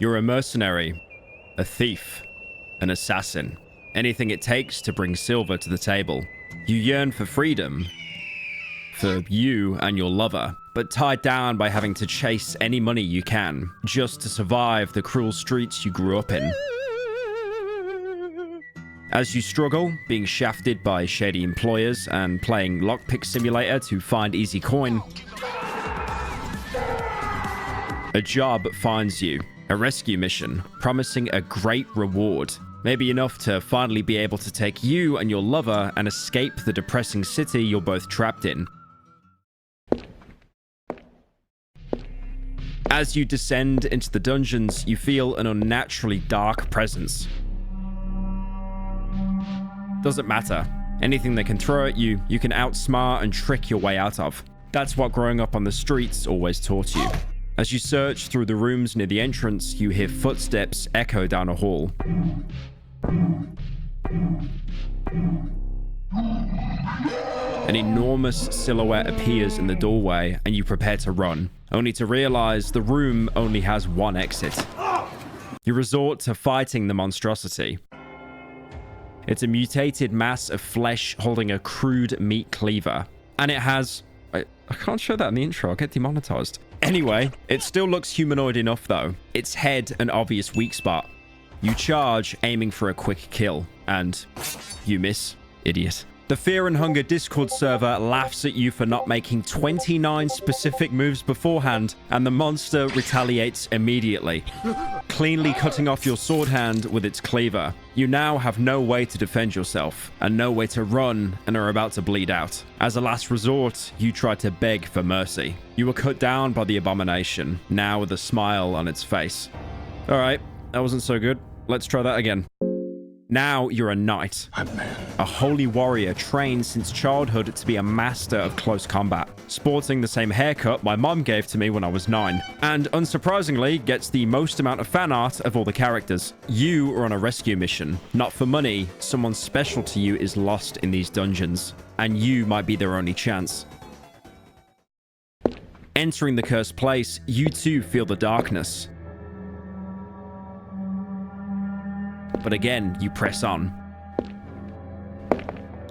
You're a mercenary, a thief, an assassin. Anything it takes to bring silver to the table. You yearn for freedom, for you and your lover, but tied down by having to chase any money you can, just to survive the cruel streets you grew up in. As you struggle, being shafted by shady employers and playing Lockpick Simulator to find easy coin, a job finds you, a rescue mission, promising a great reward. Maybe enough to finally be able to take you and your lover and escape the depressing city you're both trapped in. As you descend into the dungeons, you feel an unnaturally dark presence. Doesn't matter. Anything they can throw at you, you can outsmart and trick your way out of. That's what growing up on the streets always taught you. As you search through the rooms near the entrance, you hear footsteps echo down a hall. An enormous silhouette appears in the doorway, and you prepare to run, only to realize the room only has one exit. You resort to fighting the monstrosity. It's a mutated mass of flesh holding a crude meat cleaver, and it has... I can't show that in the intro, I'll get demonetized. Anyway, it still looks humanoid enough though. Its head an obvious weak spot. You charge, aiming for a quick kill, and you miss, idiot. The Fear and Hunger Discord server laughs at you for not making 29 specific moves beforehand, and the monster retaliates immediately, cleanly cutting off your sword hand with its cleaver. You now have no way to defend yourself, and no way to run, and are about to bleed out. As a last resort, you try to beg for mercy. You were cut down by the abomination, now with a smile on its face. Alright, that wasn't so good. Let's try that again. Now you're a knight, a holy warrior trained since childhood to be a master of close combat, sporting the same haircut my mom gave to me when I was 9, and unsurprisingly gets the most amount of fan art of all the characters. You are on a rescue mission, not for money. Someone special to you is lost in these dungeons, and you might be their only chance. Entering the cursed place, you too feel the darkness. But again, you press on.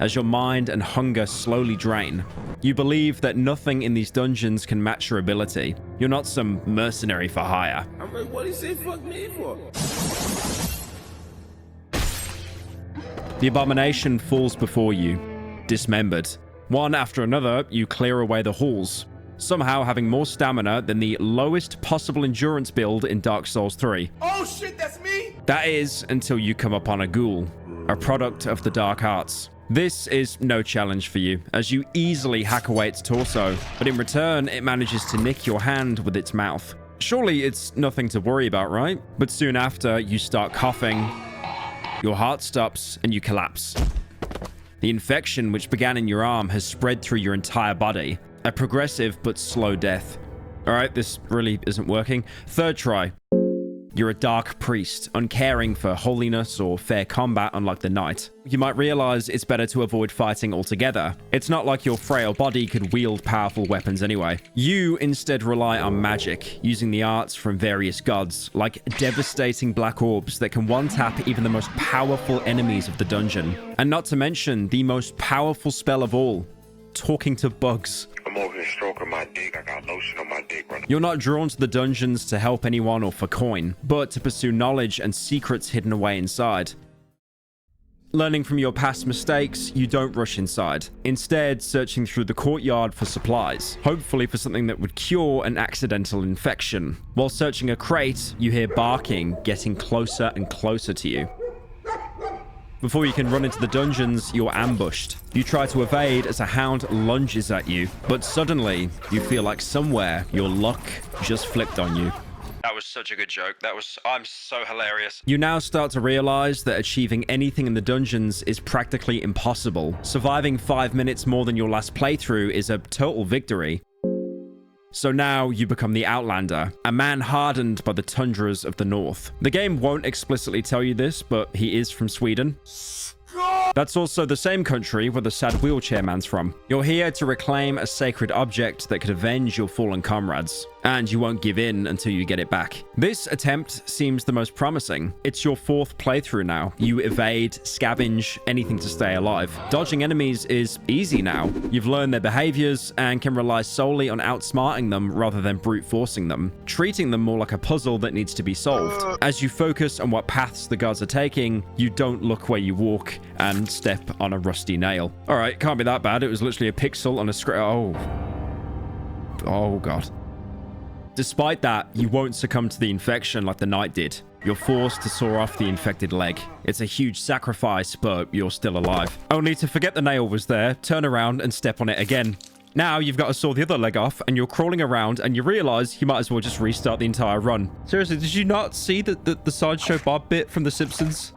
As your mind and hunger slowly drain, you believe that nothing in these dungeons can match your ability. You're not some mercenary for hire. I'm like, what do you say fuck me for? The abomination falls before you, dismembered. One after another, you clear away the halls, somehow having more stamina than the lowest possible endurance build in Dark Souls 3. Oh shit, that's me? That is, until you come upon a ghoul, a product of the dark arts. This is no challenge for you, as you easily hack away its torso, but in return, it manages to nick your hand with its mouth. Surely it's nothing to worry about, right? But soon after, you start coughing, your heart stops, and you collapse. The infection which began in your arm has spread through your entire body. A progressive but slow death. Alright, this really isn't working. Third try. You're a dark priest, uncaring for holiness or fair combat, unlike the knight. You might realize it's better to avoid fighting altogether. It's not like your frail body could wield powerful weapons anyway. You instead rely on magic, using the arts from various gods, like devastating black orbs that can one-tap even the most powerful enemies of the dungeon. And not to mention the most powerful spell of all, talking to bugs. I'm over here stroking my dick. I got lotion on my dick right now. You're not drawn to the dungeons to help anyone or for coin, but to pursue knowledge and secrets hidden away inside. Learning from your past mistakes, you don't rush inside. Instead, searching through the courtyard for supplies, hopefully for something that would cure an accidental infection. While searching a crate, you hear barking getting closer and closer to you. Before you can run into the dungeons, you're ambushed. You try to evade as a hound lunges at you, but suddenly, you feel like somewhere your luck just flipped on you. That was such a good joke. I'm so hilarious. You now start to realize that achieving anything in the dungeons is practically impossible. Surviving 5 minutes more than your last playthrough is a total victory. So now you become the Outlander, a man hardened by the tundras of the north. The game won't explicitly tell you this, but he is from Sweden. That's also the same country where the sad wheelchair man's from. You're here to reclaim a sacred object that could avenge your fallen comrades. and you won't give in until you get it back. This attempt seems the most promising. It's your 4th playthrough now. You evade, scavenge, anything to stay alive. Dodging enemies is easy now. You've learned their behaviors and can rely solely on outsmarting them rather than brute forcing them, treating them more like a puzzle that needs to be solved. As you focus on what paths the guards are taking, you don't look where you walk and step on a rusty nail. All right, can't be that bad. It was literally a pixel on a screen. Oh God. Despite that, you won't succumb to the infection like the knight did. You're forced to saw off the infected leg. It's a huge sacrifice, but you're still alive. Only to forget the nail was there, turn around and step on it again. Now you've got to saw the other leg off and you're crawling around and you realize you might as well just restart the entire run. Seriously, did you not see the Sideshow Bob bit from The Simpsons?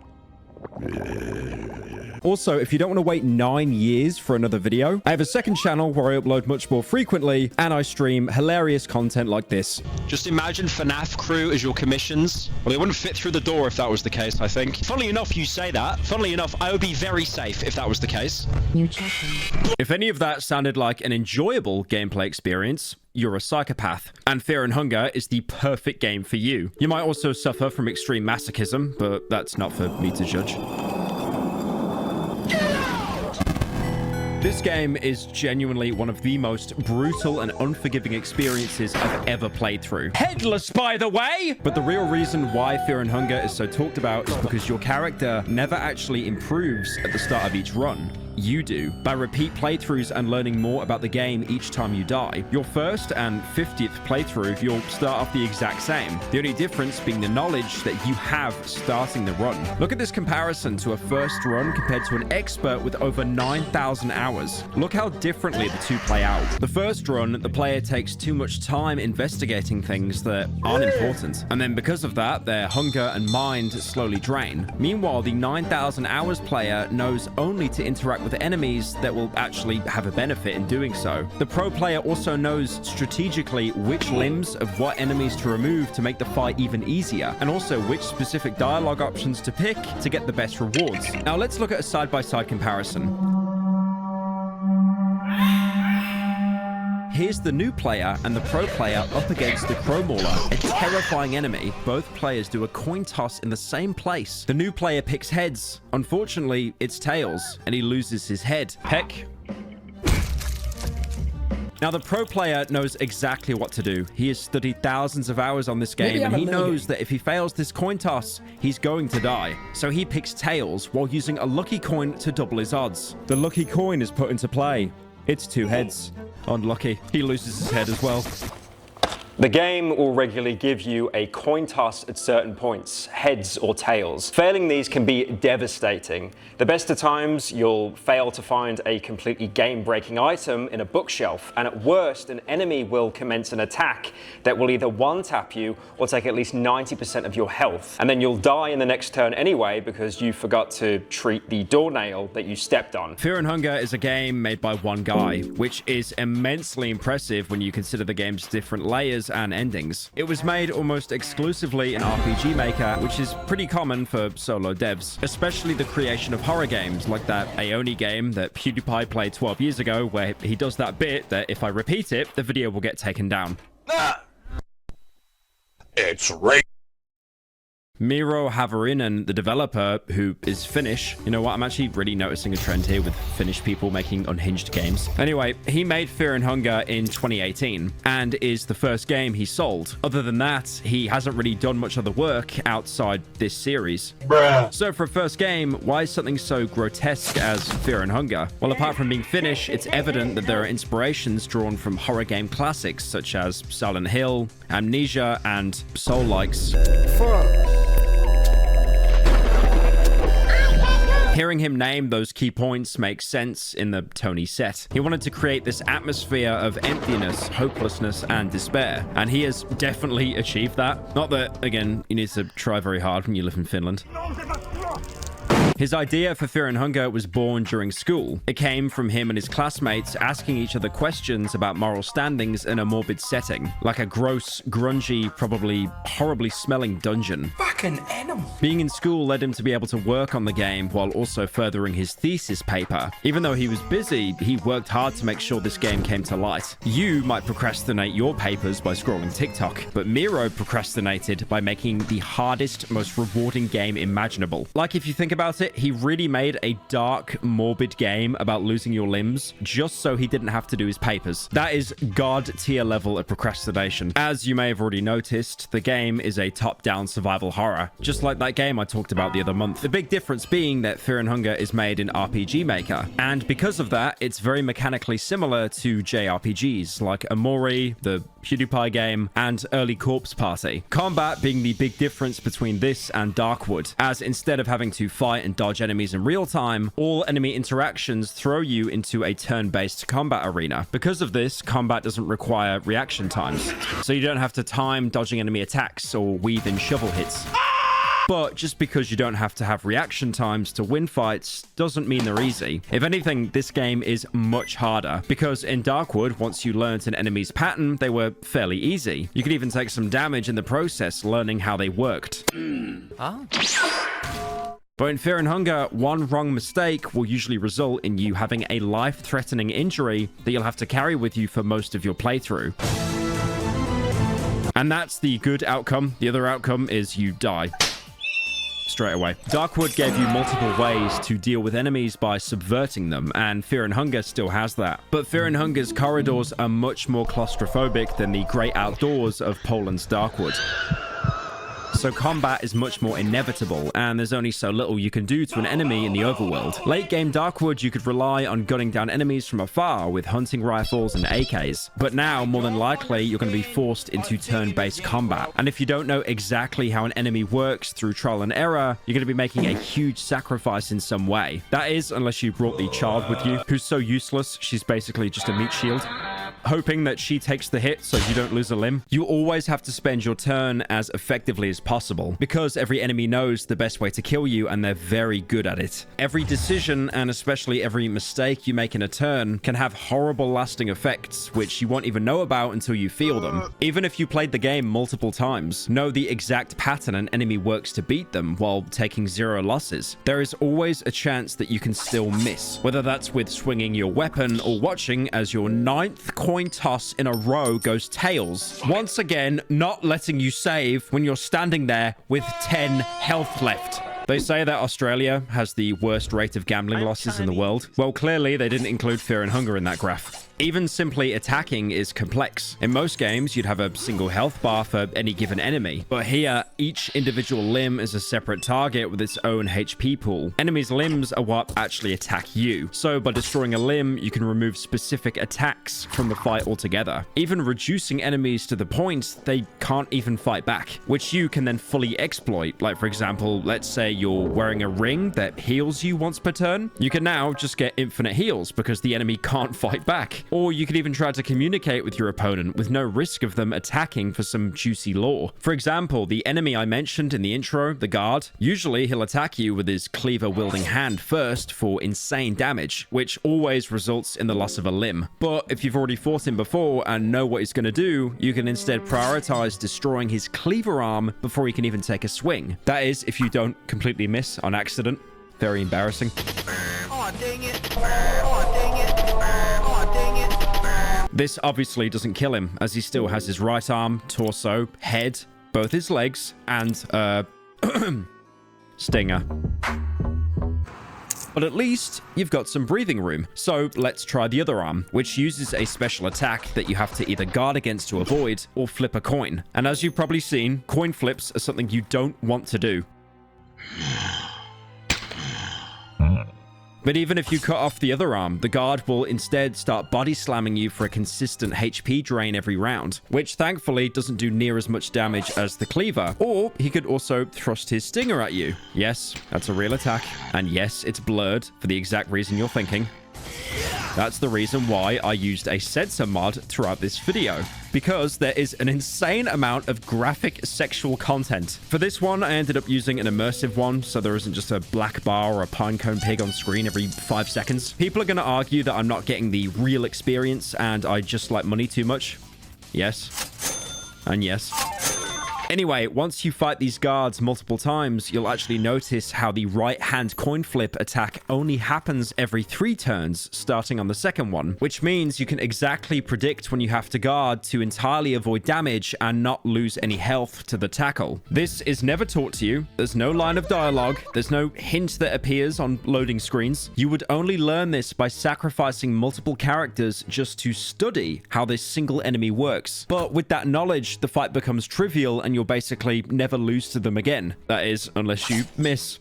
Also, if you don't want to wait 9 years for another video, I have a second channel where I upload much more frequently and I stream hilarious content like this. Just imagine FNAF crew as your commissions. Well, they wouldn't fit through the door if that was the case, I think. Funnily enough, you say that. Funnily enough, I would be very safe if that was the case. New check-in. If any of that sounded like an enjoyable gameplay experience, you're a psychopath, and Fear and Hunger is the perfect game for you. You might also suffer from extreme masochism, but that's not for me to judge. This game is genuinely one of the most brutal and unforgiving experiences I've ever played through. Headless, by the way! But the real reason why Fear and Hunger is so talked about is because your character never actually improves at the start of each run. You do, by repeat playthroughs and learning more about the game each time you die. Your first and 50th playthrough, you'll start off the exact same. The only difference being the knowledge that you have starting the run. Look at this comparison to a first run compared to an expert with over 9,000 hours. Look how differently the two play out. The first run, the player takes too much time investigating things that aren't important. And then because of that, their hunger and mind slowly drain. Meanwhile, the 9,000 hours player knows only to interact with enemies that will actually have a benefit in doing so. The pro player also knows strategically which limbs of what enemies to remove to make the fight even easier, and also which specific dialogue options to pick to get the best rewards. Now let's look at a side-by-side comparison. Here's the new player and the pro player up against the Crow Mauler, a terrifying enemy. Both players do a coin toss in the same place. The new player picks heads. Unfortunately, it's tails, and he loses his head. Heck. Now, the pro player knows exactly what to do. He has studied thousands of hours on this game, and he knows that if he fails this coin toss, he's going to die. So he picks tails while using a lucky coin to double his odds. The lucky coin is put into play. It's 2 heads. Unlucky. He loses his head as well. The game will regularly give you a coin toss at certain points, heads or tails. Failing these can be devastating. The best of times, you'll fail to find a completely game-breaking item in a bookshelf, and at worst, an enemy will commence an attack that will either one-tap you or take at least 90% of your health. And then you'll die in the next turn anyway because you forgot to treat the doornail that you stepped on. Fear and Hunger is a game made by one guy, which is immensely impressive when you consider the game's different layers and endings. It was made almost exclusively in RPG Maker, which is pretty common for solo devs, especially the creation of horror games like that Aoni game that PewDiePie played 12 years ago, where he does that bit that if I repeat it, the video will get taken down. It's right. Miro Havarinen, the developer, who is Finnish. You know what? I'm actually really noticing a trend here with Finnish people making unhinged games. Anyway, he made Fear and Hunger in 2018 and is the first game he sold. Other than that, he hasn't really done much other work outside this series. Bruh. So for a first game, why is something so grotesque as Fear and Hunger? Well, apart from being Finnish, it's evident that there are inspirations drawn from horror game classics such as Silent Hill, Amnesia, and Soul-likes. Hearing him name those key points makes sense in the tone he set. He wanted to create this atmosphere of emptiness, hopelessness, and despair, and he has definitely achieved that. Not that, again, you need to try very hard when you live in Finland. His idea for Fear and Hunger was born during school. It came from him and his classmates asking each other questions about moral standings in a morbid setting, like a gross, grungy, probably horribly smelling dungeon. Fucking animal. Being in school led him to be able to work on the game while also furthering his thesis paper. Even though he was busy, he worked hard to make sure this game came to light. You might procrastinate your papers by scrolling TikTok, but Miro procrastinated by making the hardest, most rewarding game imaginable. Like, if you think about it, he really made a dark, morbid game about losing your limbs just so he didn't have to do his papers. That is god tier level of procrastination. As you may have already noticed, the game is a top-down survival horror, just like that game I talked about the other month. The big difference being that Fear and Hunger is made in RPG Maker, and because of that, it's very mechanically similar to JRPGs like Amori, the PewDiePie game, and early Corpse Party. Combat being the big difference between this and Darkwood, as instead of having to fight and dodge enemies in real time, all enemy interactions throw you into a turn-based combat arena. Because of this, combat doesn't require reaction times, so you don't have to time dodging enemy attacks or weave in shovel hits. But just because you don't have to have reaction times to win fights doesn't mean they're easy. If anything, this game is much harder, because in Darkwood, once you learnt an enemy's pattern, they were fairly easy. You could even take some damage in the process learning how they worked. But in Fear and Hunger, one wrong mistake will usually result in you having a life-threatening injury that you'll have to carry with you for most of your playthrough. And that's the good outcome. The other outcome is you die straight away. Darkwood gave you multiple ways to deal with enemies by subverting them, and Fear and Hunger still has that. But Fear and Hunger's corridors are much more claustrophobic than the great outdoors of Poland's Darkwood. So combat is much more inevitable, and there's only so little you can do to an enemy in the overworld. Late game Darkwood, you could rely on gunning down enemies from afar with hunting rifles and AKs. But now, more than likely, you're going to be forced into turn-based combat. And if you don't know exactly how an enemy works through trial and error, you're going to be making a huge sacrifice in some way. That is, unless you brought the child with you, who's so useless, she's basically just a meat shield, hoping that she takes the hit so you don't lose a limb. You always have to spend your turn as effectively as possible, because every enemy knows the best way to kill you, and they're very good at it. Every decision, and especially every mistake you make in a turn, can have horrible lasting effects, which you won't even know about until you feel them. Even if you played the game multiple times, know the exact pattern an enemy works to beat them while taking 0 losses, there is always a chance that you can still miss, whether that's with swinging your weapon or watching as your 9th coin toss in a row goes tails, once again not letting you save when you're standing there with 10 health left. They say that Australia has the worst rate of gambling losses in the world. Well, clearly they didn't include Fear and Hunger in that graph. Even simply attacking is complex. In most games, you'd have a single health bar for any given enemy. But here, each individual limb is a separate target with its own HP pool. Enemies' limbs are what actually attack you. So by destroying a limb, you can remove specific attacks from the fight altogether, even reducing enemies to the point they can't even fight back, which you can then fully exploit. Like, for example, let's say you're wearing a ring that heals you once per turn. You can now just get infinite heals because the enemy can't fight back. Or you could even try to communicate with your opponent with no risk of them attacking for some juicy lore. For example, the enemy I mentioned in the intro, the guard, usually he'll attack you with his cleaver-wielding hand first for insane damage, which always results in the loss of a limb. But if you've already fought him before and know what he's going to do, you can instead prioritize destroying his cleaver arm before he can even take a swing. That is, if you don't completely miss on accident. Very embarrassing. Oh, dang it. Oh, dang it. Oh, dang it. This obviously doesn't kill him, as he still has his right arm, torso, head, both his legs, and, stinger. But at least you've got some breathing room. So let's try the other arm, which uses a special attack that you have to either guard against to avoid or flip a coin. And as you've probably seen, coin flips are something you don't want to do. But even if you cut off the other arm, the guard will instead start body slamming you for a consistent HP drain every round, which thankfully doesn't do near as much damage as the cleaver. Or he could also thrust his stinger at you. Yes, that's a real attack. And yes, it's blurred for the exact reason you're thinking. That's the reason why I used a censor mod throughout this video, because there is an insane amount of graphic sexual content. For this one, I ended up using an immersive one, so there isn't just a black bar or a pinecone pig on screen every 5 seconds. People are going to argue that I'm not getting the real experience and I just like money too much. Yes. And yes. Anyway, once you fight these guards multiple times, you'll actually notice how the right-hand coin flip attack only happens every 3 turns, starting on the second one, which means you can exactly predict when you have to guard to entirely avoid damage and not lose any health to the tackle. This is never taught to you. There's no line of dialogue. There's no hint that appears on loading screens. You would only learn this by sacrificing multiple characters just to study how this single enemy works. But with that knowledge, the fight becomes trivial and you'll basically never lose to them again. That is, unless you miss.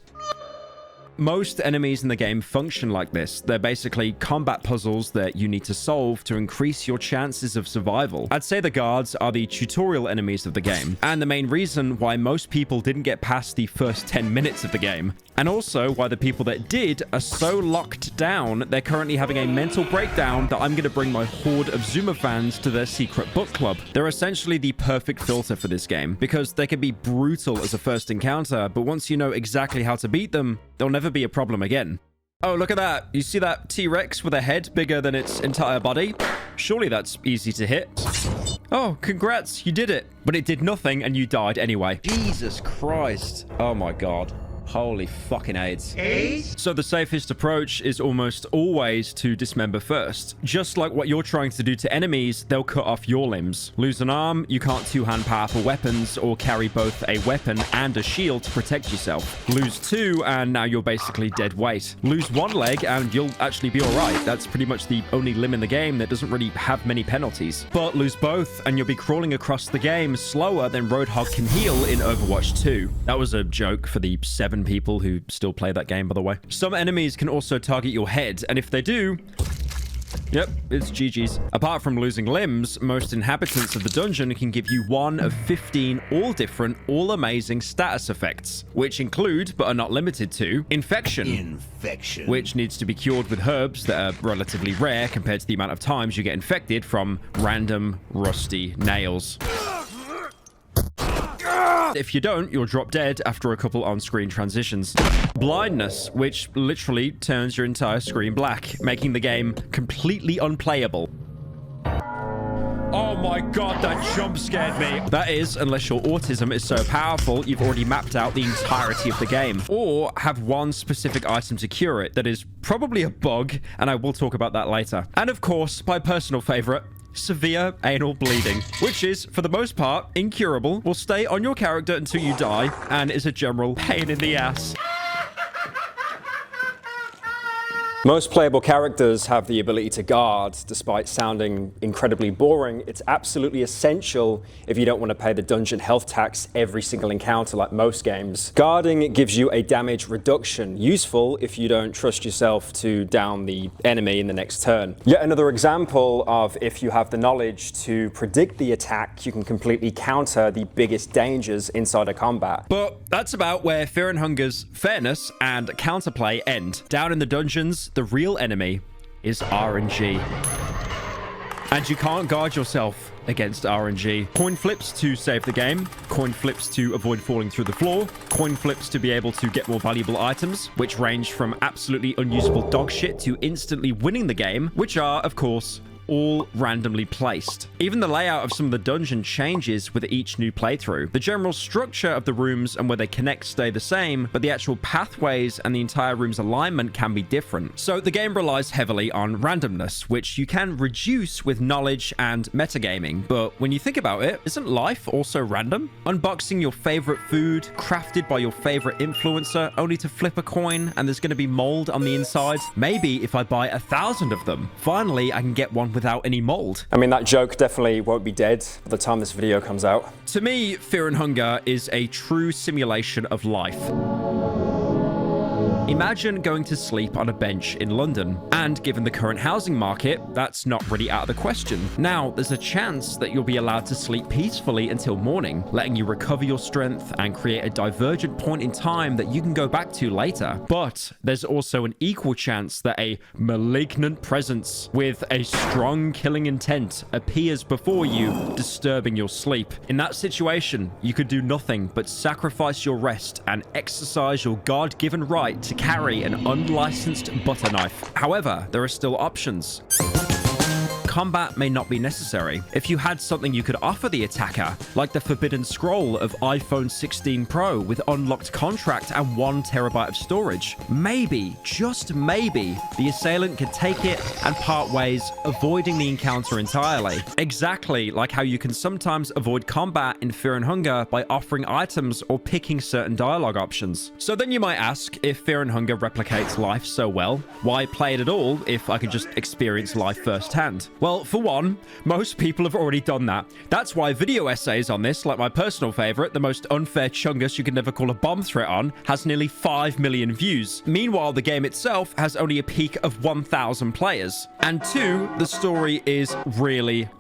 Most enemies in the game function like this. They're basically combat puzzles that you need to solve to increase your chances of survival. I'd say the guards are the tutorial enemies of the game, and the main reason why most people didn't get past the first 10 minutes of the game. And also why the people that did are so locked down, they're currently having a mental breakdown that I'm going to bring my horde of Zuma fans to their secret book club. They're essentially the perfect filter for this game, because they can be brutal as a first encounter, but once you know exactly how to beat them, they'll never be a problem again. Oh, look at that. You see that T-Rex with a head bigger than its entire body? Surely that's easy to hit. Oh, congrats, you did it. But it did nothing and you died anyway. Jesus Christ. Oh my God. Holy fucking AIDS. AIDS? So the safest approach is almost always to dismember first. Just like what you're trying to do to enemies, they'll cut off your limbs. Lose an arm, you can't two-hand powerful weapons or carry both a weapon and a shield to protect yourself. Lose 2 and now you're basically dead weight. Lose 1 leg and you'll actually be alright. That's pretty much the only limb in the game that doesn't really have many penalties. But lose both and you'll be crawling across the game slower than Roadhog can heal in Overwatch 2. That was a joke for the 7 people who still play that game, by the way. Some enemies can also target your head, and if they do, yep, it's GG's. Apart from losing limbs, most inhabitants of the dungeon can give you 1 of 15 all different, all amazing status effects, which include, but are not limited to, Infection, which needs to be cured with herbs that are relatively rare compared to the amount of times you get infected from random rusty nails. If you don't, you'll drop dead after a couple on-screen transitions. Blindness, which literally turns your entire screen black, making the game completely unplayable. Oh my God, that jump scared me. That is, unless your autism is so powerful, you've already mapped out the entirety of the game, or have one specific item to cure it. That is probably a bug, and I will talk about that later. And of course, my personal favorite, severe anal bleeding, which is, for the most part, incurable, will stay on your character until you die, and is a general pain in the ass. Most playable characters have the ability to guard, despite sounding incredibly boring. It's absolutely essential if you don't want to pay the dungeon health tax every single encounter like most games. Guarding gives you a damage reduction, useful if you don't trust yourself to down the enemy in the next turn. Yet another example of if you have the knowledge to predict the attack, you can completely counter the biggest dangers inside a combat. But that's about where Fear and Hunger's fairness and counterplay end. Down in the dungeons, the real enemy is RNG. And you can't guard yourself against RNG. Coin flips to save the game, coin flips to avoid falling through the floor, coin flips to be able to get more valuable items, which range from absolutely unusable dog shit to instantly winning the game, which are, of course, all randomly placed. Even the layout of some of the dungeon changes with each new playthrough. The general structure of the rooms and where they connect stay the same, but the actual pathways and the entire room's alignment can be different. So the game relies heavily on randomness, which you can reduce with knowledge and metagaming. But when you think about it, isn't life also random? Unboxing your favorite food, crafted by your favorite influencer, only to flip a coin and there's going to be mold on the inside. Maybe if I buy 1,000 of them, finally I can get one without any mold. I mean, that joke definitely won't be dead by the time this video comes out. To me, Fear and Hunger is a true simulation of life. Imagine going to sleep on a bench in London, and given the current housing market, that's not really out of the question. Now, there's a chance that you'll be allowed to sleep peacefully until morning, letting you recover your strength and create a divergent point in time that you can go back to later. But there's also an equal chance that a malignant presence with a strong killing intent appears before you, disturbing your sleep. In that situation, you could do nothing but sacrifice your rest and exercise your God-given right to carry an unlicensed butter knife. However, there are still options. Combat may not be necessary. If you had something you could offer the attacker, like the forbidden scroll of iPhone 16 Pro with unlocked contract and 1 terabyte of storage, maybe, just maybe, the assailant could take it and part ways, avoiding the encounter entirely. Exactly like how you can sometimes avoid combat in Fear and Hunger by offering items or picking certain dialogue options. So then you might ask, if Fear and Hunger replicates life so well, why play it at all if I can just experience life firsthand? Well, for one, most people have already done that. That's why video essays on this, like my personal favorite, the most unfair chungus you can never call a bomb threat on, has nearly 5 million views. Meanwhile, the game itself has only a peak of 1,000 players. And two, the story is really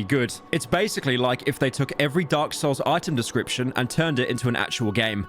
good. It's basically like if they took every Dark Souls item description and turned it into an actual game.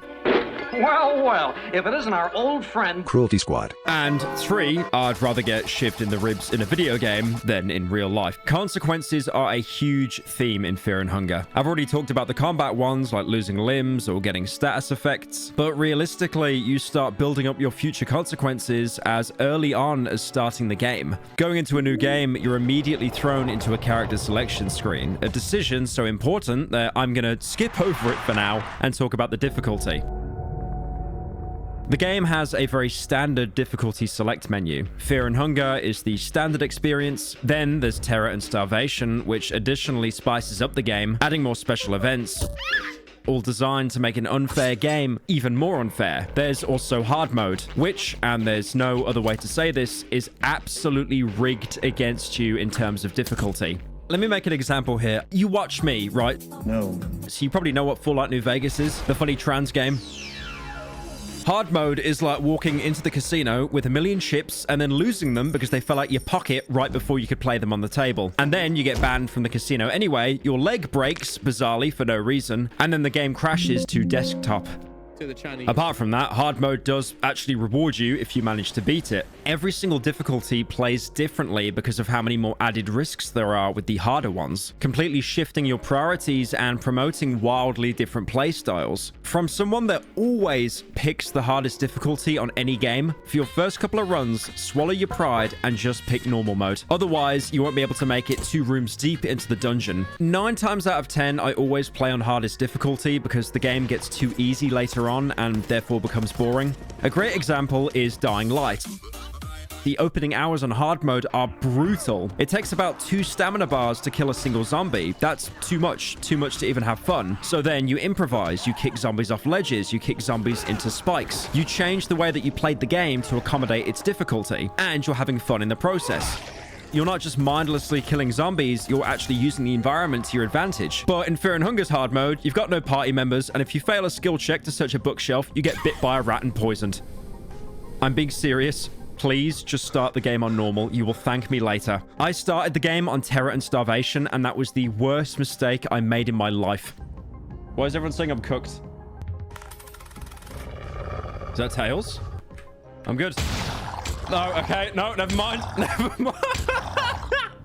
Well, if it isn't our old friend Cruelty Squad. And three, I'd rather get shivved in the ribs in a video game than in real life. Consequences are a huge theme in Fear and Hunger. I've already talked about the combat ones, like losing limbs or getting status effects, but realistically, you start building up your future consequences as early on as starting the game. Going into a new game, you're immediately thrown into a character selection screen, a decision so important that I'm gonna skip over it for now and talk about the difficulty. The game has a very standard difficulty select menu. Fear and Hunger is the standard experience. Then there's Terror and Starvation, which additionally spices up the game, adding more special events, all designed to make an unfair game even more unfair. There's also hard mode, which, and there's no other way to say this, is absolutely rigged against you in terms of difficulty. Let me make an example here. You watch me, right? No. So you probably know what Fallout New Vegas is, the funny trans game. Hard mode is like walking into the casino with a million chips and then losing them because they fell out your pocket right before you could play them on the table. And then you get banned from the casino anyway, your leg breaks, bizarrely, for no reason, and then the game crashes to desktop. Apart from that, hard mode does actually reward you if you manage to beat it. Every single difficulty plays differently because of how many more added risks there are with the harder ones, completely shifting your priorities and promoting wildly different playstyles. From someone that always picks the hardest difficulty on any game, for your first couple of runs, swallow your pride and just pick normal mode. Otherwise, you won't be able to make it 2 rooms deep into the dungeon. 9 times out of 10, I always play on hardest difficulty because the game gets too easy later on and therefore becomes boring. A great example is Dying Light. The opening hours on hard mode are brutal. It takes about 2 stamina bars to kill a single zombie. That's too much to even have fun. So then you improvise, you kick zombies off ledges, you kick zombies into spikes. You change the way that you played the game to accommodate its difficulty, and you're having fun in the process. You're not just mindlessly killing zombies, you're actually using the environment to your advantage. But in Fear and Hunger's hard mode, you've got no party members, and if you fail a skill check to search a bookshelf, you get bit by a rat and poisoned. I'm being serious. Please just start the game on normal. You will thank me later. I started the game on Terror and Starvation, and that was the worst mistake I made in my life. Why is everyone saying I'm cooked? Is that Tails? I'm good. No, okay. No, never mind. Never mind.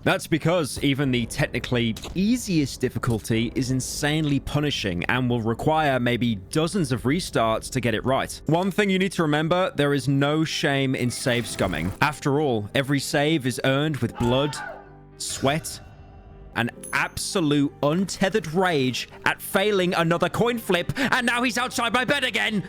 That's because even the technically easiest difficulty is insanely punishing and will require maybe dozens of restarts to get it right. One thing you need to remember, there is no shame in save scumming. After all, every save is earned with blood, sweat, and absolute untethered rage at failing another coin flip, and now he's outside my bed again!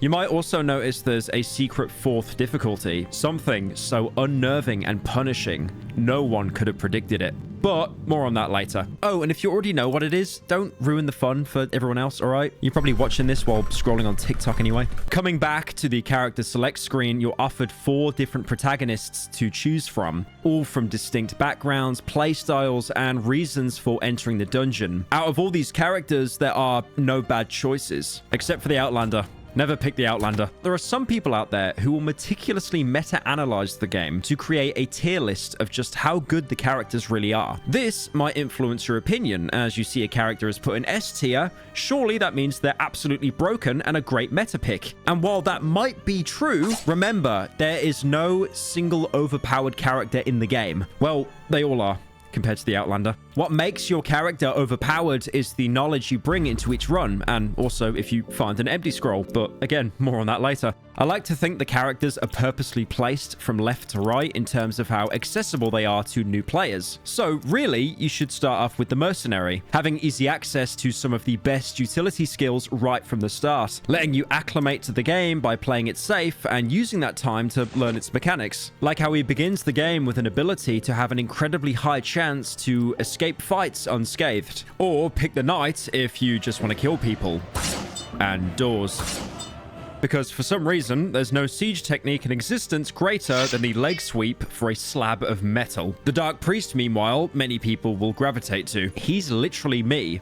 You might also notice there's a secret 4th difficulty, something so unnerving and punishing, no one could have predicted it. but more on that later. Oh, and if you already know what it is, don't ruin the fun for everyone else, all right? You're probably watching this while scrolling on TikTok anyway. Coming back to the character select screen, you're offered 4 different protagonists to choose from, all from distinct backgrounds, playstyles, and reasons for entering the dungeon. Out of all these characters, there are no bad choices, except for the Outlander. Never pick the Outlander. There are some people out there who will meticulously meta-analyze the game to create a tier list of just how good the characters really are. This might influence your opinion, as you see a character is put in S tier, surely that means they're absolutely broken and a great meta pick. And while that might be true, remember, there is no single overpowered character in the game. Well, they all are, compared to the Outlander. What makes your character overpowered is the knowledge you bring into each run, and also if you find an empty scroll, but again, more on that later. I like to think the characters are purposely placed from left to right in terms of how accessible they are to new players. So really, you should start off with the Mercenary, having easy access to some of the best utility skills right from the start, letting you acclimate to the game by playing it safe and using that time to learn its mechanics. Like how he begins the game with an ability to have an incredibly high chance to escape fights unscathed, or pick the Knight if you just want to kill people, and doors. Because for some reason, there's no siege technique in existence greater than the leg sweep for a slab of metal. The Dark Priest, meanwhile, many people will gravitate to. He's literally me,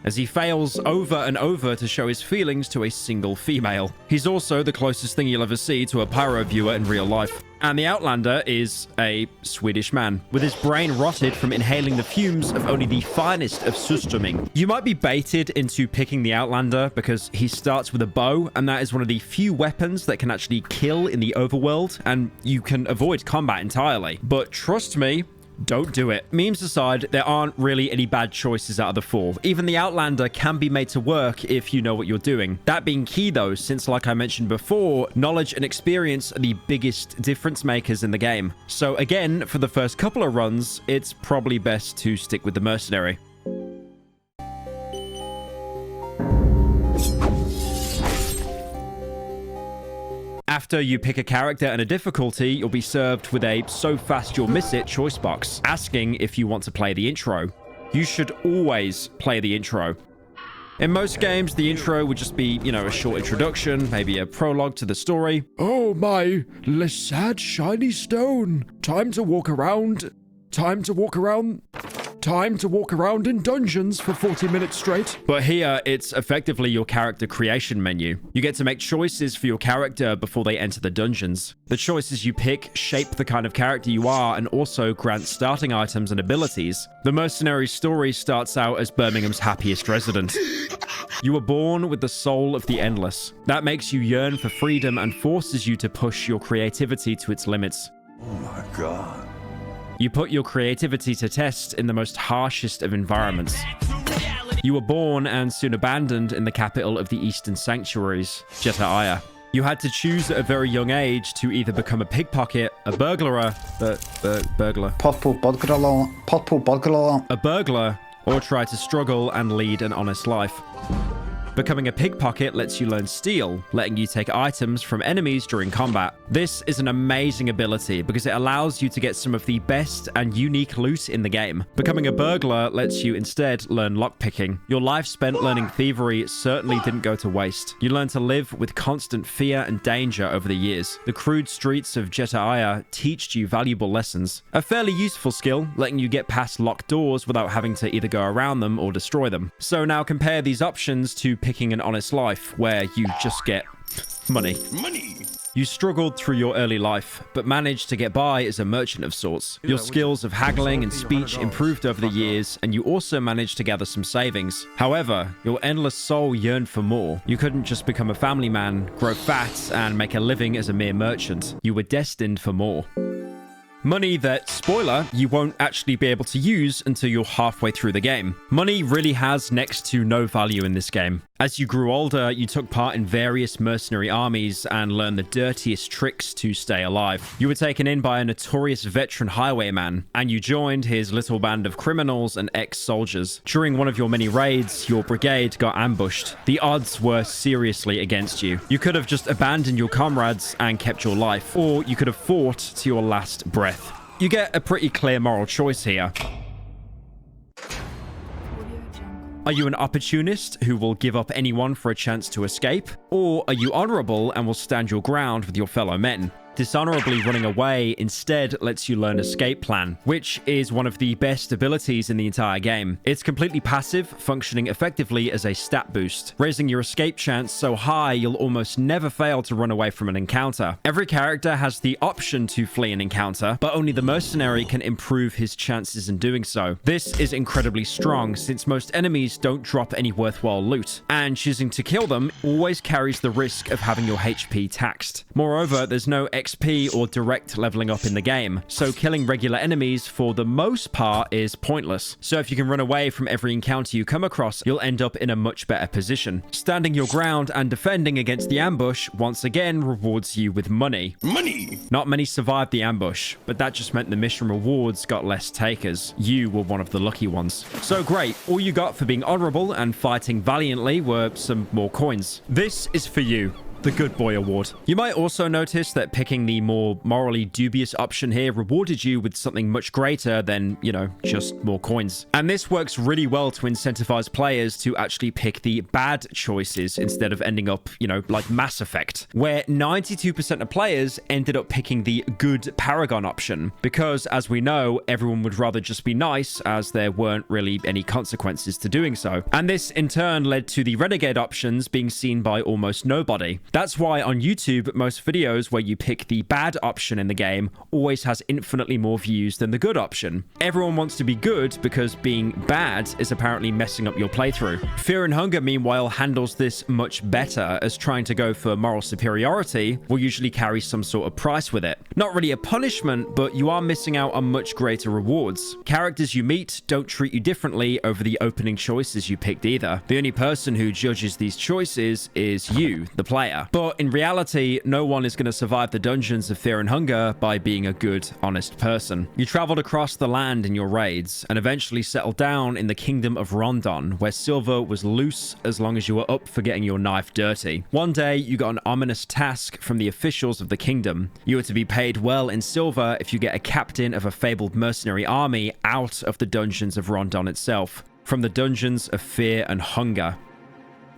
as he fails over and over to show his feelings to a single female. He's also the closest thing you'll ever see to a pyro viewer in real life. And the Outlander is a Swedish man, with his brain rotted from inhaling the fumes of only the finest of Sustroming. You might be baited into picking the Outlander because he starts with a bow, and that is one of the few weapons that can actually kill in the overworld, and you can avoid combat entirely. But trust me, don't do it. Memes aside, there aren't really any bad choices out of the 4. Even the Outlander can be made to work if you know what you're doing. That being key though, since like I mentioned before, knowledge and experience are the biggest difference makers in the game. So again, for the first couple of runs, it's probably best to stick with the Mercenary. After you pick a character and a difficulty, you'll be served with a "so fast you'll miss it" choice box, asking if you want to play the intro. You should always play the intro. In most games, the intro would just be, you know, a short introduction, maybe a prologue to the story. Oh my, less sad shiny stone. Time to walk around. Time to walk around. Time to walk around in dungeons for 40 minutes straight. But here, it's effectively your character creation menu. You get to make choices for your character before they enter the dungeons. The choices you pick shape the kind of character you are and also grant starting items and abilities. The Mercenary story starts out as Birmingham's happiest resident. You were born with the soul of the endless. That makes you yearn for freedom and forces you to push your creativity to its limits. Oh my God. You put your creativity to test in the most harshest of environments. You were born and soon abandoned in the capital of the Eastern Sanctuaries, Jeta'aya. You had to choose at a very young age to either become a pickpocket, a burglar, a burglar, or try to struggle and lead an honest life. Becoming a pickpocket lets you learn steal, letting you take items from enemies during combat. This is an amazing ability because it allows you to get some of the best and unique loot in the game. Becoming a burglar lets you instead learn lockpicking. Your life spent learning thievery certainly didn't go to waste. You learn to live with constant fear and danger over the years. The crude streets of Jeta'aya teach you valuable lessons. A fairly useful skill, letting you get past locked doors without having to either go around them or destroy them. So now compare these options to picking an honest life, where you just get money. You struggled through your early life, but managed to get by as a merchant of sorts. Your skills of haggling and speech improved over the years, and you also managed to gather some savings. However, your endless soul yearned for more. You couldn't just become a family man, grow fat, and make a living as a mere merchant. You were destined for more. Money that, spoiler, you won't actually be able to use until you're halfway through the game. Money really has next to no value in this game. As you grew older, you took part in various mercenary armies and learned the dirtiest tricks to stay alive. You were taken in by a notorious veteran highwayman, and you joined his little band of criminals and ex-soldiers. During one of your many raids, your brigade got ambushed. The odds were seriously against you. You could have just abandoned your comrades and kept your life, or you could have fought to your last breath. You get a pretty clear moral choice here. Are you an opportunist who will give up anyone for a chance to escape? Or are you honorable and will stand your ground with your fellow men? Dishonorably running away instead lets you learn escape plan, which is one of the best abilities in the entire game. It's completely passive, functioning effectively as a stat boost, raising your escape chance so high you'll almost never fail to run away from an encounter. Every character has the option to flee an encounter, but only the mercenary can improve his chances in doing so. This is incredibly strong since most enemies don't drop any worthwhile loot, and choosing to kill them always carries the risk of having your HP taxed. Moreover, there's no XP or direct leveling up in the game, so killing regular enemies for the most part is pointless. So if you can run away from every encounter you come across, you'll end up in a much better position. Standing your ground and defending against the ambush once again rewards you with money. Money! Not many survived the ambush, but that just meant the mission rewards got less takers. You were one of the lucky ones. So great, all you got for being honorable and fighting valiantly were some more coins. This is for you. The Good Boy Award. You might also notice that picking the more morally dubious option here rewarded you with something much greater than, you know, just more coins. And this works really well to incentivize players to actually pick the bad choices instead of ending up, you know, like Mass Effect, where 92% of players ended up picking the good Paragon option, because as we know, everyone would rather just be nice as there weren't really any consequences to doing so. And this in turn led to the Renegade options being seen by almost nobody. That's why on YouTube, most videos where you pick the bad option in the game always has infinitely more views than the good option. Everyone wants to be good because being bad is apparently messing up your playthrough. Fear and Hunger, meanwhile, handles this much better, as trying to go for moral superiority will usually carry some sort of price with it. Not really a punishment, but you are missing out on much greater rewards. Characters you meet don't treat you differently over the opening choices you picked either. The only person who judges these choices is you, the player. But in reality, no one is going to survive the dungeons of Fear and Hunger by being a good, honest person. You traveled across the land in your raids and eventually settled down in the kingdom of Rondon, where silver was loose as long as you were up for getting your knife dirty. One day, you got an ominous task from the officials of the kingdom. You were to be paid well in silver if you get a captain of a fabled mercenary army out of the dungeons of Rondon itself, from the dungeons of Fear and Hunger.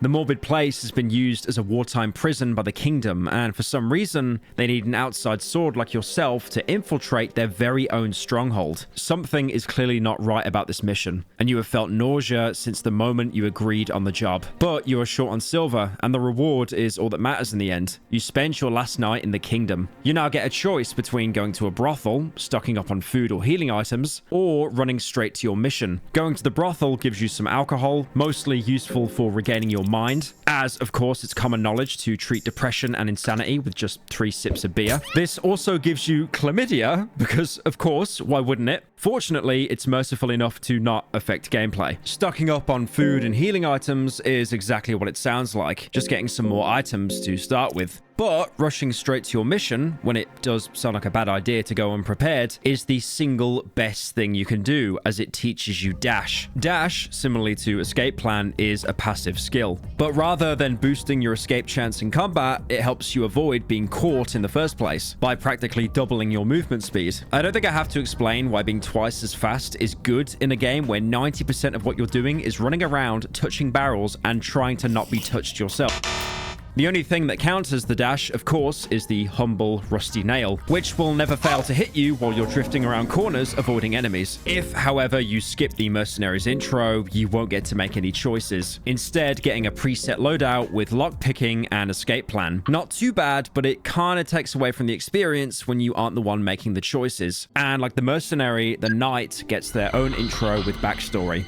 The morbid place has been used as a wartime prison by the kingdom, and for some reason, they need an outside sword like yourself to infiltrate their very own stronghold. Something is clearly not right about this mission, and you have felt nausea since the moment you agreed on the job. But you are short on silver, and the reward is all that matters in the end. You spent your last night in the kingdom. You now get a choice between going to a brothel, stocking up on food or healing items, or running straight to your mission. Going to the brothel gives you some alcohol, mostly useful for regaining your mind, as of course it's common knowledge to treat depression and insanity with just 3 sips of beer. This also gives you chlamydia, because of course, why wouldn't it? Fortunately, it's merciful enough to not affect gameplay. Stocking up on food and healing items is exactly what it sounds like, just getting some more items to start with. But rushing straight to your mission, when it does sound like a bad idea to go unprepared, is the single best thing you can do, as it teaches you dash. Dash, similarly to escape plan, is a passive skill. But rather than boosting your escape chance in combat, it helps you avoid being caught in the first place, by practically doubling your movement speed. I don't think I have to explain why being twice as fast is good in a game where 90% of what you're doing is running around, touching barrels, and trying to not be touched yourself. The only thing that counters the dash, of course, is the humble rusty nail, which will never fail to hit you while you're drifting around corners avoiding enemies. If, however, you skip the mercenaries intro, you won't get to make any choices, instead getting a preset loadout with lockpicking and escape plan. Not too bad, but it kind of takes away from the experience when you aren't the one making the choices. And like the mercenary, the knight gets their own intro with backstory.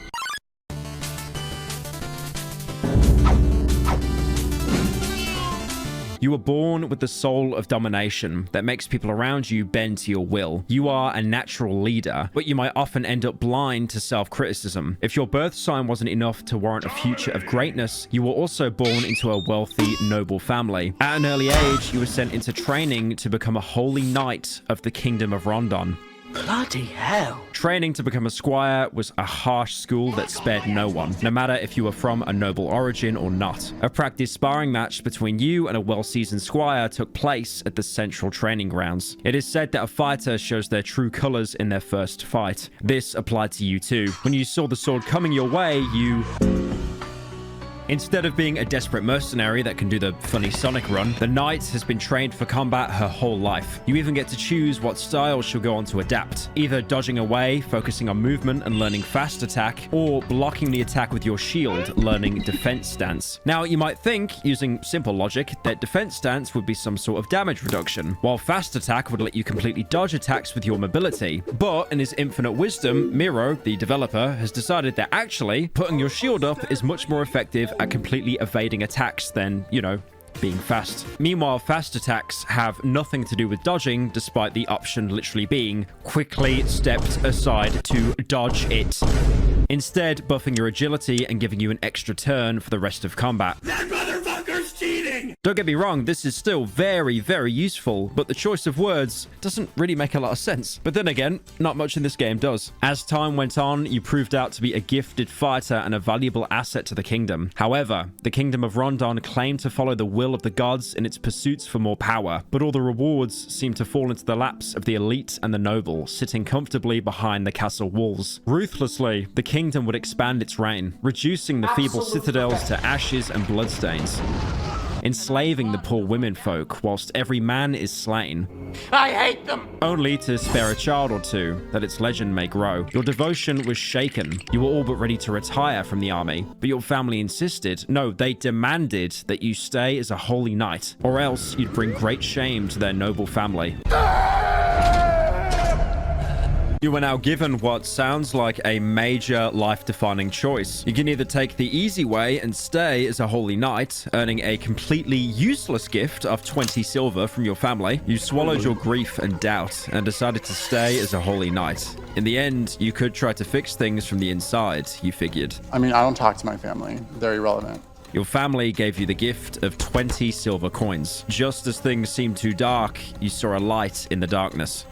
You were born with the soul of domination that makes people around you bend to your will. You are a natural leader, but you might often end up blind to self-criticism. If your birth sign wasn't enough to warrant a future of greatness, you were also born into a wealthy, noble family. At an early age, you were sent into training to become a holy knight of the kingdom of Rondon. Bloody hell. Training to become a squire was a harsh school that spared no one, no matter if you were from a noble origin or not. A practice sparring match between you and a well-seasoned squire took place at the central training grounds. It is said that a fighter shows their true colors in their first fight. This applied to you too. When you saw the sword coming your way, you... Instead of being a desperate mercenary that can do the funny Sonic run, the knight has been trained for combat her whole life. You even get to choose what style she'll go on to adapt, either dodging away, focusing on movement and learning fast attack, or blocking the attack with your shield, learning defense stance. Now, you might think, using simple logic, that defense stance would be some sort of damage reduction, while fast attack would let you completely dodge attacks with your mobility. But in his infinite wisdom, Miro, the developer, has decided that actually, putting your shield up is much more effective at completely evading attacks than, you know, being fast. Meanwhile, fast attacks have nothing to do with dodging, despite the option literally being quickly stepped aside to dodge it. Instead, buffing your agility and giving you an extra turn for the rest of combat. That motherfucker's cheating! Don't get me wrong, this is still very, very useful, but the choice of words doesn't really make a lot of sense. But then again, not much in this game does. As time went on, you proved out to be a gifted fighter and a valuable asset to the kingdom. However, the kingdom of Rondon claimed to follow the will of the gods in its pursuits for more power, but all the rewards seemed to fall into the laps of the elite and the noble, sitting comfortably behind the castle walls. Ruthlessly, the kingdom would expand its reign, reducing the feeble citadels to ashes and bloodstains, enslaving the poor women folk whilst every man is slain. I hate them! Only to spare a child or two, that its legend may grow. Your devotion was shaken. You were all but ready to retire from the army, but your family insisted, no, they demanded that you stay as a holy knight, or else you'd bring great shame to their noble family. You are now given what sounds like a major life-defining choice. You can either take the easy way and stay as a holy knight, earning a completely useless gift of 20 silver from your family. You swallowed your grief and doubt and decided to stay as a holy knight. In the end, you could try to fix things from the inside, you figured. I mean, I don't talk to my family. They're irrelevant. Your family gave you the gift of 20 silver coins. Just as things seemed too dark, you saw a light in the darkness.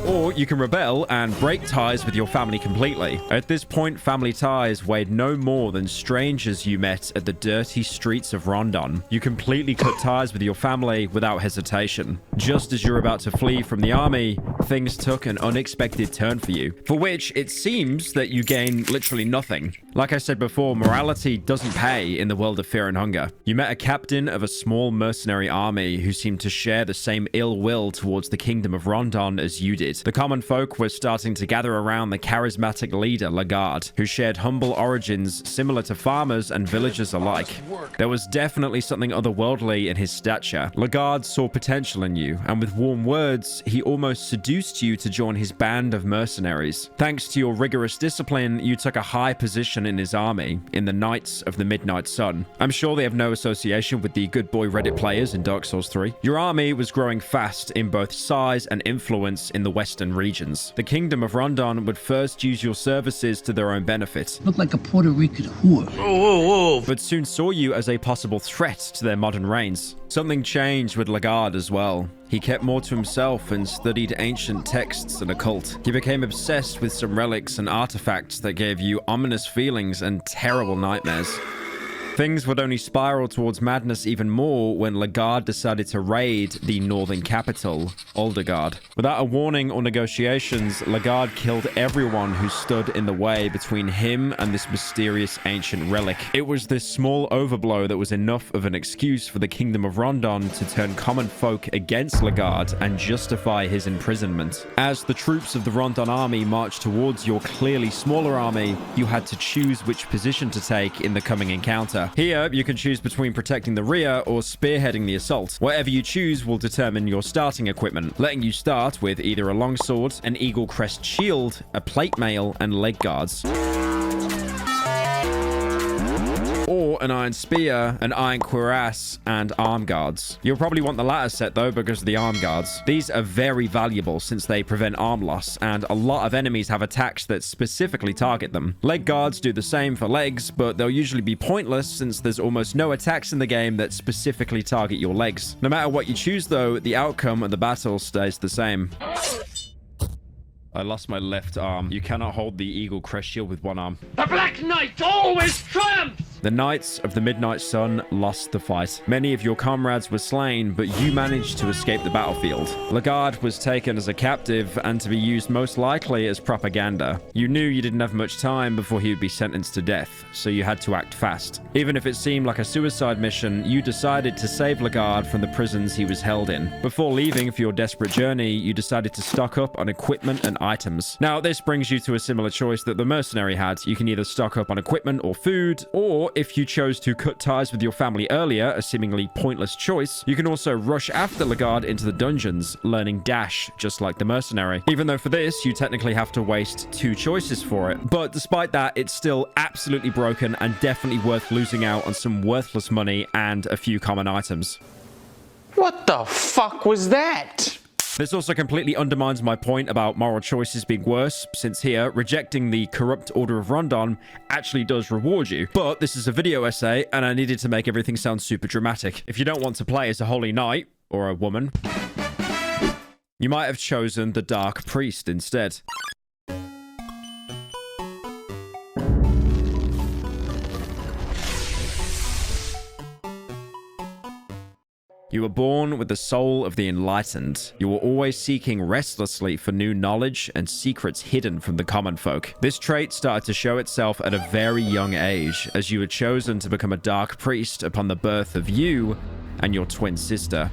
Or you can rebel and break ties with your family completely. At this point, family ties weighed no more than strangers you met at the dirty streets of Rondon. You completely cut ties with your family without hesitation. Just as you're about to flee from the army, things took an unexpected turn for you, for which it seems that you gain literally nothing. Like I said before, morality doesn't pay in the world of fear and hunger. You met a captain of a small mercenary army who seemed to share the same ill will towards the kingdom of Rondon as you did. The common folk were starting to gather around the charismatic leader, Lagarde, who shared humble origins similar to farmers and villagers alike. There was definitely something otherworldly in his stature. Lagarde saw potential in you, and with warm words, he almost seduced you to join his band of mercenaries. Thanks to your rigorous discipline, you took a high position in his army, in the Knights of the Midnight Sun. I'm sure they have no association with the good boy Reddit players in Dark Souls 3. Your army was growing fast in both size and influence in the western regions. The Kingdom of Rondon would first use your services to their own benefit. Look like a Puerto Rican whore. But soon saw you as a possible threat to their modern reigns. Something changed with Lagarde as well. He kept more to himself and studied ancient texts and occult. He became obsessed with some relics and artifacts that gave you ominous feelings and terrible nightmares. Things would only spiral towards madness even more when Lagarde decided to raid the northern capital, Aldegard. Without a warning or negotiations, Lagarde killed everyone who stood in the way between him and this mysterious ancient relic. It was this small overblow that was enough of an excuse for the Kingdom of Rondon to turn common folk against Lagarde and justify his imprisonment. As the troops of the Rondon army marched towards your clearly smaller army, you had to choose which position to take in the coming encounter. Here, you can choose between protecting the rear or spearheading the assault. Whatever you choose will determine your starting equipment, letting you start with either a longsword, an eagle crest shield, a plate mail, and leg guards. or an iron spear, an iron cuirass, and arm guards. You'll probably want the latter set though because of the arm guards. These are very valuable since they prevent arm loss, and a lot of enemies have attacks that specifically target them. Leg guards do the same for legs, but they'll usually be pointless since there's almost no attacks in the game that specifically target your legs. No matter what you choose though, the outcome of the battle stays the same. I lost my left arm. You cannot hold the Eagle Crest Shield with one arm. The Black Knight always triumphs! The Knights of the Midnight Sun lost the fight. Many of your comrades were slain, but you managed to escape the battlefield. Lagarde was taken as a captive and to be used most likely as propaganda. You knew you didn't have much time before he would be sentenced to death, so you had to act fast. Even if it seemed like a suicide mission, you decided to save Lagarde from the prisons he was held in. Before leaving for your desperate journey, you decided to stock up on equipment and items. Now, this brings you to a similar choice that the mercenary had. You can either stock up on equipment or food, or if you chose to cut ties with your family earlier, a seemingly pointless choice, you can also rush after Lagarde into the dungeons, learning dash just like the mercenary. Even though for this, you technically have to waste 2 choices for it. But despite that, it's still absolutely broken and definitely worth losing out on some worthless money and a few common items. What the fuck was that? This also completely undermines my point about moral choices being worse, since here, rejecting the corrupt Order of Rondon actually does reward you. But this is a video essay, and I needed to make everything sound super dramatic. If you don't want to play as a holy knight, or a woman, you might have chosen the Dark Priest instead. You were born with the soul of the enlightened. You were always seeking restlessly for new knowledge and secrets hidden from the common folk. This trait started to show itself at a very young age, as you were chosen to become a dark priest upon the birth of you and your twin sister.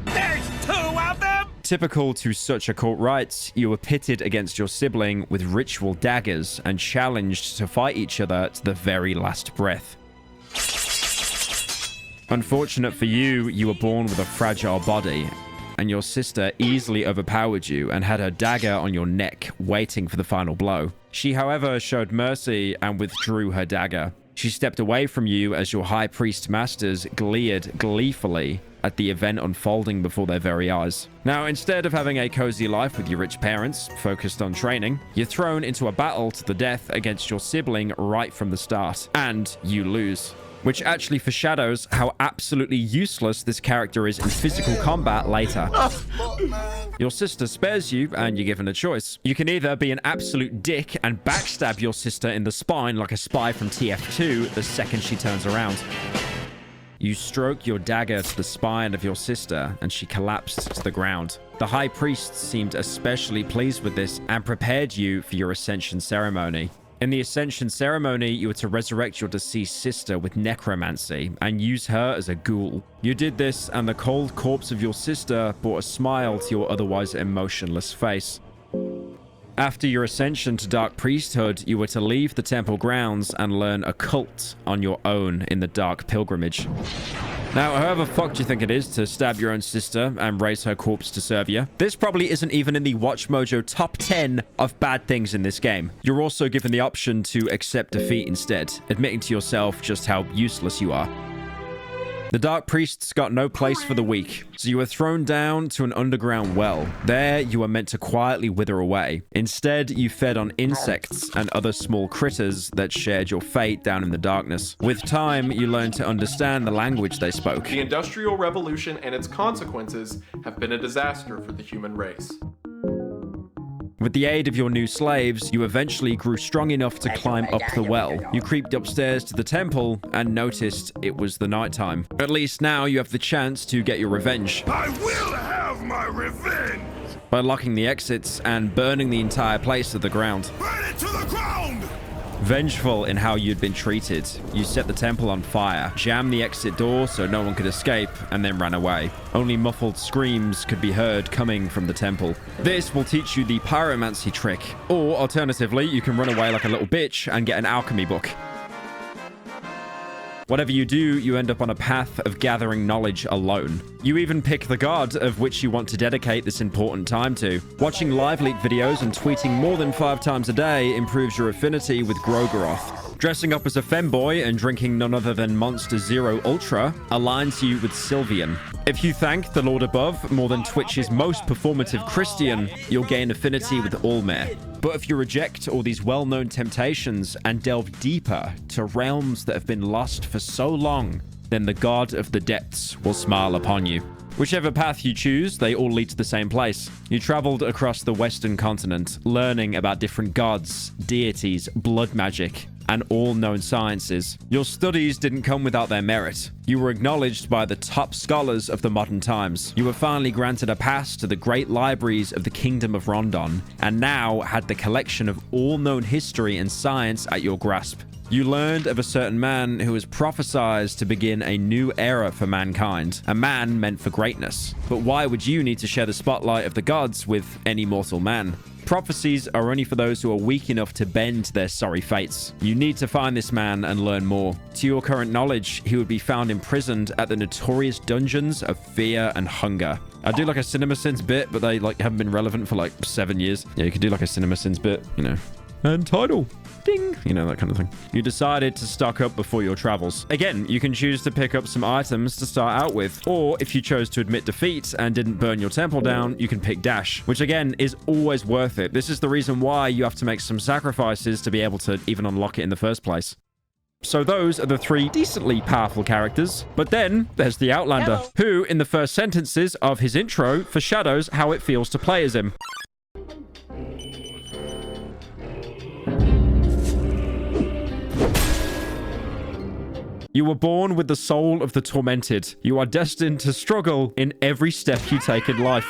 There's 2 of them! Typical to such occult rites, you were pitted against your sibling with ritual daggers and challenged to fight each other to the very last breath. Unfortunate for you, you were born with a fragile body, and your sister easily overpowered you and had her dagger on your neck, waiting for the final blow. She, however, showed mercy and withdrew her dagger. She stepped away from you as your high priest masters glared gleefully at the event unfolding before their very eyes. Now, instead of having a cozy life with your rich parents, focused on training, you're thrown into a battle to the death against your sibling right from the start, and you lose. Which actually foreshadows how absolutely useless this character is in physical combat later. Your sister spares you, and you're given a choice. You can either be an absolute dick and backstab your sister in the spine like a spy from TF2 the second she turns around. You stroke your dagger to the spine of your sister, and she collapsed to the ground. The High Priest seemed especially pleased with this and prepared you for your Ascension ceremony. In the Ascension ceremony, you were to resurrect your deceased sister with necromancy and use her as a ghoul. You did this, and the cold corpse of your sister brought a smile to your otherwise emotionless face. After your ascension to Dark Priesthood, you were to leave the temple grounds and learn occult on your own in the Dark Pilgrimage. Now, however fucked you think it is to stab your own sister and raise her corpse to serve you, this probably isn't even in the Watch Mojo top 10 of bad things in this game. You're also given the option to accept defeat instead, admitting to yourself just how useless you are. The Dark Priests got no place for the weak, so you were thrown down to an underground well. There, you were meant to quietly wither away. Instead, you fed on insects and other small critters that shared your fate down in the darkness. With time, you learned to understand the language they spoke. The Industrial Revolution and its consequences have been a disaster for the human race. With the aid of your new slaves, you eventually grew strong enough to climb up the well. You creeped upstairs to the temple and noticed it was the nighttime. At least now you have the chance to get your revenge. I will have my revenge! By locking the exits and burning the entire place to the ground. Burn it to the ground! Vengeful in how you'd been treated, you set the temple on fire, jammed the exit door so no one could escape, and then ran away. Only muffled screams could be heard coming from the temple. This will teach you the pyromancy trick, or alternatively, you can run away like a little bitch and get an alchemy book. Whatever you do, you end up on a path of gathering knowledge alone. You even pick the god of which you want to dedicate this important time to. Watching live leak videos and tweeting more than 5 times a day improves your affinity with Grogaroth. Dressing up as a femboy and drinking none other than Monster Zero Ultra aligns you with Sylvian. If you thank the Lord above more than Twitch's most performative Christian, you'll gain affinity with Allmare. But if you reject all these well-known temptations and delve deeper to realms that have been lost for so long, then the god of the depths will smile upon you. Whichever path you choose, they all lead to the same place. You traveled across the Western continent, learning about different gods, deities, blood magic, and all known sciences. Your studies didn't come without their merit. You were acknowledged by the top scholars of the modern times. You were finally granted a pass to the great libraries of the Kingdom of Rondon, and now had the collection of all known history and science at your grasp. You learned of a certain man who was prophesied to begin a new era for mankind, a man meant for greatness. But why would you need to share the spotlight of the gods with any mortal man? Prophecies are only for those who are weak enough to bend their sorry fates. You need to find this man and learn more. To your current knowledge, he would be found imprisoned at the notorious dungeons of fear and hunger. I do like a CinemaSins bit, but they haven't been relevant for 7 years. Yeah, you could do like a CinemaSins bit, And title. Ding. That kind of thing. You decided to stock up before your travels. Again, you can choose to pick up some items to start out with. Or if you chose to admit defeat and didn't burn your temple down, you can pick Dash, which again is always worth it. This is the reason why you have to make some sacrifices to be able to even unlock it in the first place. So those are the 3 decently powerful characters. But then there's the Outlander, who in the first sentences of his intro foreshadows how it feels to play as him. You were born with the soul of the tormented. You are destined to struggle in every step you take in life.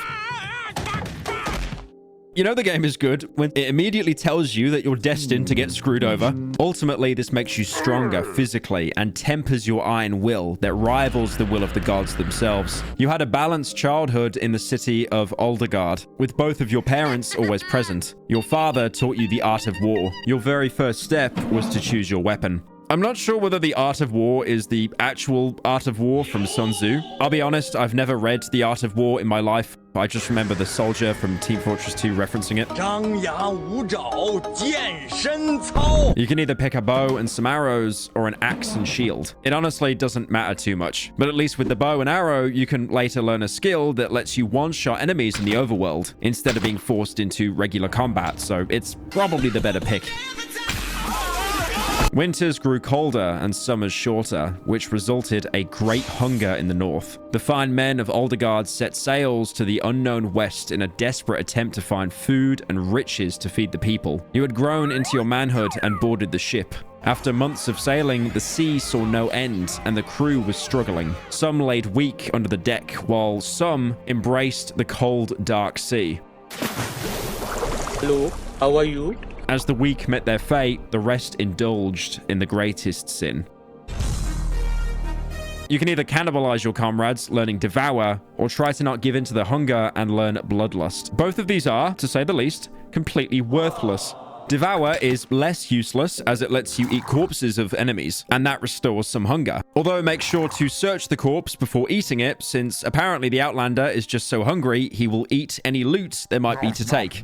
You know the game is good when it immediately tells you that you're destined to get screwed over. Ultimately, this makes you stronger physically and tempers your iron will that rivals the will of the gods themselves. You had a balanced childhood in the city of Aldegard, with both of your parents always present. Your father taught you the art of war. Your very first step was to choose your weapon. I'm not sure whether the Art of War is the actual Art of War from Sun Tzu. I'll be honest, I've never read the Art of War in my life. I just remember the soldier from Team Fortress 2 referencing it. You can either pick a bow and some arrows or an axe and shield. It honestly doesn't matter too much. But at least with the bow and arrow, you can later learn a skill that lets you one-shot enemies in the overworld instead of being forced into regular combat, so it's probably the better pick. Winters grew colder and summers shorter, which resulted a great hunger in the north. The fine men of Aldegard set sails to the unknown west in a desperate attempt to find food and riches to feed the people. You had grown into your manhood and boarded the ship. After months of sailing, the sea saw no end, and the crew was struggling. Some laid weak under the deck, while some embraced the cold, dark sea. Hello, how are you? As the weak met their fate, the rest indulged in the greatest sin. You can either cannibalize your comrades, learning Devour, or try to not give in to the hunger and learn Bloodlust. Both of these are, to say the least, completely worthless. Devour is less useless as it lets you eat corpses of enemies, and that restores some hunger. Although make sure to search the corpse before eating it, since apparently the Outlander is just so hungry, he will eat any loot there might be to take.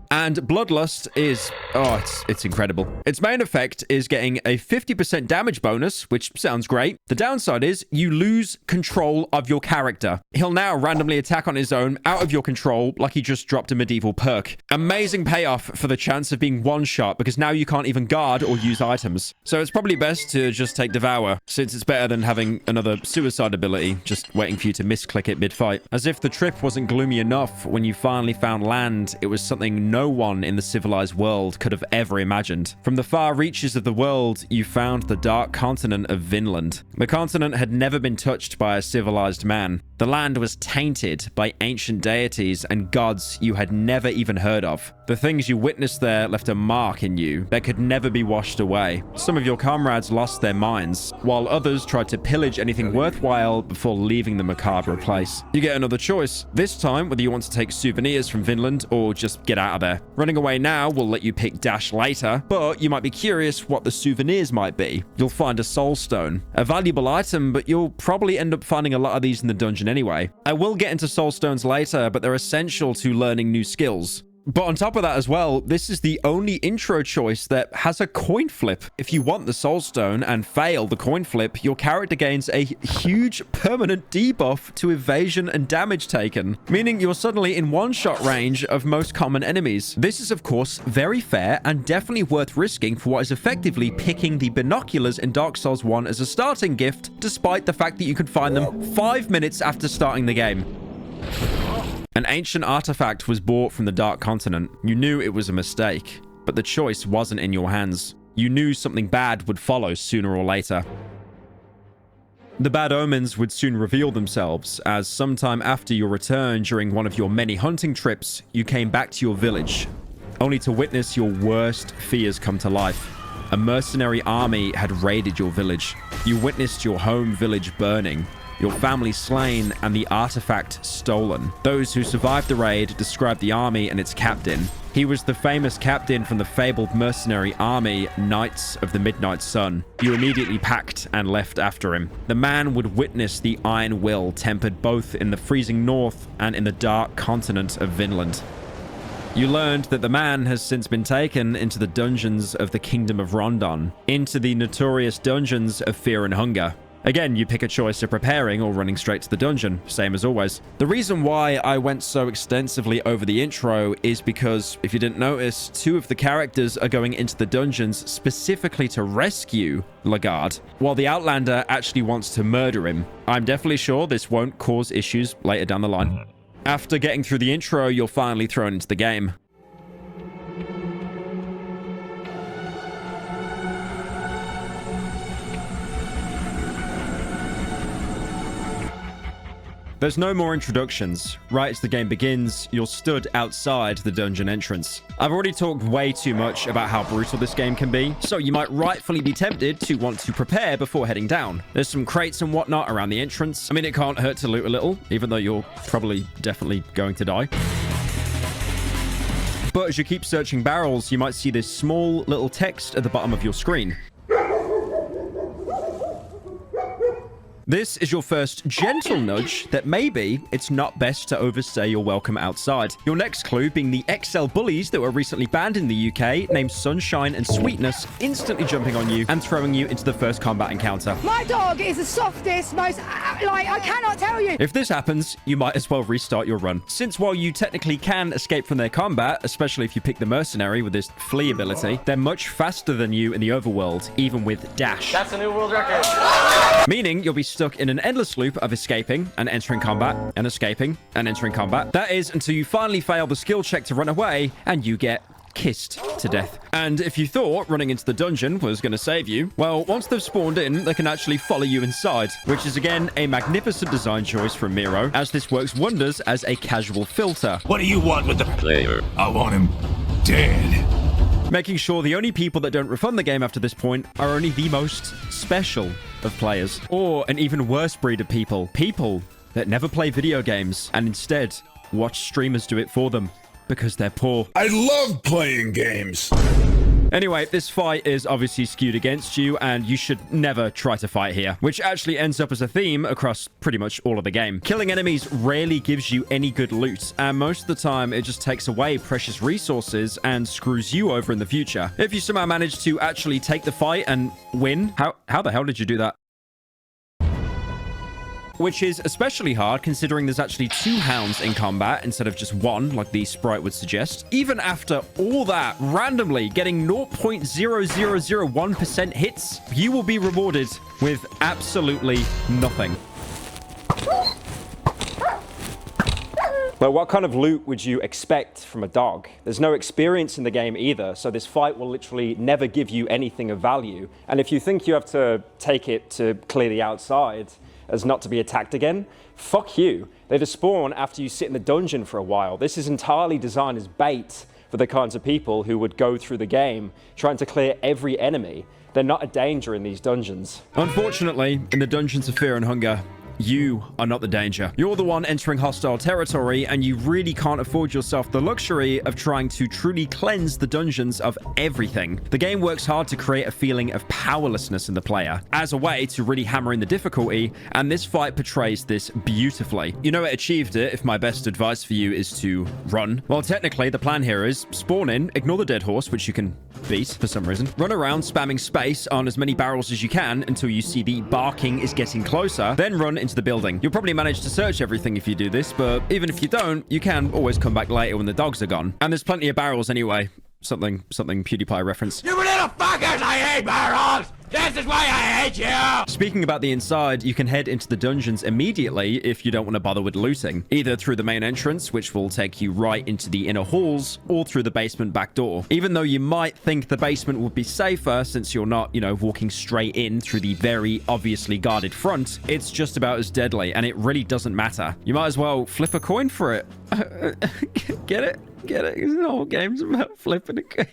And Bloodlust is... oh, it's incredible. Its main effect is getting a 50% damage bonus, which sounds great. The downside is you lose control of your character. He'll now randomly attack on his own, out of your control, like he just dropped a medieval perk. Amazing payoff for the chance of being one-shot, because now you can't even guard or use items. So it's probably best to just take Devour, since it's better than having another suicide ability, just waiting for you to misclick it mid-fight. As if the trip wasn't gloomy enough, when you finally found land, it was something no one in the civilized world could have ever imagined. From the far reaches of the world, you found the dark continent of Vinland. The continent had never been touched by a civilized man. The land was tainted by ancient deities and gods you had never even heard of. The things you witnessed there left a mark in you that could never be washed away. Some of your comrades lost their minds, while others tried to pillage anything worthwhile before leaving the macabre place. You get another choice, this time whether you want to take souvenirs from Vinland or just get out of there. Running away now will let you pick dash later, but you might be curious what the souvenirs might be. You'll find a soul stone, a valuable item, but you'll probably end up finding a lot of these in the dungeon anyway. I will get into soul stones later, but they're essential to learning new skills. But on top of that as well, this is the only intro choice that has a coin flip. If you want the soul stone and fail the coin flip, your character gains a huge permanent debuff to evasion and damage taken, meaning you're suddenly in one-shot range of most common enemies. This is of course very fair and definitely worth risking for what is effectively picking the binoculars in Dark Souls 1 as a starting gift, despite the fact that you could find them 5 minutes after starting the game. An ancient artifact was bought from the Dark Continent. You knew it was a mistake, but the choice wasn't in your hands. You knew something bad would follow sooner or later. The bad omens would soon reveal themselves, as sometime after your return during one of your many hunting trips, you came back to your village, only to witness your worst fears come to life. A mercenary army had raided your village. You witnessed your home village burning, your family slain, and the artifact stolen. Those who survived the raid described the army and its captain. He was the famous captain from the fabled mercenary army, Knights of the Midnight Sun. You immediately packed and left after him. The man would witness the iron will tempered both in the freezing north and in the dark continent of Vinland. You learned that the man has since been taken into the dungeons of the Kingdom of Rondon, into the notorious dungeons of Fear and Hunger. Again, you pick a choice of preparing or running straight to the dungeon, same as always. The reason why I went so extensively over the intro is because, if you didn't notice, 2 of the characters are going into the dungeons specifically to rescue Lagarde, while the Outlander actually wants to murder him. I'm definitely sure this won't cause issues later down the line. After getting through the intro, you're finally thrown into the game. There's no more introductions. Right as the game begins, you're stood outside the dungeon entrance. I've already talked way too much about how brutal this game can be, so you might rightfully be tempted to want to prepare before heading down. There's some crates and whatnot around the entrance. I mean, it can't hurt to loot a little, even though you're probably definitely going to die. But as you keep searching barrels, you might see this small little text at the bottom of your screen. This is your first gentle nudge that maybe it's not best to overstay your welcome outside. Your next clue being the XL bullies that were recently banned in the UK, named Sunshine and Sweetness, instantly jumping on you and throwing you into the first combat encounter. My dog is the softest, most, I cannot tell you. If this happens, you might as well restart your run. Since while you technically can escape from their combat, especially if you pick the mercenary with this flee ability, they're much faster than you in the overworld, even with dash. That's a new world record. Meaning you'll be stuck in an endless loop of escaping and entering combat and escaping and entering combat. That is until you finally fail the skill check to run away and you get kissed to death. And if you thought running into the dungeon was going to save you, well, once they've spawned in, they can actually follow you inside, which is again a magnificent design choice from Miro, as this works wonders as a casual filter. What do you want with the player? I want him dead. Making sure the only people that don't refund the game after this point are only the most special of players. Or an even worse breed of people. People that never play video games and instead watch streamers do it for them because they're poor. I love playing games. Anyway, this fight is obviously skewed against you, and you should never try to fight here, which actually ends up as a theme across pretty much all of the game. Killing enemies rarely gives you any good loot, and most of the time it just takes away precious resources and screws you over in the future. If you somehow manage to actually take the fight and win, how the hell did you do that? Which is especially hard considering there's actually 2 hounds in combat instead of just 1, like the sprite would suggest. Even after all that, randomly getting 0.0001% hits, you will be rewarded with absolutely nothing. Well, what kind of loot would you expect from a dog? There's no experience in the game either, so this fight will literally never give you anything of value. And if you think you have to take it to clear the outside as not to be attacked again, fuck you. They just spawn after you sit in the dungeon for a while. This is entirely designed as bait for the kinds of people who would go through the game trying to clear every enemy. They're not a danger in these dungeons. Unfortunately, in the dungeons of fear and hunger, you are not the danger. You're the one entering hostile territory, and you really can't afford yourself the luxury of trying to truly cleanse the dungeons of everything. The game works hard to create a feeling of powerlessness in the player as a way to really hammer in the difficulty, and this fight portrays this beautifully. You know it achieved it if my best advice for you is to run. Well, technically, the plan here is spawn in, ignore the dead horse, which you can beat for some reason, run around spamming space on as many barrels as you can until you see the barking is getting closer, then run into the building. You'll probably manage to search everything if you do this, but even if you don't, you can always come back later when the dogs are gone. And there's plenty of barrels anyway. Something PewDiePie reference. You little fuckers, I hate barrels! This is why I hate you! Speaking about the inside, you can head into the dungeons immediately if you don't want to bother with looting. Either through the main entrance, which will take you right into the inner halls, or through the basement back door. Even though you might think the basement would be safer since you're not, you know, walking straight in through the very obviously guarded front, it's just about as deadly, and it really doesn't matter. You might as well flip a coin for it. Get it? Get it? The whole game's about flipping a coin.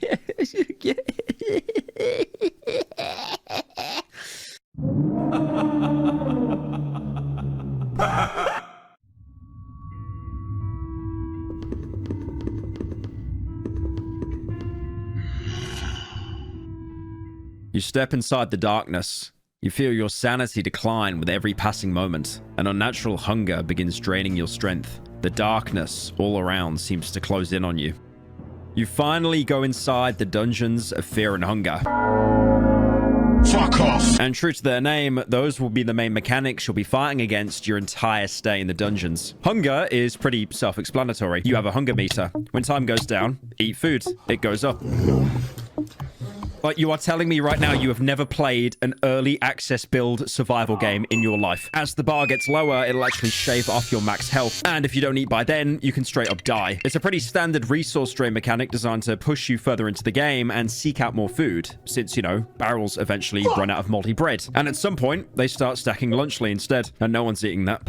You step inside the darkness. You feel your sanity decline with every passing moment. An unnatural hunger begins draining your strength. The darkness all around seems to close in on you. You finally go inside the dungeons of fear and hunger. Fuck off! And true to their name, those will be the main mechanics you'll be fighting against your entire stay in the dungeons. Hunger is pretty self-explanatory. You have a hunger meter. When time goes down, eat food. It goes up. Like, you are telling me right now you have never played an early access build survival game in your life. As the bar gets lower, it'll actually shave off your max health. And if you don't eat by then, you can straight up die. It's a pretty standard resource drain mechanic designed to push you further into the game and seek out more food, since, you know, barrels eventually run out of moldy bread. And at some point, they start stacking lunchly instead, and no one's eating that.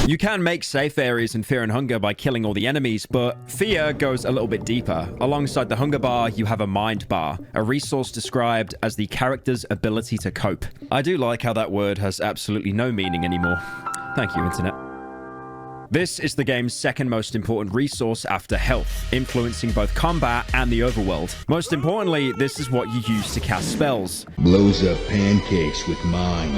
You can make safe areas in Fear and Hunger by killing all the enemies, but Fear goes a little bit deeper. Alongside the Hunger Bar, you have a Mind Bar, a resource described as the character's ability to cope. I do like how that word has absolutely no meaning anymore. Thank you, Internet. This is the game's second most important resource after health, influencing both combat and the overworld. Most importantly, this is what you use to cast spells. Blows up pancakes with mine.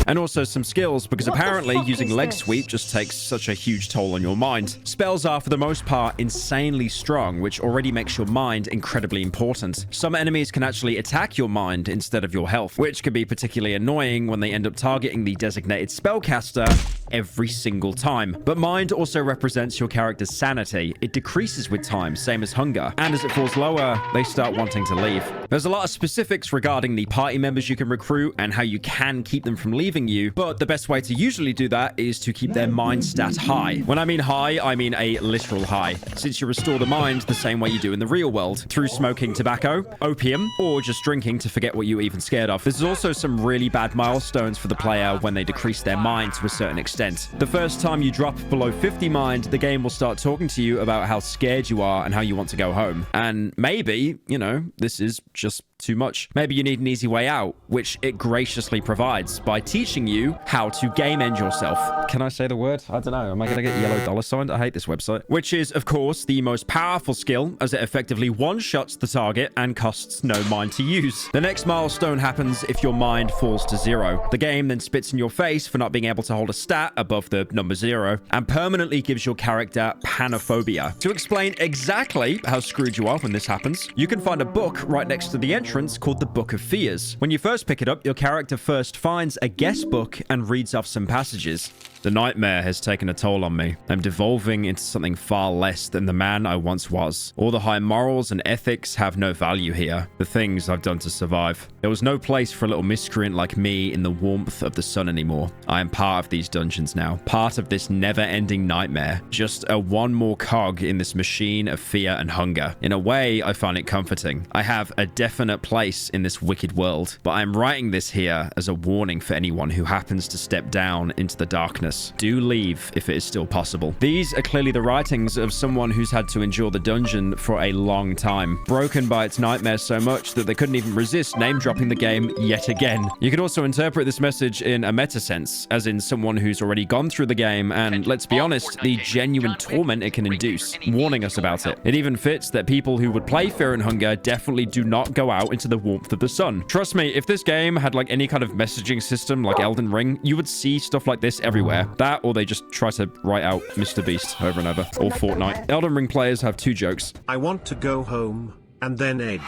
And also some skills, because apparently using leg sweep just takes such a huge toll on your mind. Spells are, for the most part, insanely strong, which already makes your mind incredibly important. Some enemies can actually attack your mind instead of your health, which can be particularly annoying when they end up targeting the designated spellcaster every single time. But mind also represents your character's sanity. It decreases with time, same as hunger. And as it falls lower, they start wanting to leave. There's a lot of specifics regarding the party members you can recruit and how you can keep them from leaving you, but the best way to usually do that is to keep their mind stat high. When I mean high, I mean a literal high, since you restore the mind the same way you do in the real world, through smoking tobacco, opium, or just drinking to forget what you were even scared of. There's also some really bad milestones for the player when they decrease their mind to a certain extent. The first time you drop below 50 mind, the game will start talking to you about how scared you are and how you want to go home. And maybe, you know, this is just too much. Maybe you need an easy way out, which it graciously provides by teaching you how to game end yourself. Can I say the word? I don't know. Am I going to get yellow dollar signed? I hate this website. Which is, of course, the most powerful skill, as it effectively one-shots the target and costs no mind to use. The next milestone happens if your mind falls to 0. The game then spits in your face for not being able to hold a stat above the number 0 and permanently gives your character panophobia. To explain exactly how screwed you are when this happens, you can find a book right next to the entrance called the Book of Fears. When you first pick it up, your character first finds a guest book and reads off some passages. The nightmare has taken a toll on me. I'm devolving into something far less than the man I once was. All the high morals and ethics have no value here. The things I've done to survive. There was no place for a little miscreant like me in the warmth of the sun anymore. I am part of these dungeons now. Part of this never-ending nightmare. Just a one more cog in this machine of fear and hunger. In a way, I find it comforting. I have a definite unfortunate place in this wicked world, but I'm writing this here as a warning for anyone who happens to step down into the darkness. Do leave if it is still possible. These are clearly the writings of someone who's had to endure the dungeon for a long time, broken by its nightmares so much that they couldn't even resist name-dropping the game yet again. You could also interpret this message in a meta sense, as in someone who's already gone through the game and, let's be honest, the genuine torment it can induce, warning us about it. It even fits that people who would play Fear and Hunger definitely do not go out into the warmth of the sun. Trust me, if this game had like any kind of messaging system like Elden Ring, you would see stuff like this everywhere. That, or they just try to write out Mr. Beast over and over, or Fortnite. Elden Ring players have two jokes. I want to go home and then edge.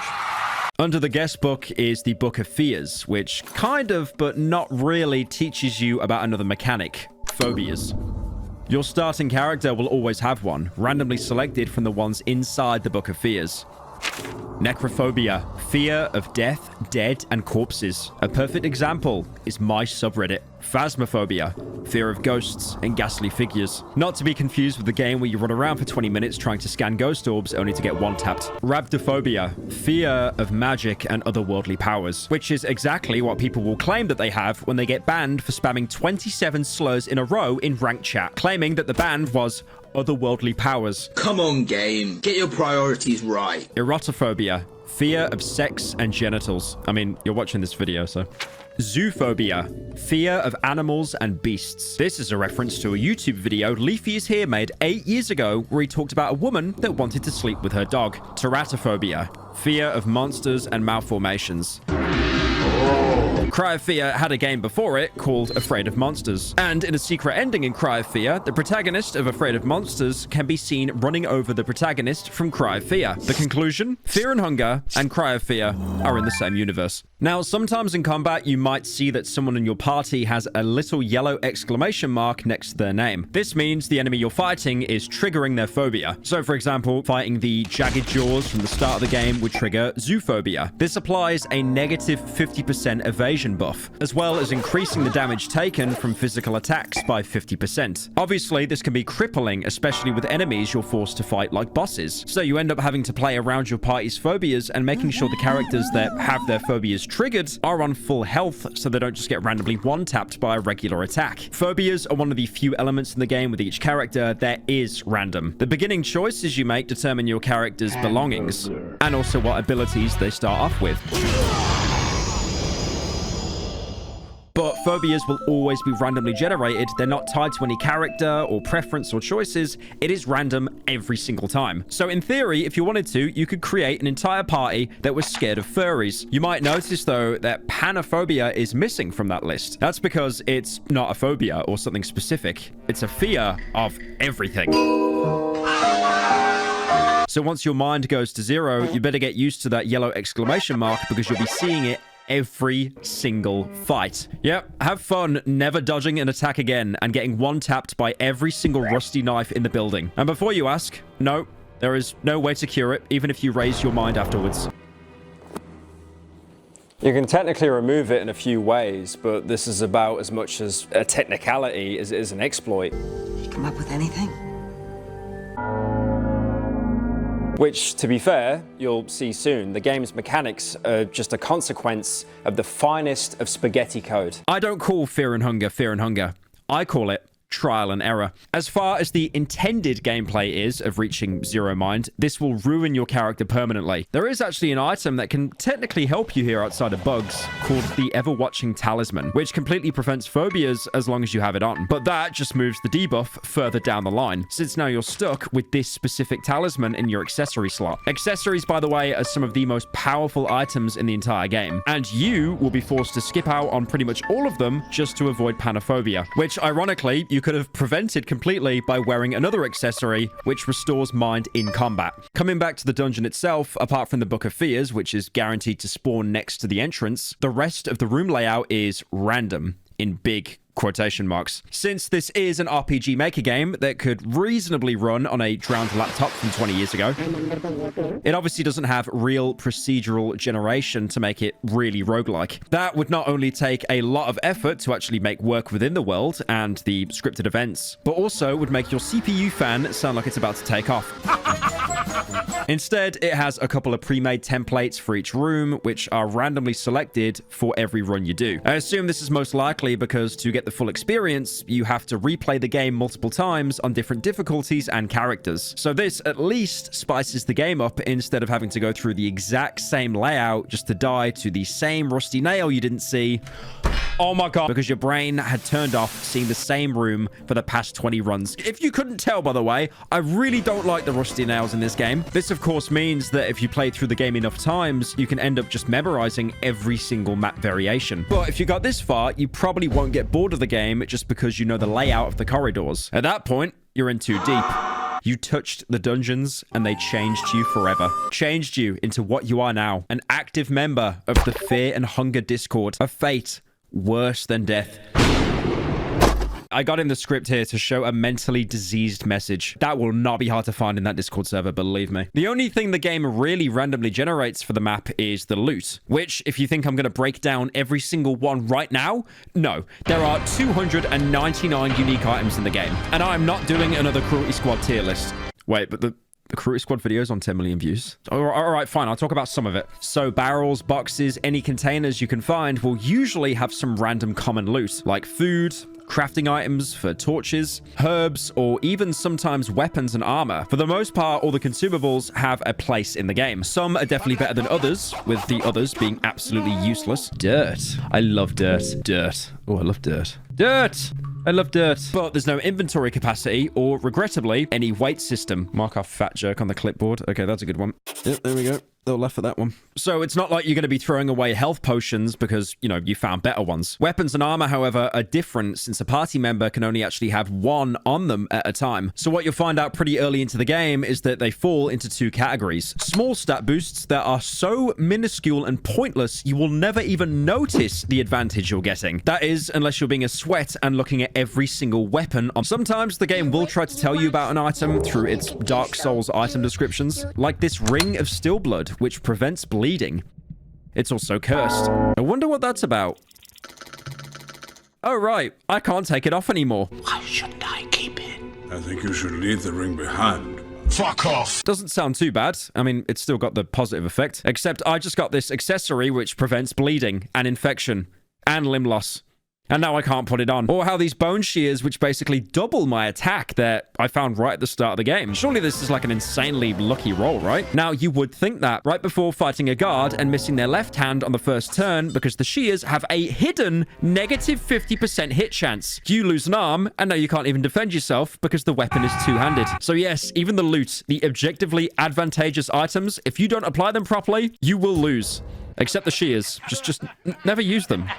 Under the guest book is the Book of Fears, which kind of, but not really, teaches you about another mechanic: phobias. Your starting character will always have one, randomly selected from the ones inside the Book of Fears. Necrophobia, fear of death, dead, and corpses. A perfect example is my subreddit. Phasmophobia, fear of ghosts and ghastly figures. Not to be confused with the game where you run around for 20 minutes trying to scan ghost orbs only to get one-tapped. Rhabdophobia, fear of magic and otherworldly powers, which is exactly what people will claim that they have when they get banned for spamming 27 slurs in a row in ranked chat, claiming that the ban was otherworldly powers. Come on, game. Get your priorities right. Erotophobia, fear of sex and genitals. I mean, you're watching this video, so... Zoophobia, fear of animals and beasts. This is a reference to a YouTube video Leafy is Here made 8 years ago where he talked about a woman that wanted to sleep with her dog. Teratophobia, fear of monsters and malformations. Cry of Fear had a game before it called Afraid of Monsters. And in a secret ending in Cry of Fear, the protagonist of Afraid of Monsters can be seen running over the protagonist from Cry of Fear. The conclusion? Fear and Hunger and Cry of Fear are in the same universe. Now, sometimes in combat, you might see that someone in your party has a little yellow exclamation mark next to their name. This means the enemy you're fighting is triggering their phobia. So, for example, fighting the jagged jaws from the start of the game would trigger zoophobia. This applies a negative 50% evasion buff, as well as increasing the damage taken from physical attacks by 50%. Obviously, this can be crippling, especially with enemies you're forced to fight like bosses. So you end up having to play around your party's phobias and making sure the characters that have their phobias triggered are on full health so they don't just get randomly one-tapped by a regular attack. Phobias are one of the few elements in the game with each character that is random. The beginning choices you make determine your character's belongings and also what abilities they start off with. But phobias will always be randomly generated. They're not tied to any character or preference or choices. It is random every single time. So in theory, if you wanted to, you could create an entire party that was scared of furries. You might notice though that panophobia is missing from that list. That's because it's not a phobia or something specific. It's a fear of everything. So once your mind goes to zero, you better get used to that yellow exclamation mark because you'll be seeing it every single fight. Yep, have fun never dodging an attack again and getting one-tapped by every single rusty knife in the building. And before you ask, no, there is no way to cure it, even if you raise your mind afterwards. You can technically remove it in a few ways, but this is about as much as a technicality as it is an exploit. You come up with anything? Which, to be fair, you'll see soon. The game's mechanics are just a consequence of the finest of spaghetti code. I don't call Fear and Hunger. I call it trial and error. As far as the intended gameplay is of reaching Zero Mind, this will ruin your character permanently. There is actually an item that can technically help you here outside of bugs called the Ever-Watching Talisman, which completely prevents phobias as long as you have it on. But that just moves the debuff further down the line, since now you're stuck with this specific talisman in your accessory slot. Accessories, by the way, are some of the most powerful items in the entire game, and you will be forced to skip out on pretty much all of them just to avoid panophobia, which ironically you could have prevented completely by wearing another accessory which restores mind in combat. Coming back to the dungeon itself, apart from the Book of Fears, which is guaranteed to spawn next to the entrance, the rest of the room layout is random in big quotation marks. Since this is an RPG Maker game that could reasonably run on a drowned laptop from 20 years ago, it obviously doesn't have real procedural generation to make it really roguelike. That would not only take a lot of effort to actually make work within the world and the scripted events, but also would make your CPU fan sound like it's about to take off. Instead, it has a couple of pre-made templates for each room, which are randomly selected for every run you do. I assume this is most likely because to get the full experience, you have to replay the game multiple times on different difficulties and characters. So this at least spices the game up instead of having to go through the exact same layout just to die to the same rusty nail you didn't see. Oh my god, because your brain had turned off seeing the same room for the past 20 runs. If you couldn't tell, by the way, I really don't like the rusty nails in this game. This, of course, means that if you play through the game enough times, you can end up just memorizing every single map variation. But if you got this far, you probably won't get bored of the game just because you know the layout of the corridors. At that point, you're in too deep. You touched the dungeons and they changed you forever. Changed you into what you are now. An active member of the Fear and Hunger Discord. A fate worse than death. I got in the script here to show a mentally diseased message. That will not be hard to find in that Discord server, believe me. The only thing the game really randomly generates for the map is the loot, which, if you think I'm going to break down every single one right now, no. There are 299 unique items in the game, and I'm not doing another Cruelty Squad tier list. Wait, but the Cruelty Squad video's on 10 million views. All right, fine. I'll talk about some of it. So barrels, boxes, any containers you can find will usually have some random common loot, like food, crafting items for torches, herbs, or even sometimes weapons and armor. For the most part, all the consumables have a place in the game. Some are definitely better than others, with the others being absolutely useless. Dirt. I love dirt. Dirt. Oh, I love dirt. Dirt! I love dirt. But there's no inventory capacity or, regrettably, any weight system. Mark off fat jerk on the clipboard. Okay, that's a good one. Yep, there we go. They'll left for that one. So it's not like you're going to be throwing away health potions because, you know, you found better ones. Weapons and armor, however, are different since a party member can only actually have one on them at a time. So what you'll find out pretty early into the game is that they fall into two categories. Small stat boosts that are so minuscule and pointless, you will never even notice the advantage you're getting. That is, unless you're being a sweat and looking at every single weapon. Sometimes the game will try to tell you about an item through its Dark Souls item descriptions, like this Ring of Still Blood, which prevents bleeding. It's also cursed. I wonder what that's about. Oh, right. I can't take it off anymore. Why shouldn't I keep it? I think you should leave the ring behind. Fuck off! Doesn't sound too bad. I mean, it's still got the positive effect. Except I just got this accessory which prevents bleeding and infection and limb loss. And now I can't put it on. Or how these bone shears, which basically double my attack that I found right at the start of the game. Surely this is like an insanely lucky roll, right? Now, you would think that right before fighting a guard and missing their left hand on the first turn because the shears have a hidden negative 50% hit chance. You lose an arm, and now you can't even defend yourself because the weapon is two-handed. So yes, even the loot, the objectively advantageous items, if you don't apply them properly, you will lose. Except the shears. Just never use them.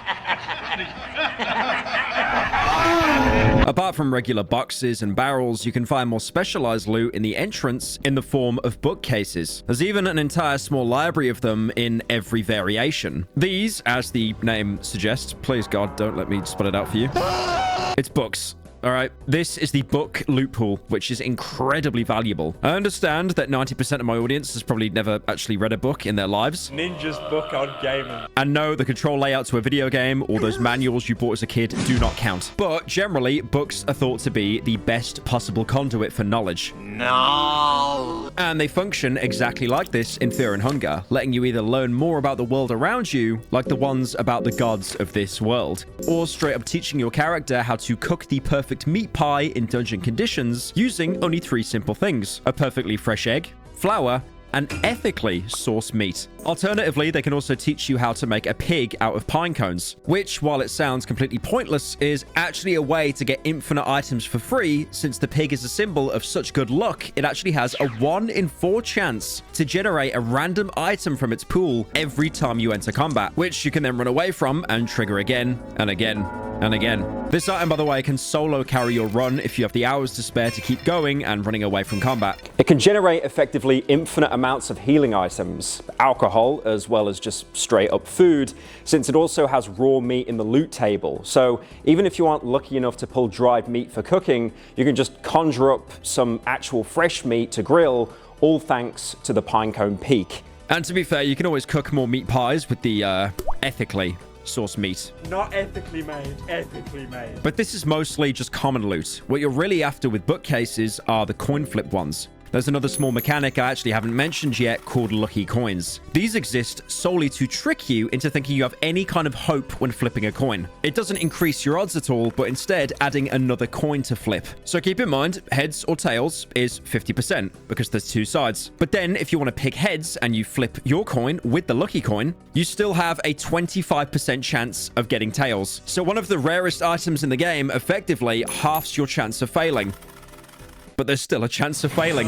Apart from regular boxes and barrels, you can find more specialized loot in the entrance in the form of bookcases. There's even an entire small library of them in every variation. These, as the name suggests, please God, don't let me spell it out for you. It's books. All right, this is the book loot pool, which is incredibly valuable. I understand that 90% of my audience has probably never actually read a book in their lives. Ninja's book on gaming. And no, the control layout to a video game or those manuals you bought as a kid do not count. But generally, books are thought to be the best possible conduit for knowledge. No! And they function exactly like this in Fear and Hunger, letting you either learn more about the world around you, like the ones about the gods of this world, or straight up teaching your character how to cook the perfect meat pie in dungeon conditions using only 3 simple things: a perfectly fresh egg, flour, and ethically sourced meat. Alternatively, they can also teach you how to make a pig out of pine cones, which, while it sounds completely pointless, is actually a way to get infinite items for free, since the pig is a symbol of such good luck, it actually has a 1 in 4 chance to generate a random item from its pool every time you enter combat, which you can then run away from and trigger again and again and again. This item, by the way, can solo carry your run if you have the hours to spare to keep going and running away from combat. It can generate effectively infinite amounts of healing items, alcohol, as well as just straight up food, since it also has raw meat in the loot table. So even if you aren't lucky enough to pull dried meat for cooking, you can just conjure up some actual fresh meat to grill, all thanks to the Pinecone Peak. And to be fair, you can always cook more meat pies with the ethically sourced meat. Not ethically made, ethically made. But this is mostly just common loot. What you're really after with bookcases are the coin flip ones. There's another small mechanic I actually haven't mentioned yet called lucky coins. These exist solely to trick you into thinking you have any kind of hope when flipping a coin. It doesn't increase your odds at all, but instead adding another coin to flip. So keep in mind, heads or tails is 50% because there's two sides. But then if you want to pick heads and you flip your coin with the lucky coin, you still have a 25% chance of getting tails. So one of the rarest items in the game effectively halves your chance of failing. But there's still a chance of failing.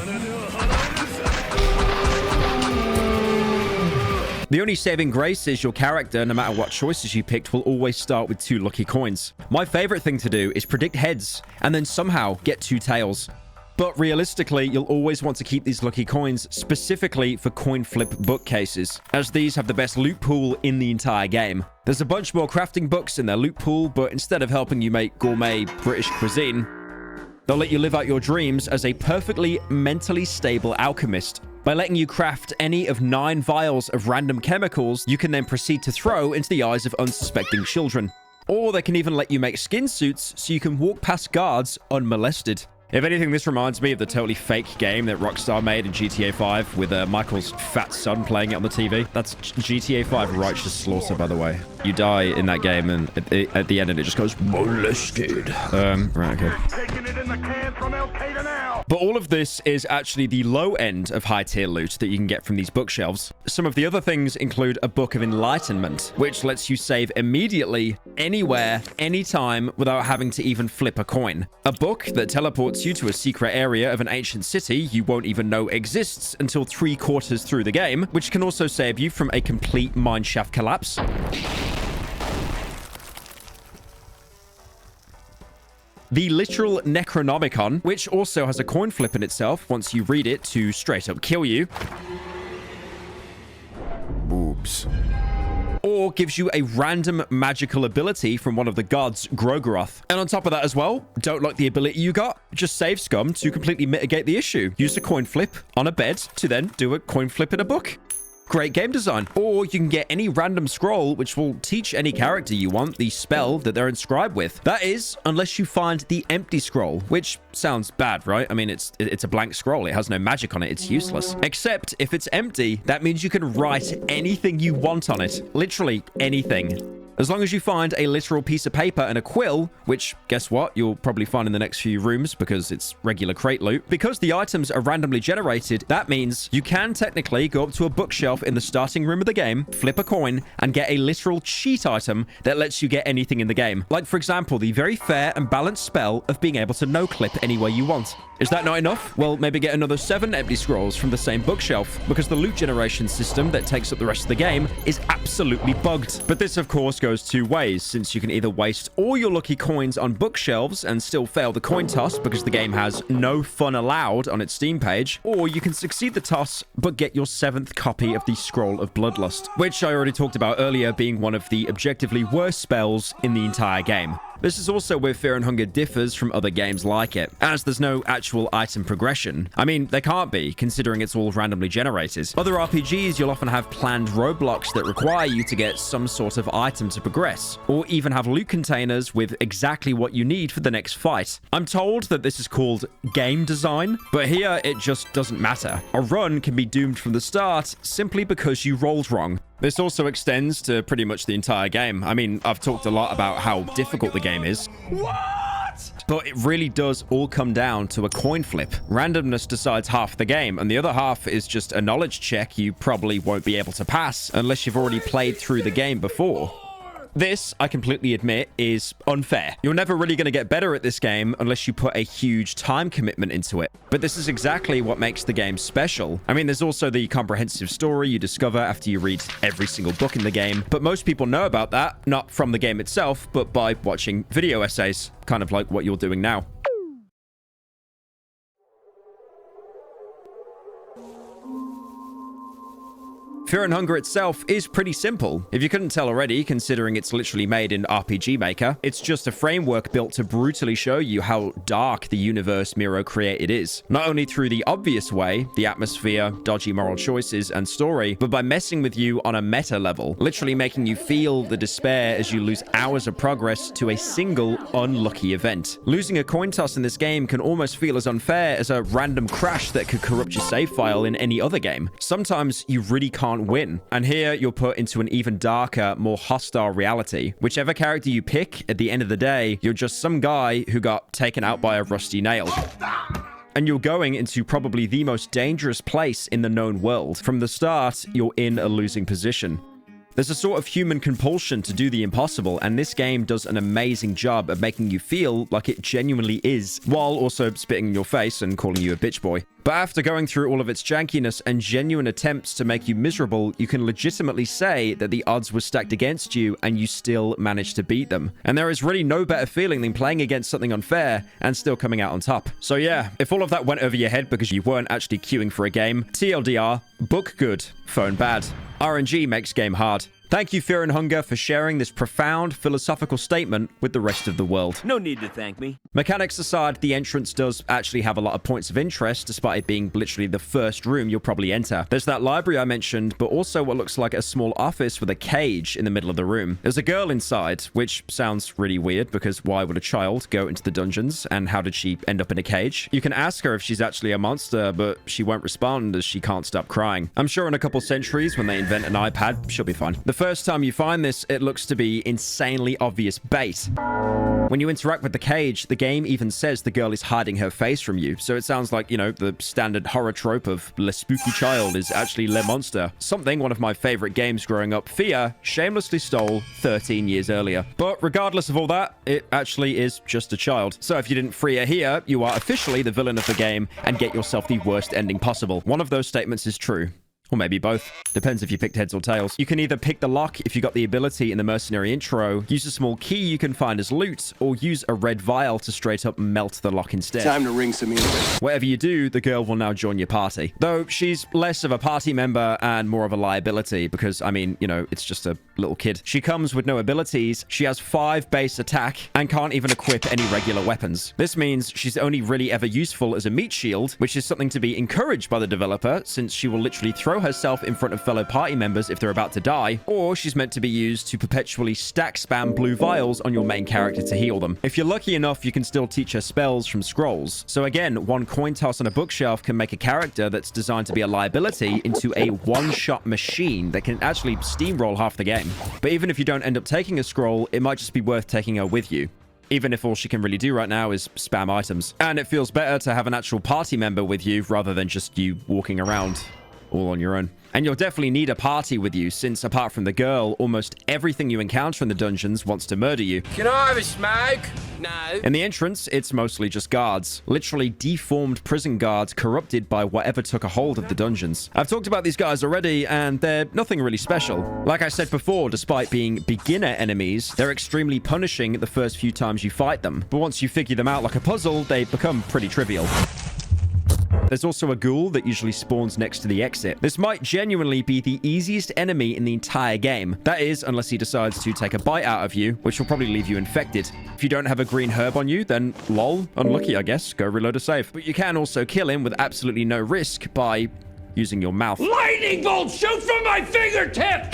The only saving grace is your character, no matter what choices you picked, will always start with 2 lucky coins. My favorite thing to do is predict heads and then somehow get 2 tails. But realistically, you'll always want to keep these lucky coins specifically for coin flip bookcases, as these have the best loot pool in the entire game. There's a bunch more crafting books in their loot pool, but instead of helping you make gourmet British cuisine, they'll let you live out your dreams as a perfectly mentally stable alchemist. By letting you craft any of 9 vials of random chemicals, you can then proceed to throw into the eyes of unsuspecting children. Or they can even let you make skin suits so you can walk past guards unmolested. If anything, this reminds me of the totally fake game that Rockstar made in GTA 5 with Michael's fat son playing it on the TV. That's GTA 5 Righteous Slaughter, by the way. You die in that game, and at the end, it just goes, molested. Right, okay. But all of this is actually the low end of high-tier loot that you can get from these bookshelves. Some of the other things include a Book of Enlightenment, which lets you save immediately, anywhere, anytime, without having to even flip a coin. A book that teleports you to a secret area of an ancient city you won't even know exists until 3/4 through the game, which can also save you from a complete mineshaft collapse. The literal Necronomicon, which also has a coin flip in itself once you read it to straight up kill you. Boobs. Or gives you a random magical ability from one of the gods, Grogaroth. And on top of that as well, don't like the ability you got? Just save scum to completely mitigate the issue. Use a coin flip on a bed to then do a coin flip in a book. Great game design. Or you can get any random scroll which will teach any character you want the spell that they're inscribed with. That is, unless you find the empty scroll, which sounds bad, right? I mean, it's a blank scroll. It has no magic on it. It's useless. Except if it's empty, that means you can write anything you want on it. Literally anything. As long as you find a literal piece of paper and a quill, which, guess what, you'll probably find in the next few rooms because it's regular crate loot. Because the items are randomly generated, that means you can technically go up to a bookshelf in the starting room of the game, flip a coin, and get a literal cheat item that lets you get anything in the game. Like, for example, the very fair and balanced spell of being able to no-clip anywhere you want. Is that not enough? Well, maybe get another 7 empty scrolls from the same bookshelf, because the loot generation system that takes up the rest of the game is absolutely bugged. But this, of course, goes 2 ways, since you can either waste all your lucky coins on bookshelves and still fail the coin toss because the game has no fun allowed on its Steam page, or you can succeed the toss but get your 7th copy of the Scroll of Bloodlust, which I already talked about earlier being one of the objectively worst spells in the entire game. This is also where Fear and Hunger differs from other games like it, as there's no actual item progression. I mean, there can't be, considering it's all randomly generated. Other RPGs, you'll often have planned roadblocks that require you to get some sort of item to progress, or even have loot containers with exactly what you need for the next fight. I'm told that this is called game design, but here it just doesn't matter. A run can be doomed from the start simply because you rolled wrong. This also extends to pretty much the entire game. I mean, I've talked a lot about how difficult the game is. What? But it really does all come down to a coin flip. Randomness decides half the game, and the other half is just a knowledge check you probably won't be able to pass unless you've already played through the game before. This, I completely admit, is unfair. You're never really going to get better at this game unless you put a huge time commitment into it. But this is exactly what makes the game special. I mean, there's also the comprehensive story you discover after you read every single book in the game. But most people know about that, not from the game itself, but by watching video essays, kind of like what you're doing now. Fear and Hunger itself is pretty simple. If you couldn't tell already, considering it's literally made in RPG Maker, it's just a framework built to brutally show you how dark the universe Miro created is. Not only through the obvious way, the atmosphere, dodgy moral choices, and story, but by messing with you on a meta level, literally making you feel the despair as you lose hours of progress to a single unlucky event. Losing a coin toss in this game can almost feel as unfair as a random crash that could corrupt your save file in any other game. Sometimes you really can't win, and here you're put into an even darker, more hostile reality. Whichever character you pick, at the end of the day, you're just some guy who got taken out by a rusty nail. And you're going into probably the most dangerous place in the known world. From the start, you're in a losing position. There's a sort of human compulsion to do the impossible, and this game does an amazing job of making you feel like it genuinely is, while also spitting in your face and calling you a bitch boy. But after going through all of its jankiness and genuine attempts to make you miserable, you can legitimately say that the odds were stacked against you and you still managed to beat them. And there is really no better feeling than playing against something unfair and still coming out on top. So yeah, if all of that went over your head because you weren't actually queuing for a game, TLDR, book good, phone bad. RNG makes game hard. Thank you, Fear and Hunger, for sharing this profound philosophical statement with the rest of the world. No need to thank me. Mechanics aside, the entrance does actually have a lot of points of interest, despite it being literally the first room you'll probably enter. There's that library I mentioned, but also what looks like a small office with a cage in the middle of the room. There's a girl inside, which sounds really weird, because why would a child go into the dungeons, and how did she end up in a cage? You can ask her if she's actually a monster, but she won't respond as she can't stop crying. I'm sure in a couple centuries, when they invent an iPad, she'll be fine. The first time you find this, it looks to be insanely obvious bait. When you interact with the cage, the game even says the girl is hiding her face from you. So it sounds like, you know, the standard horror trope of le spooky child is actually le monster. Something one of my favorite games growing up, Fear, shamelessly stole 13 years earlier. But regardless of all that, it actually is just a child. So if you didn't free her here, you are officially the villain of the game and get yourself the worst ending possible. One of those statements is true. Or maybe both. Depends if you picked heads or tails. You can either pick the lock if you got the ability in the mercenary intro, use a small key you can find as loot, or use a red vial to straight up melt the lock instead. Time to ring some in. Whatever you do, the girl will now join your party. Though she's less of a party member and more of a liability because, I mean, you know, it's just a little kid. She comes with no abilities, she has 5 base attack, and can't even equip any regular weapons. This means she's only really ever useful as a meat shield, which is something to be encouraged by the developer, since she will literally throw herself in front of fellow party members if they're about to die, or she's meant to be used to perpetually stack spam blue vials on your main character to heal them. If you're lucky enough, you can still teach her spells from scrolls. So again, one coin toss on a bookshelf can make a character that's designed to be a liability into a one-shot machine that can actually steamroll half the game. But even if you don't end up taking a scroll, it might just be worth taking her with you, even if all she can really do right now is spam items. And it feels better to have an actual party member with you rather than just you walking around all on your own. And you'll definitely need a party with you, since apart from the girl, almost everything you encounter in the dungeons wants to murder you. Can I have a smoke? No. In the entrance, it's mostly just guards. Literally deformed prison guards corrupted by whatever took a hold of the dungeons. I've talked about these guys already, and they're nothing really special. Like I said before, despite being beginner enemies, they're extremely punishing the first few times you fight them. But once you figure them out like a puzzle, they become pretty trivial. There's also a ghoul that usually spawns next to the exit. This might genuinely be the easiest enemy in the entire game. That is, unless he decides to take a bite out of you, which will probably leave you infected. If you don't have a green herb on you, then lol, unlucky I guess, go reload a save. But you can also kill him with absolutely no risk by using your mouth. Lightning bolt, shoot from my fingertip!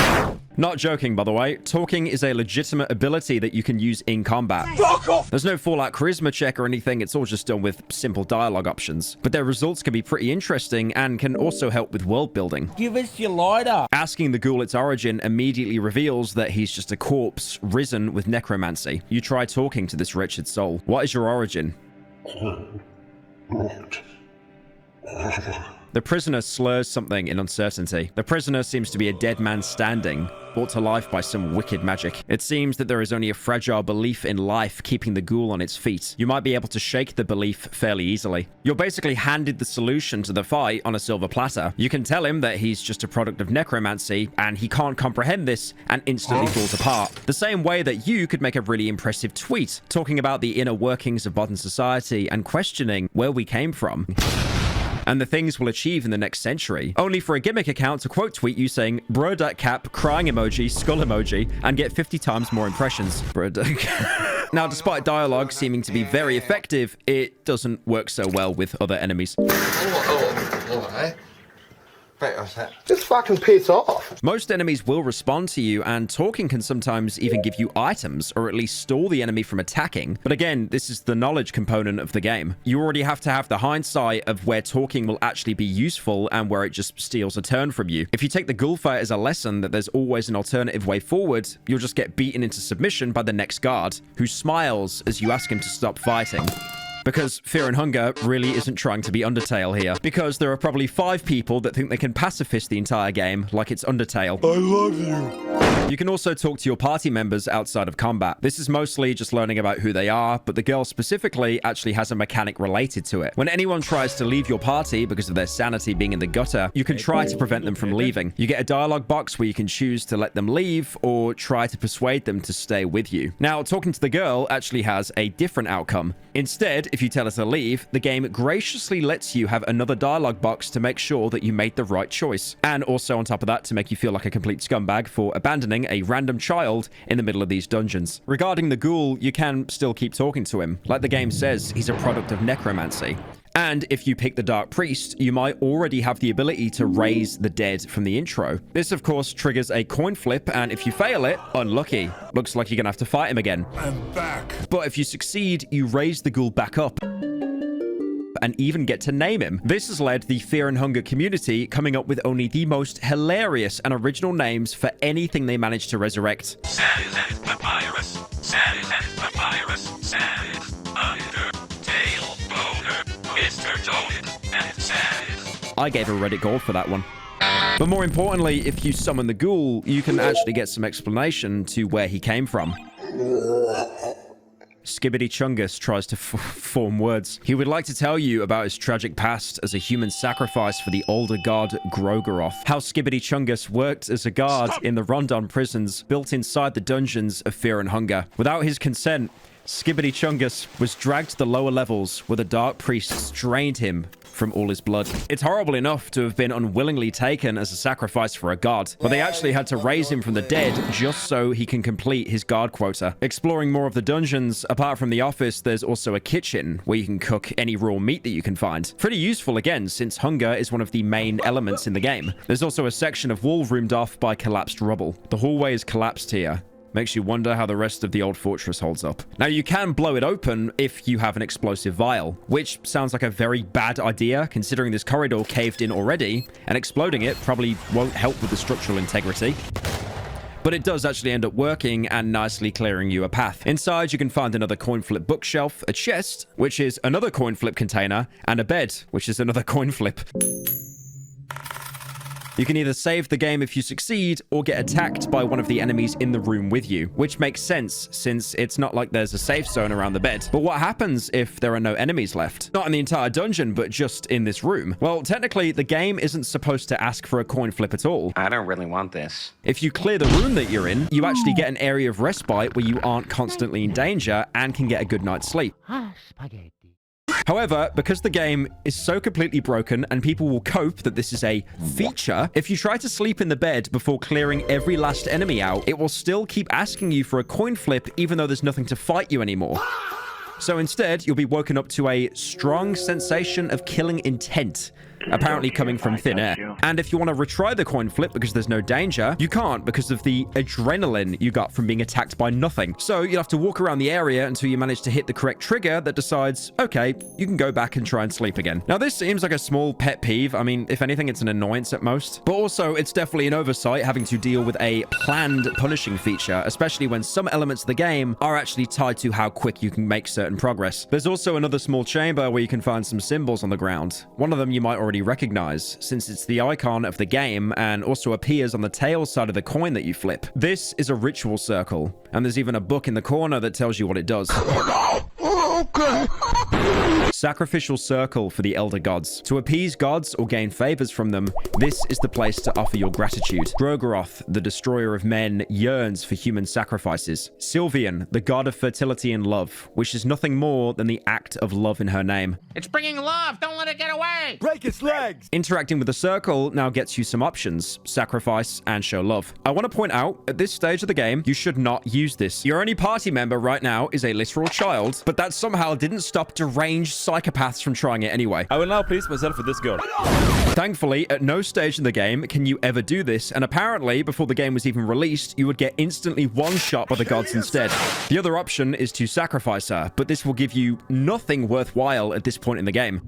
Not joking, by the way. Talking is a legitimate ability that you can use in combat. Fuck off! There's no Fallout charisma check or anything. It's all just done with simple dialogue options. But their results can be pretty interesting and can also help with world building. Give us your lighter. Asking the ghoul its origin immediately reveals that he's just a corpse risen with necromancy. You try talking to this wretched soul. What is your origin? The prisoner slurs something in uncertainty. The prisoner seems to be a dead man standing, brought to life by some wicked magic. It seems that there is only a fragile belief in life keeping the ghoul on its feet. You might be able to shake the belief fairly easily. You're basically handed the solution to the fight on a silver platter. You can tell him that he's just a product of necromancy, and he can't comprehend this and instantly falls apart. The same way that you could make a really impressive tweet talking about the inner workings of modern society and questioning where we came from. and the things we'll achieve in the next century, only for a gimmick account to quote tweet you saying, "Bro duck cap, crying emoji, skull emoji," and get 50 times more impressions. Bro duck. Now, despite dialogue seeming to be very effective, it doesn't work so well with other enemies. Just fucking piss off. Most enemies will respond to you, and talking can sometimes even give you items, or at least stall the enemy from attacking. But again, this is the knowledge component of the game. You already have to have the hindsight of where talking will actually be useful and where it just steals a turn from you. If you take the ghoul fight as a lesson that there's always an alternative way forward, you'll just get beaten into submission by the next guard, who smiles as you ask him to stop fighting. Because Fear and Hunger really isn't trying to be Undertale here. Because there are probably 5 people that think they can pacifist the entire game like it's Undertale. I love you. You can also talk to your party members outside of combat. This is mostly just learning about who they are, but the girl specifically actually has a mechanic related to it. When anyone tries to leave your party because of their sanity being in the gutter, you can try to prevent them from leaving. You get a dialogue box where you can choose to let them leave or try to persuade them to stay with you. Now, talking to the girl actually has a different outcome. Instead, if you tell her to leave, the game graciously lets you have another dialogue box to make sure that you made the right choice. And also on top of that, to make you feel like a complete scumbag for abandoning a random child in the middle of these dungeons. Regarding the ghoul, you can still keep talking to him. Like the game says, he's a product of necromancy. And if you pick the Dark Priest, you might already have the ability to raise the dead from the intro. This, of course, triggers a coin flip, and if you fail it, unlucky. Looks like you're gonna have to fight him again. I'm back. But if you succeed, you raise the ghoul back up and even get to name him. This has led the Fear and Hunger community coming up with only the most hilarious and original names for anything they manage to resurrect. Silent papyrus, silent papyrus, silent undertale boner, Mr. Donut, and silent. I gave a Reddit gold for that one. But more importantly, if you summon the ghoul, you can actually get some explanation to where he came from. Skibbity Chungus tries to form words. He would like to tell you about his tragic past as a human sacrifice for the older god Grogoroth. How Skibbity Chungus worked as a guard in the Rondon prisons built inside the dungeons of Fear and Hunger. Without his consent, Skibbity Chungus was dragged to the lower levels where the Dark Priests drained him from all his blood. It's horrible enough to have been unwillingly taken as a sacrifice for a god, but they actually had to raise him from the dead just so he can complete his guard quota. Exploring more of the dungeons, apart from the office, there's also a kitchen where you can cook any raw meat that you can find. Pretty useful again, since hunger is one of the main elements in the game. There's also a section of wall roomed off by collapsed rubble. The hallway is collapsed here. Makes you wonder how the rest of the old fortress holds up. Now, you can blow it open if you have an explosive vial, which sounds like a very bad idea considering this corridor caved in already, and exploding it probably won't help with the structural integrity. But it does actually end up working and nicely clearing you a path. Inside, you can find another coin flip bookshelf, a chest, which is another coin flip container, and a bed, which is another coin flip. You can either save the game if you succeed, or get attacked by one of the enemies in the room with you, which makes sense since it's not like there's a safe zone around the bed. But what happens if there are no enemies left? Not in the entire dungeon, but just in this room. Well, technically, the game isn't supposed to ask for a coin flip at all. I don't really want this. If you clear the room that you're in, you actually get an area of respite where you aren't constantly in danger and can get a good night's sleep. Spaghetti. However, because the game is so completely broken and people will cope that this is a feature, if you try to sleep in the bed before clearing every last enemy out, it will still keep asking you for a coin flip even though there's nothing to fight you anymore. So instead, you'll be woken up to a strong sensation of killing intent, apparently coming from thin air. And if you want to retry the coin flip because there's no danger, you can't because of the adrenaline you got from being attacked by nothing. So you'll have to walk around the area until you manage to hit the correct trigger that decides, okay, you can go back and try and sleep again. Now, this seems like a small pet peeve. I mean, if anything, it's an annoyance at most. But also, it's definitely an oversight having to deal with a planned punishing feature, especially when some elements of the game are actually tied to how quick you can make certain progress. There's also another small chamber where you can find some symbols on the ground. One of them you might already recognize, since it's the icon of the game and also appears on the tail side of the coin that you flip. This is a ritual circle, and there's even a book in the corner that tells you what it does. Okay. Sacrificial circle for the elder gods. To appease gods or gain favors from them, this is the place to offer your gratitude. Grogeroth, the destroyer of men, yearns for human sacrifices. Sylvian, the god of fertility and love, wishes nothing more than the act of love in her name. It's bringing love. Don't let it get away. Break its legs. Interacting with the circle now gets you some options: sacrifice and show love. I want to point out, at this stage of the game, you should not use this. Your only party member right now is a literal child, but that somehow didn't stop deranged psychopaths from trying it anyway. I will now place myself with this girl. Thankfully, at no stage in the game can you ever do this, and apparently, before the game was even released, you would get instantly one-shot by the gods instead. The other option is to sacrifice her, but this will give you nothing worthwhile at this point in the game,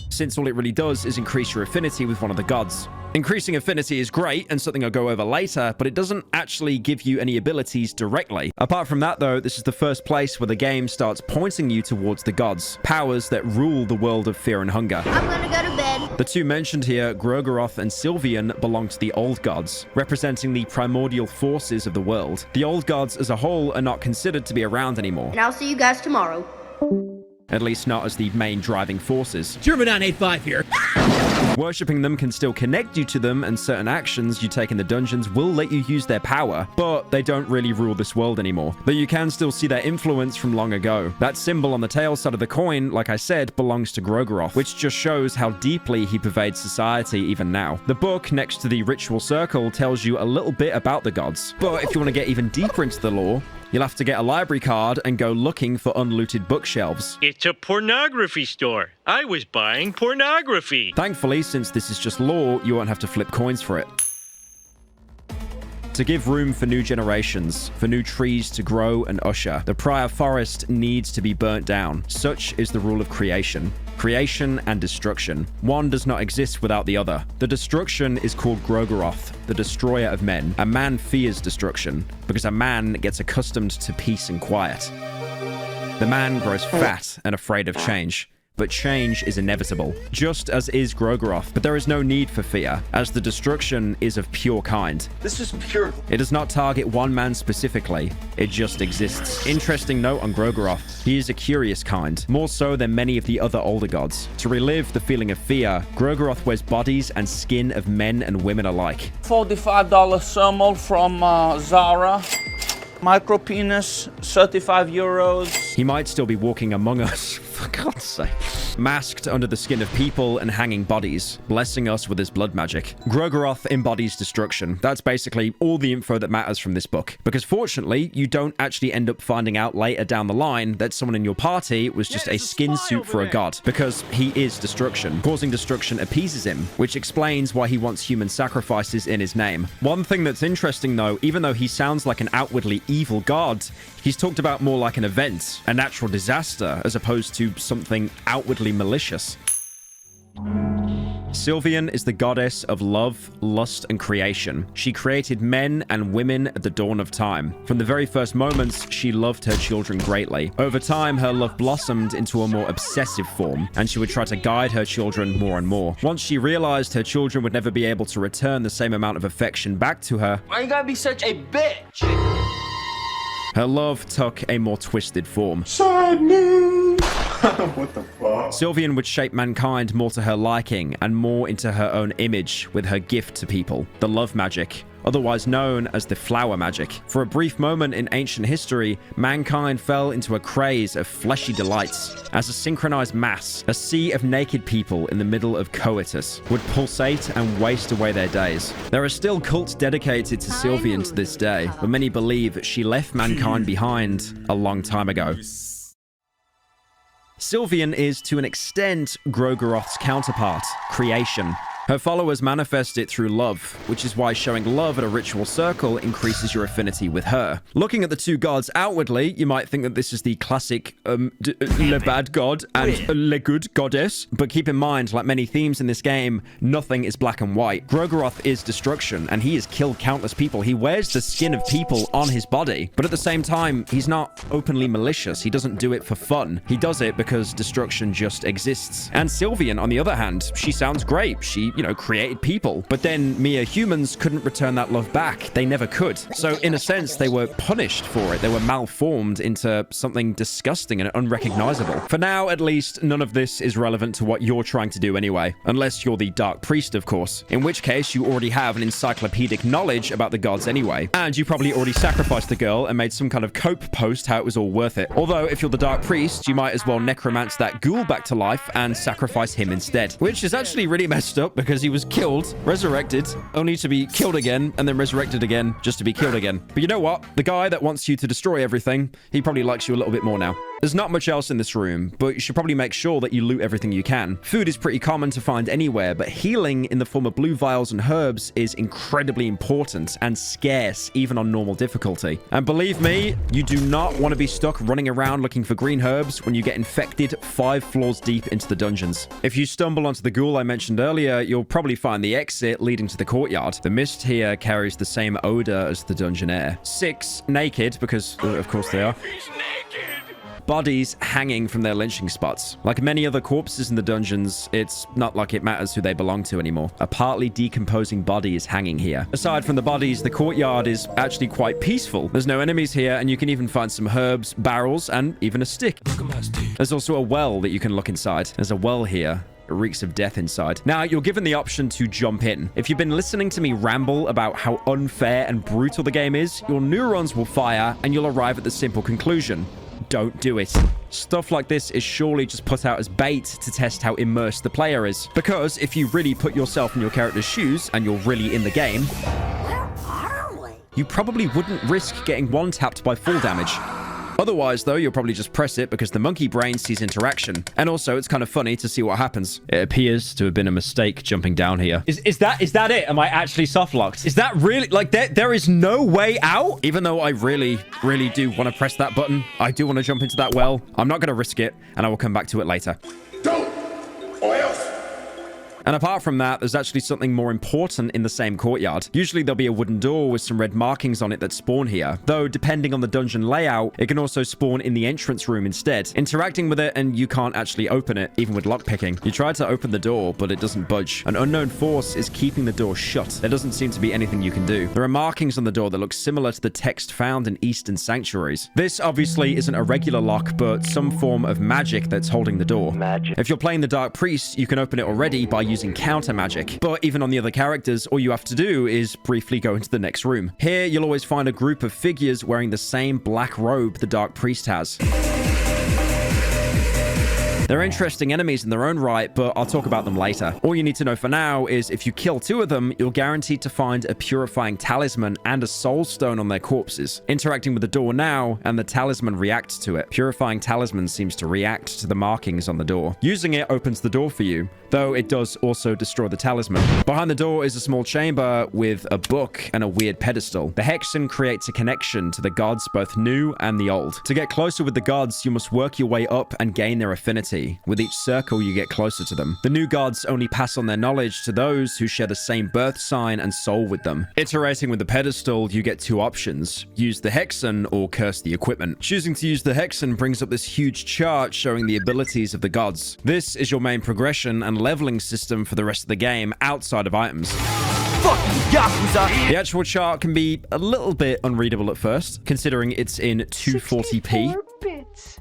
since all it really does is increase your affinity with one of the gods. Increasing affinity is great and something I'll go over later, but it doesn't actually give you any abilities directly. Apart from that though, this is the first place where the game starts pointing you towards the gods, powers that rule the world of fear and hunger. I'm gonna go to bed. The two mentioned here, Grogeroth and Sylvian, belong to the old gods, representing the primordial forces of the world. The old gods as a whole are not considered to be around anymore. And I'll see you guys tomorrow. At least not as the main driving forces. German 985 here. Worshipping them can still connect you to them, and certain actions you take in the dungeons will let you use their power, but they don't really rule this world anymore. Though you can still see their influence from long ago. That symbol on the tail side of the coin, like I said, belongs to Grogeroth, which just shows how deeply he pervades society even now. The book next to the ritual circle tells you a little bit about the gods, but if you want to get even deeper into the lore, you'll have to get a library card and go looking for unlooted bookshelves. It's a pornography store. I was buying pornography. Thankfully, since this is just lore, you won't have to flip coins for it. To give room for new generations, for new trees to grow and usher, the prior forest needs to be burnt down. Such is the rule of creation. Creation and destruction. One does not exist without the other. The destruction is called Grogeroth, the destroyer of men. A man fears destruction, because a man gets accustomed to peace and quiet. The man grows fat and afraid of change. But change is inevitable, just as is Grogeroth. But there is no need for fear, as the destruction is of pure kind. This is pure. It does not target one man specifically, it just exists. Interesting note on Grogeroth, he is a curious kind, more so than many of the other older gods. To relive the feeling of fear, Grogeroth wears bodies and skin of men and women alike. $45 thermal from Zara. Micro penis, 35 euros. He might still be walking among us, for God's sake. Masked under the skin of people and hanging bodies, blessing us with his blood magic. Grogeroth embodies destruction. That's basically all the info that matters from this book. Because fortunately, you don't actually end up finding out later down the line that someone in your party was just a skin suit for a god. Because he is destruction. Causing destruction appeases him, which explains why he wants human sacrifices in his name. One thing that's interesting though, even though he sounds like an outwardly evil god, he's talked about more like an event, a natural disaster, as opposed to something outwardly malicious. Sylvian is the goddess of love, lust, and creation. She created men and women at the dawn of time. From the very first moments, she loved her children greatly. Over time, her love blossomed into a more obsessive form, and she would try to guide her children more and more. Once she realized her children would never be able to return the same amount of affection back to her, Why you gotta be such a bitch? her love took a more twisted form. Sad news. What the fuck? Sylvian would shape mankind more to her liking and more into her own image with her gift to people, the love magic, otherwise known as the flower magic. For a brief moment in ancient history, mankind fell into a craze of fleshy delights. As a synchronized mass, a sea of naked people in the middle of coitus would pulsate and waste away their days. There are still cults dedicated to Sylvian to this day, but many believe she left mankind behind a long time ago. Sylvian is, to an extent, Grogeroth's counterpart, creation. Her followers manifest it through love, which is why showing love at a ritual circle increases your affinity with her. Looking at the two gods outwardly, you might think that this is the classic le bad god and le good goddess, but keep in mind, like many themes in this game, nothing is black and white. Grogeroth is destruction, and he has killed countless people. He wears the skin of people on his body, but at the same time, he's not openly malicious. He doesn't do it for fun. He does it because destruction just exists. And Sylvian, on the other hand, she sounds great. She actually, created people. But then mere humans couldn't return that love back. They never could. So in a sense, they were punished for it. They were malformed into something disgusting and unrecognizable. For now, at least, none of this is relevant to what you're trying to do anyway. Unless you're the Dark Priest, of course. In which case, you already have an encyclopedic knowledge about the gods anyway. And you probably already sacrificed the girl and made some kind of cope post how it was all worth it. Although, if you're the Dark Priest, you might as well necromance that ghoul back to life and sacrifice him instead. Which is actually really messed up because he was killed, resurrected, only to be killed again, and then resurrected again, just to be killed again. But you know what? The guy that wants you to destroy everything, he probably likes you a little bit more now. There's not much else in this room, but you should probably make sure that you loot everything you can. Food is pretty common to find anywhere, but healing in the form of blue vials and herbs is incredibly important and scarce, even on normal difficulty. And believe me, you do not want to be stuck running around looking for green herbs when you get infected 5 floors deep into the dungeons. If you stumble onto the ghoul I mentioned earlier, you'll probably find the exit leading to the courtyard. The mist here carries the same odor as the dungeon air. 6 naked, because of course they are. Bodies hanging from their lynching spots. Like many other corpses in the dungeons, it's not like it matters who they belong to anymore. A partly decomposing body is hanging here. Aside from the bodies, the courtyard is actually quite peaceful. There's no enemies here, and you can even find some herbs, barrels, and even a stick. There's also a well that you can look inside. There's a well here. It reeks of death inside. Now, you're given the option to jump in. If you've been listening to me ramble about how unfair and brutal the game is, your neurons will fire, and you'll arrive at the simple conclusion. Don't do it. Stuff like this is surely just put out as bait to test how immersed the player is. Because if you really put yourself in your character's shoes and you're really in the game, you probably wouldn't risk getting one-tapped by full damage. Otherwise, though, you'll probably just press it because the monkey brain sees interaction. And also, it's kind of funny to see what happens. It appears to have been a mistake jumping down here. Is that it? Am I actually soft-locked? Is that really... Like, there is no way out? Even though I really do want to press that button, I do want to jump into that well. I'm not going to risk it, and I will come back to it later. Don't! Or else! And apart from that, there's actually something more important in the same courtyard. Usually there'll be a wooden door with some red markings on it that spawn here. Though, depending on the dungeon layout, it can also spawn in the entrance room instead, interacting with it, and you can't actually open it, even with lockpicking. You try to open the door, but it doesn't budge. An unknown force is keeping the door shut. There doesn't seem to be anything you can do. There are markings on the door that look similar to the text found in Eastern sanctuaries. This obviously isn't a regular lock, but some form of magic that's holding the door. Magic. If you're playing the Dark Priest, you can open it already by using counter magic. But even on the other characters, all you have to do is briefly go into the next room. Here, you'll always find a group of figures wearing the same black robe the Dark Priest has. They're interesting enemies in their own right, but I'll talk about them later. All you need to know for now is if you kill 2 of them, you're guaranteed to find a purifying talisman and a soul stone on their corpses. Interacting with the door now, and the talisman reacts to it. Purifying talisman seems to react to the markings on the door. Using it opens the door for you, though it does also destroy the talisman. Behind the door is a small chamber with a book and a weird pedestal. The hexen creates a connection to the gods, both new and the old. To get closer with the gods, you must work your way up and gain their affinity. With each circle, you get closer to them. The new gods only pass on their knowledge to those who share the same birth sign and soul with them. Iterating with the pedestal, you get 2 options. Use the hexen or curse the equipment. Choosing to use the hexen brings up this huge chart showing the abilities of the gods. This is your main progression and leveling system for the rest of the game outside of items. Fucking Yakuza! The actual chart can be a little bit unreadable at first, considering it's in 240p.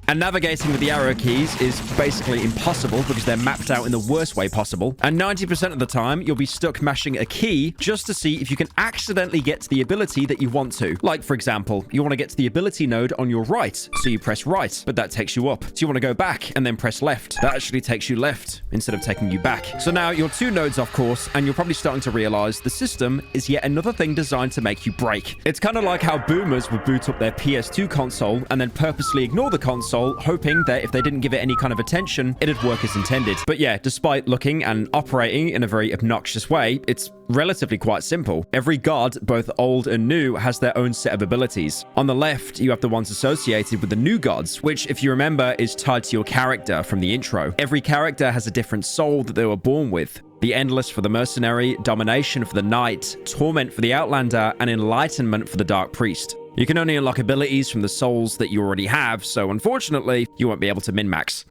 And navigating with the arrow keys is basically impossible because they're mapped out in the worst way possible. And 90% of the time, you'll be stuck mashing a key just to see if you can accidentally get to the ability that you want to. Like, for example, you want to get to the ability node on your right, so you press right, but that takes you up. So you want to go back and then press left. That actually takes you left instead of taking you back. So now you're 2 nodes off course, and you're probably starting to realize the system is yet another thing designed to make you break. It's kind of like how boomers would boot up their PS2 console and then purposely ignore the console, hoping that if they didn't give it any kind of attention, it'd work as intended. But yeah, despite looking and operating in a very obnoxious way, it's relatively quite simple. Every god, both old and new, has their own set of abilities. On the left, you have the ones associated with the new gods, which, if you remember, is tied to your character from the intro. Every character has a different soul that they were born with. The Endless for the Mercenary, Domination for the Knight, Torment for the Outlander, and Enlightenment for the Dark Priest. You can only unlock abilities from the souls that you already have, so unfortunately, you won't be able to min-max.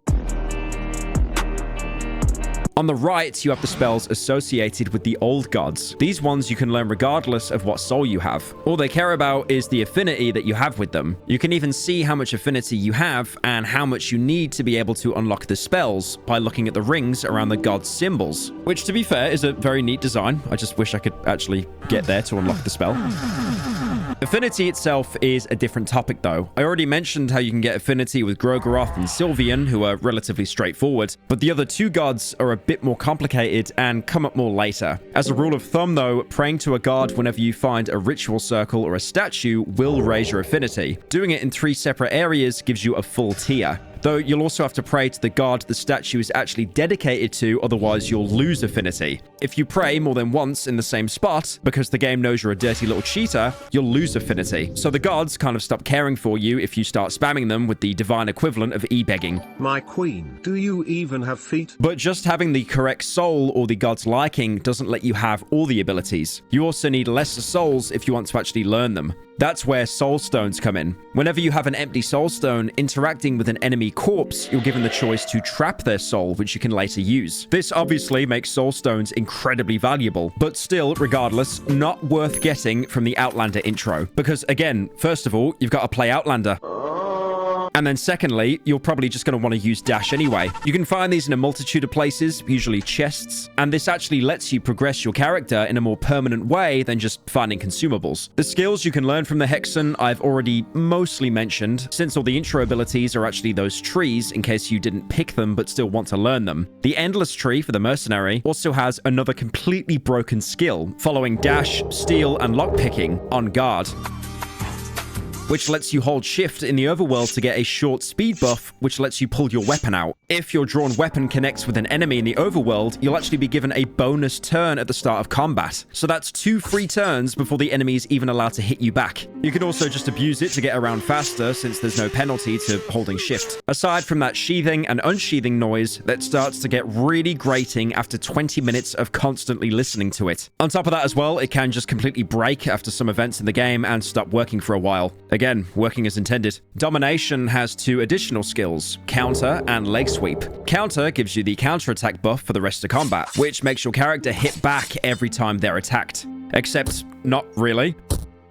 On the right, you have the spells associated with the old gods. These ones you can learn regardless of what soul you have. All they care about is the affinity that you have with them. You can even see how much affinity you have and how much you need to be able to unlock the spells by looking at the rings around the god's symbols, which, to be fair, is a very neat design. I just wish I could actually get there to unlock the spell. Affinity itself is a different topic, though. I already mentioned how you can get affinity with Grogeroth and Sylvian, who are relatively straightforward, but the other two gods are a bit more complicated and come up more later. As a rule of thumb, though, praying to a god whenever you find a ritual circle or a statue will raise your affinity. Doing it in 3 separate areas gives you a full tier. Though you'll also have to pray to the god the statue is actually dedicated to, otherwise you'll lose affinity. If you pray more than once in the same spot, because the game knows you're a dirty little cheater, you'll lose affinity. So the gods kind of stop caring for you if you start spamming them with the divine equivalent of e-begging. My queen, do you even have feet? But just having the correct soul or the god's liking doesn't let you have all the abilities. You also need lesser souls if you want to actually learn them. That's where soul stones come in. Whenever you have an empty soul stone interacting with an enemy corpse, you're given the choice to trap their soul, which you can later use. This obviously makes soul stones incredibly valuable, but still, regardless, not worth getting from the Outlander intro. Because again, first of all, you've got to play Outlander. And then secondly, you're probably just going to want to use dash anyway. You can find these in a multitude of places, usually chests, and this actually lets you progress your character in a more permanent way than just finding consumables. The skills you can learn from the Hexen I've already mostly mentioned, since all the intro abilities are actually those trees in case you didn't pick them but still want to learn them. The Endless Tree for the Mercenary also has another completely broken skill, following dash, steal, and lockpicking on guard, which lets you hold shift in the overworld to get a short speed buff, which lets you pull your weapon out. If your drawn weapon connects with an enemy in the overworld, you'll actually be given a bonus turn at the start of combat. So that's 2 free turns before the enemy is even allowed to hit you back. You can also just abuse it to get around faster, since there's no penalty to holding shift. Aside from that sheathing and unsheathing noise that starts to get really grating after 20 minutes of constantly listening to it. On top of that as well, it can just completely break after some events in the game and stop working for a while. Again, working as intended. Domination has 2 additional skills, Counter and Leg Sweep. Counter gives you the counterattack buff for the rest of combat, which makes your character hit back every time they're attacked. Except, not really,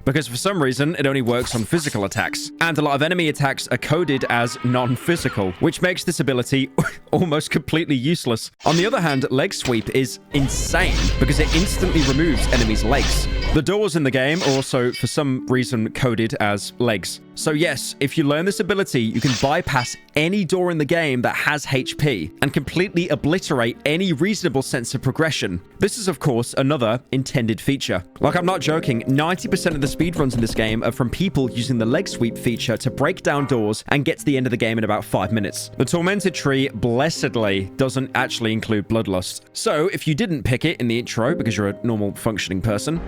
because for some reason it only works on physical attacks, and a lot of enemy attacks are coded as non-physical, which makes this ability almost completely useless. On the other hand, Leg Sweep is insane because it instantly removes enemies' legs. The doors in the game are also for some reason coded as legs. So yes, if you learn this ability, you can bypass any door in the game that has HP and completely obliterate any reasonable sense of progression. This is, of course, another intended feature. Like, I'm not joking, 90% of the speedruns in this game are from people using the Leg Sweep feature to break down doors and get to the end of the game in about 5 minutes. The Tormented Tree, blessedly, doesn't actually include Bloodlust. So if you didn't pick it in the intro because you're a normal functioning person,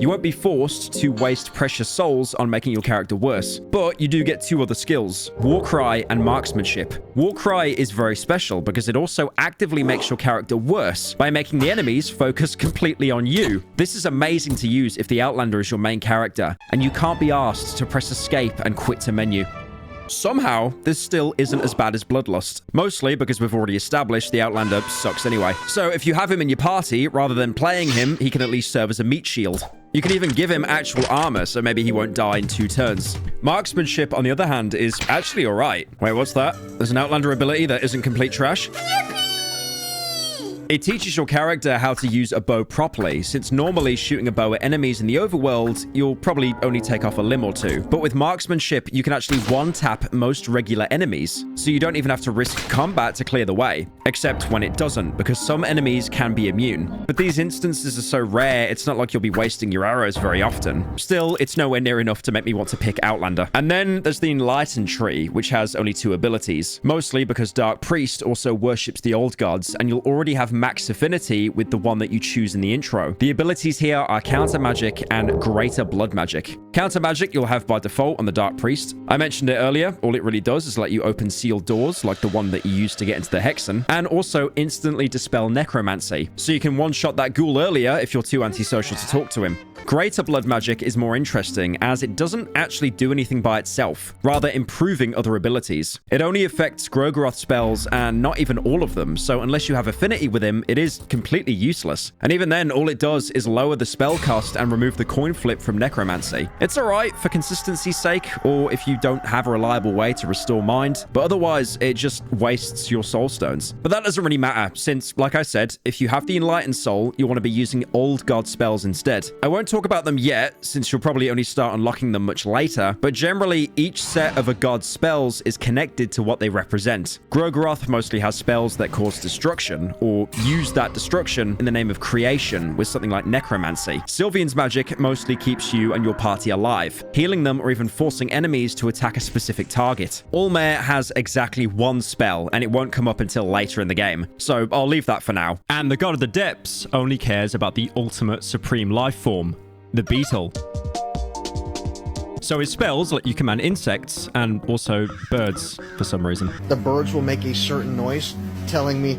you won't be forced to waste precious souls on making your character worse. But you do get 2 other skills, Warcry and Marksmanship. Warcry is very special because it also actively makes your character worse by making the enemies focus completely on you. This is amazing to use if the Outlander is your main character, and you can't be asked to press escape and quit to menu. Somehow, this still isn't as bad as Bloodlust, mostly because we've already established the Outlander sucks anyway. So if you have him in your party, rather than playing him, he can at least serve as a meat shield. You can even give him actual armor, so maybe he won't die in 2 turns. Marksmanship, on the other hand, is actually alright. Wait, what's that? There's an Outlander ability that isn't complete trash? It teaches your character how to use a bow properly, since normally shooting a bow at enemies in the overworld, you'll probably only take off a limb or 2. But with Marksmanship, you can actually one-tap most regular enemies, so you don't even have to risk combat to clear the way. Except when it doesn't, because some enemies can be immune. But these instances are so rare, it's not like you'll be wasting your arrows very often. Still, it's nowhere near enough to make me want to pick Outlander. And then there's the Enlightened Tree, which has only 2 abilities, mostly because Dark Priest also worships the old gods, and you'll already have max affinity with the one that you choose in the intro. The abilities here are Counter Magic and Greater Blood Magic. Counter Magic you'll have by default on the Dark Priest. I mentioned it earlier, all it really does is let you open sealed doors like the one that you used to get into the Hexen, and also instantly dispel necromancy, so you can one-shot that ghoul earlier if you're too antisocial to talk to him. Greater Blood Magic is more interesting as it doesn't actually do anything by itself, rather improving other abilities. It only affects Grogorath spells and not even all of them, so unless you have affinity with him, it is completely useless. And even then, all it does is lower the spell cost and remove the coin flip from necromancy. It's alright for consistency's sake, or if you don't have a reliable way to restore mind, but otherwise it just wastes your soul stones. But that doesn't really matter, since, like I said, if you have the Enlightened Soul, you want to be using Old God spells instead. I won't talk about them yet, since you'll probably only start unlocking them much later, but generally each set of a god's spells is connected to what they represent. Grogorath mostly has spells that cause destruction, or use that destruction in the name of creation with something like necromancy. Sylvian's magic mostly keeps you and your party alive, healing them or even forcing enemies to attack a specific target. Allmare has exactly one spell, and it won't come up until later in the game, so I'll leave that for now. And the God of the Depths only cares about the ultimate supreme life form, the beetle. So his spells let you command insects and also birds for some reason. The birds will make a certain noise telling me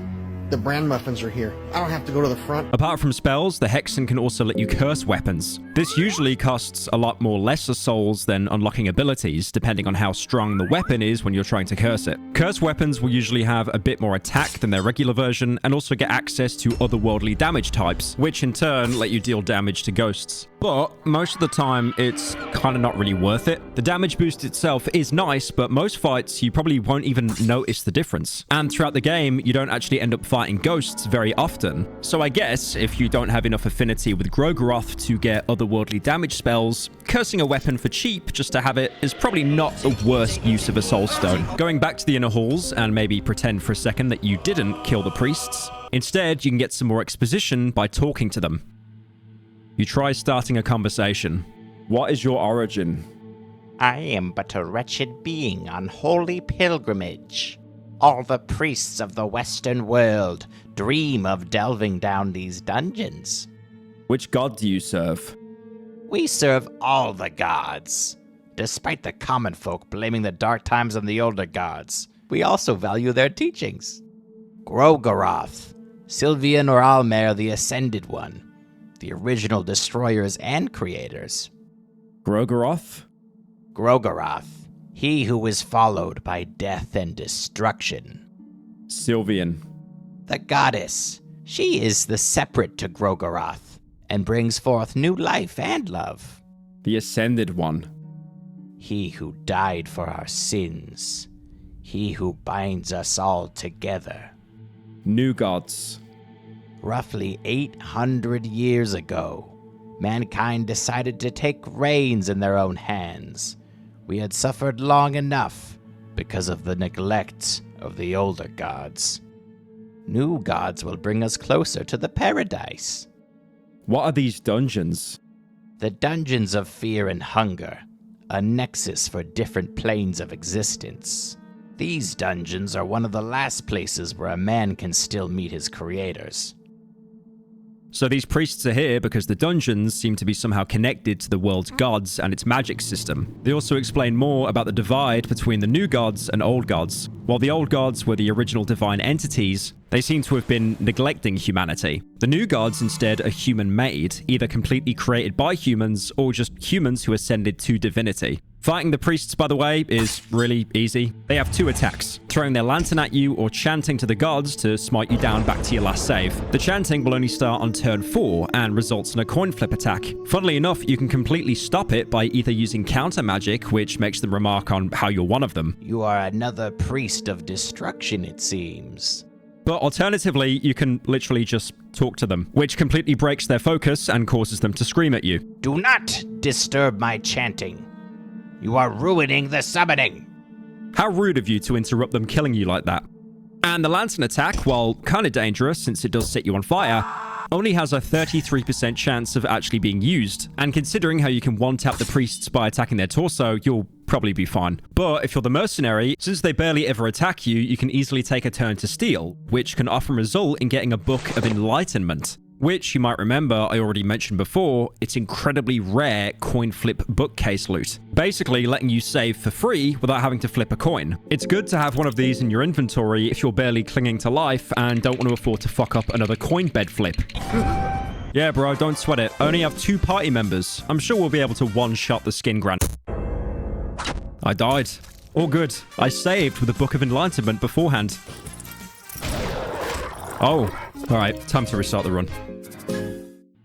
the bran muffins are here. I don't have to go to the front. Apart from spells, the Hexen can also let you curse weapons. This usually costs a lot more lesser souls than unlocking abilities, depending on how strong the weapon is when you're trying to curse it. Curse weapons will usually have a bit more attack than their regular version, and also get access to otherworldly damage types, which in turn let you deal damage to ghosts. But most of the time, it's kind of not really worth it. The damage boost itself is nice, but most fights, you probably won't even notice the difference. And throughout the game, you don't actually end up fighting ghosts very often. So I guess, if you don't have enough affinity with Grogorath to get otherworldly damage spells, cursing a weapon for cheap just to have it is probably not the worst use of a soul stone. Going back to the inner halls, and maybe pretend for a second that you didn't kill the priests. Instead, you can get some more exposition by talking to them. You try starting a conversation. What is your origin? I am but a wretched being on holy pilgrimage. All the priests of the Western world dream of delving down these dungeons. Which god do you serve? We serve all the gods. Despite the common folk blaming the dark times on the older gods, we also value their teachings. Grogorath, Sylvian or Allmare the Ascended One, the original destroyers and creators. Grogorath? Grogorath, he who is followed by death and destruction. Sylvian. The goddess, she is the separate to Grogorath, and brings forth new life and love. The Ascended One. He who died for our sins, he who binds us all together. New gods. Roughly 800 years ago, mankind decided to take reins in their own hands. We had suffered long enough because of the neglect of the older gods. New gods will bring us closer to the paradise. What are these dungeons? The dungeons of fear and hunger, a nexus for different planes of existence. These dungeons are one of the last places where a man can still meet his creators. So these priests are here because the dungeons seem to be somehow connected to the world's gods and its magic system. They also explain more about the divide between the new gods and old gods. While the old gods were the original divine entities, they seem to have been neglecting humanity. The new gods instead are human-made, either completely created by humans or just humans who ascended to divinity. Fighting the priests, by the way, is really easy. They have two attacks, throwing their lantern at you or chanting to the gods to smite you down back to your last save. The chanting will only start on turn 4 and results in a coin flip attack. Funnily enough, you can completely stop it by either using counter magic, which makes them remark on how you're one of them. You are another priest of destruction, it seems. But alternatively, you can literally just talk to them, which completely breaks their focus and causes them to scream at you. Do not disturb my chanting. You are ruining the summoning. How rude of you to interrupt them killing you like that. And the lantern attack, while kind of dangerous since it does set you on fire, only has a 33% chance of actually being used. And considering how you can one-tap the priests by attacking their torso, you'll probably be fine. But if you're the mercenary, since they barely ever attack you, you can easily take a turn to steal, which can often result in getting a Book of Enlightenment. Which, you might remember, I already mentioned before, it's incredibly rare coin flip bookcase loot. Basically letting you save for free without having to flip a coin. It's good to have one of these in your inventory if you're barely clinging to life and don't want to afford to fuck up another coin bed flip. Yeah, bro, don't sweat it. I only have 2 party members. I'm sure we'll be able to one-shot the skin grand. I died. All good. I saved with a Book of Enlightenment beforehand. Oh, all right. Time to restart the run.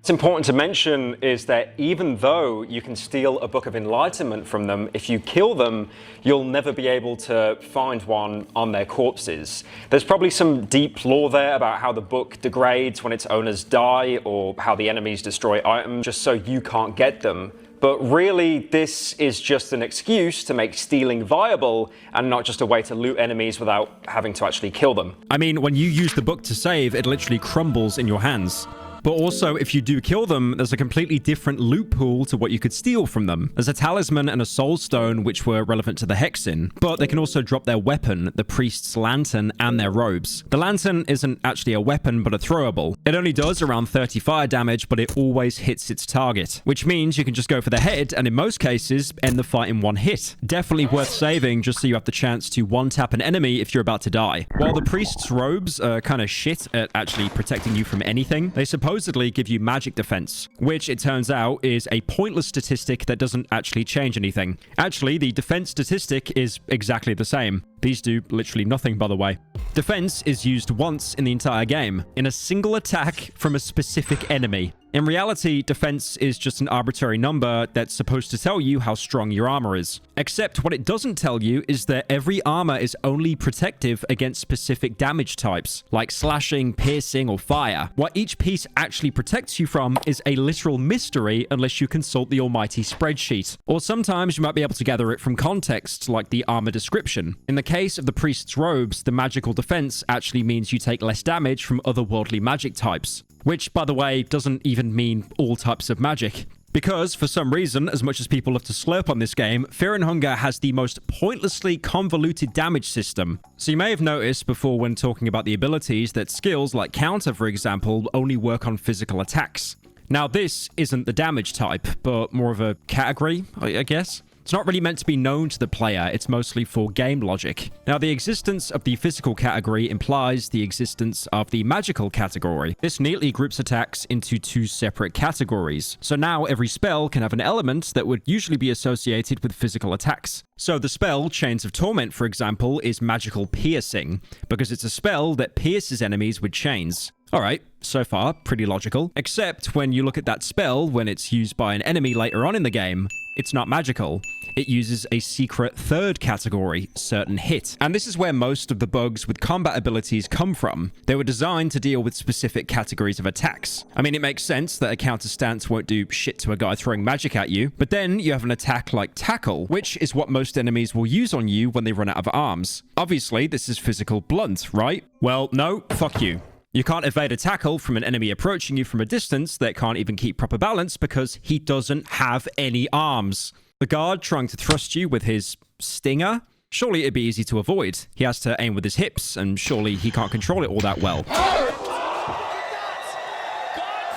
What's important to mention is that even though you can steal a Book of Enlightenment from them, if you kill them, you'll never be able to find one on their corpses. There's probably some deep lore there about how the book degrades when its owners die, or how the enemies destroy items just so you can't get them. But really, this is just an excuse to make stealing viable and not just a way to loot enemies without having to actually kill them. I mean, when you use the book to save, it literally crumbles in your hands. But also, if you do kill them, there's a completely different loot pool to what you could steal from them. There's a talisman and a soul stone which were relevant to the Hexen, but they can also drop their weapon, the priest's lantern, and their robes. The lantern isn't actually a weapon, but a throwable. It only does around 30 fire damage, but it always hits its target, which means you can just go for the head, and in most cases, end the fight in one hit. Definitely worth saving just so you have the chance to one-tap an enemy if you're about to die. While the priest's robes are kind of shit at actually protecting you from anything, they supposedly give you magic defense, which it turns out is a pointless statistic that doesn't actually change anything. Actually, the defense statistic is exactly the same. These do literally nothing, by the way. Defense is used once in the entire game, in a single attack from a specific enemy. In reality, defense is just an arbitrary number that's supposed to tell you how strong your armor is. Except what it doesn't tell you is that every armor is only protective against specific damage types, like slashing, piercing, or fire. What each piece actually protects you from is a literal mystery unless you consult the almighty spreadsheet. Or sometimes you might be able to gather it from context, like the armor description. In the case of the priest's robes, the magical defense actually means you take less damage from otherworldly magic types. Which, by the way, doesn't even mean all types of magic. Because, for some reason, as much as people love to slurp on this game, Fear and Hunger has the most pointlessly convoluted damage system. So you may have noticed before when talking about the abilities that skills like Counter, for example, only work on physical attacks. Now, this isn't the damage type, but more of a category, I guess. It's not really meant to be known to the player, it's mostly for game logic. Now, the existence of the physical category implies the existence of the magical category. This neatly groups attacks into 2 separate categories. So now every spell can have an element that would usually be associated with physical attacks. So the spell, Chains of Torment, for example, is magical piercing, because it's a spell that pierces enemies with chains. Alright, so far, pretty logical. Except when you look at that spell, when it's used by an enemy later on in the game, it's not magical. It uses a secret 3rd category, Certain Hit. And this is where most of the bugs with combat abilities come from. They were designed to deal with specific categories of attacks. I mean, it makes sense that a counter stance won't do shit to a guy throwing magic at you, but then you have an attack like Tackle, which is what most enemies will use on you when they run out of arms. Obviously, this is physical blunt, right? Well, no, fuck you. You can't evade a tackle from an enemy approaching you from a distance that can't even keep proper balance because he doesn't have any arms. The guard trying to thrust you with his stinger? Surely it'd be easy to avoid. He has to aim with his hips, and surely he can't control it all that well.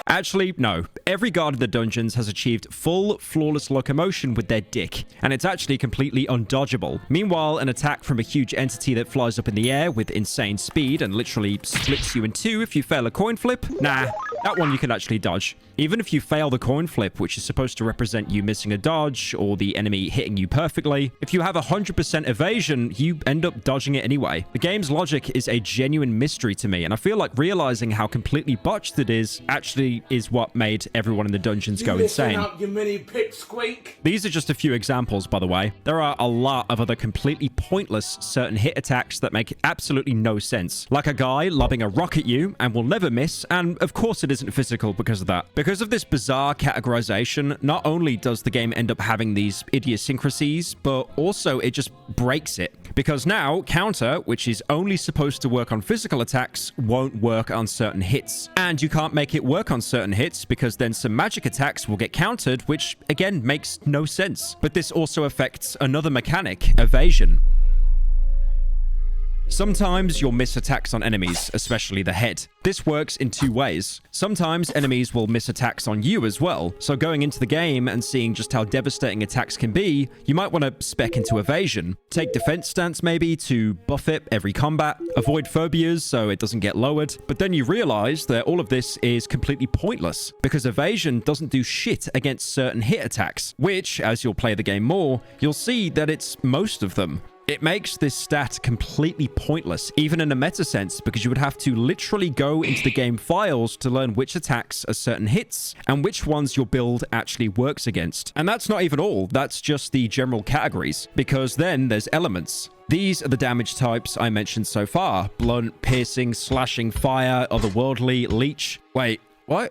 Actually, no. Every guard in the dungeons has achieved full, flawless locomotion with their dick, and it's actually completely undodgeable. Meanwhile, an attack from a huge entity that flies up in the air with insane speed and literally splits you in 2 if you fail a coin flip? Nah, that one you can actually dodge. Even if you fail the coin flip, which is supposed to represent you missing a dodge or the enemy hitting you perfectly, if you have 100% evasion, you end up dodging it anyway. The game's logic is a genuine mystery to me, and I feel like realizing how completely botched it is actually is what made everyone in the dungeons go insane. Out, you mini pipsqueak. These are just a few examples, by the way. There are a lot of other completely pointless certain hit attacks that make absolutely no sense. Like a guy lobbing a rock at you and will never miss, and of course it isn't physical because of that. Because of this bizarre categorization, not only does the game end up having these idiosyncrasies, but also it just breaks it. Because now, counter, which is only supposed to work on physical attacks, won't work on certain hits. And you can't make it work on certain hits because then some magic attacks will get countered, which again makes no sense. But this also affects another mechanic, evasion. Sometimes you'll miss attacks on enemies, especially the head. This works in two ways. Sometimes enemies will miss attacks on you as well, so going into the game and seeing just how devastating attacks can be, you might want to spec into evasion. Take defense stance maybe to buff it every combat, avoid phobias so it doesn't get lowered, but then you realize that all of this is completely pointless, because evasion doesn't do shit against certain hit attacks, which, as you'll play the game more, you'll see that it's most of them. It makes this stat completely pointless, even in a meta sense, because you would have to literally go into the game files to learn which attacks are certain hits and which ones your build actually works against. And that's not even all, that's just the general categories, because then there's elements. These are the damage types I mentioned so far: blunt, piercing, slashing, fire, otherworldly, leech. Wait, why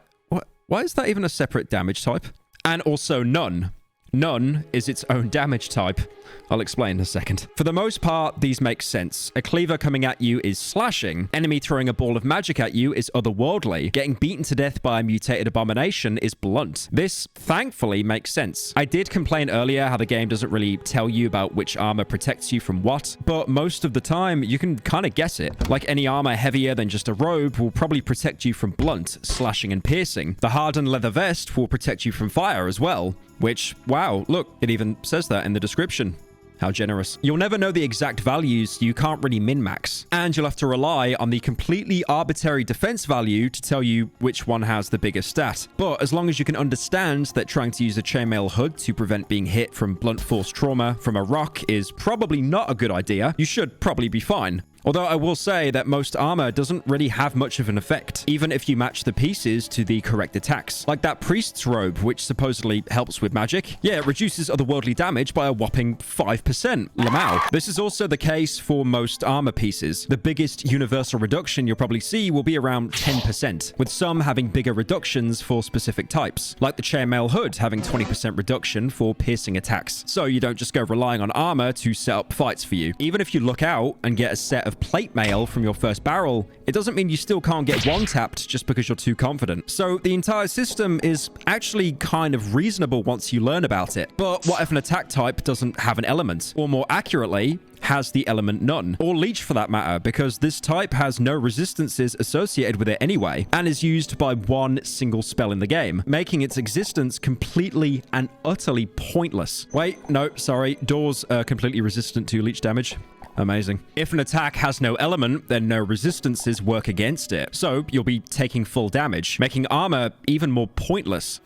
is that even a separate damage type? And also none. None is its own damage type. I'll explain in a second. For the most part, these make sense. A cleaver coming at you is slashing. Enemy throwing a ball of magic at you is otherworldly. Getting beaten to death by a mutated abomination is blunt. This, thankfully, makes sense. I did complain earlier how the game doesn't really tell you about which armor protects you from what, but most of the time, you can kind of guess it. Like any armor heavier than just a robe will probably protect you from blunt, slashing, and piercing. The hardened leather vest will protect you from fire as well. Which, wow, look, it even says that in the description. How generous. You'll never know the exact values, so you can't really min-max. And you'll have to rely on the completely arbitrary defense value to tell you which one has the biggest stat. But as long as you can understand that trying to use a chainmail hood to prevent being hit from blunt force trauma from a rock is probably not a good idea, you should probably be fine. Although I will say that most armor doesn't really have much of an effect, even if you match the pieces to the correct attacks. Like that priest's robe, which supposedly helps with magic. Yeah, it reduces otherworldly damage by a whopping 5%. Lamau. This is also the case for most armor pieces. The biggest universal reduction you'll probably see will be around 10%, with some having bigger reductions for specific types, like the chainmail hood having 20% reduction for piercing attacks. So you don't just go relying on armor to set up fights for you. Even if you look out and get a set of plate mail from your first barrel, it doesn't mean you still can't get one-tapped just because you're too confident. So the entire system is actually kind of reasonable once you learn about it. But what if an attack type doesn't have an element? Or more accurately, has the element none, or leech for that matter, because this type has no resistances associated with it anyway, and is used by one single spell in the game, making its existence completely and utterly pointless. Wait, no, sorry, doors are completely resistant to leech damage. Amazing. If an attack has no element, then no resistances work against it, so you'll be taking full damage, making armor even more pointless.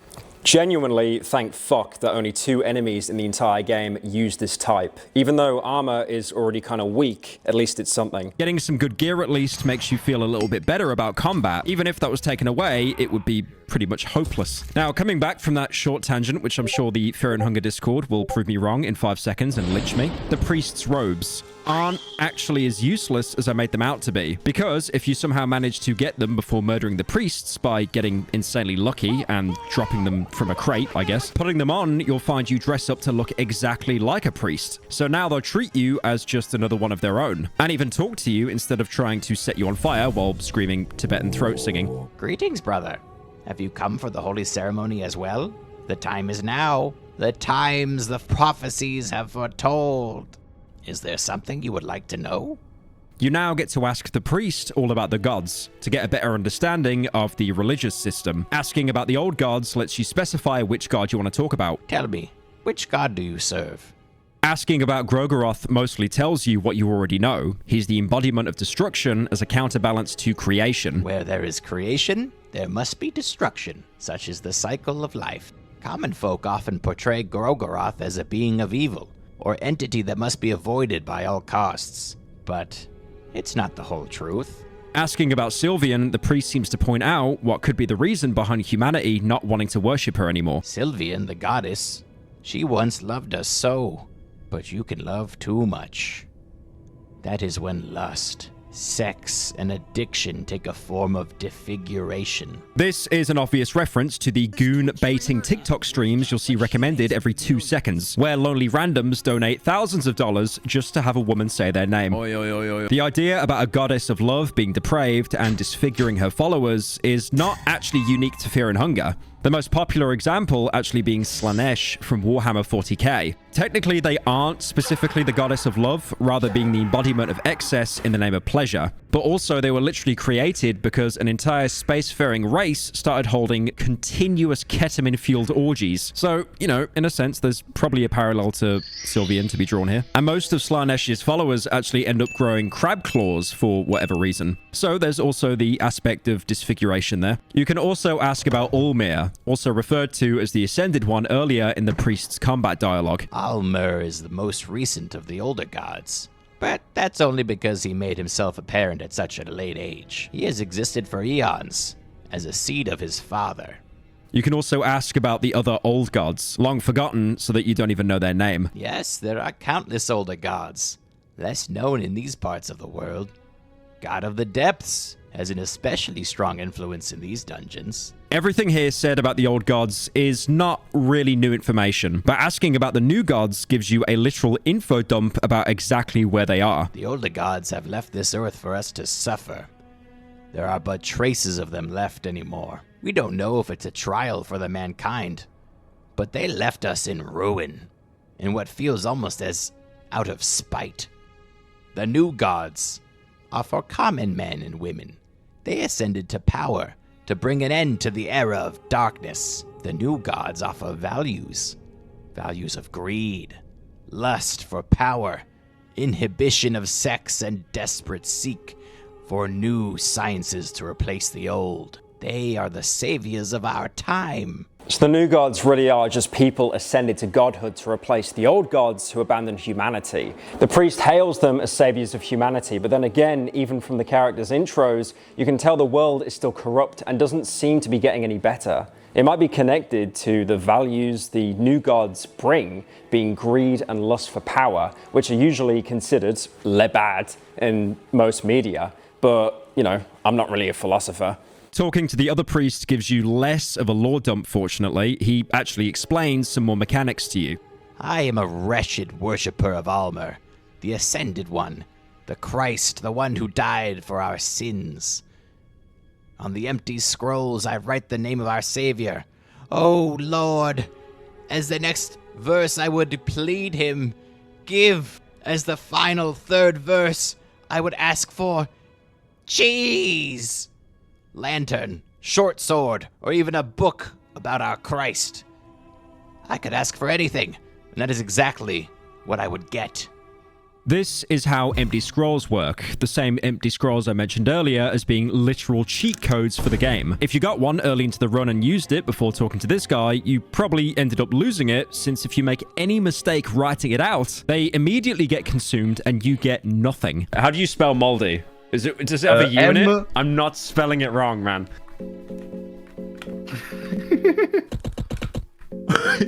Genuinely, thank fuck that only 2 enemies in the entire game use this type. Even though armor is already kind of weak, at least it's something. Getting some good gear at least makes you feel a little bit better about combat. Even if that was taken away, it would be pretty much hopeless. Now, coming back from that short tangent, which I'm sure the Fear and Hunger Discord will prove me wrong in 5 seconds and lynch me, the priest's robes aren't actually as useless as I made them out to be. Because if you somehow manage to get them before murdering the priests by getting insanely lucky and dropping them from a crate, I guess, putting them on, you'll find you dress up to look exactly like a priest. So now they'll treat you as just another one of their own, and even talk to you instead of trying to set you on fire while screaming Tibetan throat singing. Greetings, brother. Have you come for the holy ceremony as well? The time is now. The times the prophecies have foretold. Is there something you would like to know? You now get to ask the priest all about the gods to get a better understanding of the religious system. Asking about the old gods lets you specify which god you want to talk about. Tell me, which god do you serve? Asking about Grogoroth mostly tells you what you already know. He's the embodiment of destruction as a counterbalance to creation. Where there is creation, there must be destruction. Such is the cycle of life. Common folk often portray Grogoroth as a being of evil, or entity that must be avoided by all costs. But it's not the whole truth. Asking about Sylvian, the priest seems to point out what could be the reason behind humanity not wanting to worship her anymore. Sylvian, the goddess, she once loved us so, but you can love too much. That is when lust Sex and addiction take a form of disfiguration. This is an obvious reference to the goon baiting TikTok streams you'll see recommended every 2 seconds, where lonely randoms donate thousands of dollars just to have a woman say their name. The idea about a goddess of love being depraved and disfiguring her followers is not actually unique to Fear and Hunger. The most popular example actually being Slaanesh from Warhammer 40k. Technically, they aren't specifically the goddess of love, rather being the embodiment of excess in the name of pleasure. But also, they were literally created because an entire spacefaring race started holding continuous ketamine-fueled orgies. So, you know, in a sense, there's probably a parallel to Sylvian to be drawn here. And most of Slaanesh's followers actually end up growing crab claws for whatever reason. So there's also the aspect of disfiguration there. You can also ask about Ulmir, also referred to as the Ascended One earlier in the priest's combat dialogue. Ulmir is the most recent of the older gods, but that's only because he made himself apparent at such a late age. He has existed for eons as a seed of his father. You can also ask about the other old gods, long forgotten so that you don't even know their name. Yes, there are countless older gods, less known in these parts of the world. God of the Depths has an especially strong influence in these dungeons. Everything here said about the old gods is not really new information, but asking about the new gods gives you a literal info dump about exactly where they are. The older gods have left this earth for us to suffer. There are but traces of them left anymore. We don't know if it's a trial for the mankind, but they left us in ruin, in what feels almost as out of spite. The new gods are for common men and women. They ascended to power to bring an end to the era of darkness. The new gods offer values of greed, lust for power, inhibition of sex, and desperate seek for new sciences to replace the old. They are the saviors of our time. So the new gods really are just people ascended to godhood to replace the old gods who abandoned humanity. The priest hails them as saviors of humanity, but then again, even from the characters' intros, you can tell the world is still corrupt and doesn't seem to be getting any better. It might be connected to the values the new gods bring, being greed and lust for power, which are usually considered bad in most media. But, you know, I'm not really a philosopher. Talking to the other priest gives you less of a lore dump, fortunately. He actually explains some more mechanics to you. I am a wretched worshipper of Ulmir, the Ascended One, the Christ, the one who died for our sins. On the empty scrolls I write the name of our Savior. Oh, Lord, as the next verse I would plead him, give, as the final third verse, I would ask for cheese, lantern, short sword, or even a book about our Christ. I could ask for anything, and that is exactly what I would get. This is how empty scrolls work, the same empty scrolls I mentioned earlier as being literal cheat codes for the game. If you got one early into the run and used it before talking to this guy, you probably ended up losing it, since if you make any mistake writing it out, they immediately get consumed and you get nothing. How do you spell moldy? Does it have a U in it? I'm not spelling it wrong, man.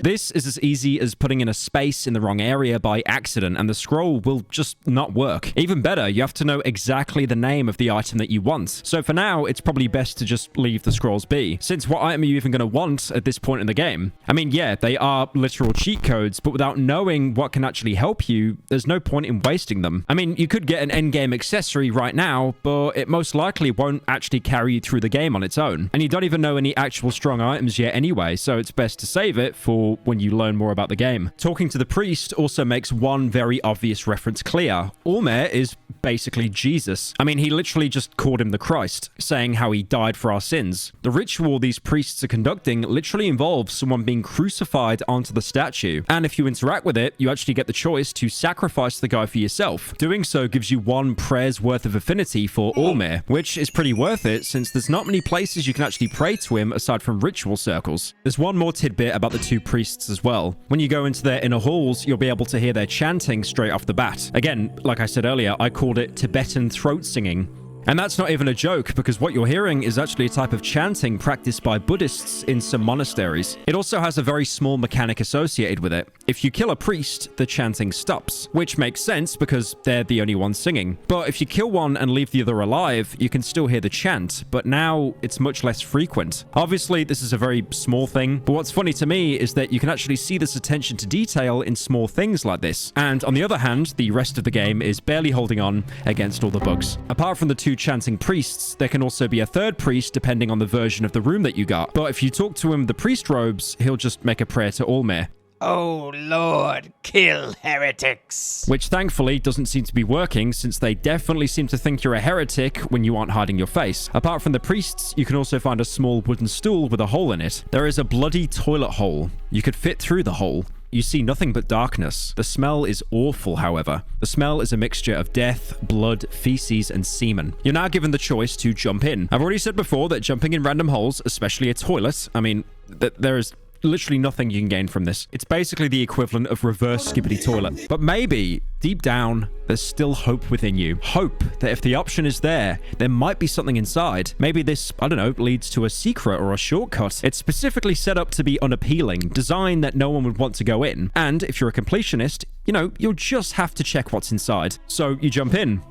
This is as easy as putting in a space in the wrong area by accident, and the scroll will just not work. Even better, you have to know exactly the name of the item that you want. So for now, it's probably best to just leave the scrolls be, since what item are you even going to want at this point in the game? I mean, yeah, they are literal cheat codes, but without knowing what can actually help you, there's no point in wasting them. I mean, you could get an endgame accessory right now, but it most likely won't actually carry you through the game on its own. And you don't even know any actual strong items yet anyway, so it's best to save it for when you learn more about the game. Talking to the priest also makes one very obvious reference clear. Ulmir is basically Jesus. I mean, he literally just called him the Christ, saying how he died for our sins. The ritual these priests are conducting literally involves someone being crucified onto the statue, and if you interact with it, you actually get the choice to sacrifice the guy for yourself. Doing so gives you one prayer's worth of affinity for Ulmir, which is pretty worth it since there's not many places you can actually pray to him aside from ritual circles. There's one more tidbit about the two priests as well. When you go into their inner halls, you'll be able to hear their chanting straight off the bat. Again, like I said earlier, I called it Tibetan throat singing. And that's not even a joke, because what you're hearing is actually a type of chanting practiced by Buddhists in some monasteries. It also has a very small mechanic associated with it. If you kill a priest, the chanting stops, which makes sense because they're the only ones singing. But if you kill one and leave the other alive, you can still hear the chant, but now it's much less frequent. Obviously, this is a very small thing, but what's funny to me is that you can actually see this attention to detail in small things like this. And on the other hand, the rest of the game is barely holding on against all the bugs. Apart from the two chanting priests, there can also be a third priest depending on the version of the room that you got. But if you talk to him the priest robes, he'll just make a prayer to Allmere. Oh Lord, kill heretics. Which thankfully doesn't seem to be working, since they definitely seem to think you're a heretic when you aren't hiding your face. Apart from the priests, you can also find a small wooden stool with a hole in it. There is a bloody toilet hole. You could fit through the hole. You see nothing but darkness. The smell is awful, however. The smell is a mixture of death, blood, feces, and semen. You're now given the choice to jump in. I've already said before that jumping in random holes, especially a toilet, I mean, there is literally nothing you can gain from this. It's basically the equivalent of reverse skibbity toilet. But maybe, deep down, there's still hope within you. Hope that if the option is there might be something inside. Maybe this, I don't know, leads to a secret or a shortcut. It's specifically set up to be unappealing, designed that no one would want to go in. And if you're a completionist, you know, you'll just have to check what's inside. So you jump in,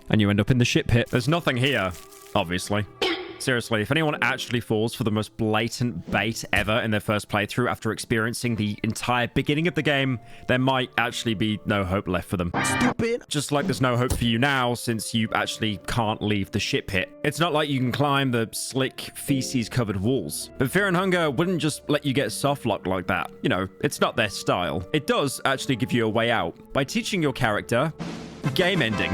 and you end up in the shit pit. There's nothing here, obviously. Seriously, if anyone actually falls for the most blatant bait ever in their first playthrough after experiencing the entire beginning of the game, there might actually be no hope left for them. Stupid! Just like there's no hope for you now, since you actually can't leave the shit pit. It's not like you can climb the slick, feces-covered walls. But Fear and Hunger wouldn't just let you get softlocked like that. You know, it's not their style. It does actually give you a way out by teaching your character game ending.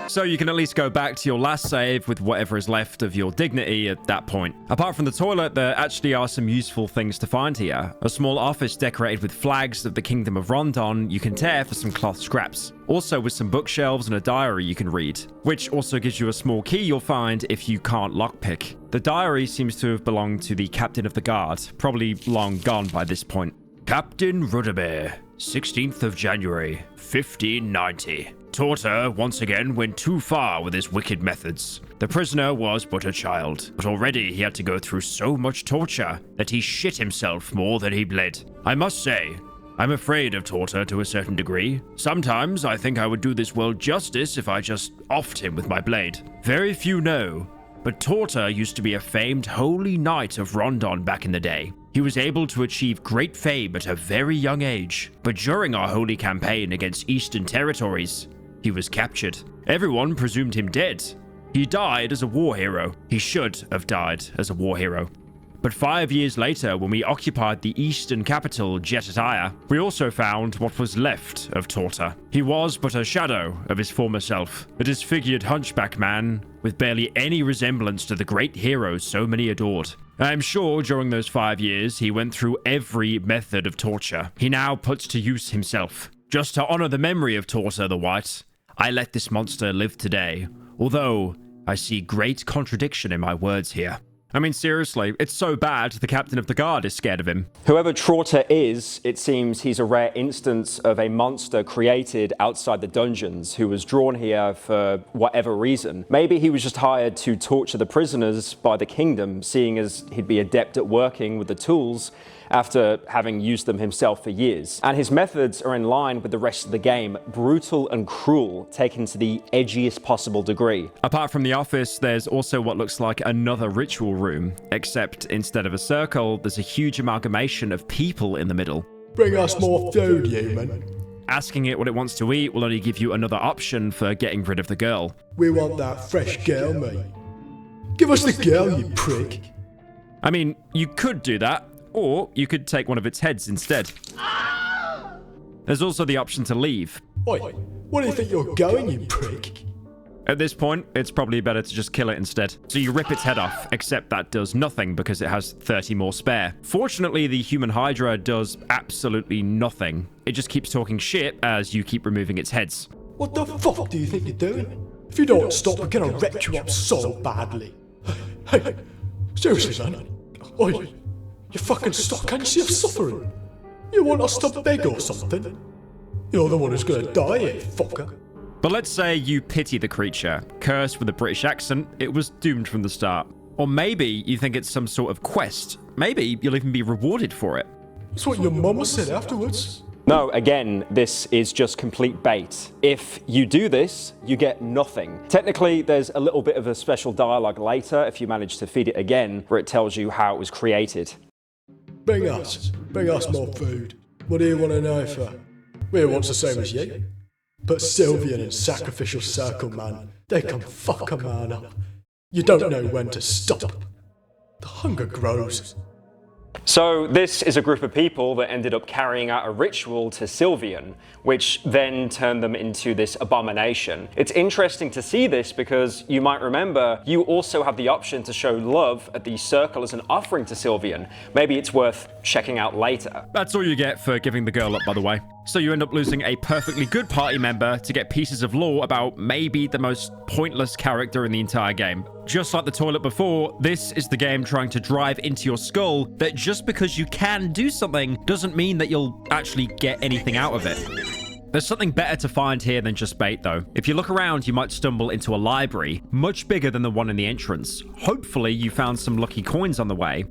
So you can at least go back to your last save with whatever is left of your dignity at that point. Apart from the toilet, there actually are some useful things to find here. A small office decorated with flags of the Kingdom of Rondon you can tear for some cloth scraps. Also with some bookshelves and a diary you can read, which also gives you a small key you'll find if you can't lockpick. The diary seems to have belonged to the captain of the guard, probably long gone by this point. Captain Rudabere, 16th of January, 1590. Torter once again went too far with his wicked methods. The prisoner was but a child, but already he had to go through so much torture that he shit himself more than he bled. I must say, I'm afraid of Torter to a certain degree. Sometimes I think I would do this world justice if I just offed him with my blade. Very few know, but Torter used to be a famed holy knight of Rondon back in the day. He was able to achieve great fame at a very young age, but during our holy campaign against Eastern territories, he was captured. Everyone presumed him dead. He died as a war hero. He should have died as a war hero. But 5 years later, when we occupied the eastern capital, Jetataya, we also found what was left of Torter. He was but a shadow of his former self, a disfigured hunchback man with barely any resemblance to the great heroes so many adored. I am sure during those 5 years, he went through every method of torture. He now puts to use himself. Just to honor the memory of Torter the White, I let this monster live today, although I see great contradiction in my words here. I mean, seriously, it's so bad the captain of the guard is scared of him. Whoever Trauter is, it seems he's a rare instance of a monster created outside the dungeons who was drawn here for whatever reason. Maybe he was just hired to torture the prisoners by the kingdom, seeing as he'd be adept at working with the tools after having used them himself for years. And his methods are in line with the rest of the game, brutal and cruel, taken to the edgiest possible degree. Apart from the office, there's also what looks like another ritual room, except instead of a circle, there's a huge amalgamation of people in the middle. Bring us more food, human. Asking it what it wants to eat will only give you another option for getting rid of the girl. We want that fresh girl, mate. Give us the girl, you prick. I mean, you could do that, or you could take one of its heads instead. There's also the option to leave. Oi, where do you think you're going, you prick? At this point, it's probably better to just kill it instead. So you rip its head off, except that does nothing because it has 30 more spare. Fortunately, the human Hydra does absolutely nothing. It just keeps talking shit as you keep removing its heads. What the fuck do you think you're doing? If you don't stop, we're gonna wreck you up so badly. Hey, seriously, man? Oi, you fucking stop, can't you see I'm suffering? You want us to beg or something? You're the one who's gonna die here, fucker. But let's say you pity the creature. Cursed with a British accent, it was doomed from the start. Or maybe you think it's some sort of quest. Maybe you'll even be rewarded for it. That's what your mama said afterwards. No, again, this is just complete bait. If you do this, you get nothing. Technically, there's a little bit of a special dialogue later if you manage to feed it again, where it tells you how it was created. Bring us more food. What do you want to know for? We wants the same as you. But Sylvian and Sacrificial Circle, man, they can fuck a man up. You don't know when to stop. The hunger grows. So this is a group of people that ended up carrying out a ritual to Sylvian, which then turned them into this abomination. It's interesting to see this because you might remember you also have the option to show love at the circle as an offering to Sylvian. Maybe it's worth checking out later. That's all you get for giving the girl up, by the way. So you end up losing a perfectly good party member to get pieces of lore about maybe the most pointless character in the entire game. Just like the toilet before, this is the game trying to drive into your skull that just because you can do something doesn't mean that you'll actually get anything out of it. There's something better to find here than just bait, though. If you look around, you might stumble into a library, much bigger than the one in the entrance. Hopefully, you found some lucky coins on the way.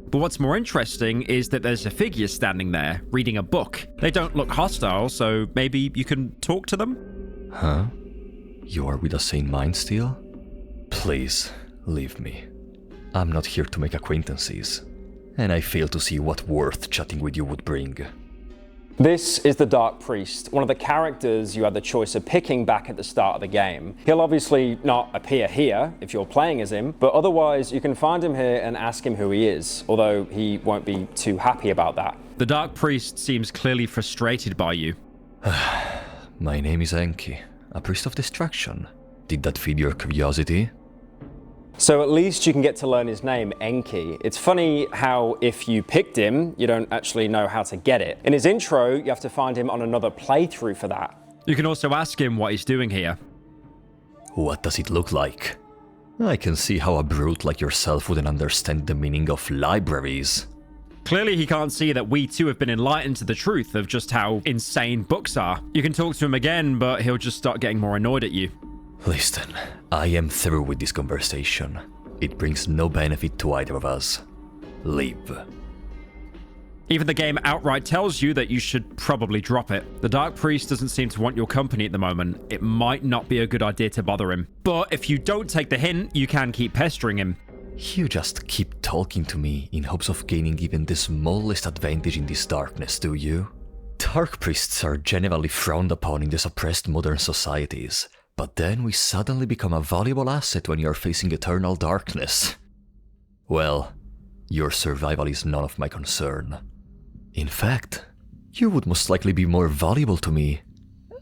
But what's more interesting is that there's a figure standing there, reading a book. They don't look hostile, so maybe you can talk to them? Huh? You are with the same mind still? Please, leave me. I'm not here to make acquaintances, and I fail to see what worth chatting with you would bring. This is the Dark Priest, one of the characters you had the choice of picking back at the start of the game. He'll obviously not appear here if you're playing as him, but otherwise you can find him here and ask him who he is, although he won't be too happy about that. The Dark Priest seems clearly frustrated by you. My name is Enki, a priest of destruction. Did that feed your curiosity? So at least you can get to learn his name, Enki. It's funny how if you picked him, you don't actually know how to get it. In his intro, you have to find him on another playthrough for that. You can also ask him what he's doing here. What does it look like? I can see how a brute like yourself wouldn't understand the meaning of libraries. Clearly he can't see that we too have been enlightened to the truth of just how insane books are. You can talk to him again, but he'll just start getting more annoyed at you. Listen, I am through with this conversation. It brings no benefit to either of us. Leave. Even the game outright tells you that you should probably drop it. The Dark Priest doesn't seem to want your company at the moment. It might not be a good idea to bother him. But if you don't take the hint, you can keep pestering him. You just keep talking to me in hopes of gaining even the smallest advantage in this darkness, do you? Dark Priests are generally frowned upon in the suppressed modern societies. But then we suddenly become a valuable asset when you're facing eternal darkness. Well, your survival is none of my concern. In fact, you would most likely be more valuable to me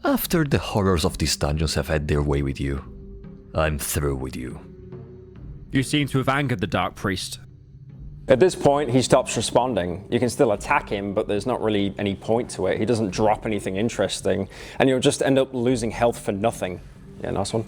after the horrors of these dungeons have had their way with you. I'm through with you. You seem to have angered the Dark Priest. At this point, he stops responding. You can still attack him, but there's not really any point to it. He doesn't drop anything interesting, and you'll just end up losing health for nothing. Yeah, nice one.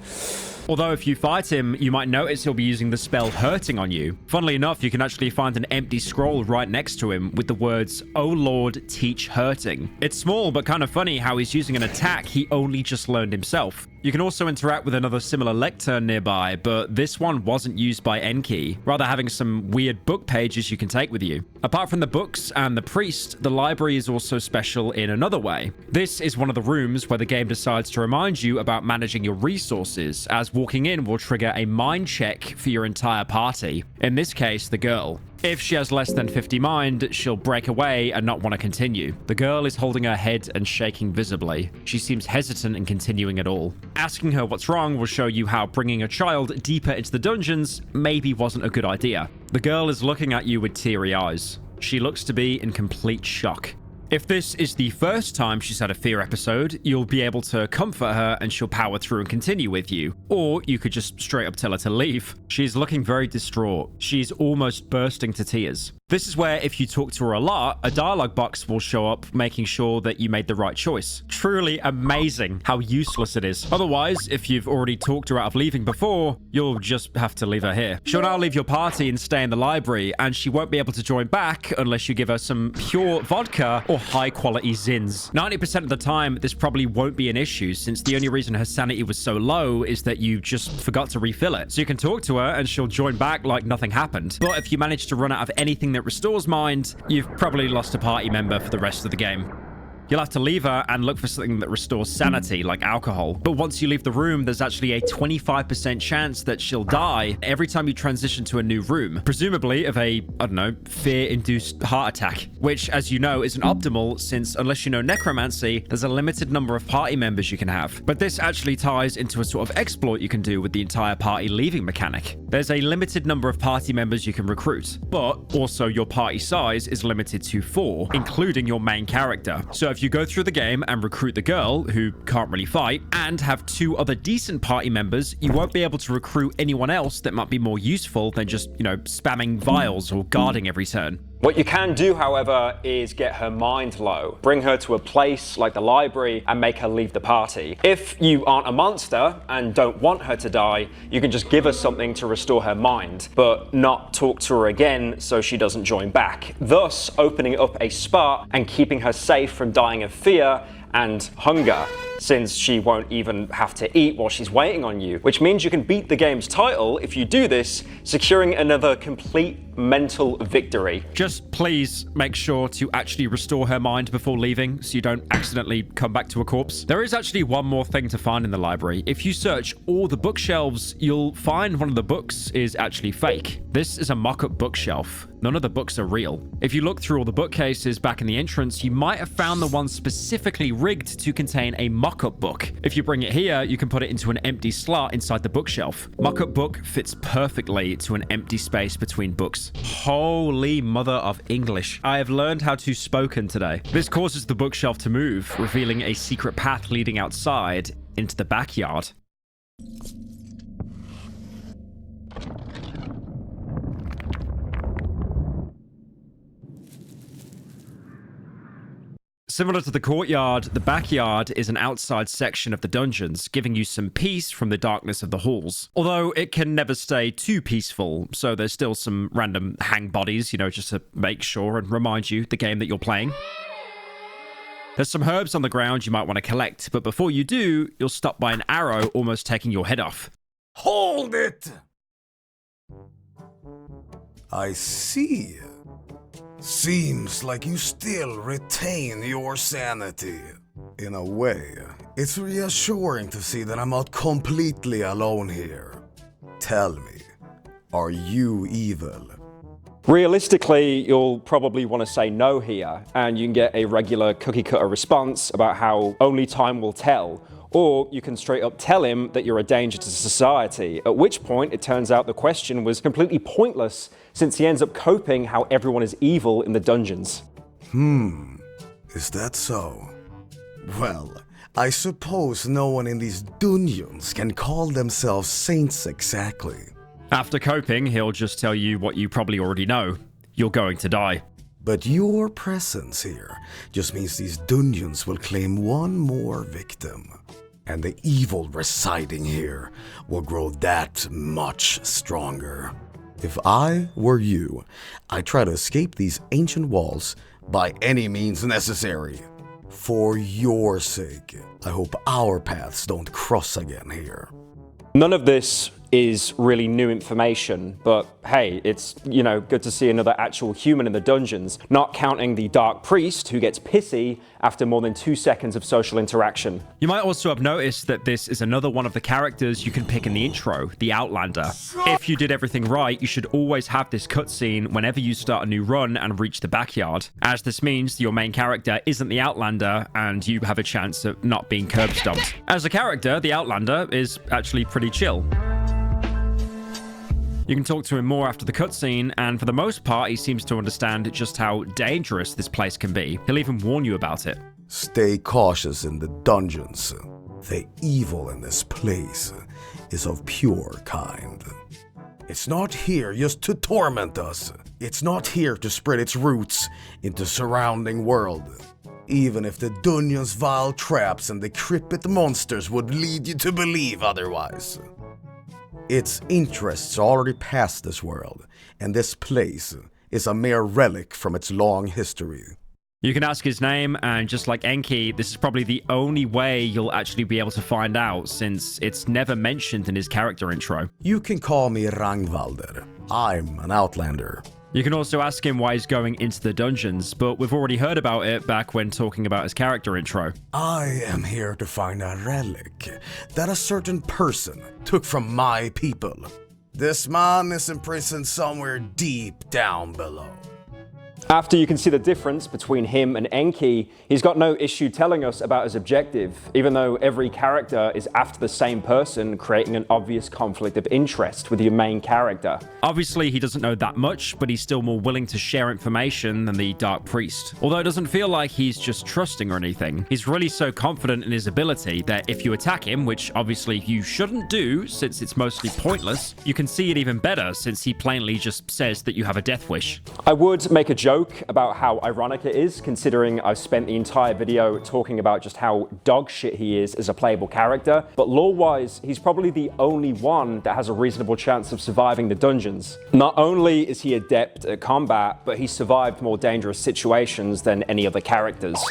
Although if you fight him, you might notice he'll be using the spell Hurting on you. Funnily enough, you can actually find an empty scroll right next to him with the words, "Oh Lord, teach Hurting." It's small, but kind of funny how he's using an attack he only just learned himself. You can also interact with another similar lectern nearby, but this one wasn't used by Enki, rather having some weird book pages you can take with you. Apart from the books and the priest, the library is also special in another way. This is one of the rooms where the game decides to remind you about managing your resources, as walking in will trigger a mind check for your entire party. In this case, the girl. If she has less than 50 mind, she'll break away and not want to continue. The girl is holding her head and shaking visibly. She seems hesitant in continuing at all. Asking her what's wrong will show you how bringing a child deeper into the dungeons maybe wasn't a good idea. The girl is looking at you with teary eyes. She looks to be in complete shock. If this is the first time she's had a fear episode, you'll be able to comfort her and she'll power through and continue with you. Or you could just straight up tell her to leave. She's looking very distraught. She's almost bursting to tears. This is where if you talk to her a lot, a dialogue box will show up making sure that you made the right choice. Truly amazing how useless it is. Otherwise, if you've already talked her out of leaving before, you'll just have to leave her here. She'll now leave your party and stay in the library, and she won't be able to join back unless you give her some pure vodka or high quality zins. 90% of the time, this probably won't be an issue, since the only reason her sanity was so low is that you just forgot to refill it. So you can talk to her and she'll join back like nothing happened. But if you manage to run out of anything that restores mind, you've probably lost a party member for the rest of the game. You'll have to leave her and look for something that restores sanity, like alcohol. But once you leave the room, there's actually a 25% chance that she'll die every time you transition to a new room. Presumably of a, I don't know, fear-induced heart attack. Which, as you know, isn't optimal, since unless you know necromancy, there's a limited number of party members you can have. But this actually ties into a sort of exploit you can do with the entire party leaving mechanic. There's a limited number of party members you can recruit, but also your party size is limited to 4, including your main character. So if you go through the game and recruit the girl, who can't really fight, and have 2 other decent party members, you won't be able to recruit anyone else that might be more useful than just, you know, spamming vials or guarding every turn. What you can do, however, is get her mind low. Bring her to a place like the library and make her leave the party. If you aren't a monster and don't want her to die, you can just give her something to restore her mind, but not talk to her again so she doesn't join back, thus opening up a spot and keeping her safe from dying of fear and hunger, since she won't even have to eat while she's waiting on you, which means you can beat the game's title if you do this, securing another complete mental victory. Just please make sure to actually restore her mind before leaving so you don't accidentally come back to a corpse. There is actually one more thing to find in the library. If you search all the bookshelves, you'll find one of the books is actually fake. This is a mock-up bookshelf. None of the books are real. If you look through all the bookcases back in the entrance, you might have found the one specifically rigged to contain a mock-up book. If you bring it here, you can put it into an empty slot inside the bookshelf. Mock-up book fits perfectly to an empty space between books. Holy mother of English. I have learned how to spoken today. This causes the bookshelf to move, revealing a secret path leading outside into the backyard. Similar to the courtyard, the backyard is an outside section of the dungeons, giving you some peace from the darkness of the halls. Although it can never stay too peaceful, so there's still some random hang bodies, you know, just to make sure and remind you the game that you're playing. There's some herbs on the ground you might want to collect, but before you do, you'll stop by an arrow almost taking your head off. Hold it! I see. Seems like you still retain your sanity. In a way, it's reassuring to see that I'm not completely alone here. Tell me, are you evil? Realistically, you'll probably want to say no here, and you can get a regular cookie-cutter response about how only time will tell. Or you can straight up tell him that you're a danger to society, at which point it turns out the question was completely pointless, since he ends up coping how everyone is evil in the dungeons. Is that so? Well, I suppose no one in these dungeons can call themselves saints exactly. After coping, he'll just tell you what you probably already know. You're going to die. But your presence here just means these dungeons will claim one more victim. And the evil residing here will grow that much stronger. If I were you, I'd try to escape these ancient walls by any means necessary. For your sake, I hope our paths don't cross again here. None of this is really new information, but hey, it's, you know, good to see another actual human in the dungeons, not counting the Dark Priest who gets pissy after more than 2 seconds of social interaction. You might also have noticed that this is another one of the characters you can pick in the intro, the Outlander. If you did everything right, you should always have this cutscene whenever you start a new run and reach the backyard, as this means your main character isn't the Outlander and you have a chance of not being curb stomped. As a character, the Outlander is actually pretty chill. You can talk to him more after the cutscene, and for the most part, he seems to understand just how dangerous this place can be. He'll even warn you about it. Stay cautious in the dungeons. The evil in this place is of pure kind. It's not here just to torment us. It's not here to spread its roots into surrounding world. Even if the dungeon's vile traps and decrepit monsters would lead you to believe otherwise. Its interests already past this world, and this place is a mere relic from its long history. You can ask his name, and just like Enki, this is probably the only way you'll actually be able to find out, since it's never mentioned in his character intro. You can call me Rangvalder. I'm an outlander. You can also ask him why he's going into the dungeons, but we've already heard about it back when talking about his character intro. I am here to find a relic that a certain person took from my people. This man is imprisoned somewhere deep down below. After you can see the difference between him and Enki, he's got no issue telling us about his objective, even though every character is after the same person, creating an obvious conflict of interest with your main character. Obviously, he doesn't know that much, but he's still more willing to share information than the Dark Priest. Although it doesn't feel like he's just trusting or anything. He's really so confident in his ability that if you attack him, which obviously you shouldn't do since it's mostly pointless, you can see it even better since he plainly just says that you have a death wish. I would make a joke about how ironic it is, considering I've spent the entire video talking about just how dog shit he is as a playable character, but lore-wise, he's probably the only one that has a reasonable chance of surviving the dungeons. Not only is he adept at combat, but he survived more dangerous situations than any other characters.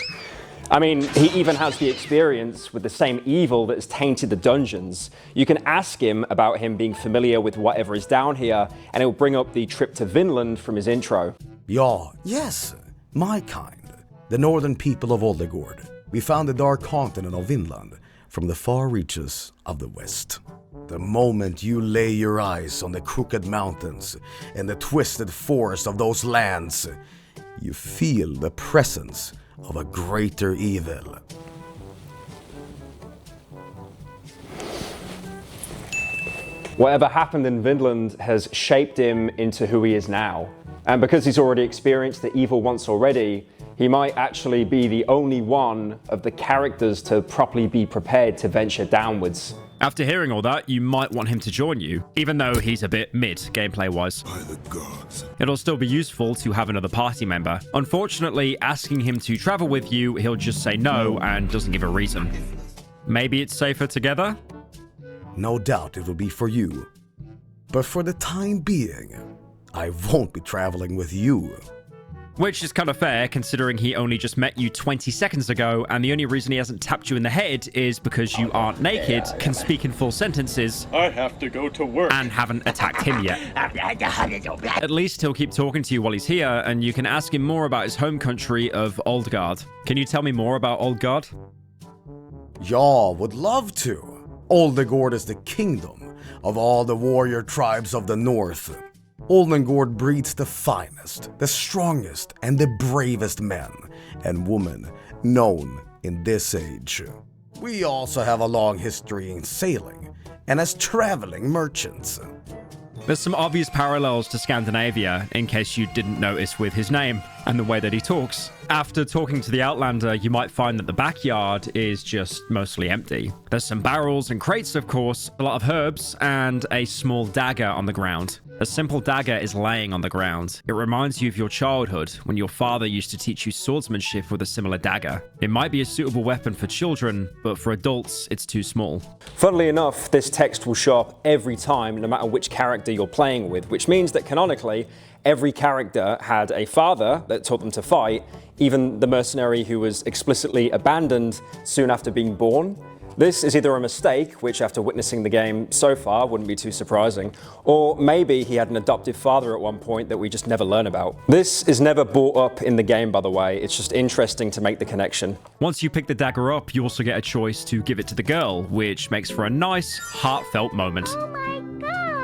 I mean, he even has the experience with the same evil that has tainted the dungeons. You can ask him about him being familiar with whatever is down here, and it will bring up the trip to Vinland from his intro. Yeah, yes, my kind. The northern people of Oldegård. We found the dark continent of Vinland from the far reaches of the west. The moment you lay your eyes on the crooked mountains and the twisted forest of those lands, you feel the presence of a greater evil. Whatever happened in Vinland has shaped him into who he is now. And because he's already experienced the evil once already, he might actually be the only one of the characters to properly be prepared to venture downwards. After hearing all that, you might want him to join you, even though he's a bit mid gameplay-wise. By the gods. It'll still be useful to have another party member. Unfortunately, asking him to travel with you, he'll just say no and doesn't give a reason. Maybe it's safer together? No doubt it will be for you. But for the time being, I won't be traveling with you. Which is kind of fair, considering he only just met you 20 seconds ago, and the only reason he hasn't tapped you in the head is because you aren't naked, can speak in full sentences, I have to go to work, and haven't attacked him yet. At least he'll keep talking to you while he's here, and you can ask him more about his home country of Oldgard. Can you tell me more about Oldgard? Y'all would love to. Oldegård is the kingdom of all the warrior tribes of the north. Oldengård breeds the finest, the strongest, and the bravest men and women known in this age. We also have a long history in sailing and as traveling merchants. There's some obvious parallels to Scandinavia, in case you didn't notice with his name and the way that he talks. After talking to the Outlander, you might find that the backyard is just mostly empty. There's some barrels and crates, of course, a lot of herbs, and a small dagger on the ground. A simple dagger is laying on the ground. It reminds you of your childhood, when your father used to teach you swordsmanship with a similar dagger. It might be a suitable weapon for children, but for adults, it's too small. Funnily enough, this text will show up every time, no matter which character you're playing with, which means that canonically, every character had a father that taught them to fight, even the mercenary who was explicitly abandoned soon after being born. This is either a mistake, which after witnessing the game so far wouldn't be too surprising, or maybe he had an adoptive father at one point that we just never learn about. This is never brought up in the game, by the way. It's just interesting to make the connection. Once you pick the dagger up, you also get a choice to give it to the girl, which makes for a nice, heartfelt moment.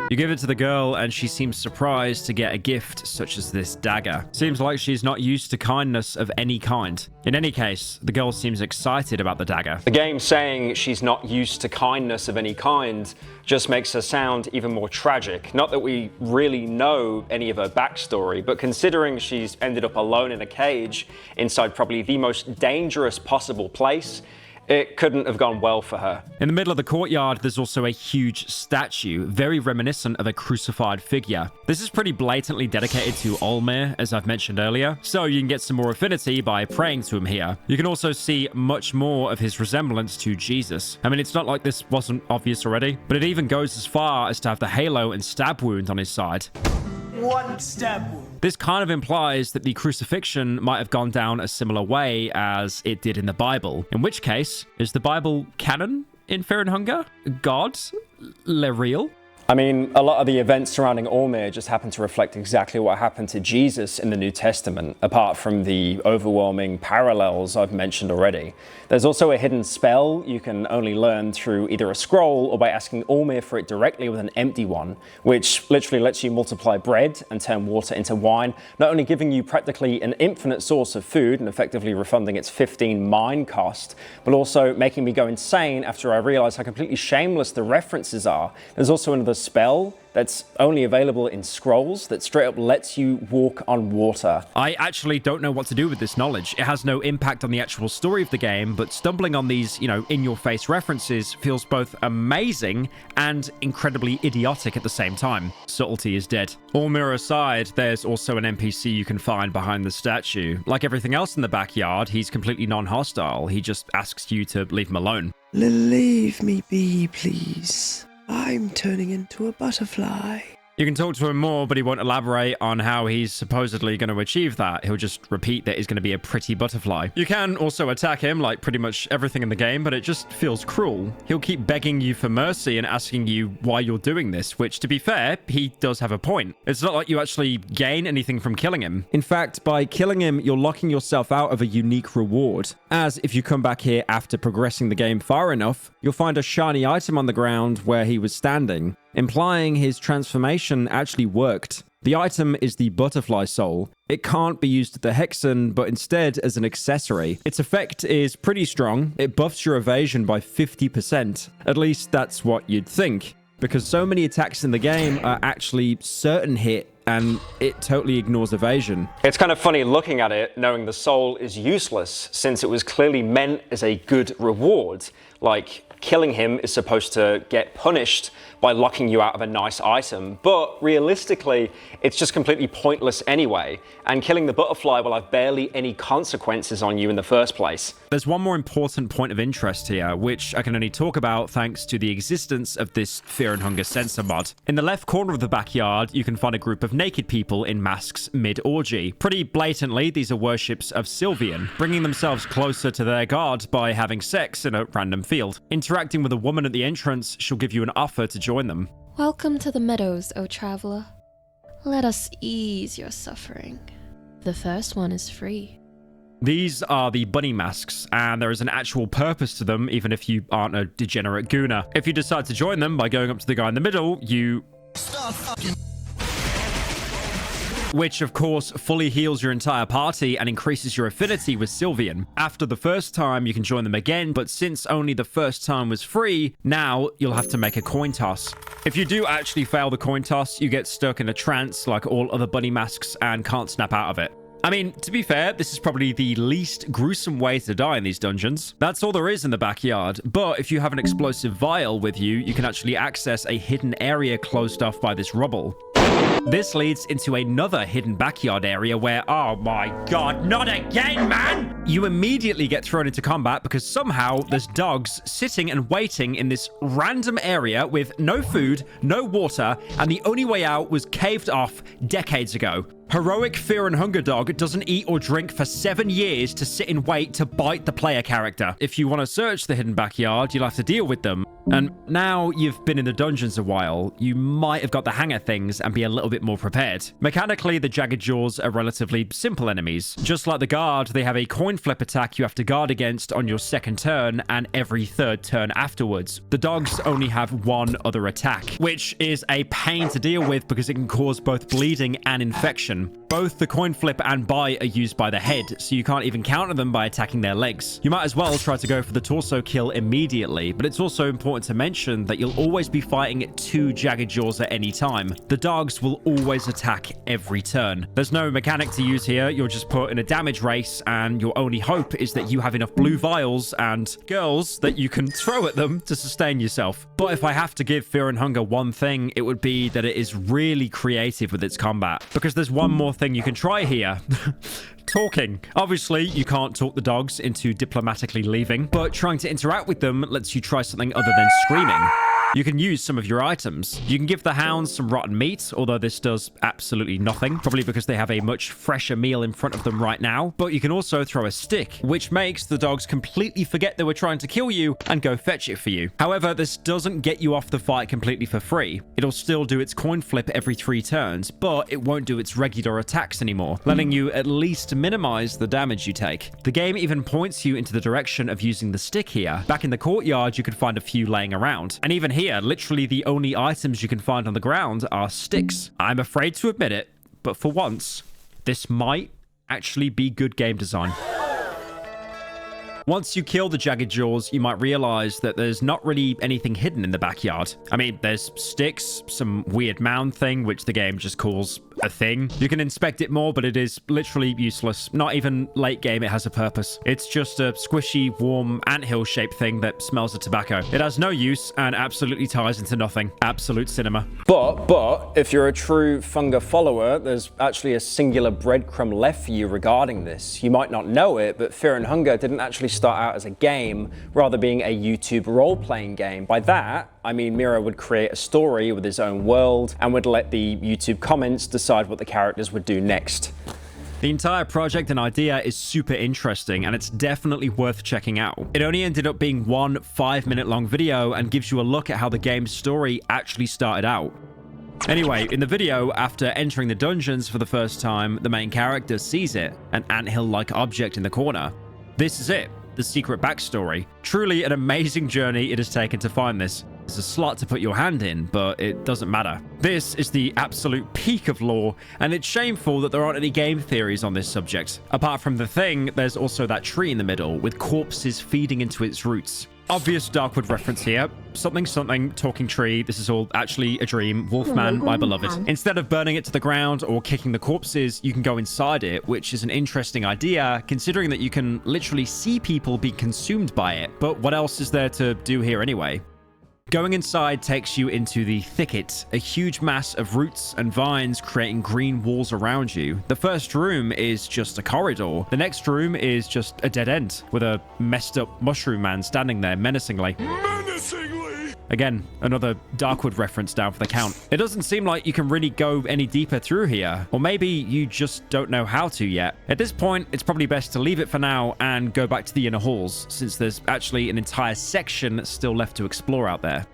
You give it to the girl, and she seems surprised to get a gift such as this dagger. Seems like she's not used to kindness of any kind. In any case, the girl seems excited about the dagger. The game saying she's not used to kindness of any kind just makes her sound even more tragic. Not that we really know any of her backstory, but considering she's ended up alone in a cage inside probably the most dangerous possible place, It couldn't have gone well for her. In the middle of the courtyard, there's also a huge statue, very reminiscent of a crucified figure. This is pretty blatantly dedicated to Olmir, as I've mentioned earlier, so you can get some more affinity by praying to him here. You can also see much more of his resemblance to Jesus. I mean, it's not like this wasn't obvious already, but it even goes as far as to have the halo and stab wound on his side. One stab wound. This kind of implies that the crucifixion might have gone down a similar way as it did in the Bible. In which case, is the Bible canon in Fear and Hunger? God? Real? I mean, a lot of the events surrounding Olmir just happen to reflect exactly what happened to Jesus in the New Testament, apart from the overwhelming parallels I've mentioned already. There's also a hidden spell you can only learn through either a scroll or by asking Olmir for it directly with an empty one, which literally lets you multiply bread and turn water into wine, not only giving you practically an infinite source of food and effectively refunding its 15 mine cost, but also making me go insane after I realize how completely shameless the references are. There's also another spell that's only available in scrolls that straight up lets you walk on water. I actually don't know what to do with this knowledge. It has no impact on the actual story of the game, but stumbling on these, in-your-face references feels both amazing and incredibly idiotic at the same time. Subtlety is dead. Olmir aside, there's also an NPC you can find behind the statue. Like everything else in the backyard, he's completely non-hostile. He just asks you to leave him alone. Leave me be, please. I'm turning into a butterfly. You can talk to him more, but he won't elaborate on how he's supposedly going to achieve that. He'll just repeat that he's going to be a pretty butterfly. You can also attack him like pretty much everything in the game, but it just feels cruel. He'll keep begging you for mercy and asking you why you're doing this, which, to be fair, he does have a point. It's not like you actually gain anything from killing him. In fact, by killing him, you're locking yourself out of a unique reward, as if you come back here after progressing the game far enough, you'll find a shiny item on the ground where he was standing, implying his transformation actually worked. The item is the butterfly soul. It can't be used at the Hexen, but instead as an accessory. Its effect is pretty strong. It buffs your evasion by 50%. At least that's what you'd think, because so many attacks in the game are actually certain hit, and it totally ignores evasion. It's kind of funny looking at it, knowing the soul is useless, since it was clearly meant as a good reward. Like, killing him is supposed to get punished by locking you out of a nice item, but realistically, it's just completely pointless anyway, and killing the butterfly will have barely any consequences on you in the first place. There's one more important point of interest here, which I can only talk about thanks to the existence of this Fear and Hunger sensor mod. In the left corner of the backyard, you can find a group of naked people in masks mid-orgy. Pretty blatantly, these are worships of Sylvian, bringing themselves closer to their god by having sex in a random field. Interacting with a woman at the entrance, she'll give you an offer to join them. Welcome to the meadows, O traveler. Let us ease your suffering. The first one is free. These are the bunny masks, and there is an actual purpose to them, even if you aren't a degenerate gooner. If you decide to join them by going up to the guy in the middle, you... Stop fucking... Which, of course, fully heals your entire party and increases your affinity with Sylvian. After the first time, you can join them again, but since only the first time was free, now you'll have to make a coin toss. If you do actually fail the coin toss, you get stuck in a trance like all other bunny masks and can't snap out of it. I mean, to be fair, this is probably the least gruesome way to die in these dungeons. That's all there is in the backyard, but if you have an explosive vial with you, you can actually access a hidden area closed off by this rubble. This leads into another hidden backyard area where, oh my god, not again, man! You immediately get thrown into combat because somehow there's dogs sitting and waiting in this random area with no food, no water, and the only way out was caved off decades ago. Heroic Fear and Hunger dog doesn't eat or drink for 7 years to sit and wait to bite the player character. If you want to search the hidden backyard, you'll have to deal with them. And now you've been in the dungeons a while, you might have got the hang of things and be a little bit more prepared. Mechanically, the Jagged Jaws are relatively simple enemies. Just like the guard, they have a coin flip attack you have to guard against on your second turn and every third turn afterwards. The dogs only have one other attack, which is a pain to deal with because it can cause both bleeding and infection. direction. Both the coin flip and bite are used by the head, so you can't even counter them by attacking their legs. You might as well try to go for the torso kill immediately, but it's also important to mention that you'll always be fighting 2 jagged jaws at any time. The dogs will always attack every turn. There's no mechanic to use here. You're just put in a damage race, and your only hope is that you have enough blue vials and girls that you can throw at them to sustain yourself. But if I have to give Fear and Hunger one thing, it would be that it is really creative with its combat, because there's one more thing you can try here. Talking. Obviously, you can't talk the dogs into diplomatically leaving, but trying to interact with them lets you try something other than screaming. You can use some of your items. You can give the hounds some rotten meat, although this does absolutely nothing, probably because they have a much fresher meal in front of them right now. But you can also throw a stick, which makes the dogs completely forget they were trying to kill you and go fetch it for you. However, this doesn't get you off the fight completely for free. It'll still do its coin flip every 3 turns, but it won't do its regular attacks anymore, letting you at least minimize the damage you take. The game even points you into the direction of using the stick here. Back in the courtyard, you can find a few laying around, and even here, literally the only items you can find on the ground are sticks. I'm afraid to admit it, but for once, this might actually be good game design. Once you kill the jagged jaws, you might realize that there's not really anything hidden in the backyard. I mean, there's sticks, some weird mound thing, which the game just calls a thing. You can inspect it more, but it is literally useless. Not even late game, it has a purpose. It's just a squishy, warm, anthill shaped thing that smells of tobacco. It has no use and absolutely ties into nothing. Absolute cinema. But, if you're a true Funga follower, there's actually a singular breadcrumb left for you regarding this. You might not know it, but Fear and Hunger didn't actually start out as a game, rather being a YouTube role-playing game. By that, I mean Miro would create a story with his own world and would let the YouTube comments decide what the characters would do next. The entire project and idea is super interesting, and it's definitely worth checking out. It only ended up being one 5-minute long video and gives you a look at how the game's story actually started out. Anyway, in the video, after entering the dungeons for the first time, the main character sees it, an anthill-like object in the corner. This is it, the secret backstory. Truly an amazing journey it has taken to find this. It's a slot to put your hand in, but it doesn't matter. This is the absolute peak of lore, and it's shameful that there aren't any game theories on this subject. Apart from the thing, there's also that tree in the middle, with corpses feeding into its roots. Obvious Darkwood reference here. Something, talking tree. This is all actually a dream. Wolfman, my beloved. Instead of burning it to the ground or kicking the corpses, you can go inside it, which is an interesting idea, considering that you can literally see people be consumed by it. But what else is there to do here anyway? Going inside takes you into the thicket, a huge mass of roots and vines creating green walls around you. The first room is just a corridor. The next room is just a dead end, with a messed up mushroom man standing there menacingly. Again, another Darkwood reference down for the count. It doesn't seem like you can really go any deeper through here, or maybe you just don't know how to yet. At this point, it's probably best to leave it for now and go back to the inner halls, since there's actually an entire section still left to explore out there.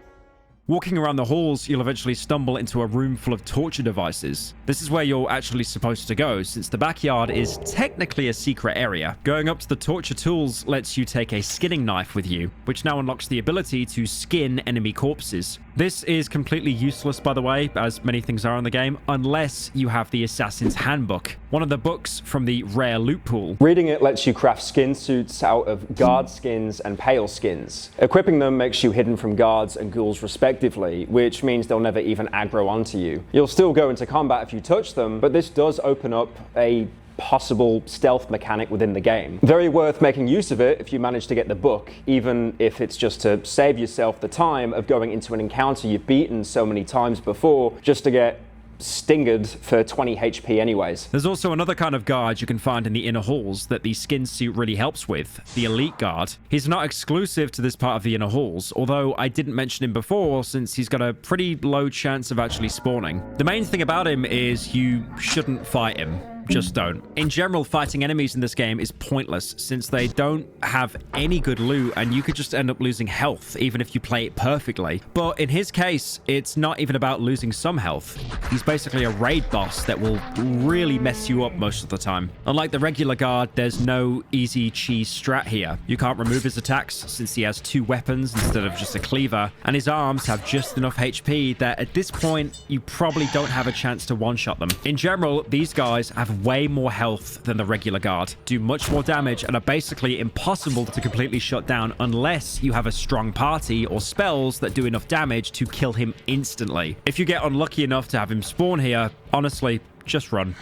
Walking around the halls, you'll eventually stumble into a room full of torture devices. This is where you're actually supposed to go, since the backyard is technically a secret area. Going up to the torture tools lets you take a skinning knife with you, which now unlocks the ability to skin enemy corpses. This is completely useless, by the way, as many things are in the game, unless you have the Assassin's Handbook, one of the books from the rare loot pool. Reading it lets you craft skin suits out of guard skins and pale skins. Equipping them makes you hidden from guards and ghouls respectively, which means they'll never even aggro onto you. You'll still go into combat if you touch them, but this does open up a possible stealth mechanic within the game. Very worth making use of it if you manage to get the book, even if it's just to save yourself the time of going into an encounter you've beaten so many times before just to get stinged for 20 HP anyways. There's also another kind of guard you can find in the inner halls that the skin suit really helps with, the Elite Guard. He's not exclusive to this part of the inner halls, although I didn't mention him before since he's got a pretty low chance of actually spawning. The main thing about him is you shouldn't fight him. just don't. In general, fighting enemies in this game is pointless since they don't have any good loot and you could just end up losing health even if you play it perfectly. But in his case, it's not even about losing some health. He's basically a raid boss that will really mess you up most of the time. Unlike the regular guard, there's no easy cheese strat here. You can't remove his attacks since he has 2 weapons instead of just a cleaver, and his arms have just enough HP that at this point, you probably don't have a chance to one-shot them. In general, these guys have way more health than the regular guard, do much more damage, and are basically impossible to completely shut down unless you have a strong party or spells that do enough damage to kill him instantly. If you get unlucky enough to have him spawn here, honestly, just run.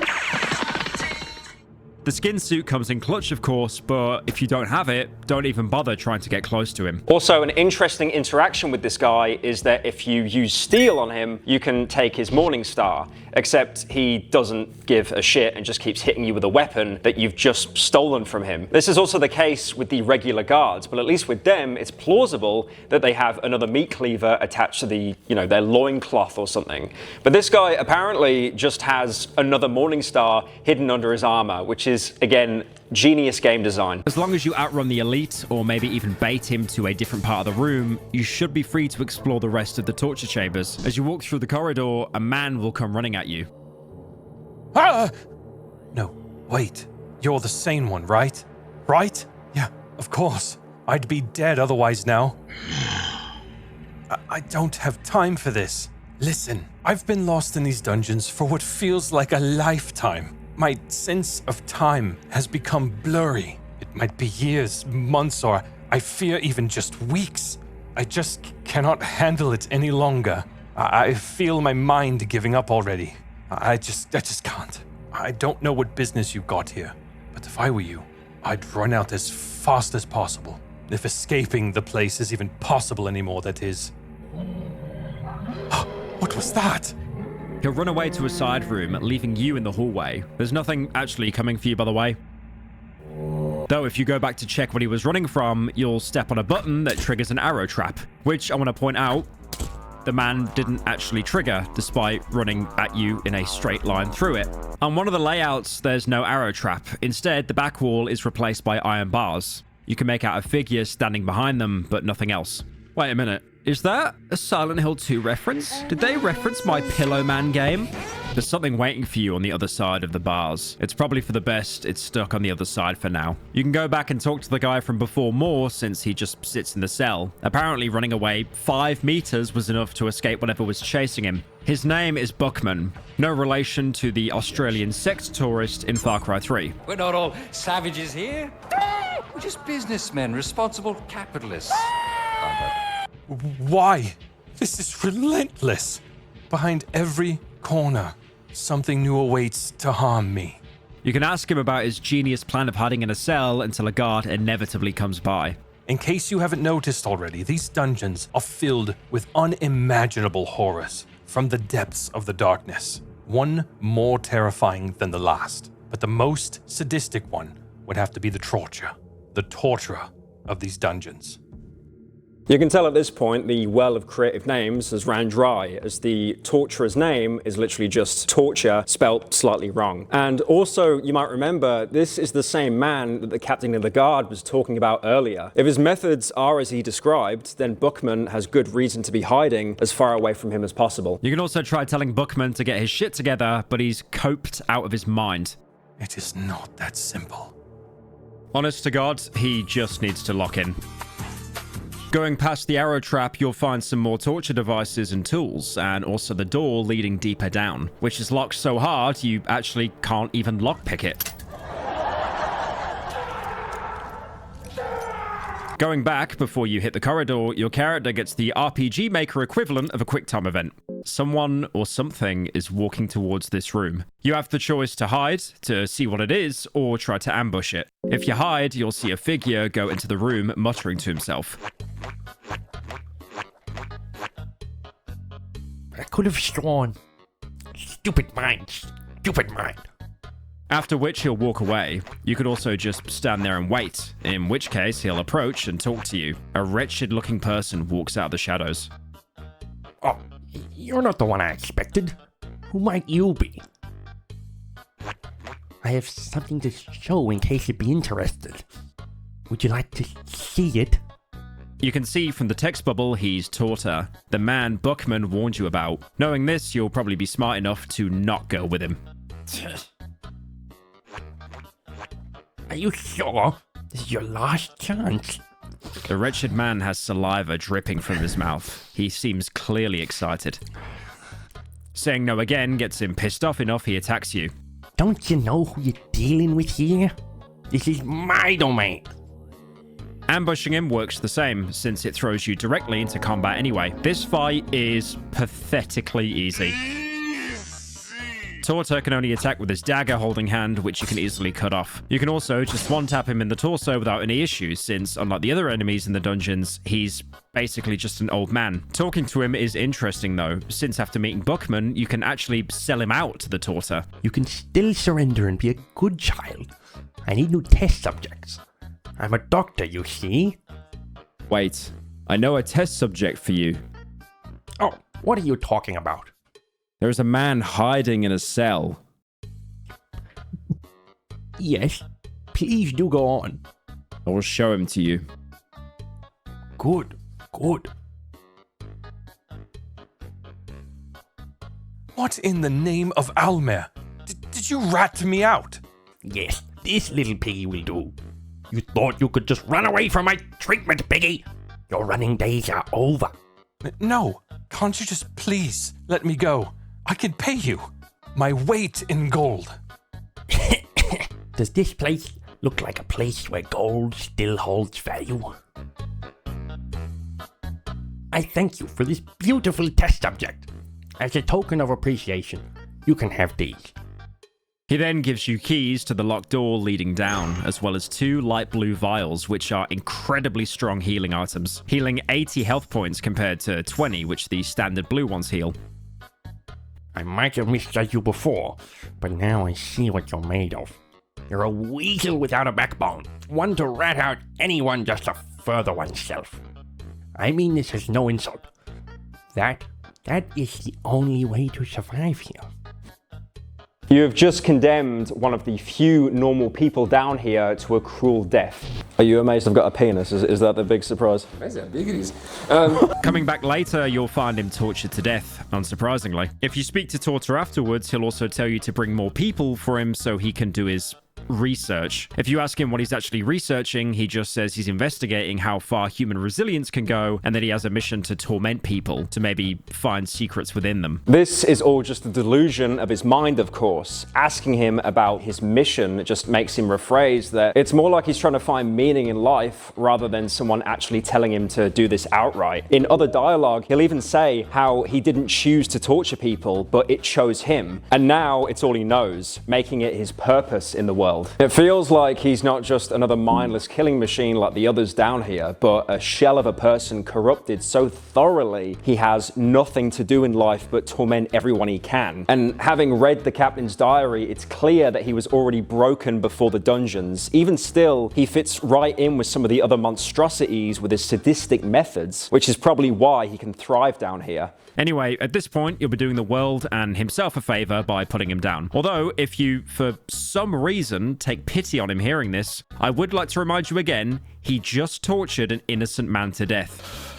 The skin suit comes in clutch, of course, but if you don't have it, don't even bother trying to get close to him. Also, an interesting interaction with this guy is that if you use steel on him, you can take his Morning Star, except he doesn't give a shit and just keeps hitting you with a weapon that you've just stolen from him. This is also the case with the regular guards, but at least with them, it's plausible that they have another meat cleaver attached to the, their loincloth or something. But this guy apparently just has another Morning Star hidden under his armor, which is, again, genius game design. As long as you outrun the elite, or maybe even bait him to a different part of the room, you should be free to explore the rest of the torture chambers. As you walk through the corridor, a man will come running at you. Ah! No, wait. You're the sane one, right? Right? Yeah, of course. I'd be dead otherwise now. I don't have time for this. Listen, I've been lost in these dungeons for what feels like a lifetime. My sense of time has become blurry. It might be years, months, or I fear even just weeks. I just cannot handle it any longer. I feel my mind giving up already. I just can't. I don't know what business you got here, but if I were you, I'd run out as fast as possible. If escaping the place is even possible anymore, that is. What was that? He'll run away to a side room, leaving you in the hallway. There's nothing actually coming for you, by the way. Though, if you go back to check what he was running from, you'll step on a button that triggers an arrow trap, which I want to point out, the man didn't actually trigger, despite running at you in a straight line through it. On one of the layouts, there's no arrow trap. Instead, the back wall is replaced by iron bars. You can make out a figure standing behind them, but nothing else. Wait a minute. Is that a Silent Hill 2 reference? Did they reference my Pillow Man game? There's something waiting for you on the other side of the bars. It's probably for the best it's stuck on the other side for now. You can go back and talk to the guy from before more since he just sits in the cell. Apparently running away 5 meters was enough to escape whatever was chasing him. His name is Buckman. No relation to the Australian sex tourist in Far Cry 3. We're not all savages here. We're just businessmen, responsible capitalists. Why? This is relentless. Behind every corner, something new awaits to harm me. You can ask him about his genius plan of hiding in a cell until a guard inevitably comes by. In case you haven't noticed already, these dungeons are filled with unimaginable horrors from the depths of the darkness. One more terrifying than the last, but the most sadistic one would have to be the torturer of these dungeons. You can tell at this point the well of creative names has ran dry, as the torturer's name is literally just torture spelt slightly wrong. And also, you might remember, this is the same man that the captain of the guard was talking about earlier. If his methods are as he described, then Buckman has good reason to be hiding as far away from him as possible. You can also try telling Buckman to get his shit together, but he's coped out of his mind. It is not that simple. Honest to God, he just needs to lock in. Going past the arrow trap, you'll find some more torture devices and tools, and also the door leading deeper down, which is locked so hard you actually can't even lockpick it. Going back before you hit the corridor, your character gets the RPG Maker equivalent of a QuickTime event. Someone or something is walking towards this room. You have the choice to hide, to see what it is, or try to ambush it. If you hide, you'll see a figure go into the room muttering to himself. I could have sworn. Stupid mind. After which he'll walk away. You could also just stand there and wait, in which case he'll approach and talk to you. A wretched-looking person walks out of the shadows. Oh, you're not the one I expected. Who might you be? have something to show in case you'd be interested. Would you like to see it? You can see from the text bubble he's Torta, the man Buckman warned you about. Knowing this, you'll probably be smart enough to not go with him. Are you sure? This is your last chance. The wretched man has saliva dripping from his mouth. He seems clearly excited. Saying no again gets him pissed off enough he attacks you. Don't you know who you're dealing with here? This is my domain. Ambushing him works the same, since it throws you directly into combat anyway. This fight is pathetically easy. Torta can only attack with his dagger holding hand, which you can easily cut off. You can also just one-tap him in the torso without any issues, since unlike the other enemies in the dungeons, he's basically just an old man. Talking to him is interesting though, since after meeting Buckman, you can actually sell him out to the Torta. You can still surrender and be a good child. I need new test subjects. I'm a doctor, you see. Wait, I know a test subject for you. Oh, what are you talking about? There is a man hiding in a cell. Yes, please do go on. I will show him to you. Good, good. What in the name of Almer? Did you rat me out? Yes, this little piggy will do. You thought you could just run away from my treatment, piggy? Your running days are over. No, can't you just please let me go? I can pay you my weight in gold. Does this place look like a place where gold still holds value? I thank you for this beautiful test subject. As a token of appreciation, you can have these. He then gives you keys to the locked door leading down, as well as 2 light blue vials, which are incredibly strong healing items, healing 80 health points compared to 20, which the standard blue ones heal. I might have misjudged you before, but now I see what you're made of. You're a weasel without a backbone, one to rat out anyone just to further oneself. I mean this as no insult. That is the only way to survive here. You have just condemned one of the few normal people down here to a cruel death. Are you amazed I've got a penis? Is that the big surprise? Amazing how big it is. Coming back later, you'll find him tortured to death, unsurprisingly. If you speak to Torta afterwards, he'll also tell you to bring more people for him so he can do his research. If you ask him what he's actually researching, he just says he's investigating how far human resilience can go, and that he has a mission to torment people, to maybe find secrets within them. This is all just a delusion of his mind, of course. Asking him about his mission just makes him rephrase that it's more like he's trying to find meaning in life rather than someone actually telling him to do this outright. In other dialogue, he'll even say how he didn't choose to torture people, but it chose him. And now it's all he knows, making it his purpose in the world. It feels like he's not just another mindless killing machine like the others down here, but a shell of a person corrupted so thoroughly he has nothing to do in life but torment everyone he can. And having read the captain's diary, it's clear that he was already broken before the dungeons. Even still, he fits right in with some of the other monstrosities with his sadistic methods, which is probably why he can thrive down here. Anyway, at this point, you'll be doing the world and himself a favor by putting him down. Although, if you, for some reason, take pity on him hearing this, I would like to remind you again, he just tortured an innocent man to death.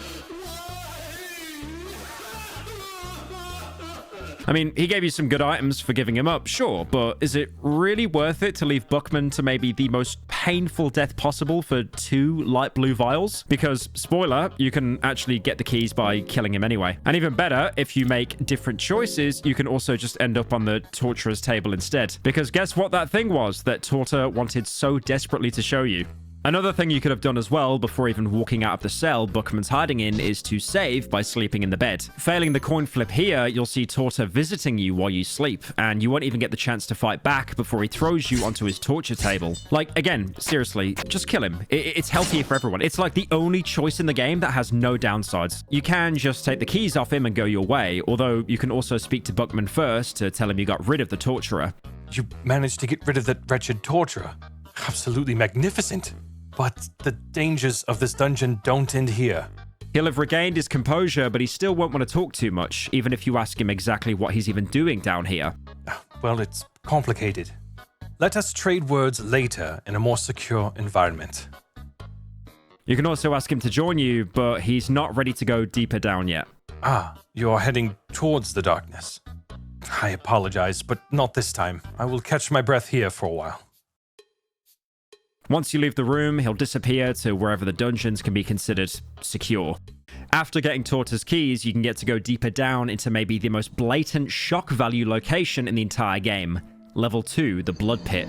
I mean, he gave you some good items for giving him up, sure, but is it really worth it to leave Buckman to maybe the most painful death possible for 2 light blue vials? Because, spoiler, you can actually get the keys by killing him anyway. And even better, if you make different choices, you can also just end up on the torturer's table instead. Because guess what that thing was that Torta wanted so desperately to show you? Another thing you could have done as well before even walking out of the cell Buckman's hiding in is to save by sleeping in the bed. Failing the coin flip here, you'll see Torta visiting you while you sleep, and you won't even get the chance to fight back before he throws you onto his torture table. Like, again, seriously, just kill him. It's healthier for everyone. It's like the only choice in the game that has no downsides. You can just take the keys off him and go your way, although you can also speak to Buckman first to tell him you got rid of the torturer. You managed to get rid of that wretched torturer. Absolutely magnificent. But the dangers of this dungeon don't end here. He'll have regained his composure, but he still won't want to talk too much, even if you ask him exactly what he's even doing down here. Well, it's complicated. Let us trade words later in a more secure environment. You can also ask him to join you, but he's not ready to go deeper down yet. Ah, you're heading towards the darkness. I apologize, but not this time. I will catch my breath here for a while. Once you leave the room, he'll disappear to wherever the dungeons can be considered secure. After getting taught his keys, you can get to go deeper down into maybe the most blatant shock value location in the entire game. Level 2, the Blood Pit.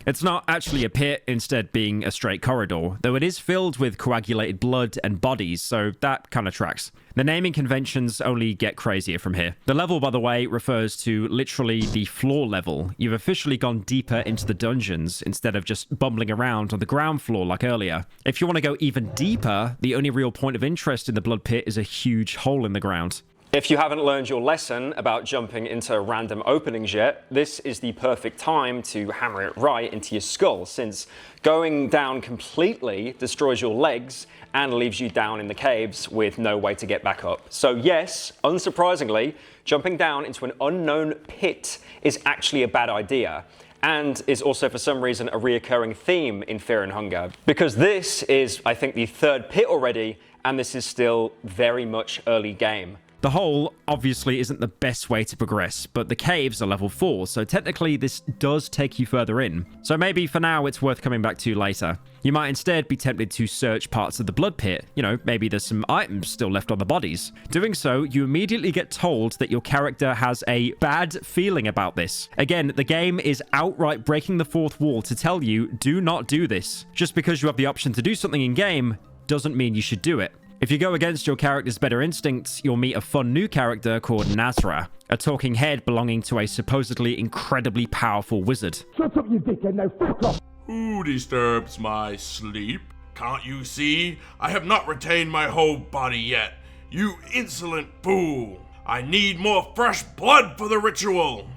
It's not actually a pit, instead being a straight corridor, though it is filled with coagulated blood and bodies, so that kind of tracks. The naming conventions only get crazier from here. The level, by the way, refers to literally the floor level. You've officially gone deeper into the dungeons instead of just bumbling around on the ground floor like earlier. If you want to go even deeper, the only real point of interest in the Blood Pit is a huge hole in the ground. If you haven't learned your lesson about jumping into random openings yet, this is the perfect time to hammer it right into your skull, since going down completely destroys your legs and leaves you down in the caves with no way to get back up. So yes, unsurprisingly, jumping down into an unknown pit is actually a bad idea, and is also for some reason a reoccurring theme in Fear and Hunger, because this is, I think, the third pit already, and this is still very much early game. The hole obviously isn't the best way to progress, but the caves are level 4, so technically this does take you further in. So maybe for now it's worth coming back to later. You might instead be tempted to search parts of the Blood Pit. You know, maybe there's some items still left on the bodies. Doing so, you immediately get told that your character has a bad feeling about this. Again, the game is outright breaking the fourth wall to tell you, do not do this. Just because you have the option to do something in-game doesn't mean you should do it. If you go against your character's better instincts, you'll meet a fun new character called Nazra, a talking head belonging to a supposedly incredibly powerful wizard. Shut up, you dickhead, now fuck off! Who disturbs my sleep? Can't you see? I have not retained my whole body yet. You insolent fool! I need more fresh blood for the ritual!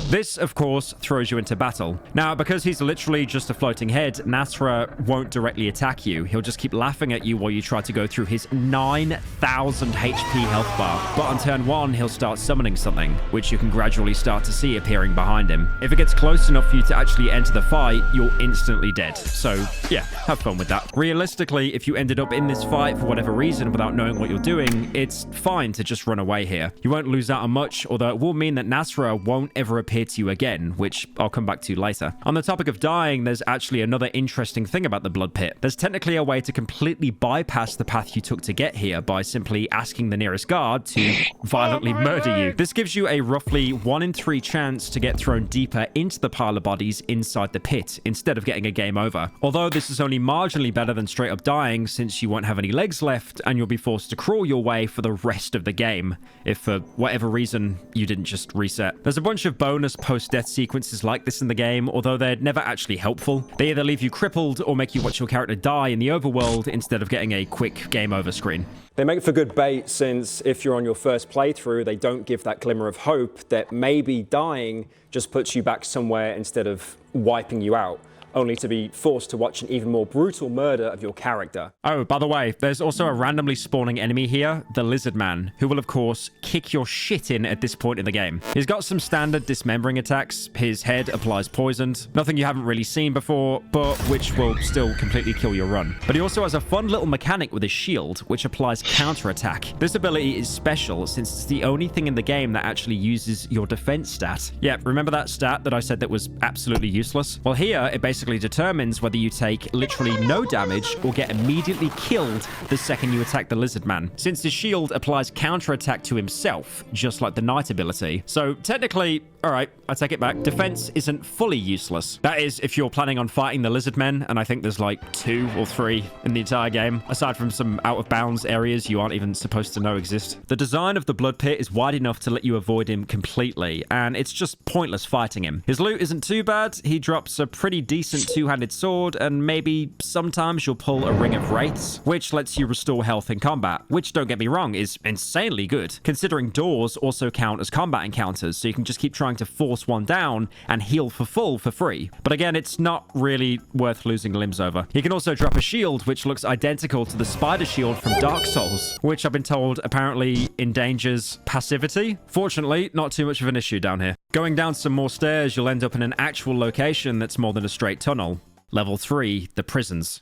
This, of course, throws you into battle. Now, because he's literally just a floating head, Nasra won't directly attack you. He'll just keep laughing at you while you try to go through his 9,000 HP health bar. But on turn 1, he'll start summoning something, which you can gradually start to see appearing behind him. If it gets close enough for you to actually enter the fight, you're instantly dead. So, yeah, have fun with that. Realistically, if you ended up in this fight for whatever reason without knowing what you're doing, it's fine to just run away here. You won't lose out on much, although it will mean that Nasra won't ever appear to you again, which I'll come back to later. On the topic of dying, there's actually another interesting thing about the Blood Pit. There's technically a way to completely bypass the path you took to get here by simply asking the nearest guard to violently murder you. This gives you a roughly 1 in 3 chance to get thrown deeper into the pile of bodies inside the pit, instead of getting a game over. Although this is only marginally better than straight up dying, since you won't have any legs left and you'll be forced to crawl your way for the rest of the game, if for whatever reason you didn't just reset. There's a bunch of bonus post-death sequences like this in the game, although they're never actually helpful. They either leave you crippled or make you watch your character die in the overworld instead of getting a quick game over screen. They make for good bait, since if you're on your first playthrough, they don't give that glimmer of hope that maybe dying just puts you back somewhere instead of wiping you out, only to be forced to watch an even more brutal murder of your character. Oh, by the way, there's also a randomly spawning enemy here, the Lizard Man, who will of course kick your shit in at this point in the game. He's got some standard dismembering attacks. His head applies poisoned, nothing you haven't really seen before, but which will still completely kill your run. But he also has a fun little mechanic with his shield, which applies counterattack. This ability is special since it's the only thing in the game that actually uses your defense stat. Yeah, remember that stat that I said that was absolutely useless? Well, here it basically determines whether you take literally no damage or get immediately killed the second you attack the Lizard Man, since his shield applies counterattack to himself, just like the Knight ability. So technically, alright, I take it back, defense isn't fully useless. That is, if you're planning on fighting the Lizard Men, and I think there's like 2 or 3 in the entire game, aside from some out-of-bounds areas you aren't even supposed to know exist. The design of the Blood Pit is wide enough to let you avoid him completely, and it's just pointless fighting him. His loot isn't too bad. He drops a pretty decent two-handed sword, and maybe sometimes you'll pull a Ring of Wraiths, which lets you restore health in combat, which, don't get me wrong, is insanely good, considering doors also count as combat encounters, so you can just keep trying trying to force one down and heal for full for free. But again, it's not really worth losing limbs over. He can also drop a shield, which looks identical to the spider shield from Dark Souls, which I've been told apparently endangers passivity. Fortunately, not too much of an issue down here. Going down some more stairs, you'll end up in an actual location that's more than a straight tunnel. Level 3, the prisons.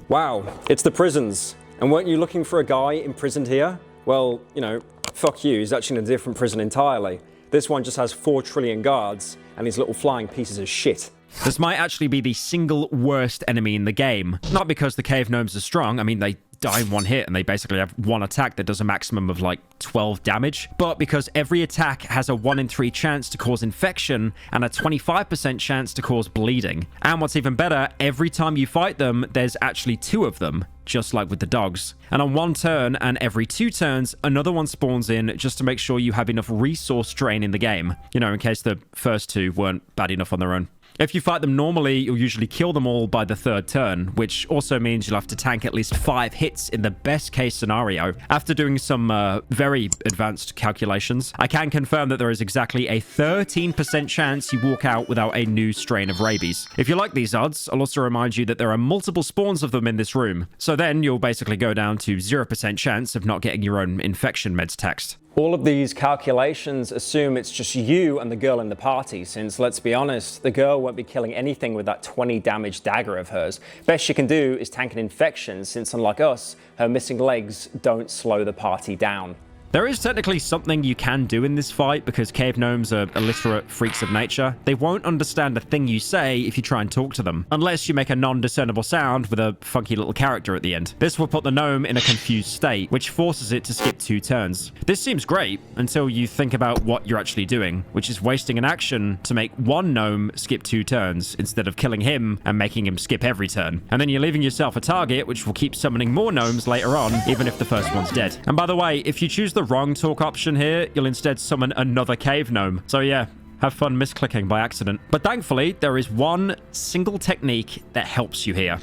Wow, it's the prisons. And weren't you looking for a guy imprisoned here? Well, you know, fuck you, he's actually in a different prison entirely. This one just has 4 trillion guards and these little flying pieces of shit. This might actually be the single worst enemy in the game. Not because the cave gnomes are strong, I mean, they die in one hit and they basically have one attack that does a maximum of like 12 damage, but because every attack has a 1 in 3 chance to cause infection and a 25% chance to cause bleeding. And what's even better, every time you fight them, there's actually 2 of them, just like with the dogs. And on 1 turn and every 2 turns, another one spawns in just to make sure you have enough resource drain in the game, you know, in case the first 2 weren't bad enough on their own. If you fight them normally, you'll usually kill them all by the 3rd turn, which also means you'll have to tank at least 5 hits in the best case scenario. After doing some very advanced calculations, I can confirm that there is exactly a 13% chance you walk out without a new strain of rabies. If you like these odds, I'll also remind you that there are multiple spawns of them in this room. So then you'll basically go down to 0% chance of not getting your own infection meds taxed. All of these calculations assume it's just you and the girl in the party, since, let's be honest, the girl won't be killing anything with that 20 damage dagger of hers. Best she can do is tank an infection, since unlike us, her missing legs don't slow the party down. There is technically something you can do in this fight because cave gnomes are illiterate freaks of nature. They won't understand a thing you say if you try and talk to them, unless you make a non-discernible sound with a funky little character at the end. This will put the gnome in a confused state, which forces it to skip 2 turns. This seems great until you think about what you're actually doing, which is wasting an action to make one gnome skip 2 turns instead of killing him and making him skip every turn. And then you're leaving yourself a target which will keep summoning more gnomes later on, even if the first one's dead. And by the way, if you choose the wrong talk option here, you'll instead summon another cave gnome. So yeah, have fun misclicking by accident. But thankfully, there is one single technique that helps you here.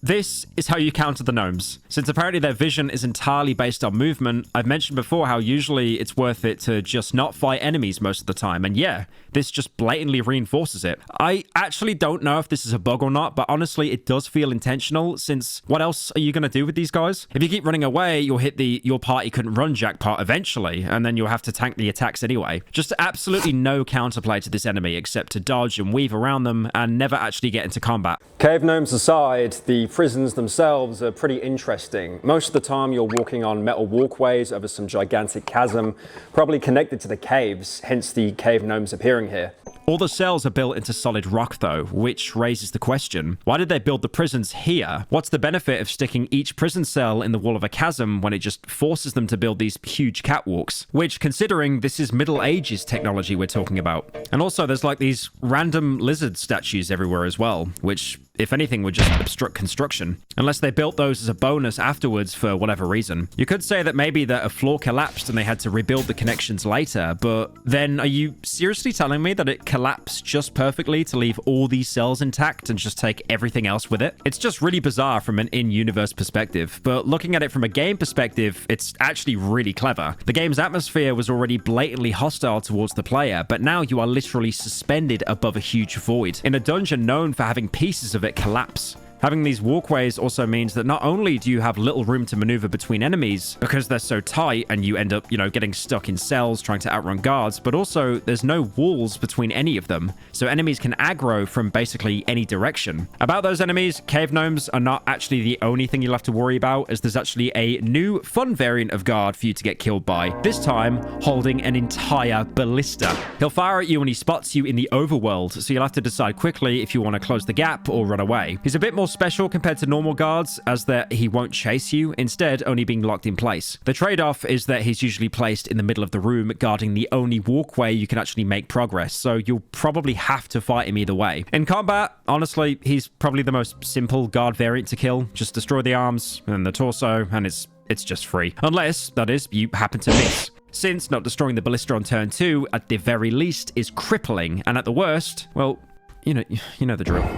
This is how you counter the gnomes. Since apparently their vision is entirely based on movement, I've mentioned before how usually it's worth it to just not fight enemies most of the time. And yeah, this just blatantly reinforces it. I actually don't know if this is a bug or not, but honestly, it does feel intentional, since what else are you going to do with these guys? If you keep running away, you'll hit the your party couldn't run jackpot eventually, and then you'll have to tank the attacks anyway. Just absolutely no counterplay to this enemy except to dodge and weave around them and never actually get into combat. Cave gnomes aside, the prisons themselves are pretty interesting. Most of the time you're walking on metal walkways over some gigantic chasm, probably connected to the caves, hence the cave gnomes appearing here. All the cells are built into solid rock though, which raises the question, why did they build the prisons here? What's the benefit of sticking each prison cell in the wall of a chasm when it just forces them to build these huge catwalks? Which, considering this is Middle Ages technology we're talking about. And also there's like these random lizard statues everywhere as well, which if anything would just obstruct construction. Unless they built those as a bonus afterwards for whatever reason. You could say that maybe that a floor collapsed and they had to rebuild the connections later, but then are you seriously telling me that it collapsed just perfectly to leave all these cells intact and just take everything else with it? It's just really bizarre from an in-universe perspective, but looking at it from a game perspective, it's actually really clever. The game's atmosphere was already blatantly hostile towards the player, but now you are literally suspended above a huge void in a dungeon known for having pieces of it collapse. Having these walkways also means that not only do you have little room to maneuver between enemies because they're so tight and you end up, you know, getting stuck in cells trying to outrun guards, but also there's no walls between any of them, so enemies can aggro from basically any direction. About those enemies, cave gnomes are not actually the only thing you'll have to worry about, as there's actually a new fun variant of guard for you to get killed by, this time holding an entire ballista. He'll fire at you when he spots you in the overworld, so you'll have to decide quickly if you want to close the gap or run away. He's a bit more special compared to normal guards, as that he won't chase you, instead only being locked in place. The trade-off is that he's usually placed in the middle of the room, guarding the only walkway you can actually make progress, so you'll probably have to fight him either way. In combat, honestly, he's probably the most simple guard variant to kill. Just destroy the arms and the torso, and it's just free. Unless, that is, you happen to miss. Since not destroying the ballista on turn 2, at the very least, is crippling, and at the worst, well, you know the drill.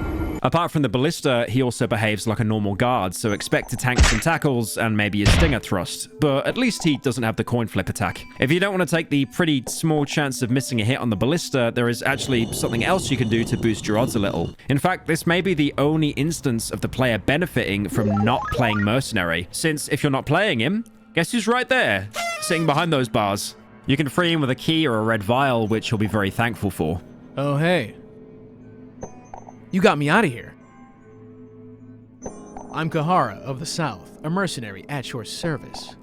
Apart from the ballista, he also behaves like a normal guard, so expect to tank some tackles and maybe a stinger thrust, but at least he doesn't have the coin flip attack. If you don't want to take the pretty small chance of missing a hit on the ballista, there is actually something else you can do to boost your odds a little. In fact, this may be the only instance of the player benefiting from not playing mercenary, since if you're not playing him, guess who's right there, sitting behind those bars? You can free him with a key or a red vial, which he'll be very thankful for. Oh, hey. You got me out of here. I'm Kahara of the South, a mercenary at your service.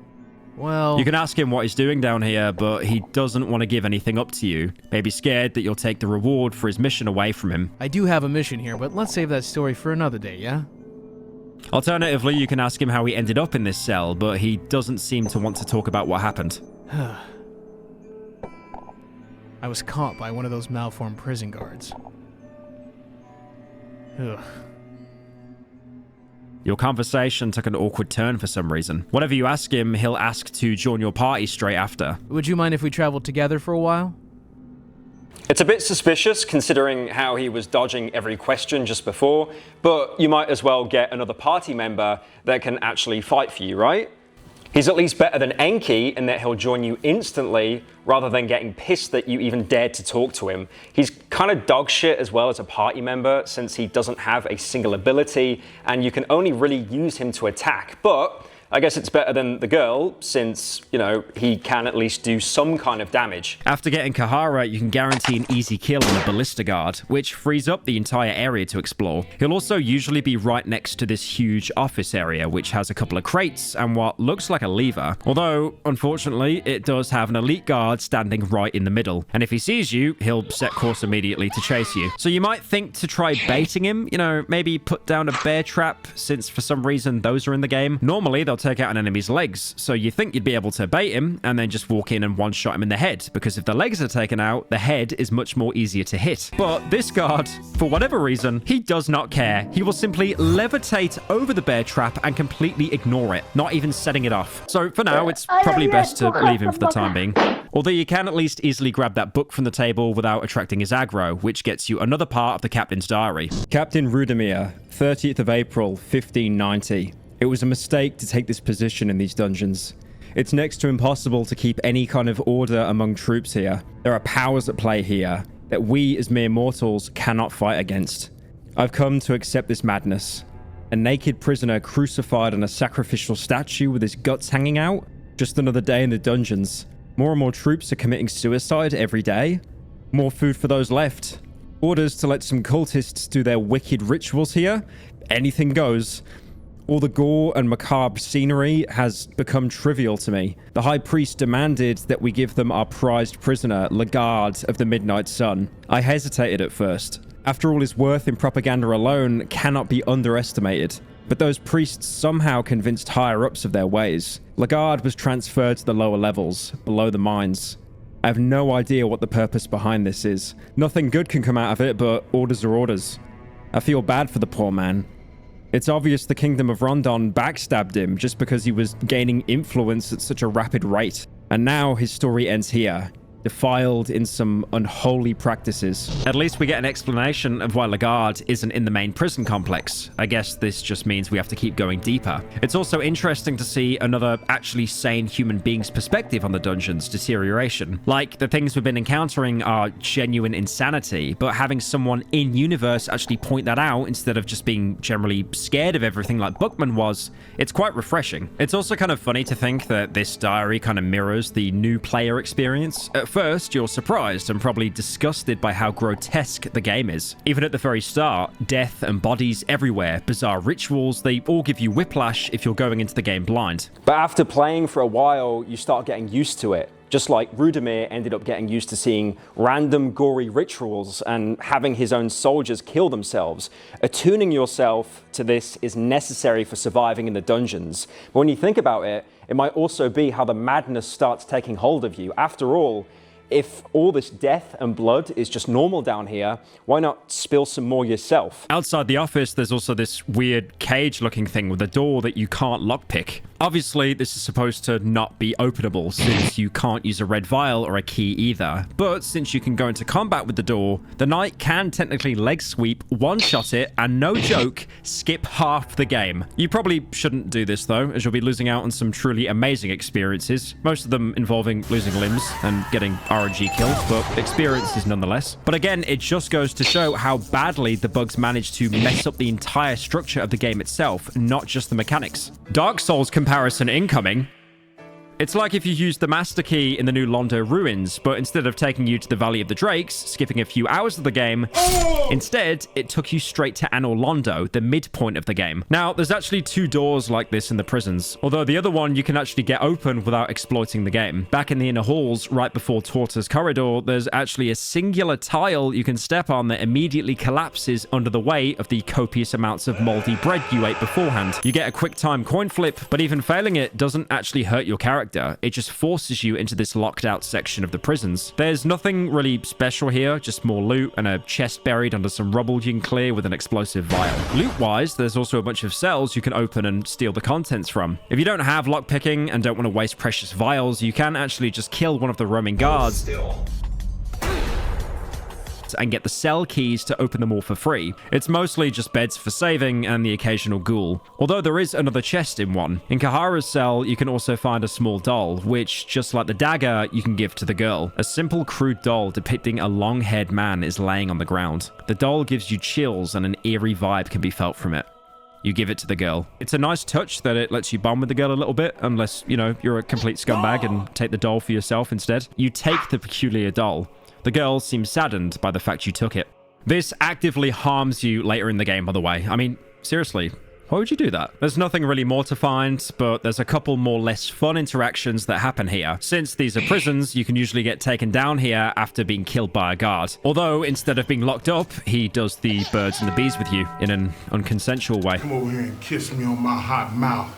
Well... You can ask him what he's doing down here, but he doesn't want to give anything up to you. Maybe scared that you'll take the reward for his mission away from him. I do have a mission here, but let's save that story for another day, yeah? Alternatively, you can ask him how he ended up in this cell, but he doesn't seem to want to talk about what happened. I was caught by one of those malformed prison guards. Ugh. Your conversation took an awkward turn for some reason. Whatever you ask him, he'll ask to join your party straight after. Would you mind if we traveled together for a while? It's a bit suspicious considering how he was dodging every question just before, but you might as well get another party member that can actually fight for you, right? He's at least better than Enki in that he'll join you instantly rather than getting pissed that you even dared to talk to him. He's kind of dog shit as well as a party member since he doesn't have a single ability and you can only really use him to attack, but I guess it's better than the girl since, you know, he can at least do some kind of damage. After getting Kahara, you can guarantee an easy kill on the ballista guard, which frees up the entire area to explore. He'll also usually be right next to this huge office area, which has a couple of crates and what looks like a lever. Although, unfortunately, it does have an elite guard standing right in the middle. And if he sees you, he'll set course immediately to chase you. So you might think to try baiting him, you know, maybe put down a bear trap, since for some reason those are in the game. Normally, they'll take out an enemy's legs, so you think you'd be able to bait him and then just walk in and one-shot him in the head, because if the legs are taken out, the head is much more easier to hit. But this guard, for whatever reason, he does not care. He will simply levitate over the bear trap and completely ignore it, not even setting it off. So for now, it's probably best to leave him for the time being. Although you can at least easily grab that book from the table without attracting his aggro, which gets you another part of the captain's diary. Captain Rudimir, 30th of April, 1590. It was a mistake to take this position in these dungeons. It's next to impossible to keep any kind of order among troops here. There are powers at play here that we as mere mortals cannot fight against. I've come to accept this madness. A naked prisoner crucified on a sacrificial statue with his guts hanging out? Just another day in the dungeons. More and more troops are committing suicide every day. More food for those left. Orders to let some cultists do their wicked rituals here? Anything goes. All the gore and macabre scenery has become trivial to me. The High Priest demanded that we give them our prized prisoner, Lagarde of the Midnight Sun. I hesitated at first. After all, his worth in propaganda alone cannot be underestimated. But those priests somehow convinced higher-ups of their ways. Lagarde was transferred to the lower levels, below the mines. I have no idea what the purpose behind this is. Nothing good can come out of it, but orders are orders. I feel bad for the poor man. It's obvious the Kingdom of Rondon backstabbed him just because he was gaining influence at such a rapid rate. And now his story ends here, defiled in some unholy practices. At least we get an explanation of why Lagarde isn't in the main prison complex. I guess this just means we have to keep going deeper. It's also interesting to see another actually sane human being's perspective on the dungeon's deterioration. Like, the things we've been encountering are genuine insanity, but having someone in-universe actually point that out instead of just being generally scared of everything like Bookman was, it's quite refreshing. It's also kind of funny to think that this diary kind of mirrors the new player experience. At first, you're surprised and probably disgusted by how grotesque the game is. Even at the very start, death and bodies everywhere, bizarre rituals, they all give you whiplash if you're going into the game blind. But after playing for a while, you start getting used to it. Just like Rudimir ended up getting used to seeing random gory rituals and having his own soldiers kill themselves. Attuning yourself to this is necessary for surviving in the dungeons. But when you think about it, it might also be how the madness starts taking hold of you. After all, if all this death and blood is just normal down here, why not spill some more yourself? Outside the office, there's also this weird cage-looking thing with a door that you can't lockpick. Obviously, this is supposed to not be openable since you can't use a red vial or a key either. But since you can go into combat with the door, the knight can technically leg sweep, one-shot it, and no joke, skip half the game. You probably shouldn't do this though, as you'll be losing out on some truly amazing experiences, most of them involving losing limbs and getting RNG kills, but experiences nonetheless. But again, it just goes to show how badly the bugs manage to mess up the entire structure of the game itself, not just the mechanics. Dark Souls comparison incoming. It's like if you used the Master Key in the new Londo Ruins, but instead of taking you to the Valley of the Drakes, skipping a few hours of the game, instead, it took you straight to Anor Londo, the midpoint of the game. Now, there's actually 2 doors like this in the prisons, although the other one you can actually get open without exploiting the game. Back in the inner halls, right before Torta's corridor, there's actually a singular tile you can step on that immediately collapses under the weight of the copious amounts of moldy bread you ate beforehand. You get a quick time coin flip, but even failing it doesn't actually hurt your character. It just forces you into this locked out section of the prisons. There's nothing really special here, just more loot and a chest buried under some rubble you can clear with an explosive vial. Loot-wise, there's also a bunch of cells you can open and steal the contents from. If you don't have lockpicking and don't want to waste precious vials, you can actually just kill one of the roaming guards and get the cell keys to open them all for free. It's mostly just beds for saving and the occasional ghoul, although there is another chest in one. In Kahara's cell, you can also find a small doll, which, just like the dagger, you can give to the girl. A simple, crude doll depicting a long-haired man is laying on the ground. The doll gives you chills and an eerie vibe can be felt from it. You give it to the girl. It's a nice touch that it lets you bond with the girl a little bit, unless, you know, you're a complete scumbag and take the doll for yourself instead. You take the peculiar doll. The girl seems saddened by the fact you took it. This actively harms you later in the game, by the way. I mean, seriously, why would you do that? There's nothing really more to find, but there's a couple more less fun interactions that happen here. Since these are prisons, you can usually get taken down here after being killed by a guard. Although, instead of being locked up, he does the birds and the bees with you in an unconsensual way. Come over here and kiss me on my hot mouth.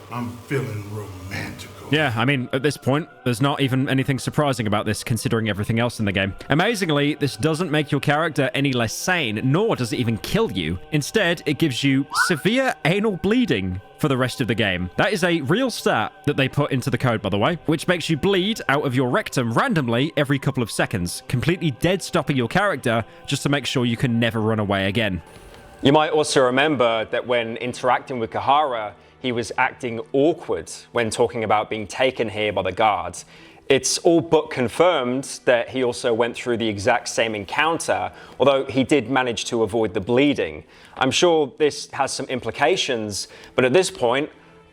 I'm feeling romantic. Yeah, I mean, at this point, there's not even anything surprising about this considering everything else in the game. Amazingly, this doesn't make your character any less sane, nor does it even kill you. Instead, it gives you severe anal bleeding for the rest of the game. That is a real stat that they put into the code, by the way, which makes you bleed out of your rectum randomly every couple of seconds, completely dead stopping your character just to make sure you can never run away again. You might also remember that when interacting with Kahara, he was acting awkward when talking about being taken here by the guards. It's all but confirmed that he also went through the exact same encounter, although he did manage to avoid the bleeding. I'm sure this has some implications, but at this point,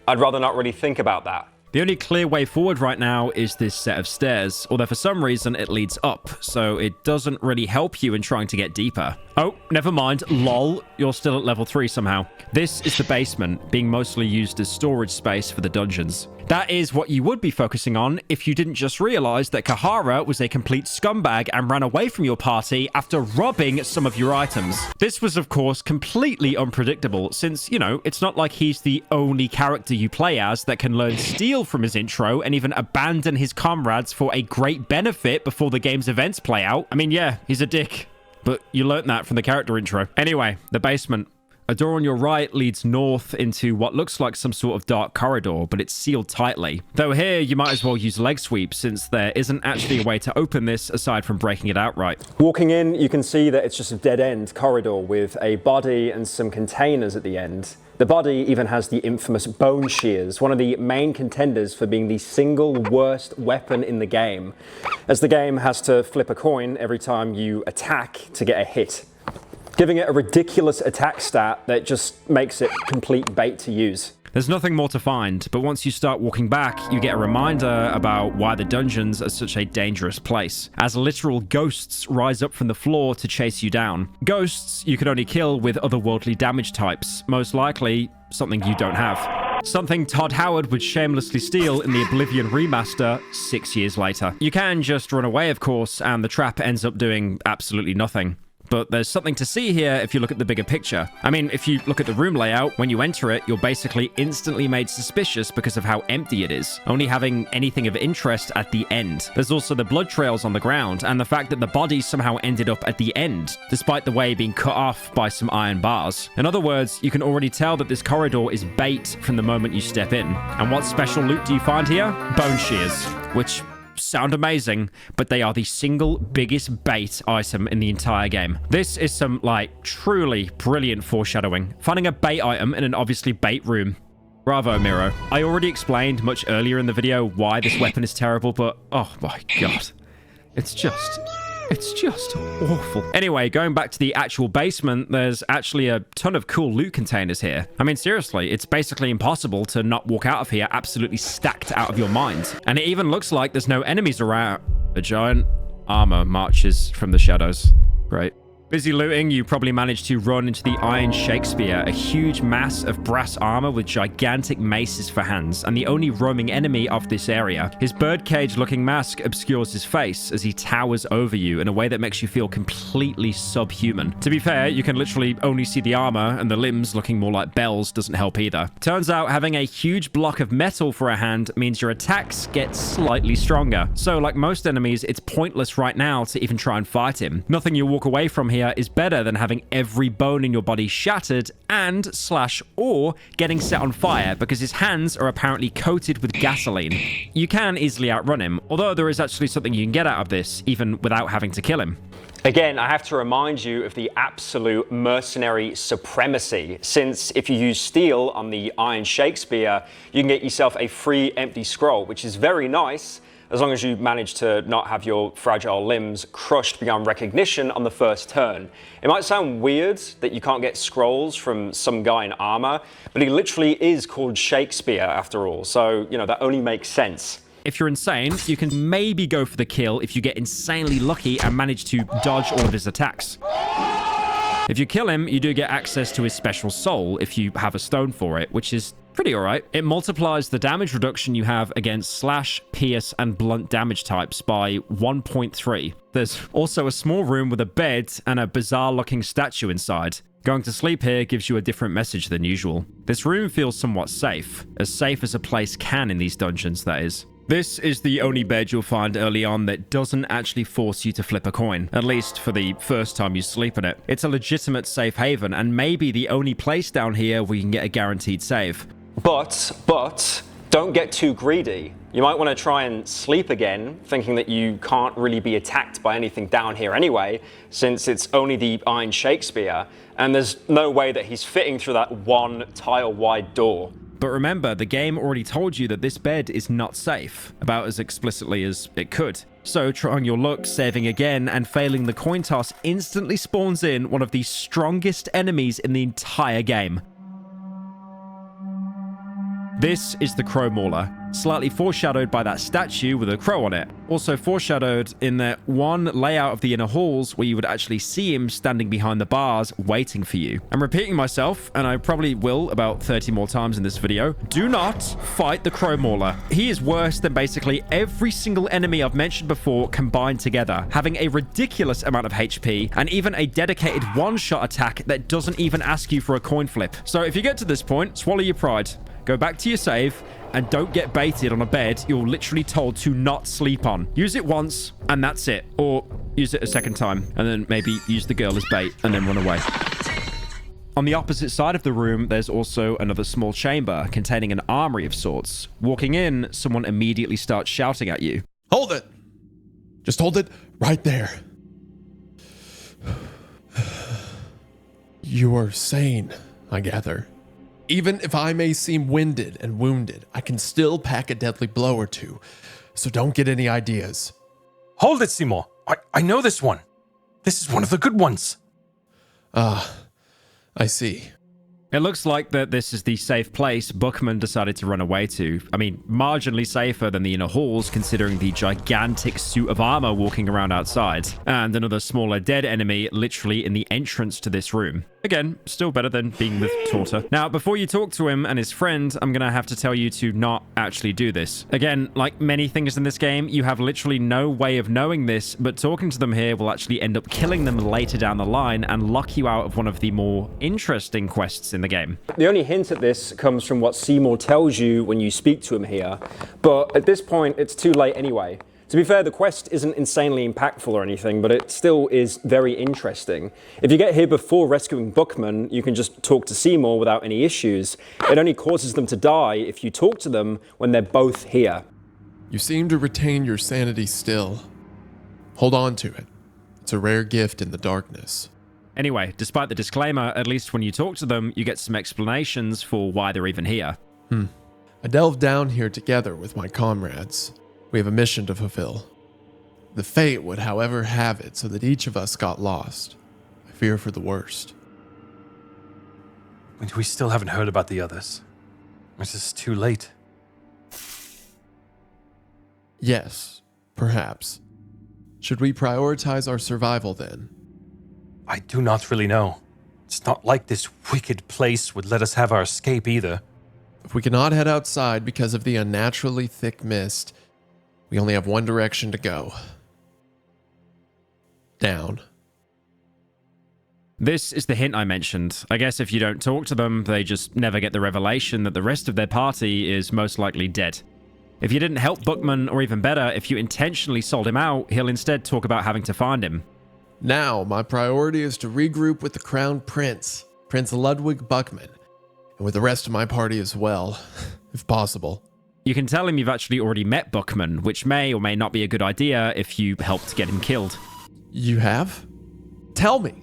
I'd rather not really think about that. The only clear way forward right now is this set of stairs, although for some reason it leads up, so it doesn't really help you in trying to get deeper. Oh, never mind, lol, you're still at level 3 somehow. This is the basement, being mostly used as storage space for the dungeons. That is what you would be focusing on if you didn't just realize that Kahara was a complete scumbag and ran away from your party after robbing some of your items. This was, of course, completely unpredictable since, you know, it's not like he's the only character you play as that can learn steal from his intro and even abandon his comrades for a great benefit before the game's events play out. I mean, yeah, he's a dick, but you learned that from the character intro. Anyway, the basement. A door on your right leads north into what looks like some sort of dark corridor, but it's sealed tightly. Though here, you might as well use leg sweep, since there isn't actually a way to open this aside from breaking it outright. Walking in, you can see that it's just a dead-end corridor with a body and some containers at the end. The body even has the infamous bone shears, one of the main contenders for being the single worst weapon in the game, as the game has to flip a coin every time you attack to get a hit, giving it a ridiculous attack stat that just makes it complete bait to use. There's nothing more to find, but once you start walking back, you get a reminder about why the dungeons are such a dangerous place, as literal ghosts rise up from the floor to chase you down. Ghosts you can only kill with otherworldly damage types, most likely something you don't have. Something Todd Howard would shamelessly steal in the Oblivion remaster 6 years later. You can just run away, of course, and the trap ends up doing absolutely nothing. But there's something to see here if you look at the bigger picture. I mean, if you look at the room layout, when you enter it, you're basically instantly made suspicious because of how empty it is, only having anything of interest at the end. There's also the blood trails on the ground, and the fact that the body somehow ended up at the end, despite the way being cut off by some iron bars. In other words, you can already tell that this corridor is bait from the moment you step in. And what special loot do you find here? Bone shears, which sound amazing, but they are the single biggest bait item in the entire game. This is some, like, truly brilliant foreshadowing. Finding a bait item in an obviously bait room. Bravo, Miro. I already explained much earlier in the video why this weapon is terrible, but oh my god. It's just awful. Anyway, going back to the actual basement, there's actually a ton of cool loot containers here. I mean, seriously, it's basically impossible to not walk out of here absolutely stacked out of your mind. And it even looks like there's no enemies around. A giant armor marches from the shadows. Great. Busy looting, you probably managed to run into the Iron Shakespeare, a huge mass of brass armor with gigantic maces for hands, and the only roaming enemy of this area. His birdcage-looking mask obscures his face as he towers over you in a way that makes you feel completely subhuman. To be fair, you can literally only see the armor, and the limbs looking more like bells doesn't help either. Turns out having a huge block of metal for a hand means your attacks get slightly stronger. So, like most enemies, it's pointless right now to even try and fight him. Nothing you walk away from here is better than having every bone in your body shattered and or getting set on fire because his hands are apparently coated with gasoline. You can easily outrun him, although there is actually something you can get out of this even without having to kill him. Again, I have to remind you of the absolute mercenary supremacy, since if you use steel on the Iron Shakespeare, you can get yourself a free empty scroll, which is very nice, as long as you manage to not have your fragile limbs crushed beyond recognition on the first turn. It might sound weird that you can't get scrolls from some guy in armor, but he literally is called Shakespeare after all, so, you know, that only makes sense. If you're insane, you can maybe go for the kill if you get insanely lucky and manage to dodge all of his attacks. If you kill him, you do get access to his special soul if you have a stone for it, which is pretty alright. It multiplies the damage reduction you have against slash, pierce, and blunt damage types by 1.3. There's also a small room with a bed and a bizarre-looking statue inside. Going to sleep here gives you a different message than usual. This room feels somewhat safe as a place can in these dungeons, that is. This is the only bed you'll find early on that doesn't actually force you to flip a coin, at least for the first time you sleep in it. It's a legitimate safe haven, and maybe the only place down here where you can get a guaranteed save. But, don't get too greedy. You might want to try and sleep again, thinking that you can't really be attacked by anything down here anyway, since it's only the Iron Shakespeare, and there's no way that he's fitting through that one tile-wide door. But remember, the game already told you that this bed is not safe, about as explicitly as it could. So trying your luck, saving again, and failing the coin toss instantly spawns in one of the strongest enemies in the entire game. This is the Crow Mauler, slightly foreshadowed by that statue with a crow on it. Also foreshadowed in that one layout of the inner halls where you would actually see him standing behind the bars waiting for you. I'm repeating myself, and I probably will about 30 more times in this video. Do not fight the Crow Mauler. He is worse than basically every single enemy I've mentioned before combined together, having a ridiculous amount of HP and even a dedicated one-shot attack that doesn't even ask you for a coin flip. So if you get to this point, swallow your pride. Go back to your save, and don't get baited on a bed you're literally told to not sleep on. Use it once, and that's it. Or use it a second time, and then maybe use the girl as bait, and then run away. On the opposite side of the room, there's also another small chamber containing an armory of sorts. Walking in, someone immediately starts shouting at you. Hold it! Just hold it right there. You are sane, I gather. Even if I may seem winded and wounded, I can still pack a deadly blow or two, so don't get any ideas. Hold it, Seymour. I know this one. This is one of the good ones. I see. It looks like that this is the safe place Buckman decided to run away to. I mean, marginally safer than the inner halls, considering the gigantic suit of armor walking around outside, and another smaller dead enemy literally in the entrance to this room. Again, still better than being with Torta. Now, before you talk to him and his friend, I'm gonna have to tell you to not actually do this. Again, like many things in this game, you have literally no way of knowing this, but talking to them here will actually end up killing them later down the line and lock you out of one of the more interesting quests in the game. The only hint at this comes from what Seymour tells you when you speak to him here, but at this point, it's too late anyway. To be fair, the quest isn't insanely impactful or anything, but it still is very interesting. If you get here before rescuing Bookman, you can just talk to Seymour without any issues. It only causes them to die if you talk to them when they're both here. You seem to retain your sanity still. Hold on to it. It's a rare gift in the darkness. Anyway, despite the disclaimer, at least when you talk to them, you get some explanations for why they're even here. I delved down here together with my comrades. We have a mission to fulfill. The fate would, however, have it so that each of us got lost. I fear for the worst. We still haven't heard about the others. This is too late. Yes, perhaps. Should we prioritize our survival then? I do not really know. It's not like this wicked place would let us have our escape either. If we cannot head outside because of the unnaturally thick mist, we only have one direction to go. Down. This is the hint I mentioned. I guess if you don't talk to them, they just never get the revelation that the rest of their party is most likely dead. If you didn't help Bookman, or even better, if you intentionally sold him out, he'll instead talk about having to find him. Now, my priority is to regroup with the Crown Prince, Prince Ludwig Buckman, and with the rest of my party as well, if possible. You can tell him you've actually already met Bookman, which may or may not be a good idea if you helped get him killed. You have? Tell me.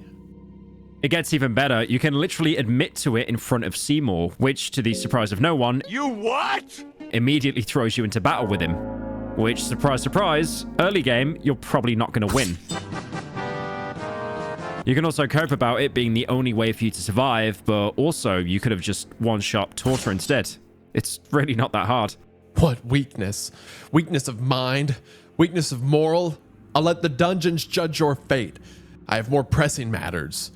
It gets even better. You can literally admit to it in front of Seymour, which, to the surprise of no one, You what? immediately throws you into battle with him. Which, surprise, surprise, early game, you're probably not going to win. You can also cope about it being the only way for you to survive, but also you could have just one-shot Torta instead. It's really not that hard. What weakness? Weakness of mind? Weakness of moral? I'll let the dungeons judge your fate. I have more pressing matters.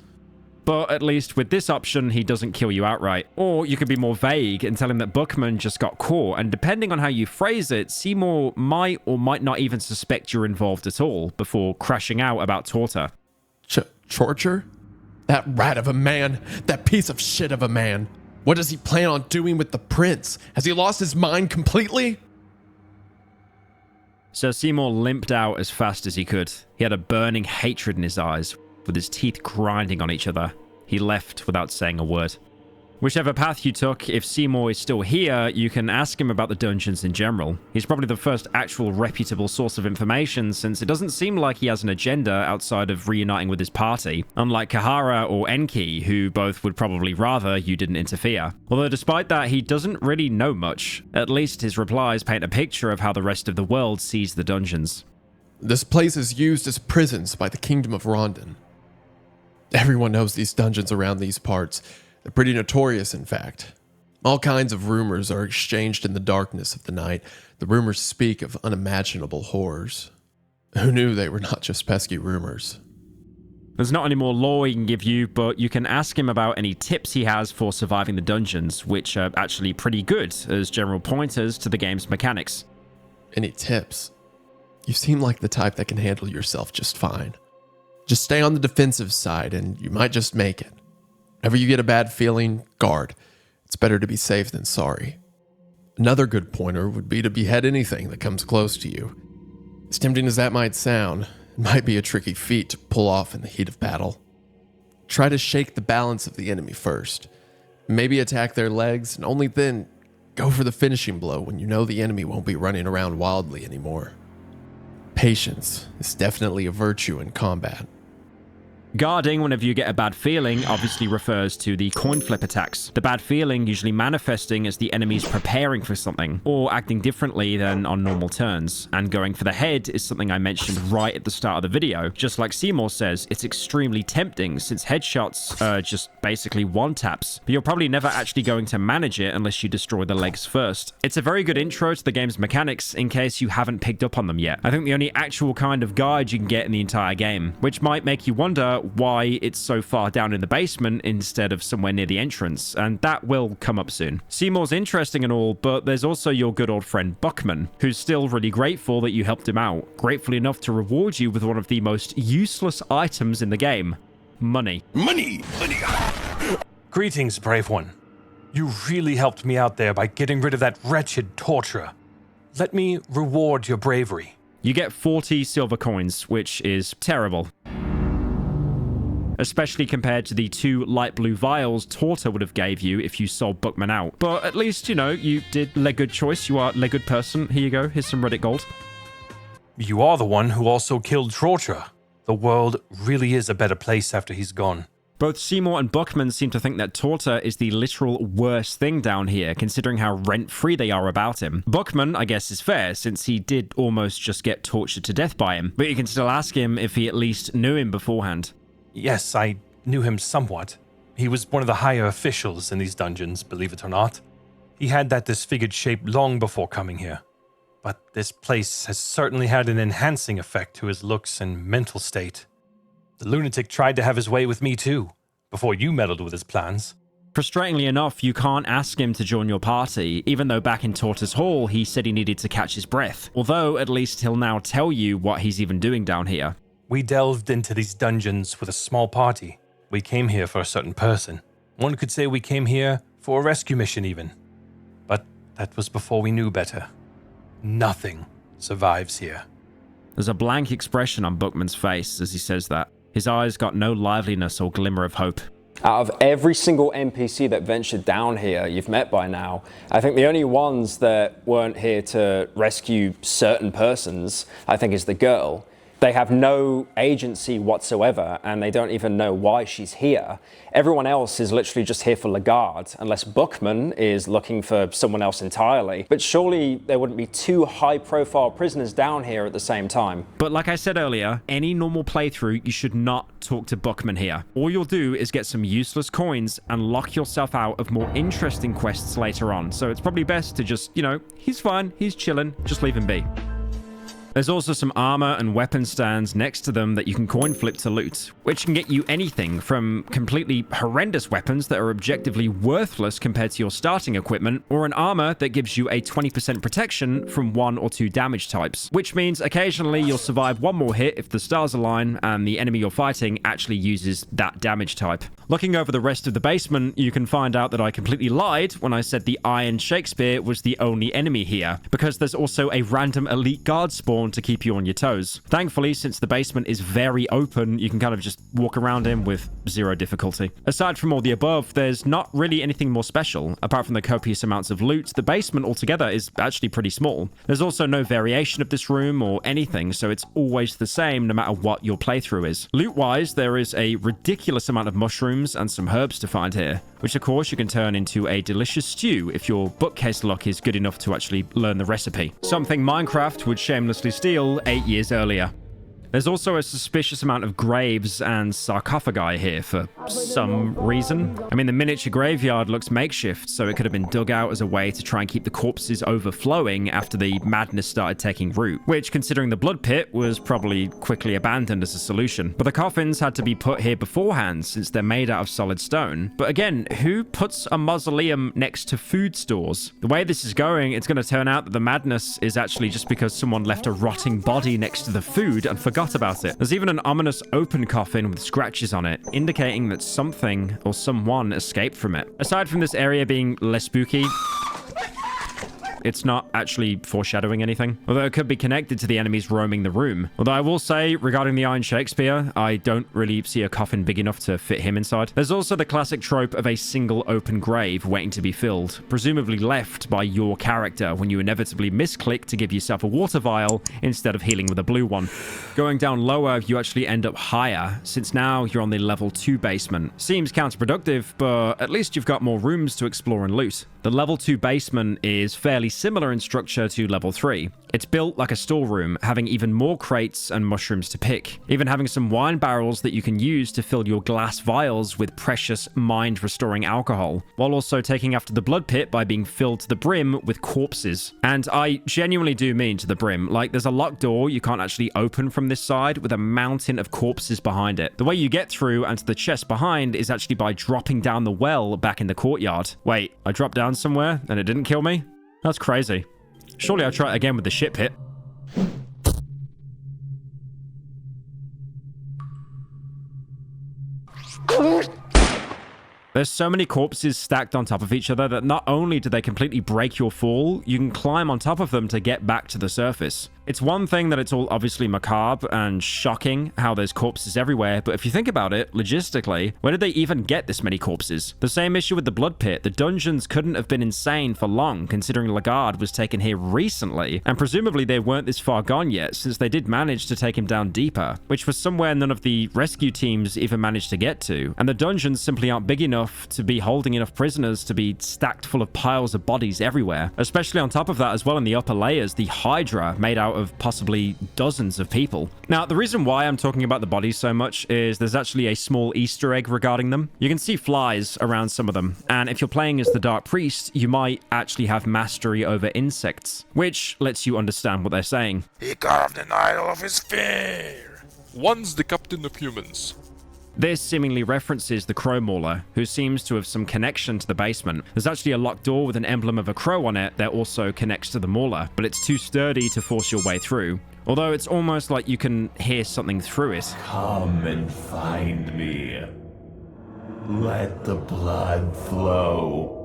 But at least with this option, he doesn't kill you outright. Or you could be more vague and tell him that Bookman just got caught, and depending on how you phrase it, Seymour might or might not even suspect you're involved at all before crashing out about Torta. Torture? That rat of a man, that piece of shit of a man. What does he plan on doing with the prince? Has he lost his mind completely? So Seymour limped out as fast as he could. He had a burning hatred in his eyes, with his teeth grinding on each other. He left without saying a word. Whichever path you took, if Seymour is still here, you can ask him about the dungeons in general. He's probably the first actual reputable source of information, since it doesn't seem like he has an agenda outside of reuniting with his party, unlike Kahara or Enki, who both would probably rather you didn't interfere. Although despite that, he doesn't really know much. At least his replies paint a picture of how the rest of the world sees the dungeons. This place is used as prisons by the Kingdom of Rondon. Everyone knows these dungeons around these parts. They're pretty notorious, in fact. All kinds of rumors are exchanged in the darkness of the night. The rumors speak of unimaginable horrors. Who knew they were not just pesky rumors? There's not any more lore he can give you, but you can ask him about any tips he has for surviving the dungeons, which are actually pretty good as general pointers to the game's mechanics. Any tips? You seem like the type that can handle yourself just fine. Just stay on the defensive side and you might just make it. Whenever you get a bad feeling, guard. It's better to be safe than sorry. Another good pointer would be to behead anything that comes close to you. As tempting as that might sound, it might be a tricky feat to pull off in the heat of battle. Try to shake the balance of the enemy first. Maybe attack their legs, and only then go for the finishing blow when you know the enemy won't be running around wildly anymore. Patience is definitely a virtue in combat. Guarding whenever you get a bad feeling obviously refers to the coin flip attacks. The bad feeling usually manifesting as the enemies preparing for something, or acting differently than on normal turns. And going for the head is something I mentioned right at the start of the video. Just like Seymour says, it's extremely tempting since headshots are just basically one-taps, but you're probably never actually going to manage it unless you destroy the legs first. It's a very good intro to the game's mechanics in case you haven't picked up on them yet. I think the only actual kind of guide you can get in the entire game, which might make you wonder out why it's so far down in the basement instead of somewhere near the entrance, and that will come up soon. Seymour's interesting and all, but there's also your good old friend Buckman, who's still really grateful that you helped him out, grateful enough to reward you with one of the most useless items in the game: money. Money! Greetings, brave one. You really helped me out there by getting rid of that wretched torturer. Let me reward your bravery. You get 40 silver coins, which is terrible, especially compared to the 2 light blue vials Torta would have gave you if you sold Buckman out. But at least, you know, you did a good choice. You are a good person. Here you go. Here's some Reddit gold. You are the one who also killed Tortura. The world really is a better place after he's gone. Both Seymour and Buckman seem to think that Torta is the literal worst thing down here, considering how rent-free they are about him. Buckman, I guess, is fair, since he did almost just get tortured to death by him, but you can still ask him if he at least knew him beforehand. Yes, I knew him somewhat. He was one of the higher officials in these dungeons, believe it or not. He had that disfigured shape long before coming here. But this place has certainly had an enhancing effect to his looks and mental state. The lunatic tried to have his way with me too, before you meddled with his plans. Frustratingly enough, you can't ask him to join your party, even though back in Tortoise Hall he said he needed to catch his breath. Although, at least he'll now tell you what he's even doing down here. We delved into these dungeons with a small party. We came here for a certain person. One could say we came here for a rescue mission even. But that was before we knew better. Nothing survives here. There's a blank expression on Buckman's face as he says that. His eyes got no liveliness or glimmer of hope. Out of every single NPC that ventured down here you've met by now, I think the only ones that weren't here to rescue certain persons, I think, is the girl. They have no agency whatsoever, and they don't even know why she's here. Everyone else is literally just here for Lagarde, unless Buckman is looking for someone else entirely. But surely there wouldn't be 2 high-profile prisoners down here at the same time. But like I said earlier, any normal playthrough, you should not talk to Buckman here. All you'll do is get some useless coins and lock yourself out of more interesting quests later on. So it's probably best to just, you know, he's fine, he's chilling, just leave him be. There's also some armor and weapon stands next to them that you can coin flip to loot, which can get you anything from completely horrendous weapons that are objectively worthless compared to your starting equipment, or an armor that gives you a 20% protection from 1 or 2 damage types, which means occasionally you'll survive 1 more hit if the stars align and the enemy you're fighting actually uses that damage type. Looking over the rest of the basement, you can find out that I completely lied when I said the Iron Shakespeare was the only enemy here, because there's also a random elite guard spawn to keep you on your toes. Thankfully, since the basement is very open, you can kind of just walk around him with 0 difficulty. Aside from all the above, there's not really anything more special. Apart from the copious amounts of loot, the basement altogether is actually pretty small. There's also no variation of this room or anything, so it's always the same no matter what your playthrough is. Loot-wise, there is a ridiculous amount of mushrooms and some herbs to find here, which of course you can turn into a delicious stew if your bookcase luck is good enough to actually learn the recipe. Something Minecraft would shamelessly steal 8 years earlier. There's also a suspicious amount of graves and sarcophagi here for some reason. I mean, the miniature graveyard looks makeshift, so it could have been dug out as a way to try and keep the corpses overflowing after the madness started taking root, which, considering the blood pit, was probably quickly abandoned as a solution. But the coffins had to be put here beforehand, since they're made out of solid stone. But again, who puts a mausoleum next to food stores? The way this is going, it's going to turn out that the madness is actually just because someone left a rotting body next to the food and forgot about it. There's even an ominous open coffin with scratches on it, indicating that something or someone escaped from it. Aside from this area being less spooky, it's not actually foreshadowing anything, although it could be connected to the enemies roaming the room. Although I will say, regarding the Iron Shakespeare, I don't really see a coffin big enough to fit him inside. There's also the classic trope of a single open grave waiting to be filled, presumably left by your character when you inevitably misclick to give yourself a water vial instead of healing with a blue one. Going down lower, you actually end up higher, since now you're on the level 2 basement. Seems counterproductive, but at least you've got more rooms to explore and loot. The level 2 basement is fairly similar in structure to level 3. It's built like a storeroom, having even more crates and mushrooms to pick, even having some wine barrels that you can use to fill your glass vials with precious mind-restoring alcohol, while also taking after the blood pit by being filled to the brim with corpses. And I genuinely do mean to the brim. Like, there's a locked door you can't actually open from this side with a mountain of corpses behind it. The way you get through and to the chest behind is actually by dropping down the well back in the courtyard. Wait, I dropped down somewhere and it didn't kill me? That's crazy. Surely I'll try it again with the shit pit. There's so many corpses stacked on top of each other that not only do they completely break your fall, you can climb on top of them to get back to the surface. It's one thing that it's all obviously macabre and shocking how there's corpses everywhere, but if you think about it, logistically, where did they even get this many corpses? The same issue with the blood pit. The dungeons couldn't have been insane for long, considering Lagarde was taken here recently, and presumably they weren't this far gone yet, since they did manage to take him down deeper, which was somewhere none of the rescue teams even managed to get to, and the dungeons simply aren't big enough to be holding enough prisoners to be stacked full of piles of bodies everywhere. Especially on top of that as well in the upper layers, the Hydra made out of possibly dozens of people. Now, the reason why I'm talking about the bodies so much is there's actually a small Easter egg regarding them. You can see flies around some of them, and if you're playing as the Dark Priest, you might actually have mastery over insects, which lets you understand what they're saying. He carved an idol of his fear. One's the captain of humans. This seemingly references the Crow Mauler, who seems to have some connection to the basement. There's actually a locked door with an emblem of a crow on it that also connects to the Mauler, but it's too sturdy to force your way through. Although it's almost like you can hear something through it. Come and find me. Let the blood flow.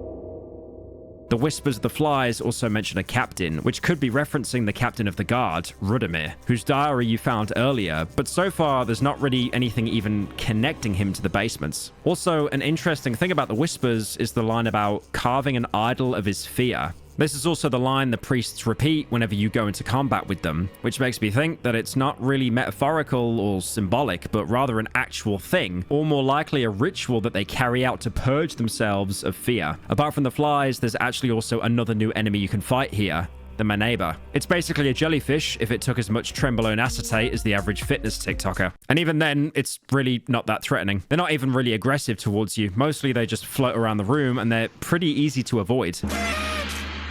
The Whispers of the Flies also mention a captain, which could be referencing the captain of the guard, Rudimir, whose diary you found earlier, but so far there's not really anything even connecting him to the basements. Also, an interesting thing about the Whispers is the line about carving an idol of his fear. This is also the line the priests repeat whenever you go into combat with them, which makes me think that it's not really metaphorical or symbolic, but rather an actual thing, or more likely a ritual that they carry out to purge themselves of fear. Apart from the flies, there's actually also another new enemy you can fight here, the Manaba. It's basically a jellyfish if it took as much trenbolone acetate as the average fitness TikToker. And even then, it's really not that threatening. They're not even really aggressive towards you. Mostly they just float around the room and they're pretty easy to avoid.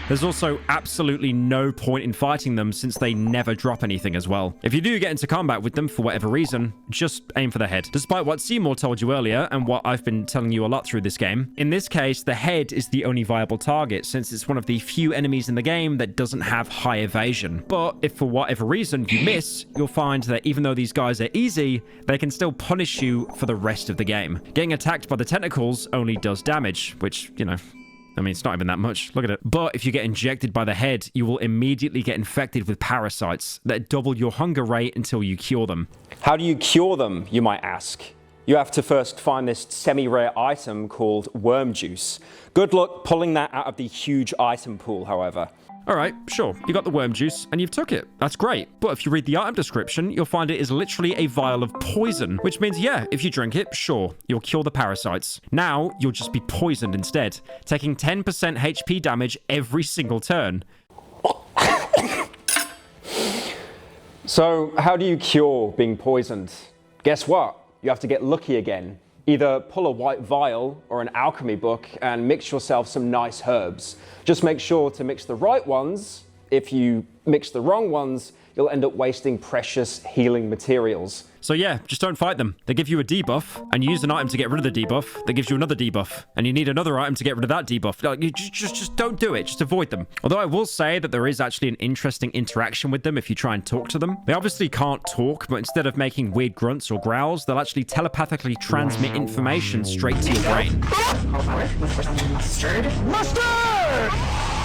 There's also absolutely no point in fighting them since they never drop anything as well. If you do get into combat with them for whatever reason, just aim for the head. Despite what Seymour told you earlier and what I've been telling you a lot through this game, in this case, the head is the only viable target since it's one of the few enemies in the game that doesn't have high evasion. But if for whatever reason you miss, you'll find that even though these guys are easy, they can still punish you for the rest of the game. Getting attacked by the tentacles only does damage, which, you know, I mean, it's not even that much. Look at it. But if you get injected by the head, you will immediately get infected with parasites that double your hunger rate until you cure them. How do you cure them, you might ask? You have to first find this semi-rare item called worm juice. Good luck pulling that out of the huge item pool, however. All right, sure, you got the worm juice and you've took it. That's great. But if you read the item description, you'll find it is literally a vial of poison, which means, yeah, if you drink it, sure, you'll cure the parasites. Now, you'll just be poisoned instead, taking 10% HP damage every single turn. So, how do you cure being poisoned? Guess what? You have to get lucky again. Either pull a white vial or an alchemy book and mix yourself some nice herbs. Just make sure to mix the right ones. If you mix the wrong ones, you'll end up wasting precious healing materials. So yeah, just don't fight them. They give you a debuff, and you use an item to get rid of the debuff that gives you another debuff, and you need another item to get rid of that debuff. Like, you just don't do it. Just avoid them. Although I will say that there is actually an interesting interaction with them if you try and talk to them. They obviously can't talk, but instead of making weird grunts or growls, they'll actually telepathically transmit information straight to your brain.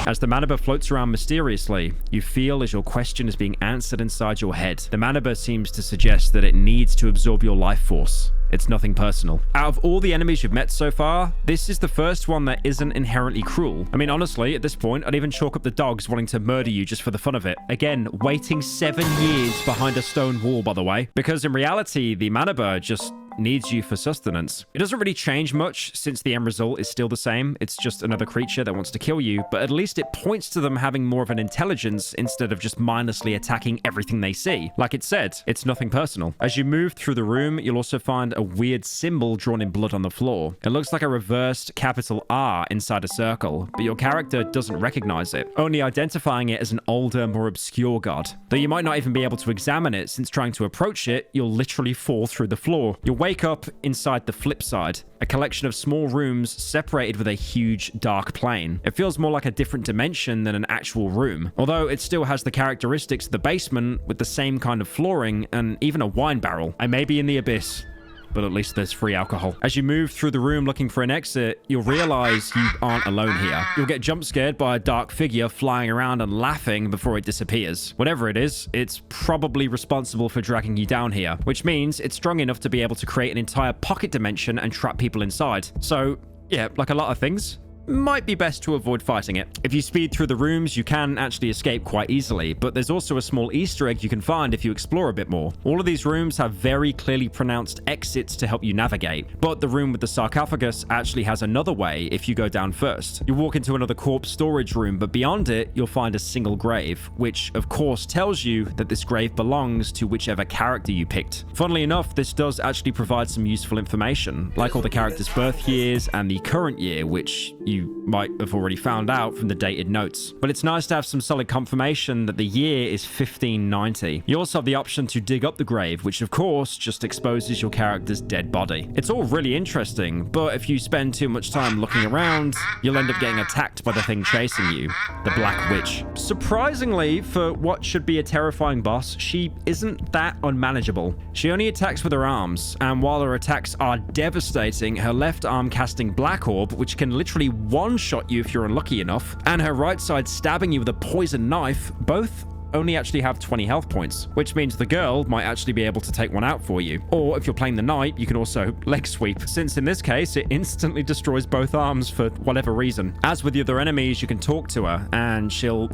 As the Manaba floats around mysteriously, you feel as your question is being answered inside your head. The Manaba seems to suggest that it needs to absorb your life force. It's nothing personal. Out of all the enemies you've met so far, this is the first one that isn't inherently cruel. I mean, honestly, at this point, I'd even chalk up the dogs wanting to murder you just for the fun of it. Again, waiting 7 years behind a stone wall, by the way. Because in reality, the Manaba just needs you for sustenance. It doesn't really change much since the end result is still the same. It's just another creature that wants to kill you, but at least it points to them having more of an intelligence instead of just mindlessly attacking everything they see. Like it said, it's nothing personal. As you move through the room, you'll also find a weird symbol drawn in blood on the floor. It looks like a reversed capital R inside a circle, but your character doesn't recognize it, only identifying it as an older, more obscure god. Though you might not even be able to examine it, since trying to approach it, you'll literally fall through the floor. You'll wake up inside the flip side, a collection of small rooms separated with a huge dark plane. It feels more like a different dimension than an actual room, although it still has the characteristics of the basement with the same kind of flooring and even a wine barrel. I may be in the abyss, but at least there's free alcohol. As you move through the room looking for an exit, you'll realize you aren't alone here. You'll get jump scared by a dark figure flying around and laughing before it disappears. Whatever it is, it's probably responsible for dragging you down here, which means it's strong enough to be able to create an entire pocket dimension and trap people inside. So, yeah, like a lot of things, might be best to avoid fighting it. If you speed through the rooms, you can actually escape quite easily, but there's also a small Easter egg you can find if you explore a bit more. All of these rooms have very clearly pronounced exits to help you navigate, but the room with the sarcophagus actually has another way if you go down first. You walk into another corpse storage room, but beyond it, you'll find a single grave, which of course tells you that this grave belongs to whichever character you picked. Funnily enough, this does actually provide some useful information, like all the characters' birth years and the current year, which you might have already found out from the dated notes. But it's nice to have some solid confirmation that the year is 1590. You also have the option to dig up the grave, which of course just exposes your character's dead body. It's all really interesting, but if you spend too much time looking around, you'll end up getting attacked by the thing chasing you, the Black Witch. Surprisingly, for what should be a terrifying boss, she isn't that unmanageable. She only attacks with her arms, and while her attacks are devastating, her left arm casting Black Orb, which can literally one-shot you if you're unlucky enough, and her right side stabbing you with a poison knife, both only actually have 20 health points, which means the girl might actually be able to take one out for you. Or if you're playing the knight, you can also leg sweep, since in this case, it instantly destroys both arms for whatever reason. As with the other enemies, you can talk to her, and she'll...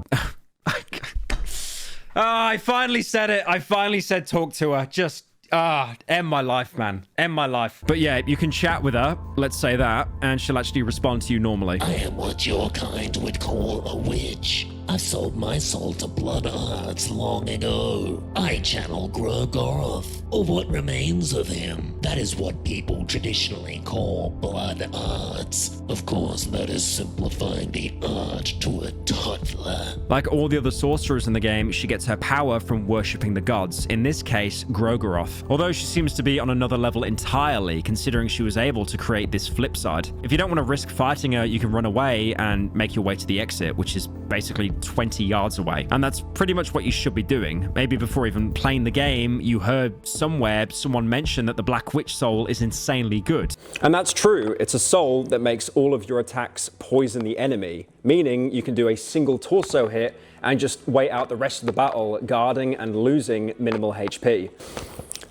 I finally said it. I finally said talk to her. Just... end my life, man. End my life. But yeah, you can chat with her, let's say that, and she'll actually respond to you normally. I am what your kind would call a witch. I sold my soul to blood arts long ago. I channel Grogoroth, or what remains of him. That is what people traditionally call blood arts. Of course, that is simplifying the art to a toddler. Like all the other sorcerers in the game, she gets her power from worshipping the gods, in this case, Grogoroth. Although she seems to be on another level entirely, considering she was able to create this flip side. If you don't want to risk fighting her, you can run away and make your way to the exit, which is basically 20 yards away. And that's pretty much what you should be doing. Maybe before even playing the game, you heard somewhere someone mention that the Black Witch soul is insanely good. And that's true. It's a soul that makes all of your attacks poison the enemy, meaning you can do a single torso hit and just wait out the rest of the battle, guarding and losing minimal HP.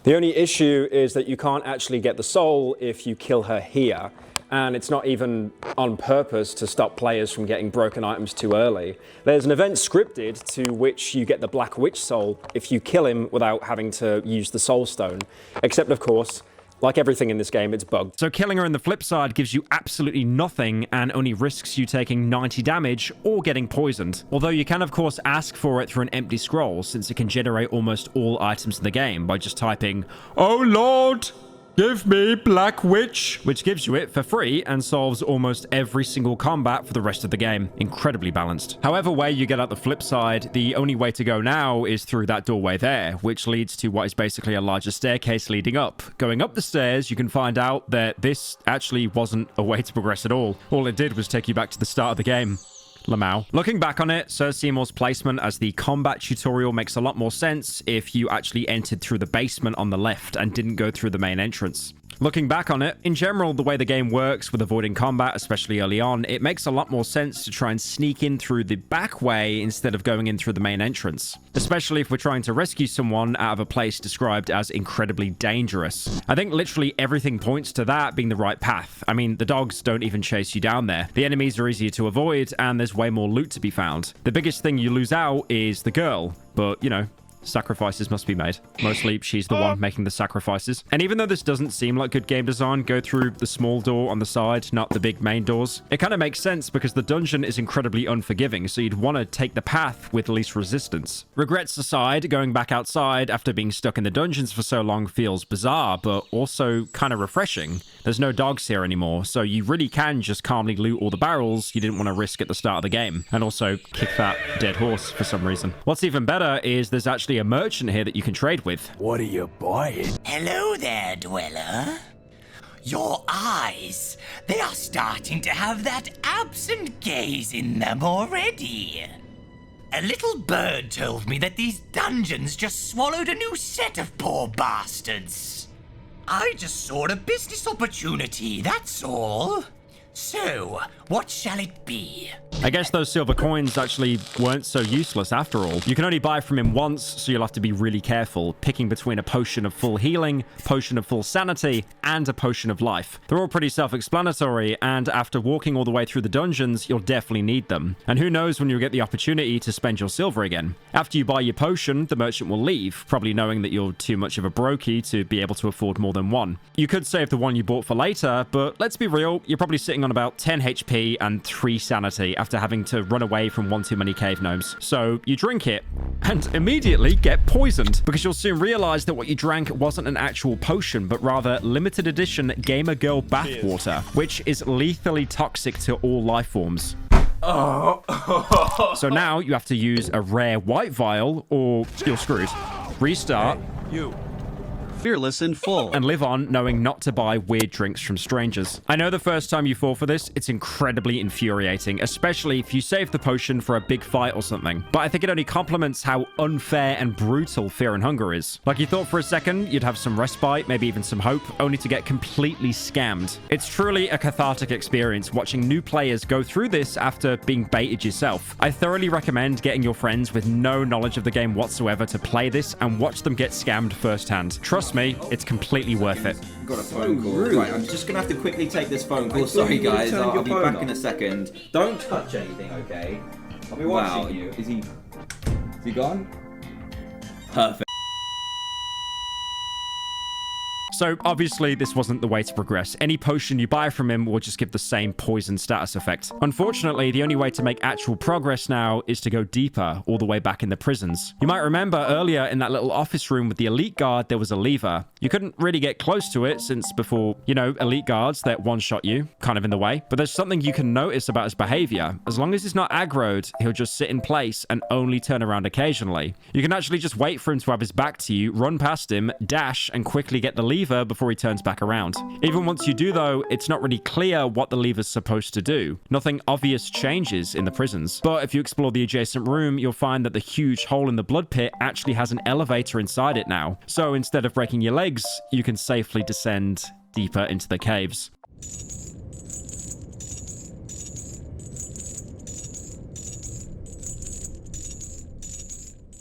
The only issue is that you can't actually get the soul if you kill her here. And it's not even on purpose to stop players from getting broken items too early. There's an event scripted to which you get the Black Witch soul if you kill him without having to use the soul stone. Except, of course, like everything in this game, it's bugged. So killing her in the flip side gives you absolutely nothing and only risks you taking 90 damage or getting poisoned. Although you can of course ask for it through an empty scroll, since it can generate almost all items in the game by just typing, "Oh Lord, give me Black Witch," which gives you it for free and solves almost every single combat for the rest of the game. Incredibly balanced. However way you get out the flip side, the only way to go now is through that doorway there, which leads to what is basically a larger staircase leading up. Going up the stairs, you can find out that this actually wasn't a way to progress at all. All it did was take you back to the start of the game. Lamau. Looking back on it, Sir Seymour's placement as the combat tutorial makes a lot more sense if you actually entered through the basement on the left and didn't go through the main entrance. Looking back on it, in general, the way the game works with avoiding combat, especially early on, it makes a lot more sense to try and sneak in through the back way instead of going in through the main entrance. Especially if we're trying to rescue someone out of a place described as incredibly dangerous. I think literally everything points to that being the right path. I mean, the dogs don't even chase you down there. The enemies are easier to avoid, and there's way more loot to be found. The biggest thing you lose out is the girl, but, you know, sacrifices must be made. Mostly, she's the one making the sacrifices. And even though this doesn't seem like good game design, go through the small door on the side, not the big main doors. It kind of makes sense because the dungeon is incredibly unforgiving, so you'd want to take the path with least resistance. Regrets aside, going back outside after being stuck in the dungeons for so long feels bizarre, but also kind of refreshing. There's no dogs here anymore, so you really can just calmly loot all the barrels you didn't want to risk at the start of the game, and also kick that dead horse for some reason. What's even better is there's actually a merchant here that you can trade with. What are you buying? Hello there, dweller. Your eyes, they are starting to have that absent gaze in them already. A little bird told me that these dungeons just swallowed a new set of poor bastards. I just saw a business opportunity, that's all. So, what shall it be? I guess those silver coins actually weren't so useless after all. You can only buy from him once, so you'll have to be really careful, picking between a potion of full healing, potion of full sanity, and a potion of life. They're all pretty self-explanatory, and after walking all the way through the dungeons, you'll definitely need them. And who knows when you'll get the opportunity to spend your silver again. After you buy your potion, the merchant will leave, probably knowing that you're too much of a brokey to be able to afford more than one. You could save the one you bought for later, but let's be real, you're probably sitting on about 10 HP and 3 sanity after having to run away from one too many cave gnomes. So you drink it and immediately get poisoned because you'll soon realize that what you drank wasn't an actual potion, but rather limited edition Gamer Girl bathwater, which is lethally toxic to all life forms. So now you have to use a rare white vial or you're screwed. Restart. Hey, you. Fearless in full, and live on knowing not to buy weird drinks from strangers. I know the first time you fall for this, it's incredibly infuriating, especially if you save the potion for a big fight or something. But I think it only complements how unfair and brutal Fear and Hunger is. Like you thought for a second you'd have some respite, maybe even some hope, only to get completely scammed. It's truly a cathartic experience watching new players go through this after being baited yourself. I thoroughly recommend getting your friends with no knowledge of the game whatsoever to play this and watch them get scammed firsthand. Trust me, it's completely worth it. Got a phone call. Right, I'm just gonna have to quickly take this phone call. Sorry guys, I'll be back in a second. Don't touch anything, okay? I'll be watching you. Is he gone? Perfect. So obviously this wasn't the way to progress. Any potion you buy from him will just give the same poison status effect. Unfortunately, the only way to make actual progress now is to go deeper, all the way back in the prisons. You might remember earlier in that little office room with the elite guard, there was a lever. You couldn't really get close to it since before, you know, elite guards that one-shot you, kind of in the way. But there's something you can notice about his behavior. As long as he's not aggroed, he'll just sit in place and only turn around occasionally. You can actually just wait for him to have his back to you, run past him, dash, and quickly get the lever before he turns back around. Even once you do though, it's not really clear what the lever's supposed to do. Nothing obvious changes in the prisons. But if you explore the adjacent room, you'll find that the huge hole in the blood pit actually has an elevator inside it now. So instead of breaking your legs, you can safely descend deeper into the caves.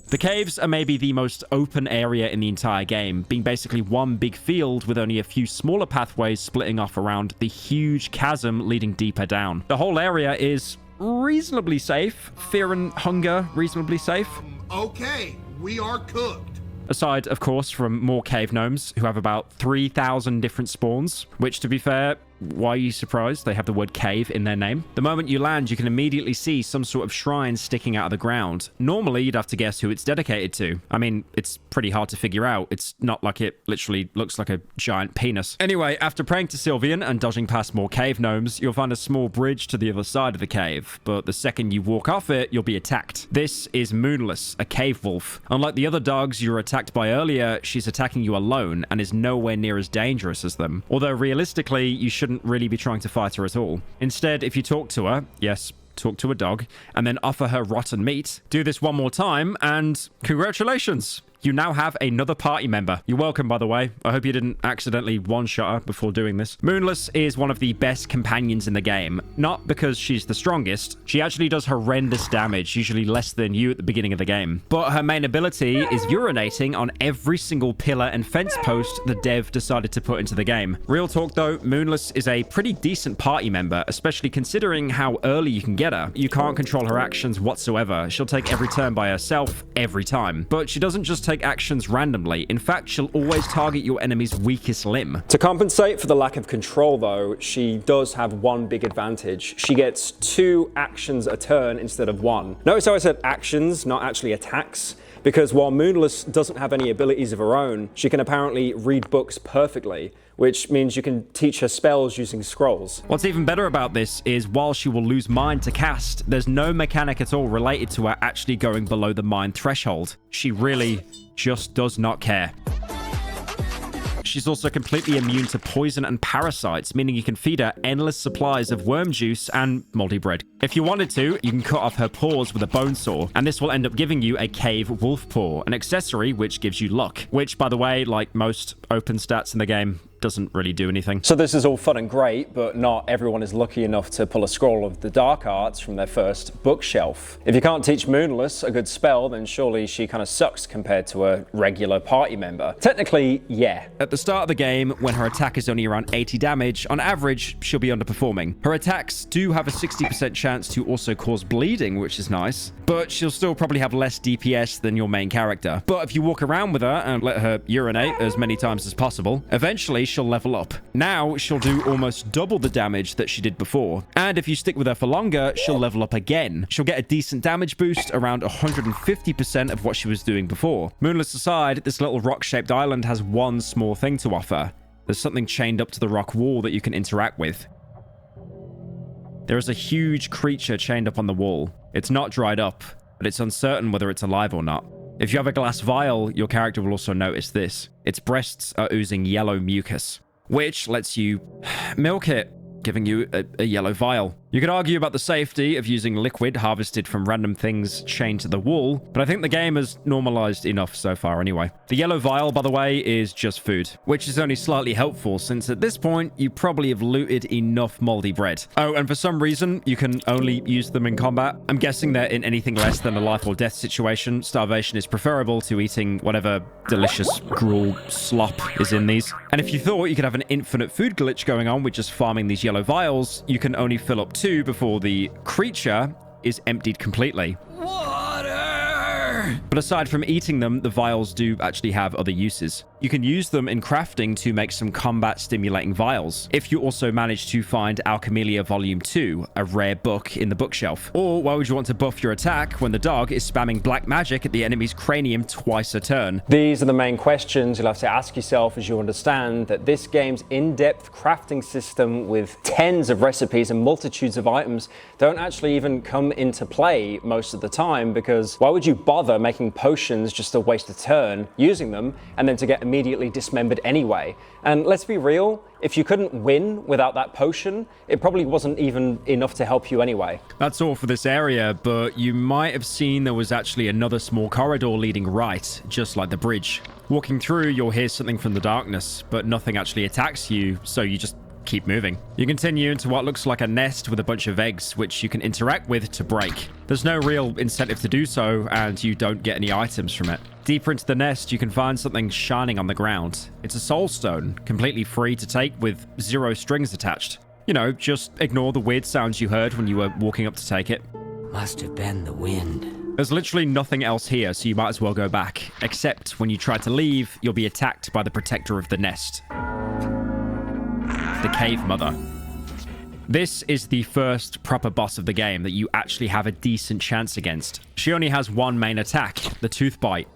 The caves are maybe the most open area in the entire game, being basically one big field with only a few smaller pathways splitting off around the huge chasm leading deeper down. The whole area is reasonably safe. Fear and Hunger, reasonably safe. Okay, we are cooked. Aside, of course, from more cave gnomes, who have about 3,000 different spawns, which, to be fair, why are you surprised? They have the word cave in their name. The moment you land, you can immediately see some sort of shrine sticking out of the ground. Normally, you'd have to guess who it's dedicated to. I mean, it's pretty hard to figure out. It's not like it literally looks like a giant penis. Anyway, after praying to Sylvian and dodging past more cave gnomes, you'll find a small bridge to the other side of the cave. But the second you walk off it, you'll be attacked. This is Moonless, a cave wolf. Unlike the other dogs you were attacked by earlier, she's attacking you alone and is nowhere near as dangerous as them. Although realistically, you shouldn't really be trying to fight her at all. Instead, if you talk to her, yes, talk to a dog, and then offer her rotten meat, do this one more time, and congratulations! You now have another party member. You're welcome, by the way. I hope you didn't accidentally one-shot her before doing this. Moonless is one of the best companions in the game. Not because she's the strongest. She actually does horrendous damage, usually less than you at the beginning of the game. But her main ability is urinating on every single pillar and fence post the dev decided to put into the game. Real talk though, Moonless is a pretty decent party member, especially considering how early you can get her. You can't control her actions whatsoever. She'll take every turn by herself every time. But she doesn't just take actions randomly. In fact, she'll always target your enemy's weakest limb. To compensate for the lack of control though, she does have one big advantage. She gets 2 actions a turn instead of 1. Notice how I said actions, not actually attacks? Because while Moonless doesn't have any abilities of her own, she can apparently read books perfectly, which means you can teach her spells using scrolls. What's even better about this is while she will lose mind to cast, there's no mechanic at all related to her actually going below the mind threshold. She really just does not care. She's also completely immune to poison and parasites, meaning you can feed her endless supplies of worm juice and moldy bread. If you wanted to, you can cut off her paws with a bone saw, and this will end up giving you a cave wolf paw, an accessory which gives you luck, which, by the way, like most open stats in the game, doesn't really do anything. So this is all fun and great, but not everyone is lucky enough to pull a scroll of the dark arts from their first bookshelf. If you can't teach Moonless a good spell, then surely she kind of sucks compared to a regular party member. Technically, yeah. At the start of the game, when her attack is only around 80 damage, on average, she'll be underperforming. Her attacks do have a 60% chance to also cause bleeding, which is nice, but she'll still probably have less DPS than your main character. But if you walk around with her and let her urinate as many times as possible, eventually she'll level up. Now she'll do almost double the damage that she did before. And if you stick with her for longer, she'll level up again. She'll get a decent damage boost, around 150% of what she was doing before. Moonless aside, this little rock-shaped island has one small thing to offer. There's something chained up to the rock wall that you can interact with. There is a huge creature chained up on the wall. It's not dried up, but it's uncertain whether it's alive or not. If you have a glass vial, your character will also notice this. Its breasts are oozing yellow mucus, which lets you milk it, giving you a yellow vial. You could argue about the safety of using liquid harvested from random things chained to the wall, but I think the game has normalized enough so far anyway. The yellow vial, by the way, is just food, which is only slightly helpful since at this point, you probably have looted enough moldy bread. Oh, and for some reason, you can only use them in combat. I'm guessing that in anything less than a life or death situation, starvation is preferable to eating whatever delicious gruel slop is in these. And if you thought you could have an infinite food glitch going on with just farming these yellow vials, you can only fill up 2 before the creature is emptied completely. But aside from eating them, the vials do actually have other uses. You can use them in crafting to make some combat-stimulating vials, if you also manage to find Alchemelia Volume 2, a rare book in the bookshelf. Or why would you want to buff your attack when the dog is spamming black magic at the enemy's cranium twice a turn? These are the main questions you'll have to ask yourself as you understand that this game's in-depth crafting system with tens of recipes and multitudes of items don't actually even come into play most of the time, because why would you bother making potions just to waste a turn using them and then to get immediately dismembered anyway? And let's be real, if you couldn't win without that potion, it probably wasn't even enough to help you anyway. That's all for this area, but you might have seen there was actually another small corridor leading right, just like the bridge. Walking through, you'll hear something from the darkness, but nothing actually attacks you, so you just keep moving. You continue into what looks like a nest with a bunch of eggs, which you can interact with to break. There's no real incentive to do so, and you don't get any items from it. Deeper into the nest, you can find something shining on the ground. It's a soul stone, completely free to take with 0 strings attached. You know, just ignore the weird sounds you heard when you were walking up to take it. Must have been the wind. There's literally nothing else here, so you might as well go back. Except when you try to leave, you'll be attacked by the protector of the nest. The Cave Mother. This is the first proper boss of the game that you actually have a decent chance against. She only has one main attack, the Tooth Bite,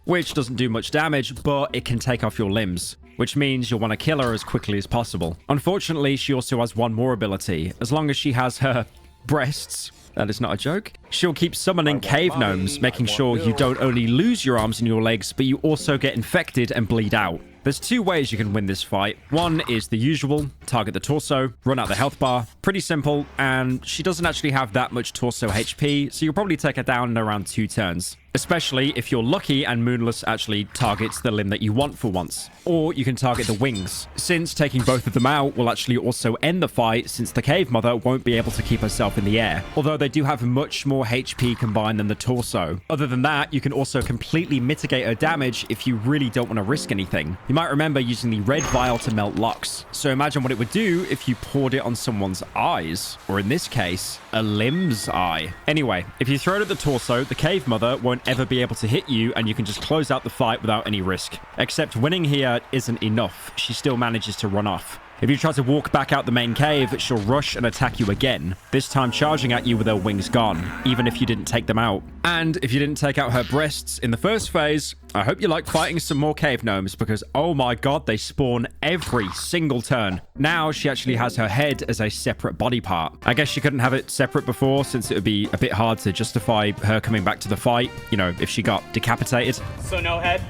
which doesn't do much damage, but it can take off your limbs, which means you'll want to kill her as quickly as possible. Unfortunately, she also has one more ability. As long as she has her breasts, that is not a joke, she'll keep summoning cave gnomes, making sure you don't only lose your arms and your legs, but you also get infected and bleed out. There's two ways you can win this fight. One is the usual, target the torso, run out the health bar. Pretty simple, and she doesn't actually have that much torso HP, so you'll probably take her down in around 2 turns. Especially if you're lucky and Moonless actually targets the limb that you want for once. Or you can target the wings, since taking both of them out will actually also end the fight, since the Cave Mother won't be able to keep herself in the air. Although they do have much more HP combined than the torso. Other than that, you can also completely mitigate her damage if you really don't want to risk anything. You might remember using the red vial to melt locks. So imagine what it would do if you poured it on someone's eyes, or in this case, a limb's eye. Anyway, if you throw it at the torso, the Cave Mother won't ever be able to hit you, and you can just close out the fight without any risk. Except winning here isn't enough. She still manages to run off. If you try to walk back out the main cave, she'll rush and attack you again, this time charging at you with her wings gone, even if you didn't take them out. And if you didn't take out her breasts in the first phase, I hope you like fighting some more cave gnomes, because oh my god, they spawn every single turn. Now she actually has her head as a separate body part. I guess she couldn't have it separate before, since it would be a bit hard to justify her coming back to the fight, you know, if she got decapitated. So no head?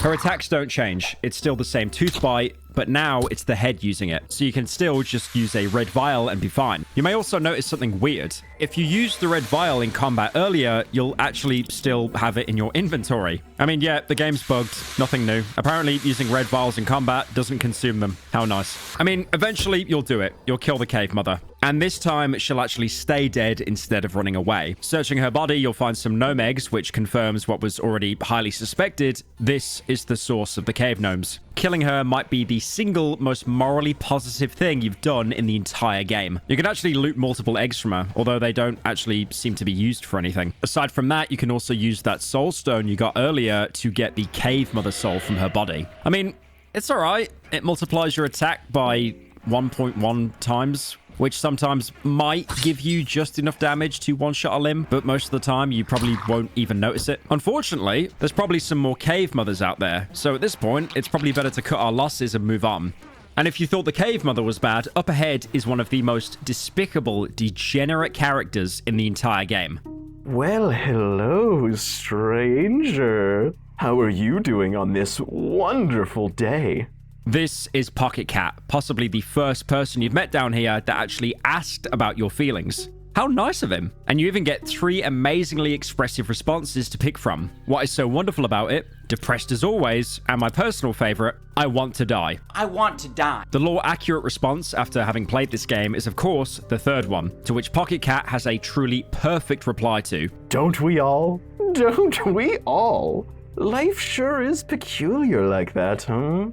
Her attacks don't change. It's still the same tooth bite, but now it's the head using it. So you can still just use a red vial and be fine. You may also notice something weird. If you use the red vial in combat earlier, you'll actually still have it in your inventory. I mean, yeah, the game's bugged. Nothing new. Apparently, using red vials in combat doesn't consume them. How nice. I mean, eventually you'll do it. You'll kill the Cave Mother. And this time, she'll actually stay dead instead of running away. Searching her body, you'll find some gnome eggs, which confirms what was already highly suspected. This is the source of the cave gnomes. Killing her might be the single most morally positive thing you've done in the entire game. You can actually loot multiple eggs from her, although they don't actually seem to be used for anything. Aside from that, you can also use that soul stone you got earlier to get the Cave Mother soul from her body. I mean, it's alright. It multiplies your attack by 1.1 times, which sometimes might give you just enough damage to one-shot a limb, but most of the time you probably won't even notice it. Unfortunately, there's probably some more Cave Mothers out there, so at this point, it's probably better to cut our losses and move on. And if you thought the Cave Mother was bad, up ahead is one of the most despicable, degenerate characters in the entire game. Well, hello, stranger. How are you doing on this wonderful day? This is Pocket Cat, possibly the first person you've met down here that actually asked about your feelings. How nice of him. And you even get 3 amazingly expressive responses to pick from. What is so wonderful about it? Depressed as always, and my personal favorite, I want to die. I want to die. The more accurate response after having played this game is, of course, the third one, to which Pocket Cat has a truly perfect reply to. Don't we all? Don't we all? Life sure is peculiar like that, huh?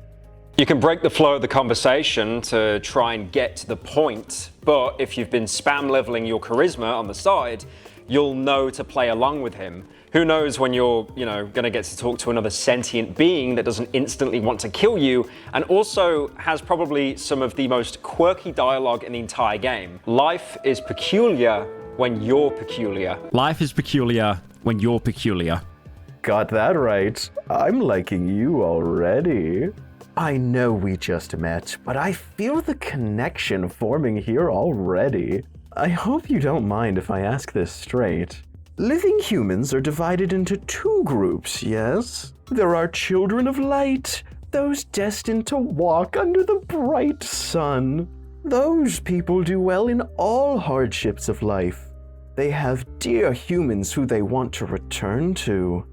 You can break the flow of the conversation to try and get to the point, but if you've been spam leveling your charisma on the side, you'll know to play along with him. Who knows when you're, gonna get to talk to another sentient being that doesn't instantly want to kill you, and also has probably some of the most quirky dialogue in the entire game. Life is peculiar when you're peculiar. Life is peculiar when you're peculiar. Got that right. I'm liking you already. I know we just met, but I feel the connection forming here already. I hope you don't mind if I ask this straight. Living humans are divided into 2 groups, yes? There are children of light, those destined to walk under the bright sun. Those people do well in all hardships of life. They have dear humans who they want to return to.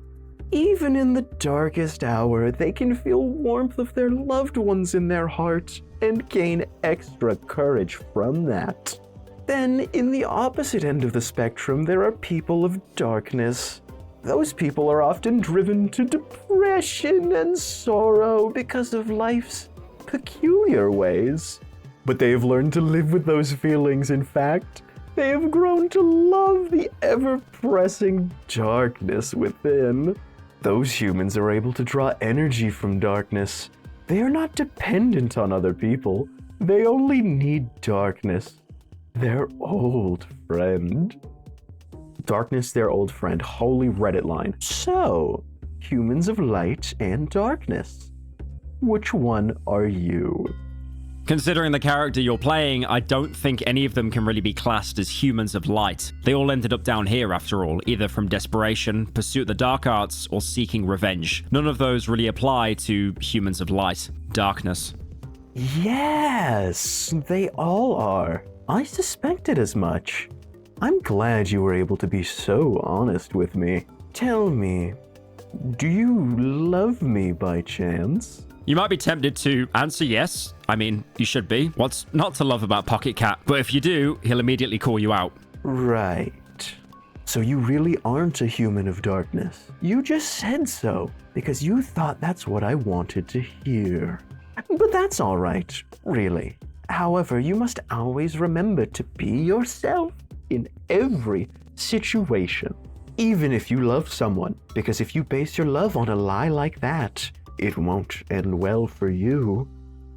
Even in the darkest hour, they can feel warmth of their loved ones in their heart and gain extra courage from that. Then, in the opposite end of the spectrum, there are people of darkness. Those people are often driven to depression and sorrow because of life's peculiar ways. But they have learned to live with those feelings, in fact. They have grown to love the ever-pressing darkness within. Those humans are able to draw energy from darkness. They are not dependent on other people. They only need darkness. Their old friend. Darkness, their old friend. Holy Reddit line. So, humans of light and darkness. Which one are you? Considering the character you're playing, I don't think any of them can really be classed as humans of light. They all ended up down here after all, either from desperation, pursuit of the dark arts, or seeking revenge. None of those really apply to humans of light. Darkness. Yes, they all are. I suspected as much. I'm glad you were able to be so honest with me. Tell me, do you love me by chance? You might be tempted to answer yes. I mean, you should be. What's not to love about Pocket Cat? But if you do, he'll immediately call you out. Right. So you really aren't a human of darkness. You just said so, because you thought that's what I wanted to hear. But that's all right, really. However, you must always remember to be yourself in every situation, even if you love someone, because if you base your love on a lie like that, it won't end well for you.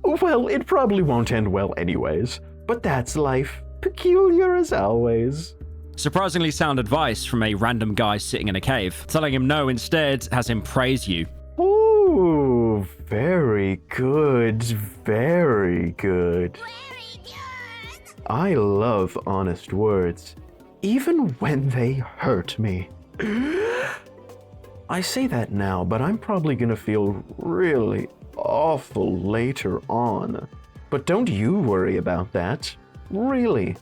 Well, it probably won't end well anyways, but that's life, peculiar as always. Surprisingly sound advice from a random guy sitting in a cave. Telling him no instead has him praise you. Ooh, very good, very good. I love honest words, even when they hurt me. I say that now, but I'm probably gonna feel really awful later on. But don't you worry about that. Really.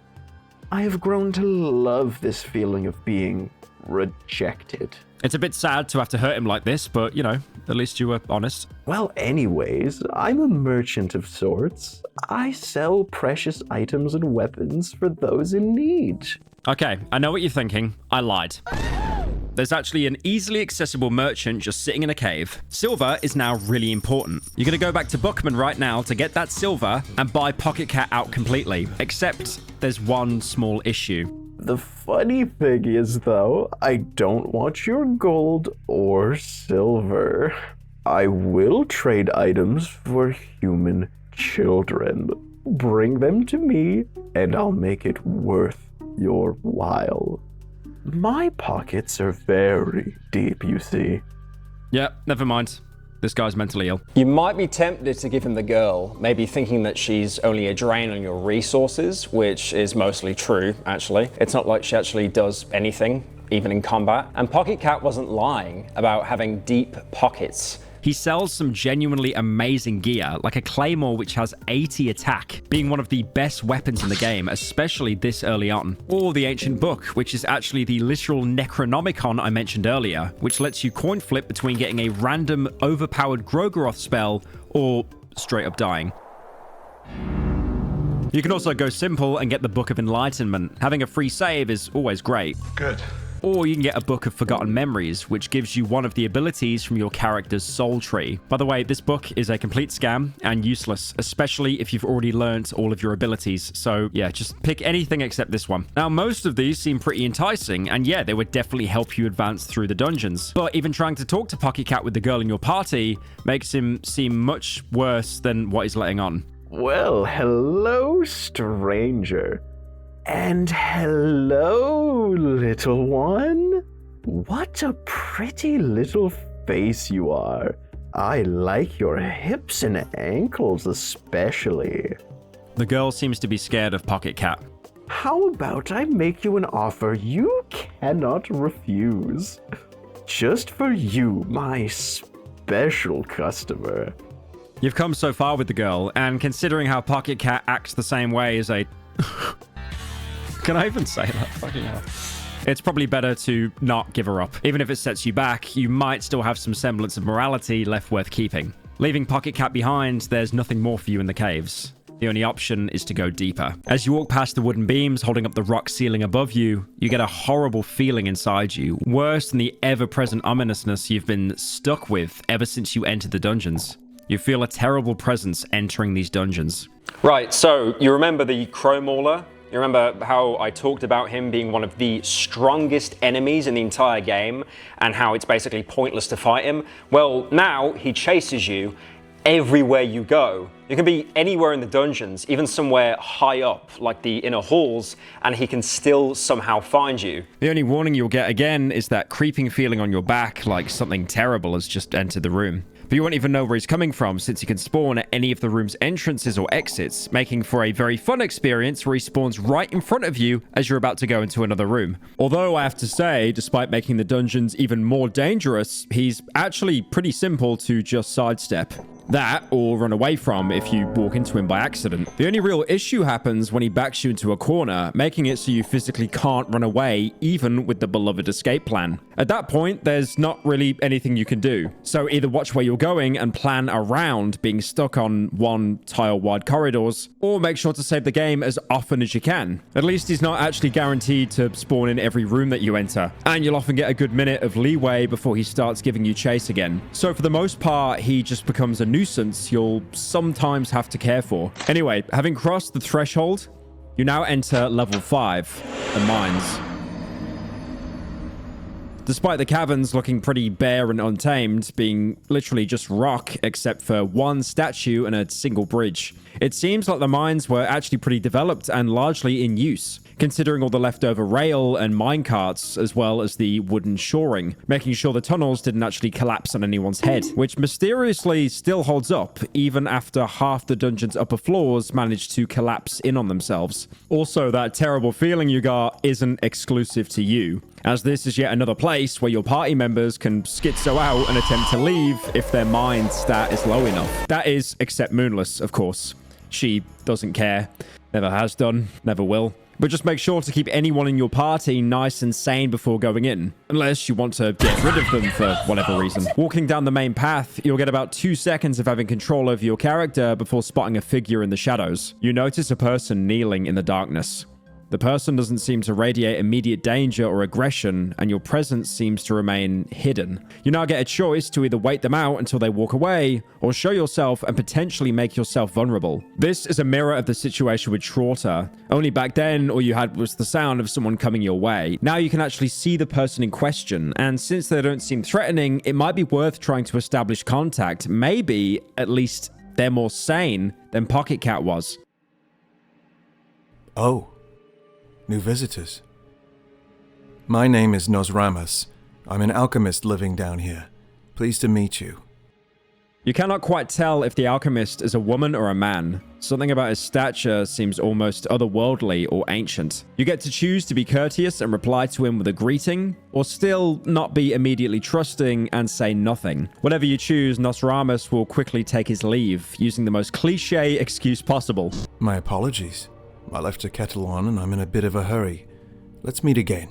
I have grown to love this feeling of being rejected. It's a bit sad to have to hurt him like this, but, you know, at least you were honest. Well, anyways, I'm a merchant of sorts. I sell precious items and weapons for those in need. Okay, I know what you're thinking. I lied. There's actually an easily accessible merchant just sitting in a cave. Silver is now really important. You're going to go back to Bookman right now to get that silver and buy Pocket Cat out completely. Except there's one small issue. The funny thing is, though, I don't want your gold or silver. I will trade items for human children. Bring them to me, and I'll make it worth your while. My pockets are very deep, you see. Yeah, never mind. This guy's mentally ill. You might be tempted to give him the girl, maybe thinking that she's only a drain on your resources, which is mostly true, actually. It's not like she actually does anything, even in combat. And Pocket Cat wasn't lying about having deep pockets. He sells some genuinely amazing gear, like a claymore which has 80 attack, being one of the best weapons in the game, especially this early on. Or the Ancient Book, which is actually the literal Necronomicon I mentioned earlier, which lets you coin flip between getting a random overpowered Grogoroth spell or straight up dying. You can also go simple and get the Book of Enlightenment. Having a free save is always great. Good. Or you can get a Book of Forgotten Memories, which gives you one of the abilities from your character's soul tree. By the way, this book is a complete scam and useless, especially if you've already learnt all of your abilities. So yeah, just pick anything except this one. Now, most of these seem pretty enticing, and yeah, they would definitely help you advance through the dungeons. But even trying to talk to Pocket Cat with the girl in your party makes him seem much worse than what he's letting on. Well, hello, stranger. And hello, little one. What a pretty little face you are. I like your hips and ankles especially. The girl seems to be scared of Pocket Cat. How about I make you an offer you cannot refuse? Just for you, my special customer. You've come so far with the girl, and considering how Pocket Cat acts the same way as a... Can I even say that? Fucking hell. It's probably better to not give her up. Even if it sets you back, you might still have some semblance of morality left worth keeping. Leaving Pocket Cat behind, there's nothing more for you in the caves. The only option is to go deeper. As you walk past the wooden beams holding up the rock ceiling above you, you get a horrible feeling inside you, worse than the ever-present ominousness you've been stuck with ever since you entered the dungeons. You feel a terrible presence entering these dungeons. Right, so you remember the Crow Mauler? You remember how I talked about him being one of the strongest enemies in the entire game and how it's basically pointless to fight him? Well, now he chases you everywhere you go. You can be anywhere in the dungeons, even somewhere high up, like the inner halls, and he can still somehow find you. The only warning you'll get again is that creeping feeling on your back, like something terrible has just entered the room. but you won't even know where he's coming from since he can spawn at any of the room's entrances or exits, making for a very fun experience where he spawns right in front of you as you're about to go into another room. Although I have to say, despite making the dungeons even more dangerous, he's actually pretty simple to just sidestep. That, or run away from if you walk into him by accident. The only real issue happens when he backs you into a corner, making it so you physically can't run away, even with the beloved escape plan. At that point, there's not really anything you can do. So either watch where you're going and plan around being stuck on one tile-wide corridors, or make sure to save the game as often as you can. At least he's not actually guaranteed to spawn in every room that you enter, and you'll often get a good minute of leeway before he starts giving you chase again. So for the most part, he just becomes a nuisance you'll sometimes have to care for. Anyway, having crossed the threshold, you now enter level 5, the mines. Despite the caverns looking pretty bare and untamed, being literally just rock except for one statue and a single bridge, it seems like the mines were actually pretty developed and largely in use, considering all the leftover rail and mine carts, as well as the wooden shoring, making sure the tunnels didn't actually collapse on anyone's head, which mysteriously still holds up, even after half the dungeon's upper floors managed to collapse in on themselves. Also, that terrible feeling you got isn't exclusive to you, as this is yet another place where your party members can schizo out and attempt to leave if their mind stat is low enough. That is, except Moonless, of course. She doesn't care. Never has done. Never will. But just make sure to keep anyone in your party nice and sane before going in, unless you want to get rid of them for whatever reason. Walking down the main path, you'll get about 2 seconds of having control over your character before spotting a figure in the shadows. You notice a person kneeling in the darkness. The person doesn't seem to radiate immediate danger or aggression, and your presence seems to remain hidden. You now get a choice to either wait them out until they walk away, or show yourself and potentially make yourself vulnerable. This is a mirror of the situation with Trauter. Only back then, all you had was the sound of someone coming your way. Now you can actually see the person in question, and since they don't seem threatening, it might be worth trying to establish contact. Maybe, at least, they're more sane than Pocket Cat was. Oh. New visitors. My name is Nosramas. I'm an alchemist living down here. Pleased to meet you. You cannot quite tell if the alchemist is a woman or a man. Something about his stature seems almost otherworldly or ancient. You get to choose to be courteous and reply to him with a greeting, or still not be immediately trusting and say nothing. Whatever you choose, Nosramas will quickly take his leave, using the most cliche excuse possible. My apologies. I left a kettle on and I'm in a bit of a hurry. Let's meet again.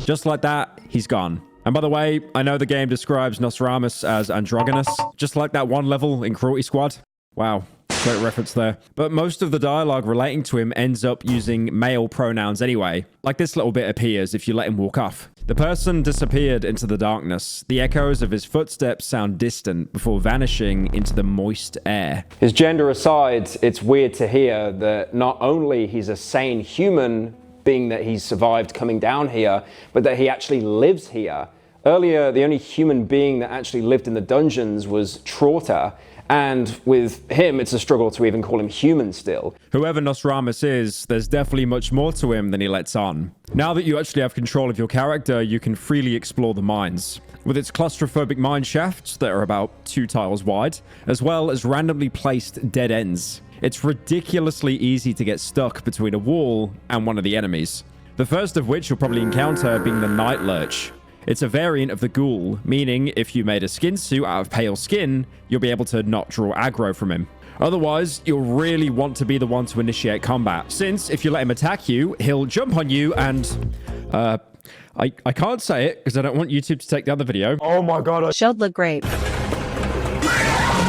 Just like that, he's gone. And by the way, I know the game describes Nosramas as androgynous, just like that one level in Cruelty Squad. Wow, great reference there. But most of the dialogue relating to him ends up using male pronouns anyway. Like this little bit appears if you let him walk off. The person disappeared into the darkness. The echoes of his footsteps sound distant before vanishing into the moist air. His gender aside, it's weird to hear that not only he's a sane human, being that he's survived coming down here, but that he actually lives here. Earlier, the only human being that actually lived in the dungeons was Trauter, and with him, it's a struggle to even call him human still. Whoever Nosramas is, there's definitely much more to him than he lets on. Now that you actually have control of your character, you can freely explore the mines. With its claustrophobic mine shafts that are about 2 tiles wide, as well as randomly placed dead ends. It's ridiculously easy to get stuck between a wall and one of the enemies. The first of which you'll probably encounter being the Night Lurch. It's a variant of the ghoul, meaning if you made a skin suit out of pale skin, you'll be able to not draw aggro from him. Otherwise, you'll really want to be the one to initiate combat, since if you let him attack you, he'll jump on you and... I can't say it because I don't want YouTube to take down the video. Oh my god. Shelled look great.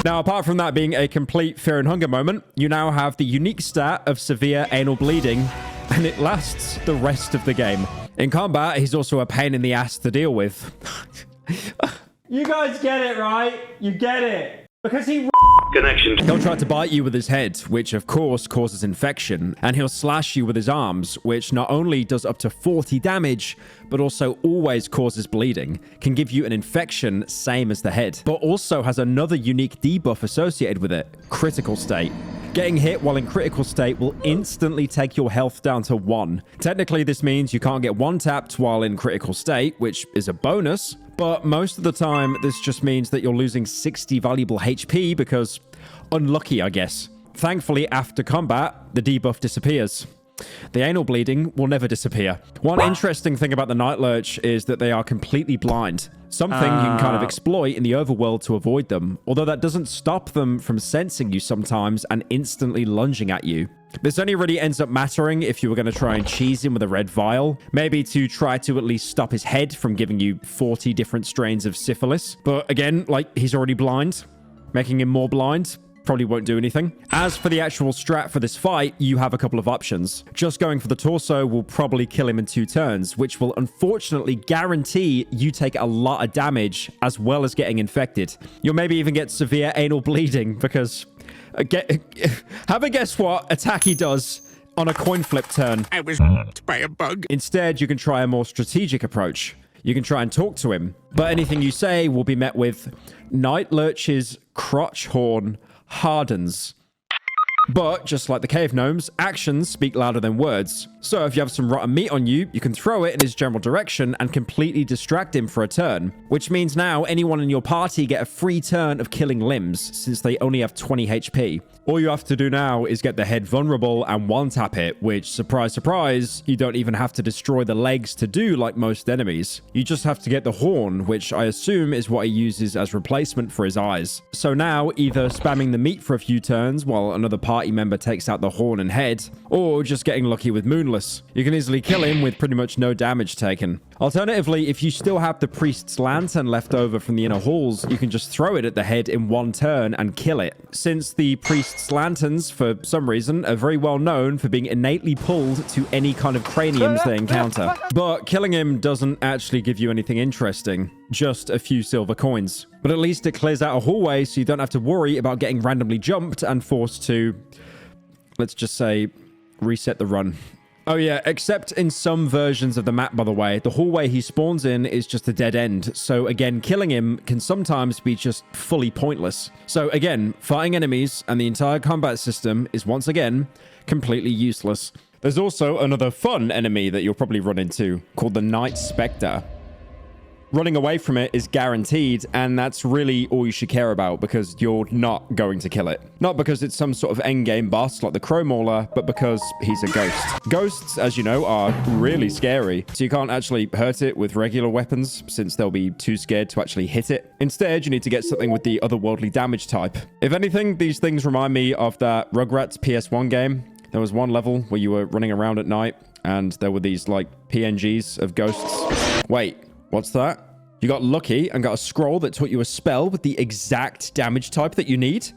Now, apart from that being a complete fear and hunger moment, you now have the unique stat of severe anal bleeding, and it lasts the rest of the game. In combat, he's also a pain in the ass to deal with. You guys get it, right? You get it. Because he connection. He'll try to bite you with his head, which of course causes infection, and he'll slash you with his arms, which not only does up to 40 damage, but also always causes bleeding, can give you an infection same as the head, but also has another unique debuff associated with it, critical state. Getting hit while in critical state will instantly take your health down to 1. Technically, this means you can't get one-tapped while in critical state, which is a bonus, but most of the time, this just means that you're losing 60 valuable HP because unlucky, I guess. Thankfully, after combat, the debuff disappears. The anal bleeding will never disappear. One interesting thing about the Night Lurch is that they are completely blind. Something you can kind of exploit in the overworld to avoid them, although that doesn't stop them from sensing you sometimes and instantly lunging at you. This only really ends up mattering if you were going to try and cheese him with a red vial, maybe to try to at least stop his head from giving you 40 different strains of syphilis. But again, like, he's already blind. Making him more blind probably won't do anything. As for the actual strat for this fight, you have a couple of options. Just going for the torso will probably kill him in 2 turns, which will unfortunately guarantee you take a lot of damage as well as getting infected. You'll maybe even get severe anal bleeding because... have a guess what attack he does on a coin flip turn. I was by a bug. Instead, you can try a more strategic approach. You can try and talk to him, but anything you say will be met with Night Lurch's crotch horn hardens. But, just like the cave gnomes, actions speak louder than words. So if you have some rotten meat on you, you can throw it in his general direction and completely distract him for a turn. Which means now anyone in your party get a free turn of killing limbs, since they only have 20 HP. All you have to do now is get the head vulnerable and one-tap it, which, surprise, surprise, you don't even have to destroy the legs to do like most enemies. You just have to get the horn, which I assume is what he uses as replacement for his eyes. So now, either spamming the meat for a few turns while another party member takes out the horn and head, or just getting lucky with Moonless. You can easily kill him with pretty much no damage taken. Alternatively, if you still have the Priest's Lantern left over from the inner halls, you can just throw it at the head in 1 turn and kill it. Since the Priest's Lanterns, for some reason, are very well known for being innately pulled to any kind of craniums they encounter. But killing him doesn't actually give you anything interesting, just a few silver coins. But at least it clears out a hallway so you don't have to worry about getting randomly jumped and forced to, let's just say, reset the run. Oh yeah, except in some versions of the map, by the way, the hallway he spawns in is just a dead end. So again, killing him can sometimes be just fully pointless. So again, fighting enemies and the entire combat system is once again completely useless. There's also another fun enemy that you'll probably run into called the Night Spectre. Running away from it is guaranteed, and that's really all you should care about because you're not going to kill it. Not because it's some sort of endgame boss like the Crow Mauler, but because he's a ghost. Ghosts, as you know, are really scary, so you can't actually hurt it with regular weapons since they'll be too scared to actually hit it. Instead, you need to get something with the otherworldly damage type. If anything, these things remind me of that Rugrats PS1 game. There was one level where you were running around at night, and there were these, like, PNGs of ghosts. Wait. What's that? You got lucky and got a scroll that taught you a spell with the exact damage type that you need?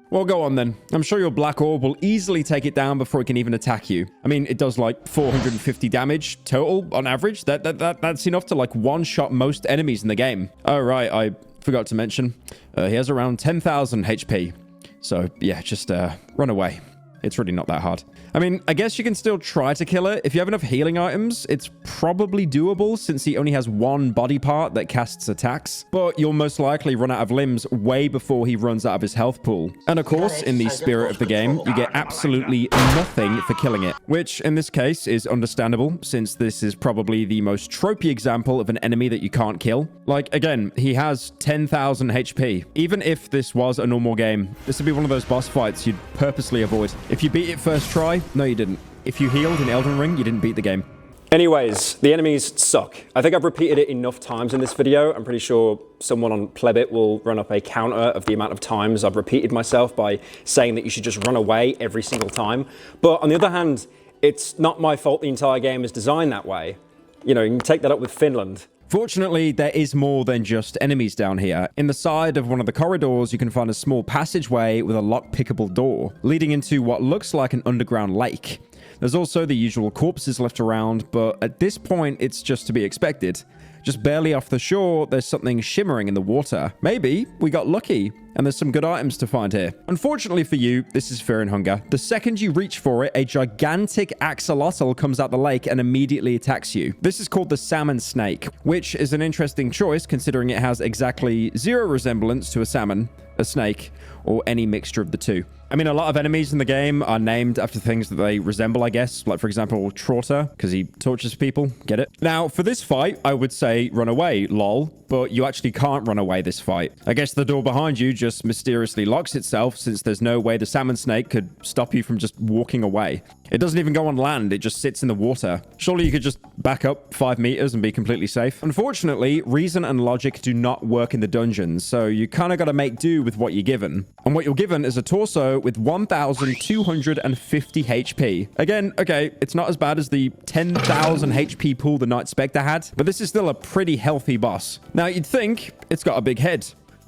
Well, go on then. I'm sure your black orb will easily take it down before it can even attack you. I mean, it does like 450 damage total on average. That's enough to like one-shot most enemies in the game. Oh, right. I forgot to mention. He has around 10,000 HP. So, yeah, just run away. It's really not that hard. I mean, I guess you can still try to kill it. If you have enough healing items, it's probably doable since he only has 1 body part that casts attacks. But you'll most likely run out of limbs way before he runs out of his health pool. And of course, in the spirit of the game, you get absolutely nothing for killing it. Which, in this case, is understandable since this is probably the most tropey example of an enemy that you can't kill. Like, again, he has 10,000 HP. Even if this was a normal game, this would be one of those boss fights you'd purposely avoid. If you beat it first try, no you didn't. If you healed in Elden Ring, you didn't beat the game. Anyways, the enemies suck. I think I've repeated it enough times in this video. I'm pretty sure someone on Plebit will run up a counter of the amount of times I've repeated myself by saying that you should just run away every single time. But on the other hand, it's not my fault the entire game is designed that way. You know, you can take that up with Finland. Fortunately, there is more than just enemies down here. In the side of one of the corridors, you can find a small passageway with a lock-pickable door, leading into what looks like an underground lake. There's also the usual corpses left around, but at this point, it's just to be expected. Just barely off the shore, there's something shimmering in the water. Maybe we got lucky. and there's some good items to find here. Unfortunately for you, this is Fear and Hunger. The second you reach for it, a gigantic axolotl comes out the lake and immediately attacks you. This is called the salmon snake, which is an interesting choice considering it has exactly zero resemblance to a salmon, a snake, or any mixture of the two. I mean, a lot of enemies in the game are named after things that they resemble, I guess. Like, for example, Trauter, because he tortures people. Get it? Now, for this fight, I would say run away, lol. But you actually can't run away this fight. I guess the door behind you just mysteriously locks itself since there's no way the salmon snake could stop you from just walking away. It doesn't even go on land. It just sits in the water. Surely you could just back up 5 meters and be completely safe. Unfortunately, reason and logic do not work in the dungeons, so you kind of got to make do with what you're given. And what you're given is a torso with 1,250 HP. Again, okay, it's not as bad as the 10,000 HP pool the Night Spectre had, but this is still a pretty healthy boss. Now, you'd think it's got a big head.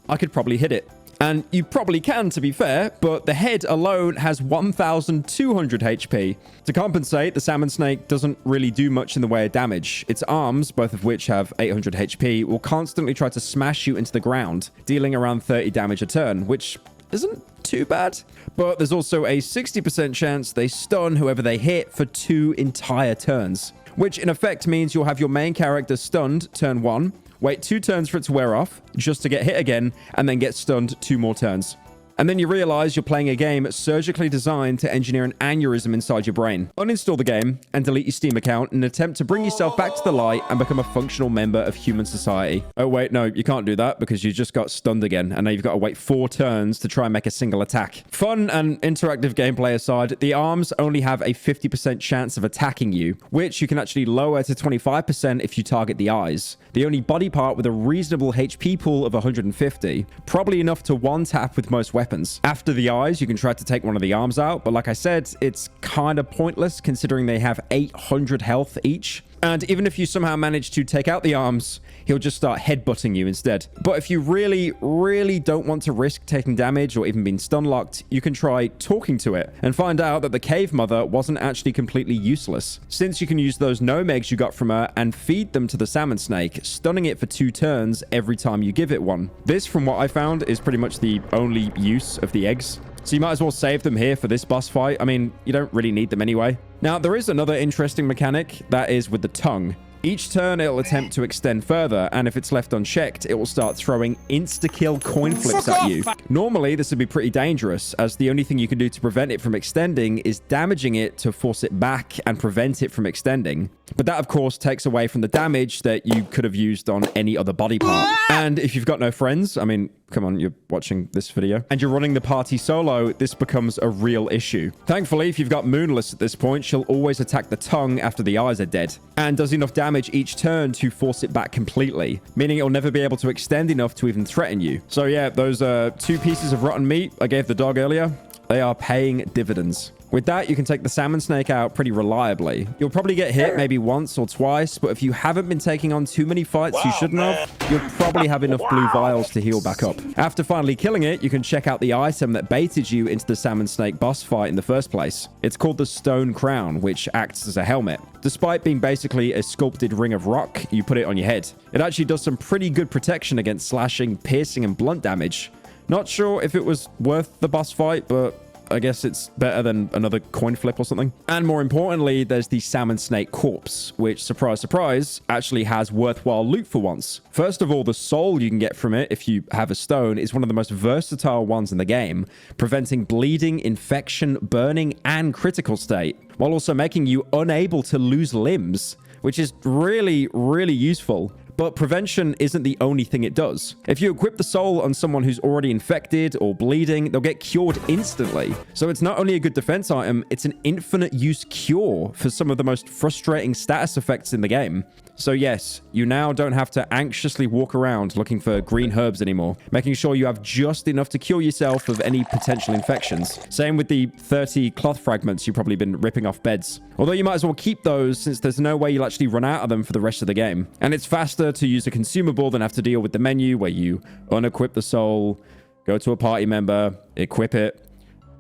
I could probably hit it. And you probably can, to be fair, but the head alone has 1,200 HP. To compensate, the salmon snake doesn't really do much in the way of damage. Its arms, both of which have 800 HP, will constantly try to smash you into the ground, dealing around 30 damage a turn, which isn't too bad. But there's also a 60% chance they stun whoever they hit for 2 entire turns, which in effect means you'll have your main character stunned turn 1, wait 2 turns for it to wear off, just to get hit again, and then get stunned 2 more turns. And then you realize you're playing a game surgically designed to engineer an aneurysm inside your brain. Uninstall the game and delete your Steam account in an attempt to bring yourself back to the light and become a functional member of human society. Oh wait, no, you can't do that because you just got stunned again, and now you've got to wait 4 turns to try and make a single attack. Fun and interactive gameplay aside, the arms only have a 50% chance of attacking you, which you can actually lower to 25% if you target the eyes. The only body part with a reasonable HP pool of 150, probably enough to one-tap with most weapons. After the eyes, you can try to take one of the arms out, but like I said, it's kind of pointless considering they have 800 health each. And even if you somehow manage to take out the arms, he'll just start headbutting you instead. But if you really don't want to risk taking damage or even being stun locked, you can try talking to it and find out that the cave mother wasn't actually completely useless, since you can use those gnome eggs you got from her and feed them to the salmon snake, stunning it for 2 turns every time you give it one. This, from what I found, is pretty much the only use of the eggs. So you might as well save them here for this boss fight. I mean, you don't really need them anyway. Now, there is another interesting mechanic, that is with the tongue. Each turn, it'll attempt to extend further, and if it's left unchecked, it will start throwing insta-kill coin flips at you. Normally, this would be pretty dangerous, as the only thing you can do to prevent it from extending is damaging it to force it back and prevent it from extending. But that, of course, takes away from the damage that you could have used on any other body part. And if you've got no friends, I mean, come on, you're watching this video, and you're running the party solo, this becomes a real issue. Thankfully, if you've got Moonless at this point, she'll always attack the tongue after the eyes are dead, and does enough damage each turn to force it back completely, meaning it'll never be able to extend enough to even threaten you. So yeah, those 2 pieces of rotten meat I gave the dog earlier, they are paying dividends. With that, you can take the salmon snake out pretty reliably. You'll probably get hit maybe once or twice, but if you haven't been taking on too many fights you shouldn't have, you'll probably have enough blue vials to heal back up. After finally killing it, you can check out the item that baited you into the salmon snake boss fight in the first place. It's called the Stone Crown, which acts as a helmet. Despite being basically a sculpted ring of rock, you put it on your head. It actually does some pretty good protection against slashing, piercing, and blunt damage. Not sure if it was worth the boss fight, but I guess it's better than another coin flip or something. And more importantly, there's the salmon snake corpse, which, surprise, surprise, actually has worthwhile loot for once. First of all, the soul you can get from it if you have a stone is one of the most versatile ones in the game, preventing bleeding, infection, burning, and critical state, while also making you unable to lose limbs, which is really useful. But prevention isn't the only thing it does. If you equip the soul on someone who's already infected or bleeding, they'll get cured instantly. So it's not only a good defense item, it's an infinite use cure for some of the most frustrating status effects in the game. So yes, you now don't have to anxiously walk around looking for green herbs anymore, making sure you have just enough to cure yourself of any potential infections. Same with the 30 cloth fragments you've probably been ripping off beds. Although you might as well keep those since there's no way you'll actually run out of them for the rest of the game. And it's faster to use a consumable than have to deal with the menu where you unequip the soul, go to a party member, equip it,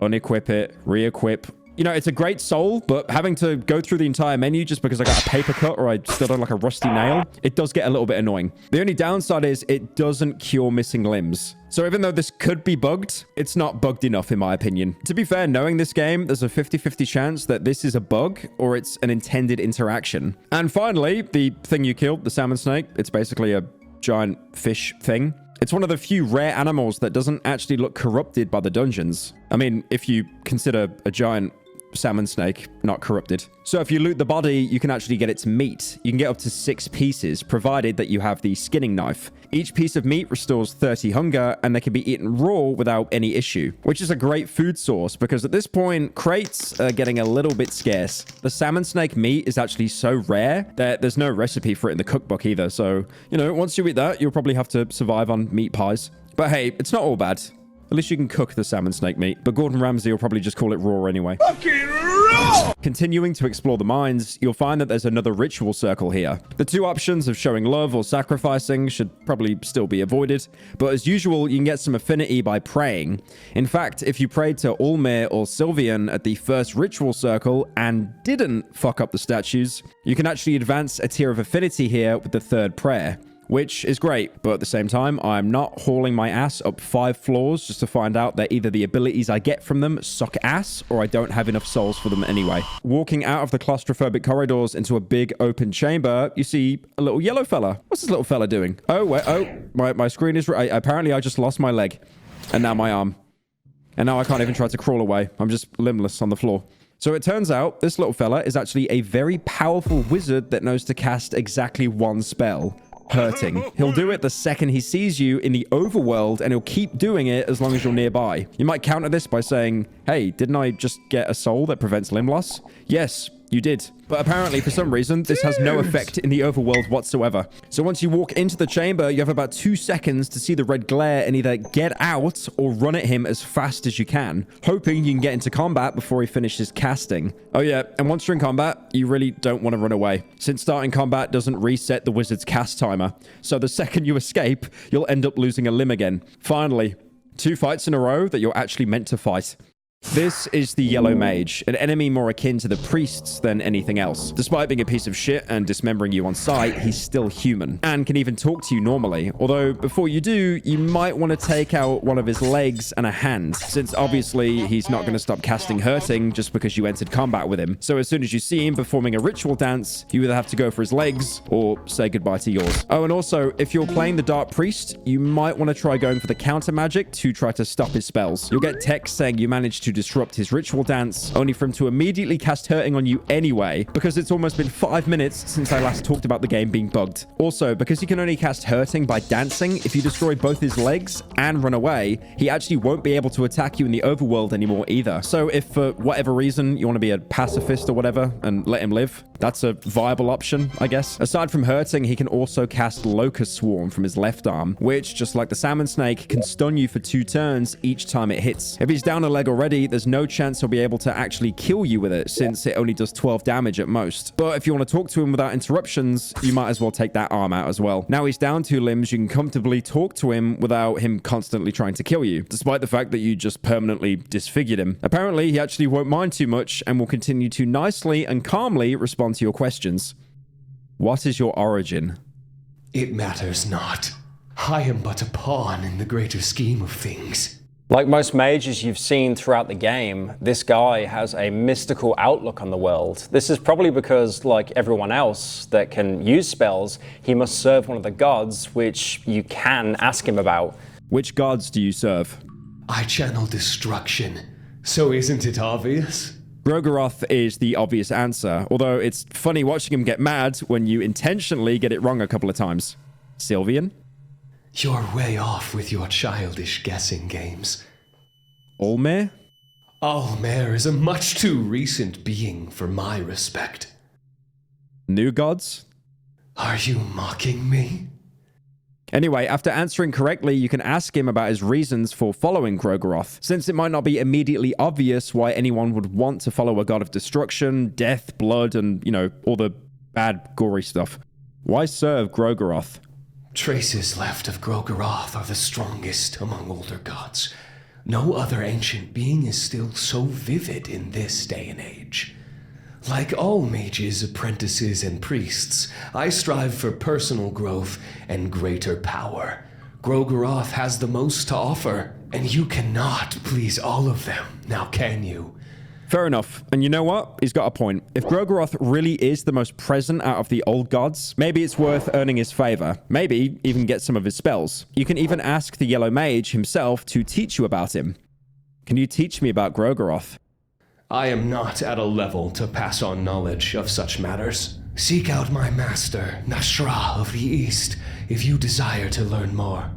unequip it, re-equip, You know, it's a great soul, but having to go through the entire menu just because I got a paper cut or I stood on like a rusty nail, it does get a little bit annoying. The only downside is it doesn't cure missing limbs. So even though this could be bugged, it's not bugged enough in my opinion. To be fair, knowing this game, there's a 50-50 chance that this is a bug or it's an intended interaction. And finally, the thing you killed, the salmon snake, it's basically a giant fish thing. It's one of the few rare animals that doesn't actually look corrupted by the dungeons. I mean, if you consider a giant salmon snake not corrupted. So if you loot the body, you can actually get its meat. You can get up to 6 pieces, provided that you have the skinning knife. Each piece of meat restores 30 hunger, and they can be eaten raw without any issue, which is a great food source because at this point, crates are getting a little bit scarce. The salmon snake meat is actually so rare that there's no recipe for it in the cookbook either. So, you know, once you eat that, you'll probably have to survive on meat pies. But hey, it's not all bad. At least you can cook the salmon snake meat, but Gordon Ramsay will probably just call it raw anyway. Fucking raw! Continuing to explore the mines, you'll find that there's another ritual circle here. The 2 options of showing love or sacrificing should probably still be avoided, but as usual, you can get some affinity by praying. In fact, if you prayed to Ulmir or Sylvian at the first ritual circle and didn't fuck up the statues, you can actually advance a tier of affinity here with the 3rd prayer. Which is great, but at the same time, I'm not hauling my ass up 5 floors just to find out that either the abilities I get from them suck ass or I don't have enough souls for them anyway. Walking out of the claustrophobic corridors into a big open chamber, you see a little yellow fella. What's this little fella doing? Oh, wait, my screen is right. Apparently, I just lost my leg and now my arm. And now I can't even try to crawl away. I'm just limbless on the floor. So it turns out this little fella is actually a very powerful wizard that knows to cast exactly 1 spell. Hurting. He'll do it the second he sees you in the overworld, and he'll keep doing it as long as you're nearby. You might counter this by saying, hey, didn't I just get a soul that prevents limb loss? Yes, you did. But apparently, for some reason, this has no effect in the overworld whatsoever. So once you walk into the chamber, you have about 2 seconds to see the red glare and either get out or run at him as fast as you can, hoping you can get into combat before he finishes casting. Oh yeah, and once you're in combat, you really don't want to run away, since starting combat doesn't reset the wizard's cast timer. So the second you escape, you'll end up losing a limb again. Finally, 2 fights in a row that you're actually meant to fight. This is the Yellow Mage, an enemy more akin to the priests than anything else. Despite being a piece of shit and dismembering you on sight, he's still human, and can even talk to you normally. Although, before you do, you might want to take out one of his legs and a hand, since obviously he's not going to stop casting hurting just because you entered combat with him. So as soon as you see him performing a ritual dance, you either have to go for his legs, or say goodbye to yours. Oh, and also, if you're playing the Dark Priest, you might want to try going for the counter magic to try to stop his spells. You'll get text saying you managed to disrupt his ritual dance, only for him to immediately cast hurting on you anyway, because it's almost been 5 minutes since I last talked about the game being bugged. Also, because he can only cast hurting by dancing, if you destroy both his legs and run away, he actually won't be able to attack you in the overworld anymore either. So if for whatever reason you want to be a pacifist or whatever and let him live, that's a viable option, I guess. Aside from hurting, he can also cast Locust Swarm from his left arm, which, just like the salmon snake, can stun you for 2 turns each time it hits. If he's down a leg already, there's no chance he'll be able to actually kill you with it, since it only does 12 damage at most. But if you want to talk to him without interruptions, you might as well take that arm out as well. Now he's down 2 limbs, you can comfortably talk to him without him constantly trying to kill you, despite the fact that you just permanently disfigured him. Apparently, he actually won't mind too much and will continue to nicely and calmly respond to your questions. What is your origin? It matters not. I am but a pawn in the greater scheme of things. Like most mages you've seen throughout the game, this guy has a mystical outlook on the world. This is probably because, like everyone else that can use spells, he must serve one of the gods, which you can ask him about. Which gods do you serve? I channel destruction, so isn't it obvious? Grogaroth is the obvious answer, although it's funny watching him get mad when you intentionally get it wrong a couple of times. Sylvian? You're way off with your childish guessing games. Ulmir? Ulmir is a much too recent being for my respect. New gods? Are you mocking me? Anyway, after answering correctly, you can ask him about his reasons for following Grogaroth, since it might not be immediately obvious why anyone would want to follow a god of destruction, death, blood, and, you know, all the bad, gory stuff. Why serve Grogaroth? Traces left of Grogaroth are the strongest among older gods. No other ancient being is still so vivid in this day and age. Like all mages, apprentices, and priests, I strive for personal growth and greater power. Grogeroth has the most to offer, and you cannot please all of them, now can you? Fair enough. And you know what? He's got a point. If Grogeroth really is the most present out of the old gods, maybe it's worth earning his favor. Maybe even get some of his spells. You can even ask the Yellow Mage himself to teach you about him. Can you teach me about Grogeroth? I am not at a level to pass on knowledge of such matters. Seek out my master, Nashra of the East, if you desire to learn more.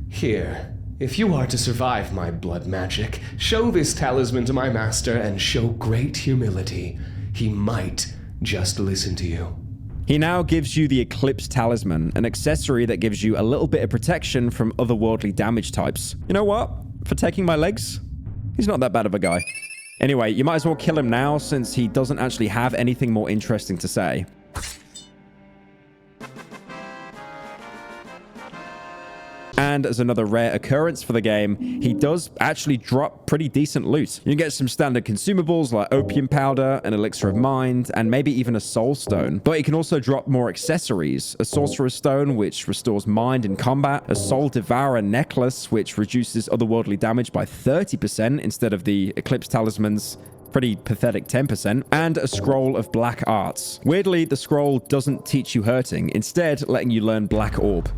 Here, if you are to survive my blood magic, show this talisman to my master and show great humility. He might just listen to you. He now gives you the Eclipse Talisman, an accessory that gives you a little bit of protection from otherworldly damage types. You know what? For taking my legs, he's not that bad of a guy. Anyway, you might as well kill him now since he doesn't actually have anything more interesting to say. And as another rare occurrence for the game, he does actually drop pretty decent loot. You can get some standard consumables like opium powder, an elixir of mind, and maybe even a soul stone. But he can also drop more accessories. A sorcerer's stone, which restores mind in combat. A soul devourer necklace, which reduces otherworldly damage by 30% instead of the Eclipse Talisman's pretty pathetic 10%, and a scroll of black arts. Weirdly, the scroll doesn't teach you hurting, instead letting you learn black orb.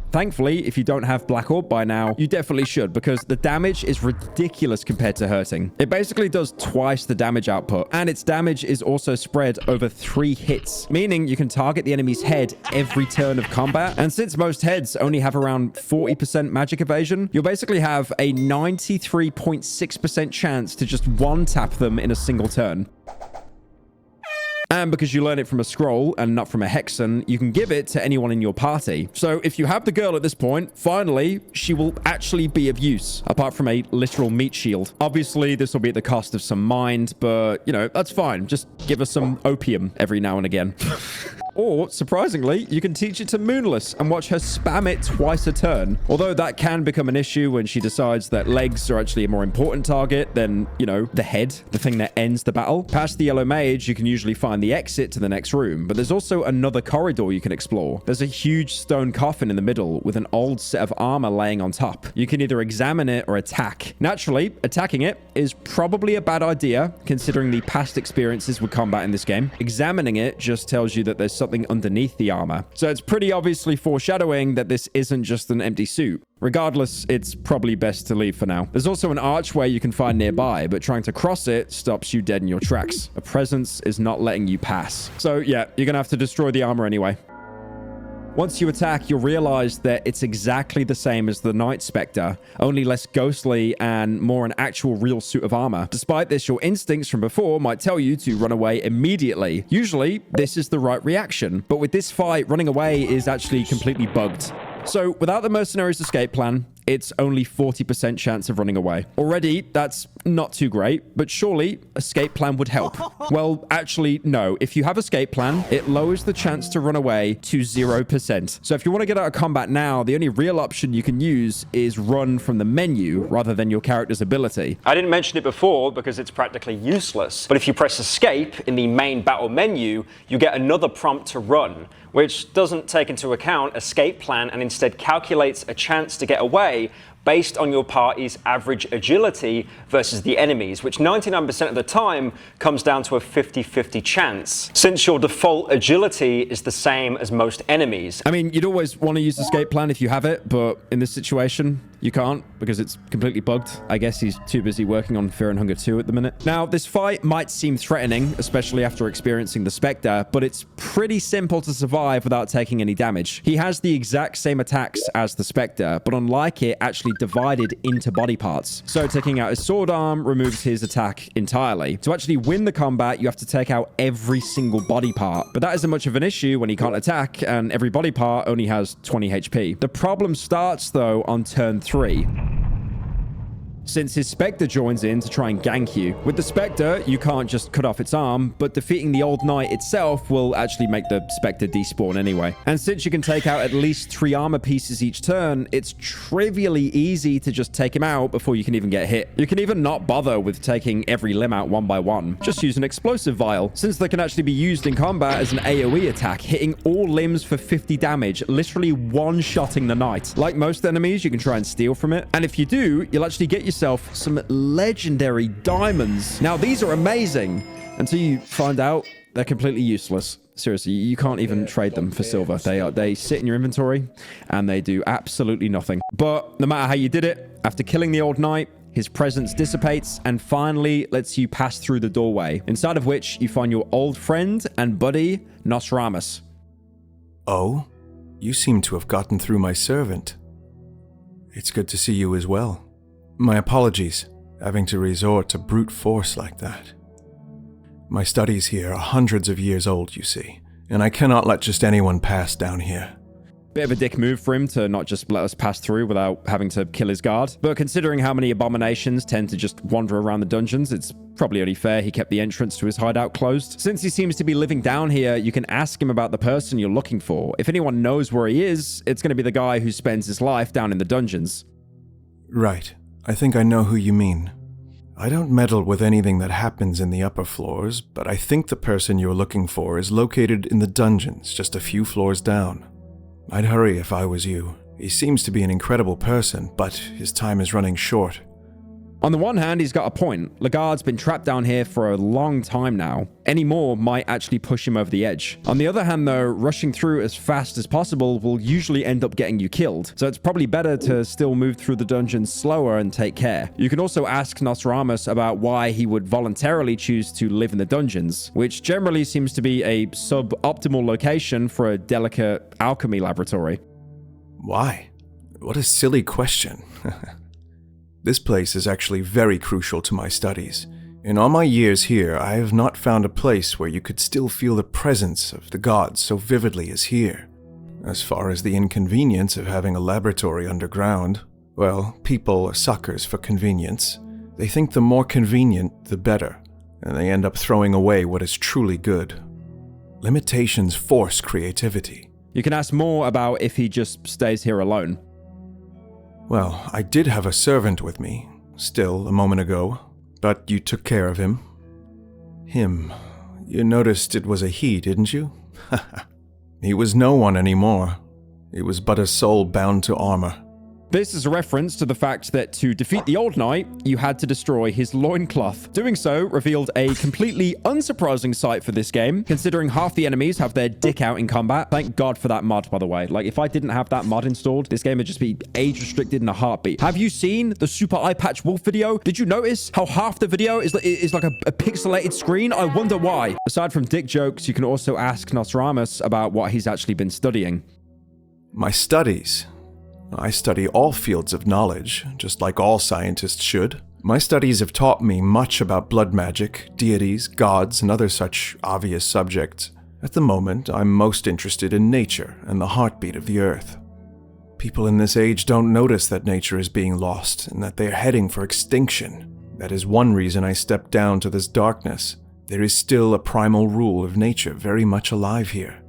Thankfully, if you don't have Black Orb by now, you definitely should, because the damage is ridiculous compared to hurting. It basically does twice the damage output, and its damage is also spread over 3 hits, meaning you can target the enemy's head every turn of combat. And since most heads only have around 40% magic evasion, you'll basically have a 93.6% chance to just one-tap them in a single turn. And because you learn it from a scroll and not from a hexen, you can give it to anyone in your party. So if you have the girl at this point, finally, she will actually be of use, apart from a literal meat shield. Obviously, this will be at the cost of some mind, but, you know, that's fine. Just give her some opium every now and again. Or, surprisingly, you can teach it to Moonless and watch her spam it twice a turn. Although that can become an issue when she decides that legs are actually a more important target than, you know, the head, the thing that ends the battle. Past the Yellow Mage, you can usually find the exit to the next room, but there's also another corridor you can explore. There's a huge stone coffin in the middle with an old set of armor laying on top. You can either examine it or attack. Naturally, attacking it is probably a bad idea, considering the past experiences with combat in this game. Examining it just tells you that there's something underneath the armor. So it's pretty obviously foreshadowing that this isn't just an empty suit. Regardless, it's probably best to leave for now. There's also an archway you can find nearby, but trying to cross it stops you dead in your tracks. A presence is not letting you pass. So yeah, you're gonna have to destroy the armor anyway. Once you attack, you'll realize that it's exactly the same as the Night Spectre, only less ghostly and more an actual real suit of armor. Despite this, your instincts from before might tell you to run away immediately. Usually, this is the right reaction, but with this fight, running away is actually completely bugged. So, without the mercenaries' escape plan, it's only 40% chance of running away. Already, that's not too great, but surely escape plan would help. Well, actually, no. If you have escape plan, it lowers the chance to run away to 0%. So if you want to get out of combat now, the only real option you can use is run from the menu rather than your character's ability. I didn't mention it before because it's practically useless, but if you press escape in the main battle menu, you get another prompt to run, which doesn't take into account escape plan and instead calculates a chance to get away based on your party's average agility versus the enemy's, which 99% of the time comes down to a 50-50 chance, since your default agility is the same as most enemies. I mean, you'd always want to use escape plan if you have it, but in this situation, you can't because it's completely bugged. I guess he's too busy working on Fear and Hunger 2 at the minute. Now, this fight might seem threatening, especially after experiencing the Spectre, but it's pretty simple to survive without taking any damage. He has the exact same attacks as the Spectre, but unlike it, actually divided into body parts. So taking out his sword arm removes his attack entirely. To actually win the combat, you have to take out every single body part, but that isn't much of an issue when he can't attack and every body part only has 20 HP. The problem starts though on turn 3. since his Spectre joins in to try and gank you. With the Spectre, you can't just cut off its arm, but defeating the Old Knight itself will actually make the Spectre despawn anyway. And since you can take out at least 3 armor pieces each turn, it's trivially easy to just take him out before you can even get hit. You can even not bother with taking every limb out one by one. Just use an explosive vial, since they can actually be used in combat as an AoE attack, hitting all limbs for 50 damage, literally one-shotting the Knight. Like most enemies, you can try and steal from it. And if you do, you'll actually get yourself some legendary diamonds. Now, these are amazing until you find out they're completely useless. Seriously, you can't even trade them for silver. They sit in your inventory and they do absolutely nothing. But no matter how you did it, after killing the Old Knight, his presence dissipates and finally lets you pass through the doorway, inside of which you find your old friend and buddy, Nostradamus. Oh, you seem to have gotten through my servant. It's good to see you as well. My apologies, having to resort to brute force like that. My studies here are hundreds of years old, you see, and I cannot let just anyone pass down here. Bit of a dick move for him to not just let us pass through without having to kill his guard. But considering how many abominations tend to just wander around the dungeons, it's probably only fair he kept the entrance to his hideout closed. Since he seems to be living down here, you can ask him about the person you're looking for. If anyone knows where he is, it's going to be the guy who spends his life down in the dungeons. Right. I think I know who you mean. I don't meddle with anything that happens in the upper floors, but I think the person you're looking for is located in the dungeons just a few floors down. I'd hurry if I was you. He seems to be an incredible person, but his time is running short. On the one hand, he's got a point. Lagarde's been trapped down here for a long time now. Any more might actually push him over the edge. On the other hand, though, rushing through as fast as possible will usually end up getting you killed. So it's probably better to still move through the dungeons slower and take care. You can also ask Nostradamus about why he would voluntarily choose to live in the dungeons, which generally seems to be a suboptimal location for a delicate alchemy laboratory. Why? What a silly question. This place is actually very crucial to my studies. In all my years here, I have not found a place where you could still feel the presence of the gods so vividly as here. As far as the inconvenience of having a laboratory underground, well, people are suckers for convenience. They think the more convenient, the better, and they end up throwing away what is truly good. Limitations force creativity. You can ask more about if he just stays here alone. Well, I did have a servant with me, still a moment ago, but you took care of him. Him. You noticed it was a he, didn't you? He was no one anymore. He was but a soul bound to armor. This is a reference to the fact that to defeat the Old Knight, you had to destroy his loincloth. Doing so revealed a completely unsurprising sight for this game, considering half the enemies have their dick out in combat. Thank God for that mod, by the way. Like, if I didn't have that mod installed, this game would just be age-restricted in a heartbeat. Have you seen the Super Eye Patch Wolf video? Did you notice how half the video is like a pixelated screen? I wonder why. Aside from dick jokes, you can also ask Nostradamus about what he's actually been studying. My studies? I study all fields of knowledge, just like all scientists should. My studies have taught me much about blood magic, deities, gods, and other such obvious subjects. At the moment, I'm most interested in nature and the heartbeat of the earth. People in this age don't notice that nature is being lost and that they are heading for extinction. That is one reason I stepped down to this darkness. There is still a primal rule of nature very much alive here.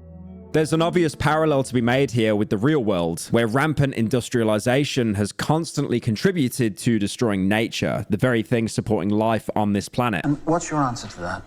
There's an obvious parallel to be made here with the real world, where rampant industrialization has constantly contributed to destroying nature, the very thing supporting life on this planet. And what's your answer to that?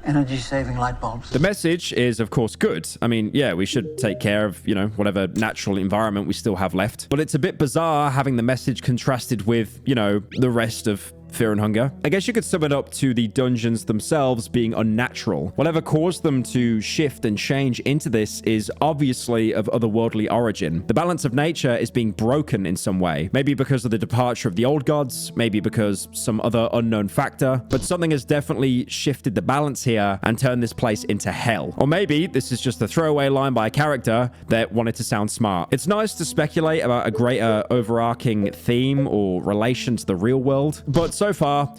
Energy-saving light bulbs? The message is, of course, good. I mean, yeah, we should take care of, whatever natural environment we still have left. But it's a bit bizarre having the message contrasted with, the rest of Fear and Hunger. I guess you could sum it up to the dungeons themselves being unnatural. Whatever caused them to shift and change into this is obviously of otherworldly origin. The balance of nature is being broken in some way. Maybe because of the departure of the old gods, maybe because some other unknown factor, but something has definitely shifted the balance here and turned this place into hell. Or maybe this is just a throwaway line by a character that wanted to sound smart. It's nice to speculate about a greater overarching theme or relation to the real world, but so far,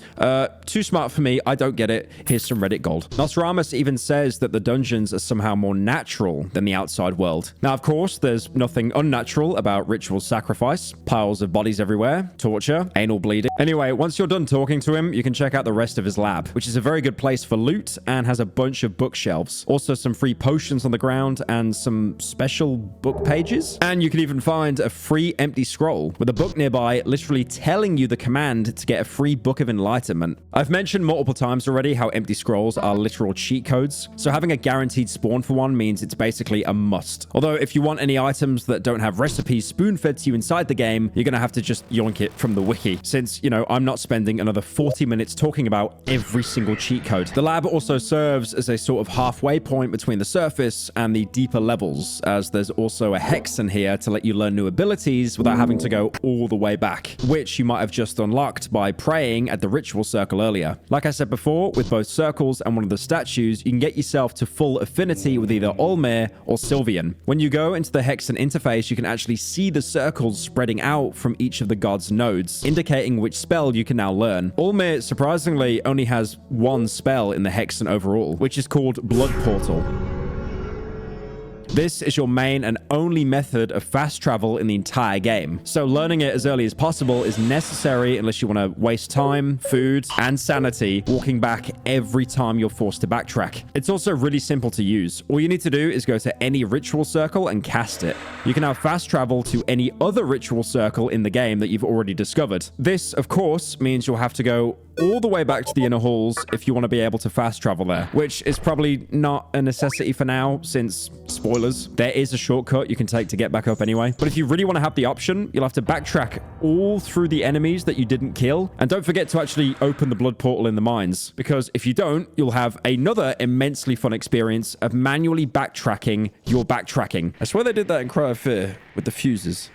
too smart for me. I don't get it. Here's some Reddit gold. Nostradamus even says that the dungeons are somehow more natural than the outside world. Now, of course, there's nothing unnatural about ritual sacrifice, piles of bodies everywhere, torture, anal bleeding. Anyway, once you're done talking to him, you can check out the rest of his lab, which is a very good place for loot and has a bunch of bookshelves. Also some free potions on the ground and some special book pages. And you can even find a free empty scroll with a book nearby literally telling you the command to get a free book of enlightenment. I've mentioned multiple times already how empty scrolls are literal cheat codes, so having a guaranteed spawn for one means it's basically a must. Although if you want any items that don't have recipes spoon-fed to you inside the game, you're gonna have to just yoink it from the wiki, since, you know, I'm not spending another 40 minutes talking about every single cheat code. The lab also serves as a sort of halfway point between the surface and the deeper levels, as there's also a hexen here to let you learn new abilities without having to go all the way back, which you might have just unlocked by praying at the ritual circle earlier. Like I said before, with both circles and one of the statues, you can get yourself to full affinity with either Olmir or Sylvian. When you go into the hexen interface, you can actually see the circles spreading out from each of the god's nodes, indicating which spell you can now learn. Olmir, surprisingly, only has one spell in the hexen overall, which is called Blood Portal. This is your main and only method of fast travel in the entire game, so learning it as early as possible is necessary unless you want to waste time, food, and sanity walking back every time you're forced to backtrack. It's also really simple to use. All you need to do is go to any ritual circle and cast it. You can now fast travel to any other ritual circle in the game that you've already discovered. This, of course, means you'll have to go all the way back to the inner halls if you want to be able to fast travel there, which is probably not a necessity for now since, spoilers, there is a shortcut you can take to get back up anyway. But if you really want to have the option, you'll have to backtrack all through the enemies that you didn't kill. And don't forget to actually open the blood portal in the mines, because if you don't, you'll have another immensely fun experience of manually backtracking your backtracking. I swear they did that in Cry of Fear with the fuses.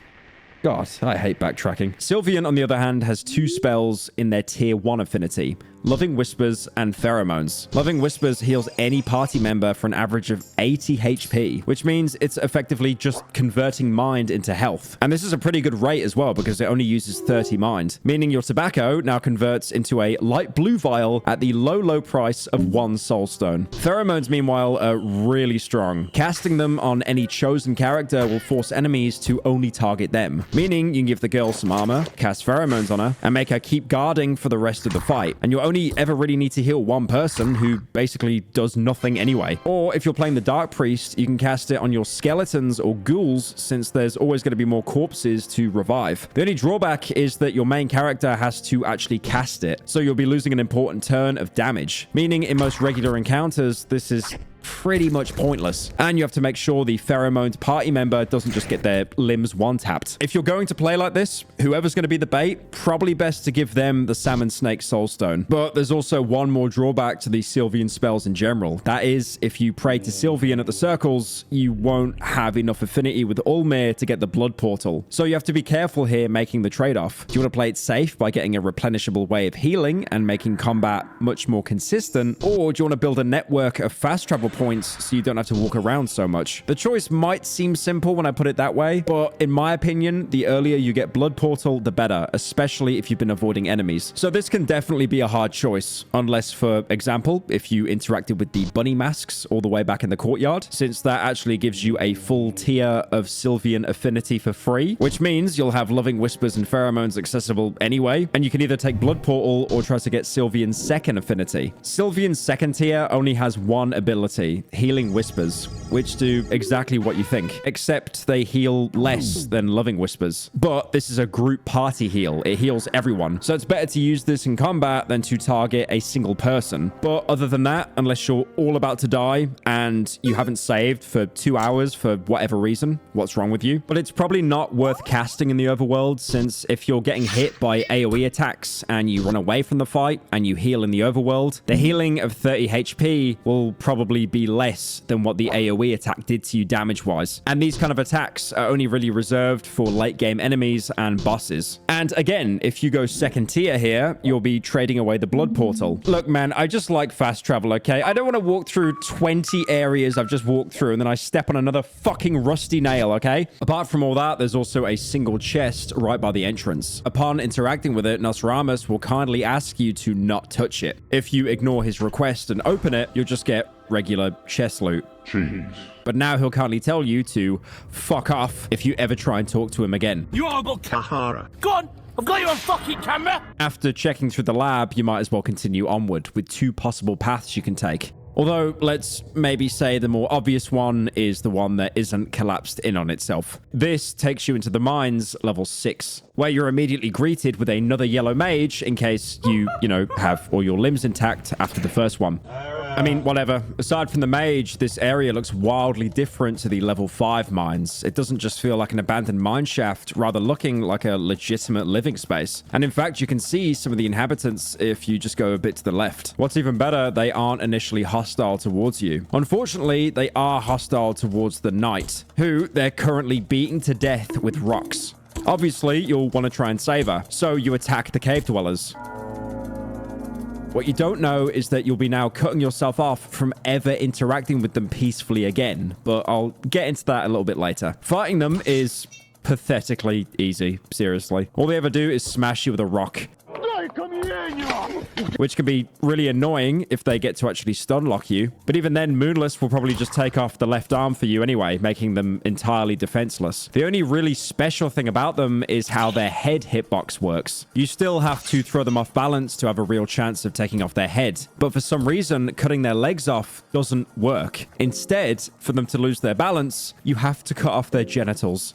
God, I hate backtracking. Sylvian, on the other hand, has two spells in their tier 1 affinity: Loving Whispers and Pheromones. Loving Whispers heals any party member for an average of 80 HP, which means it's effectively just converting mind into health. And this is a pretty good rate as well, because it only uses 30 mind, meaning your tobacco now converts into a light blue vial at the low price of 1 soulstone. Pheromones, meanwhile, are really strong. Casting them on any chosen character will force enemies to only target them, meaning you can give the girl some armor, cast pheromones on her, and make her keep guarding for the rest of the fight. And you'll only ever really need to heal one person who basically does nothing anyway. Or if you're playing the Dark Priest, you can cast it on your skeletons or ghouls, since there's always going to be more corpses to revive. The only drawback is that your main character has to actually cast it, so you'll be losing an important turn of damage, meaning in most regular encounters, this is pretty much pointless. And you have to make sure the pheromones party member doesn't just get their limbs one-tapped. If you're going to play like this, whoever's going to be the bait, probably best to give them the Salmon Snake Soulstone. But there's also one more drawback to the Sylvian spells in general. That is, if you pray to Sylvian at the circles, you won't have enough affinity with Olmir to get the blood portal. So you have to be careful here making the trade-off. Do you want to play it safe by getting a replenishable way of healing and making combat much more consistent? Or do you want to build a network of fast travel points so you don't have to walk around so much? The choice might seem simple when I put it that way, but in my opinion, the earlier you get blood portal, the better, especially if you've been avoiding enemies. So this can definitely be a hard choice, unless, for example, if you interacted with the bunny masks all the way back in the courtyard, since that actually gives you a full tier of Sylvian affinity for free, which means you'll have Loving Whispers and Pheromones accessible anyway, and you can either take blood portal or try to get Sylvian's second affinity. Sylvian's second tier only has one ability, Healing Whispers, which do exactly what you think, except they heal less than Loving Whispers. But this is a group party heal. It heals everyone. So it's better to use this in combat than to target a single person. But other than that, unless you're all about to die and you haven't saved for 2 hours for whatever reason, what's wrong with you? But it's probably not worth casting in the overworld, since if you're getting hit by AoE attacks and you run away from the fight and you heal in the overworld, the healing of 30 HP will probably be less than what the AoE attack did to you damage-wise. And these kind of attacks are only really reserved for late-game enemies and bosses. And again, if you go second tier here, you'll be trading away the blood portal. Look, man, I just like fast travel, okay? I don't want to walk through 20 areas I've just walked through and then I step on another fucking rusty nail, okay? Apart from all that, there's also a single chest right by the entrance. Upon interacting with it, Nostradamus will kindly ask you to not touch it. If you ignore his request and open it, you'll just get regular chest loot. Jeez. But now he'll kindly tell you to fuck off if you ever try and talk to him again. You horrible Kahara. Go on! I've got you on fucking camera! After checking through the lab, you might as well continue onward with 2 possible paths you can take. Although, let's maybe say the more obvious one is the one that isn't collapsed in on itself. This takes you into the mines, level 6, where you're immediately greeted with another yellow mage in case you have all your limbs intact after the first one. I mean, whatever. Aside from the mage, this area looks wildly different to the level 5 mines. It doesn't just feel like an abandoned mine shaft, rather looking like a legitimate living space. And in fact, you can see some of the inhabitants if you just go a bit to the left. What's even better, they aren't initially hostile towards you. Unfortunately, they are hostile towards the knight, who they're currently beating to death with rocks. Obviously, you'll want to try and save her, so you attack the cave dwellers. What you don't know is that you'll be now cutting yourself off from ever interacting with them peacefully again, but I'll get into that a little bit later. Fighting them is pathetically easy, seriously. All they ever do is smash you with a rock, which can be really annoying if they get to actually stun lock you. But even then, Moonless will probably just take off the left arm for you anyway, making them entirely defenseless. The only really special thing about them is how their head hitbox works. You still have to throw them off balance to have a real chance of taking off their head. But for some reason, cutting their legs off doesn't work. Instead, for them to lose their balance, you have to cut off their genitals.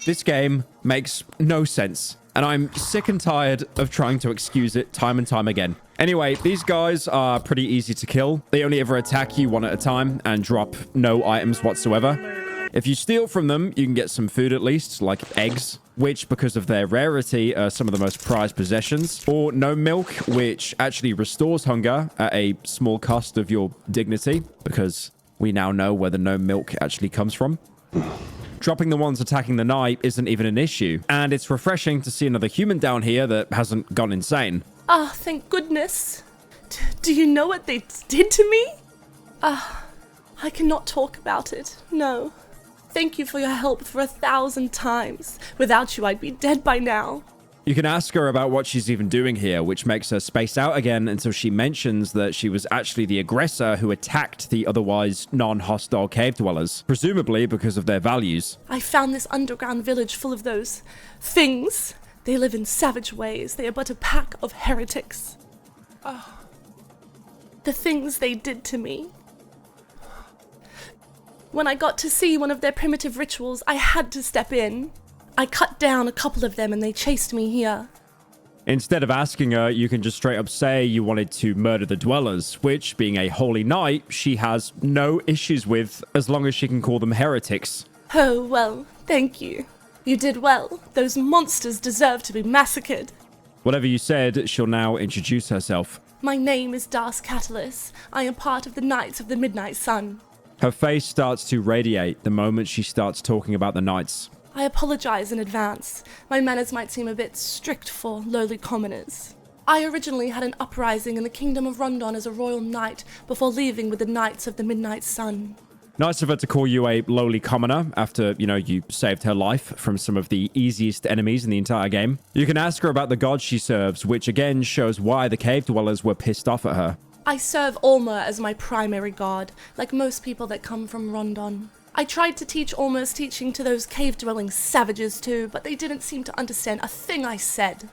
This game makes no sense, and I'm sick and tired of trying to excuse it time and time again. Anyway, these guys are pretty easy to kill. They only ever attack you one at a time and drop no items whatsoever. If you steal from them, you can get some food at least, like eggs, which because of their rarity are some of the most prized possessions, or no milk, which actually restores hunger at a small cost of your dignity, because we now know where the no milk actually comes from. Dropping the ones attacking the knight isn't even an issue, and it's refreshing to see another human down here that hasn't gone insane. Ah, thank goodness. Do you know what they did to me? I cannot talk about it, no. Thank you for your help for 1,000 times. Without you, I'd be dead by now. You can ask her about what she's even doing here, which makes her space out again until she mentions that she was actually the aggressor who attacked the otherwise non-hostile cave dwellers, presumably because of their values. I found this underground village full of those things. They live in savage ways. They are but a pack of heretics. Oh. The things they did to me. When I got to see one of their primitive rituals, I had to step in. I cut down a couple of them and they chased me here. Instead of asking her, you can just straight up say you wanted to murder the dwellers, which, being a holy knight, she has no issues with as long as she can call them heretics. Oh, well, thank you. You did well. Those monsters deserve to be massacred. Whatever you said, she'll now introduce herself. My name is Das Catalyst. I am part of the Knights of the Midnight Sun. Her face starts to radiate the moment she starts talking about the knights. I apologize in advance. My manners might seem a bit strict for lowly commoners. I originally had an uprising in the Kingdom of Rondon as a royal knight before leaving with the Knights of the Midnight Sun. Nice of her to call you a lowly commoner after, you saved her life from some of the easiest enemies in the entire game. You can ask her about the god she serves, which again shows why the cave dwellers were pissed off at her. I serve Olmer as my primary god, like most people that come from Rondon. I tried to teach Olmer's teaching to those cave-dwelling savages too, but they didn't seem to understand a thing I said.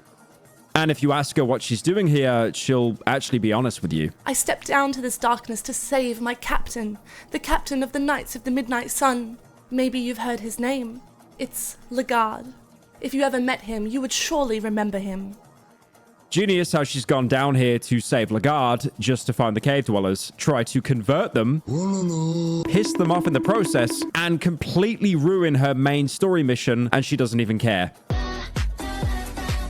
And if you ask her what she's doing here, she'll actually be honest with you. I stepped down to this darkness to save my captain, the captain of the Knights of the Midnight Sun. Maybe you've heard his name. It's Lagarde. If you ever met him, you would surely remember him. Genius how she's gone down here to save Lagarde just to find the cave dwellers, try to convert them, piss them off in the process, and completely ruin her main story mission, and she doesn't even care.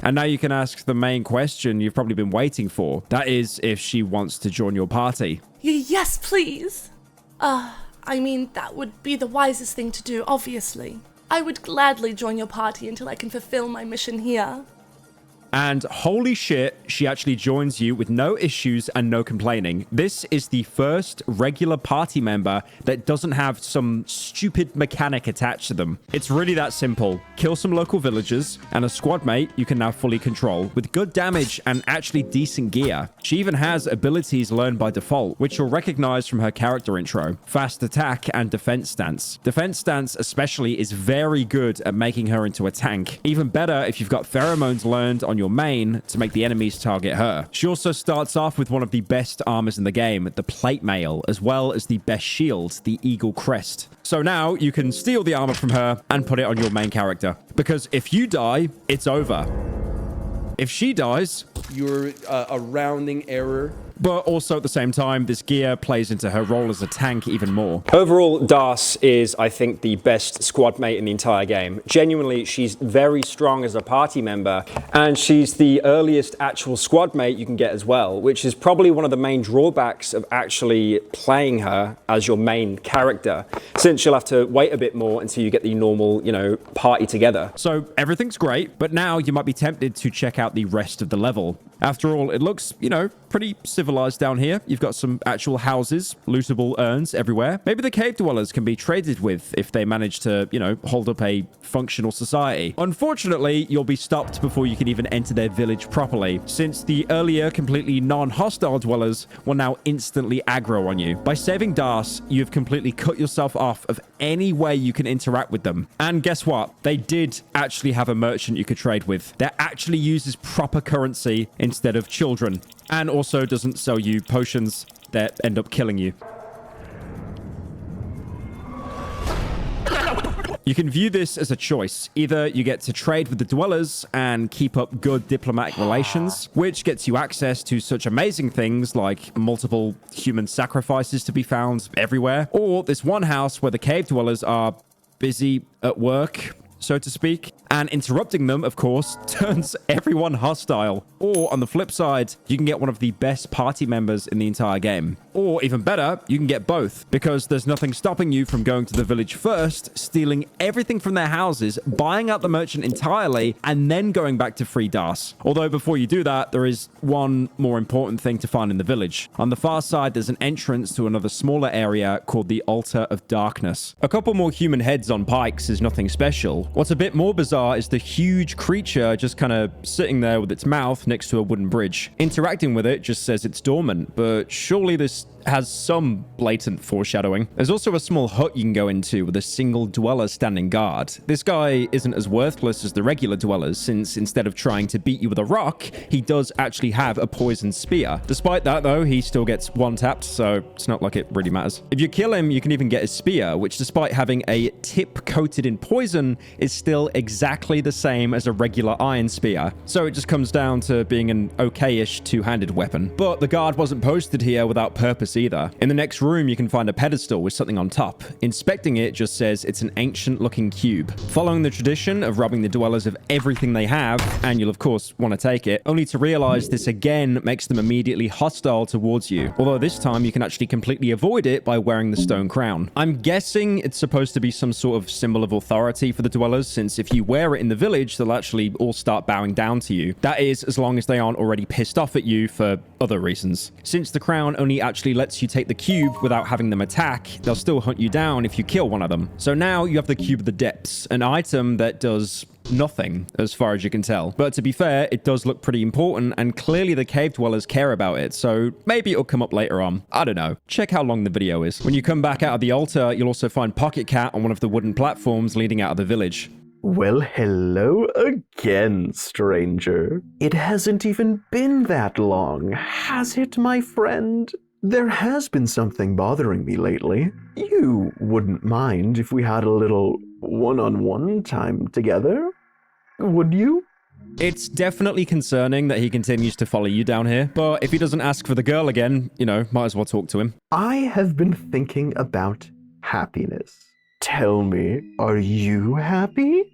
And now you can ask the main question you've probably been waiting for. That is, if she wants to join your party. Yes, please. I mean, that would be the wisest thing to do, obviously. I would gladly join your party until I can fulfill my mission here. And holy shit, she actually joins you with no issues and no complaining. This is the first regular party member that doesn't have some stupid mechanic attached to them. It's really that simple. Kill some local villagers, and a squad mate you can now fully control with good damage and actually decent gear. She even has abilities learned by default, which you'll recognize from her character intro. Fast attack and defense stance. Defense stance especially is very good at making her into a tank. Even better if you've got pheromones learned on your main to make the enemies target her. She also starts off with one of the best armors in the game, the plate mail, as well as the best shield, the eagle crest. So now you can steal the armor from her and put it on your main character. Because if you die, it's over. If she dies, you're a rounding error. But also at the same time, this gear plays into her role as a tank even more. Overall, Das is, I think, the best squad mate in the entire game. Genuinely, she's very strong as a party member, and she's the earliest actual squad mate you can get as well, which is probably one of the main drawbacks of actually playing her as your main character, since you'll have to wait a bit more until you get the normal, party together. So everything's great, but now you might be tempted to check out the rest of the level. After all, it looks, pretty civilized down here. You've got some actual houses, lootable urns everywhere. Maybe the cave dwellers can be traded with if they manage to, hold up a functional society. Unfortunately, you'll be stopped before you can even enter their village properly, since the earlier completely non-hostile dwellers will now instantly aggro on you. By saving Das, you've completely cut yourself off of any way you can interact with them. And guess what? They did actually have a merchant you could trade with that actually uses proper currency instead of children, and also doesn't sell you potions that end up killing you. You can view this as a choice. Either you get to trade with the dwellers and keep up good diplomatic relations, which gets you access to such amazing things like multiple human sacrifices to be found everywhere, or this one house where the cave dwellers are busy at work, so to speak, and interrupting them, of course, turns everyone hostile. Or on the flip side, you can get one of the best party members in the entire game. Or even better, you can get both, because there's nothing stopping you from going to the village first, stealing everything from their houses, buying out the merchant entirely, and then going back to free Das. Although before you do that, there is one more important thing to find in the village. On the far side, there's an entrance to another smaller area called the Altar of Darkness. A couple more human heads on pikes is nothing special. What's a bit more bizarre is the huge creature just kind of sitting there with its mouth next to a wooden bridge. Interacting with it just says it's dormant, but surely this has some blatant foreshadowing. There's also a small hut you can go into with a single dweller standing guard. This guy isn't as worthless as the regular dwellers, since instead of trying to beat you with a rock, he does actually have a poison spear. Despite that though, he still gets one-tapped, so it's not like it really matters. If you kill him, you can even get his spear, which despite having a tip coated in poison, is still exactly the same as a regular iron spear. So it just comes down to being an okay-ish two-handed weapon. But the guard wasn't posted here without purpose either. In the next room, you can find a pedestal with something on top. Inspecting it just says it's an ancient-looking cube. Following the tradition of robbing the dwellers of everything they have, and you'll of course want to take it, only to realize this again makes them immediately hostile towards you. Although this time you can actually completely avoid it by wearing the stone crown. I'm guessing it's supposed to be some sort of symbol of authority for the dwellers, since if you wear it in the village, they'll actually all start bowing down to you. That is, as long as they aren't already pissed off at you for other reasons. Since the crown only actually lets you take the cube without having them attack, they'll still hunt you down if you kill one of them. So now you have the Cube of the Depths, an item that does nothing as far as you can tell. But to be fair, it does look pretty important, and clearly the cave dwellers care about it, so maybe it'll come up later on. I don't know. Check how long the video is. When you come back out of the altar, you'll also find Pocket Cat on one of the wooden platforms leading out of the village. Well, hello again, stranger. It hasn't even been that long, has it, my friend? There has been something bothering me lately. You wouldn't mind if we had a little one-on-one time together, would you? It's definitely concerning that he continues to follow you down here, but if he doesn't ask for the girl again, might as well talk to him. I have been thinking about happiness. Tell me, are you happy?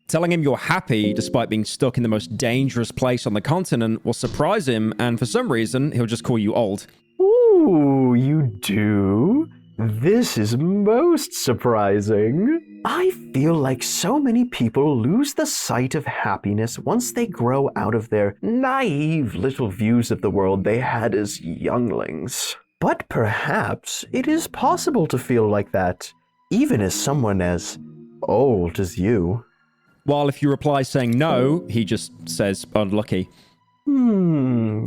Telling him you're happy despite being stuck in the most dangerous place on the continent will surprise him, and for some reason, he'll just call you old. Ooh, you do? This is most surprising. I feel like so many people lose the sight of happiness once they grow out of their naive little views of the world they had as younglings. But perhaps it is possible to feel like that, even as someone as old as you. While if you reply saying no, he just says unlucky.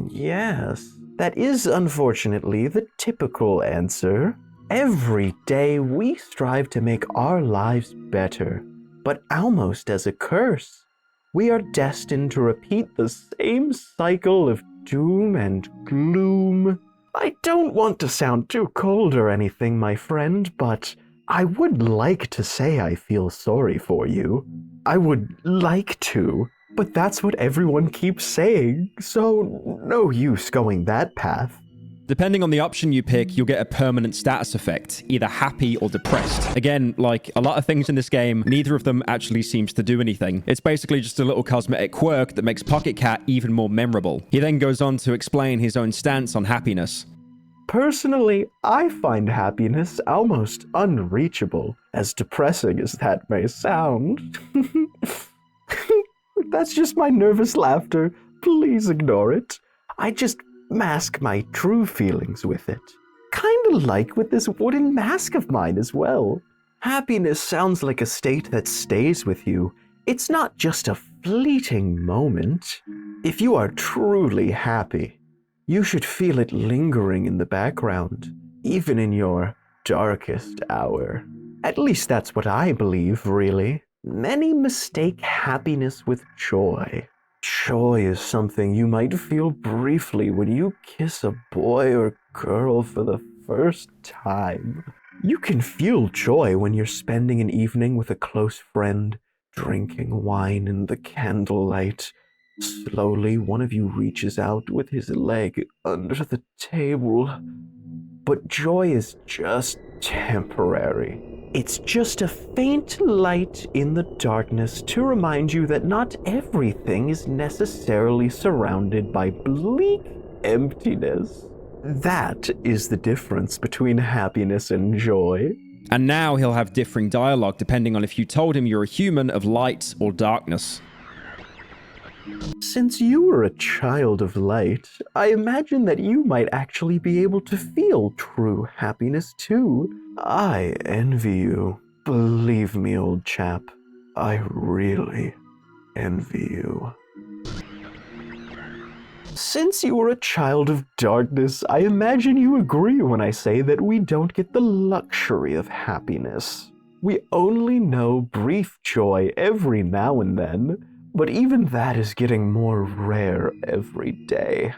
Yes. That is unfortunately the typical answer. Every day we strive to make our lives better, but almost as a curse, we are destined to repeat the same cycle of doom and gloom. I don't want to sound too cold or anything, my friend, but I would like to say I feel sorry for you. I would like to, but that's what everyone keeps saying, so no use going that path. Depending on the option you pick, you'll get a permanent status effect, either happy or depressed. Again, like a lot of things in this game, neither of them actually seems to do anything. It's basically just a little cosmetic quirk that makes Pocket Cat even more memorable. He then goes on to explain his own stance on happiness. Personally, I find happiness almost unreachable, as depressing as that may sound. That's just my nervous laughter. Please ignore it. I just mask my true feelings with it. Kinda like with this wooden mask of mine as well. Happiness sounds like a state that stays with you. It's not just a fleeting moment. If you are truly happy, you should feel it lingering in the background, even in your darkest hour. At least that's what I believe, really. Many mistake happiness with joy. Joy is something you might feel briefly when you kiss a boy or girl for the first time. You can feel joy when you're spending an evening with a close friend, drinking wine in the candlelight. Slowly, one of you reaches out with his leg under the table. But joy is just temporary. It's just a faint light in the darkness to remind you that not everything is necessarily surrounded by bleak emptiness. That is the difference between happiness and joy. And now he'll have differing dialogue depending on if you told him you're a human of light or darkness. Since you were a child of light, I imagine that you might actually be able to feel true happiness too. I envy you. Believe me, old chap, I really envy you. Since you were a child of darkness, I imagine you agree when I say that we don't get the luxury of happiness. We only know brief joy every now and then, but even that is getting more rare every day.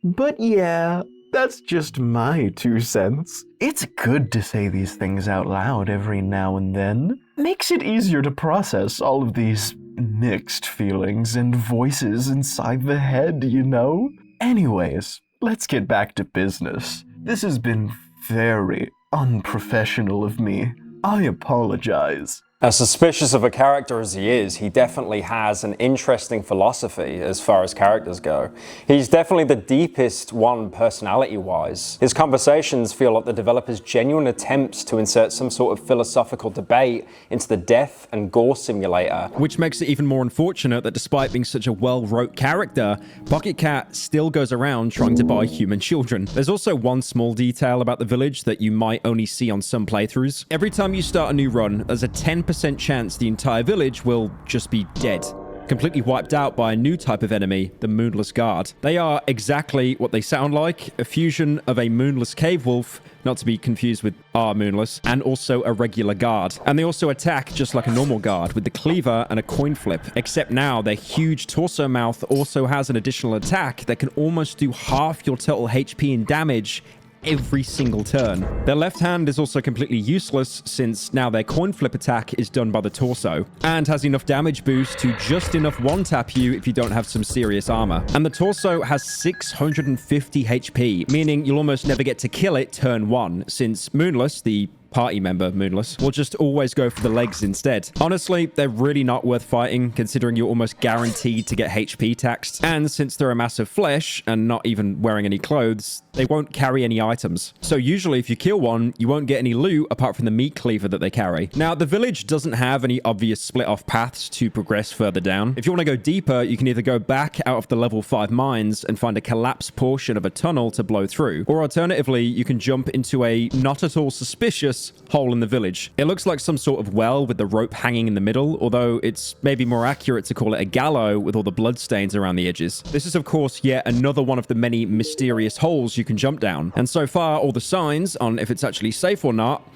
But yeah, that's just my 2 cents. It's good to say these things out loud every now and then. Makes it easier to process all of these mixed feelings and voices inside the head, you know? Anyways, let's get back to business. This has been very unprofessional of me. I apologize. As suspicious of a character as he is, he definitely has an interesting philosophy as far as characters go. He's definitely the deepest one personality-wise. His conversations feel like the developer's genuine attempts to insert some sort of philosophical debate into the death and gore simulator. Which makes it even more unfortunate that despite being such a well-wrote character, Pocket Cat still goes around trying to buy human children. There's also one small detail about the village that you might only see on some playthroughs. Every time you start a new run, there's a 10% chance the entire village will just be dead, completely wiped out by a new type of enemy, the Moonless Guard. They are exactly what they sound like, a fusion of a Moonless Cave Wolf, not to be confused with our Moonless, and also a regular guard. And they also attack just like a normal guard with the cleaver and a coin flip, except now their huge torso mouth also has an additional attack that can almost do half your total HP and damage every single turn. Their left hand is also completely useless since now their coin flip attack is done by the torso and has enough damage boost to just enough one-tap you if you don't have some serious armor. And the torso has 650 HP, meaning you'll almost never get to kill it turn 1 since Moonless, the party member, Moonless. We'll just always go for the legs instead. Honestly, they're really not worth fighting, considering you're almost guaranteed to get HP taxed. And since they're a mass of flesh and not even wearing any clothes, they won't carry any items. So usually if you kill one, you won't get any loot apart from the meat cleaver that they carry. Now, the village doesn't have any obvious split off paths to progress further down. If you want to go deeper, you can either go back out of the level 5 mines and find a collapsed portion of a tunnel to blow through, or alternatively, you can jump into a not at all suspicious hole in the village. It looks like some sort of well with the rope hanging in the middle, although it's maybe more accurate to call it a gallows with all the bloodstains around the edges. This is of course yet another one of the many mysterious holes you can jump down, and so far all the signs on if it's actually safe or not,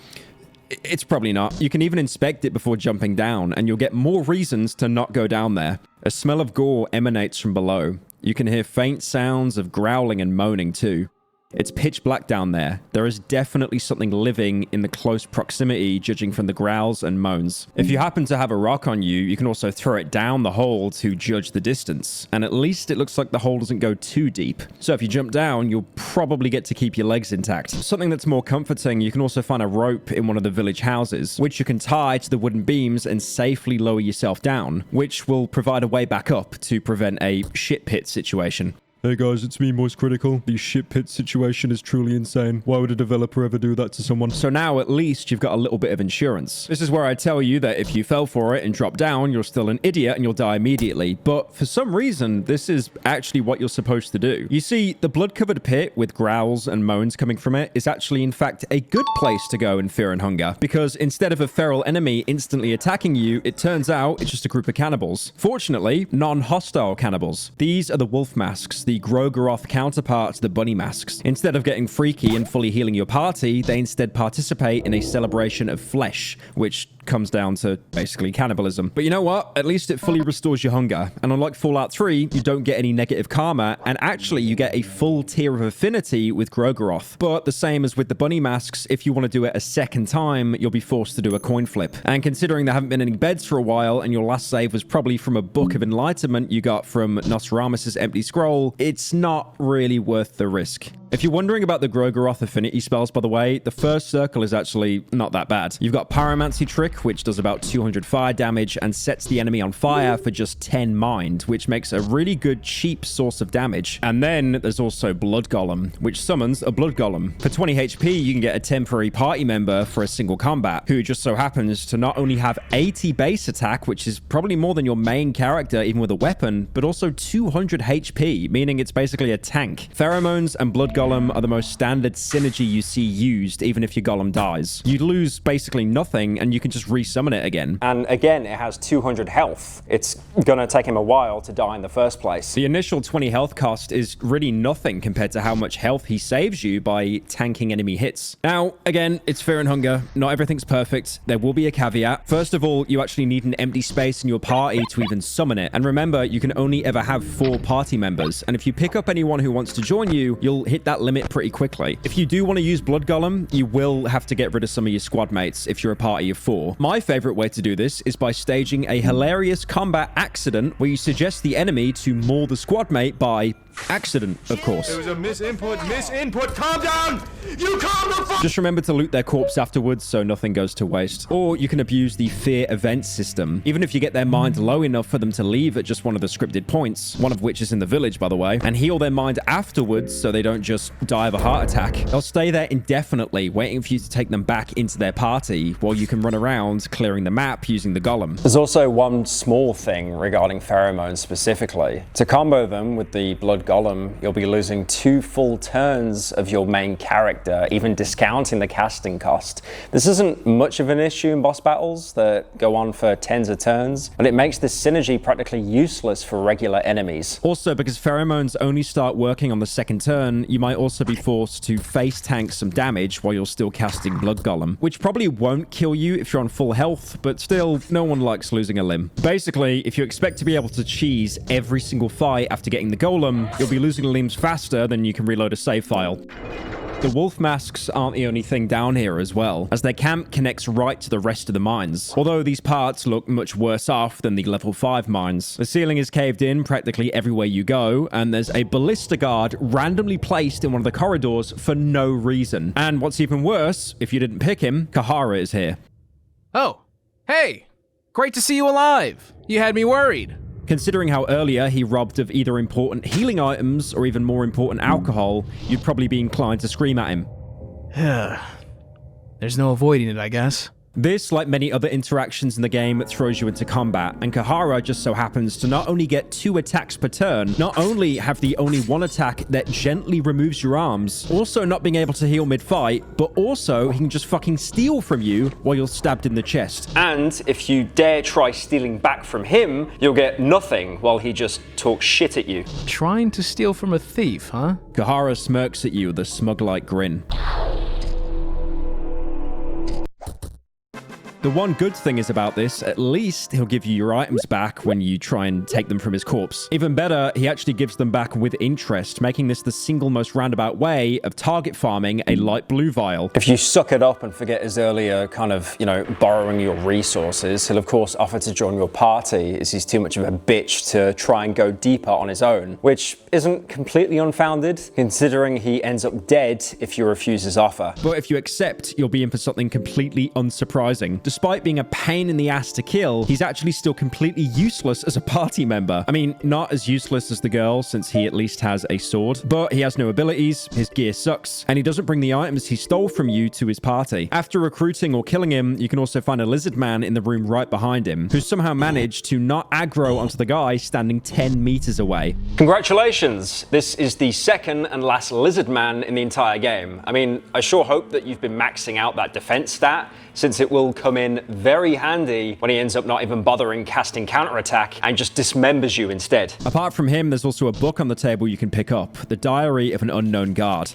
it's probably not. You can even inspect it before jumping down, and you'll get more reasons to not go down there. A smell of gore emanates from below. You can hear faint sounds of growling and moaning too. It's pitch black down there. There is definitely something living in the close proximity, judging from the growls and moans. If you happen to have a rock on you, you can also throw it down the hole to judge the distance. And at least it looks like the hole doesn't go too deep. So if you jump down, you'll probably get to keep your legs intact. Something that's more comforting, you can also find a rope in one of the village houses, which you can tie to the wooden beams and safely lower yourself down, which will provide a way back up to prevent a shit pit situation. Hey guys, it's me, Moist Critical. The shit pit situation is truly insane. Why would a developer ever do that to someone? So now at least you've got a little bit of insurance. This is where I tell you that if you fell for it and drop down, you're still an idiot and you'll die immediately. But for some reason, this is actually what you're supposed to do. You see, the blood-covered pit with growls and moans coming from it is actually in fact a good place to go in Fear and Hunger, because instead of a feral enemy instantly attacking you, it turns out it's just a group of cannibals. Fortunately, non-hostile cannibals. These are the wolf masks, the Grogeroth counterpart to the bunny masks. Instead of getting freaky and fully healing your party, they instead participate in a celebration of flesh, which comes down to basically cannibalism. But you know what? At least it fully restores your hunger. And unlike Fallout 3, you don't get any negative karma, and actually you get a full tier of affinity with Grogeroth. But the same as with the bunny masks, if you want to do it a second time, you'll be forced to do a coin flip. And considering there haven't been any beds for a while, and your last save was probably from a book of enlightenment you got from Nostradamus' empty scroll, it's not really worth the risk. If you're wondering about the Grogeroth affinity spells, by the way, the first circle is actually not that bad. You've got Pyromancy Trick, which does about 200 fire damage and sets the enemy on fire for just 10 mind, which makes a really good cheap source of damage. And then there's also Blood Golem, which summons a Blood Golem. For 20 HP, you can get a temporary party member for a single combat, who just so happens to not only have 80 base attack, which is probably more than your main character even with a weapon, but also 200 HP, meaning it's basically a tank. Pheromones and Blood Golem are the most standard synergy you see used, even if your Golem dies. You lose basically nothing, and you can just resummon it again. And again, it has 200 health. It's gonna take him a while to die in the first place. The initial 20 health cost is really nothing compared to how much health he saves you by tanking enemy hits. Now, again, it's Fear and Hunger. Not everything's perfect. There will be a caveat. First of all, you actually need an empty space in your party to even summon it. And remember, you can only ever have 4 party members. And if you pick up anyone who wants to join you, you'll hit that limit pretty quickly. If you do want to use Blood Golem, you will have to get rid of some of your squad mates if you're a party of 4. My favorite way to do this is by staging a hilarious combat accident where you suggest the enemy to maul the squad mate by accident, of course. It was a misinput. Calm down! You calm the fuck! Just remember to loot their corpse afterwards so nothing goes to waste. Or you can abuse the fear event system. Even if you get their mind low enough for them to leave at just one of the scripted points, one of which is in the village, by the way, and heal their mind afterwards so they don't just die of a heart attack. They'll stay there indefinitely, waiting for you to take them back into their party while you can run around clearing the map using the golem. There's also one small thing regarding pheromones specifically. To combo them with the Blood Golem, you'll be losing 2 full turns of your main character, even discounting the casting cost. This isn't much of an issue in boss battles that go on for tens of turns, but it makes this synergy practically useless for regular enemies. Also, because pheromones only start working on the second turn, you might also be forced to face tank some damage while you're still casting Blood Golem, which probably won't kill you if you're on full health, but still, no one likes losing a limb. Basically, if you expect to be able to cheese every single fight after getting the Golem, you'll be losing limbs faster than you can reload a save file. The wolf masks aren't the only thing down here as well, as their camp connects right to the rest of the mines. Although these parts look much worse off than the level 5 mines. The ceiling is caved in practically everywhere you go, and there's a ballista guard randomly placed in one of the corridors for no reason. And what's even worse, if you didn't pick him, Kahara is here. Oh, hey! Great to see you alive! You had me worried. Considering how earlier he robbed of either important healing items or even more important alcohol, you'd probably be inclined to scream at him. There's no avoiding it, I guess. This, like many other interactions in the game, throws you into combat, and Kahara just so happens to not only get 2 attacks per turn, not only have the only 1 attack that gently removes your arms, also not being able to heal mid-fight, but also he can just fucking steal from you while you're stabbed in the chest. And if you dare try stealing back from him, you'll get nothing while he just talks shit at you. Trying to steal from a thief, huh? Kahara smirks at you with a smug-like grin. The one good thing is about this, at least he'll give you your items back when you try and take them from his corpse. Even better, he actually gives them back with interest, making this the single most roundabout way of target farming a light blue vial. If you suck it up and forget his earlier kind of, borrowing your resources, he'll of course offer to join your party as he's too much of a bitch to try and go deeper on his own, which isn't completely unfounded, considering he ends up dead if you refuse his offer. But if you accept, you'll be in for something completely unsurprising. Despite being a pain in the ass to kill, he's actually still completely useless as a party member. I mean, not as useless as the girl, since he at least has a sword, but he has no abilities, his gear sucks, and he doesn't bring the items he stole from you to his party. After recruiting or killing him, you can also find a lizard man in the room right behind him, who somehow managed to not aggro onto the guy standing 10 meters away. Congratulations! This is the second and last lizard man in the entire game. I mean, I sure hope that you've been maxing out that defense stat, since it will come in very handy when he ends up not even bothering casting counterattack and just dismembers you instead. Apart from him, there's also a book on the table you can pick up, The Diary of an Unknown Guard.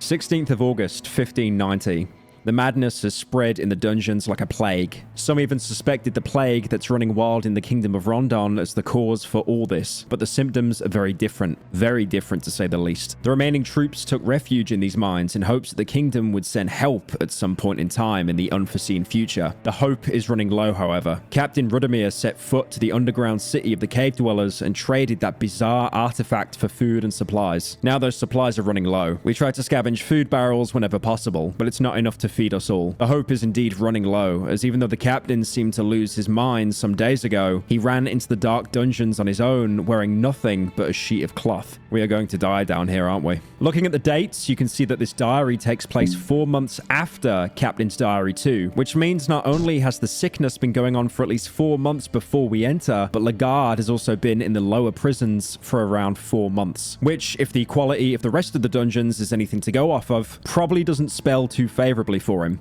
16th of August, 1590. The madness has spread in the dungeons like a plague. Some even suspected the plague that's running wild in the kingdom of Rondon as the cause for all this, but the symptoms are very different to say the least. The remaining troops took refuge in these mines in hopes that the kingdom would send help at some point in time in the unforeseen future. The hope is running low, however. Captain Rudimir set foot to the underground city of the cave dwellers and traded that bizarre artifact for food and supplies. Now those supplies are running low. We try to scavenge food barrels whenever possible, but it's not enough to feed us all. The hope is indeed running low, as even though the captain seemed to lose his mind some days ago, he ran into the dark dungeons on his own, wearing nothing but a sheet of cloth. We are going to die down here, aren't we? Looking at the dates, you can see that this diary takes place 4 months after Captain's Diary 2, which means not only has the sickness been going on for at least 4 months before we enter, but Lagarde has also been in the lower prisons for around 4 months, which, if the quality of the rest of the dungeons is anything to go off of, probably doesn't spell too favorably for him.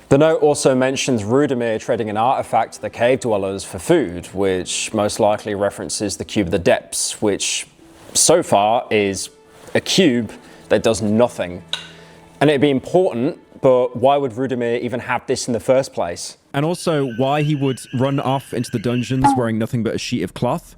The note also mentions Rudimir trading an artifact to the cave dwellers for food, which most likely references the Cube of the Depths, which so far is a cube that does nothing. And it'd be important, but why would Rudimir even have this in the first place? And also why he would run off into the dungeons wearing nothing but a sheet of cloth?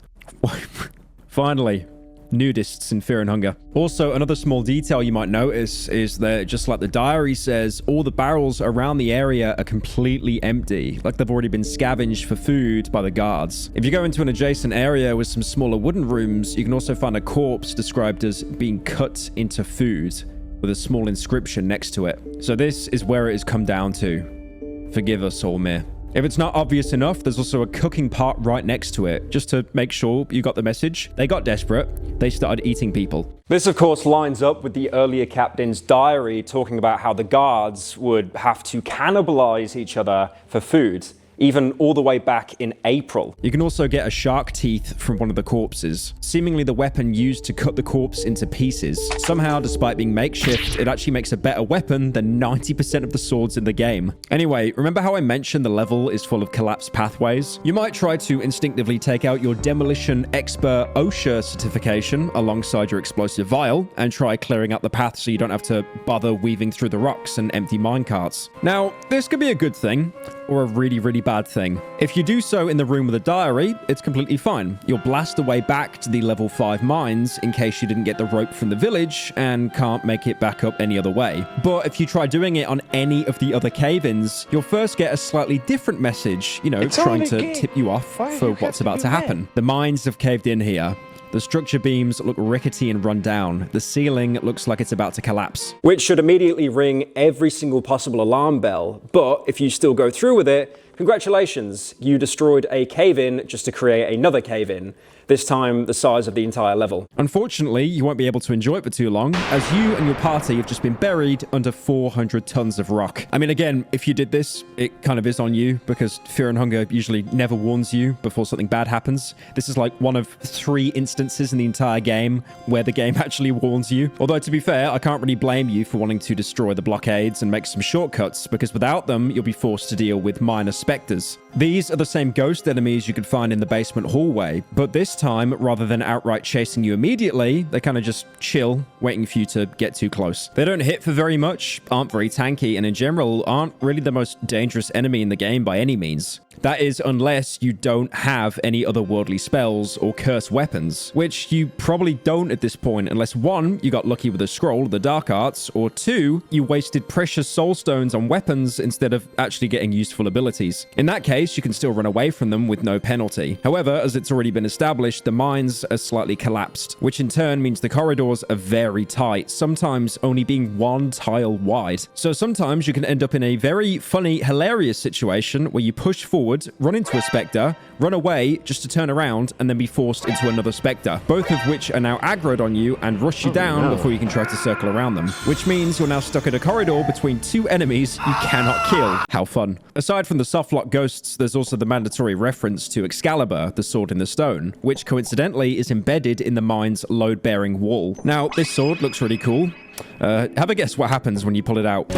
Finally. Nudists in Fear and Hunger. Also, another small detail you might notice is that, just like the diary says, all the barrels around the area are completely empty, like they've already been scavenged for food by the guards. If you go into an adjacent area with some smaller wooden rooms, you can also find a corpse described as being cut into food, with a small inscription next to it. So this is where it has come down to. Forgive us, Olmir. If it's not obvious enough, there's also a cooking pot right next to it, just to make sure you got the message. They got desperate. They started eating people. This, of course, lines up with the earlier captain's diary talking about how the guards would have to cannibalize each other for food, even all the way back in April. You can also get a shark teeth from one of the corpses, seemingly the weapon used to cut the corpse into pieces. Somehow, despite being makeshift, it actually makes a better weapon than 90% of the swords in the game. Anyway, remember how I mentioned the level is full of collapsed pathways? You might try to instinctively take out your Demolition Expert OSHA certification alongside your explosive vial and try clearing out the path so you don't have to bother weaving through the rocks and empty minecarts. Now, this could be a good thing, or a really, really bad bad thing. If you do so in the room with a diary, it's completely fine. You'll blast away back to the level 5 mines in case you didn't get the rope from the village and can't make it back up any other way. But if you try doing it on any of the other cave-ins, you'll first get a slightly different message, you know, trying to tip you off for what's about to happen. The mines have caved in here. The structure beams look rickety and run down. The ceiling looks like it's about to collapse. Which should immediately ring every single possible alarm bell. But if you still go through with it, congratulations, you destroyed a cave-in just to create another cave-in. This time the size of the entire level. Unfortunately, you won't be able to enjoy it for too long, as you and your party have just been buried under 400 tons of rock. I mean, again, if you did this, it kind of is on you, because Fear and Hunger usually never warns you before something bad happens. This is like one of 3 instances in the entire game where the game actually warns you. Although, to be fair, I can't really blame you for wanting to destroy the blockades and make some shortcuts, because without them, you'll be forced to deal with minor specters. These are the same ghost enemies you could find in the basement hallway, but this time, rather than outright chasing you immediately, they kind of just chill, waiting for you to get too close. They don't hit for very much, aren't very tanky, and in general, aren't really the most dangerous enemy in the game by any means. That is, unless you don't have any otherworldly spells or curse weapons, which you probably don't at this point, unless 1, you got lucky with a scroll of the dark arts, or 2, you wasted precious soul stones on weapons instead of actually getting useful abilities. In that case, you can still run away from them with no penalty. However, as it's already been established, the mines are slightly collapsed, which in turn means the corridors are very tight, sometimes only being 1 tile wide. So sometimes you can end up in a very funny, hilarious situation where you push forward, run into a spectre, run away just to turn around and then be forced into another spectre, both of which are now aggroed on you and rush you down before you can try to circle around them, which means you're now stuck in a corridor between 2 enemies you cannot kill. How fun. Aside from the softlock ghosts, there's also the mandatory reference to Excalibur, the sword in the stone, which coincidentally is embedded in the mine's load-bearing wall. Now, this sword looks really cool. Have a guess what happens when you pull it out.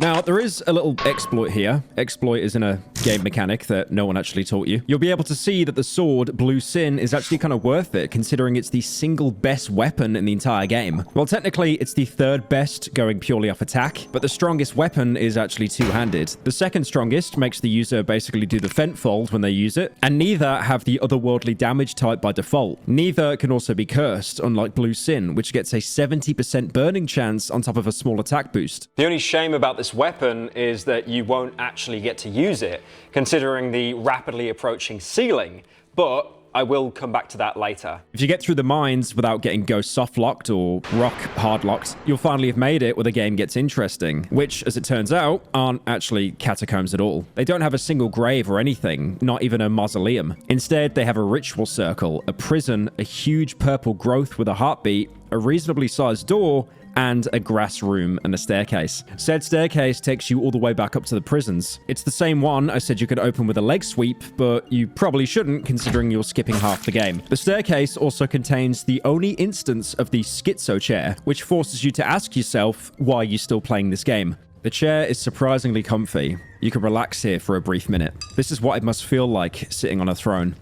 Now, there is a little exploit here. Exploit is in a game mechanic that no one actually taught you. You'll be able to see that the sword, Blue Sin, is actually kind of worth it, considering it's the single best weapon in the entire game. Well, technically, it's the 3rd best, going purely off attack, but the strongest weapon is actually 2-handed. The 2nd strongest makes the user basically do the fentfold when they use it, and neither have the otherworldly damage type by default. Neither can also be cursed, unlike Blue Sin, which gets a 70% burning chance on top of a small attack boost. The only shame about this weapon is that you won't actually get to use it, considering the rapidly approaching ceiling, but I will come back to that later. If you get through the mines without getting ghost soft-locked or rock hard-locked, you'll finally have made it where the game gets interesting, which, as it turns out, aren't actually catacombs at all. They don't have a single grave or anything, not even a mausoleum. Instead, they have a ritual circle, a prison, a huge purple growth with a heartbeat, a reasonably sized door, and a grass room and a staircase. Said staircase takes you all the way back up to the prisons. It's the same one I said you could open with a leg sweep, but you probably shouldn't considering you're skipping half the game. The staircase also contains the only instance of the schizo chair, which forces you to ask yourself why you're still playing this game. The chair is surprisingly comfy. You can relax here for a brief minute. This is what it must feel like sitting on a throne.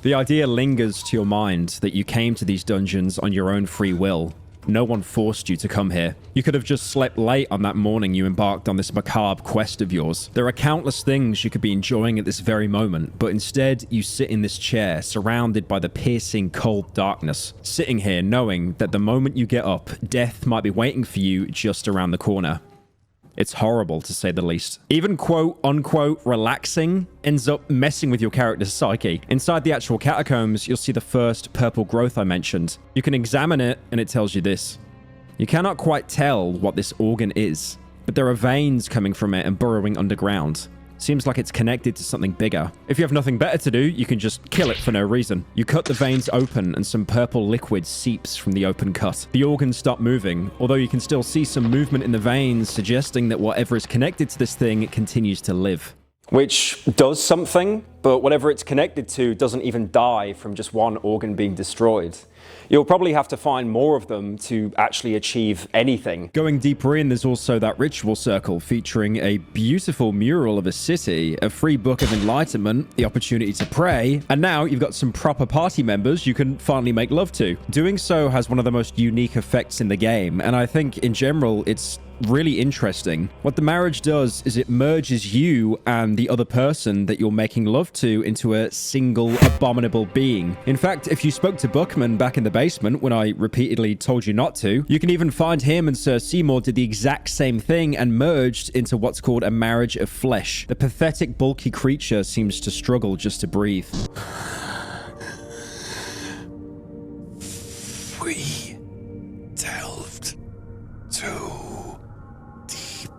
The idea lingers to your mind that you came to these dungeons on your own free will. No one forced you to come here. You could have just slept late on that morning you embarked on this macabre quest of yours. There are countless things you could be enjoying at this very moment, but instead you sit in this chair, surrounded by the piercing cold darkness, sitting here knowing that the moment you get up, death might be waiting for you just around the corner. It's horrible, to say the least. Even quote-unquote relaxing ends up messing with your character's psyche. Inside the actual catacombs, you'll see the first purple growth I mentioned. You can examine it, and it tells you this. You cannot quite tell what this organ is, but there are veins coming from it and burrowing underground. Seems like it's connected to something bigger. If you have nothing better to do, you can just kill it for no reason. You cut the veins open and some purple liquid seeps from the open cut. The organs stop moving, although you can still see some movement in the veins, suggesting that whatever is connected to this thing continues to live. Which does something, but whatever it's connected to doesn't even die from just one organ being destroyed. You'll probably have to find more of them to actually achieve anything. Going deeper in, there's also that ritual circle featuring a beautiful mural of a city, a free book of enlightenment, the opportunity to pray, and now you've got some proper party members you can finally make love to. Doing so has one of the most unique effects in the game, and I think in general it's really interesting. What the marriage does is it merges you and the other person that you're making love to into a single abominable being. In fact, if you spoke to Buckman back in the basement when I repeatedly told you not to, you can even find him and Sir Seymour did the exact same thing and merged into what's called a marriage of flesh. The pathetic, bulky creature seems to struggle just to breathe. We delved too deep.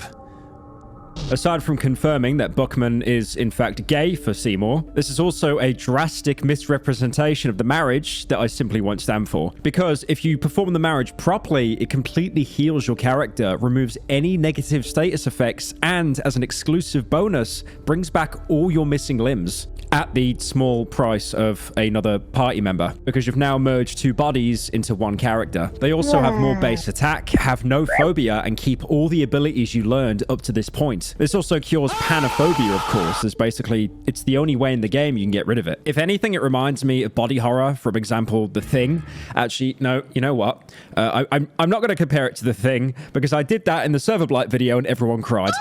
Aside from confirming that Buckman is in fact gay for Seymour, this is also a drastic misrepresentation of the marriage that I simply won't stand for. Because if you perform the marriage properly, it completely heals your character, removes any negative status effects, and as an exclusive bonus, brings back all your missing limbs at the small price of another party member, because you've now merged two bodies into one character. They also have more base attack, have no phobia, and keep all the abilities you learned up to this point. This also cures panophobia, of course, as basically it's the only way in the game you can get rid of it. If anything, it reminds me of body horror, for example, The Thing. Actually, no, you know what? I'm not going to compare it to The Thing, because I did that in the Server Blight video and everyone cried.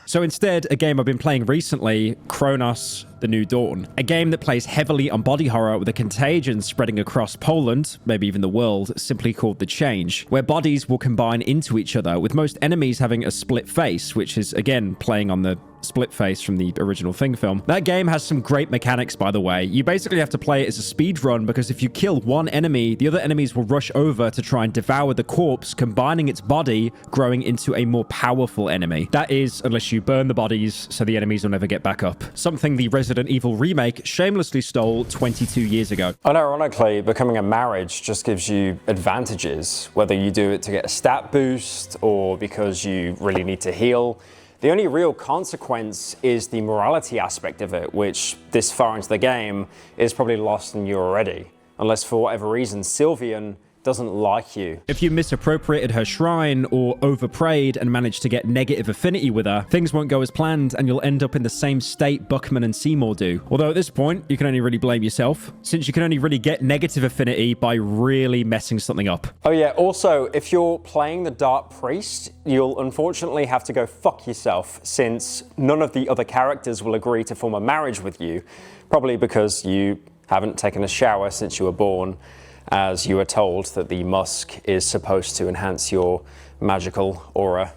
So instead, a game I've been playing recently, Kronos: The New Dawn. A game that plays heavily on body horror with a contagion spreading across Poland, maybe even the world, simply called The Change, where bodies will combine into each other, with most enemies having a split face, which is, again, playing on the split face from the original Thing film. That game has some great mechanics, by the way. You basically have to play it as a speed run, because if you kill one enemy, the other enemies will rush over to try and devour the corpse, combining its body, growing into a more powerful enemy. That is, unless you burn the bodies so the enemies will never get back up. Something the Resident Evil remake shamelessly stole 22 years ago. Unironically, becoming a marriage just gives you advantages, whether you do it to get a stat boost or because you really need to heal. The only real consequence is the morality aspect of it, which this far into the game is probably lost on you already, unless for whatever reason Sylvian doesn't like you. If you misappropriated her shrine or overprayed and managed to get negative affinity with her, things won't go as planned and you'll end up in the same state Buckman and Seymour do. Although at this point, you can only really blame yourself, since you can only really get negative affinity by really messing something up. Oh yeah, also, if you're playing the Dark Priest, you'll unfortunately have to go fuck yourself, since none of the other characters will agree to form a marriage with you, probably because you haven't taken a shower since you were born, as you were told that the musk is supposed to enhance your magical aura.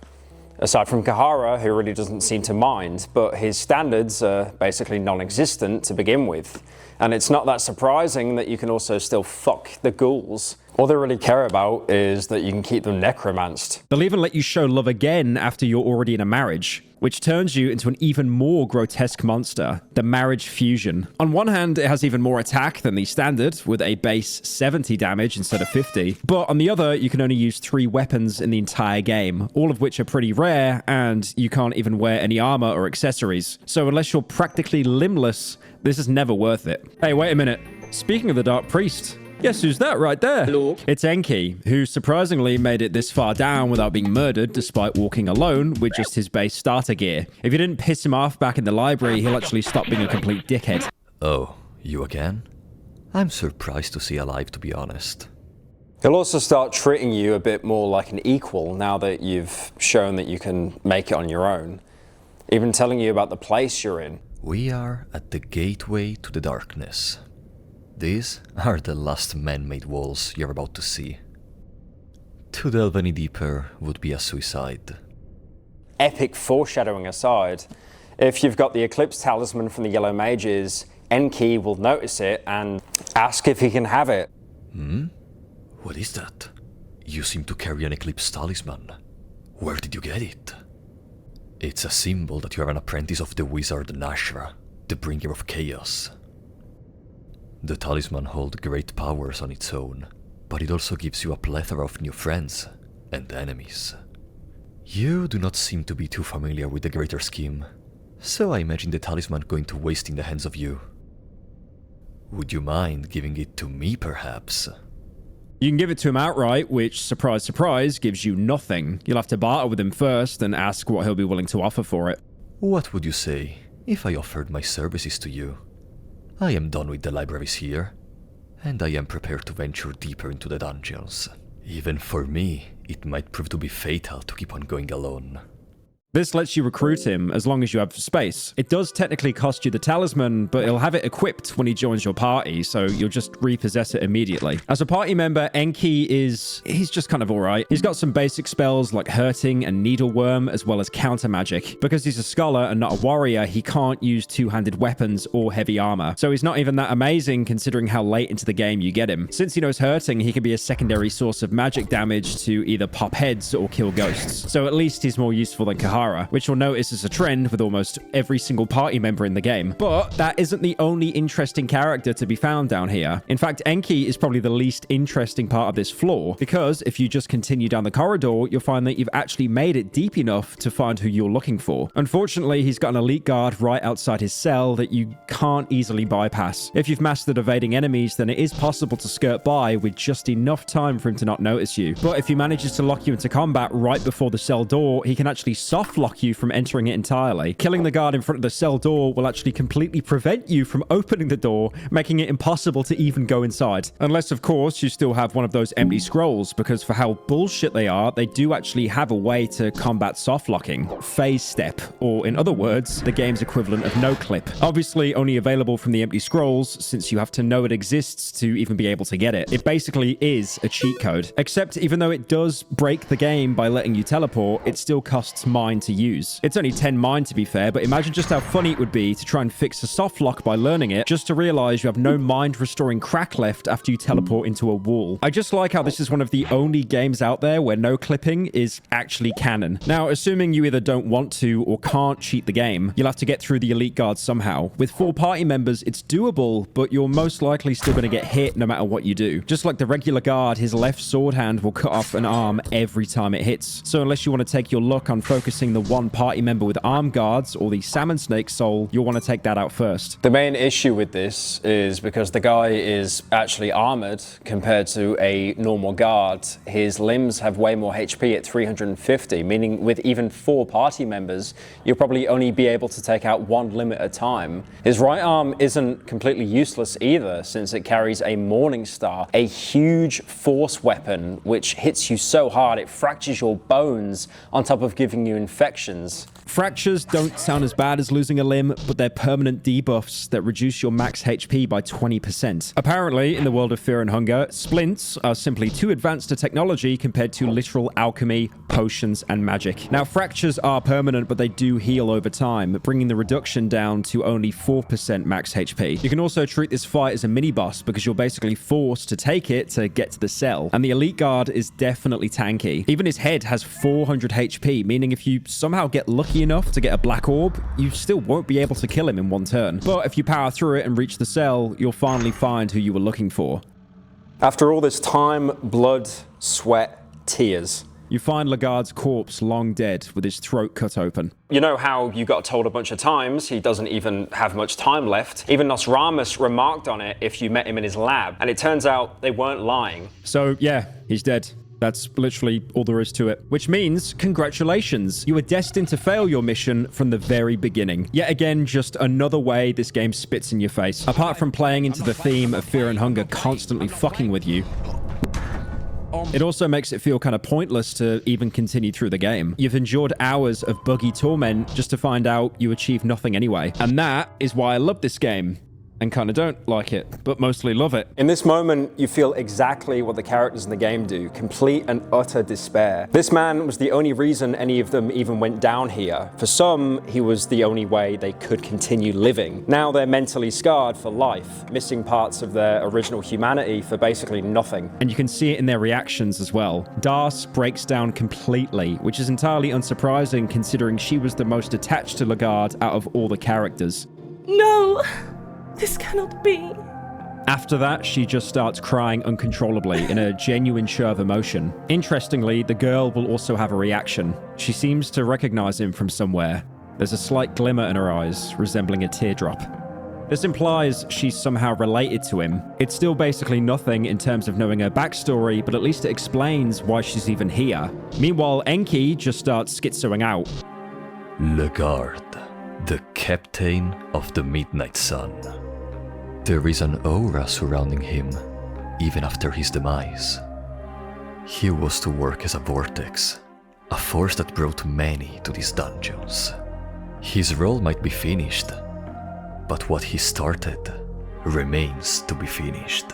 Aside from Kahara, who really doesn't seem to mind, but his standards are basically non-existent to begin with. And it's not that surprising that you can also still fuck the ghouls. All they really care about is that you can keep them necromanced. They'll even let you show love again after you're already in a marriage, which turns you into an even more grotesque monster, the Marriage Fusion. On one hand, it has even more attack than the standard, with a base 70 damage instead of 50, but on the other, you can only use 3 weapons in the entire game, all of which are pretty rare, and you can't even wear any armor or accessories. So unless you're practically limbless, this is never worth it. Hey, wait a minute. Speaking of the Dark Priest, guess who's that right there? Hello. It's Enki, who surprisingly made it this far down without being murdered despite walking alone with just his base starter gear. If you didn't piss him off back in the library, he'll actually stop being a complete dickhead. Oh, you again? I'm surprised to see you alive, to be honest. He'll also start treating you a bit more like an equal now that you've shown that you can make it on your own. Even telling you about the place you're in. We are at the gateway to the darkness. These are the last man-made walls you're about to see. To delve any deeper would be a suicide. Epic foreshadowing aside, if you've got the Eclipse Talisman from the Yellow Mages, Enki will notice it and ask if he can have it. Hmm? What is that? You seem to carry an Eclipse Talisman. Where did you get it? It's a symbol that you are an apprentice of the wizard Nashra, the bringer of chaos. The talisman holds great powers on its own, but it also gives you a plethora of new friends and enemies. You do not seem to be too familiar with the greater scheme, So I imagine the talisman going to waste in the hands of you. Would you mind giving it to me, perhaps? You can give it to him outright, which, surprise, surprise, gives you nothing. You'll have to barter with him first and ask what he'll be willing to offer for it. What would you say if I offered my services to you? I am done with the libraries here, and I am prepared to venture deeper into the dungeons. Even for me, it might prove to be fatal to keep on going alone. This lets you recruit him as long as you have space. It does technically cost you the talisman, but he'll have it equipped when he joins your party, so you'll just repossess it immediately. As a party member, Enki he's just kind of alright. He's got some basic spells like Hurting and Needleworm, as well as counter magic. Because he's a scholar and not a warrior, he can't use two-handed weapons or heavy armor. So he's not even that amazing considering how late into the game you get him. Since he knows Hurting, he can be a secondary source of magic damage to either pop heads or kill ghosts. So at least he's more useful than Kahara, which you'll notice is a trend with almost every single party member in the game. But that isn't the only interesting character to be found down here. In fact, Enki is probably the least interesting part of this floor, because if you just continue down the corridor, you'll find that you've actually made it deep enough to find who you're looking for. Unfortunately, he's got an elite guard right outside his cell that you can't easily bypass. If you've mastered evading enemies, then it is possible to skirt by with just enough time for him to not notice you. But if he manages to lock you into combat right before the cell door, he can actually soft lock you from entering it entirely. Killing the guard in front of the cell door will actually completely prevent you from opening the door, making it impossible to even go inside. Unless, of course, you still have one of those empty scrolls, because for how bullshit they are, they do actually have a way to combat soft locking. Phase step, or in other words, the game's equivalent of no clip. Obviously only available from the empty scrolls, since you have to know it exists to even be able to get it. It basically is a cheat code. Except even though it does break the game by letting you teleport, it still costs mine to use. It's only 10 mine to be fair, but imagine just how funny it would be to try and fix a soft lock by learning it, just to realize you have no mind restoring crack left after you teleport into a wall. I just like how this is one of the only games out there where no clipping is actually canon. Now, assuming you either don't want to or can't cheat the game, you'll have to get through the elite guard somehow. With 4 party members, it's doable, but you're most likely still going to get hit no matter what you do. Just like the regular guard, his left sword hand will cut off an arm every time it hits. So unless you want to take your luck on focusing the one party member with arm guards or the salmon snake soul, you'll want to take that out first. The main issue with this is because the guy is actually armored compared to a normal guard. His limbs have way more HP at 350, meaning with even 4 party members, you'll probably only be able to take out 1 limb at a time. His right arm isn't completely useless either, since it carries a Morning Star, a huge force weapon which hits you so hard it fractures your bones on top of giving you infections. Fractures don't sound as bad as losing a limb, but they're permanent debuffs that reduce your max HP by 20%. Apparently, in the world of Fear and Hunger, splints are simply too advanced to technology compared to literal alchemy, potions, and magic. Now, fractures are permanent, but they do heal over time, bringing the reduction down to only 4% max HP. You can also treat this fight as a mini-boss, because you're basically forced to take it to get to the cell. And the elite guard is definitely tanky. Even his head has 400 HP, meaning if you somehow get lucky enough to get a black orb, you still won't be able to kill him in one turn. But if you power through it and reach the cell, you'll finally find who you were looking for. After all this time, blood, sweat, tears, you find Lagarde's corpse long dead with his throat cut open. You know how you got told a bunch of times he doesn't even have much time left? Even Nostramus remarked on it if you met him in his lab, and it turns out they weren't lying. So yeah, he's dead. That's literally all there is to it. Which means, congratulations. You were destined to fail your mission from the very beginning. Yet again, just another way this game spits in your face. Apart from playing into the theme of Fear and Hunger constantly fucking with you, it also makes it feel kind of pointless to even continue through the game. You've endured hours of buggy torment just to find out you achieved nothing anyway. And that is why I love this game. And kind of don't like it, but mostly love it. In this moment, you feel exactly what the characters in the game do, complete and utter despair. This man was the only reason any of them even went down here. For some, he was the only way they could continue living. Now they're mentally scarred for life, missing parts of their original humanity for basically nothing. And you can see it in their reactions as well. Darce breaks down completely, which is entirely unsurprising considering she was the most attached to Lagarde out of all the characters. No! This cannot be. After that, she just starts crying uncontrollably in a genuine show of emotion. Interestingly, the girl will also have a reaction. She seems to recognize him from somewhere. There's a slight glimmer in her eyes, resembling a teardrop. This implies she's somehow related to him. It's still basically nothing in terms of knowing her backstory, but at least it explains why she's even here. Meanwhile, Enki just starts schizoing out. Le Garde, the captain of the Midnight Sun. There is an aura surrounding him, even after his demise. He was to work as a vortex, a force that brought many to these dungeons. His role might be finished, but what he started remains to be finished.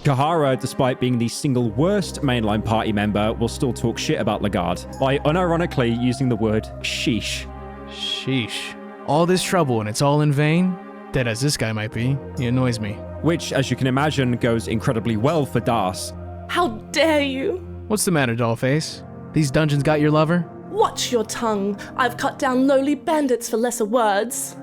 Kahara, despite being the single worst mainline party member, will still talk shit about Lagarde by unironically using the word sheesh. Sheesh. All this trouble and it's all in vain? Dead as this guy might be, he annoys me. Which, as you can imagine, goes incredibly well for Das. How dare you? What's the matter, Dollface? These dungeons got your lover? Watch your tongue. I've cut down lowly bandits for lesser words.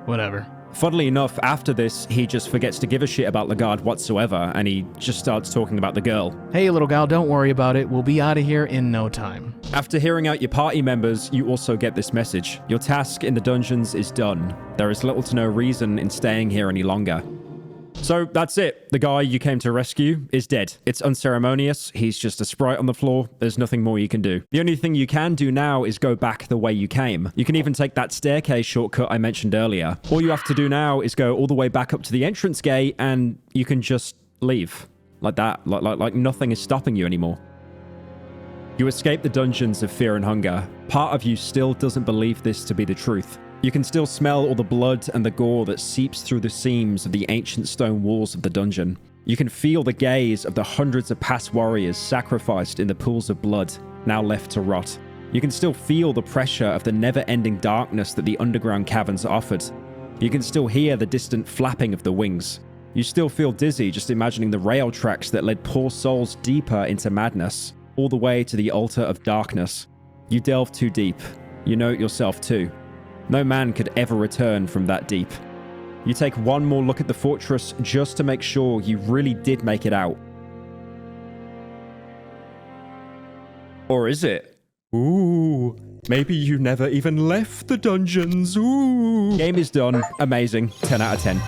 Whatever. Funnily enough, after this, he just forgets to give a shit about Lagarde whatsoever, and he just starts talking about the girl. Hey, little gal, don't worry about it. We'll be out of here in no time. After hearing out your party members, you also get this message. Your task in the dungeons is done. There is little to no reason in staying here any longer. So that's it. The guy you came to rescue is dead. It's unceremonious. He's just a sprite on the floor. There's nothing more you can do. The only thing you can do now is go back the way you came. You can even take that staircase shortcut I mentioned earlier. All you have to do now is go all the way back up to the entrance gate and you can just leave. Like that. Like nothing is stopping you anymore. You escape the dungeons of fear and hunger. Part of you still doesn't believe this to be the truth. You can still smell all the blood and the gore that seeps through the seams of the ancient stone walls of the dungeon. You can feel the gaze of the hundreds of past warriors sacrificed in the pools of blood, now left to rot. You can still feel the pressure of the never-ending darkness that the underground caverns offered. You can still hear the distant flapping of the wings. You still feel dizzy just imagining the rail tracks that led poor souls deeper into madness, all the way to the altar of darkness. You delve too deep. You know it yourself too. No man could ever return from that deep. You take one more look at the fortress just to make sure you really did make it out. Or is it? Ooh, maybe you never even left the dungeons. Ooh. Game is done. Amazing. 10 out of 10.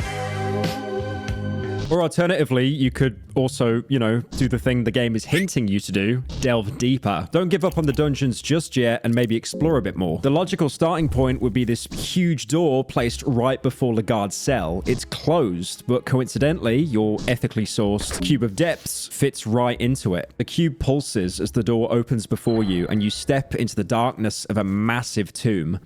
Or alternatively, you could also, do the thing the game is hinting you to do, delve deeper. Don't give up on the dungeons just yet and maybe explore a bit more. The logical starting point would be this huge door placed right before Lagarde's cell. It's closed, but coincidentally, your ethically sourced cube of depths fits right into it. The cube pulses as the door opens before you and you step into the darkness of a massive tomb.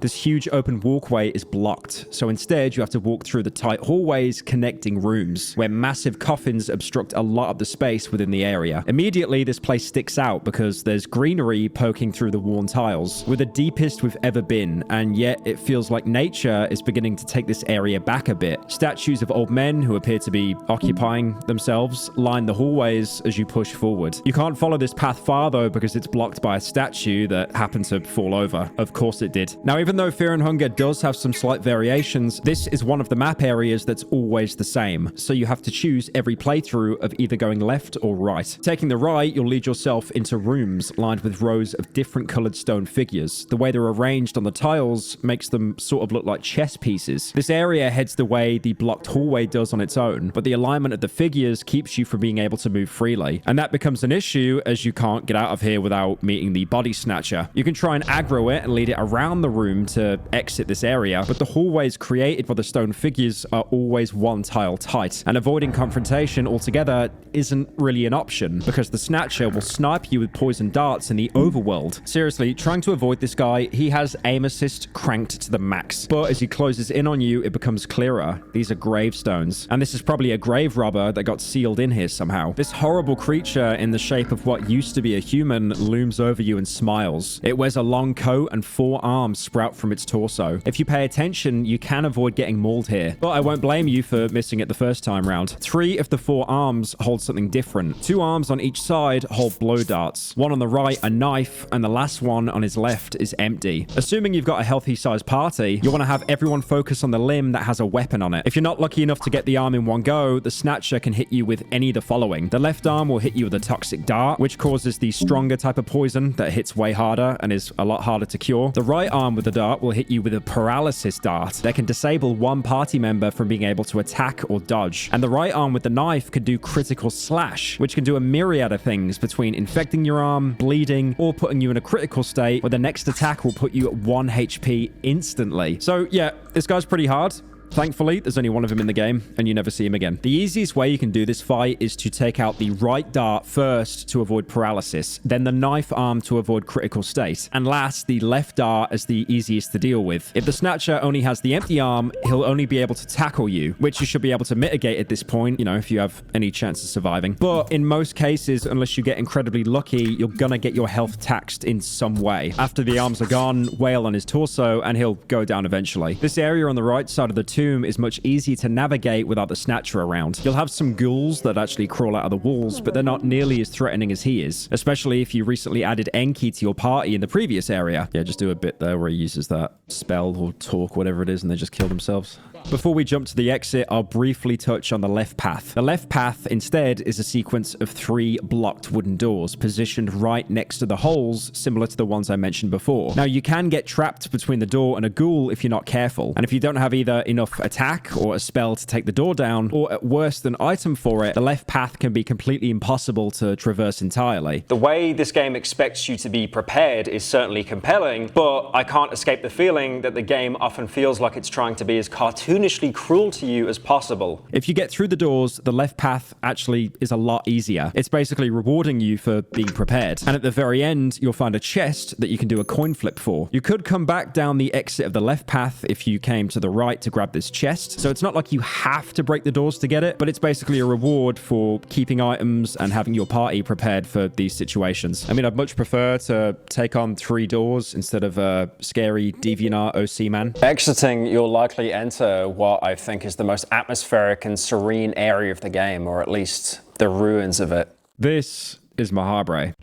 This huge open walkway is blocked, so instead you have to walk through the tight hallways connecting rooms, where massive coffins obstruct a lot of the space within the area. Immediately, this place sticks out because there's greenery poking through the worn tiles. We're the deepest we've ever been, and yet it feels like nature is beginning to take this area back a bit. Statues of old men who appear to be occupying themselves line the hallways as you push forward. You can't follow this path far though because it's blocked by a statue that happened to fall over. Of course it did. Now, even though Fear and Hunger does have some slight variations, this is one of the map areas that's always the same, so you have to choose every playthrough of either going left or right. Taking the right, you'll lead yourself into rooms lined with rows of different colored stone figures. The way they're arranged on the tiles makes them sort of look like chess pieces. This area heads the way the blocked hallway does on its own, but the alignment of the figures keeps you from being able to move freely, and that becomes an issue as you can't get out of here without meeting the body snatcher. You can try and aggro it and lead it around the room to exit this area, but the hallways created by the stone figures are always one tile tight, and avoiding confrontation altogether isn't really an option because the snatcher will snipe you with poison darts in the overworld. Seriously, trying to avoid this guy, he has aim assist cranked to the max, but as he closes in on you, it becomes clearer. These are gravestones, and this is probably a grave robber that got sealed in here somehow. This horrible creature in the shape of what used to be a human looms over you and smiles. It wears a long coat and 4 arms sprout dart from its torso. If you pay attention, you can avoid getting mauled here, but I won't blame you for missing it the first time round. 3 of the 4 arms hold something different. 2 arms on each side hold blow darts. One on the right, a knife, and the last one on his left is empty. Assuming you've got a healthy sized party, you want to have everyone focus on the limb that has a weapon on it. If you're not lucky enough to get the arm in one go, the snatcher can hit you with any of the following. The left arm will hit you with a toxic dart, which causes the stronger type of poison that hits way harder and is a lot harder to cure. The right arm with the dart will hit you with a paralysis dart that can disable one party member from being able to attack or dodge. And the right arm with the knife can do critical slash, which can do a myriad of things between infecting your arm, bleeding, or putting you in a critical state where the next attack will put you at 1 HP instantly. So yeah, this guy's pretty hard. Thankfully, there's only one of him in the game, and you never see him again. The easiest way you can do this fight is to take out the right dart first to avoid paralysis, then the knife arm to avoid critical state, and last, the left dart as the easiest to deal with. If the snatcher only has the empty arm, he'll only be able to tackle you, which you should be able to mitigate at this point, you know, if you have any chance of surviving. But in most cases, unless you get incredibly lucky, you're gonna get your health taxed in some way. After the arms are gone, wail on his torso, and he'll go down eventually. This area on the right side of the tomb is much easier to navigate without the snatcher around. You'll have some ghouls that actually crawl out of the walls, but they're not nearly as threatening as he is, especially if you recently added Enki to your party in the previous area. Yeah, just do a bit there where he uses that spell or talk, whatever it is, and they just kill themselves. Before we jump to the exit, I'll briefly touch on the left path. The left path, instead, is a sequence of 3 blocked wooden doors positioned right next to the holes, similar to the ones I mentioned before. Now, you can get trapped between the door and a ghoul if you're not careful, and if you don't have either enough attack or a spell to take the door down, or at worst, an item for it, the left path can be completely impossible to traverse entirely. The way this game expects you to be prepared is certainly compelling, but I can't escape the feeling that the game often feels like it's trying to be as cartoonishly cruel to you as possible. If you get through the doors, the left path actually is a lot easier. It's basically rewarding you for being prepared. And at the very end, you'll find a chest that you can do a coin flip for. You could come back down the exit of the left path if you came to the right to grab this chest. So it's not like you have to break the doors to get it, but it's basically a reward for keeping items and having your party prepared for these situations. I mean, I'd much prefer to take on 3 doors instead of a scary DeviantArt OC man. Exiting, you'll likely enter what I think is the most atmospheric and serene area of the game, or at least the ruins of it. This is Mahabre.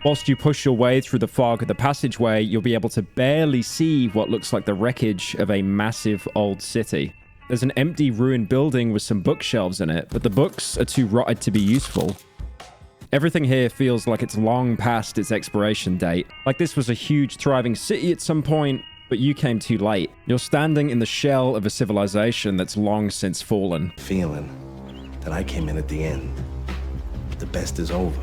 Whilst you push your way through the fog of the passageway, you'll be able to barely see what looks like the wreckage of a massive old city. There's an empty ruined building with some bookshelves in it, but the books are too rotted to be useful. Everything here feels like it's long past its expiration date. Like this was a huge thriving city at some point, but you came too late. You're standing in the shell of a civilization that's long since fallen. Feeling that I came in at the end. The best is over.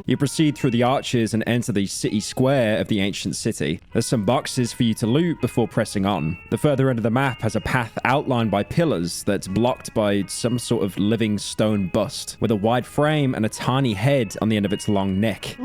You proceed through the arches and enter the city square of the ancient city. There's some boxes for you to loot before pressing on. The further end of the map has a path outlined by pillars that's blocked by some sort of living stone bust, with a wide frame and a tiny head on the end of its long neck.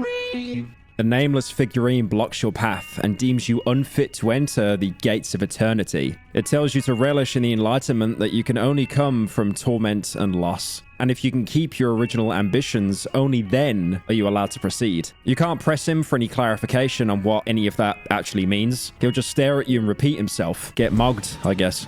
A nameless figurine blocks your path and deems you unfit to enter the gates of eternity. It tells you to relish in the enlightenment that you can only come from torment and loss. And if you can keep your original ambitions, only then are you allowed to proceed. You can't press him for any clarification on what any of that actually means. He'll just stare at you and repeat himself. Get mogged, I guess.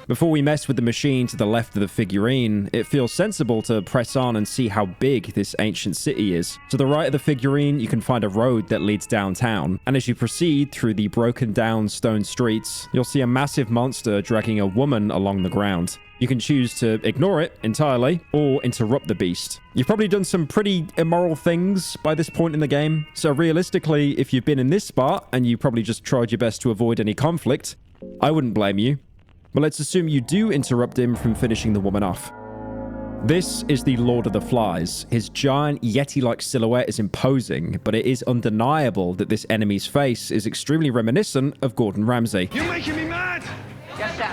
Before we mess with the machine to the left of the figurine, it feels sensible to press on and see how big this ancient city is. To the right of the figurine, you can find a road that leads downtown, and as you proceed through the broken down stone streets, you'll see a massive monster dragging a woman along the ground. You can choose to ignore it entirely, or interrupt the beast. You've probably done some pretty immoral things by this point in the game, so realistically, if you've been in this spot, and you probably just tried your best to avoid any conflict, I wouldn't blame you. But let's assume you do interrupt him from finishing the woman off. This is the Lord of the Flies. His giant Yeti-like silhouette is imposing, but it is undeniable that this enemy's face is extremely reminiscent of Gordon Ramsay. You're making me mad!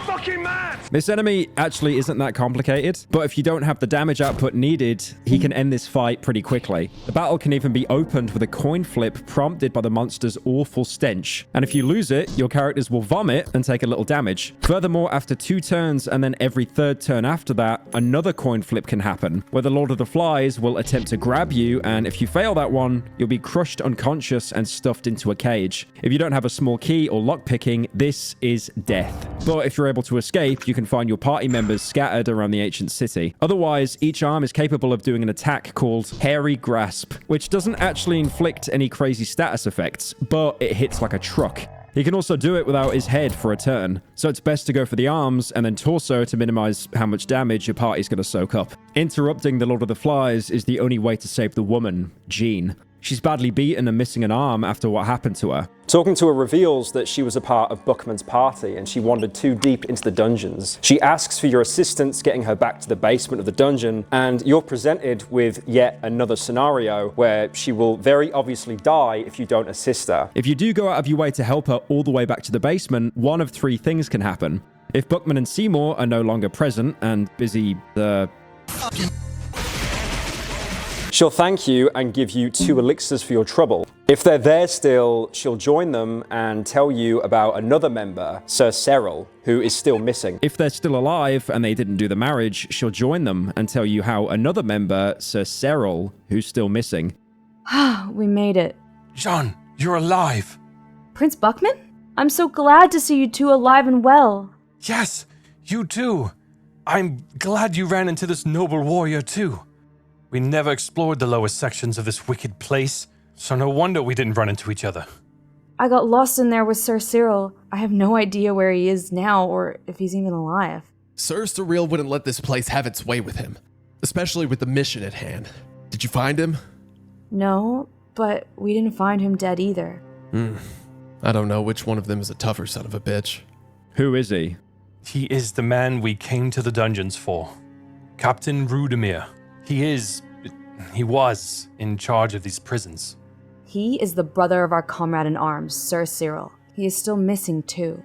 Fucking mad! This enemy actually isn't that complicated, but if you don't have the damage output needed, he can end this fight pretty quickly. The battle can even be opened with a coin flip prompted by the monster's awful stench, and if you lose it, your characters will vomit and take a little damage. Furthermore, after 2 turns and then every 3rd turn after that, another coin flip can happen, where the Lord of the Flies will attempt to grab you, and if you fail that one, you'll be crushed unconscious and stuffed into a cage. If you don't have a small key or lockpicking, this is death. But if you're able to escape, you can find your party members scattered around the ancient city. Otherwise, each arm is capable of doing an attack called Hairy Grasp, which doesn't actually inflict any crazy status effects, but it hits like a truck. He can also do it without his head for a turn, so it's best to go for the arms and then torso to minimize how much damage your party's going to soak up. Interrupting the Lord of the Flies is the only way to save the woman, Jean. She's badly beaten and missing an arm after what happened to her. Talking to her reveals that she was a part of Buckman's party and she wandered too deep into the dungeons. She asks for your assistance getting her back to the basement of the dungeon, and you're presented with yet another scenario where she will very obviously die if you don't assist her. If you do go out of your way to help her all the way back to the basement, one of 3 things can happen. If Buckman and Seymour are no longer present and busy she'll thank you and give you 2 elixirs for your trouble. If they're there still, she'll join them and tell you about another member, Sir Cyril, who is still missing. If they're still alive and they didn't do the marriage, she'll join them and tell you how another member, Sir Cyril, who's still missing. We made it. Jean, you're alive. Prince Buckman? I'm so glad to see you two alive and well. Yes, you too. I'm glad you ran into this noble warrior too. We never explored the lowest sections of this wicked place, so no wonder we didn't run into each other. I got lost in there with Sir Cyril. I have no idea where he is now or if he's even alive. Sir Cyril wouldn't let this place have its way with him, especially with the mission at hand. Did you find him? No, but we didn't find him dead either. I don't know which one of them is a tougher son of a bitch. Who is he? He is the man we came to the dungeons for. Captain Rudimir. He was in charge of these prisons. He is the brother of our comrade in arms, Sir Cyril. He is still missing too.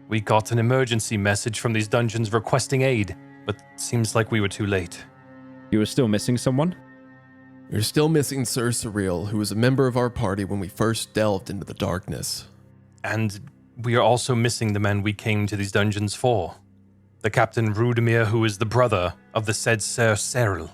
We got an emergency message from these dungeons requesting aid, but seems like we were too late. You were still missing someone? You're still missing Sir Cyril, who was a member of our party when we first delved into the darkness. And we are also missing the man we came to these dungeons for. The Captain Rudimir, who is the brother of the said Sir Cyril.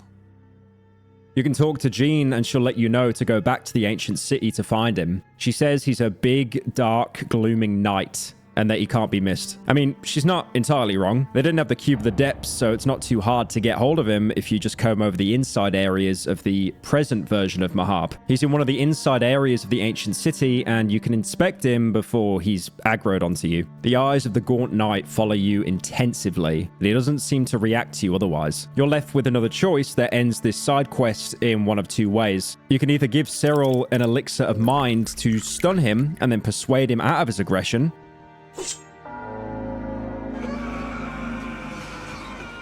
You can talk to Jean and she'll let you know to go back to the ancient city to find him. She says he's a big, dark, glooming knight and that he can't be missed. I mean, she's not entirely wrong. They didn't have the Cube of the Depths, so it's not too hard to get hold of him if you just comb over the inside areas of the present version of Mahab. He's in one of the inside areas of the ancient city, and you can inspect him before he's aggroed onto you. The eyes of the gaunt knight follow you intensively, and he doesn't seem to react to you otherwise. You're left with another choice that ends this side quest in one of 2 ways. You can either give Cyril an elixir of mind to stun him and then persuade him out of his aggression.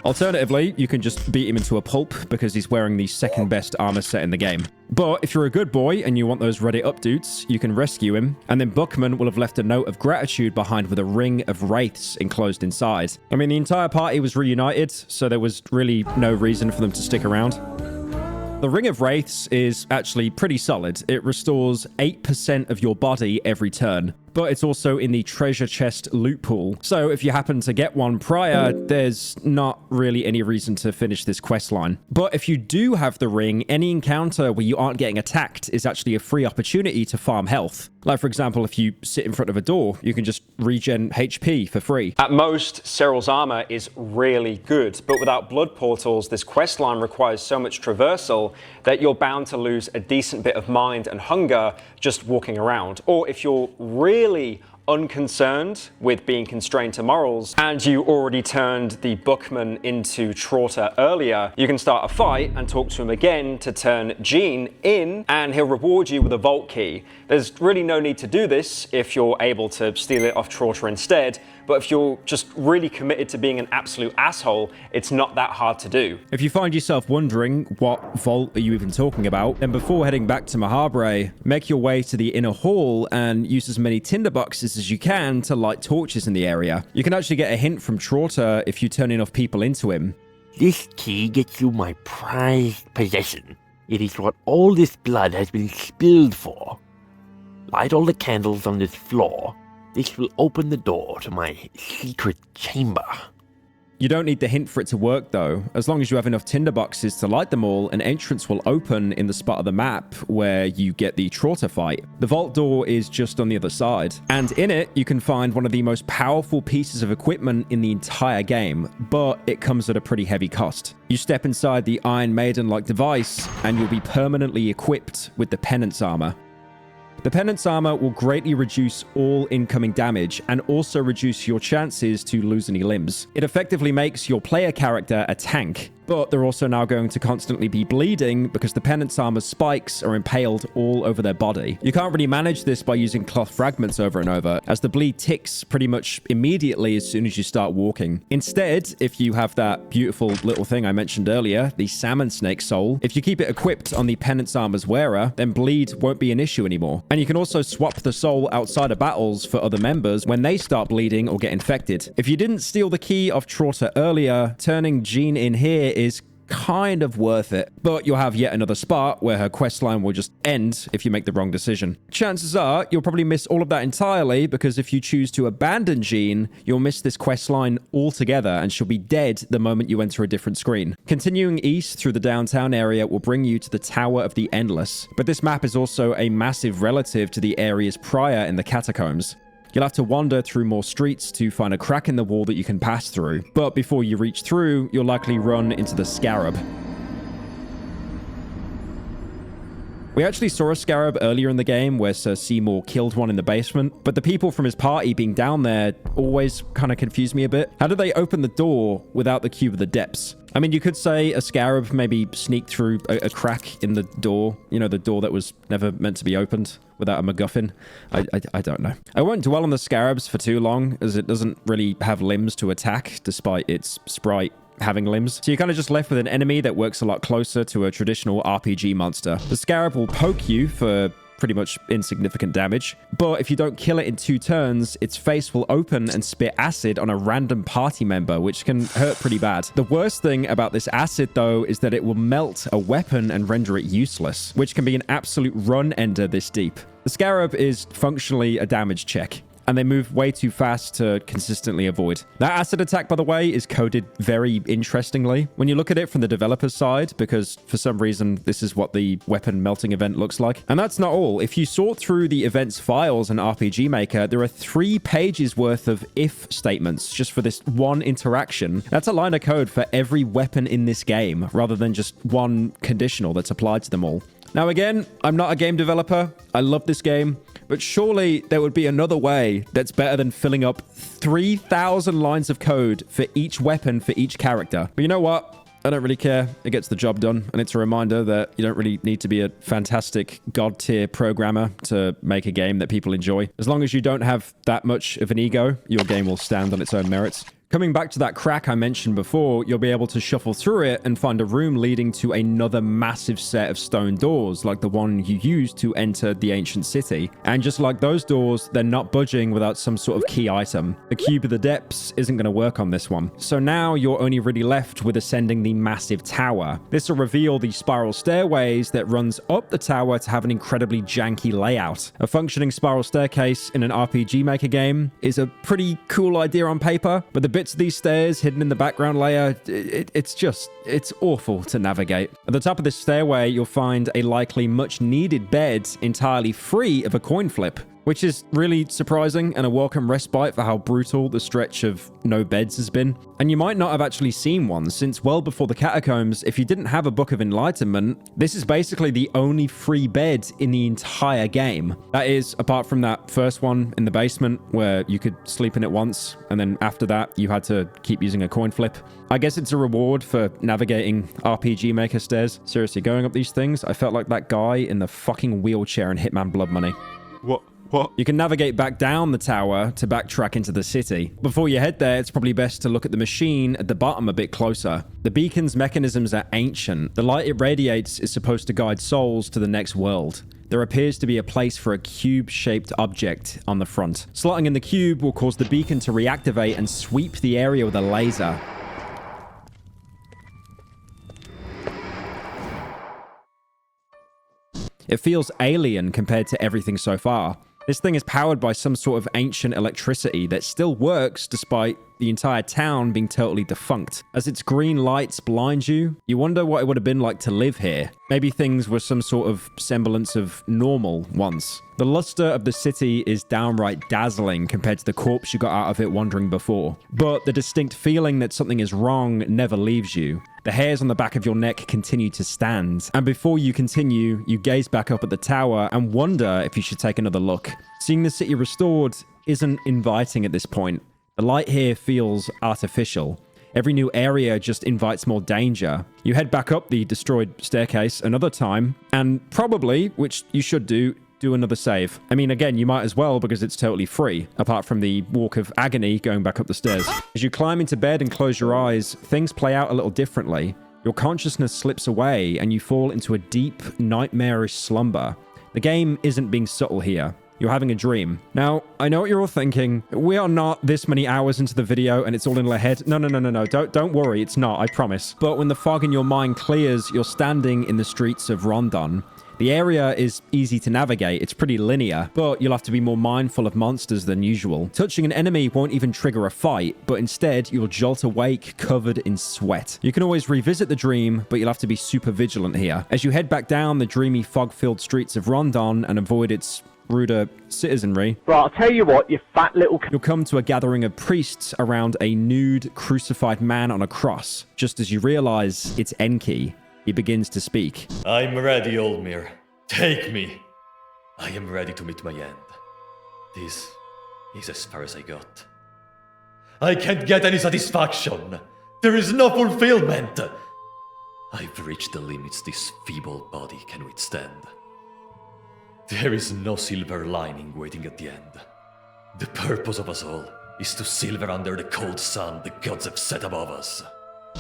Alternatively, you can just beat him into a pulp because he's wearing the second best armor set in the game. But if you're a good boy and you want those Reddit updates, you can rescue him, and then Buckman will have left a note of gratitude behind with a ring of wraiths enclosed inside. I mean, the entire party was reunited, so there was really no reason for them to stick around. The Ring of Wraiths is actually pretty solid. It restores 8% of your body every turn, but it's also in the treasure chest loot pool. So if you happen to get one prior, there's not really any reason to finish this quest line. But if you do have the ring, any encounter where you aren't getting attacked is actually a free opportunity to farm health. Like, for example, if you sit in front of a door, you can just regen HP for free. At most, Cyril's armor is really good, but without blood portals, this quest line requires so much traversal that you're bound to lose a decent bit of mind and hunger just walking around. Or if you're really unconcerned with being constrained to morals, and you already turned the Buckman into Trotter earlier, you can start a fight and talk to him again to turn Jean in, and he'll reward you with a vault key. There's really no need to do this if you're able to steal it off Trotter instead, but if you're just really committed to being an absolute asshole, it's not that hard to do. If you find yourself wondering what vault are you even talking about, then before heading back to Mahabre, make your way to the inner hall and use as many tinderboxes as you can to light torches in the area. You can actually get a hint from Trauter if you turn enough people into him. This key gets you my prized possession. It is what all this blood has been spilled for. Light all the candles on this floor. This will open the door to my secret chamber. You don't need the hint for it to work though. As long as you have enough tinderboxes to light them all, an entrance will open in the spot of the map where you get the Trauter fight. The vault door is just on the other side. And in it, you can find one of the most powerful pieces of equipment in the entire game, but it comes at a pretty heavy cost. You step inside the Iron Maiden-like device, and you'll be permanently equipped with the Penance Armor. The Penance Armor will greatly reduce all incoming damage and also reduce your chances to lose any limbs. It effectively makes your player character a tank, but they're also now going to constantly be bleeding because the Penance Armor's spikes are impaled all over their body. You can't really manage this by using cloth fragments over and over, as the bleed ticks pretty much immediately as soon as you start walking. Instead, if you have that beautiful little thing I mentioned earlier, the Salmon Snake Soul, if you keep it equipped on the Penance Armor's wearer, then bleed won't be an issue anymore. And you can also swap the soul outside of battles for other members when they start bleeding or get infected. If you didn't steal the key off Trauter earlier, turning Jean in here is kind of worth it, but you'll have yet another spot where her questline will just end if you make the wrong decision. Chances are you'll probably miss all of that entirely, because if you choose to abandon Jean, you'll miss this questline altogether and she'll be dead the moment you enter a different screen. Continuing east through the downtown area will bring you to the Tower of the Endless, but this map is also a massive relative to the areas prior in the catacombs. You'll have to wander through more streets to find a crack in the wall that you can pass through. But before you reach through, you'll likely run into the Scarab. We actually saw a Scarab earlier in the game where Sir Seymour killed one in the basement, but the people from his party being down there always kind of confused me a bit. How did they open the door without the Cube of the Depths? I mean, you could say a Scarab maybe sneaked through a crack in the door, you know, the door that was never meant to be opened without a MacGuffin. I don't know. I won't dwell on the Scarabs for too long, as it doesn't really have limbs to attack, despite its sprite having limbs. So you're kind of just left with an enemy that works a lot closer to a traditional RPG monster. The Scarab will poke you for pretty much insignificant damage, but if you don't kill it in 2 turns, its face will open and spit acid on a random party member, which can hurt pretty bad. The worst thing about this acid, though, is that it will melt a weapon and render it useless, which can be an absolute run ender this deep. The Scarab is functionally a damage check, and they move way too fast to consistently avoid. That acid attack, by the way, is coded very interestingly when you look at it from the developer's side, because for some reason, this is what the weapon melting event looks like. And that's not all. If you sort through the event's files in RPG Maker, there are 3 pages worth of if statements just for this one interaction. That's a line of code for every weapon in this game, rather than just one conditional that's applied to them all. Now again, I'm not a game developer. I love this game, but surely there would be another way that's better than filling up 3,000 lines of code for each weapon for each character. But you know what? I don't really care. It gets the job done, and it's a reminder that you don't really need to be a fantastic god-tier programmer to make a game that people enjoy. As long as you don't have that much of an ego, your game will stand on its own merits. Coming back to that crack I mentioned before, you'll be able to shuffle through it and find a room leading to another massive set of stone doors, like the one you used to enter the ancient city. And just like those doors, they're not budging without some sort of key item. The Cube of the Depths isn't going to work on this one. So now you're only really left with ascending the massive tower. This will reveal the spiral stairways that runs up the tower to have an incredibly janky layout. A functioning spiral staircase in an RPG Maker game is a pretty cool idea on paper, but the bits of these stairs hidden in the background layer, it's awful to navigate. At the top of this stairway, you'll find a likely much needed bed entirely free of a coin flip, which is really surprising and a welcome respite for how brutal the stretch of no beds has been. And you might not have actually seen one, since well before the catacombs, if you didn't have a Book of Enlightenment, this is basically the only free bed in the entire game. That is, apart from that first one in the basement where you could sleep in it once, and then after that, you had to keep using a coin flip. I guess it's a reward for navigating RPG Maker stairs. Seriously, going up these things, I felt like that guy in the fucking wheelchair in Hitman Blood Money. What? You can navigate back down the tower to backtrack into the city. Before you head there, it's probably best to look at the machine at the bottom a bit closer. The beacon's mechanisms are ancient. The light it radiates is supposed to guide souls to the next world. There appears to be a place for a cube-shaped object on the front. Slotting in the cube will cause the beacon to reactivate and sweep the area with a laser. It feels alien compared to everything so far. This thing is powered by some sort of ancient electricity that still works despite the entire town being totally defunct. As its green lights blind you, you wonder what it would have been like to live here. Maybe things were some sort of semblance of normal once. The luster of the city is downright dazzling compared to the corpse you got out of it wandering before. But the distinct feeling that something is wrong never leaves you. The hairs on the back of your neck continue to stand. And before you continue, you gaze back up at the tower and wonder if you should take another look. Seeing the city restored isn't inviting at this point. The light here feels artificial. Every new area just invites more danger. You head back up the destroyed staircase another time, and probably, which you should do another save. I mean, again, you might as well because it's totally free, apart from the walk of agony going back up the stairs. As you climb into bed and close your eyes, things play out a little differently. Your consciousness slips away and you fall into a deep, nightmarish slumber. The game isn't being subtle here. You're having a dream. Now, I know what you're all thinking. We are not this many hours into the video and it's all in our head. No. Don't worry, it's not, I promise. But when the fog in your mind clears, you're standing in the streets of Rondon. The area is easy to navigate. It's pretty linear, but you'll have to be more mindful of monsters than usual. Touching an enemy won't even trigger a fight, but instead you'll jolt awake covered in sweat. You can always revisit the dream, but you'll have to be super vigilant here. As you head back down the dreamy fog-filled streets of Rondon and avoid its ruder citizenry. Right, I'll tell you what, you fat little... You'll come to a gathering of priests around a nude, crucified man on a cross. Just as you realize it's Enki, he begins to speak. I'm ready, Olmir. Take me. I am ready to meet my end. This is as far as I got. I can't get any satisfaction. There is no fulfillment. I've reached the limits this feeble body can withstand. There is no silver lining waiting at the end. The purpose of us all is to silver under the cold sun the gods have set above us.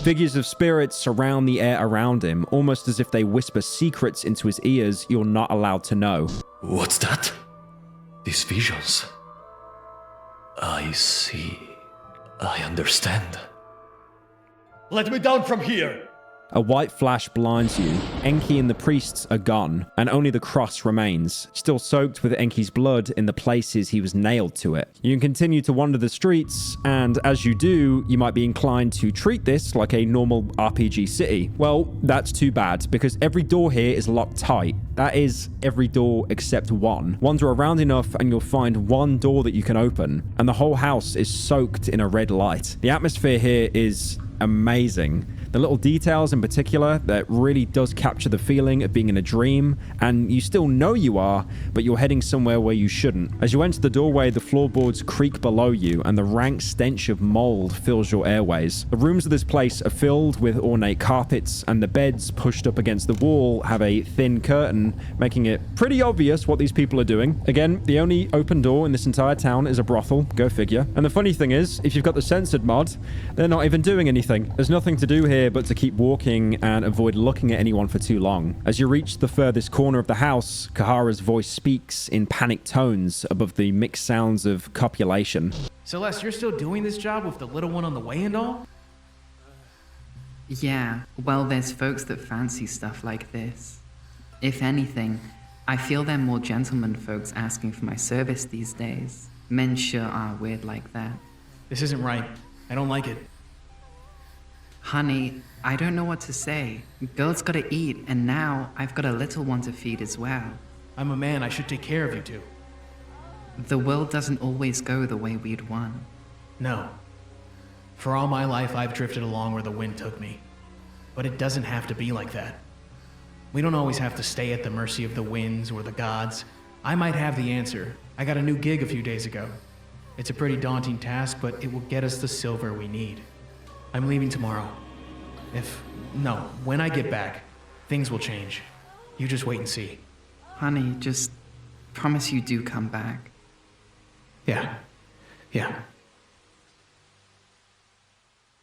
Figures of spirits surround the air around him, almost as if they whisper secrets into his ears you're not allowed to know. What's that? These visions. I see. I understand. Let me down from here! A white flash blinds you. Enki and the priests are gone, and only the cross remains, still soaked with Enki's blood in the places he was nailed to it. You can continue to wander the streets, and as you do, you might be inclined to treat this like a normal RPG city. Well, that's too bad, because every door here is locked tight. That is, every door except one. Wander around enough and you'll find one door that you can open, and the whole house is soaked in a red light. The atmosphere here is amazing. The little details in particular that really does capture the feeling of being in a dream, and you still know you are, but you're heading somewhere where you shouldn't. As you enter the doorway, the floorboards creak below you, and the rank stench of mold fills your airways. The rooms of this place are filled with ornate carpets, and the beds pushed up against the wall have a thin curtain, making it pretty obvious what these people are doing. Again, the only open door in this entire town is a brothel, go figure. And the funny thing is, if you've got the censored mod, they're not even doing anything. There's nothing to do here but to keep walking and avoid looking at anyone for too long. As you reach the furthest corner of the house, Kahara's voice speaks in panicked tones above the mixed sounds of copulation. Celeste, you're still doing this job with the little one on the way and all? Yeah, well, there's folks that fancy stuff like this. If anything, I feel they're more gentleman folks asking for my service these days. Men sure are weird like that. This isn't right. I don't like it. Honey, I don't know what to say. Girls gotta eat, and now I've got a little one to feed as well. I'm a man, I should take care of you two. The world doesn't always go the way we'd want. No. For all my life, I've drifted along where the wind took me. But it doesn't have to be like that. We don't always have to stay at the mercy of the winds or the gods. I might have the answer. I got a new gig a few days ago. It's a pretty daunting task, but it will get us the silver we need. I'm leaving tomorrow. When I get back, things will change. You just wait and see. Honey, just Promise you do come back. Yeah.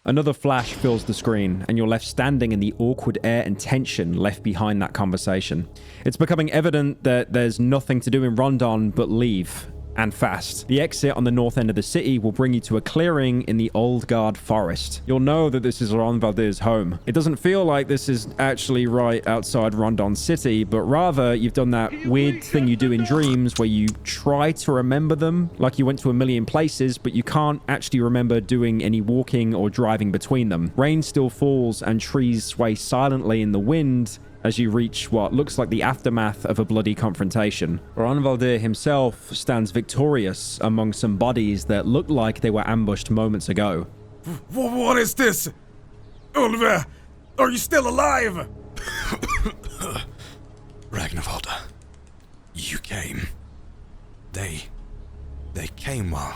Another flash fills the screen, and you're left standing in the awkward air and tension left behind that conversation. It's becoming evident that there's nothing to do in Rondon but leave, and fast. The exit on the north end of the city will bring you to a clearing in the Old Guard forest. You'll know that this is Laurent Valdir's home. It doesn't feel like this is actually right outside Rondon City, but rather you've done that weird thing you do in dreams where you try to remember them, like you went to a million places, but you can't actually remember doing any walking or driving between them. Rain still falls and trees sway silently in the wind as you reach what looks like the aftermath of a bloody confrontation. Laurent Valdir himself stands victorious among some bodies that look like they were ambushed moments ago. What is this? Ulve, are you still alive? Ragnvald, you came. They came while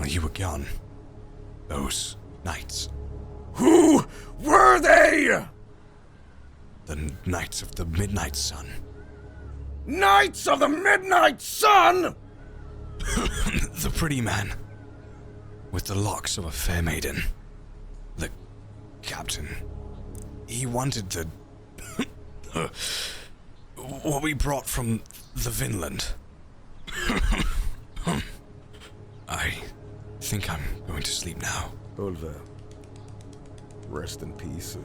you were gone. Those knights. Who were they? The Knights of the Midnight Sun. Knights of the Midnight Sun?! The pretty man. With the locks of a fair maiden. The captain. He wanted the... what we brought from the Vinland. I think I'm going to sleep now. Ulve, rest in peace.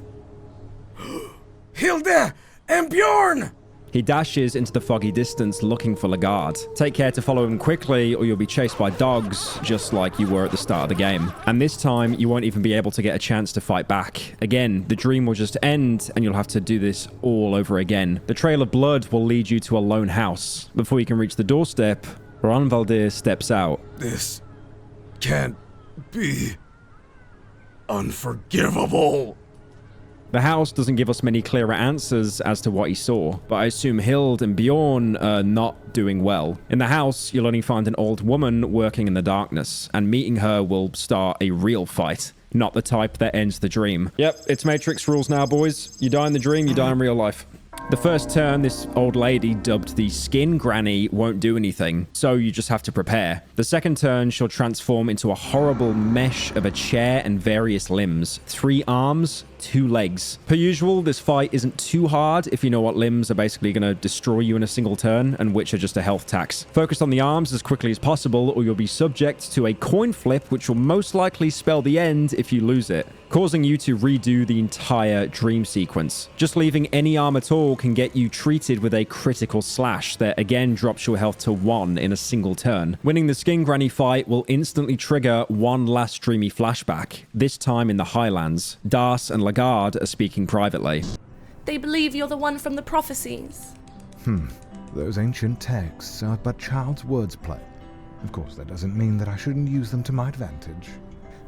Hilde and Bjorn! He dashes into the foggy distance looking for Lagarde. Take care to follow him quickly or you'll be chased by dogs, just like you were at the start of the game. And this time, you won't even be able to get a chance to fight back. Again, the dream will just end and you'll have to do this all over again. The trail of blood will lead you to a lone house. Before you can reach the doorstep, Laurent Valdir steps out. This can't be unforgivable. The house doesn't give us many clearer answers as to what he saw, but I assume Hild and Bjorn are not doing well. In the house, you'll only find an old woman working in the darkness, and meeting her will start a real fight, not the type that ends the dream. Yep, it's Matrix rules now, boys. You die in the dream, you die in real life. The first turn, this old lady, dubbed the Skin Granny, won't do anything, so you just have to prepare. The second turn, she'll transform into a horrible mesh of a chair and various limbs. 3 arms, 2 legs. Per usual, this fight isn't too hard if you know what limbs are basically going to destroy you in a single turn, and which are just a health tax. Focus on the arms as quickly as possible, or you'll be subject to a coin flip, which will most likely spell the end if you lose it, causing you to redo the entire dream sequence. Just leaving any arm at all can get you treated with a critical slash that again drops your health to 1 in a single turn. Winning the Skin Granny fight will instantly trigger one last dreamy flashback, this time in the Highlands. Das and Lagarde are speaking privately. They believe you're the one from the prophecies. Those ancient texts are but child's wordplay. Of course, that doesn't mean that I shouldn't use them to my advantage.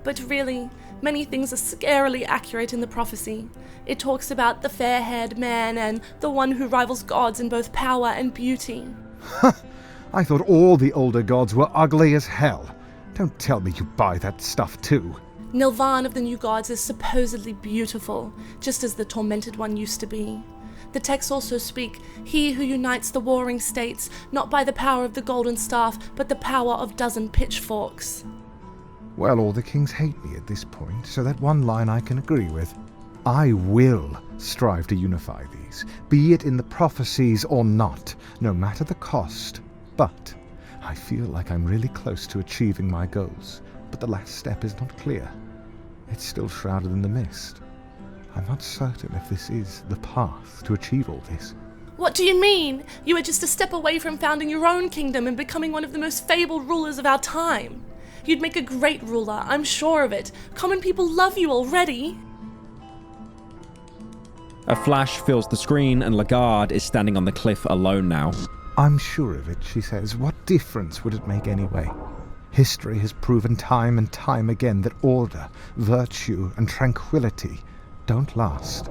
But really, many things are scarily accurate in the prophecy. It talks about the fair-haired man and the one who rivals gods in both power and beauty. I thought all the older gods were ugly as hell. Don't tell me you buy that stuff too. Nilvan of the new gods is supposedly beautiful, just as the tormented one used to be. The texts also speak, he who unites the warring states, not by the power of the golden staff, but the power of dozen pitchforks. Well, all the kings hate me at this point, so that one line I can agree with. I will strive to unify these, be it in the prophecies or not, no matter the cost. But I feel like I'm really close to achieving my goals, but the last step is not clear. It's still shrouded in the mist. I'm not certain if this is the path to achieve all this. What do you mean? You are just a step away from founding your own kingdom and becoming one of the most fabled rulers of our time. You'd make a great ruler, I'm sure of it. Common people love you already. A flash fills the screen and Lagarde is standing on the cliff alone now. I'm sure of it, she says. What difference would it make anyway? History has proven time and time again that order, virtue, and tranquility don't last.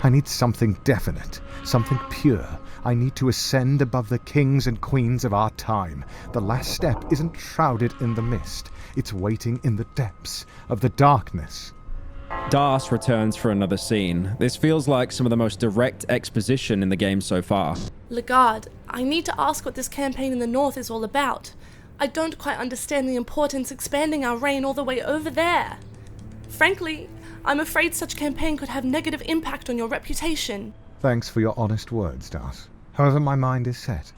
I need something definite, something pure. I need to ascend above the kings and queens of our time. The last step isn't shrouded in the mist. It's waiting in the depths of the darkness. Das returns for another scene. This feels like some of the most direct exposition in the game so far. Lagarde, I need to ask what this campaign in the north is all about. I don't quite understand the importance expanding our reign all the way over there. Frankly, I'm afraid such campaign could have negative impact on your reputation. Thanks for your honest words, Das. However, my mind is set.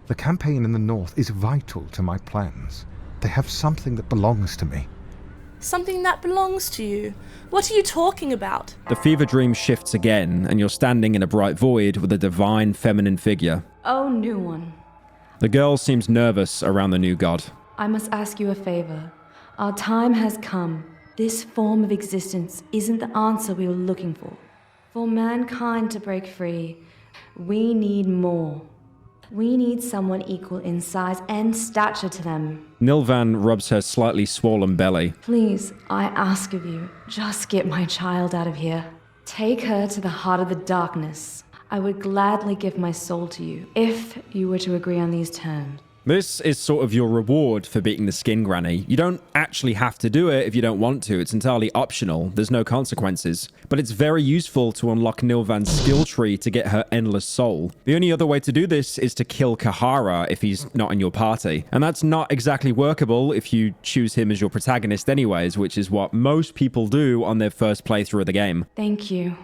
The campaign in the north is vital to my plans. They have something that belongs to me. Something that belongs to you? What are you talking about? The fever dream shifts again, and you're standing in a bright void with a divine feminine figure. Oh, new one. The girl seems nervous around the new god. I must ask you a favor. Our time has come. This form of existence isn't the answer we were looking for. For mankind to break free, we need more. We need someone equal in size and stature to them. Nilvan rubs her slightly swollen belly. Please, I ask of you, just get my child out of here. Take her to the heart of the darkness. I would gladly give my soul to you, if you were to agree on these terms. This is sort of your reward for beating the skin granny. You don't actually have to do it if you don't want to. It's entirely optional. There's no consequences. But it's very useful to unlock Nilvan's skill tree to get her endless soul. The only other way to do this is to kill Kahara if he's not in your party. And that's not exactly workable if you choose him as your protagonist anyways, which is what most people do on their first playthrough of the game. Thank you.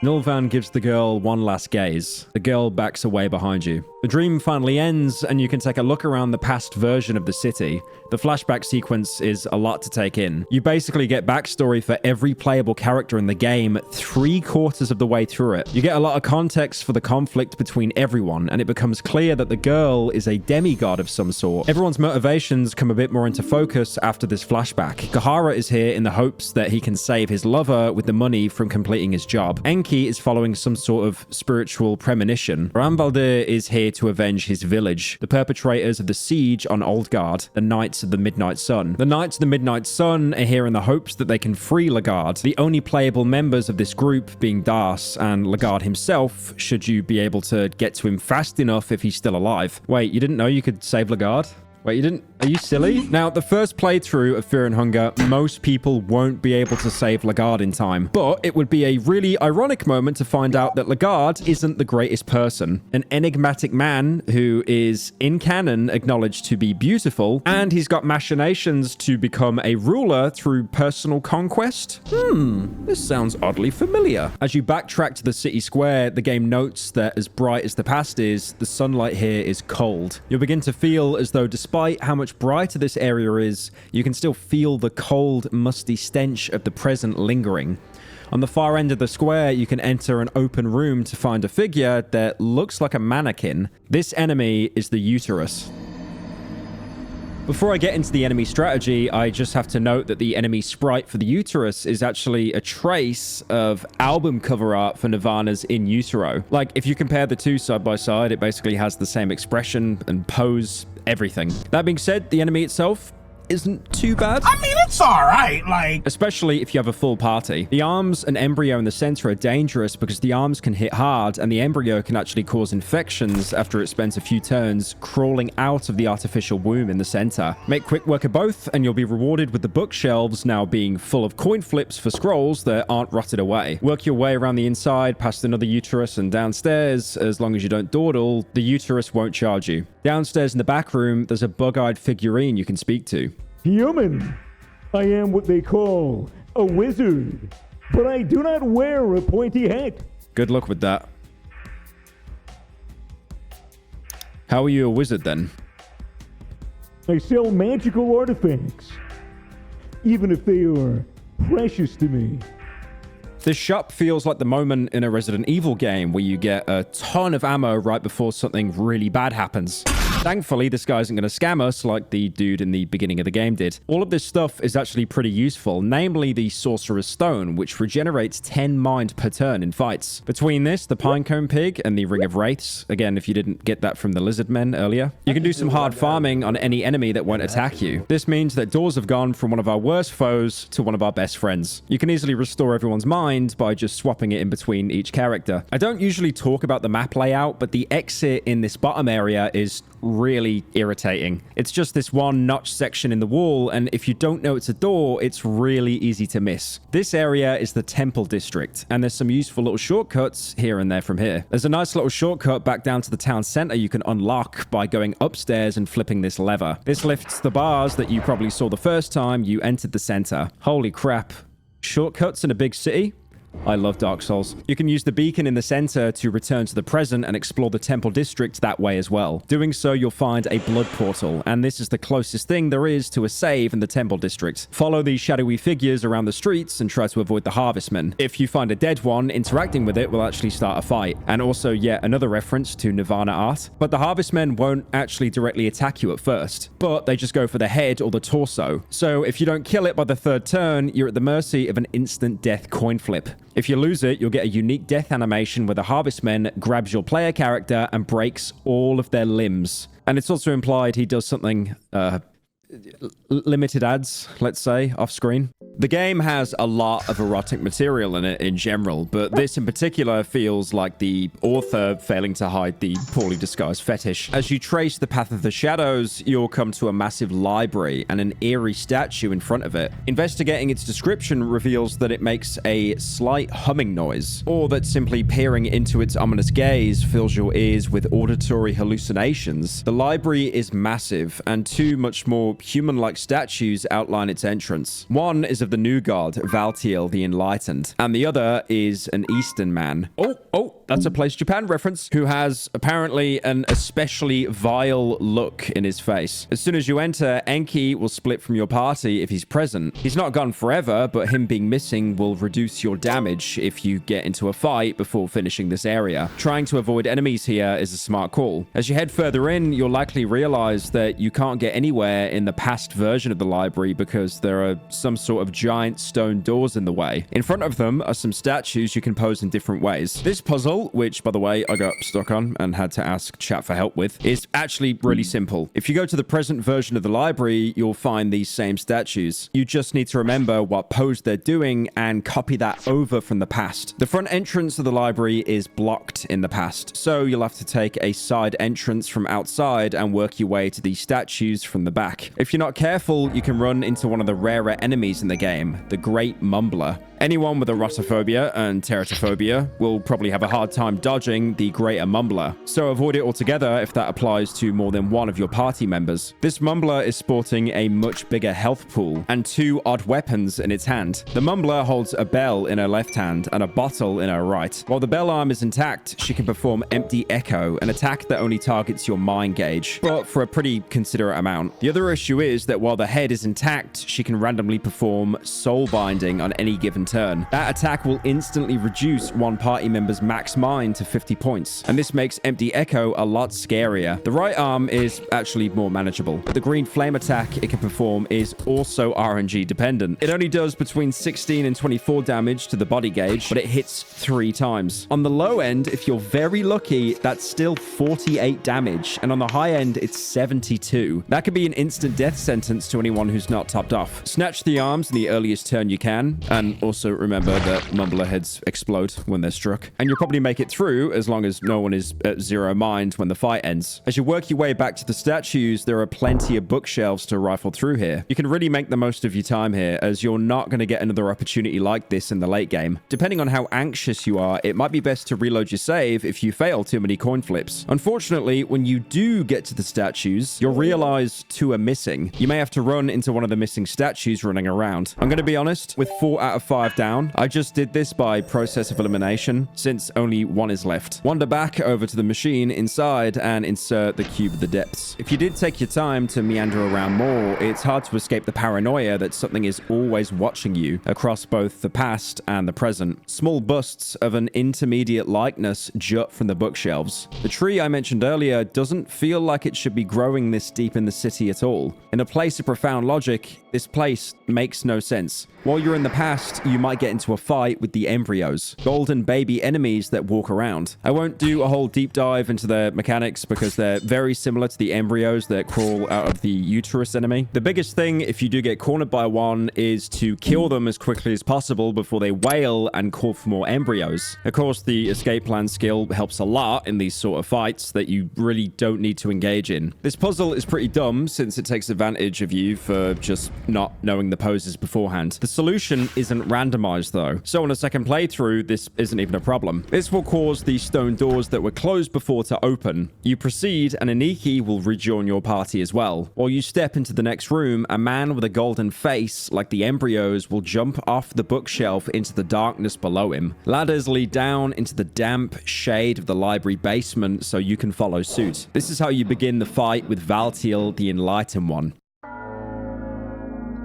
Nilvan gives the girl one last gaze. The girl backs away behind you. The dream finally ends, and you can take a look around the past version of the city. The flashback sequence is a lot to take in. You basically get backstory for every playable character in the game 3/4 of the way through it. You get a lot of context for the conflict between everyone, and it becomes clear that the girl is a demigod of some sort. Everyone's motivations come a bit more into focus after this flashback. Kahara is here in the hopes that he can save his lover with the money from completing his job. Enki is following some sort of spiritual premonition. Rambaldir is here to avenge his village, the perpetrators of the siege on Oldgard, the Knights of the Midnight Sun. The Knights of the Midnight Sun are here in the hopes that they can free Lagarde, the only playable members of this group being Das and Lagarde himself, should you be able to get to him fast enough if he's still alive. Wait, you didn't know you could save Lagarde? Wait, you didn't? Are you silly? Now, the first playthrough of Fear and Hunger, most people won't be able to save Lagarde in time. But it would be a really ironic moment to find out that Lagarde isn't the greatest person. An enigmatic man who is, in canon, acknowledged to be beautiful, and he's got machinations to become a ruler through personal conquest. This sounds oddly familiar. As you backtrack to the city square, the game notes that as bright as the past is, the sunlight here is cold. You'll begin to feel as though despite how much brighter this area is, you can still feel the cold, musty stench of the present lingering. On the far end of the square, you can enter an open room to find a figure that looks like a mannequin. This enemy is the Uterus. Before I get into the enemy strategy, I just have to note that the enemy sprite for the Uterus is actually a trace of album cover art for Nirvana's In Utero. Like, if you compare the two side by side, it basically has the same expression and pose, everything. That being said, the enemy itself isn't too bad. I mean, it's alright, like... Especially if you have a full party. The arms and embryo in the center are dangerous because the arms can hit hard and the embryo can actually cause infections after it spends a few turns crawling out of the artificial womb in the center. Make quick work of both and you'll be rewarded with the bookshelves now being full of coin flips for scrolls that aren't rotted away. Work your way around the inside, past another Uterus and downstairs. As long as you don't dawdle, the Uterus won't charge you. Downstairs in the back room, there's a bug-eyed figurine you can speak to. Human, I am what they call a wizard, but I do not wear a pointy hat. Good luck with that. How are you a wizard then? I sell magical artifacts, even if they are precious to me. This shop feels like the moment in a Resident Evil game where you get a ton of ammo right before something really bad happens. Thankfully, this guy isn't going to scam us like the dude in the beginning of the game did. All of this stuff is actually pretty useful, namely the Sorcerer's Stone, which regenerates 10 mind per turn in fights. Between this, the Pinecone Pig, and the Ring of Wraiths, again, if you didn't get that from the Lizard Men earlier, you can do some hard farming on any enemy that won't attack you. This means that doors have gone from one of our worst foes to one of our best friends. You can easily restore everyone's mind find by just swapping it in between each character. I don't usually talk about the map layout, but the exit in this bottom area is really irritating. It's just this one notch section in the wall, and if you don't know it's a door, it's really easy to miss. This area is the Temple District, and there's some useful little shortcuts here and there from here. There's a nice little shortcut back down to the town center you can unlock by going upstairs and flipping this lever. This lifts the bars that you probably saw the first time you entered the center. Holy crap. Shortcuts in a big city? I love Dark Souls. You can use the beacon in the center to return to the present and explore the Temple District that way as well. Doing so, you'll find a blood portal, and this is the closest thing there is to a save in the Temple District. Follow these shadowy figures around the streets and try to avoid the Harvestmen. If you find a dead one, interacting with it will actually start a fight. And also yet another reference to Nirvana art. But the Harvestmen won't actually directly attack you at first, but they just go for the head or the torso. So if you don't kill it by the third turn, you're at the mercy of an instant death coin flip. If you lose it, you'll get a unique death animation where the Harvestman grabs your player character and breaks all of their limbs. And it's also implied he does something, limited ads, let's say, off screen. The game has a lot of erotic material in it in general, but this in particular feels like the author failing to hide the poorly disguised fetish. As you trace the path of the shadows, you'll come to a massive library and an eerie statue in front of it. Investigating its description reveals that it makes a slight humming noise, or that simply peering into its ominous gaze fills your ears with auditory hallucinations. The library is massive, and two much more human-like statues outline its entrance. One is of the new god, Valtiel the Enlightened, and the other is an Eastern man. Oh, that's a Place Japan reference, who has apparently an especially vile look in his face. As soon as you enter, Enki will split from your party if he's present. He's not gone forever, but him being missing will reduce your damage if you get into a fight before finishing this area. Trying to avoid enemies here is a smart call. As you head further in, you'll likely realize that you can't get anywhere in the past version of the library because there are some sort of giant stone doors in the way. In front of them are some statues you can pose in different ways. This puzzle, which by the way I got stuck on and had to ask chat for help with, is actually really simple. If you go to the present version of the library, you'll find these same statues. You just need to remember what pose they're doing and copy that over from the past. The front entrance of the library is blocked in the past, so you'll have to take a side entrance from outside and work your way to these statues from the back. If you're not careful, you can run into one of the rarer enemies in the game, the Great Mumbler. Anyone with erotophobia and teratophobia will probably have a hard time dodging the Greater Mumbler, so avoid it altogether if that applies to more than one of your party members. This Mumbler is sporting a much bigger health pool and two odd weapons in its hand. The Mumbler holds a bell in her left hand and a bottle in her right. While the bell arm is intact, she can perform Empty Echo, an attack that only targets your mind gauge, but for a pretty considerate amount. The other issue is that while the head is intact, she can randomly perform Soul Binding on any given turn. That attack will instantly reduce one party member's max mind to 50 points, and this makes Empty Echo a lot scarier. The right arm is actually more manageable, but the green flame attack it can perform is also RNG dependent. It only does between 16 and 24 damage to the body gauge, but it hits 3 times. On the low end, if you're very lucky, that's still 48 damage, and on the high end, it's 72. That could be an instant death sentence to anyone who's not topped off. Snatch the arms in the earliest turn you can, and also remember that Mumbler heads explode when they're struck. And you'll probably make it through as long as no one is at 0 mind when the fight ends. As you work your way back to the statues, there are plenty of bookshelves to rifle through here. You can really make the most of your time here, as you're not going to get another opportunity like this in the late game. Depending on how anxious you are, it might be best to reload your save if you fail too many coin flips. Unfortunately, when you do get to the statues, you'll realize 2 are missing. You may have to run into one of the missing statues running around. I'm going to be honest, with 4 out of 5 down, I just did this by process of elimination, since only 1 is left. Wander back over to the machine inside and insert the Cube of the Depths. If you did take your time to meander around more, it's hard to escape the paranoia that something is always watching you across both the past and the present. Small busts of an intermediate likeness jut from the bookshelves. The tree I mentioned earlier doesn't feel like it should be growing this deep in the city at all. In a place of profound logic, this place makes no sense. While you're in the past, you you might get into a fight with the embryos, golden baby enemies that walk around. I won't do a whole deep dive into their mechanics because they're very similar to the embryos that crawl out of the uterus enemy. The biggest thing if you do get cornered by one is to kill them as quickly as possible before they wail and call for more embryos. Of course, the escape plan skill helps a lot in these sort of fights that you really don't need to engage in. This puzzle is pretty dumb since it takes advantage of you for just not knowing the poses beforehand. The solution isn't randomized though, so on a second playthrough, this isn't even a problem. This will cause the stone doors that were closed before to open. You proceed and Aniki will rejoin your party as well. While you step into the next room, a man with a golden face, like the embryos, will jump off the bookshelf into the darkness below him. Ladders lead down into the damp shade of the library basement so you can follow suit. This is how you begin the fight with Valtiel, the Enlightened One.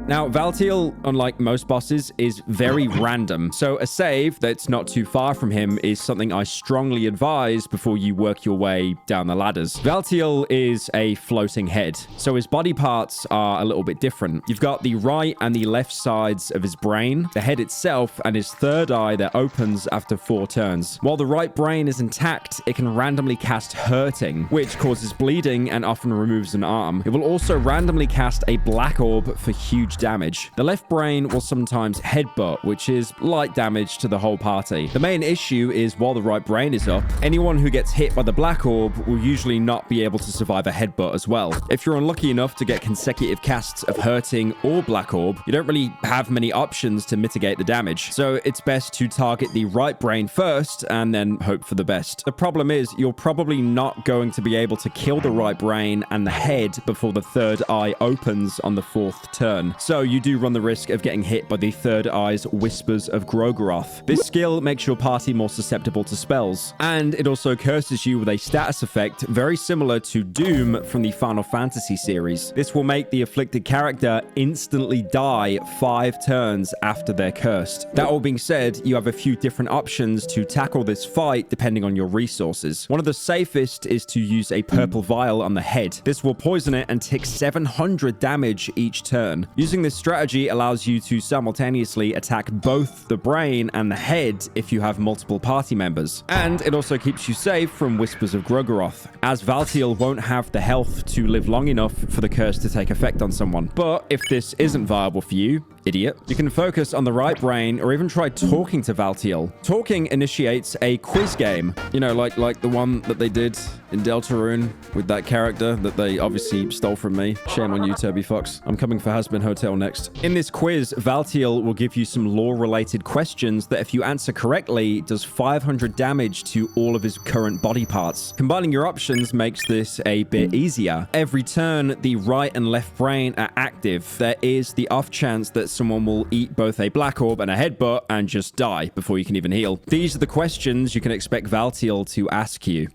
Now, Valtiel, unlike most bosses, is very random, so a save that's not too far from him is something I strongly advise before you work your way down the ladders. Valtiel is a floating head, so his body parts are a little bit different. You've got the right and the left sides of his brain, the head itself, and his third eye that opens after 4 turns. While the right brain is intact, it can randomly cast Hurting, which causes bleeding and often removes an arm. It will also randomly cast a black orb for huge damage. The left brain will sometimes headbutt, which is light damage to the whole party. The main issue is while the right brain is up, anyone who gets hit by the black orb will usually not be able to survive a headbutt as well. If you're unlucky enough to get consecutive casts of Hurting or black orb, you don't really have many options to mitigate the damage. So it's best to target the right brain first and then hope for the best. The problem is you're probably not going to be able to kill the right brain and the head before the third eye opens on the 4th turn. So you do run the risk of getting hit by the third eye's Whispers of Grogaroth. This skill makes your party more susceptible to spells, and it also curses you with a status effect very similar to Doom from the Final Fantasy series. This will make the afflicted character instantly die 5 turns after they're cursed. That all being said, you have a few different options to tackle this fight depending on your resources. One of the safest is to use a purple vial on the head. This will poison it and take 700 damage each turn. Using this strategy allows you to simultaneously attack both the brain and the head if you have multiple party members. And it also keeps you safe from Whispers of Grogaroth, as Valtiel won't have the health to live long enough for the curse to take effect on someone. But if this isn't viable for you, idiot, you can focus on the right brain or even try talking to Valtiel. Talking initiates a quiz game, you know, like the one that they did in Deltarune with that character that they obviously stole from me. Shame on you, Toby Fox. I'm coming for Hasbin Hotel next. In this quiz, Valtiel will give you some lore-related questions that if you answer correctly, does 500 damage to all of his current body parts. Combining your options makes this a bit easier. Every turn, the right and left brain are active. There is the off chance that someone will eat both a black orb and a headbutt and just die before you can even heal. These are the questions you can expect Valtiel to ask you.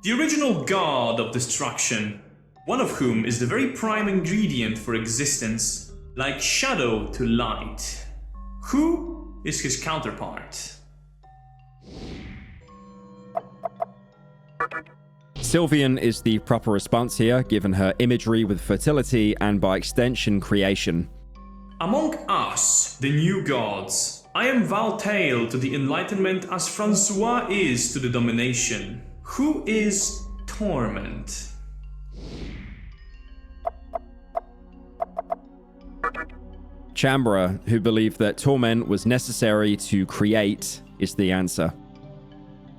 The original god of destruction, one of whom is the very prime ingredient for existence, like shadow to light. Who is his counterpart? Sylvian is the proper response here, given her imagery with fertility and by extension creation. Among us, the new gods, I am Valtail to the enlightenment as Francois is to the domination. Who is Torment? Chambra, who believed that torment was necessary to create, is the answer.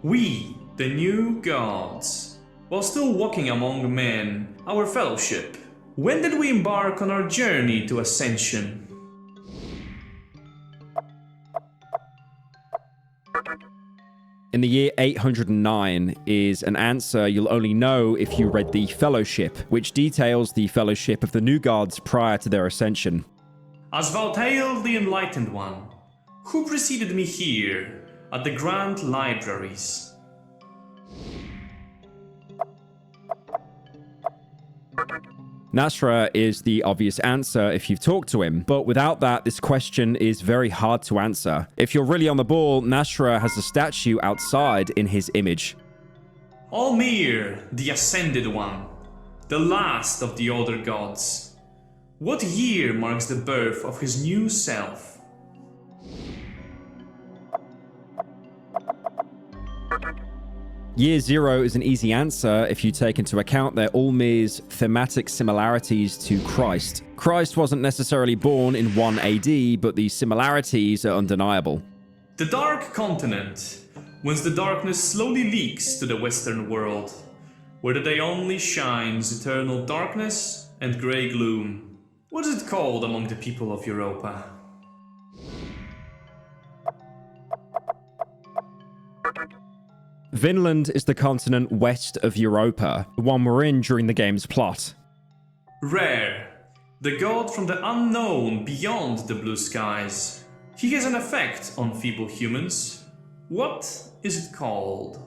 We, the new gods, while still walking among men, our fellowship, when did we embark on our journey to ascension? In the year 809 is an answer you'll only know if you read the Fellowship, which details the fellowship of the new gods prior to their ascension. As Valtail the Enlightened One, who preceded me here at the Grand Libraries? Nasra is the obvious answer if you've talked to him, but without that, this question is very hard to answer. If you're really on the ball, Nasra has a statue outside in his image. Almir, the Ascended One, the last of the older gods. What year marks the birth of his new self? Year Zero is an easy answer if you take into account their Ulmir's thematic similarities to Christ. Christ wasn't necessarily born in 1 AD, but the similarities are undeniable. The Dark Continent, whence the darkness slowly leaks to the Western world, where the day only shines eternal darkness and grey gloom. What is it called among the people of Europa? Vinland is the continent west of Europa, the one we're in during the game's plot. Rare, the god from the unknown beyond the blue skies. He has an effect on feeble humans. What is it called?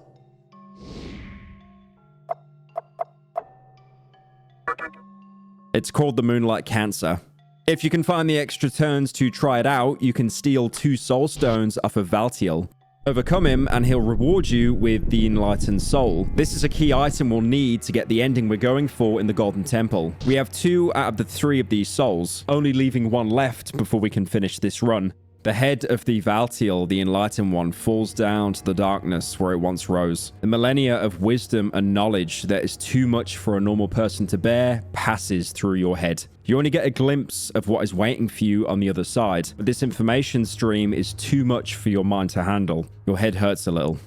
It's called the Moonlight Cancer. If you can find the extra turns to try it out, you can steal 2 soul stones off of Valtiel. Overcome him and he'll reward you with the Enlightened Soul. This is a key item we'll need to get the ending we're going for in the Golden Temple. We have 2 out of the 3 of these souls, only leaving 1 left before we can finish this run. The head of the Valtiel, the Enlightened One, falls down to the darkness where it once rose. The millennia of wisdom and knowledge that is too much for a normal person to bear passes through your head. You only get a glimpse of what is waiting for you on the other side, but this information stream is too much for your mind to handle. Your head hurts a little.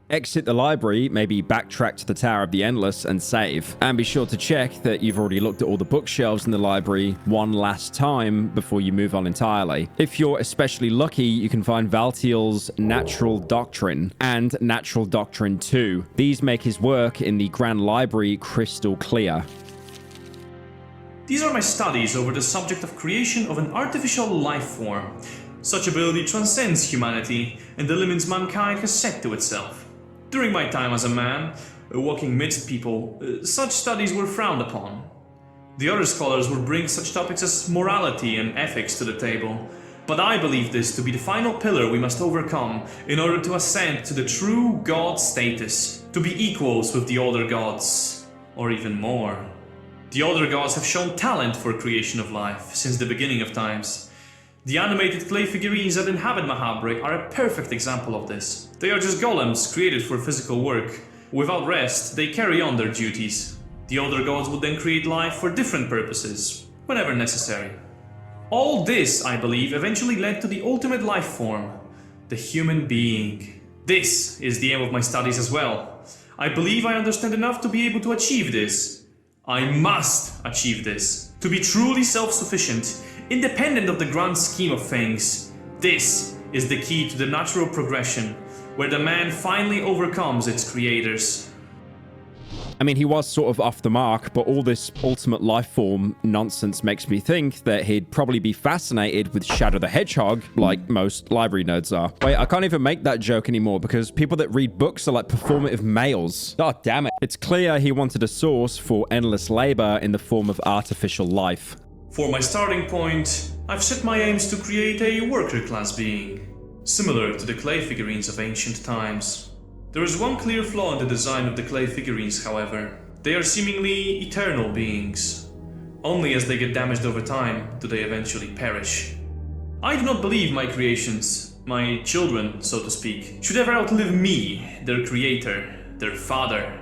Exit the library, maybe backtrack to the Tower of the Endless and save. And be sure to check that you've already looked at all the bookshelves in the library one last time before you move on entirely. If you're especially lucky, you can find Valtiel's Natural Doctrine and Natural Doctrine 2. These make his work in the Grand Library crystal clear. These are my studies over the subject of creation of an artificial life form. Such ability transcends humanity and the limits mankind has set to itself. During my time as a man, walking midst people, such studies were frowned upon. The other scholars would bring such topics as morality and ethics to the table, but I believe this to be the final pillar we must overcome in order to ascend to the true god status, to be equals with the older gods, or even more. The older gods have shown talent for creation of life since the beginning of times. The animated clay figurines that inhabit Mahabrik are a perfect example of this. They are just golems created for physical work. Without rest, they carry on their duties. The older gods would then create life for different purposes, whenever necessary. All this, I believe, eventually led to the ultimate life form, the human being. This is the aim of my studies as well. I believe I understand enough to be able to achieve this. I must achieve this. To be truly self-sufficient, independent of the grand scheme of things. This is the key to the natural progression, where the man finally overcomes its creators. I mean, he was sort of off the mark, but all this ultimate life form nonsense makes me think that he'd probably be fascinated with Shadow the Hedgehog, like most library nerds are. Wait, I can't even make that joke anymore because people that read books are like performative males. God damn it. It's clear he wanted a source for endless labor in the form of artificial life. For my starting point, I've set my aims to create a worker class being, similar to the clay figurines of ancient times. There is one clear flaw in the design of the clay figurines, however. They are seemingly eternal beings. Only as they get damaged over time do they eventually perish. I do not believe my creations, my children, so to speak, should ever outlive me, their creator, their father.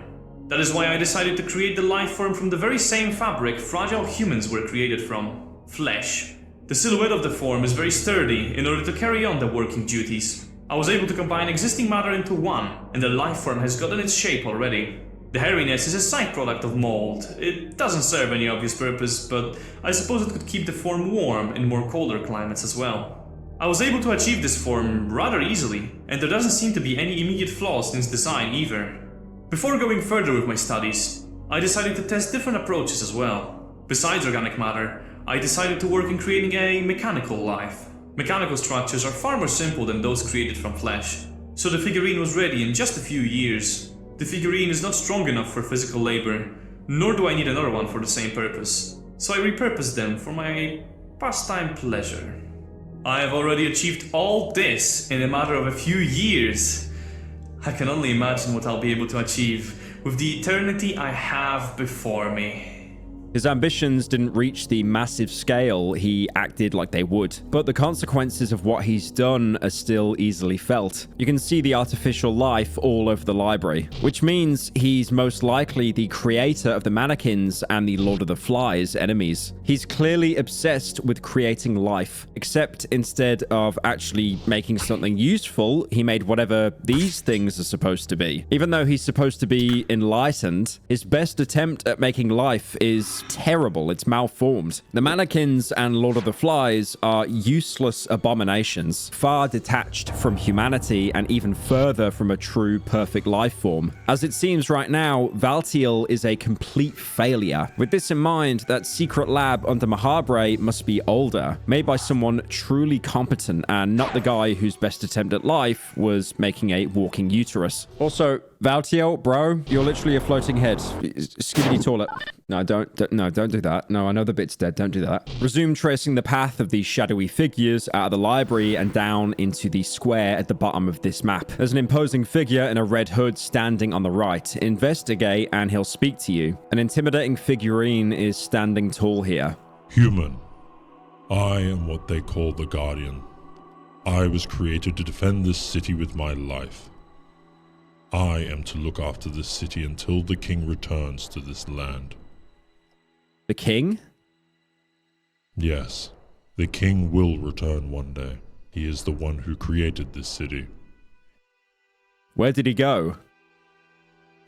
That is why I decided to create the life form from the very same fabric fragile humans were created from, flesh. The silhouette of the form is very sturdy in order to carry on the working duties. I was able to combine existing matter into one, and the life form has gotten its shape already. The hairiness is a side product of mold. It doesn't serve any obvious purpose, but I suppose it could keep the form warm in more colder climates as well. I was able to achieve this form rather easily, and there doesn't seem to be any immediate flaws in its design either. Before going further with my studies, I decided to test different approaches as well. Besides organic matter, I decided to work in creating a mechanical life. Mechanical structures are far more simple than those created from flesh, so the figurine was ready in just a few years. The figurine is not strong enough for physical labor, nor do I need another one for the same purpose, so I repurposed them for my pastime pleasure. I have already achieved all this in a matter of a few years. I can only imagine what I'll be able to achieve with the eternity I have before me. His ambitions didn't reach the massive scale he acted like they would, but the consequences of what he's done are still easily felt. You can see the artificial life all over the library, which means he's most likely the creator of the mannequins and the Lord of the Flies enemies. He's clearly obsessed with creating life, except instead of actually making something useful, he made whatever these things are supposed to be. Even though he's supposed to be enlightened, his best attempt at making life is terrible. It's malformed. The mannequins and Lord of the Flies are useless abominations, far detached from humanity and even further from a true perfect life form. As it seems right now, Valtiel is a complete failure. With this in mind, that secret lab under Mahabre must be older, made by someone truly competent and not the guy whose best attempt at life was making a walking uterus. Also, Valtiel, bro, you're literally a floating head. Skibidi toilet. No, don't do that. No, I know the bit's dead. Don't do that. Resume tracing the path of these shadowy figures out of the library and down into the square at the bottom of this map. There's an imposing figure in a red hood standing on the right. Investigate and he'll speak to you. An intimidating figurine is standing tall here. Human, I am what they call the Guardian. I was created to defend this city with my life. I am to look after this city until the king returns to this land. The king? Yes, the king will return one day. He is the one who created this city. Where did he go?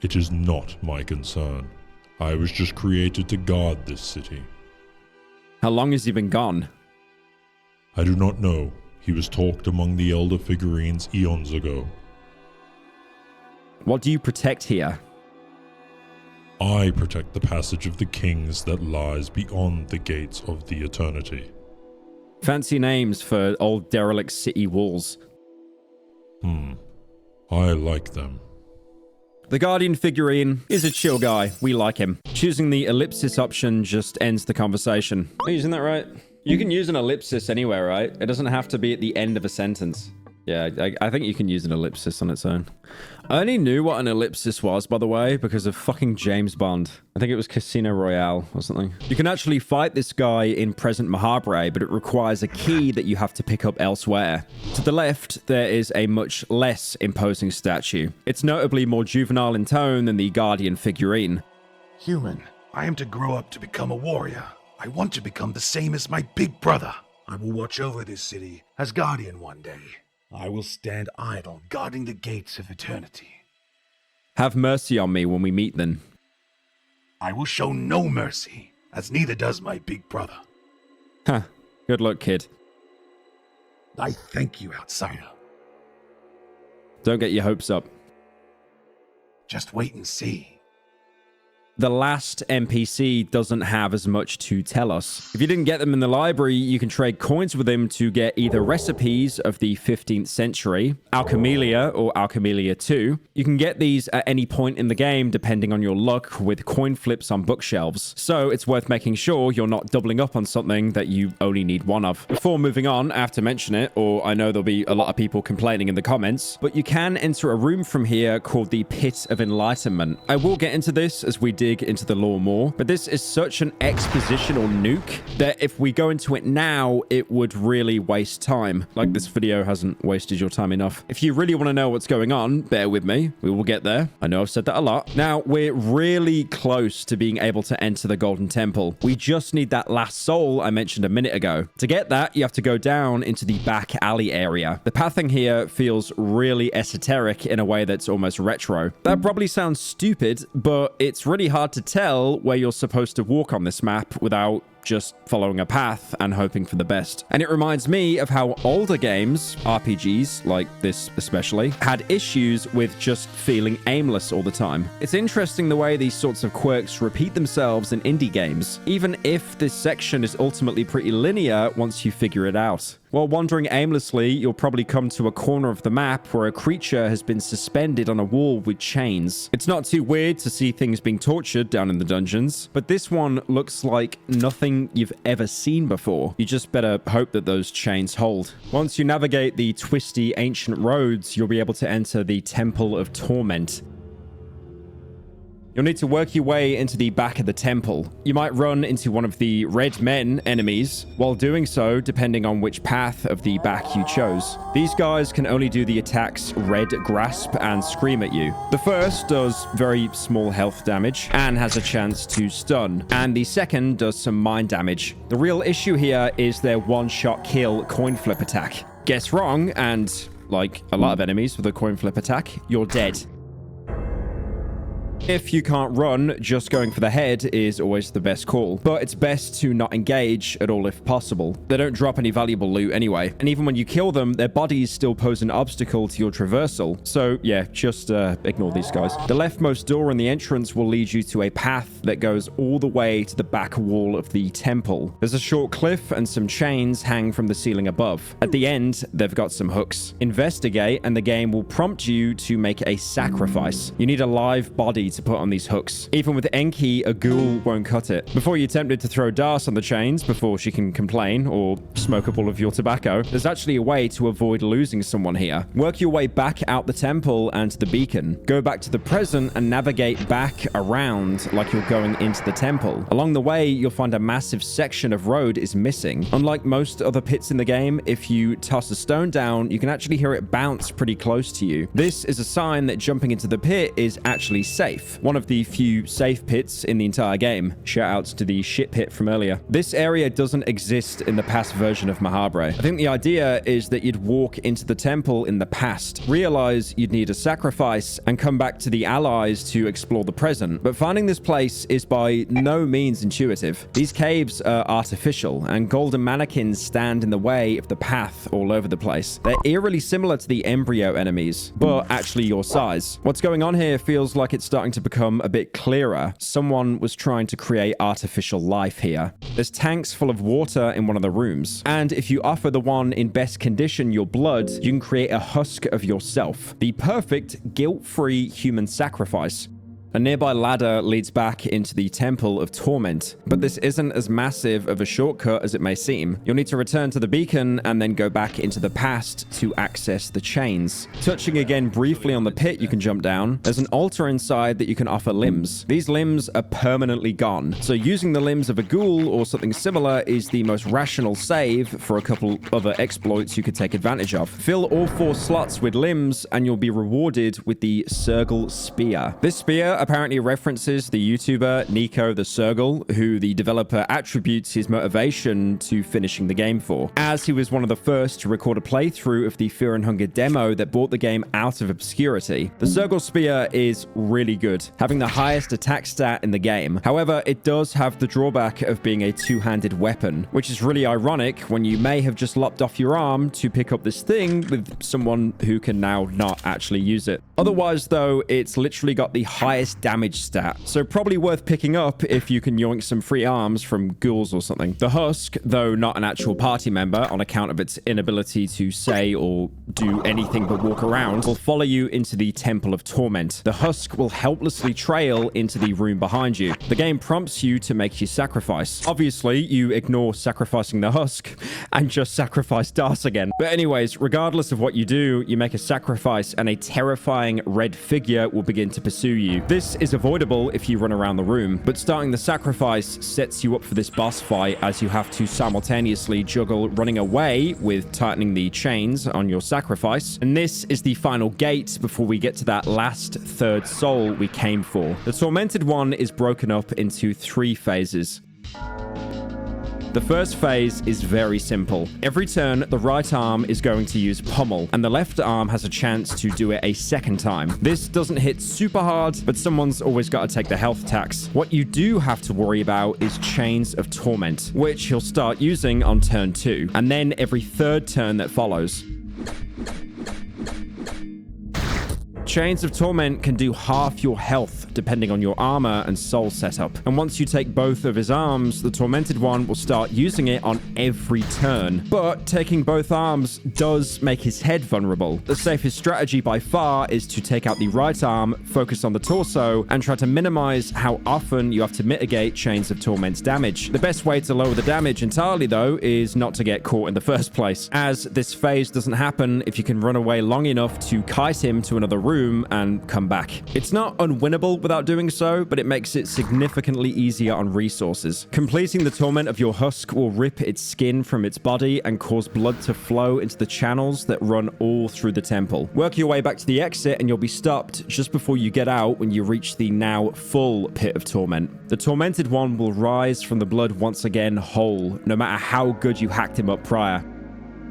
It is not my concern. I was just created to guard this city. How long has he been gone? I do not know. He was talked among the elder figurines eons ago. What do you protect here? I protect the passage of the kings that lies beyond the gates of the eternity. Fancy names for old derelict city walls. I like them. The Guardian figurine is a chill guy. We like him. Choosing the ellipsis option just ends the conversation. Are you using that right? You can use an ellipsis anywhere, right? It doesn't have to be at the end of a sentence. Yeah, I think you can use an ellipsis on its own. I only knew what an ellipsis was, by the way, because of fucking James Bond. I think it was Casino Royale or something. You can actually fight this guy in present Mahabre, but it requires a key that you have to pick up elsewhere. To the left, there is a much less imposing statue. It's notably more juvenile in tone than the Guardian figurine. Human, I am to grow up to become a warrior. I want to become the same as my big brother. I will watch over this city as Guardian one day. I will stand idle, guarding the gates of eternity. Have mercy on me when we meet then. I will show no mercy, as neither does my big brother. Huh. Good luck, kid. I thank you, outsider. Don't get your hopes up. Just wait and see. The last NPC doesn't have as much to tell us. If you didn't get them in the library, you can trade coins with him to get either recipes of the 15th century, Alchemelia or Alchemelia 2. You can get these at any point in the game depending on your luck with coin flips on bookshelves. So it's worth making sure you're not doubling up on something that you only need one of. Before moving on, I have to mention it, or I know there'll be a lot of people complaining in the comments, but you can enter a room from here called the Pit of Enlightenment. I will get into this as we dig into the lore more, but this is such an expositional nuke that if we go into it now, it would really waste time. Like, this video hasn't wasted your time enough. If you really want to know what's going on, bear with me. We will get there. I know I've said that a lot. Now, we're really close to being able to enter the Golden Temple. We just need that last soul I mentioned a minute ago. To get that, you have to go down into the back alley area. The pathing here feels really esoteric in a way that's almost retro. That probably sounds stupid, but it's really hard to tell where you're supposed to walk on this map without just following a path and hoping for the best. And it reminds me of how older games, RPGs like this especially, had issues with just feeling aimless all the time. It's interesting the way these sorts of quirks repeat themselves in indie games, even if this section is ultimately pretty linear once you figure it out. While wandering aimlessly, you'll probably come to a corner of the map where a creature has been suspended on a wall with chains. It's not too weird to see things being tortured down in the dungeons, but this one looks like nothing you've ever seen before. You just better hope that those chains hold. Once you navigate the twisty ancient roads, you'll be able to enter the Temple of Torment. You'll need to work your way into the back of the temple. You might run into one of the red men enemies. While doing so, depending on which path of the back you chose. These guys can only do the attacks Red Grasp and Scream at you. The first does very small health damage and has a chance to stun, and the second does some mind damage. The real issue here is their one-shot kill coin flip attack. Guess wrong, and like a lot of enemies with a coin flip attack, you're dead. If you can't run, just going for the head is always the best call, but it's best to not engage at all if possible. They don't drop any valuable loot anyway, and even when you kill them, their bodies still pose an obstacle to your traversal. So yeah, just ignore these guys. The leftmost door in the entrance will lead you to a path that goes all the way to the back wall of the temple. There's a short cliff and some chains hang from the ceiling above. At the end, they've got some hooks. Investigate and the game will prompt you to make a sacrifice. You need a live body to put on these hooks. Even with Enki, a ghoul won't cut it. Before you're tempted to throw Darce on the chains before she can complain or smoke up all of your tobacco, there's actually a way to avoid losing someone here. Work your way back out the temple and to the beacon. Go back to the present and navigate back around like you're going into the temple. Along the way, you'll find a massive section of road is missing. Unlike most other pits in the game, if you toss a stone down, you can actually hear it bounce pretty close to you. This is a sign that jumping into the pit is actually safe. One of the few safe pits in the entire game. Shoutouts to the shit pit from earlier. This area doesn't exist in the past version of Mahabre. I think the idea is that you'd walk into the temple in the past, realize you'd need a sacrifice, and come back to the allies to explore the present. But finding this place is by no means intuitive. These caves are artificial, and golden mannequins stand in the way of the path all over the place. They're eerily similar to the embryo enemies, but actually your size. What's going on here feels like it's starting to become a bit clearer. Someone was trying to create artificial life here. There's tanks full of water in one of the rooms, and if you offer the one in best condition your blood, you can create a husk of yourself. The perfect, guilt-free human sacrifice. A nearby ladder leads back into the Temple of Torment, but this isn't as massive of a shortcut as it may seem. You'll need to return to the beacon and then go back into the past to access the chains. Touching again briefly on the pit you can jump down, there's an altar inside that you can offer limbs. These limbs are permanently gone, so using the limbs of a ghoul or something similar is the most rational save for a couple other exploits you could take advantage of. Fill all 4 slots with limbs and you'll be rewarded with the Sergal Spear. This spear apparently references the YouTuber Nico the Sergal, who the developer attributes his motivation to finishing the game for, as he was one of the first to record a playthrough of the Fear and Hunger demo that brought the game out of obscurity. The Sergal Spear is really good, having the highest attack stat in the game. However, it does have the drawback of being a two-handed weapon, which is really ironic when you may have just lopped off your arm to pick up this thing with someone who can now not actually use it. Otherwise, though, it's literally got the highest damage stat, so probably worth picking up if you can yoink some free arms from ghouls or something. The Husk, though not an actual party member on account of its inability to say or do anything but walk around, will follow you into the Temple of Torment. The Husk will helplessly trail into the room behind you. The game prompts you to make your sacrifice. Obviously, you ignore sacrificing the Husk and just sacrifice Darce again. But anyways, regardless of what you do, you make a sacrifice and a terrifying red figure will begin to pursue you. This is avoidable if you run around the room, but starting the sacrifice sets you up for this boss fight as you have to simultaneously juggle running away with tightening the chains on your sacrifice. And this is the final gate before we get to that last third soul we came for. The Tormented One is broken up into 3 phases. The first phase is very simple. Every turn, the right arm is going to use Pummel, and the left arm has a chance to do it a second time. This doesn't hit super hard, but someone's always got to take the health tax. What you do have to worry about is Chains of Torment, which he'll start using on turn 2, and then every third turn that follows. Chains of Torment can do half your health depending on your armor and soul setup. And once you take both of his arms, the Tormented One will start using it on every turn. But taking both arms does make his head vulnerable. The safest strategy by far is to take out the right arm, focus on the torso, and try to minimize how often you have to mitigate Chains of Torment's damage. The best way to lower the damage entirely, though, is not to get caught in the first place, as this phase doesn't happen if you can run away long enough to kite him to another room and come back. It's not unwinnable without doing so, but it makes it significantly easier on resources. Completing the Torment of your husk will rip its skin from its body and cause blood to flow into the channels that run all through the temple. Work your way back to the exit and you'll be stopped just before you get out when you reach the now full Pit of Torment. The Tormented One will rise from the blood once again whole, no matter how good you hacked him up prior.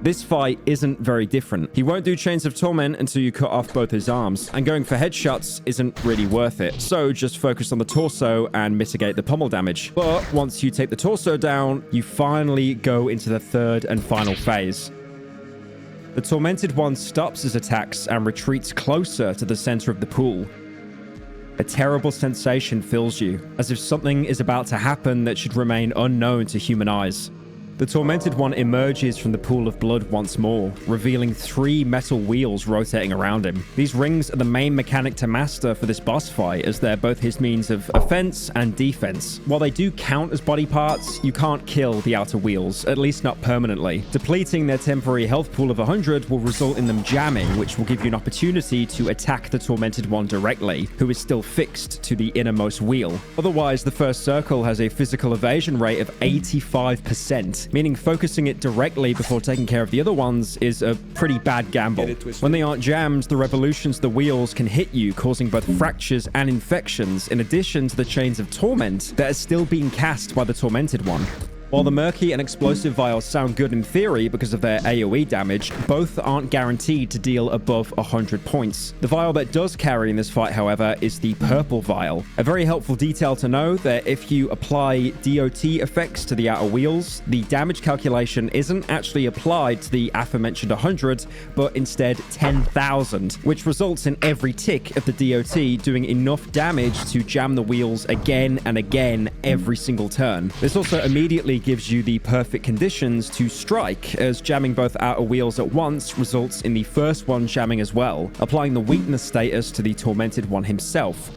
This fight isn't very different. He won't do Chains of Torment until you cut off both his arms, and going for headshots isn't really worth it, so just focus on the torso and mitigate the pommel damage. But once you take the torso down, you finally go into the third and final phase. The Tormented One stops his attacks and retreats closer to the center of the pool. A terrible sensation fills you, as if something is about to happen that should remain unknown to human eyes. The Tormented One emerges from the pool of blood once more, revealing 3 metal wheels rotating around him. These rings are the main mechanic to master for this boss fight, as they're both his means of offense and defense. While they do count as body parts, you can't kill the outer wheels, at least not permanently. Depleting their temporary health pool of 100 will result in them jamming, which will give you an opportunity to attack the Tormented One directly, who is still fixed to the innermost wheel. Otherwise, the first circle has a physical evasion rate of 85%. Meaning focusing it directly before taking care of the other ones is a pretty bad gamble. When they aren't jammed, the revolutions of the wheels can hit you, causing both fractures and infections, in addition to the chains of torment that are still being cast by the Tormented One. While the murky and explosive vials sound good in theory because of their AoE damage, both aren't guaranteed to deal above 100 points. The vial that does carry in this fight, however, is the purple vial. A very helpful detail to know that if you apply DOT effects to the outer wheels, the damage calculation isn't actually applied to the aforementioned 100, but instead 10,000, which results in every tick of the DOT doing enough damage to jam the wheels again and again every single turn. This also immediately gives you the perfect conditions to strike, as jamming both outer wheels at once results in the first one jamming as well, applying the weakness status to the Tormented One himself.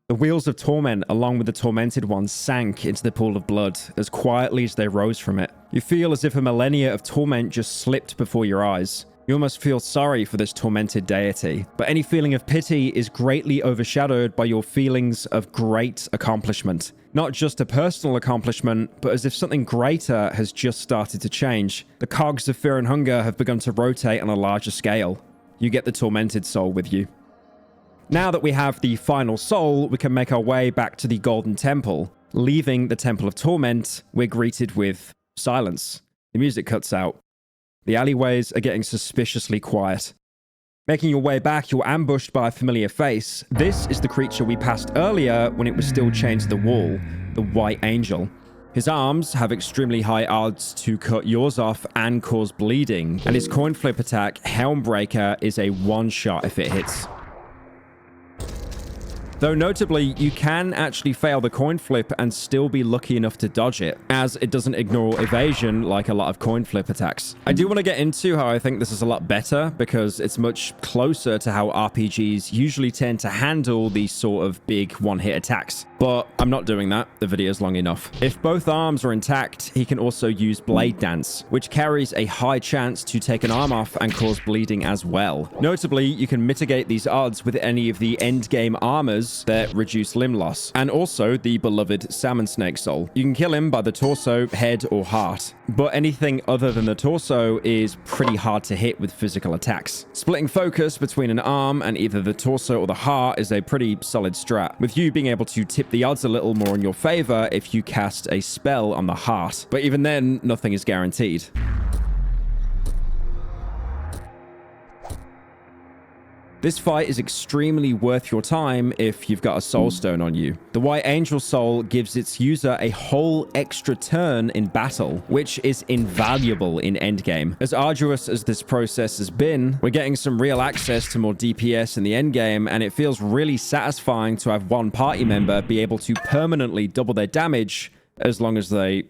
The wheels of torment, along with the Tormented One, sank into the pool of blood as quietly as they rose from it. You feel as if a millennia of torment just slipped before your eyes. You almost feel sorry for this tormented deity, but any feeling of pity is greatly overshadowed by your feelings of great accomplishment. Not just a personal accomplishment, but as if something greater has just started to change. The cogs of fear and hunger have begun to rotate on a larger scale. You get the tormented soul with you. Now that we have the final soul, we can make our way back to the Golden Temple. Leaving the Temple of Torment, we're greeted with silence. The music cuts out. The alleyways are getting suspiciously quiet. Making your way back, you're ambushed by a familiar face. This is the creature we passed earlier when it was still chained to the wall, the White Angel. His arms have extremely high odds to cut yours off and cause bleeding, and his coin flip attack, Helmbreaker, is a one-shot if it hits. Though notably, you can actually fail the coin flip and still be lucky enough to dodge it, as it doesn't ignore evasion like a lot of coin flip attacks. I do want to get into how I think this is a lot better, because it's much closer to how RPGs usually tend to handle these sort of big one-hit attacks. But I'm not doing that, the video's long enough. If both arms are intact, he can also use Blade Dance, which carries a high chance to take an arm off and cause bleeding as well. Notably, you can mitigate these odds with any of the endgame armors that reduce limb loss, and also the beloved Salmon Snake Soul. You can kill him by the torso, head, or heart, but anything other than the torso is pretty hard to hit with physical attacks. Splitting focus between an arm and either the torso or the heart is a pretty solid strat, with you being able to tip the odds a little more in your favor if you cast a spell on the heart, but even then, nothing is guaranteed. This fight is extremely worth your time if you've got a soul stone on you. The White Angel Soul gives its user a whole extra turn in battle, which is invaluable in endgame. As arduous as this process has been, we're getting some real access to more DPS in the endgame, and it feels really satisfying to have one party member be able to permanently double their damage as long as they,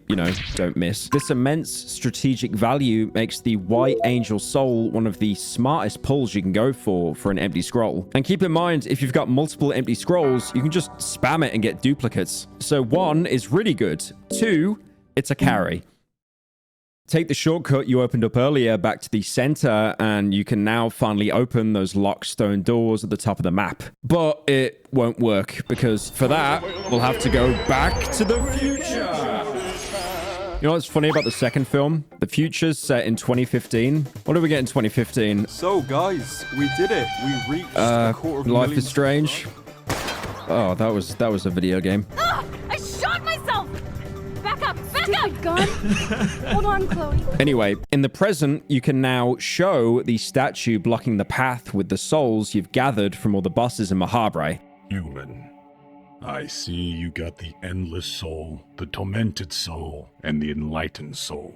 don't miss. This immense strategic value makes the White Angel Soul one of the smartest pulls you can go for an empty scroll. And keep in mind, if you've got multiple empty scrolls, you can just spam it and get duplicates. So 1 is really good. 2, it's a carry. Take the shortcut you opened up earlier back to the center, and you can now finally open those locked stone doors at the top of the map. But it won't work, because for that, we'll have to go back to the future. You know what's funny about the second film? The future's set in 2015. What did we get in 2015? So, guys, we did it. We reached a quarter of Life is Strange. Oh, that was a video game. Ah! I shot myself! Back up! Back up! Gun! Hold on, Chloe. Anyway, in the present, you can now show the statue blocking the path with the souls you've gathered from all the bosses in Mahabre. Human, I see you got the Endless Soul, the Tormented Soul, and the Enlightened Soul.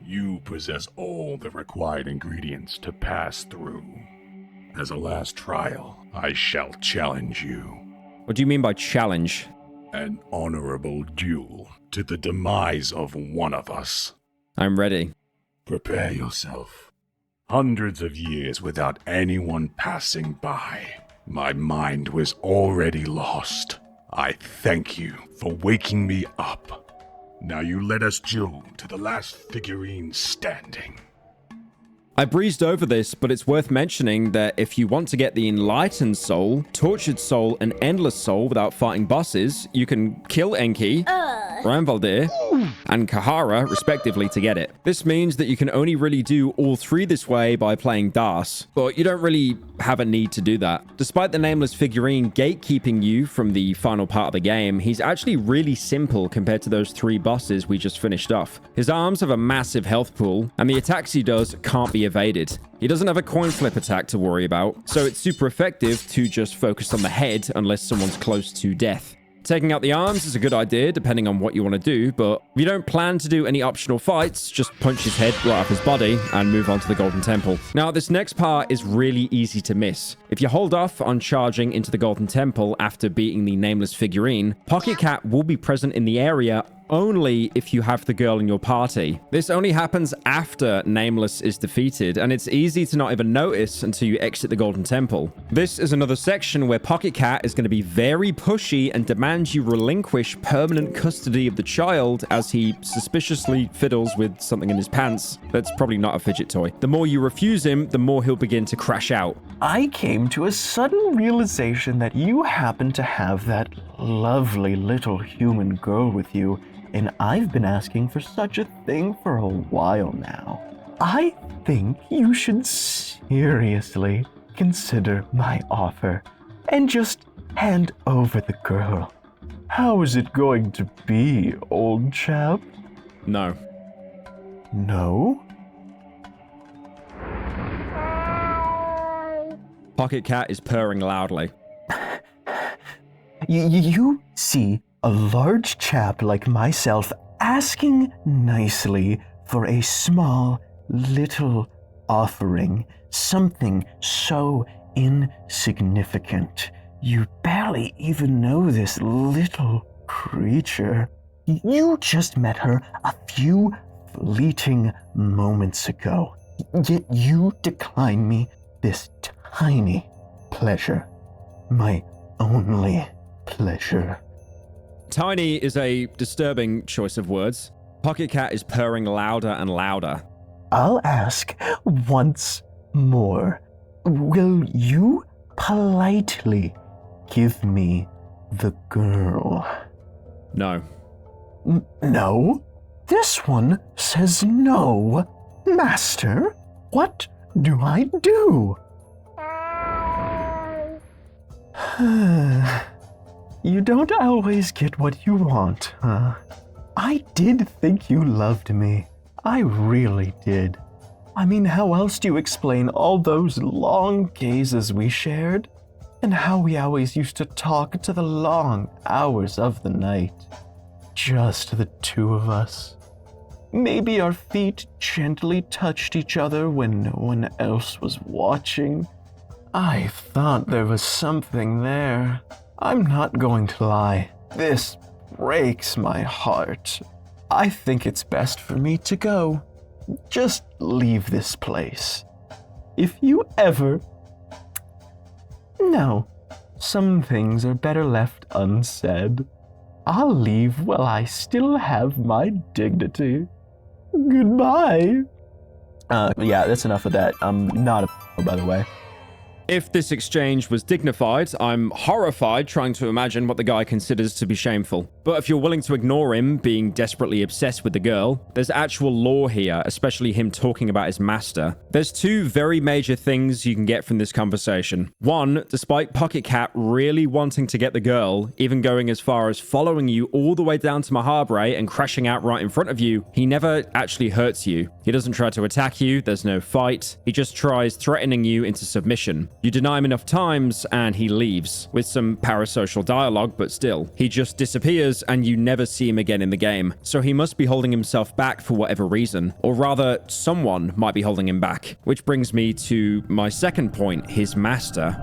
You possess all the required ingredients to pass through. As a last trial, I shall challenge you. What do you mean by challenge? An honorable duel to the demise of one of us. I'm ready. Prepare yourself. Hundreds of years without anyone passing by. My mind was already lost. I thank you for waking me up. Now you let us duel to the last figurine standing. I breezed over this, but it's worth mentioning that if you want to get the Enlightened Soul, Tortured Soul, and Endless Soul without fighting bosses, you can kill Enki, Ranvaldir, and Kahara, respectively, to get it. This means that you can only really do all 3 this way by playing Das, but you don't really have a need to do that. Despite the nameless figurine gatekeeping you from the final part of the game, he's actually really simple compared to those 3 bosses we just finished off. His arms have a massive health pool, and the attacks he does can't be evaded. He doesn't have a coin flip attack to worry about, so it's super effective to just focus on the head unless someone's close to death. Taking out the arms is a good idea, depending on what you want to do, but if you don't plan to do any optional fights, just punch his head right off his body and move on to the Golden Temple. Now, this next part is really easy to miss. If you hold off on charging into the Golden Temple after beating the nameless figurine, Pocket Cat will be present in the area only if you have the girl in your party. This only happens after Nameless is defeated, and it's easy to not even notice until you exit the Golden Temple. This is another section where Pocket Cat is going to be very pushy and demand you relinquish permanent custody of the child as he suspiciously fiddles with something in his pants. That's probably not a fidget toy. The more you refuse him, the more he'll begin to crash out. I came to a sudden realization that you happen to have that lovely little human girl with you, and I've been asking for such a thing for a while now. I think you should seriously consider my offer and just hand over the girl. How is it going to be, old chap? No. No? Pocket Cat is purring loudly. You see a large chap like myself asking nicely for a small little offering, something so insignificant. You barely even know this little creature. You just met her a few fleeting moments ago, yet you decline me this tiny pleasure, my only pleasure. Tiny is a disturbing choice of words. Pocket Cat is purring louder and louder. I'll ask once more. Will you politely give me the girl? No. No? This one says no. Master, what do I do? You don't always get what you want, huh? I did think you loved me. I really did. I mean, how else do you explain all those long gazes we shared? And how we always used to talk to the long hours of the night? Just the 2 of us. Maybe our feet gently touched each other when no one else was watching. I thought there was something there. I'm not going to lie. This breaks my heart. I think it's best for me to go. Just leave this place. If you ever... No, some things are better left unsaid. I'll leave while I still have my dignity. Goodbye. Yeah, that's enough of that. I'm not a by the way. If this exchange was dignified, I'm horrified trying to imagine what the guy considers to be shameful. But if you're willing to ignore him being desperately obsessed with the girl, there's actual lore here, especially him talking about his master. There's two very major things you can get from this conversation. One, despite Pocket Cat really wanting to get the girl, even going as far as following you all the way down to Mahabre and crashing out right in front of you, he never actually hurts you. He doesn't try to attack you, there's no fight. He just tries threatening you into submission. You deny him enough times and he leaves, with some parasocial dialogue, but still. He just disappears and you never see him again in the game. So he must be holding himself back for whatever reason, or rather, someone might be holding him back. Which brings me to my second point, his master.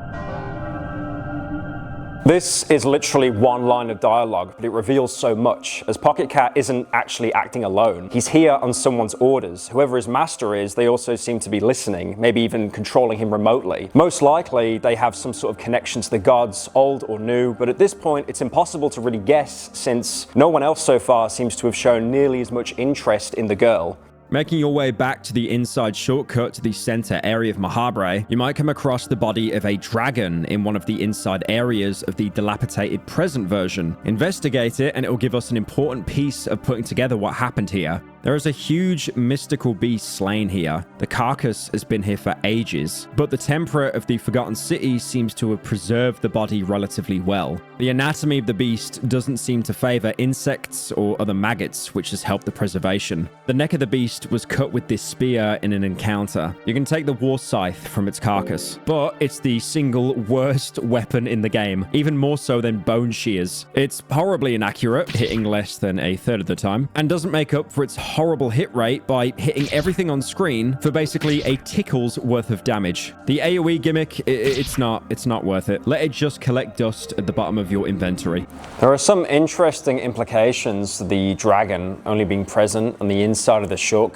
This is literally one line of dialogue, but it reveals so much, as Pocket Cat isn't actually acting alone. He's here on someone's orders. Whoever his master is, they also seem to be listening, maybe even controlling him remotely. Most likely, they have some sort of connection to the gods, old or new, but at this point, it's impossible to really guess, since no one else so far seems to have shown nearly as much interest in the girl. Making your way back to the inside shortcut to the center area of Mahabre, you might come across the body of a dragon in one of the inside areas of the dilapidated present version. Investigate it and it will give us an important piece of putting together what happened here. There is a huge mystical beast slain here. The carcass has been here for ages, but the Temperate of the Forgotten City seems to have preserved the body relatively well. The anatomy of the beast doesn't seem to favor insects or other maggots, which has helped the preservation. The neck of the beast was cut with this spear in an encounter. You can take the war scythe from its carcass, but it's the single worst weapon in the game, even more so than bone shears. It's horribly inaccurate, hitting less than a third of the time, and doesn't make up for its horrible hit rate by hitting everything on screen for basically a tickle's worth of damage. The AoE gimmick, it's not worth it. Let it just collect dust at the bottom of your inventory. There are some interesting implications to the dragon only being present on the inside of the shortcut.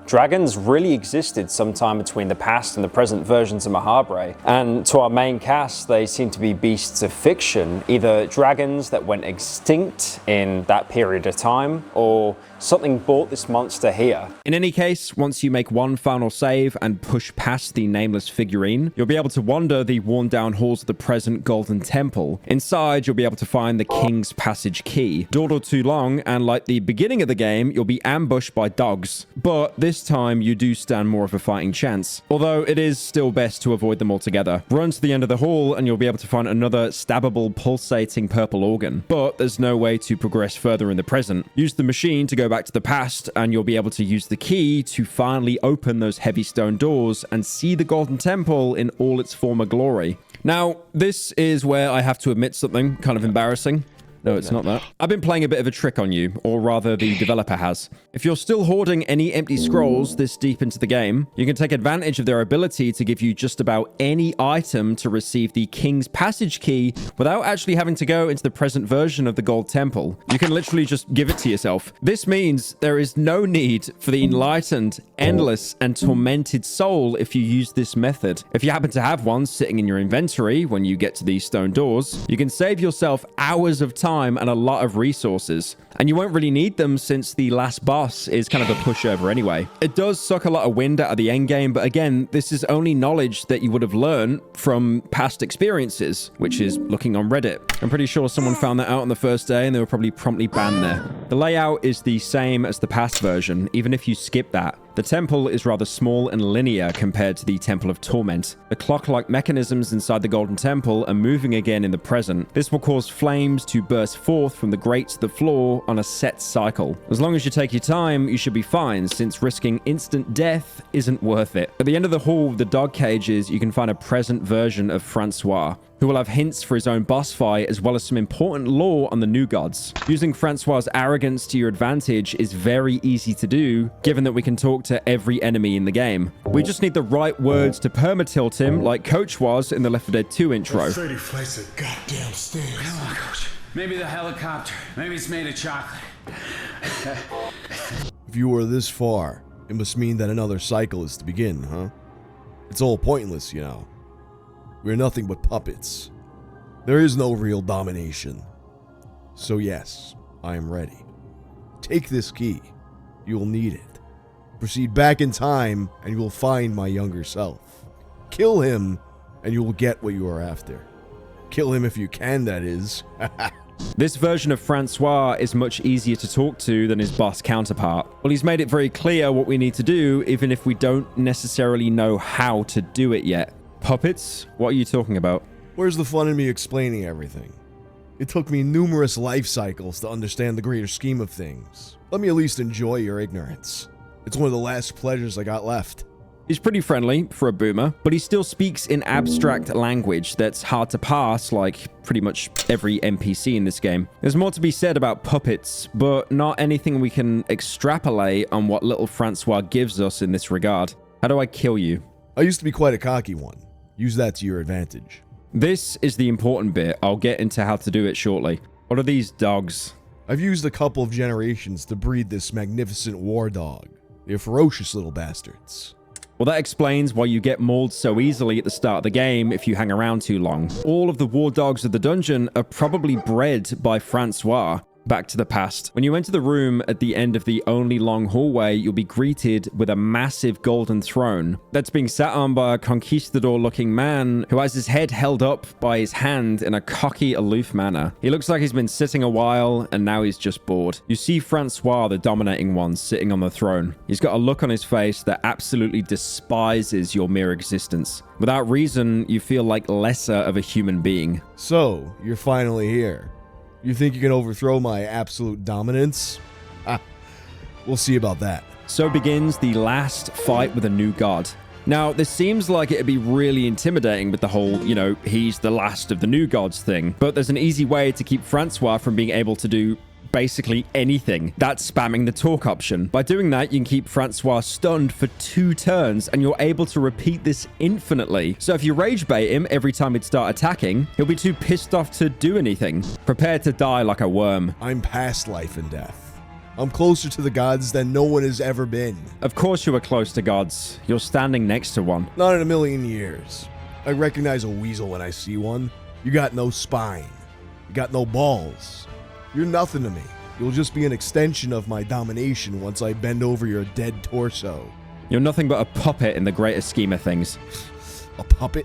Dragons really existed sometime between the past and the present versions of Mahabre, and to our main cast, they seem to be beasts of fiction, either dragons that went extinct in that period of time, or something brought this monster here. In any case, once you make one final save and push past the nameless figurine, you'll be able to wander the worn-down halls of the present Golden Temple. Inside, you'll be able to find the King's Passage key. Dawdle too long, and like the beginning of the game, you'll be ambushed by dogs. But this time, you do stand more of a fighting chance. Although it is still best to avoid them altogether. Run to the end of the hall, and you'll be able to find another stabbable, pulsating purple organ. But there's no way to progress further in the present. Use the machine to go back to the past, and you'll be able to use the key to finally open those heavy stone doors and see the Golden Temple in all its former glory. Now, this is where I have to admit something kind of embarrassing. No, it's not that. I've been playing a bit of a trick on you, or rather the developer has. If you're still hoarding any empty scrolls this deep into the game, you can take advantage of their ability to give you just about any item to receive the King's Passage key without actually having to go into the present version of the Gold Temple. You can literally just give it to yourself. This means there is no need for the enlightened, endless, and tormented soul if you use this method. If you happen to have one sitting in your inventory when you get to these stone doors, you can save yourself hours of time and a lot of resources. And you won't really need them since the last boss is kind of a pushover anyway. It does suck a lot of wind out of the endgame, but again, this is only knowledge that you would have learned from past experiences, which is looking on Reddit. I'm pretty sure someone found that out on the first day and they were probably promptly banned there. The layout is the same as the past version, even if you skip that. The temple is rather small and linear compared to the Temple of Torment. The clock-like mechanisms inside the Golden Temple are moving again in the present. This will cause flames to burst forth from the grate to the floor on a set cycle. As long as you take your time, you should be fine, since risking instant death isn't worth it. At the end of the hall with the dog cages, you can find a present version of Francois, who will have hints for his own boss fight as well as some important lore on the new gods. Using Francois' arrogance to your advantage is very easy to do, given that we can talk to every enemy in the game. We just need the right words to perma-tilt him like Coach was in the Left 4 Dead 2 intro. Flights of goddamn stairs. Come on, Coach. Maybe the helicopter. Maybe it's made of chocolate. If you were this far, it must mean that another cycle is to begin, huh? It's all pointless, you know. We're nothing but puppets. There is no real domination. So yes, I am ready. Take this key. You will need it. Proceed back in time, and you will find my younger self. Kill him, and you will get what you are after. Kill him if you can, that is. This version of Francois is much easier to talk to than his boss counterpart. Well, he's made it very clear what we need to do, even if we don't necessarily know how to do it yet. Puppets? What are you talking about? Where's the fun in me explaining everything? It took me numerous life cycles to understand the greater scheme of things. Let me at least enjoy your ignorance. It's one of the last pleasures I got left. He's pretty friendly for a boomer, but he still speaks in abstract language that's hard to parse like pretty much every NPC in this game. There's more to be said about puppets, but not anything we can extrapolate on what little Francois gives us in this regard. How do I kill you? I used to be quite a cocky one. Use that to your advantage. This is the important bit. I'll get into how to do it shortly. What are these dogs? I've used a couple of generations to breed this magnificent war dog. They're ferocious little bastards. Well, that explains why you get mauled so easily at the start of the game if you hang around too long. All of the war dogs of the dungeon are probably bred by Francois. Back to the past. When you enter the room at the end of the only long hallway, you'll be greeted with a massive golden throne that's being sat on by a conquistador-looking man who has his head held up by his hand in a cocky, aloof manner. He looks like he's been sitting a while and now he's just bored. You see Francois, the dominating one, sitting on the throne. He's got a look on his face that absolutely despises your mere existence. Without reason, you feel like lesser of a human being. So, you're finally here. You think you can overthrow my absolute dominance? We'll see about that. So begins the last fight with a new god. Now, this seems like it'd be really intimidating with the whole, he's the last of the new gods thing. But there's an easy way to keep Francois from being able to do basically anything. That's spamming the talk option. By doing that, you can keep Francois stunned for 2 turns, and you're able to repeat this infinitely. So if you rage bait him every time he'd start attacking, he'll be too pissed off to do anything. Prepare to die like a worm. I'm past life and death. I'm closer to the gods than no one has ever been. Of course you are close to gods. You're standing next to one. Not in a million years. I recognize a weasel when I see one. You got no spine. You got no balls. You're nothing to me. You'll just be an extension of my domination once I bend over your dead torso. You're nothing but a puppet in the greater scheme of things. A puppet?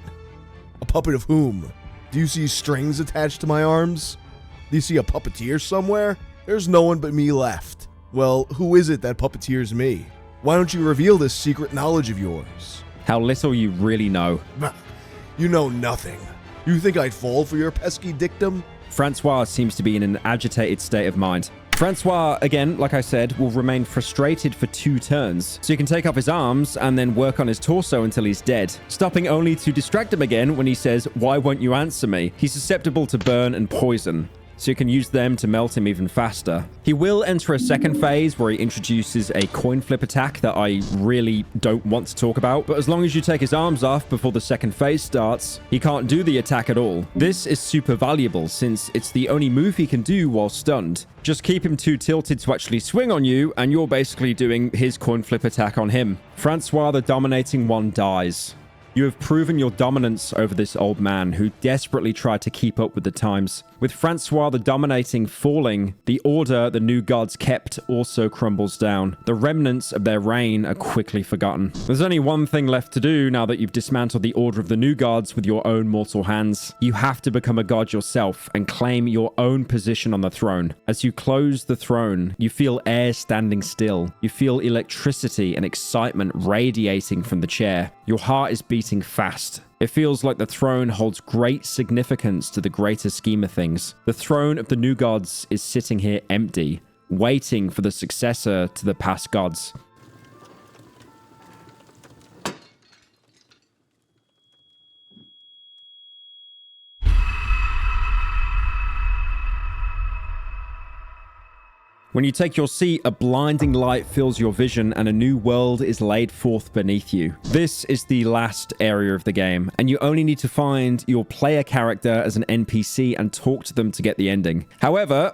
A puppet of whom? Do you see strings attached to my arms? Do you see a puppeteer somewhere? There's no one but me left. Well, who is it that puppeteers me? Why don't you reveal this secret knowledge of yours? How little you really know. You know nothing. You think I'd fall for your pesky dictum? Francois seems to be in an agitated state of mind. Francois, again, like I said, will remain frustrated for 2 turns. So you can take off his arms and then work on his torso until he's dead, stopping only to distract him again when he says, "Why won't you answer me?" He's susceptible to burn and poison, so you can use them to melt him even faster. He will enter a second phase where he introduces a coin flip attack that I really don't want to talk about, but as long as you take his arms off before the second phase starts, he can't do the attack at all. This is super valuable since it's the only move he can do while stunned. Just keep him too tilted to actually swing on you, and you're basically doing his coin flip attack on him. Francois, the dominating one, dies. You have proven your dominance over this old man who desperately tried to keep up with the times. With Francois the dominating falling, the order the new gods kept also crumbles down. The remnants of their reign are quickly forgotten. There's only one thing left to do now that you've dismantled the order of the new gods with your own mortal hands. You have to become a god yourself and claim your own position on the throne. As you close the throne, you feel air standing still. You feel electricity and excitement radiating from the chair. Your heart is beating fast. It feels like the throne holds great significance to the greater scheme of things. The throne of the new gods is sitting here empty, waiting for the successor to the past gods. When you take your seat, a blinding light fills your vision and a new world is laid forth beneath you. This is the last area of the game, and you only need to find your player character as an NPC and talk to them to get the ending. However,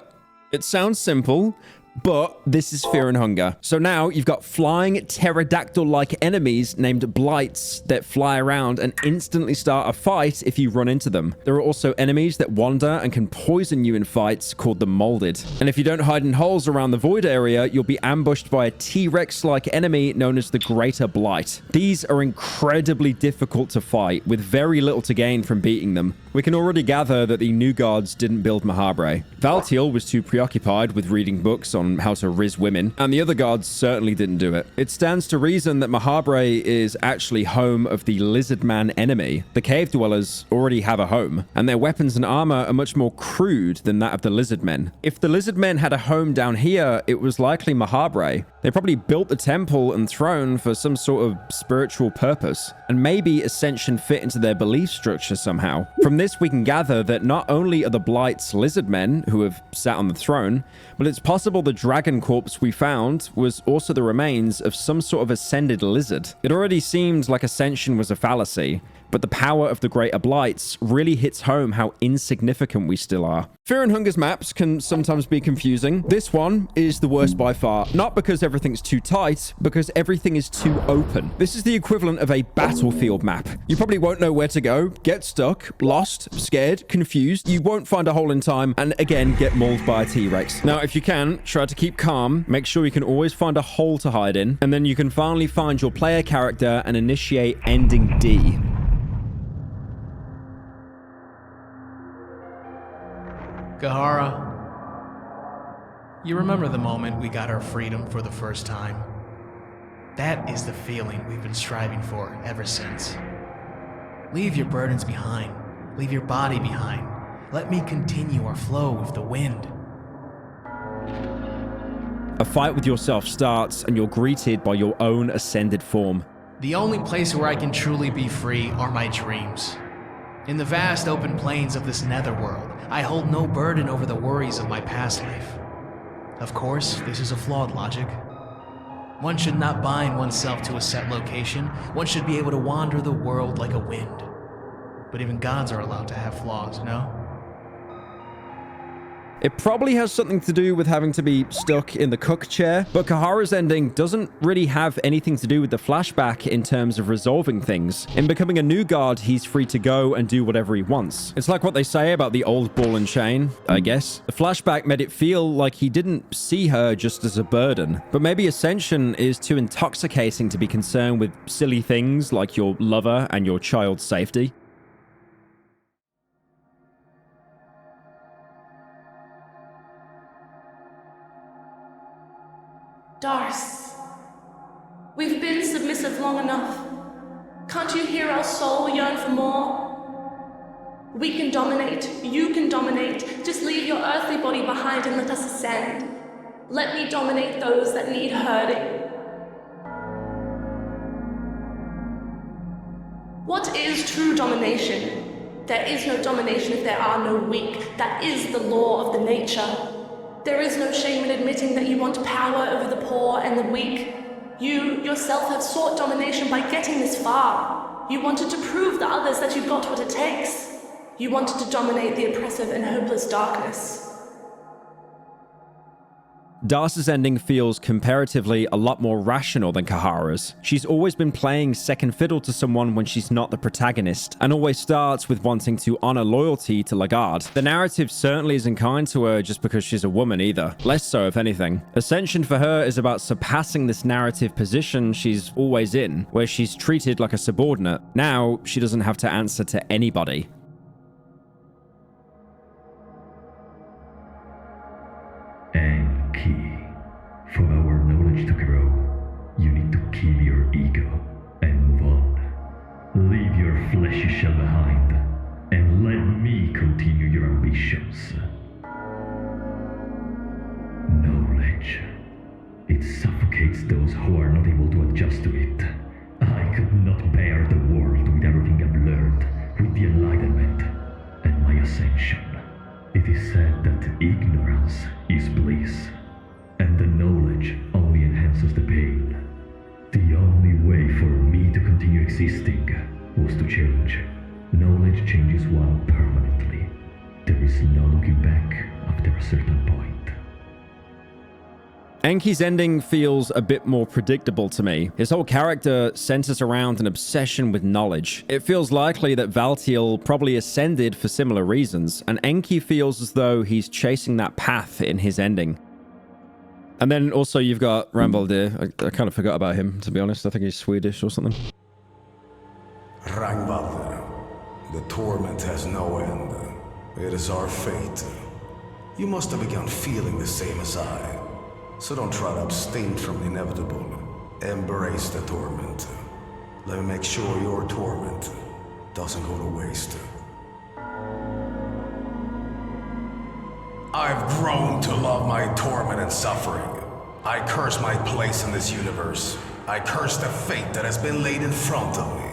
it sounds simple, but this is Fear and Hunger. So now you've got flying pterodactyl-like enemies named blights that fly around and instantly start a fight if you run into them. There are also enemies that wander and can poison you in fights called the Molded. And if you don't hide in holes around the void area, you'll be ambushed by a T-Rex-like enemy known as the Greater Blight. These are incredibly difficult to fight, with very little to gain from beating them. We can already gather that the new gods didn't build Mahabre. Valtiel was too preoccupied with reading books on how to riz women, and the other gods certainly didn't do it. It stands to reason that Mahabre is actually home of the Lizardman enemy. The cave dwellers already have a home, and their weapons and armor are much more crude than that of the Lizardmen. If the Lizardmen had a home down here, it was likely Mahabre. They probably built the temple and throne for some sort of spiritual purpose, and maybe Ascension fit into their belief structure somehow. From this, we can gather that not only are the Blights Lizardmen who have sat on the throne, but it's possible the dragon corpse we found was also the remains of some sort of ascended lizard. It already seemed like Ascension was a fallacy, but the power of the Greater Blights really hits home how insignificant we still are. Fear and Hunger's maps can sometimes be confusing. This one is the worst by far, not because everything's too tight, because everything is too open. This is the equivalent of a battlefield map. You probably won't know where to go, get stuck, lost, scared, confused. You won't find a hole in time, and again, get mauled by a T-Rex. Now, if you can, try to keep calm, make sure you can always find a hole to hide in, and then you can finally find your player character and initiate Ending D. Kahara, you remember the moment we got our freedom for the first time? That is the feeling we've been striving for ever since. Leave your burdens behind. Leave your body behind. Let me continue our flow with the wind. A fight with yourself starts, and you're greeted by your own ascended form. The only place where I can truly be free are my dreams. In the vast open plains of this netherworld, I hold no burden over the worries of my past life. Of course, this is a flawed logic. One should not bind oneself to a set location. One should be able to wander the world like a wind. But even gods are allowed to have flaws, no? It probably has something to do with having to be stuck in the cook chair, but Kahara's ending doesn't really have anything to do with the flashback in terms of resolving things. In becoming a new god, he's free to go and do whatever he wants. It's like what they say about the old ball and chain, I guess. The flashback made it feel like he didn't see her just as a burden. But maybe Ascension is too intoxicating to be concerned with silly things like your lover and your child's safety. Darce, we've been submissive long enough. Can't you hear our soul yearn for more? We can dominate, you can dominate. Just leave your earthly body behind and let us ascend. Let me dominate those that need hurting. What is true domination? There is no domination if there are no weak. That is the law of the nature. There is no shame in admitting that you want power over the poor and the weak. You yourself have sought domination by getting this far. You wanted to prove to others that you've got what it takes. You wanted to dominate the oppressive and hopeless darkness. Darce's ending feels comparatively a lot more rational than Kahara's. She's always been playing second fiddle to someone when she's not the protagonist, and always starts with wanting to honor loyalty to Lagarde. The narrative certainly isn't kind to her just because she's a woman either. Less so, if anything. Ascension for her is about surpassing this narrative position she's always in, where she's treated like a subordinate. Now, she doesn't have to answer to anybody. For our knowledge to grow, you need to kill your ego and move on. Leave your fleshy shell behind, and let me continue your ambitions. Knowledge. It suffocates those who are not able to adjust to it. I could not bear the world with everything I've learned, with the Enlightenment and my ascension. It is said that ignorance is bliss. certain point. Enki's ending feels a bit more predictable to me. His whole character centers around an obsession with knowledge. It feels likely that Valtiel probably ascended for similar reasons, and Enki feels as though he's chasing that path in his ending. And then also you've got Rambaldir. I kind of forgot about him, to be honest. I think he's Swedish or something. Rangvalder, the torment has no end. It is our fate. You must have begun feeling the same as I. So don't try to abstain from the inevitable. Embrace the torment. Let me make sure your torment doesn't go to waste. I've grown to love my torment and suffering. I curse my place in this universe. I curse the fate that has been laid in front of me.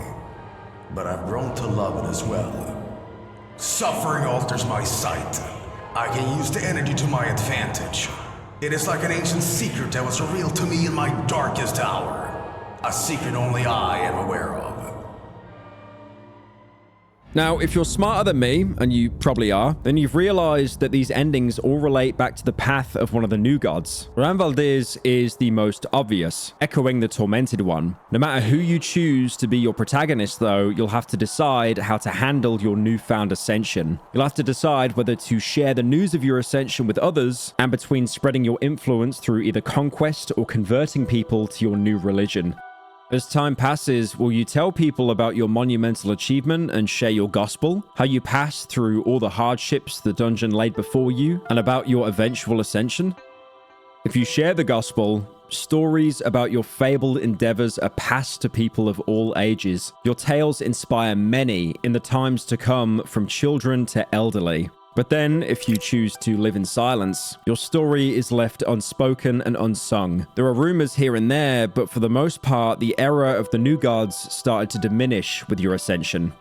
But I've grown to love it as well. Suffering alters my sight. I can use the energy to my advantage. It is like an ancient secret that was revealed to me in my darkest hour. A secret only I am aware of. Now, if you're smarter than me, and you probably are, then you've realized that these endings all relate back to the path of one of the new gods. Ranvaldir's is the most obvious, echoing the Tormented One. No matter who you choose to be your protagonist, though, you'll have to decide how to handle your newfound ascension. You'll have to decide whether to share the news of your ascension with others, and between spreading your influence through either conquest or converting people to your new religion. As time passes, will you tell people about your monumental achievement and share your gospel, how you passed through all the hardships the dungeon laid before you, and about your eventual ascension? If you share the gospel, stories about your fabled endeavors are passed to people of all ages. Your tales inspire many in the times to come, from children to elderly. But then, if you choose to live in silence, your story is left unspoken and unsung. There are rumors here and there, but for the most part, the era of the new gods started to diminish with your ascension.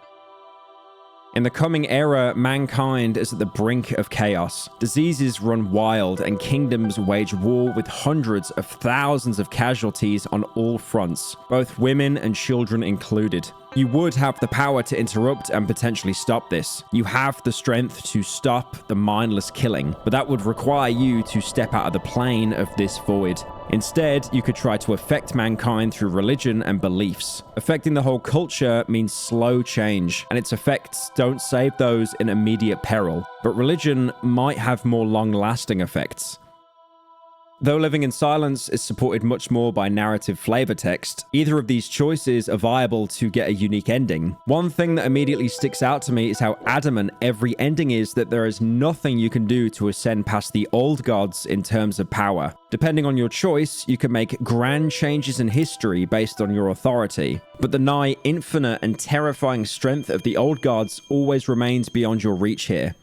In the coming era, mankind is at the brink of chaos. Diseases run wild and kingdoms wage war with hundreds of thousands of casualties on all fronts, both women and children included. You would have the power to interrupt and potentially stop this. You have the strength to stop the mindless killing, but that would require you to step out of the plane of this void. Instead, you could try to affect mankind through religion and beliefs. Affecting the whole culture means slow change, and its effects don't save those in immediate peril. But religion might have more long-lasting effects. Though living in silence is supported much more by narrative flavor text, either of these choices are viable to get a unique ending. One thing that immediately sticks out to me is how adamant every ending is that there is nothing you can do to ascend past the old gods in terms of power. Depending on your choice, you can make grand changes in history based on your authority, but the nigh infinite and terrifying strength of the old gods always remains beyond your reach here.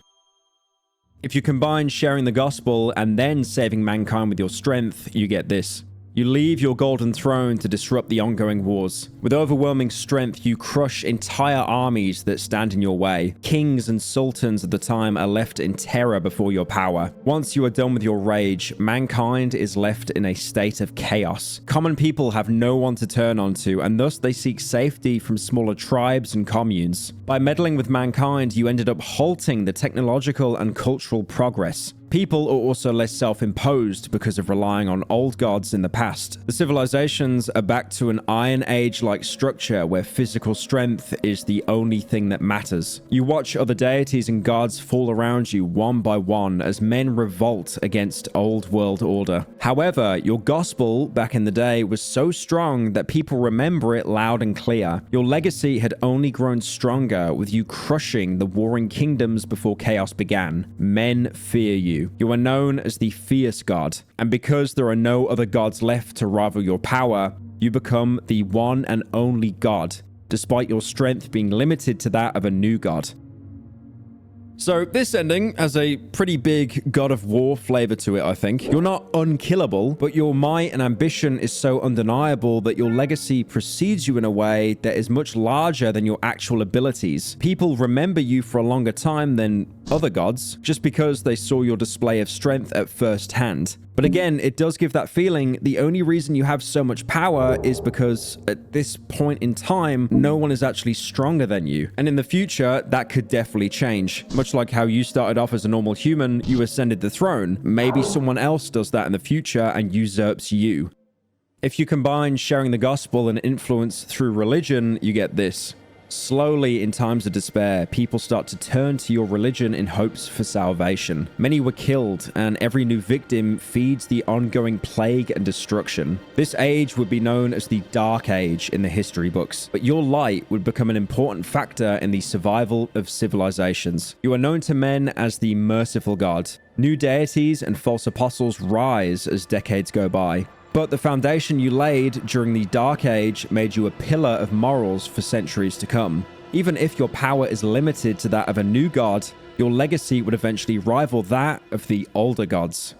If you combine sharing the gospel and then saving mankind with your strength, you get this. You leave your golden throne to disrupt the ongoing wars. With overwhelming strength, you crush entire armies that stand in your way. Kings and sultans of the time are left in terror before your power. Once you are done with your rage, mankind is left in a state of chaos. Common people have no one to turn onto, and thus they seek safety from smaller tribes and communes. By meddling with mankind, you ended up halting the technological and cultural progress. People are also less self-imposed because of relying on old gods in the past. The civilizations are back to an Iron Age-like structure where physical strength is the only thing that matters. You watch other deities and gods fall around you one by one as men revolt against old world order. However, your gospel back in the day was so strong that people remember it loud and clear. Your legacy had only grown stronger with you crushing the warring kingdoms before chaos began. Men fear you. You are known as the Fierce God, and because there are no other gods left to rival your power, you become the one and only God, despite your strength being limited to that of a new god. So this ending has a pretty big God of War flavor to it, I think. You're not unkillable, but your might and ambition is so undeniable that your legacy precedes you in a way that is much larger than your actual abilities. People remember you for a longer time than other gods, just because they saw your display of strength at first hand. But again, it does give that feeling the only reason you have so much power is because at this point in time, no one is actually stronger than you. And in the future, that could definitely change. Much much like how you started off as a normal human, you ascended the throne. Maybe someone else does that in the future and usurps you. If you combine sharing the gospel and influence through religion, you get this. Slowly, in times of despair, people start to turn to your religion in hopes for salvation. Many were killed, and every new victim feeds the ongoing plague and destruction. This age would be known as the Dark Age in the history books, but your light would become an important factor in the survival of civilizations. You are known to men as the Merciful God. New deities and false apostles rise as decades go by. But the foundation you laid during the Dark Age made you a pillar of morals for centuries to come. Even if your power is limited to that of a new god, your legacy would eventually rival that of the older gods.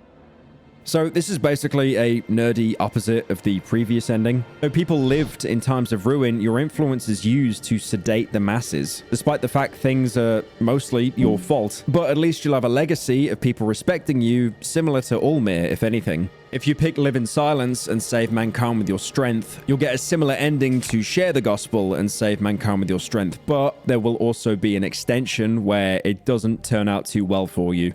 So this is basically a nerdy opposite of the previous ending. Though people lived in times of ruin, your influence is used to sedate the masses, despite the fact things are mostly your fault. But at least you'll have a legacy of people respecting you, similar to Ulmir, if anything. If you pick Live in Silence and save mankind with your strength, you'll get a similar ending to Share the Gospel and save mankind with your strength, but there will also be an extension where it doesn't turn out too well for you.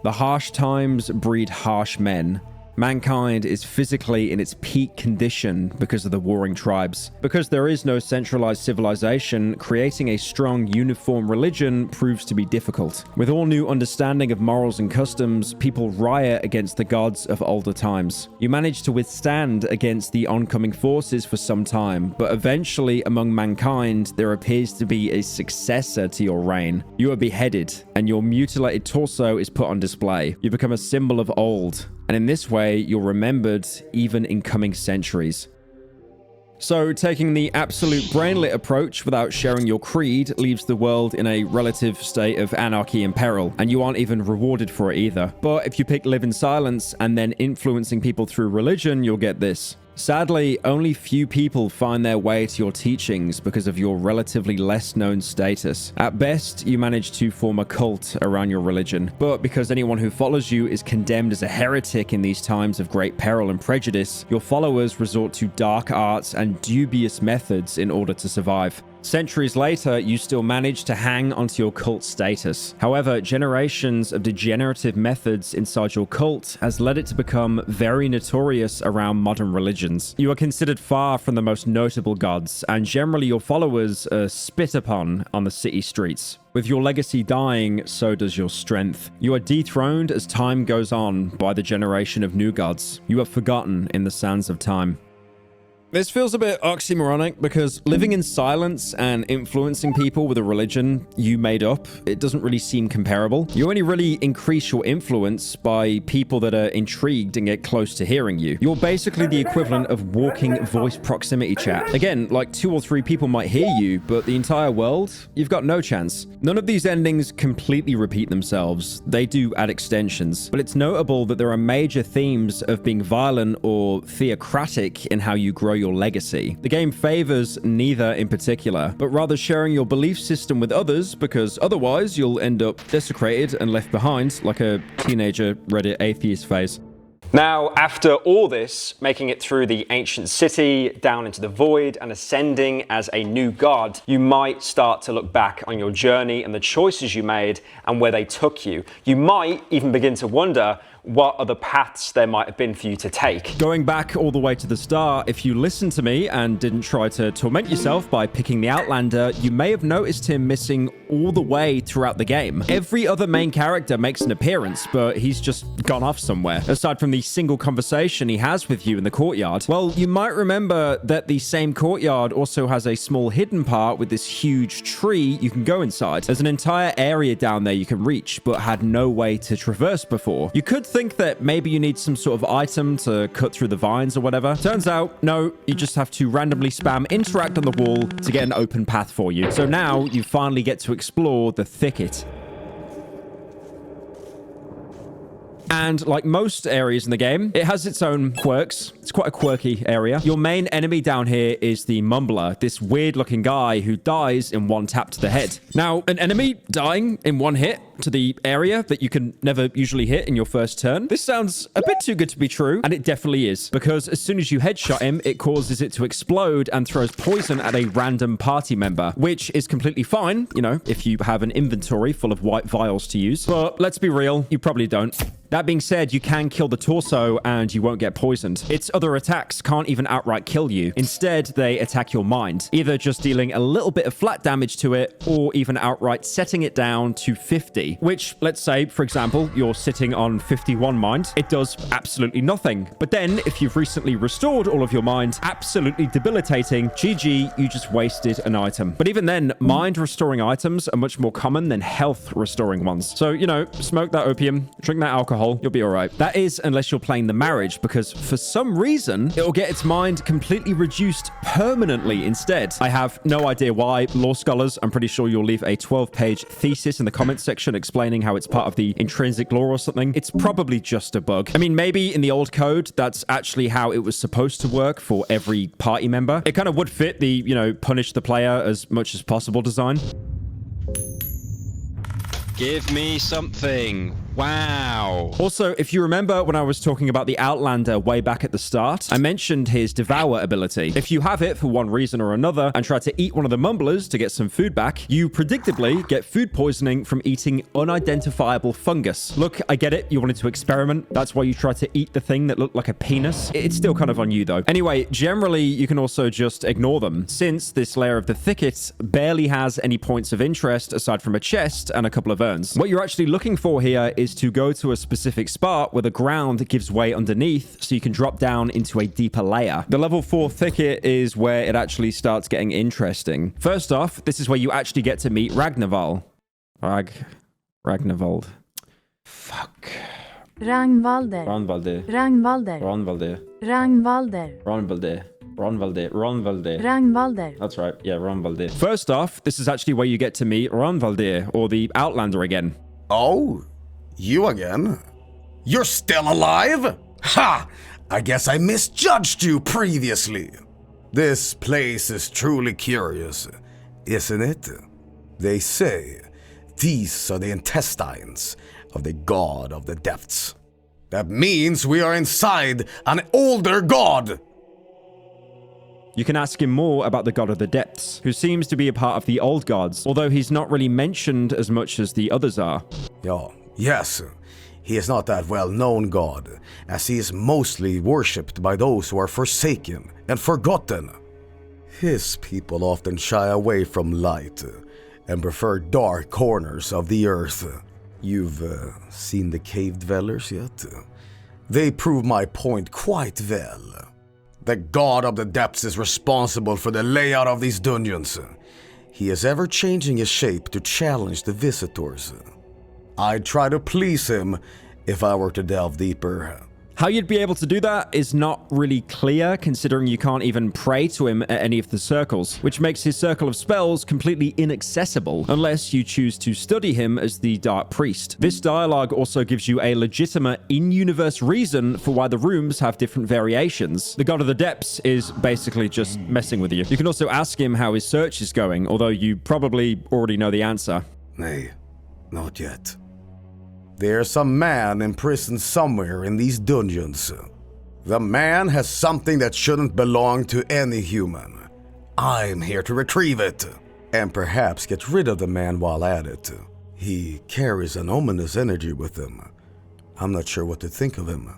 The harsh times breed harsh men. Mankind is physically in its peak condition because of the warring tribes. Because there is no centralized civilization, creating a strong, uniform religion proves to be difficult. With all new understanding of morals and customs, people riot against the gods of older times. You manage to withstand against the oncoming forces for some time, but eventually among mankind, there appears to be a successor to your reign. You are beheaded, and your mutilated torso is put on display. You become a symbol of old. And in this way, you're remembered even in coming centuries. So, taking the absolute brainlit approach without sharing your creed leaves the world in a relative state of anarchy and peril, and you aren't even rewarded for it either. But if you pick Live in Silence and then influencing people through religion, you'll get this. Sadly, only few people find their way to your teachings because of your relatively less known status. At best, you manage to form a cult around your religion, but because anyone who follows you is condemned as a heretic in these times of great peril and prejudice, your followers resort to dark arts and dubious methods in order to survive. Centuries later, you still manage to hang onto your cult status. However, generations of degenerative methods inside your cult has led it to become very notorious around modern religions. You are considered far from the most notable gods, and generally your followers are spit upon on the city streets. With your legacy dying, so does your strength. You are dethroned as time goes on by the generation of new gods. You are forgotten in the sands of time. This feels a bit oxymoronic because living in silence and influencing people with a religion you made up, it doesn't really seem comparable. You only really increase your influence by people that are intrigued and get close to hearing you. You're basically the equivalent of walking voice proximity chat. Again, like 2 or 3 people might hear you, but the entire world, you've got no chance. None of these endings completely repeat themselves. They do add extensions, but it's notable that there are major themes of being violent or theocratic in how you grow your legacy. The game favors neither in particular, but rather sharing your belief system with others, because otherwise you'll end up desecrated and left behind like a teenager Reddit atheist phase. Now, after all this, making it through the ancient city, down into the void, and ascending as a new god, you might start to look back on your journey and the choices you made and where they took you. You might even begin to wonder what other paths there might have been for you to take. Going back all the way to the start, if you listened to me and didn't try to torment yourself by picking the Outlander, you may have noticed him missing all the way throughout the game. Every other main character makes an appearance, but he's just gone off somewhere. Aside from the single conversation he has with you in the courtyard. Well, you might remember that the same courtyard also has a small hidden part with this huge tree you can go inside. There's an entire area down there you can reach, but had no way to traverse before. You could think that maybe you need some sort of item to cut through the vines or whatever. Turns out, no, you just have to randomly spam interact on the wall to get an open path for you. So now you finally get to explore the thicket. And like most areas in the game, it has its own quirks. It's quite a quirky area. Your main enemy down here is the Mumbler, this weird-looking guy who dies in one tap to the head. Now, an enemy dying in one hit to the area that you can never usually hit in your first turn. This sounds a bit too good to be true, and it definitely is, because as soon as you headshot him, it causes it to explode and throws poison at a random party member, which is completely fine, you know, if you have an inventory full of white vials to use. But let's be real, you probably don't. That being said, you can kill the torso and you won't get poisoned. Its other attacks can't even outright kill you. Instead, they attack your mind, either just dealing a little bit of flat damage to it or even outright setting it down to 50, which, let's say, for example, you're sitting on 51 mind. It does absolutely nothing. But then, if you've recently restored all of your mind, absolutely debilitating, GG, you just wasted an item. But even then, mind restoring items are much more common than health restoring ones. So, you know, smoke that opium, drink that alcohol, you'll be all right. That is, unless you're playing the marriage, because for some reason, it'll get its mind completely reduced permanently instead. I have no idea why. Law scholars, I'm pretty sure you'll leave a 12-page thesis in the comments section explaining how it's part of the intrinsic law or something. It's probably just a bug. I mean, maybe in the old code, that's actually how it was supposed to work for every party member. It kind of would fit the, you know, punish the player as much as possible design. Give me something. Wow. Also, if you remember when I was talking about the Outlander way back at the start, I mentioned his Devour ability. If you have it for one reason or another and try to eat one of the Mumblers to get some food back, you predictably get food poisoning from eating unidentifiable fungus. Look, I get it. You wanted to experiment. That's why you tried to eat the thing that looked like a penis. It's still kind of on you, though. Anyway, generally, you can also just ignore them, since this layer of the thicket barely has any points of interest aside from a chest and a couple of urns. What you're actually looking for here is to go to a specific spot where the ground gives way underneath so you can drop down into a deeper layer. The level 4 thicket is where it actually starts getting interesting. First off, this is where you actually get to meet Ragnarval. Ragnarvald. Fuck. Ragnvalder. Ragnvalder. Ragnvalder. Ragnvalder. Ragnvalder. Ragnvalder. Ronvaldir. Ragnvalder. That's right. Yeah, Ronvaldir. First off, this is actually where you get to meet Ronvaldir, or the Outlander again. Oh, you again? You're still alive? Ha! I guess I misjudged you previously. This place is truly curious, isn't it? They say these are the intestines of the god of the depths. That means we are inside an older god. You can ask him more about the God of the Depths, who seems to be a part of the old gods, although he's not really mentioned as much as the others are. Yes, he is not that well-known god, as he is mostly worshipped by those who are forsaken and forgotten. His people often shy away from light and prefer dark corners of the earth. You've seen the cave dwellers yet? They prove my point quite well. The god of the depths is responsible for the layout of these dungeons. He is ever changing his shape to challenge the visitors. I'd try to please him if I were to delve deeper. How you'd be able to do that is not really clear, considering you can't even pray to him at any of the circles, which makes his circle of spells completely inaccessible, unless you choose to study him as the Dark Priest. This dialogue also gives you a legitimate in-universe reason for why the rooms have different variations. The God of the Depths is basically just messing with you. You can also ask him how his search is going, although you probably already know the answer. Nay, not yet. There's a man imprisoned somewhere in these dungeons. The man has something that shouldn't belong to any human. I'm here to retrieve it, and perhaps get rid of the man while at it. He carries an ominous energy with him. I'm not sure what to think of him.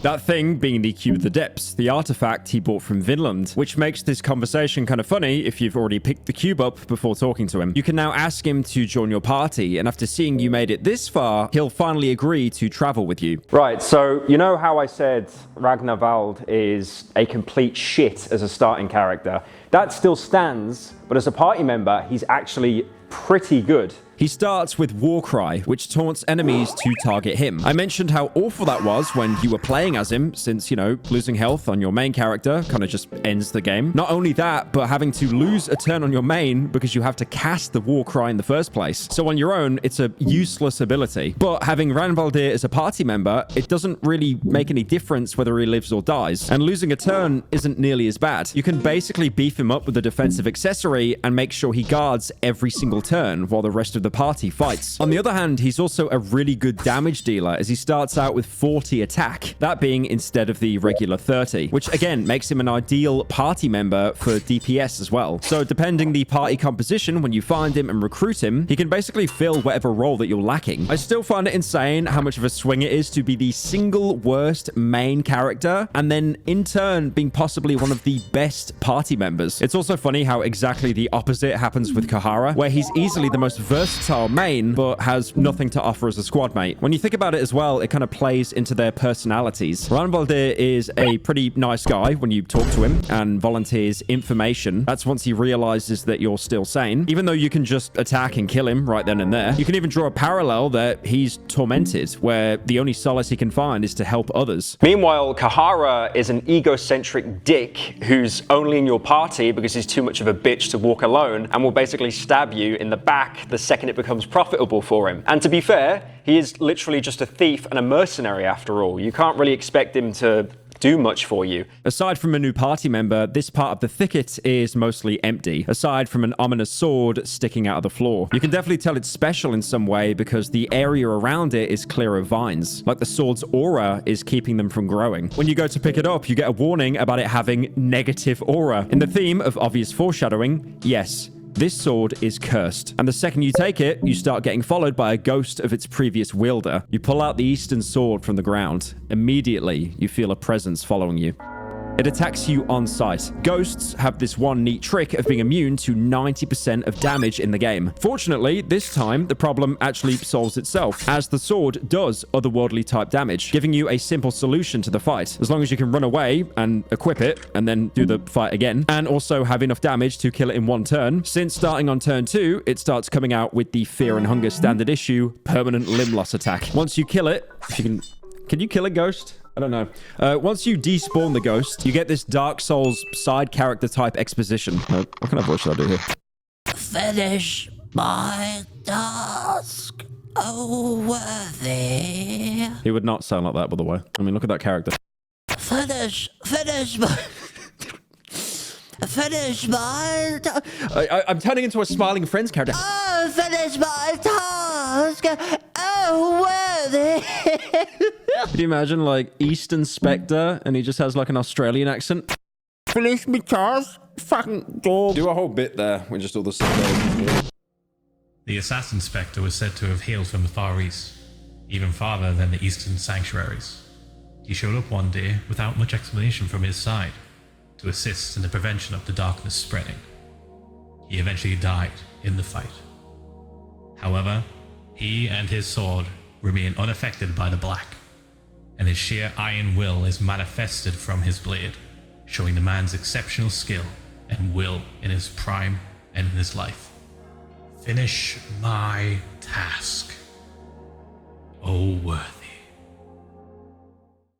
That thing being the Cube of the Depths, the artifact he bought from Vinland, which makes this conversation kind of funny if you've already picked the cube up before talking to him. You can now ask him to join your party, and after seeing you made it this far, he'll finally agree to travel with you. Right, so you know how I said Ragnarvald is a complete shit as a starting character? That still stands, but as a party member, he's actually pretty good. He starts with Warcry, which taunts enemies to target him. I mentioned how awful that was when you were playing as him, since, you know, losing health on your main character kind of just ends the game. Not only that, but having to lose a turn on your main because you have to cast the Warcry in the first place. So on your own, it's a useless ability. But having Ranvaldir as a party member, it doesn't really make any difference whether he lives or dies. And losing a turn isn't nearly as bad. You can basically beef him up with a defensive accessory and make sure he guards every single turn while the rest of the party fights. On the other hand, he's also a really good damage dealer as he starts out with 40 attack, that being instead of the regular 30, which again makes him an ideal party member for DPS as well. So depending the party composition, when you find him and recruit him, he can basically fill whatever role that you're lacking. I still find it insane how much of a swing it is to be the single worst main character and then in turn being possibly one of the best party members. It's also funny how exactly the opposite happens with Kahara, where he's easily the most versatile main, but has nothing to offer as a squad mate. When you think about it as well, it kind of plays into their personalities. Ranvaldir is a pretty nice guy when you talk to him and volunteers information. That's once he realizes that you're still sane, even though you can just attack and kill him right then and there. You can even draw a parallel that he's tormented, where the only solace he can find is to help others. Meanwhile, Kahara is an egocentric dick who's only in your party because he's too much of a bitch to walk alone and will basically stab you in the back the second it becomes profitable for him. And to be fair, he is literally just a thief and a mercenary after all. You can't really expect him to do much for you. Aside from a new party member, this part of the thicket is mostly empty, aside from an ominous sword sticking out of the floor. You can definitely tell it's special in some way because the area around it is clear of vines, like the sword's aura is keeping them from growing. When you go to pick it up, you get a warning about it having negative aura. In the theme of obvious foreshadowing, yes, this sword is cursed, and the second you take it, you start getting followed by a ghost of its previous wielder. You pull out the Eastern sword from the ground. Immediately, you feel a presence following you. It attacks you on sight. Ghosts have this one neat trick of being immune to 90% of damage in the game. Fortunately, this time, the problem actually solves itself, as the sword does otherworldly type damage, giving you a simple solution to the fight. As long as you can run away and equip it, and then do the fight again, and also have enough damage to kill it in one turn. Since starting on turn 2, it starts coming out with the Fear and Hunger standard issue, permanent limb loss attack. Once you kill it, if you can you kill a ghost? I don't know. Once you despawn the ghost, you get this Dark Souls side character type exposition. What kind of voice should I do here? Finish my task, oh worthy. He would not sound like that, by the way. I mean, look at that character. Finish my... Finish my... I'm turning into a Smiling Friends character. Oh, finish my task, oh worthy. Can you imagine, like, Eastern Spectre, and he just has, like, an Australian accent? Finish me task, fucking dog. Do a whole bit there when just all the stuff. The Assassin Spectre was said to have hailed from the Far East, even farther than the Eastern Sanctuaries. He showed up one day without much explanation from his side, to assist in the prevention of the darkness spreading. He eventually died in the fight. However, he and his sword remain unaffected by the black, and his sheer iron will is manifested from his blade, showing the man's exceptional skill and will in his prime and in his life. Finish my task, O worthy.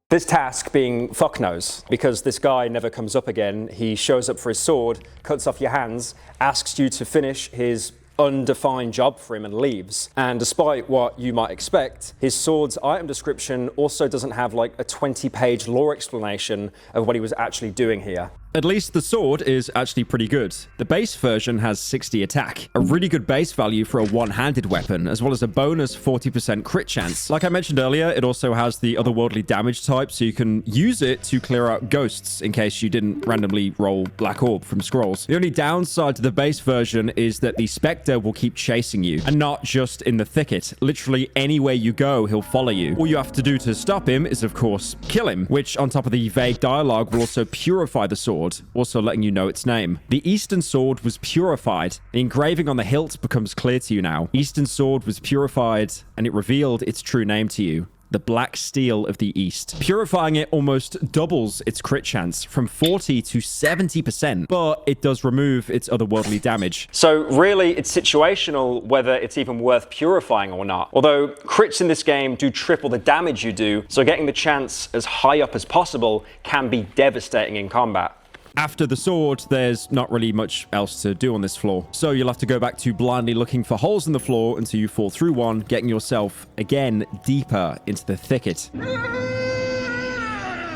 This task being fucknose, because this guy never comes up again. He shows up for his sword, cuts off your hands, asks you to finish his undefined job for him and leaves. And despite what you might expect, his sword's item description also doesn't have like a 20-page lore explanation of what he was actually doing here. At least the sword is actually pretty good. The base version has 60 attack, a really good base value for a one-handed weapon, as well as a bonus 40% crit chance. Like I mentioned earlier, it also has the otherworldly damage type, so you can use it to clear out ghosts in case you didn't randomly roll Black Orb from scrolls. The only downside to the base version is that the Spectre will keep chasing you, and not just in the thicket. Literally anywhere you go, he'll follow you. All you have to do to stop him is, of course, kill him, which on top of the vague dialogue will also purify the sword, also letting you know its name. The Eastern Sword was purified. The engraving on the hilt becomes clear to you now. Eastern Sword was purified, and it revealed its true name to you. the black steel of the East. Purifying it almost doubles its crit chance from 40 to 70%, but it does remove its otherworldly damage. So really, it's situational whether it's even worth purifying or not. Although crits in this game do triple the damage you do, so getting the chance as high up as possible can be devastating in combat. After the sword, there's not really much else to do on this floor. So you'll have to go back to blindly looking for holes in the floor until you fall through one, getting yourself, again, deeper into the thicket.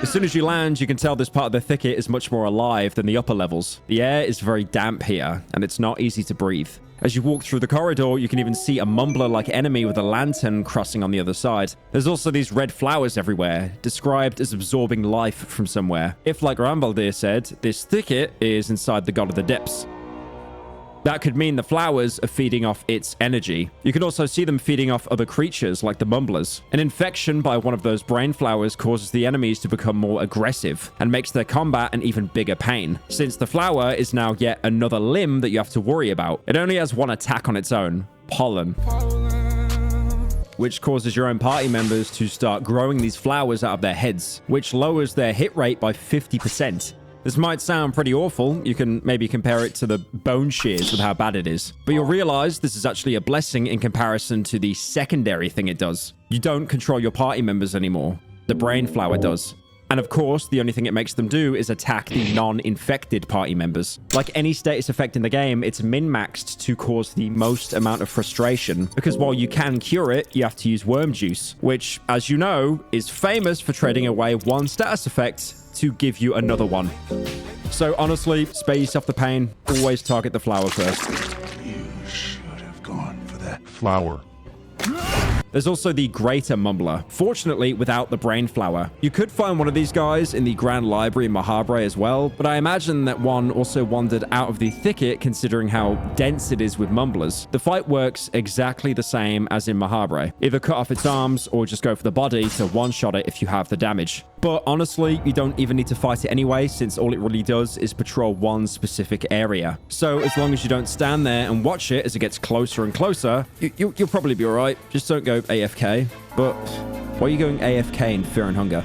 As soon as you land, you can tell this part of the thicket is much more alive than the upper levels. The air is very damp here, and it's not easy to breathe. As you walk through the corridor, you can even see a mumbler-like enemy with a lantern crossing on the other side. There's also these red flowers everywhere, described as absorbing life from somewhere. If, like Rambaldir said, this thicket is inside the God of the Depths. That could mean the flowers are feeding off its energy. You can also see them feeding off other creatures like the mumblers. An infection by one of those brain flowers causes the enemies to become more aggressive and makes their combat an even bigger pain, since the flower is now yet another limb that you have to worry about. It only has one attack on its own, pollen, which causes your own party members to start growing these flowers out of their heads, which lowers their hit rate by 50%. This might sound pretty awful. You can maybe compare it to the bone shears with how bad it is. But you'll realize this is actually a blessing in comparison to the secondary thing it does. You don't control your party members anymore. The brain flower does. And of course, the only thing it makes them do is attack the non-infected party members. Like any status effect in the game, it's min-maxed to cause the most amount of frustration, because while you can cure it, you have to use worm juice, which, as you know, is famous for trading away one status effect to give you another one. So honestly, spare yourself the pain. Always target the flower first. You should have gone for that flower. There's also the Greater Mumbler, fortunately without the Brain Flower. You could find one of these guys in the Grand Library in Mahabre as well, but I imagine that one also wandered out of the thicket considering how dense it is with Mumblers. The fight works exactly the same as in Mahabre. Either cut off its arms or just go for the body to one-shot it if you have the damage. But honestly, you don't even need to fight it anyway, since all it really does is patrol one specific area. So as long as you don't stand there and watch it as it gets closer and closer, you'll probably be alright. Just don't go AFK. But why are you going AFK in Fear and Hunger?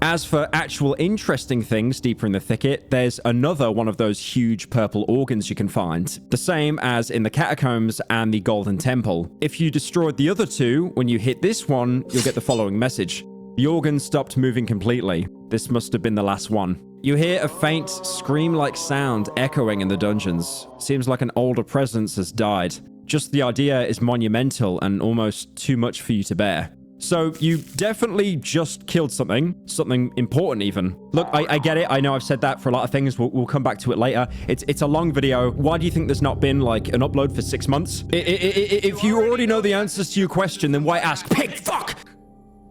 As for actual interesting things deeper in the thicket, there's another one of those huge purple organs you can find. The same as in the Catacombs and the Golden Temple. If you destroyed the other two, when you hit this one, you'll get the following message. The organ stopped moving completely. This must have been the last one. You hear a faint scream-like sound echoing in the dungeons. Seems like an older presence has died. Just the idea is monumental and almost too much for you to bear. So you definitely just killed something important even. Look, I get it. I know I've said that for a lot of things. We'll come back to it later. It's a long video. Why do you think there's not been like an upload for 6 months? If you already know the answers to your question, then why ask? Pig, fuck!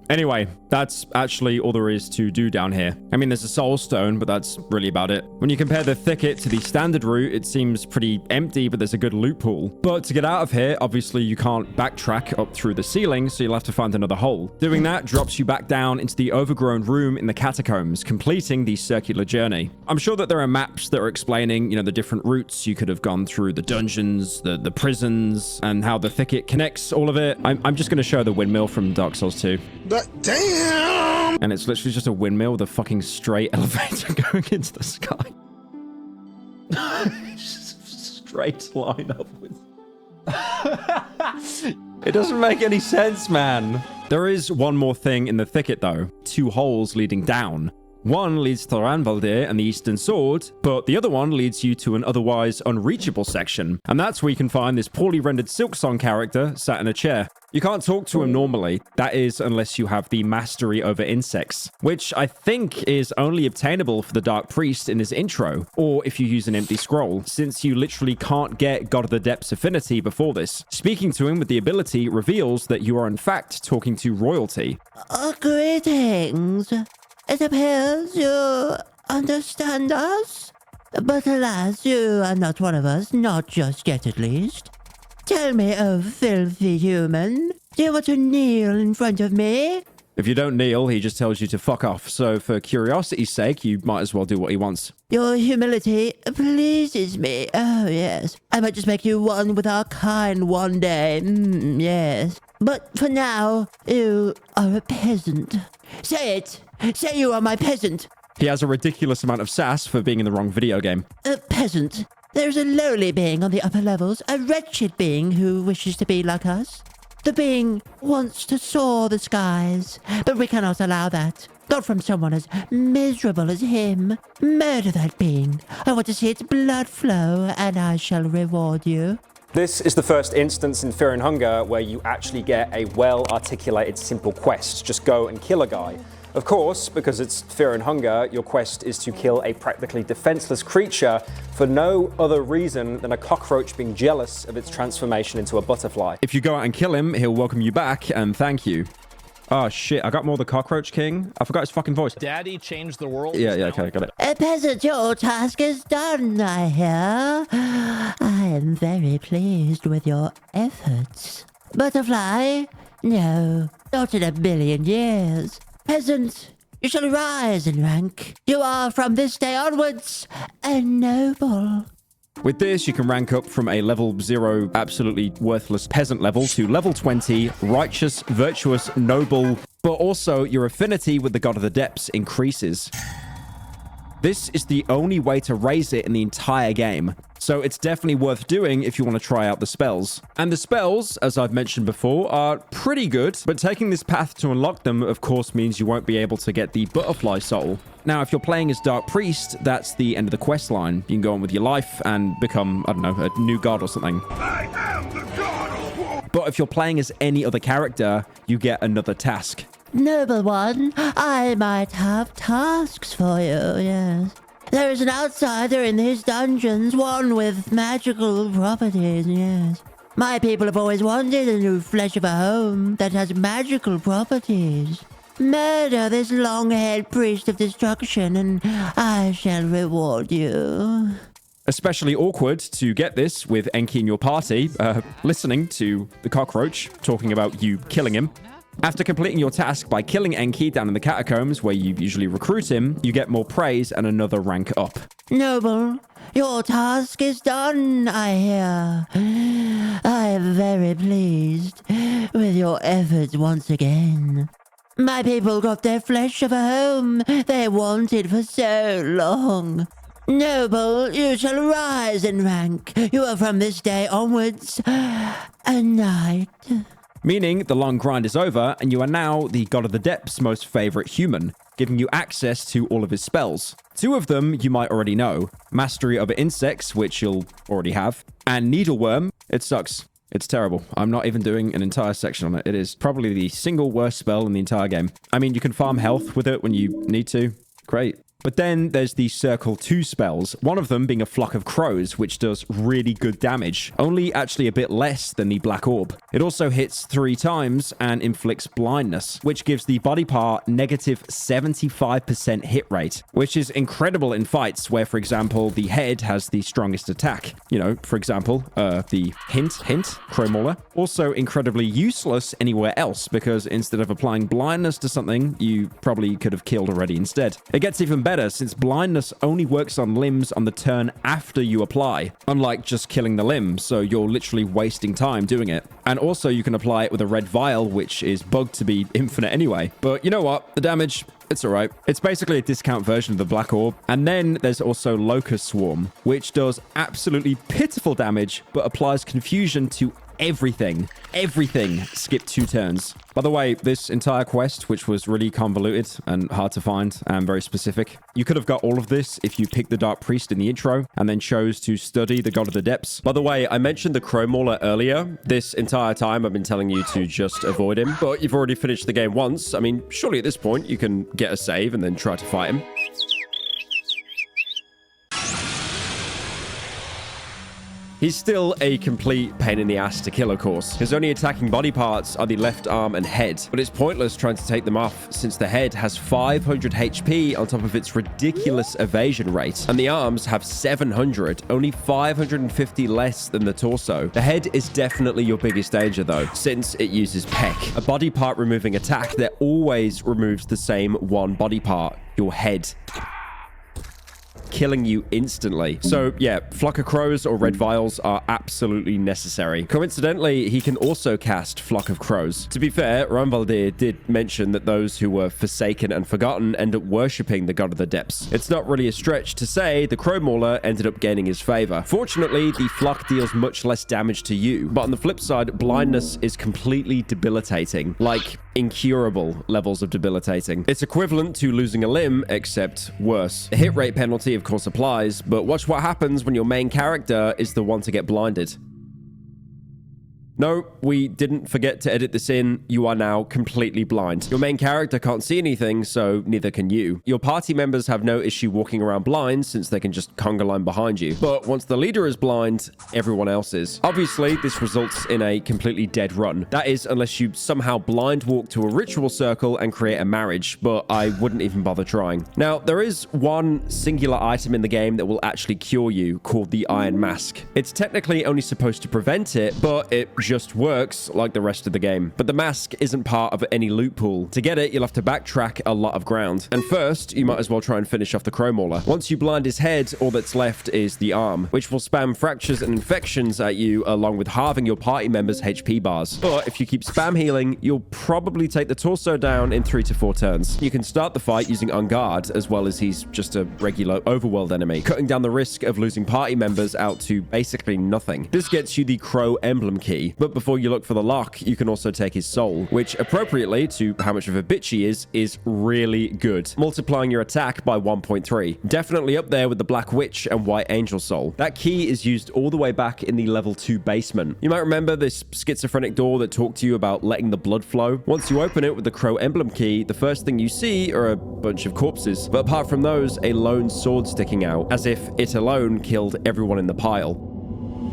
Anyway, that's actually all there is to do down here. I mean, there's a soul stone, but that's really about it. When you compare the thicket to the standard route, it seems pretty empty, but there's a good loot pool. But to get out of here, obviously you can't backtrack up through the ceiling, so you'll have to find another hole. Doing that drops you back down into the overgrown room in the catacombs, completing the circular journey. I'm sure that there are maps that are explaining, the different routes you could have gone through, the dungeons, the prisons, and how the thicket connects all of it. I'm just going to show the windmill from Dark Souls 2. Damn! And it's literally just a windmill with a fucking straight elevator going into the sky. Just straight line upwards. It doesn't make any sense, man. There is one more thing in the thicket, though. 2 holes leading down. One leads to Ranvaldir and the Eastern Sword, but the other one leads you to an otherwise unreachable section. And that's where you can find this poorly rendered Silksong character sat in a chair. You can't talk to him normally, that is unless you have the mastery over insects, which I think is only obtainable for the Dark Priest in his intro, or if you use an empty scroll, since you literally can't get God of the Depths affinity before this. Speaking to him with the ability reveals that you are in fact talking to royalty. Greetings. It appears you understand us, but alas, you are not one of us, not just yet at least. Tell me, oh filthy human, do you want to kneel in front of me? If you don't kneel, he just tells you to fuck off. So for curiosity's sake, you might as well do what he wants. Your humility pleases me. Oh, yes. I might just make you one with our kind one day. Yes. But for now, you are a peasant. Say it. Say you are my peasant. He has a ridiculous amount of sass for being in the wrong video game. A peasant. There's a lowly being on the upper levels, a wretched being who wishes to be like us. The being wants to soar the skies, but we cannot allow that. Not from someone as miserable as him. Murder that being. I want to see its blood flow, and I shall reward you. This is the first instance in Fear and Hunger where you actually get a well-articulated simple quest. Just go and kill a guy. Of course, because it's Fear and Hunger, your quest is to kill a practically defenseless creature for no other reason than a cockroach being jealous of its transformation into a butterfly. If you go out and kill him, he'll welcome you back and thank you. Oh shit, I got more the Cockroach King. I forgot his fucking voice. Daddy changed the world. Yeah, okay, got it. A peasant, your task is done, I hear. I am very pleased with your efforts. Butterfly? No, not in a billion years. Peasant, you shall rise in rank. You are from this day onwards a noble. With this, you can rank up from a level 0, absolutely worthless peasant level to level 20, righteous, virtuous, noble, but also your affinity with the god of the depths increases. This is the only way to raise it in the entire game, so it's definitely worth doing if you want to try out the spells. And the spells, as I've mentioned before, are pretty good, but taking this path to unlock them, of course, means you won't be able to get the Butterfly Soul. Now, if you're playing as Dark Priest, that's the end of the quest line. You can go on with your life and become, I don't know, a new god or something. I am the god of war. But if you're playing as any other character, you get another task. Noble one, I might have tasks for you, yes. There is an outsider in these dungeons, one with magical properties, yes. My people have always wanted a new flesh of a home that has magical properties. Murder this long-haired priest of destruction, and I shall reward you. Especially awkward to get this with Enki in your party, listening to the cockroach talking about you killing him. After completing your task by killing Enki down in the catacombs, where you usually recruit him, you get more praise and another rank up. Noble, your task is done, I hear. I am very pleased with your efforts once again. My people got their flesh of a home they wanted for so long. Noble, you shall rise in rank. You are from this day onwards a knight. Meaning the long grind is over and you are now the God of the Depths' most favorite human, giving you access to all of his spells. 2 of them you might already know. Mastery over Insects, which you'll already have, and Needleworm. It sucks. It's terrible. I'm not even doing an entire section on it. It is probably the single worst spell in the entire game. I mean, you can farm health with it when you need to. Great. But then there's the Circle 2 spells, one of them being a Flock of Crows, which does really good damage, only actually a bit less than the Black Orb. It also hits 3 times and inflicts blindness, which gives the body part negative 75% hit rate, which is incredible in fights where, for example, the head has the strongest attack. You know, for example, the hint, Crow Mauler. Also incredibly useless anywhere else, because instead of applying blindness to something, you probably could have killed already instead. It gets even better, since blindness only works on limbs on the turn after you apply, unlike just killing the limb, so you're literally wasting time doing it. And also you can apply it with a red vial, which is bugged to be infinite anyway. But you know what? The damage, it's alright. It's basically a discount version of the Black Orb. And then there's also Locust Swarm, which does absolutely pitiful damage, but applies confusion to everything. Skip 2 turns. By the way, this entire quest, which was really convoluted and hard to find and very specific, you could have got all of this if you picked the Dark Priest in the intro and then chose to study the God of the Depths. By the way, I mentioned the Crow Mauler earlier. This entire time I've been telling you to just avoid him, but you've already finished the game once. I mean, surely at this point you can get a save and then try to fight him. He's still a complete pain in the ass to kill, of course. His only attacking body parts are the left arm and head, but it's pointless trying to take them off since the head has 500 HP on top of its ridiculous evasion rate, and the arms have 700, only 550 less than the torso. The head is definitely your biggest danger though, since it uses peck, a body part removing attack that always removes the same one body part, your head, killing you instantly. So yeah, Flock of Crows or Red Vials are absolutely necessary. Coincidentally, he can also cast Flock of Crows. To be fair, Ramvaldir did mention that those who were forsaken and forgotten end up worshipping the god of the depths. It's not really a stretch to say the Crow Mauler ended up gaining his favor. Fortunately, the Flock deals much less damage to you, but on the flip side, blindness is completely debilitating, like incurable levels of debilitating. It's equivalent to losing a limb, except worse. A hit rate penalty of course applies, but watch what happens when your main character is the one to get blinded. No, we didn't forget to edit this in. You are now completely blind. Your main character can't see anything, so neither can you. Your party members have no issue walking around blind since they can just conga line behind you. But once the leader is blind, everyone else is. Obviously, this results in a completely dead run. That is, unless you somehow blind walk to a ritual circle and create a marriage, but I wouldn't even bother trying. Now, there is one singular item in the game that will actually cure you, called the Iron Mask. It's technically only supposed to prevent it, but it just works like the rest of the game. But the mask isn't part of any loot pool. To get it, you'll have to backtrack a lot of ground. And first, you might as well try and finish off the Crow Mauler. Once you blind his head, all that's left is the arm, which will spam fractures and infections at you along with halving your party members' HP bars. But if you keep spam healing, you'll probably take the torso down in 3 to 4 turns. You can start the fight using On Guard, as well as he's just a regular overworld enemy, cutting down the risk of losing party members out to basically nothing. This gets you the Crow Emblem Key, but before you look for the lock, you can also take his soul, which appropriately to how much of a bitch he is really good, multiplying your attack by 1.3. Definitely up there with the Black Witch and White Angel soul. That key is used all the way back in the level 2 basement. You might remember this schizophrenic door that talked to you about letting the blood flow. Once you open it with the Crow Emblem Key, the first thing you see are a bunch of corpses, but apart from those, a lone sword sticking out, as if it alone killed everyone in the pile.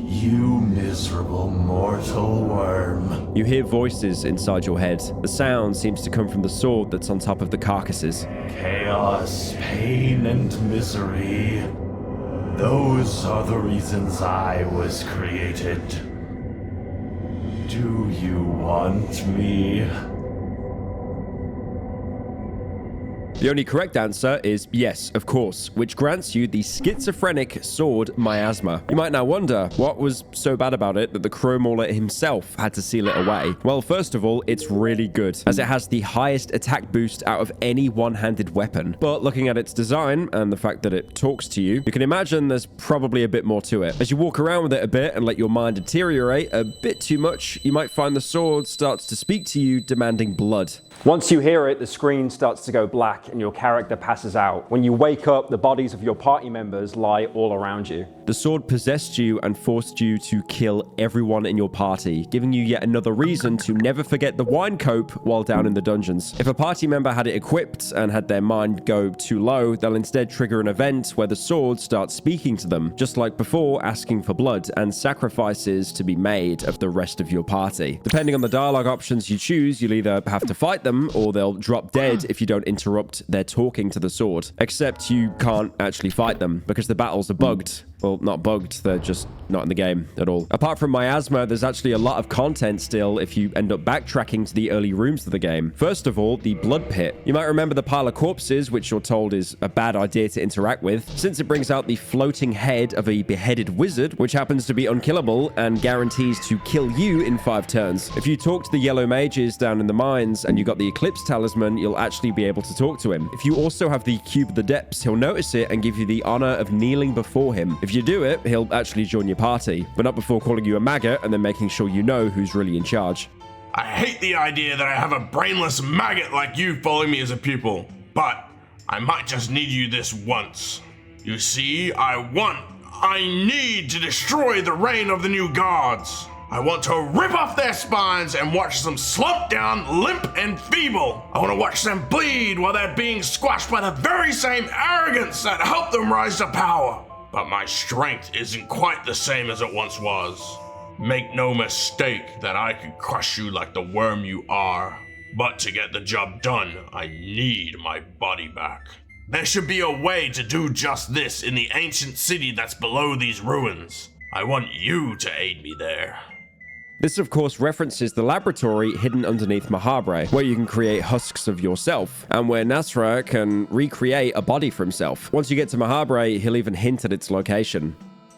You miserable mortal worm. You hear voices inside your head. The sound seems to come from the sword that's on top of the carcasses. Chaos, pain, and misery. Those are the reasons I was created. Do you want me? The only correct answer is yes, of course, which grants you the schizophrenic sword miasma. You might now wonder, what was so bad about it that the Crow Mauler himself had to seal it away? Well, first of all, it's really good, as it has the highest attack boost out of any one-handed weapon. But looking at its design and the fact that it talks to you, you can imagine there's probably a bit more to it. As you walk around with it a bit and let your mind deteriorate a bit too much, you might find the sword starts to speak to you, demanding blood. Once you hear it, the screen starts to go black and your character passes out. When you wake up, the bodies of your party members lie all around you. The sword possessed you and forced you to kill everyone in your party, giving you yet another reason to never forget the wine cope while down in the dungeons. If a party member had it equipped and had their mind go too low, they'll instead trigger an event where the sword starts speaking to them, just like before, asking for blood and sacrifices to be made of the rest of your party. Depending on the dialogue options you choose, you'll either have to fight them or they'll drop dead if you don't interrupt their talking to the sword. Except you can't actually fight them because the battles are bugged. Well, not bugged, they're just not in the game at all. Apart from miasma, there's actually a lot of content still if you end up backtracking to the early rooms of the game. First of all, the blood pit. You might remember the pile of corpses, which you're told is a bad idea to interact with, since it brings out the floating head of a beheaded wizard, which happens to be unkillable and guarantees to kill you in 5 turns. If you talk to the yellow mages down in the mines and you got the Eclipse Talisman, you'll actually be able to talk to him. If you also have the Cube of the Depths, he'll notice it and give you the honor of kneeling before him. If you do it, he'll actually join your party, but not before calling you a maggot and then making sure you know who's really in charge. I hate the idea that I have a brainless maggot like you following me as a pupil, but I might just need you this once. You see, I need to destroy the reign of the new gods. I want to rip off their spines and watch them slump down limp and feeble. I want to watch them bleed while they're being squashed by the very same arrogance that helped them rise to power. but my strength isn't quite the same as it once was. Make no mistake that I could crush you like the worm you are. But to get the job done, I need my body back. There should be a way to do just this in the ancient city that's below these ruins. I want you to aid me there. This, of course, references the laboratory hidden underneath Mahabre, where you can create husks of yourself, and where Nasra can recreate a body for himself. Once you get to Mahabre, he'll even hint at its location.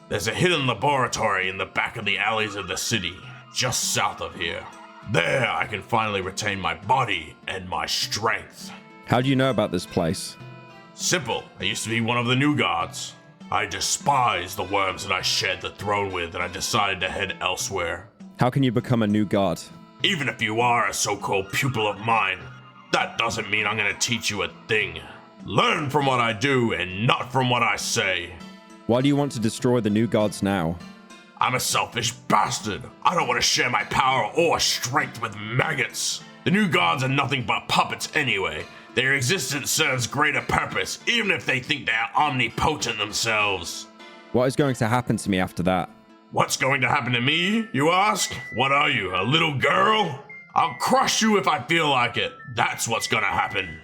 There's a hidden laboratory in the back of the alleys of the city, just south of here. There, I can finally retain my body and my strength. How do you know about this place? Simple. I used to be one of the new gods. I despise the worms that I shared the throne with, and I decided to head elsewhere. How can you become a new god? Even if you are a so-called pupil of mine, that doesn't mean I'm gonna teach you a thing. Learn from what I do and not from what I say. Why do you want to destroy the new gods now? I'm a selfish bastard. I don't want to share my power or strength with maggots. The new gods are nothing but puppets anyway. Their existence serves greater purpose, even if they think they're omnipotent themselves. What is going to happen to me after that? What's going to happen to me, you ask? What are you, a little girl? I'll crush you if I feel like it. That's what's gonna happen.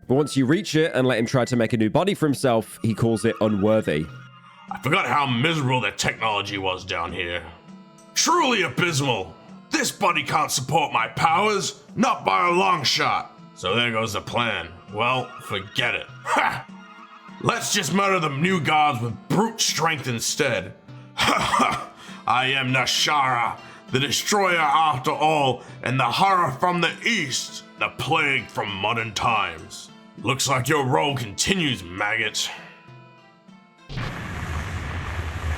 But once you reach it and let him try to make a new body for himself, he calls it unworthy. I forgot how miserable the technology was down here. Truly abysmal. This body can't support my powers, not by a long shot. So there goes the plan. Well, forget it. Ha! Let's just murder the new gods with brute strength instead. Ha ha! I am Nashara, the destroyer after all, and the horror from the east, the plague from modern times. Looks like your role continues, maggot.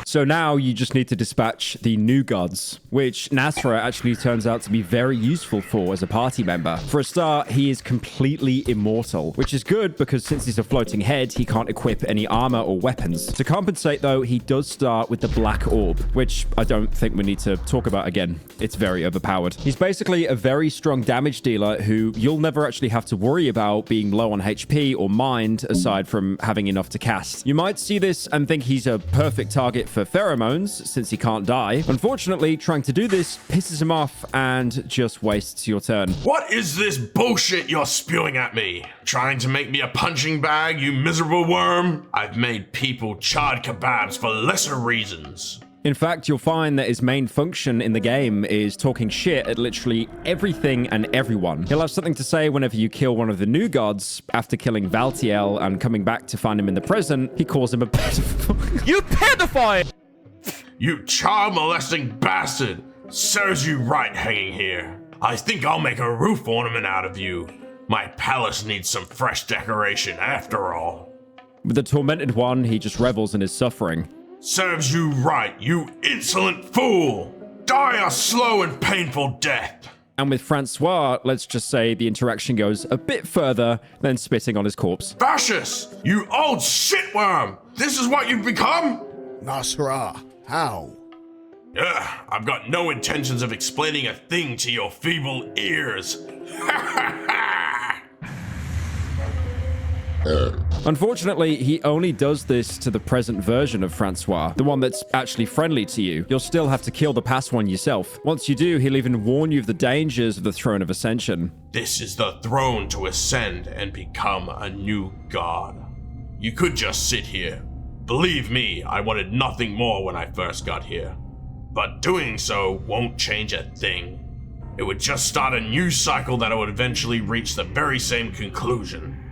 So now you just need to dispatch the new gods, which Nasra actually turns out to be very useful for as a party member. For a start, he is completely immortal, which is good because since he's a floating head, he can't equip any armor or weapons. To compensate though, he does start with the Black Orb, which I don't think we need to talk about again. It's very overpowered. He's basically a very strong damage dealer who you'll never actually have to worry about being low on HP or mind aside from having enough to cast. You might see this and think he's a perfect target for pheromones since he can't die. Unfortunately, trying to do this pisses him off and just wastes your turn. What is this bullshit you're spewing at me? Trying to make me a punching bag, you miserable worm? I've made people charred kebabs for lesser reasons. In fact, you'll find that his main function in the game is talking shit at literally everything and everyone. He'll have something to say whenever you kill one of the new gods. After killing Valtiel and coming back to find him in the present, he calls him a pedophile. You pedophile! You child-molesting bastard! Serves you right hanging here. I think I'll make a roof ornament out of you. My palace needs some fresh decoration after all. With the tormented one, he just revels in his suffering. Serves you right, you insolent fool! Die a slow and painful death! And with Francois, let's just say the interaction goes a bit further than spitting on his corpse. Fascist! You old shitworm! This is what you've become? Nasra, how? I've got no intentions of explaining a thing to your feeble ears. Unfortunately, he only does this to the present version of Francois, the one that's actually friendly to you. You'll still have to kill the past one yourself. Once you do, he'll even warn you of the dangers of the Throne of Ascension. This is the throne to ascend and become a new god. You could just sit here. Believe me, I wanted nothing more when I first got here. But doing so won't change a thing. It would just start a new cycle that would eventually reach the very same conclusion.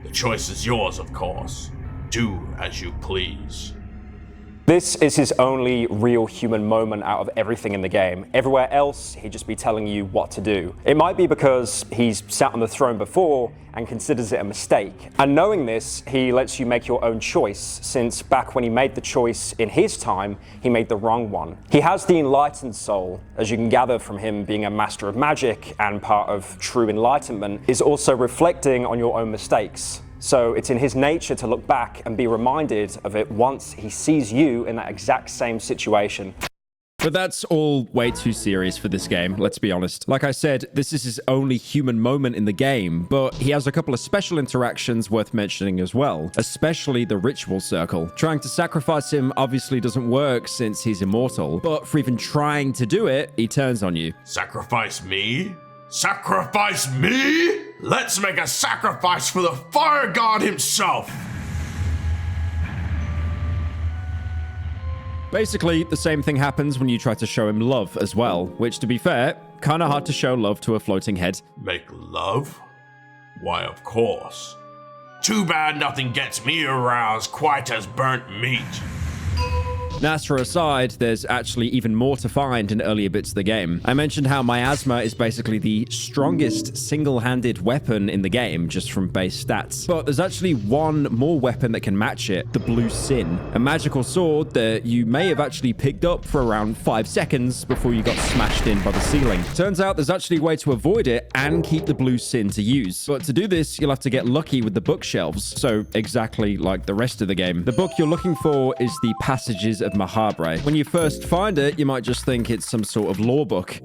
The choice is yours, of course. Do as you please. This is his only real human moment out of everything in the game. Everywhere else, he'd just be telling you what to do. It might be because he's sat on the throne before and considers it a mistake. And knowing this, he lets you make your own choice, since back when he made the choice in his time, he made the wrong one. He has the enlightened soul, as you can gather from him being a master of magic and part of true enlightenment, is also reflecting on your own mistakes. So it's in his nature to look back and be reminded of it once he sees you in that exact same situation. But that's all way too serious for this game, let's be honest. Like I said, this is his only human moment in the game, but he has a couple of special interactions worth mentioning as well, especially the ritual circle. Trying to sacrifice him obviously doesn't work since he's immortal, but for even trying to do it, he turns on you. Sacrifice me? Sacrifice me? Let's make a sacrifice for the fire god himself! Basically, the same thing happens when you try to show him love as well, which, to be fair, kind of hard to show love to a floating head. Make love? Why, of course. Too bad nothing gets me aroused quite as burnt meat. Nasra aside, there's actually even more to find in earlier bits of the game. I mentioned how miasma is basically the strongest single-handed weapon in the game, just from base stats. But there's actually one more weapon that can match it, the Blue Sin, a magical sword that you may have actually picked up for around 5 seconds before you got smashed in by the ceiling. Turns out there's actually a way to avoid it and keep the Blue Sin to use. But to do this, you'll have to get lucky with the bookshelves, so exactly like the rest of the game. The book you're looking for is the Passages of Mahabre. When you first find it, you might just think it's some sort of lore book.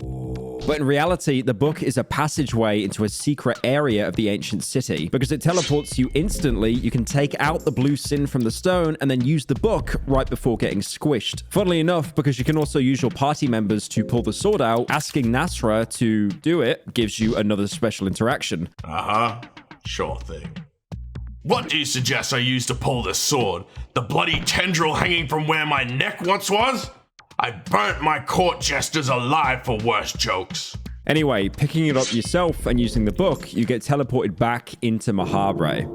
But in reality, the book is a passageway into a secret area of the ancient city. Because it teleports you instantly, you can take out the Blue Sin from the stone and then use the book right before getting squished. Funnily enough, because you can also use your party members to pull the sword out, asking Nasra to do it gives you another special interaction. Uh-huh. Sure thing. What do you suggest I use to pull this sword? The bloody tendril hanging from where my neck once was? I burnt my court jesters alive for worse jokes. Anyway, picking it up yourself and using the book, you get teleported back into Mahabre,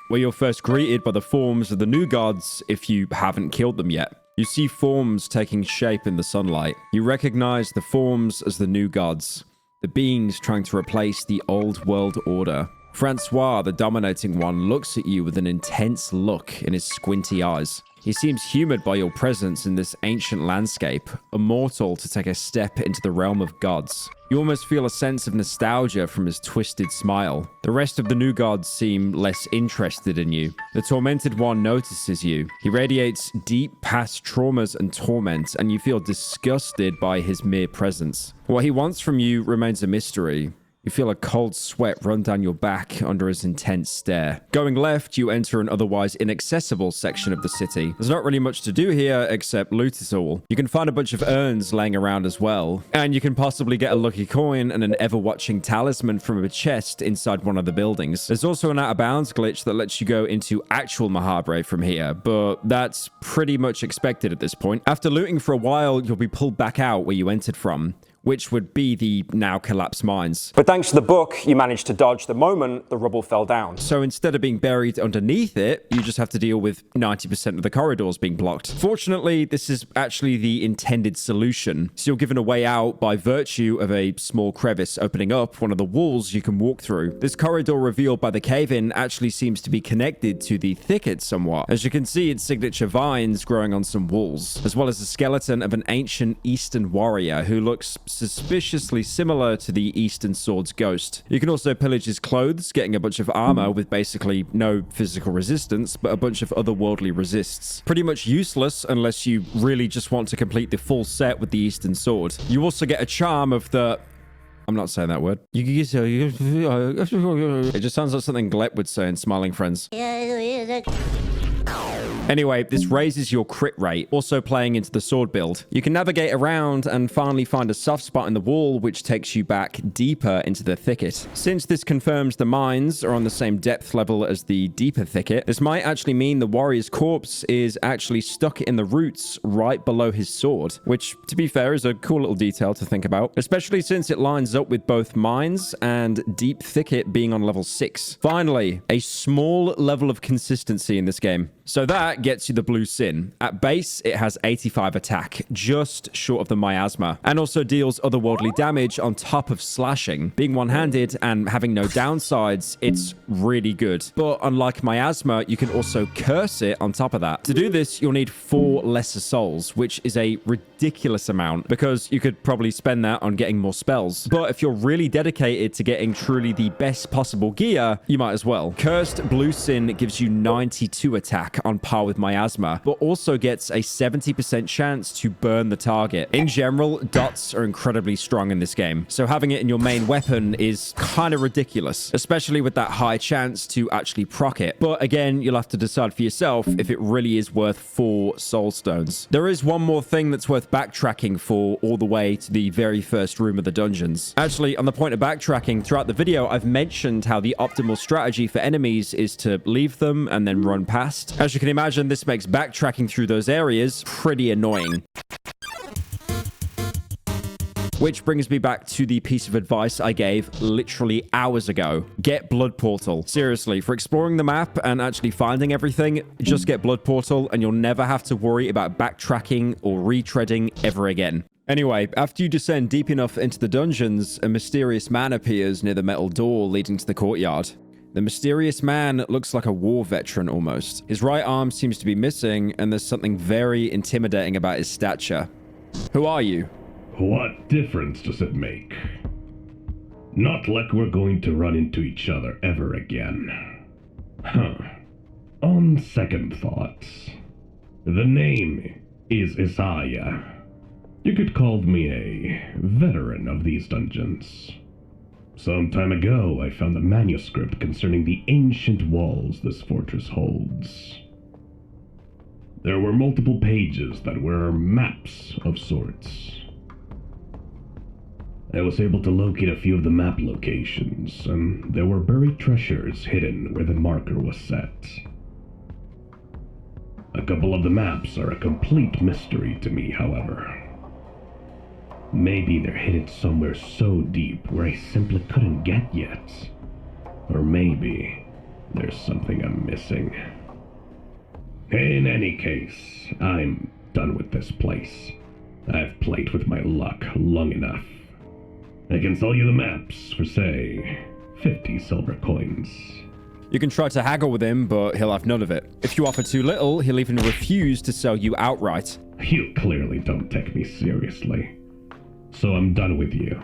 where you're first greeted by the forms of the new gods if you haven't killed them yet. You see forms taking shape in the sunlight. You recognize the forms as the new gods, the beings trying to replace the old world order. Francois, the dominating one, looks at you with an intense look in his squinty eyes. He seems humored by your presence in this ancient landscape, immortal to take a step into the realm of gods. You almost feel a sense of nostalgia from his twisted smile. The rest of the new gods seem less interested in you. The tormented one notices you. He radiates deep past traumas and torment, and you feel disgusted by his mere presence. What he wants from you remains a mystery. You feel a cold sweat run down your back under his intense stare. Going left, you enter an otherwise inaccessible section of the city. There's not really much to do here except loot it all. You can find a bunch of urns laying around as well. And you can possibly get a lucky coin and an ever-watching talisman from a chest inside one of the buildings. There's also an out-of-bounds glitch that lets you go into actual Mahabre from here, but that's pretty much expected at this point. After looting for a while, you'll be pulled back out where you entered from, which would be the now collapsed mines. But thanks to the book, you managed to dodge the moment the rubble fell down. So instead of being buried underneath it, you just have to deal with 90% of the corridors being blocked. Fortunately, this is actually the intended solution. So you're given a way out by virtue of a small crevice opening up one of the walls you can walk through. This corridor revealed by the cave-in actually seems to be connected to the thicket somewhat. As you can see, its signature vines growing on some walls, as well as the skeleton of an ancient Eastern warrior who looks suspiciously similar to the Eastern Sword's ghost. You can also pillage his clothes, getting a bunch of armor with basically no physical resistance, but a bunch of otherworldly resists. Pretty much useless unless you really just want to complete the full set with the Eastern Sword. You also get a charm of the... I'm not saying that word. It just sounds like something Glep would say in Smiling Friends. Anyway, this raises your crit rate, also playing into the sword build. You can navigate around and finally find a soft spot in the wall which takes you back deeper into the thicket. Since this confirms the mines are on the same depth level as the deeper thicket, this might actually mean the warrior's corpse is actually stuck in the roots right below his sword, which, to be fair, is a cool little detail to think about, especially since it lines up with both mines and deep thicket being on level 6. Finally, a small level of consistency in this game. So that gets you the Blue Sin. At base, it has 85 attack, just short of the miasma, and also deals otherworldly damage on top of slashing. Being one-handed and having no downsides, it's really good. But unlike miasma, you can also curse it on top of that. To do this, you'll need 4 lesser souls, which is a ridiculous amount because you could probably spend that on getting more spells. But if you're really dedicated to getting truly the best possible gear, you might as well. Cursed Blue Sin gives you 92 attack on par projectile with miasma, but also gets a 70% chance to burn the target. In general, dots are incredibly strong in this game, so having it in your main weapon is kind of ridiculous, especially with that high chance to actually proc it. But again, you'll have to decide for yourself if it really is worth 4 soul stones. There is one more thing that's worth backtracking for all the way to the very first room of the dungeons. Actually, on the point of backtracking, throughout the video, I've mentioned how the optimal strategy for enemies is to leave them and then run past. As you can imagine, this makes backtracking through those areas pretty annoying. Which brings me back to the piece of advice I gave literally hours ago. Get Blood Portal. Seriously, for exploring the map and actually finding everything, just get Blood Portal and you'll never have to worry about backtracking or retreading ever again. Anyway, after you descend deep enough into the dungeons, a mysterious man appears near the metal door leading to the courtyard. The mysterious man looks like a war veteran almost. His right arm seems to be missing, and there's something very intimidating about his stature. Who are you? What difference does it make? Not like we're going to run into each other ever again. Huh. On second thoughts, the name is Isaiah. You could call me a veteran of these dungeons. Some time ago, I found a manuscript concerning the ancient walls this fortress holds. There were multiple pages that were maps of sorts. I was able to locate a few of the map locations, and there were buried treasures hidden where the marker was set. A couple of the maps are a complete mystery to me, however. Maybe they're hidden somewhere so deep where I simply couldn't get yet. Or maybe there's something I'm missing. In any case, I'm done with this place. I've played with my luck long enough. I can sell you the maps for, say, 50 silver coins. You can try to haggle with him, but he'll have none of it. If you offer too little, he'll even refuse to sell you outright. You clearly don't take me seriously. So I'm done with you.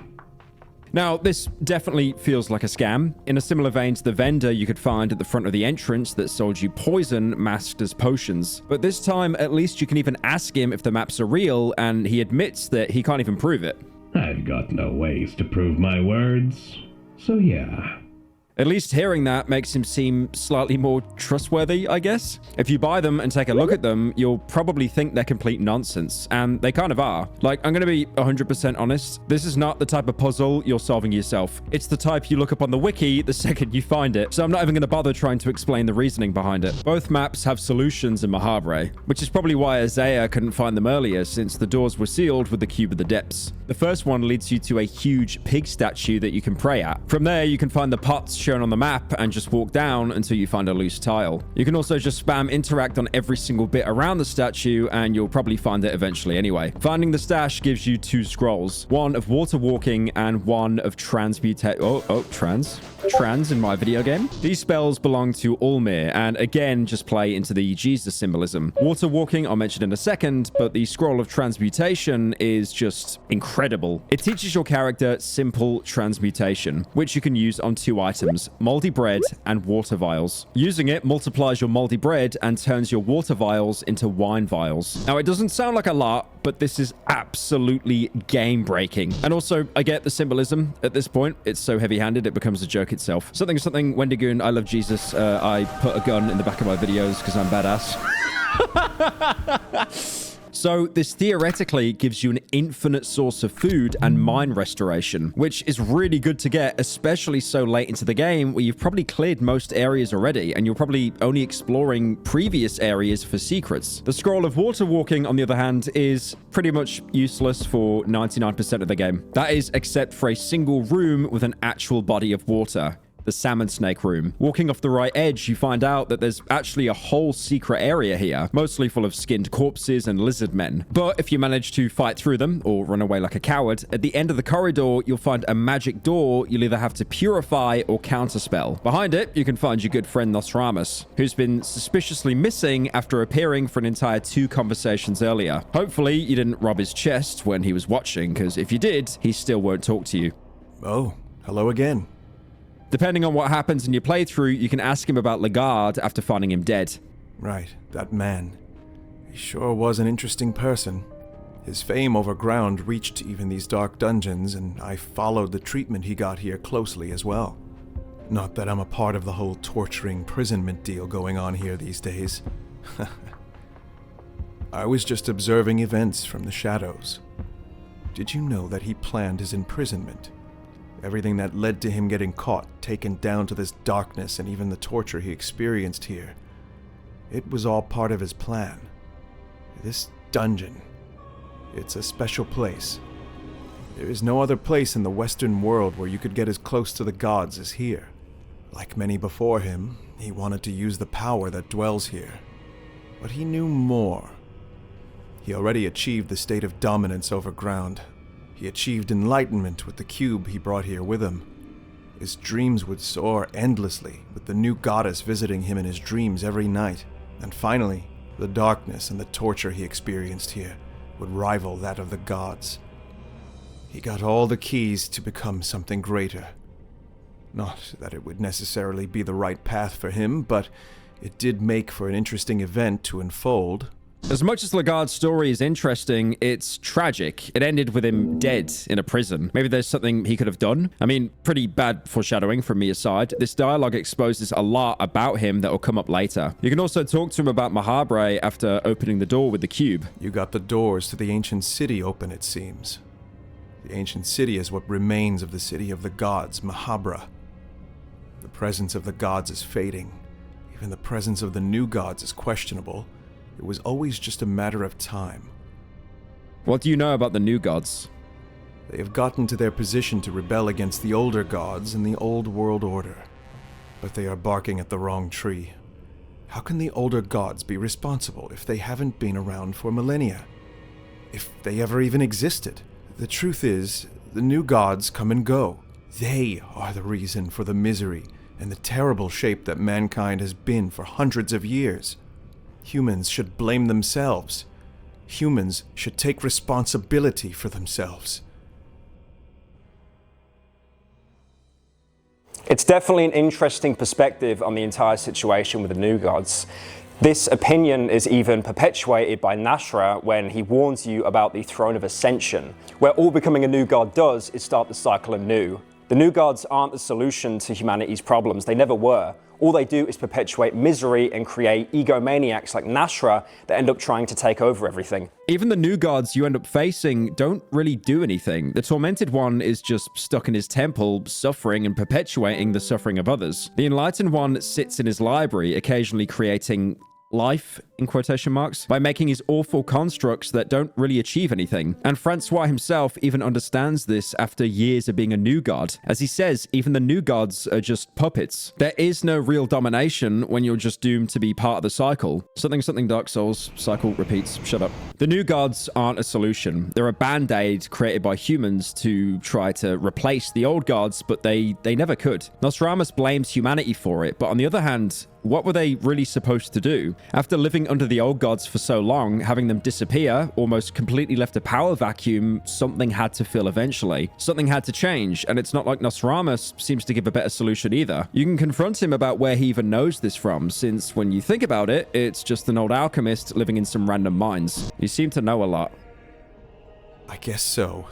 Now, this definitely feels like a scam. In a similar vein to the vendor you could find at the front of the entrance that sold you poison masked as potions. But this time, at least you can even ask him if the maps are real, and he admits that he can't even prove it. I've got no ways to prove my words, so yeah. At least hearing that makes him seem slightly more trustworthy, I guess. If you buy them and take a look at them, you'll probably think they're complete nonsense, and they kind of are. Like, I'm going to be 100% honest. This is not the type of puzzle you're solving yourself. It's the type you look up on the wiki the second you find it, so I'm not even going to bother trying to explain the reasoning behind it. Both maps have solutions in Mahabre, which is probably why Isaiah couldn't find them earlier, since the doors were sealed with the Cube of the Depths. The first one leads you to a huge pig statue that you can pray at. From there, you can find the pots shown on the map and just walk down until you find a loose tile. You can also just spam interact on every single bit around the statue, and you'll probably find it eventually anyway. Finding the stash gives you 2 scrolls, one of water walking and one of trans in my video game. These spells belong to Ulmir, and again just play into the Jesus symbolism. Water walking I'll mention in a second, but the scroll of transmutation is just incredible. It teaches your character simple transmutation, which you can use on 2 items: moldy bread and water vials. Using it multiplies your moldy bread and turns your water vials into wine vials. Now, it doesn't sound like a lot, but this is absolutely game-breaking. And also, I get the symbolism at this point. It's so heavy-handed, it becomes a joke itself. Something, Wendigoon, I love Jesus. I put a gun in the back of my videos because I'm badass. So this theoretically gives you an infinite source of food and mine restoration, which is really good to get, especially so late into the game where you've probably cleared most areas already and you're probably only exploring previous areas for secrets. The scroll of water walking, on the other hand, is pretty much useless for 99% of the game. That is except for a single room with an actual body of water. The salmon snake room. Walking off the right edge, you find out that there's actually a whole secret area here, mostly full of skinned corpses and lizard men. But if you manage to fight through them or run away like a coward, at the end of the corridor, you'll find a magic door you'll either have to purify or counterspell. Behind it, you can find your good friend Nostramus, who's been suspiciously missing after appearing for an entire 2 conversations earlier. Hopefully, you didn't rob his chest when he was watching, because if you did, he still won't talk to you. Oh, hello again. Depending on what happens in your playthrough, you can ask him about Lagarde after finding him dead. Right, that man. He sure was an interesting person. His fame over ground reached even these dark dungeons, and I followed the treatment he got here closely as well. Not that I'm a part of the whole torturing imprisonment deal going on here these days. I was just observing events from the shadows. Did you know that he planned his imprisonment? Everything that led to him getting caught, taken down to this darkness, and even the torture he experienced here. It was all part of his plan. This dungeon, it's a special place. There is no other place in the Western world where you could get as close to the gods as here. Like many before him, he wanted to use the power that dwells here. But he knew more. He already achieved the state of dominance over ground. He achieved enlightenment with the cube he brought here with him. His dreams would soar endlessly, with the new goddess visiting him in his dreams every night. And finally, the darkness and the torture he experienced here would rival that of the gods. He got all the keys to become something greater. Not that it would necessarily be the right path for him, but it did make for an interesting event to unfold. As much as Lagarde's story is interesting, it's tragic. It ended with him dead in a prison. Maybe there's something he could have done. I mean, pretty bad foreshadowing from me aside. This dialogue exposes a lot about him that will come up later. You can also talk to him about Mahabre after opening the door with the cube. You got the doors to the ancient city open, it seems. The ancient city is what remains of the city of the gods, Mahabra. The presence of the gods is fading. Even the presence of the new gods is questionable. It was always just a matter of time. What do you know about the new gods? They have gotten to their position to rebel against the older gods and the old world order. But they are barking at the wrong tree. How can the older gods be responsible if they haven't been around for millennia? If they ever even existed? The truth is, the new gods come and go. They are the reason for the misery and the terrible shape that mankind has been for hundreds of years. Humans should blame themselves. Humans should take responsibility for themselves. It's definitely an interesting perspective on the entire situation with the new gods. This opinion is even perpetuated by Nasra when he warns you about the Throne of Ascension, where all becoming a new god does is start the cycle anew. The new gods aren't the solution to humanity's problems, they never were. All they do is perpetuate misery and create egomaniacs like Nasra that end up trying to take over everything. Even the new gods you end up facing don't really do anything. The Tormented One is just stuck in his temple, suffering and perpetuating the suffering of others. The Enlightened One sits in his library, occasionally creating life, in quotation marks, by making his awful constructs that don't really achieve anything. And Francois himself even understands this after years of being a new god. As he says, even the new gods are just puppets. There is no real domination when you're just doomed to be part of the cycle. Something Dark Souls, cycle repeats, shut up. The new gods aren't a solution. They're a band-aid created by humans to try to replace the old gods, but they never could. Nostradamus blames humanity for it, but on the other hand, what were they really supposed to do? After living under the old gods for so long, having them disappear almost completely left a power vacuum. Something had to fill eventually. Something had to change, and it's not like Nostradamus seems to give a better solution either. You can confront him about where he even knows this from, since when you think about it, it's just an old alchemist living in some random mines. You seem to know a lot. I guess so.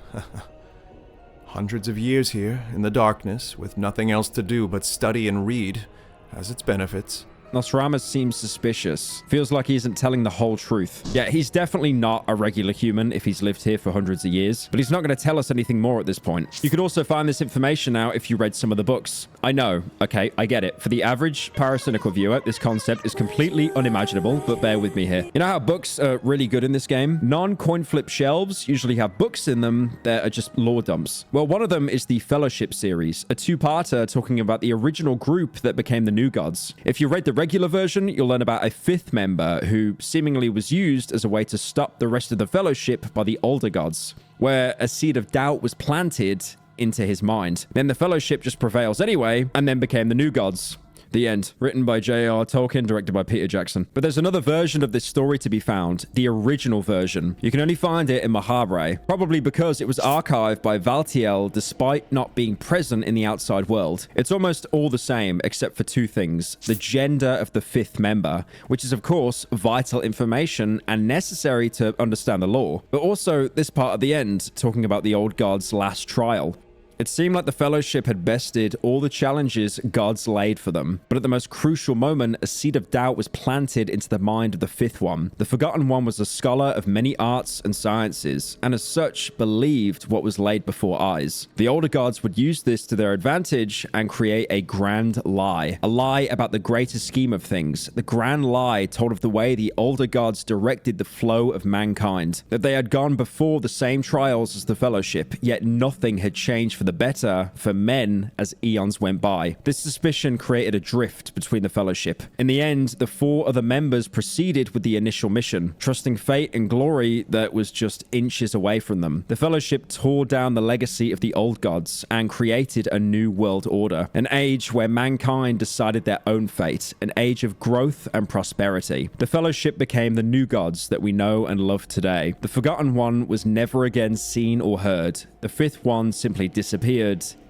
Hundreds of years here, in the darkness, with nothing else to do but study and read, has its benefits. Nostradamus seems suspicious. Feels like he isn't telling the whole truth. Yeah, he's definitely not a regular human if he's lived here for hundreds of years, but he's not going to tell us anything more at this point. You could also find this information out if you read some of the books. I know, okay, I get it. For the average Pyrocynical viewer, this concept is completely unimaginable, but bear with me here. You know how books are really good in this game? Non-coin flip shelves usually have books in them that are just lore dumps. Well, one of them is the Fellowship series, a two-parter talking about the original group that became the New Gods. If you read the regular version, you'll learn about a fifth member who seemingly was used as a way to stop the rest of the Fellowship by the older gods, where a seed of doubt was planted into his mind. Then the Fellowship just prevails anyway, and then became the New Gods. The end. Written by J.R. Tolkien, directed by Peter Jackson. But there's another version of this story to be found, the original version. You can only find it in Mahabre, probably because it was archived by Valtiel despite not being present in the outside world. It's almost all the same, except for two things. The gender of the fifth member, which is of course vital information and necessary to understand the lore, but also this part at the end, talking about the old god's last trial. It seemed like the Fellowship had bested all the challenges gods laid for them, but at the most crucial moment, a seed of doubt was planted into the mind of the fifth one. The Forgotten One was a scholar of many arts and sciences, and as such, believed what was laid before eyes. The older gods would use this to their advantage and create a grand lie. A lie about the greater scheme of things. The grand lie told of the way the older gods directed the flow of mankind. That they had gone before the same trials as the Fellowship, yet nothing had changed for the better for men as eons went by. This suspicion created a drift between the Fellowship. In the end, the four other members proceeded with the initial mission, trusting fate and glory that was just inches away from them. The Fellowship tore down the legacy of the old gods and created a new world order, an age where mankind decided their own fate, an age of growth and prosperity. The Fellowship became the new gods that we know and love today. The Forgotten One was never again seen or heard. The fifth one simply disappeared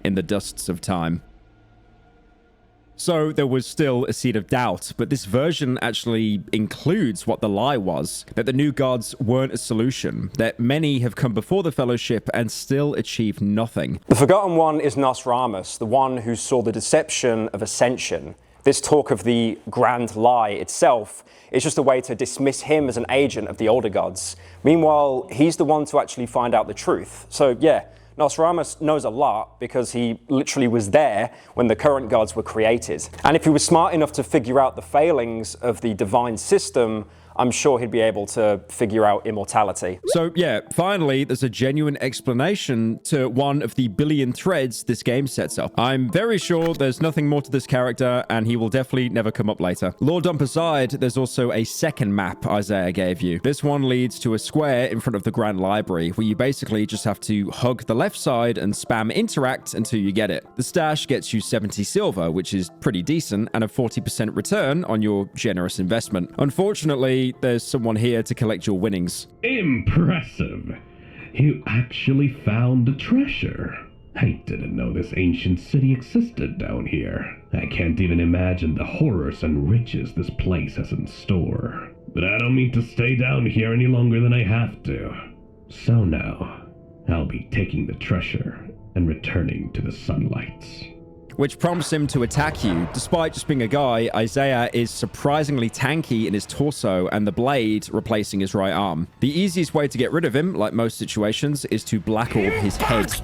in the dusts of time. So there was still a seed of doubt, but this version actually includes what the lie was, that the new gods weren't a solution, that many have come before the Fellowship and still achieved nothing. The Forgotten One is Nostramus, the one who saw the deception of ascension. This talk of the grand lie itself is just a way to dismiss him as an agent of the older gods. Meanwhile, he's the one to actually find out the truth. So yeah, Nostramus knows a lot because he literally was there when the current gods were created. And if he was smart enough to figure out the failings of the divine system, I'm sure he'd be able to figure out immortality. So yeah, finally, there's a genuine explanation to one of the billion threads this game sets up. I'm very sure there's nothing more to this character, and he will definitely never come up later. Lore dump aside, there's also a second map Isaiah gave you. This one leads to a square in front of the Grand Library, where you basically just have to hug the left side and spam interact until you get it. The stash gets you 70 silver, which is pretty decent, and a 40% return on your generous investment. Unfortunately, there's someone here to collect your winnings. Impressive. You actually found the treasure. I didn't know this ancient city existed down here. I can't even imagine the horrors and riches this place has in store. But I don't mean to stay down here any longer than I have to. So now, I'll be taking the treasure and returning to the sunlight. Which prompts him to attack you. Despite just being a guy, Isaiah is surprisingly tanky in his torso and the blade replacing his right arm. The easiest way to get rid of him, like most situations, is to black orb his head.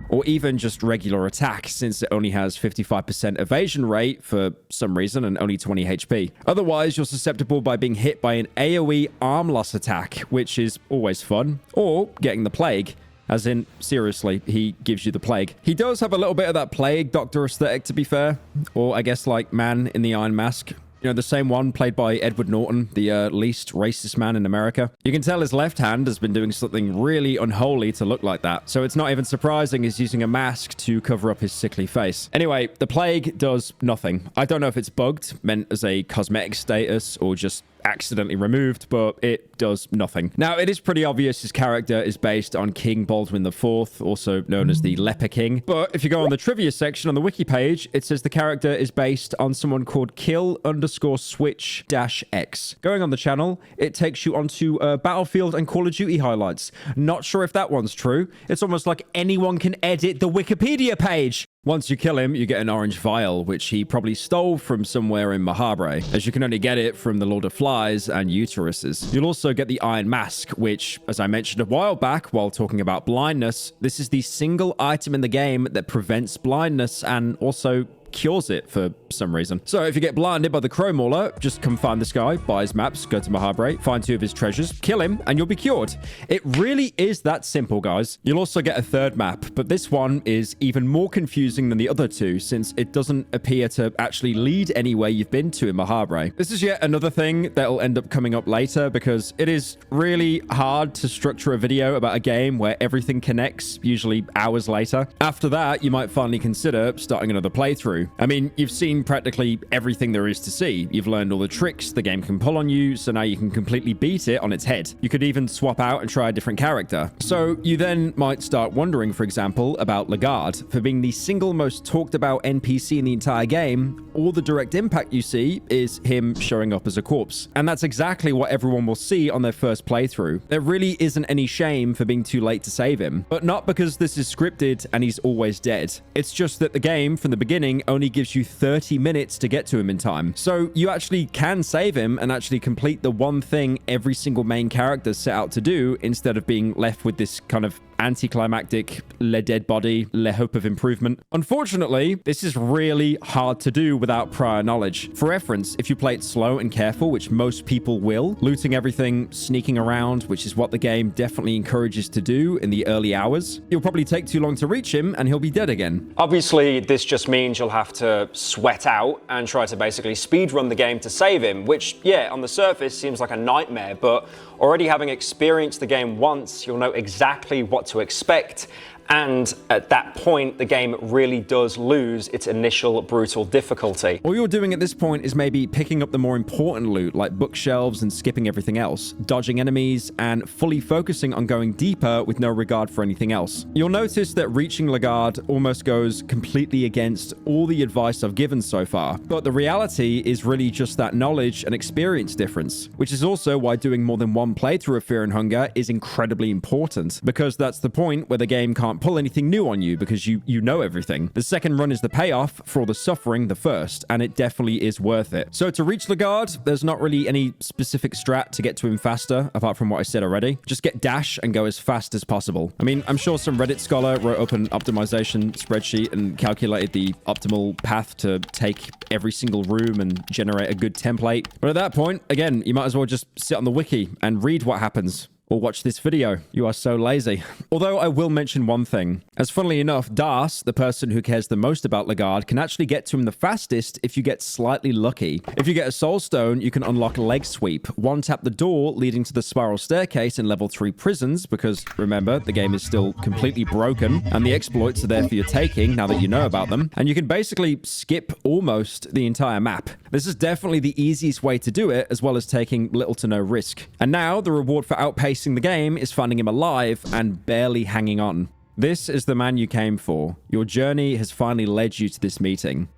Or even just regular attack, since it only has 55% evasion rate for some reason and only 20 HP. Otherwise, you're susceptible by being hit by an AoE arm loss attack, which is always fun, or getting the plague. As in, seriously, he gives you the plague. He does have a little bit of that plague doctor aesthetic, to be fair. Or I guess like Man in the Iron Mask. You know, the same one played by Edward Norton, the least racist man in America. You can tell his left hand has been doing something really unholy to look like that. So it's not even surprising he's using a mask to cover up his sickly face. Anyway, the plague does nothing. I don't know if it's bugged, meant as a cosmetic status, or just accidentally removed, but it does nothing. Now, it is pretty obvious his character is based on King Baldwin IV, also known as the Leper King. But if you go on the trivia section on the wiki page, it says the character is based on someone called Kill_Switch-X. Going on the channel, it takes you onto Battlefield and Call of Duty highlights. Not sure if that one's true. It's almost like anyone can edit the Wikipedia page. Once you kill him, you get an orange vial, which he probably stole from somewhere in Mahabre, as you can only get it from the Lord of Flies and Uteruses. You'll also get the Iron Mask, which, as I mentioned a while back while talking about blindness, this is the single item in the game that prevents blindness and also cures it for some reason. So if you get blinded by the Crow Mauler, just come find this guy, buy his maps, go to Mahabre, find 2 of his treasures, kill him, and you'll be cured. It really is that simple, guys. You'll also get a 3rd map, but this one is even more confusing than the other 2 since it doesn't appear to actually lead anywhere you've been to in Mahabre. This is yet another thing that'll end up coming up later because it is really hard to structure a video about a game where everything connects, usually hours later. After that, you might finally consider starting another playthrough. I mean, you've seen practically everything there is to see. You've learned all the tricks the game can pull on you, so now you can completely beat it on its head. You could even swap out and try a different character. So you then might start wondering, for example, about Lagarde. For being the single most talked about NPC in the entire game, all the direct impact you see is him showing up as a corpse. And that's exactly what everyone will see on their first playthrough. There really isn't any shame for being too late to save him, but not because this is scripted and he's always dead. It's just that the game from the beginning only gives you 30 minutes to get to him in time. So you actually can save him and actually complete the one thing every single main character set out to do instead of being left with this kind of anticlimactic le dead body, le hope of improvement. Unfortunately, this is really hard to do without prior knowledge. For reference, if you play it slow and careful, which most people will, looting everything, sneaking around, which is what the game definitely encourages to do in the early hours, you'll probably take too long to reach him and he'll be dead again. Obviously, this just means you'll have to sweat out and try to basically speedrun the game to save him, which, yeah, on the surface seems like a nightmare, but already having experienced the game once, you'll know exactly what to expect. And at that point, the game really does lose its initial brutal difficulty. All you're doing at this point is maybe picking up the more important loot, like bookshelves and skipping everything else, dodging enemies, and fully focusing on going deeper with no regard for anything else. You'll notice that reaching Lagarde almost goes completely against all the advice I've given so far, but the reality is really just that knowledge and experience difference, which is also why doing more than one playthrough of Fear and Hunger is incredibly important, because that's the point where the game can't pull anything new on you because you know everything. The second run is the payoff for all the suffering the first, and it definitely is worth it. So to reach Lagarde, there's not really any specific strat to get to him faster, apart from what I said already. Just get dash and go as fast as possible. I mean, I'm sure some Reddit scholar wrote up an optimization spreadsheet and calculated the optimal path to take every single room and generate a good template. But at that point, again, you might as well just sit on the wiki and read what happens. Or watch this video. You are so lazy. Although I will mention one thing. As funnily enough, Das, the person who cares the most about Lagarde, can actually get to him the fastest if you get slightly lucky. If you get a soul stone, you can unlock leg sweep. One tap the door leading to the spiral staircase in level 3 prisons, because remember, the game is still completely broken, and the exploits are there for your taking now that you know about them. And you can basically skip almost the entire map. This is definitely the easiest way to do it, as well as taking little to no risk. And now, the reward for outpacing the game is finding him alive and barely hanging on. This is the man you came for. Your journey has finally led you to this meeting.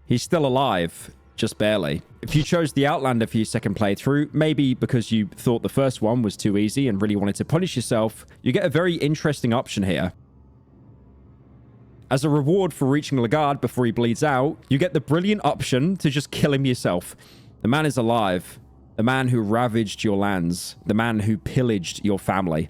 He's still alive, just barely. If you chose the Outlander for your second playthrough, maybe because you thought the first one was too easy and really wanted to punish yourself, you get a very interesting option here. As a reward for reaching Lagarde before he bleeds out, you get the brilliant option to just kill him yourself. The man is alive. The man who ravaged your lands. The man who pillaged your family.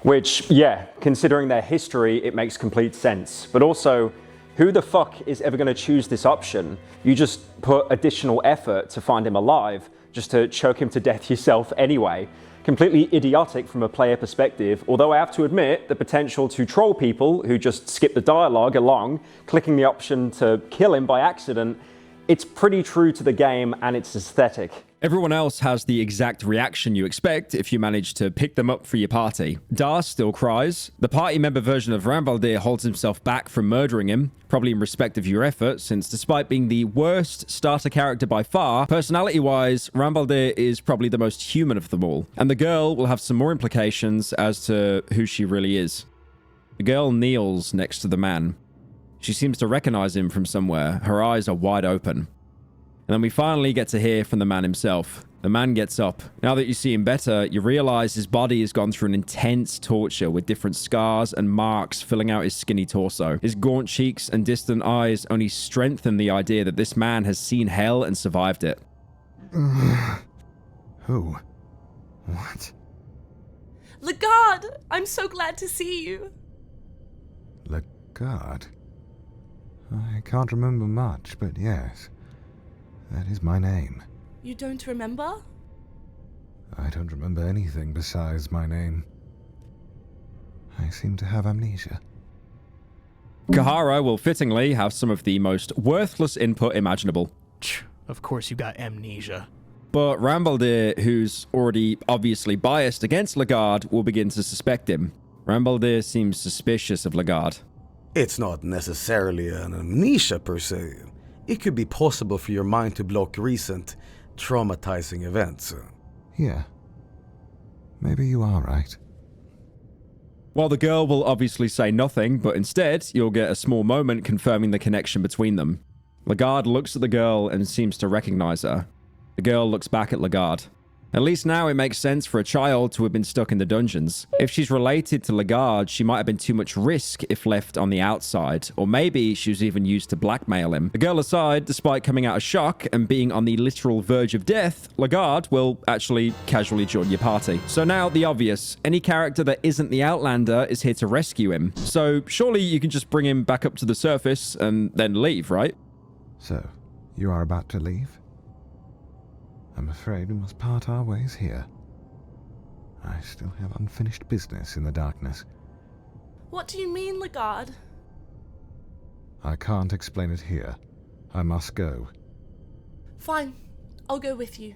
Which, yeah, considering their history, it makes complete sense. But also, who the fuck is ever going to choose this option? You just put additional effort to find him alive, just to choke him to death yourself anyway. Completely idiotic from a player perspective, although I have to admit the potential to troll people who just skip the dialogue along, clicking the option to kill him by accident, it's pretty true to the game and its aesthetic. Everyone else has the exact reaction you expect if you manage to pick them up for your party. Das still cries. The party member version of Rambaldir holds himself back from murdering him, probably in respect of your effort, since despite being the worst starter character by far, personality-wise, Rambaldir is probably the most human of them all. And the girl will have some more implications as to who she really is. The girl kneels next to the man. She seems to recognize him from somewhere. Her eyes are wide open. And then we finally get to hear from the man himself. The man gets up. Now that you see him better, you realize his body has gone through an intense torture with different scars and marks filling out his skinny torso. His gaunt cheeks and distant eyes only strengthen the idea that this man has seen hell and survived it. Who? What? Lagarde! I'm so glad to see you. Lagarde? I can't remember much, but yes, that is my name. You don't remember? I don't remember anything besides my name. I seem to have amnesia. Kahara will fittingly have some of the most worthless input imaginable. Of course you got amnesia. But Rambaldir, who's already obviously biased against Lagarde, will begin to suspect him. Rambaldir seems suspicious of Lagarde. It's not necessarily an amnesia per se. It could be possible for your mind to block recent, traumatizing events. Yeah. Maybe you are right. While the girl will obviously say nothing, but instead, you'll get a small moment confirming the connection between them. Lagarde looks at the girl and seems to recognize her. The girl looks back at Lagarde. At least now it makes sense for a child to have been stuck in the dungeons. If she's related to Lagarde, she might have been too much risk if left on the outside, or maybe she was even used to blackmail him. The girl aside, despite coming out of shock and being on the literal verge of death, Lagarde will actually casually join your party. So now the obvious, any character that isn't the Outlander is here to rescue him. So surely you can just bring him back up to the surface and then leave, right? So, you are about to leave? I'm afraid we must part our ways here. I still have unfinished business in the darkness. What do you mean, Lagarde? I can't explain it here. I must go. Fine, I'll go with you.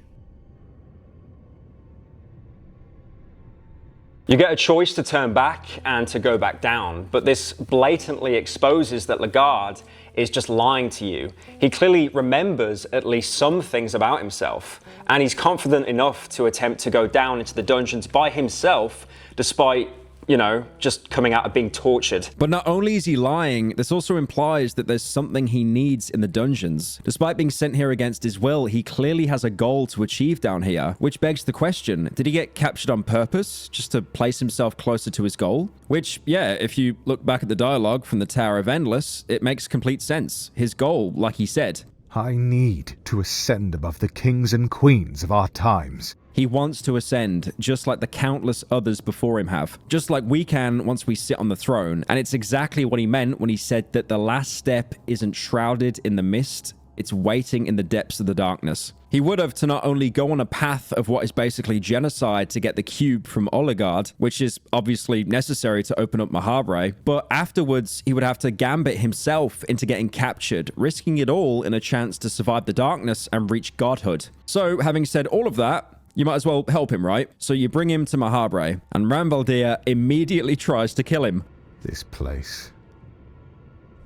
You get a choice to turn back and to go back down, but this blatantly exposes that Lagarde is just lying to you. He clearly remembers at least some things about himself, and he's confident enough to attempt to go down into the dungeons by himself, despite, you know, just coming out of being tortured. But not only is he lying, this also implies that there's something he needs in the dungeons. Despite being sent here against his will, he clearly has a goal to achieve down here, which begs the question, did he get captured on purpose, just to place himself closer to his goal? Which, yeah, if you look back at the dialogue from the Tower of Endless, it makes complete sense. His goal, like he said, I need to ascend above the kings and queens of our times. He wants to ascend, just like the countless others before him have. Just like we can once we sit on the throne. And it's exactly what he meant when he said that the last step isn't shrouded in the mist, it's waiting in the depths of the darkness. He would have to not only go on a path of what is basically genocide to get the cube from Oligard, which is obviously necessary to open up Mahabre, but afterwards he would have to gambit himself into getting captured, risking it all in a chance to survive the darkness and reach godhood. So, having said all of that, you might as well help him, right? So you bring him to Mahabre, and Rambaldir immediately tries to kill him. This place.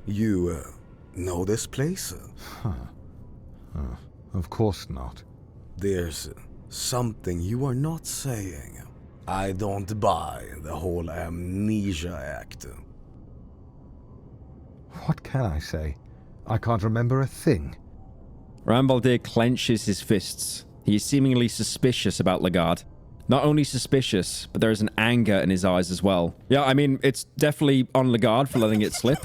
You, know this place? Of course not. There's something you are not saying. I don't buy the whole amnesia act. What can I say? I can't remember a thing. Rambaldir clenches his fists. He is seemingly suspicious about Lagarde. Not only suspicious, but there is an anger in his eyes as well. Yeah, I mean, it's definitely on Lagarde for letting it slip.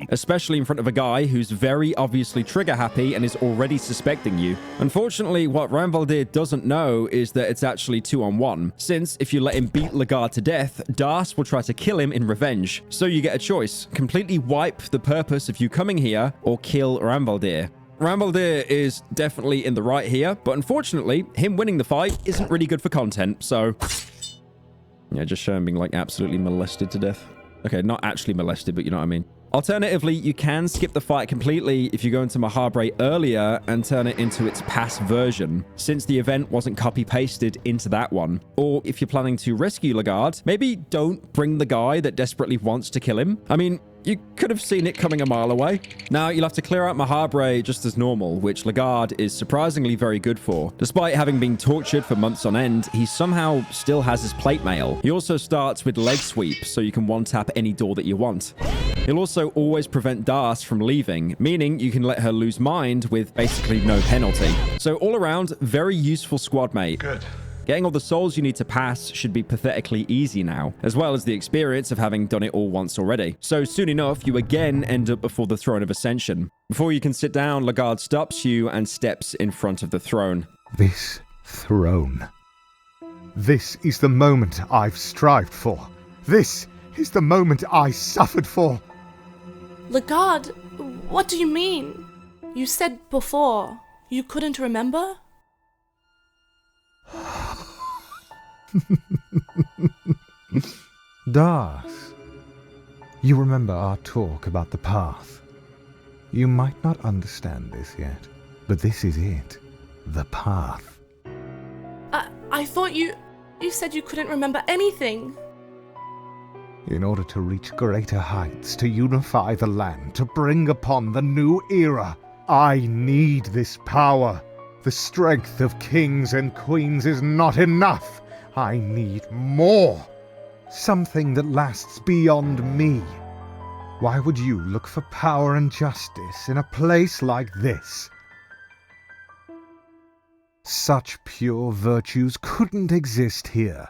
Especially in front of a guy who's very obviously trigger happy and is already suspecting you. Unfortunately, what Rambaldir doesn't know is that it's actually 2-on-1, since if you let him beat Lagarde to death, Das will try to kill him in revenge. So you get a choice. Completely wipe the purpose of you coming here, or kill Rambaldir. Rambaldir is definitely in the right here, but unfortunately, him winning the fight isn't really good for content, so... Yeah, just show him being, like, absolutely molested to death. Okay, not actually molested, but you know what I mean. Alternatively, you can skip the fight completely if you go into Mahabre earlier and turn it into its past version, since the event wasn't copy-pasted into that one. Or if you're planning to rescue Lagarde, maybe don't bring the guy that desperately wants to kill him. I mean, you could have seen it coming a mile away. Now, you'll have to clear out Mahabre just as normal, which Lagarde is surprisingly very good for. Despite having been tortured for months on end, he somehow still has his plate mail. He also starts with leg sweep, so you can one-tap any door that you want. He'll also always prevent Das from leaving, meaning you can let her lose mind with basically no penalty. So all around, very useful squad mate. Good. Getting all the souls you need to pass should be pathetically easy now, as well as the experience of having done it all once already. So soon enough, you again end up before the Throne of Ascension. Before you can sit down, Lagarde stops you and steps in front of the throne. This throne. This is the moment I've strived for. This is the moment I suffered for. Lagarde, What do you mean? You said before you couldn't remember? Darth, you remember our talk about the path. You might not understand this yet, but this is it. The path. I thought you said you couldn't remember anything. In order to reach greater heights, to unify the land, to bring upon the new era, I need this power. The strength of kings and queens is not enough. I need more. Something that lasts beyond me. Why would you look for power and justice in a place like this? Such pure virtues couldn't exist here.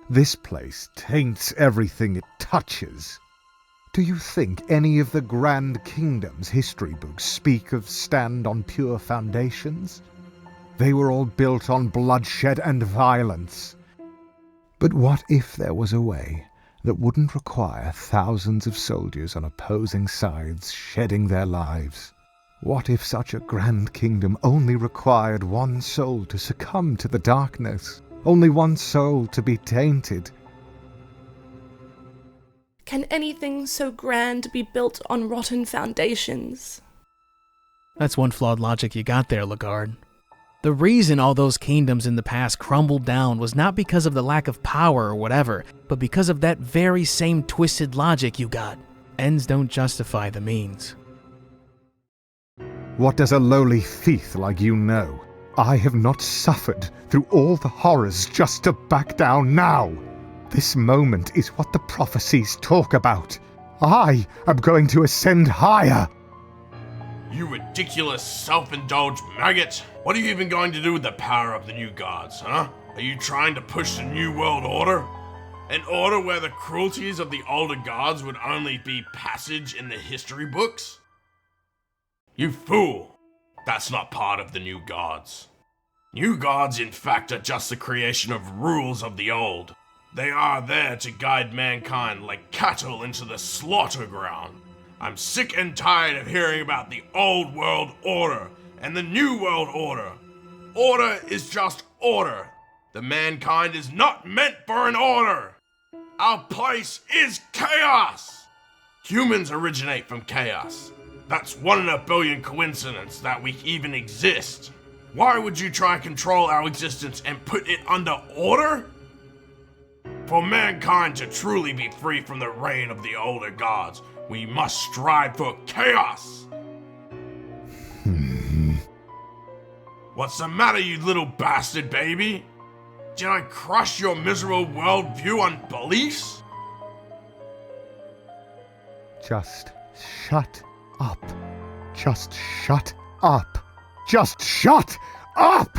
This place taints everything it touches. Do you think any of the grand kingdoms history books speak of stand on pure foundations? They were all built on bloodshed and violence. But what if there was a way that wouldn't require thousands of soldiers on opposing sides shedding their lives? What if such a grand kingdom only required one soul to succumb to the darkness? Only one soul to be tainted? Can anything so grand be built on rotten foundations? That's one flawed logic you got there, Lagarde. The reason all those kingdoms in the past crumbled down was not because of the lack of power or whatever, but because of that very same twisted logic you got. Ends don't justify the means. What does a lowly thief like you know? I have not suffered through all the horrors just to back down now. This moment is what the prophecies talk about. I am going to ascend higher. You ridiculous, self-indulged maggot! What are you even going to do with the power of the new gods, huh? Are you trying to push the new world order? An order where the cruelties of the older gods would only be passage in the history books? You fool! That's not part of the new gods. New gods, in fact, are just the creation of rules of the old. They are there to guide mankind like cattle into the slaughter ground. I'm sick and tired of hearing about the old world order and the new world order. Order is just order. The mankind is not meant for an order. Our place is chaos. Humans originate from chaos. That's 1 in a billion coincidence that we even exist. Why would you try and control our existence and put it under order? For mankind to truly be free from the reign of the older gods, we must strive for chaos! What's the matter, you little bastard baby? Did I crush your miserable worldview on beliefs? Just shut up. Just shut up. Just shut up!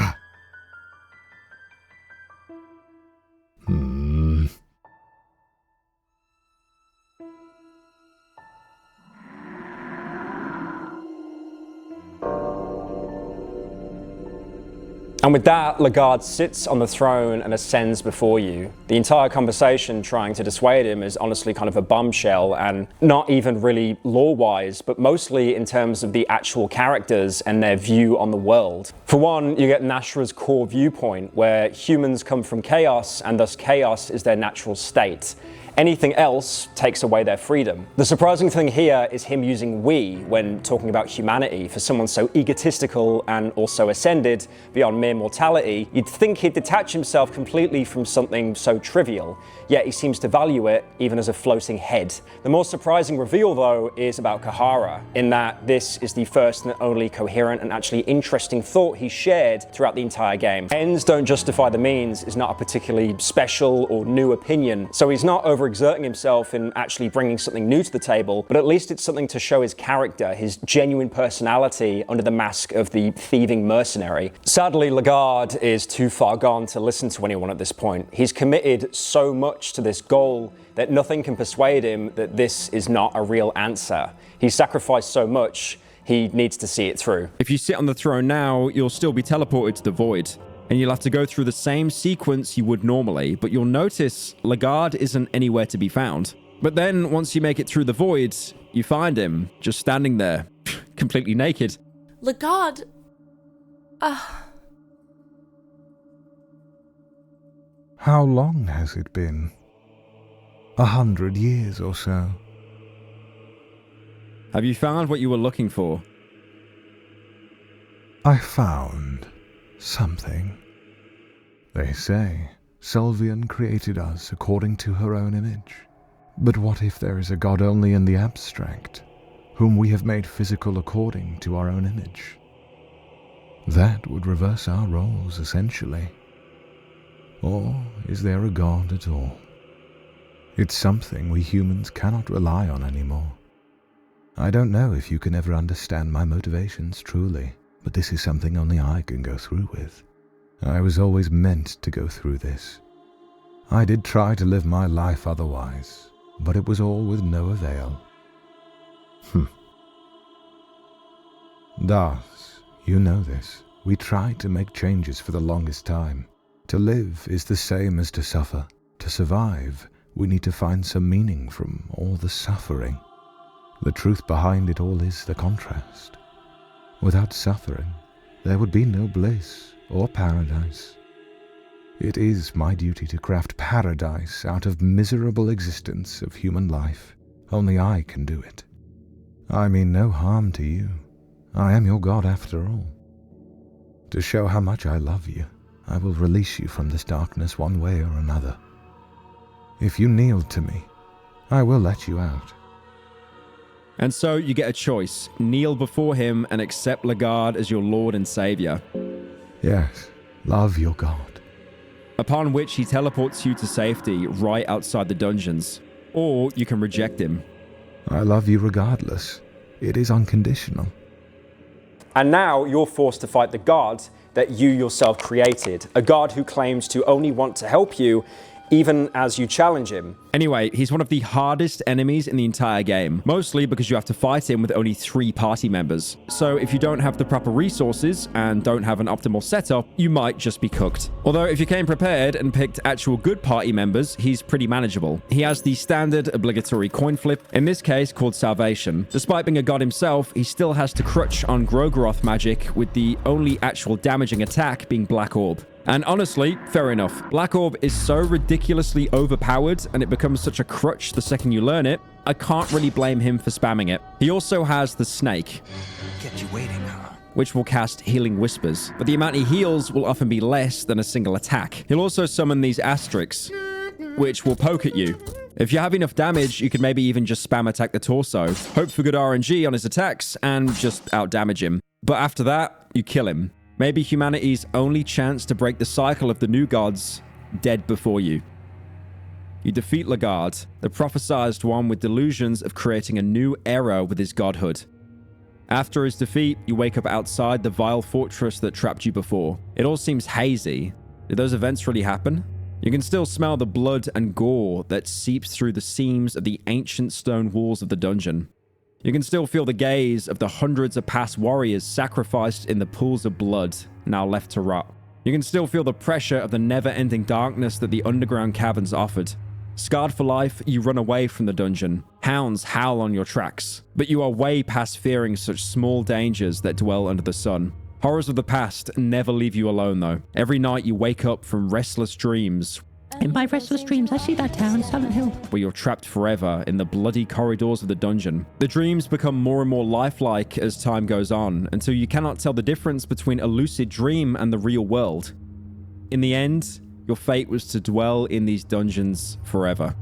And with that, Lagarde sits on the throne and ascends before you. The entire conversation trying to dissuade him is honestly kind of a bombshell, and not even really lore-wise, but mostly in terms of the actual characters and their view on the world. For one, you get Nashra's core viewpoint, where humans come from chaos, and thus chaos is their natural state. Anything else takes away their freedom. The surprising thing here is him using we when talking about humanity. For someone so egotistical and also ascended beyond mere mortality, you'd think he'd detach himself completely from something so trivial, yet he seems to value it even as a floating head. The more surprising reveal, though, is about Kahara, in that this is the first and only coherent and actually interesting thought he shared throughout the entire game. Ends don't justify the means is not a particularly special or new opinion, so he's not overexerting himself in actually bringing something new to the table, but at least it's something to show his character, his genuine personality under the mask of the thieving mercenary. Sadly, Lagarde is too far gone to listen to anyone at this point. He's committed so much to this goal that nothing can persuade him that this is not a real answer. He's sacrificed so much, he needs to see it through. If you sit on the throne now, you'll still be teleported to the void, and you'll have to go through the same sequence you would normally, but you'll notice Lagarde isn't anywhere to be found. But then, once you make it through the void, you find him, just standing there, completely naked. Legard. How long has it been? 100 years or so. Have you found what you were looking for? I found something. They say Sylvian created us according to her own image. But what if there is a god only in the abstract, whom we have made physical according to our own image? That would reverse our roles, essentially. Or is there a god at all? It's something we humans cannot rely on anymore. I don't know if you can ever understand my motivations truly, but this is something only I can go through with. I was always meant to go through this. I did try to live my life otherwise, but it was all with no avail. Das, you know this. We tried to make changes for the longest time. To live is the same as to suffer. To survive, we need to find some meaning from all the suffering. The truth behind it all is the contrast. Without suffering, there would be no bliss or paradise. It is my duty to craft paradise out of miserable existence of human life. Only I can do it. I mean no harm to you. I am your god after all. To show how much I love you, I will release you from this darkness one way or another. If you kneel to me, I will let you out. And so you get a choice. Kneel before him and accept Legard as your Lord and Savior. Yes, love your god. Upon which he teleports you to safety right outside the dungeons. Or you can reject him. I love you regardless. It is unconditional. And now you're forced to fight the god that you yourself created. A god who claims to only want to help you, even as you challenge him. Anyway, he's one of the hardest enemies in the entire game, mostly because you have to fight him with only 3 party members. So if you don't have the proper resources and don't have an optimal setup, you might just be cooked. Although if you came prepared and picked actual good party members, he's pretty manageable. He has the standard obligatory coin flip, in this case called Salvation. Despite being a god himself, he still has to crutch on Grogroth magic, with the only actual damaging attack being Black Orb. And honestly, fair enough. Black Orb is so ridiculously overpowered and it becomes such a crutch the second you learn it, I can't really blame him for spamming it. He also has the Snake. Kept you waiting, huh? Which will cast Healing Whispers, but the amount he heals will often be less than a single attack. He'll also summon these Asterisks, which will poke at you. If you have enough damage, you could maybe even just spam attack the torso, hope for good RNG on his attacks, and just outdamage him. But after that, you kill him. Maybe humanity's only chance to break the cycle of the new gods, dead before you. You defeat Legard, the prophesized one with delusions of creating a new era with his godhood. After his defeat, you wake up outside the vile fortress that trapped you before. It all seems hazy. Did those events really happen? You can still smell the blood and gore that seeps through the seams of the ancient stone walls of the dungeon. You can still feel the gaze of the hundreds of past warriors sacrificed in the pools of blood, now left to rot. You can still feel the pressure of the never-ending darkness that the underground caverns offered. Scarred for life, you run away from the dungeon. Hounds howl on your tracks, but you are way past fearing such small dangers that dwell under the sun. Horrors of the past never leave you alone, though. Every night you wake up from restless dreams. In my restless dreams, I see that town, Silent Hill. Where you're trapped forever in the bloody corridors of the dungeon. The dreams become more and more lifelike as time goes on, until you cannot tell the difference between a lucid dream and the real world. In the end, your fate was to dwell in these dungeons forever.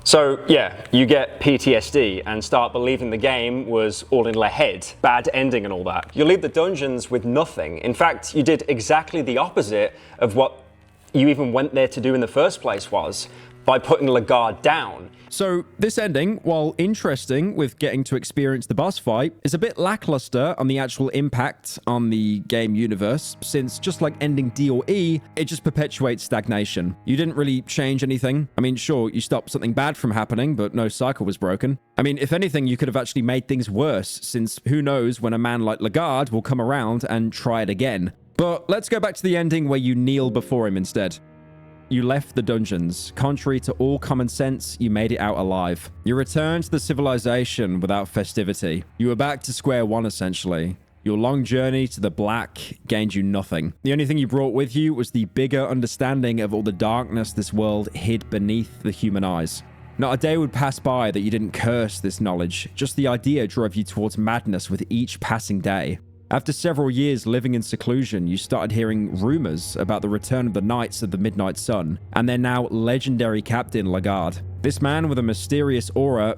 So yeah, you get PTSD and start believing the game was all in their head, bad ending and all that. You leave the dungeons with nothing. In fact, you did exactly the opposite of what you even went there to do in the first place, was by putting Legard down. So this ending, while interesting with getting to experience the boss fight, is a bit lackluster on the actual impact on the game universe, since just like ending D or E, it just perpetuates stagnation. You didn't really change anything. I mean, sure, you stopped something bad from happening, but no cycle was broken. I mean, if anything, you could have actually made things worse, since who knows when a man like Legard will come around and try it again. But let's go back to the ending where you kneel before him instead. you left the dungeons. Contrary to all common sense, you made it out alive. You returned to the civilization without festivity. You were back to square one, essentially. Your long journey to the black gained you nothing. The only thing you brought with you was the bigger understanding of all the darkness this world hid beneath the human eyes. Not a day would pass by that you didn't curse this knowledge. Just the idea drove you towards madness with each passing day. After several years living in seclusion, you started hearing rumors about the return of the Knights of the Midnight Sun and their now legendary captain, Lagarde. This man with a mysterious aura...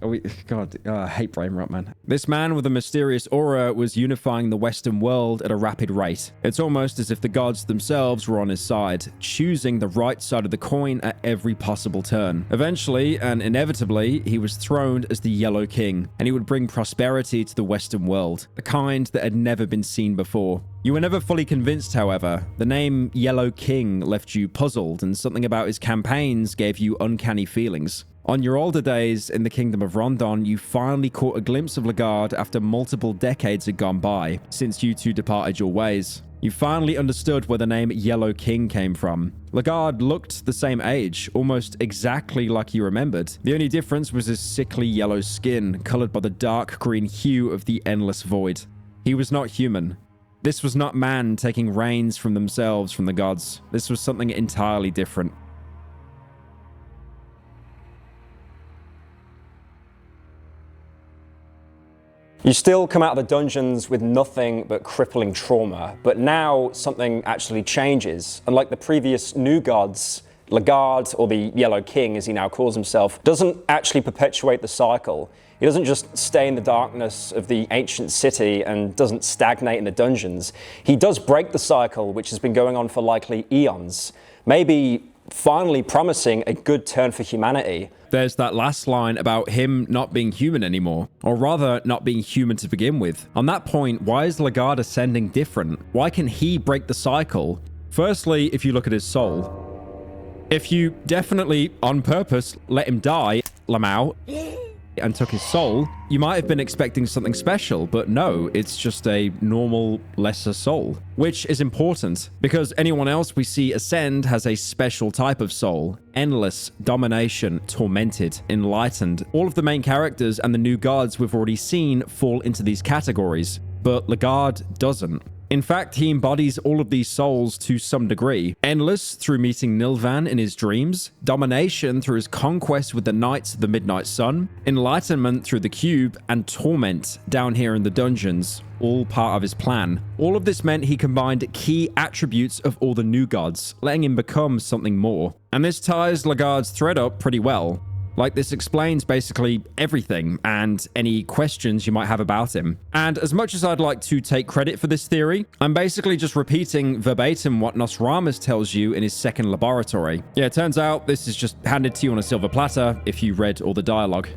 I hate brain rot, man. This man with a mysterious aura was unifying the Western world at a rapid rate. It's almost as if the gods themselves were on his side, choosing the right side of the coin at every possible turn. Eventually, and inevitably, he was throned as the Yellow King, and he would bring prosperity to the Western world, the kind that had never been seen before. You were never fully convinced, however. The name Yellow King left you puzzled, and something about his campaigns gave you uncanny feelings. On your older days in the Kingdom of Rondon, you finally caught a glimpse of Lagarde after multiple decades had gone by since you two departed your ways. You finally understood where the name Yellow King came from. Lagarde looked the same age, almost exactly like you remembered. The only difference was his sickly yellow skin, colored by the dark green hue of the endless void. He was not human. This was not man taking reins from themselves from the gods. This was something entirely different. You still come out of the dungeons with nothing but crippling trauma, but now something actually changes. Unlike the previous new gods, Lagarde, or the Yellow King as he now calls himself, doesn't actually perpetuate the cycle. He doesn't just stay in the darkness of the ancient city and doesn't stagnate in the dungeons. He does break the cycle, which has been going on for likely eons, maybe finally promising a good turn for humanity. There's that last line about him not being human anymore, or rather not being human to begin with. On that point, why is Lagarde ascending different? Why can he break the cycle? Firstly, if you look at his soul. If you definitely, on purpose, let him die, Lamau, and took his soul, you might have been expecting something special, but no, it's just a normal, lesser soul. Which is important, because anyone else we see ascend has a special type of soul. Endless, domination, tormented, enlightened. All of the main characters and the new gods we've already seen fall into these categories, but Lagarde doesn't. In fact, he embodies all of these souls to some degree. Endless through meeting Nilvan in his dreams, domination through his conquest with the Knights of the Midnight Sun, enlightenment through the cube, and torment down here in the dungeons, all part of his plan. All of this meant he combined key attributes of all the new gods, letting him become something more. And this ties Lagarde's thread up pretty well. Like, this explains basically everything and any questions you might have about him. And as much as I'd like to take credit for this theory, I'm basically just repeating verbatim what Nostradamus tells you in his second laboratory. Yeah, it turns out this is just handed to you on a silver platter if you read all the dialogue.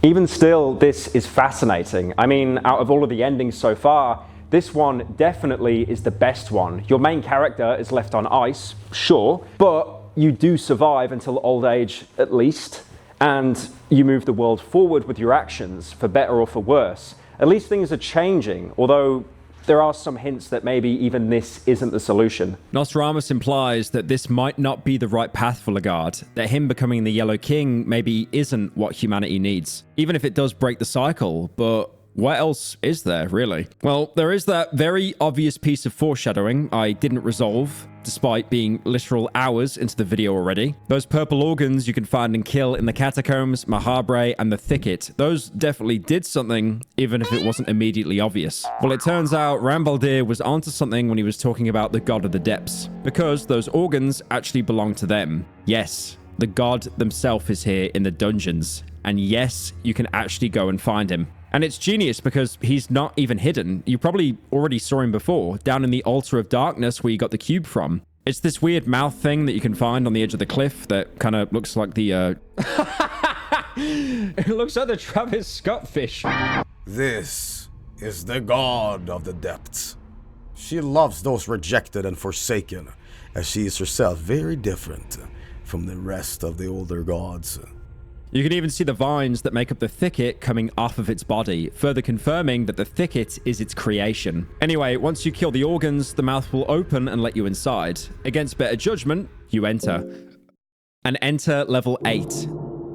Even still, this is fascinating. I mean, out of all of the endings so far, this one definitely is the best one. Your main character is left on ice, sure, but you do survive until old age at least. And you move the world forward with your actions, for better or for worse. At least things are changing, although there are some hints that maybe even this isn't the solution. Nostradamus implies that this might not be the right path for Lagarde, that him becoming the Yellow King maybe isn't what humanity needs. Even if it does break the cycle, but what else is there, really? Well, there is that very obvious piece of foreshadowing I didn't resolve, despite being literal hours into the video already. Those purple organs you can find and kill in the catacombs, Mahabre, and the thicket. Those definitely did something, even if it wasn't immediately obvious. Well, it turns out Rambaldir was onto something when he was talking about the god of the depths, because those organs actually belong to them. Yes, the god themselves is here in the dungeons, and yes, you can actually go and find him. And it's genius because he's not even hidden. You probably already saw him before, down in the Altar of Darkness where you got the cube from. It's this weird mouth thing that you can find on the edge of the cliff that kind of looks like the, It looks like the Travis Scott fish. This is the god of the depths. She loves those rejected and forsaken, as she is herself very different from the rest of the older gods. You can even see the vines that make up the thicket coming off of its body, further confirming that the thicket is its creation. Anyway, once you kill the organs, the mouth will open and let you inside. Against better judgment, you enter. And enter level 8,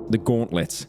the Gauntlet.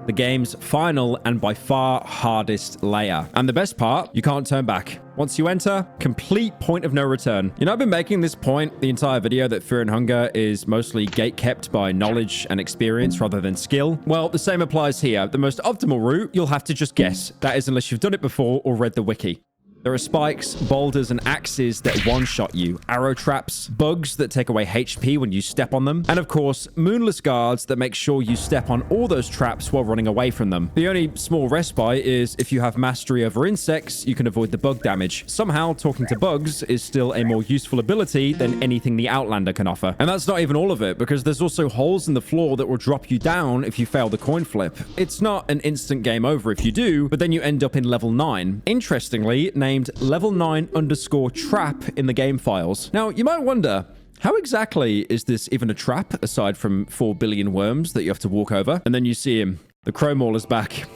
The game's final and by far hardest layer. And the best part, you can't turn back. Once you enter, complete point of no return. You know, I've been making this point the entire video that Fear and Hunger is mostly gate-kept by knowledge and experience rather than skill. Well, the same applies here. The most optimal route, you'll have to just guess. That is unless you've done it before or read the wiki. There are spikes, boulders, and axes that one-shot you, arrow traps, bugs that take away HP when you step on them, and of course, moonless guards that make sure you step on all those traps while running away from them. The only small respite is if you have mastery over insects, you can avoid the bug damage. Somehow, talking to bugs is still a more useful ability than anything the Outlander can offer. And that's not even all of it, because there's also holes in the floor that will drop you down if you fail the coin flip. It's not an instant game over if you do, but then you end up in level 9. Interestingly, named level 9_trap in the game files. Now, you might wonder, how exactly is this even a trap, aside from 4 billion worms that you have to walk over? And then you see him. The Crow Mauler's back.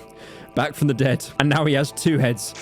Back from the dead. And now he has 2 heads.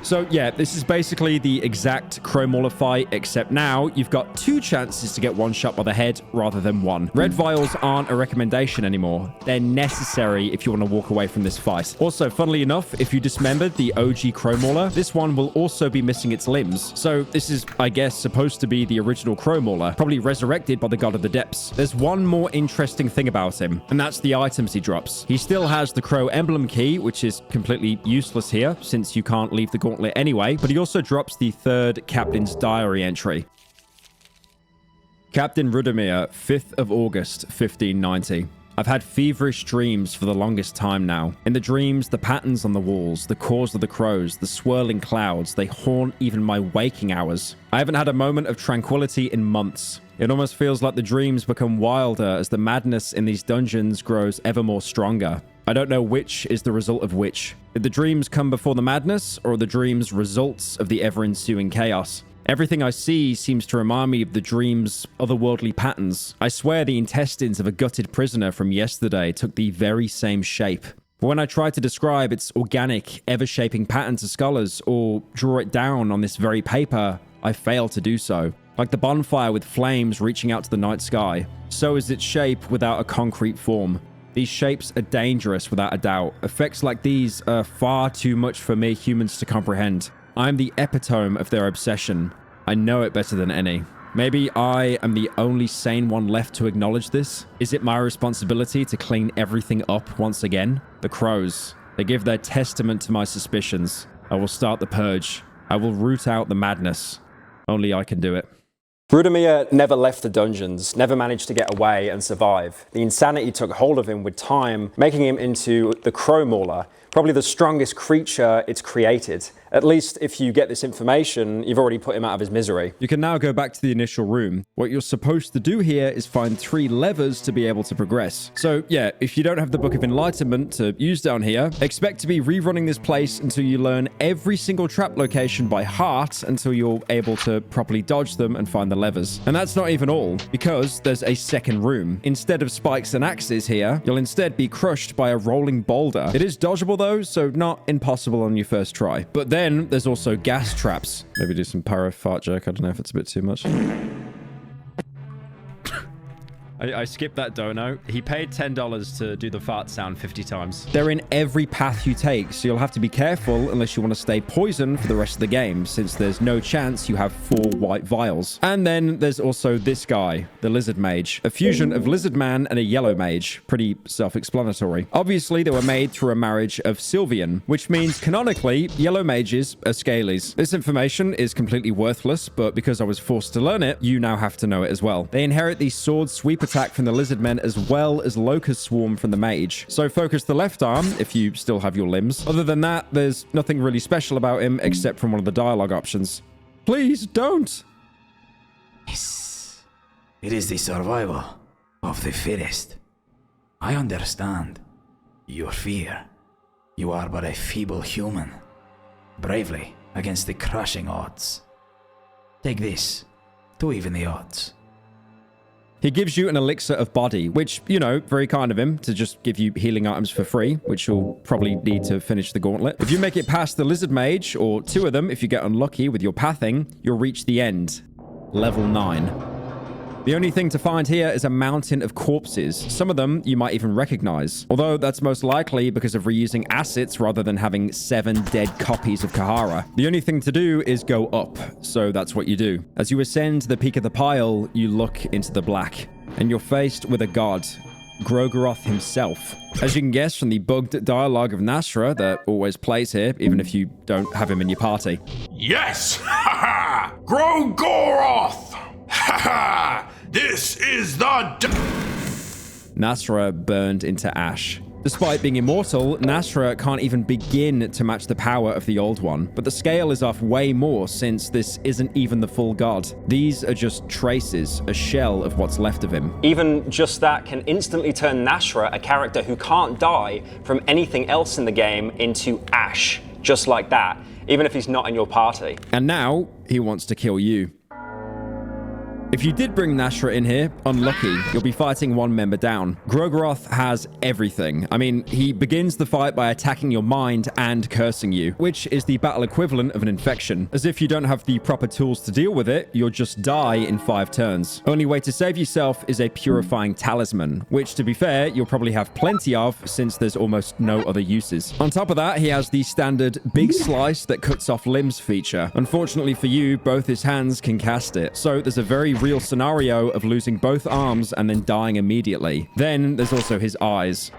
So yeah, this is basically the exact Crow Mauler fight, except now you've got 2 chances to get one shot by the head rather than 1. Red vials aren't a recommendation anymore. They're necessary if you want to walk away from this fight. Also, funnily enough, if you dismembered the OG Crow Mauler, this one will also be missing its limbs. So this is, I guess, supposed to be the original Crow Mauler, probably resurrected by the God of the Depths. There's one more interesting thing about him, and that's the items he drops. He still has the Crow Emblem Key, which is completely useless here, since you can't leave the Gauntlet anyway, but he also drops the 3rd Captain's Diary entry. Captain Rudimir, 5th of August, 1590. I've had feverish dreams for the longest time now. In the dreams, the patterns on the walls, the caws of the crows, the swirling clouds, they haunt even my waking hours. I haven't had a moment of tranquility in months. It almost feels like the dreams become wilder as the madness in these dungeons grows ever more stronger. I don't know which is the result of which. Did the dreams come before the madness, or are the dreams results of the ever-ensuing chaos? Everything I see seems to remind me of the dream's otherworldly patterns. I swear the intestines of a gutted prisoner from yesterday took the very same shape. But when I try to describe its organic, ever-shaping pattern to scholars, or draw it down on this very paper, I fail to do so. Like the bonfire with flames reaching out to the night sky, so is its shape without a concrete form. These shapes are dangerous without a doubt. Effects like these are far too much for mere humans to comprehend. I'm the epitome of their obsession. I know it better than any. Maybe I am the only sane one left to acknowledge this? Is it my responsibility to clean everything up once again? The crows. They give their testament to my suspicions. I will start the purge. I will root out the madness. Only I can do it. Rudimir never left the dungeons, never managed to get away and survive. The insanity took hold of him with time, making him into the Crow Mauler, probably the strongest creature it's created. At least if you get this information, you've already put him out of his misery. You can now go back to the initial room. What you're supposed to do here is find 3 levers to be able to progress. So yeah, if you don't have the Book of Enlightenment to use down here, expect to be rerunning this place until you learn every single trap location by heart until you're able to properly dodge them and find the levers. And that's not even all, because there's a second room. Instead of spikes and axes here, you'll instead be crushed by a rolling boulder. It is dodgeable though, so not impossible on your first try. But then there's also gas traps. Maybe do some pyro fart joke. I don't know if it's a bit too much. I skipped that dono. He paid $10 to do the fart sound 50 times. They're in every path you take, so you'll have to be careful unless you want to stay poisoned for the rest of the game, since there's no chance you have 4 white vials. And then there's also this guy, the Lizard Mage. A fusion of Lizard Man and a Yellow Mage. Pretty self-explanatory. Obviously, they were made through a marriage of Sylvian, which means canonically, Yellow Mages are Scalies. This information is completely worthless, but because I was forced to learn it, you now have to know it as well. They inherit the sword sweep attack from the Lizard Men as well as Locust Swarm from the Mage. So focus the left arm if you still have your limbs. Other than that, there's nothing really special about him except from one of the dialogue options. Please don't! It is the survival of the fittest. I understand your fear. You are but a feeble human, bravely against the crushing odds. Take this to even the odds. He gives you an elixir of body, which, you know, very kind of him to just give you healing items for free, which you'll probably need to finish the gauntlet. If you make it past the lizard mage, or 2 of them if you get unlucky with your pathing, you'll reach the end. Level 9. The only thing to find here is a mountain of corpses. Some of them you might even recognize, although that's most likely because of reusing assets rather than having 7 dead copies of Kahara. The only thing to do is go up, so that's what you do. As you ascend to the peak of the pile, you look into the black, and you're faced with a god, Grogaroth himself. As you can guess from the bugged dialogue of Nasra that always plays here, even if you don't have him in your party. Yes! Ha ha! Grogoroth! Ha ha! This is the Nasra burned into ash. Despite being immortal, Nasra can't even begin to match the power of the old one. But the scale is off way more since this isn't even the full god. These are just traces, a shell of what's left of him. Even just that can instantly turn Nasra, a character who can't die from anything else in the game, into ash. Just like that, even if he's not in your party. And now, he wants to kill you. If you did bring Nasra in here, unlucky, you'll be fighting 1 member down. Grogaroth has everything. I mean, he begins the fight by attacking your mind and cursing you, which is the battle equivalent of an infection. As if you don't have the proper tools to deal with it, you'll just die in 5 turns. Only way to save yourself is a purifying talisman, which, to be fair, you'll probably have plenty of since there's almost no other uses. On top of that, he has the standard big slice that cuts off limbs feature. Unfortunately for you, both his hands can cast it, so there's a very real scenario of losing both arms and then dying immediately. Then there's also his eyes.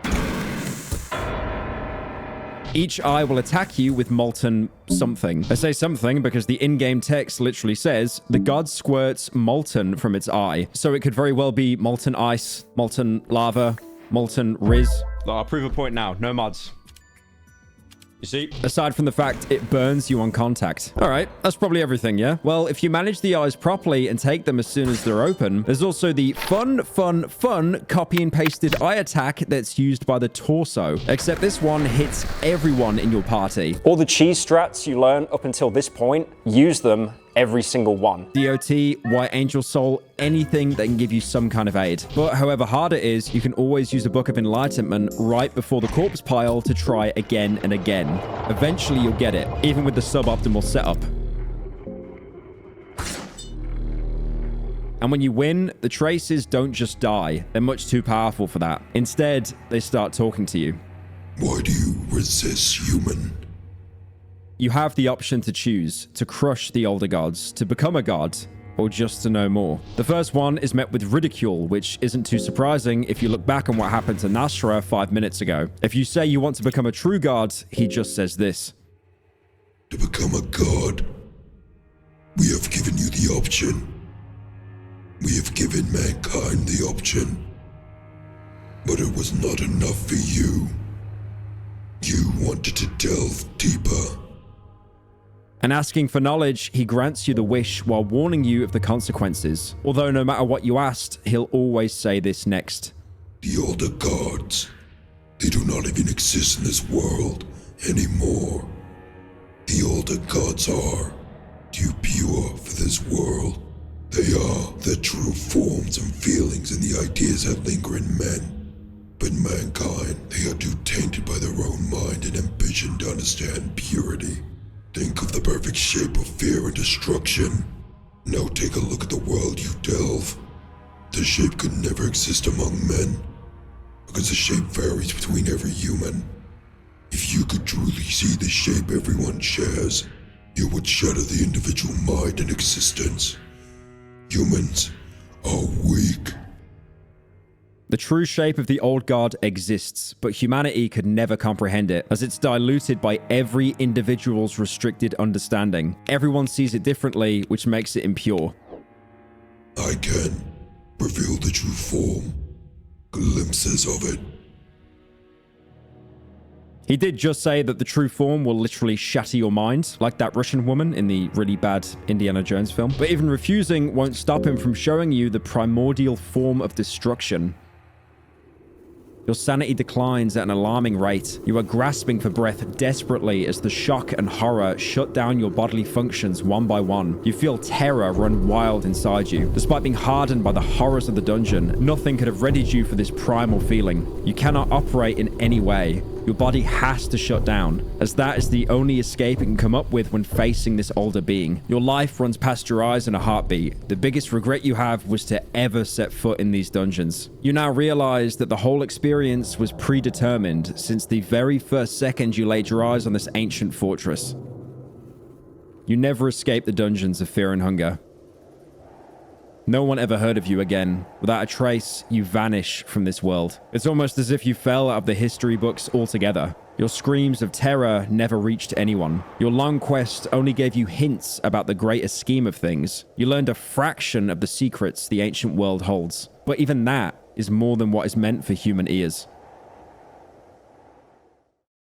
Each eye will attack you with molten something. I say something because the in-game text literally says the god squirts molten from its eye. So it could very well be molten ice, molten lava, molten riz. I'll prove a point now. No mods. You see? Aside from the fact it burns you on contact. All right, that's probably everything, yeah? Well, if you manage the eyes properly and take them as soon as they're open, there's also the fun copy and pasted eye attack that's used by the torso. Except this one hits everyone in your party. All the cheese strats you learn up until this point, use them every single one. DOT, White Angel Soul, anything that can give you some kind of aid. But however hard it is, you can always use a Book of Enlightenment right before the corpse pile to try again and again. Eventually you'll get it, even with the suboptimal setup. And when you win, the traces don't just die. They're much too powerful for that. Instead, they start talking to you. Why do you resist, human? You have the option to choose to crush the older gods, to become a god, or just to know more. The first one is met with ridicule, which isn't too surprising if you look back on what happened to Nasra 5 minutes ago. If you say you want to become a true god, he just says this. To become a god, we have given you the option. We have given mankind the option. But it was not enough for you. You wanted to delve deeper. And asking for knowledge, he grants you the wish while warning you of the consequences. Although no matter what you asked, he'll always say this next. The older gods, they do not even exist in this world anymore. The older gods are too pure for this world. They are the true forms and feelings and the ideas that linger in men. But mankind, they are too tainted by their own mind and ambition to understand purity. Think of the perfect shape of fear and destruction. Now take a look at the world you delve. The shape could never exist among men, because the shape varies between every human. If you could truly see the shape everyone shares, it would shatter the individual mind and existence. Humans are weak. The true shape of the old god exists, but humanity could never comprehend it, as it's diluted by every individual's restricted understanding. Everyone sees it differently, which makes it impure. I can reveal the true form, glimpses of it. He did just say that the true form will literally shatter your mind, like that Russian woman in the really bad Indiana Jones film. But even refusing won't stop him from showing you the primordial form of destruction. Your sanity declines at an alarming rate. You are grasping for breath desperately as the shock and horror shut down your bodily functions one by one. You feel terror run wild inside you. Despite being hardened by the horrors of the dungeon, nothing could have readied you for this primal feeling. You cannot operate in any way. Your body has to shut down, as that is the only escape it can come up with when facing this older being. Your life runs past your eyes in a heartbeat. The biggest regret you have was to ever set foot in these dungeons. You now realize that the whole experience was predetermined since the very first second you laid your eyes on this ancient fortress. You never escape the dungeons of fear and hunger. No one ever heard of you again. Without a trace, you vanish from this world. It's almost as if you fell out of the history books altogether. Your screams of terror never reached anyone. Your long quest only gave you hints about the greater scheme of things. You learned a fraction of the secrets the ancient world holds. But even that is more than what is meant for human ears.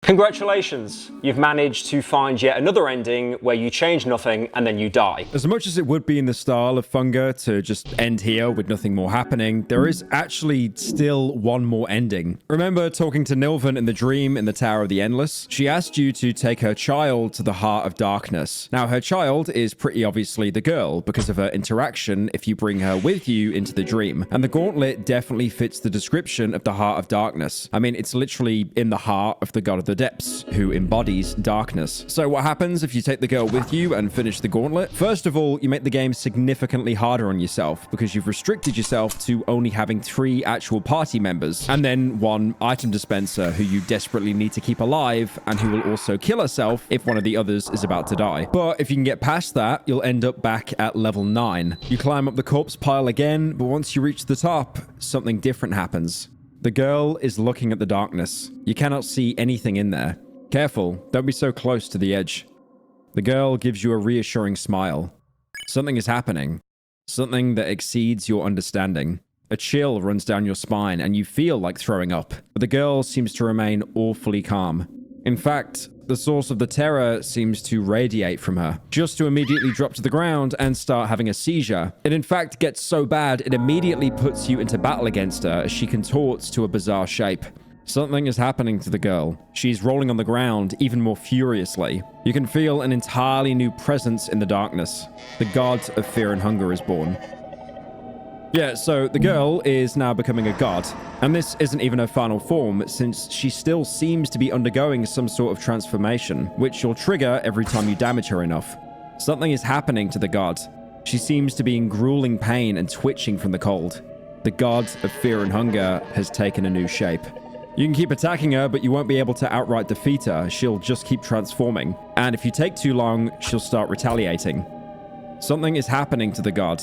Congratulations, you've managed to find yet another ending where you change nothing and then you die. As much as it would be in the style of Funga to just end here with nothing more happening, there is actually still one more ending. Remember talking to Nilvan in the dream in the Tower of the Endless? She asked you to take her child to the Heart of Darkness. Now, her child is pretty obviously the girl because of her interaction if you bring her with you into the dream. And the gauntlet definitely fits the description of the Heart of Darkness. I mean, it's literally in the heart of the god of the depths, who embodies darkness. So what happens if you take the girl with you and finish the gauntlet? First of all, you make the game significantly harder on yourself because you've restricted yourself to only having 3 actual party members and then 1 item dispenser who you desperately need to keep alive and who will also kill herself if one of the others is about to die. But if you can get past that, you'll end up back at level 9. You climb up the corpse pile again, but once you reach the top, something different happens. The girl is looking at the darkness. You cannot see anything in there. Careful, don't be so close to the edge. The girl gives you a reassuring smile. Something is happening. Something that exceeds your understanding. A chill runs down your spine and you feel like throwing up. But the girl seems to remain awfully calm. In fact, the source of the terror seems to radiate from her, just to immediately drop to the ground and start having a seizure. It in fact gets so bad, it immediately puts you into battle against her as she contorts to a bizarre shape. Something is happening to the girl. She's rolling on the ground even more furiously. You can feel an entirely new presence in the darkness. The god of fear and hunger is born. Yeah, so the girl is now becoming a god, and this isn't even her final form since she still seems to be undergoing some sort of transformation, which you'll trigger every time you damage her enough. Something is happening to the god. She seems to be in grueling pain and twitching from the cold. The god of fear and hunger has taken a new shape. You can keep attacking her, but you won't be able to outright defeat her. She'll just keep transforming, and if you take too long, she'll start retaliating. Something is happening to the god.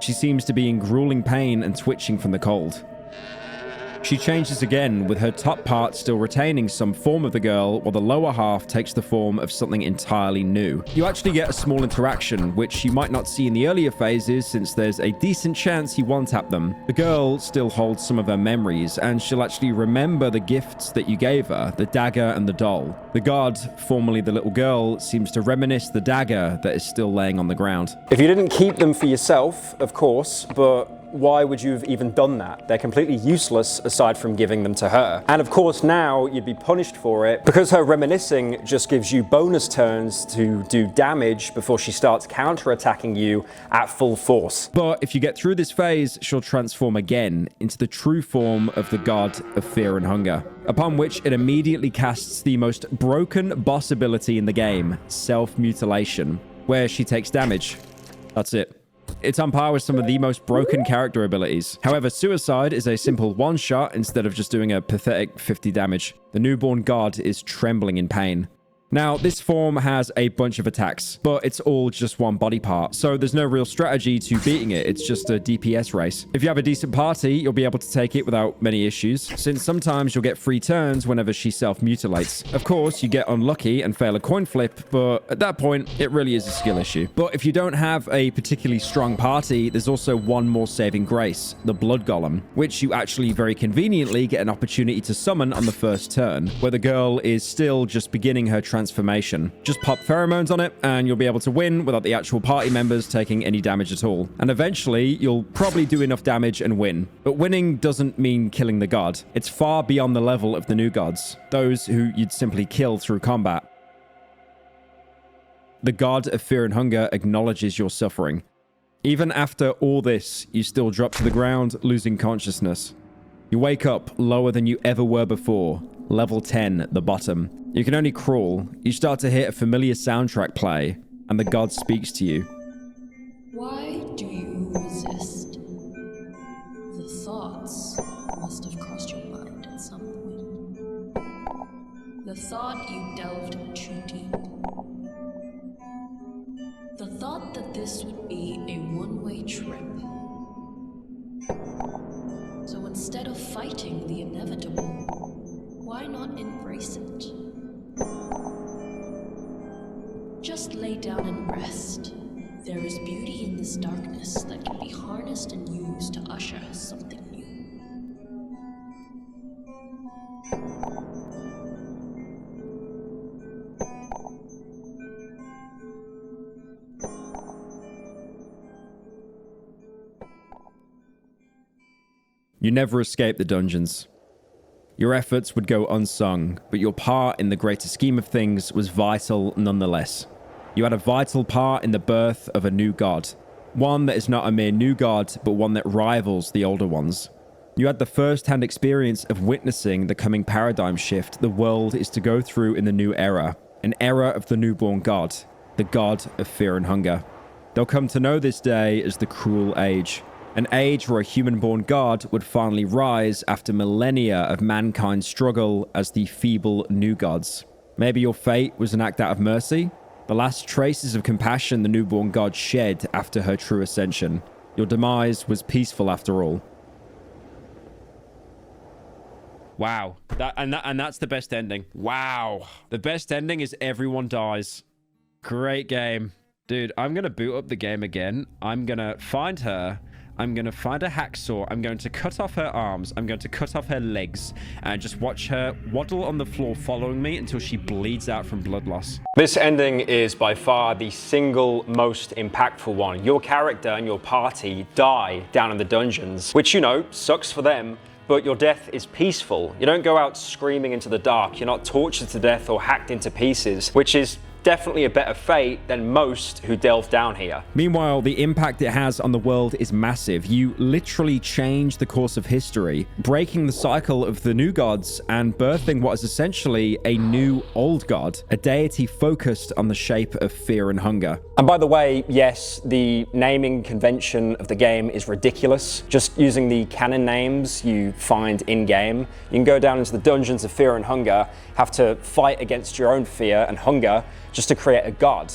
She seems to be in grueling pain and twitching from the cold. She changes again, with her top part still retaining some form of the girl, while the lower half takes the form of something entirely new. You actually get a small interaction, which you might not see in the earlier phases since there's a decent chance you one-tap them. The girl still holds some of her memories, and she'll actually remember the gifts that you gave her, the dagger and the doll. The god, formerly the little girl, seems to reminisce the dagger that is still laying on the ground. If you didn't keep them for yourself, of course, but why would you have even done that? They're completely useless aside from giving them to her. And of course now you'd be punished for it because her reminiscing just gives you bonus turns to do damage before she starts counter-attacking you at full force. But if you get through this phase, she'll transform again into the true form of the god of fear and hunger, upon which it immediately casts the most broken boss ability in the game, self-mutilation, where she takes damage. That's it. It's on par with some of the most broken character abilities. However, suicide is a simple one-shot instead of just doing a pathetic 50 damage. The newborn god is trembling in pain. Now, this form has a bunch of attacks, but it's all just one body part, so there's no real strategy to beating it. It's just a DPS race. If you have a decent party, you'll be able to take it without many issues, since sometimes you'll get free turns whenever she self-mutilates. Of course, you get unlucky and fail a coin flip, but at that point, it really is a skill issue. But if you don't have a particularly strong party, there's also one more saving grace, the Blood Golem, which you actually very conveniently get an opportunity to summon on the first turn, where the girl is still just beginning her transformation. Just pop pheromones on it, and you'll be able to win without the actual party members taking any damage at all. And eventually, you'll probably do enough damage and win. But winning doesn't mean killing the god. It's far beyond the level of the new gods, those who you'd simply kill through combat. The god of fear and hunger acknowledges your suffering. Even after all this, you still drop to the ground, losing consciousness. You wake up lower than you ever were before, level 10 at the bottom. You can only crawl. You start to hear a familiar soundtrack play, and the god speaks to you. Why do you resist? The thoughts must have crossed your mind at some point. The thought you delved too deep. The thought that this would be a one-way trip. So instead of fighting the inevitable, why not embrace it? Just lay down and rest. There is beauty in this darkness that can be harnessed and used to usher something new. You never escaped the dungeons. Your efforts would go unsung, but your part in the greater scheme of things was vital nonetheless. You had a vital part in the birth of a new god. One that is not a mere new god, but one that rivals the older ones. You had the first-hand experience of witnessing the coming paradigm shift the world is to go through in the new era. An era of the newborn god, the god of fear and hunger. They'll come to know this day as the Cruel Age. An age where a human-born god would finally rise after millennia of mankind's struggle as the feeble new gods. Maybe your fate was an act out of mercy? The last traces of compassion the newborn god shed after her true ascension. Your demise was peaceful after all. Wow. That's the best ending. Wow. The best ending is everyone dies. Great game. Dude, I'm going to boot up the game again. I'm going to find her. I'm going to find a hacksaw. I'm going to cut off her arms. I'm going to cut off her legs and just watch her waddle on the floor following me until she bleeds out from blood loss. This ending is by far the single most impactful one. Your character and your party die down in the dungeons, which, you know, sucks for them, but your death is peaceful. You don't go out screaming into the dark. You're not tortured to death or hacked into pieces, which is definitely a better fate than most who delve down here. Meanwhile, the impact it has on the world is massive. You literally change the course of history, breaking the cycle of the new gods and birthing what is essentially a new old god, a deity focused on the shape of fear and hunger. And by the way, yes, the naming convention of the game is ridiculous. Just using the canon names you find in-game, you can go down into the dungeons of fear and hunger, have to fight against your own fear and hunger, just to create a god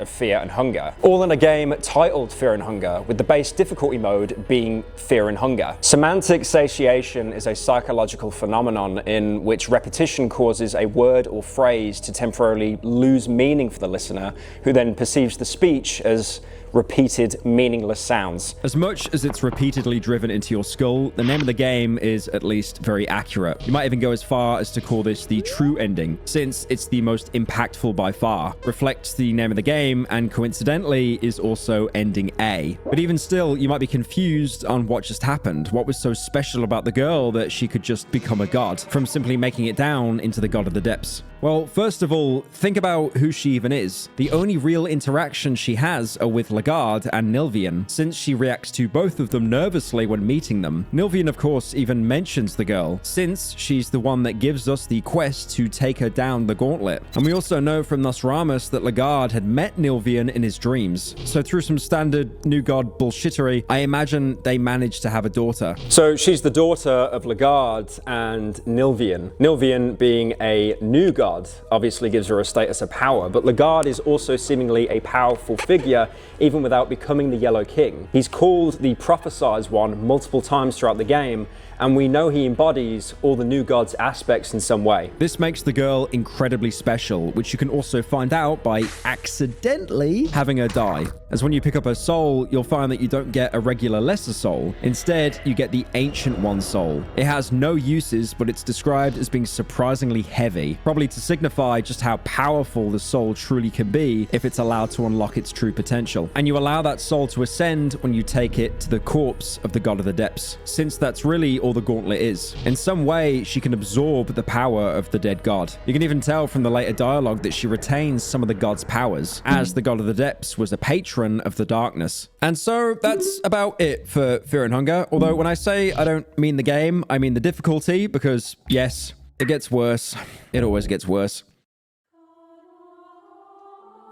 of fear and hunger. All in a game titled Fear and Hunger, with the base difficulty mode being Fear and Hunger. Semantic satiation is a psychological phenomenon in which repetition causes a word or phrase to temporarily lose meaning for the listener, who then perceives the speech as repeated, meaningless sounds. As much as it's repeatedly driven into your skull, the name of the game is at least very accurate. You might even go as far as to call this the true ending, since it's the most impactful by far, reflects the name of the game, and coincidentally is also ending A. But even still, you might be confused on what just happened. What was so special about the girl that she could just become a god, from simply making it down into the god of the depths? Well, first of all, think about who she even is. The only real interaction she has are with Legarde and Nilvian, since she reacts to both of them nervously when meeting them. Nilvian, of course, even mentions the girl, since she's the one that gives us the quest to take her down the gauntlet. And we also know from Nostramus that Legarde had met Nilvian in his dreams. So through some standard new god bullshittery, I imagine they managed to have a daughter. So she's the daughter of Legarde and Nilvian. Nilvian, being a new god, obviously gives her a status of power, but Legarde is also seemingly a powerful figure even without becoming the Yellow King. He's called the Prophesized One multiple times throughout the game, and we know he embodies all the new god's aspects in some way. This makes the girl incredibly special, which you can also find out by accidentally having her die. As when you pick up her soul, you'll find that you don't get a regular lesser soul. Instead, you get the Ancient One soul. It has no uses, but it's described as being surprisingly heavy, probably to signify just how powerful the soul truly can be if it's allowed to unlock its true potential. And you allow that soul to ascend when you take it to the corpse of the God of the Depths, since that's really all the gauntlet is. In some way, she can absorb the power of the dead god. You can even tell from the later dialogue that she retains some of the god's powers, as the God of the Depths was a patron of the darkness. And so that's about it for Fear and Hunger, although when I say I don't mean the game, I mean the difficulty, because yes, it gets worse. It always gets worse.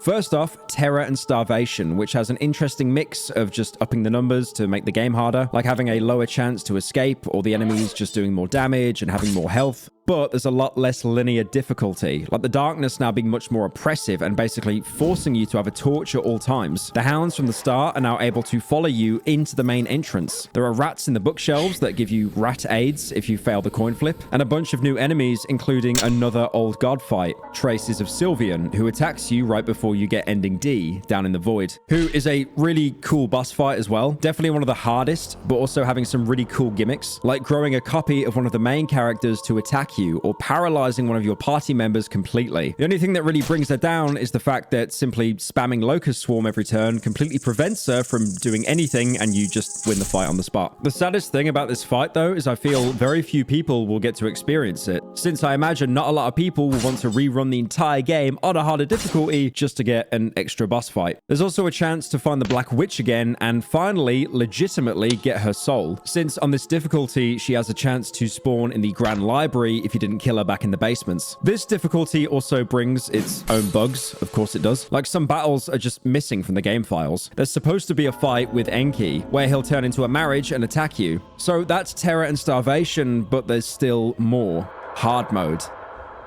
First off, Terror and Starvation, which has an interesting mix of just upping the numbers to make the game harder, like having a lower chance to escape or the enemies just doing more damage and having more health. But there's a lot less linear difficulty, like the darkness now being much more oppressive and basically forcing you to have a torch at all times. The hounds from the start are now able to follow you into the main entrance. There are rats in the bookshelves that give you rat aids if you fail the coin flip, and a bunch of new enemies, including another old god fight, Traces of Sylvian, who attacks you right before you get ending D down in the void, who is a really cool boss fight as well. Definitely one of the hardest, but also having some really cool gimmicks, like growing a copy of one of the main characters to attack you or paralyzing one of your party members completely. The only thing that really brings her down is the fact that simply spamming Locust Swarm every turn completely prevents her from doing anything and you just win the fight on the spot. The saddest thing about this fight though is I feel very few people will get to experience it, since I imagine not a lot of people will want to rerun the entire game on a harder difficulty just to get an extra boss fight. There's also a chance to find the Black Witch again and finally legitimately get her soul, since on this difficulty she has a chance to spawn in the Grand Library if you didn't kill her back in the basements. This difficulty also brings its own bugs, of course it does. Like some battles are just missing from the game files. There's supposed to be a fight with Enki, where he'll turn into a marriage and attack you. So that's Terror and Starvation, but there's still more. Hard mode.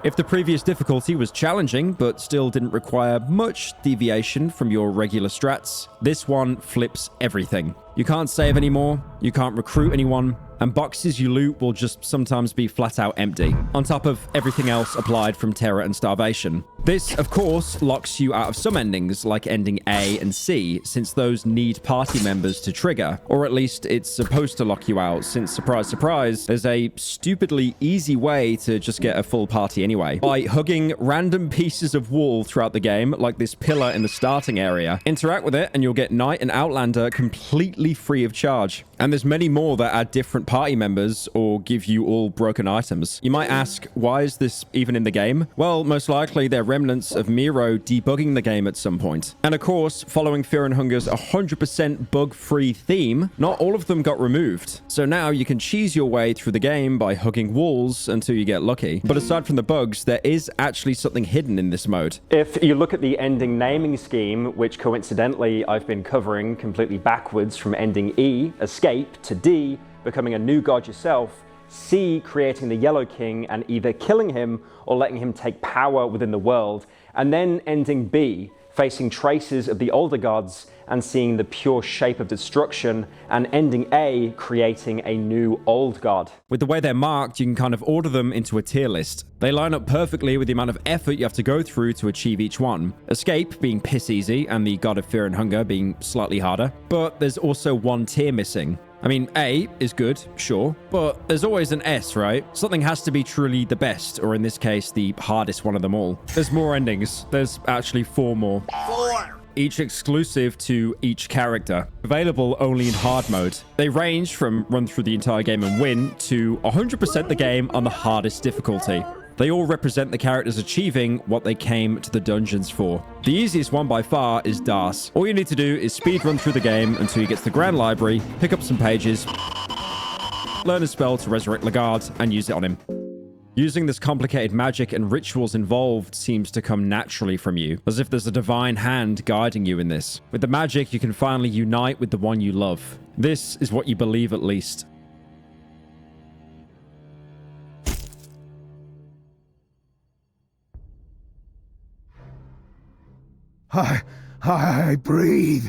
If the previous difficulty was challenging, but still didn't require much deviation from your regular strats, this one flips everything. You can't save anymore, you can't recruit anyone, and boxes you loot will just sometimes be flat out empty, on top of everything else applied from Terror and Starvation. This, of course, locks you out of some endings, like ending A and C, since those need party members to trigger, or at least it's supposed to lock you out, since, surprise, surprise, there's a stupidly easy way to just get a full party anyway, by hugging random pieces of wall throughout the game, like this pillar in the starting area. Interact with it, and you'll get Knight and Outlander completely free of charge. And there's many more that add different party members or give you all broken items. You might ask, why is this even in the game? Well, most likely they're remnants of Miro debugging the game at some point. And of course, following Fear and Hunger's 100% bug-free theme, not all of them got removed. So now you can cheese your way through the game by hugging walls until you get lucky. But aside from the bugs, there is actually something hidden in this mode. If you look at the ending naming scheme, which coincidentally I've been covering completely backwards from ending E, escape, to D, becoming a new god yourself, C, creating the Yellow King and either killing him or letting him take power within the world, and then ending B, facing traces of the older gods and seeing the pure shape of destruction, and ending A, creating a new old god. With the way they're marked, you can kind of order them into a tier list. They line up perfectly with the amount of effort you have to go through to achieve each one. Escape being piss easy and the God of Fear and Hunger being slightly harder, but there's also one tier missing. I mean, A is good, sure, but there's always an S, right? Something has to be truly the best, or in this case, the hardest one of them all. There's more endings. There's actually 4 more. 4! Each exclusive to each character, available only in hard mode. They range from run through the entire game and win to 100% the game on the hardest difficulty. They all represent the characters achieving what they came to the dungeons for. The easiest one by far is Das. All you need to do is speed run through the game until you get to the Grand Library, pick up some pages, learn a spell to resurrect Lagarde, and use it on him. Using this complicated magic and rituals involved seems to come naturally from you, as if there's a divine hand guiding you in this. With the magic, you can finally unite with the one you love. This is what you believe at least. I breathe.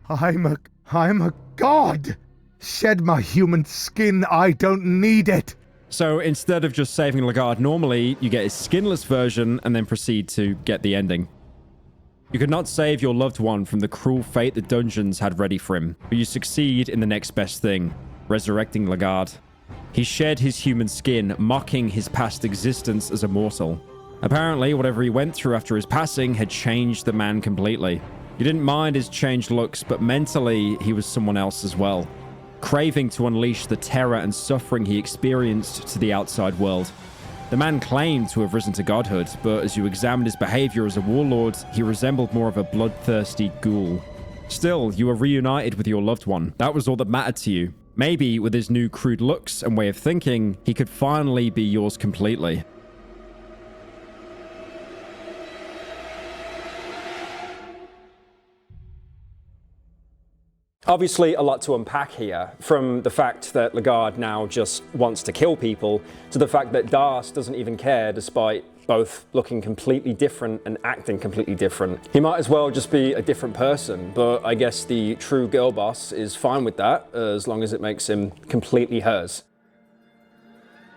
I'm a god. Shed my human skin. I don't need it. So instead of just saving Lagarde normally, you get his skinless version and then proceed to get the ending. You could not save your loved one from the cruel fate the dungeons had ready for him, but you succeed in the next best thing, resurrecting Lagarde. He shed his human skin, mocking his past existence as a mortal. Apparently, whatever he went through after his passing had changed the man completely. You didn't mind his changed looks, but mentally, he was someone else as well, craving to unleash the terror and suffering he experienced to the outside world. The man claimed to have risen to godhood, but as you examined his behavior as a warlord, he resembled more of a bloodthirsty ghoul. Still, you were reunited with your loved one. That was all that mattered to you. Maybe, with his new crude looks and way of thinking, he could finally be yours completely. Obviously, a lot to unpack here, from the fact that Lagarde now just wants to kill people, to the fact that Das doesn't even care despite both looking completely different and acting completely different. He might as well just be a different person, but I guess the true girl boss is fine with that, as long as it makes him completely hers.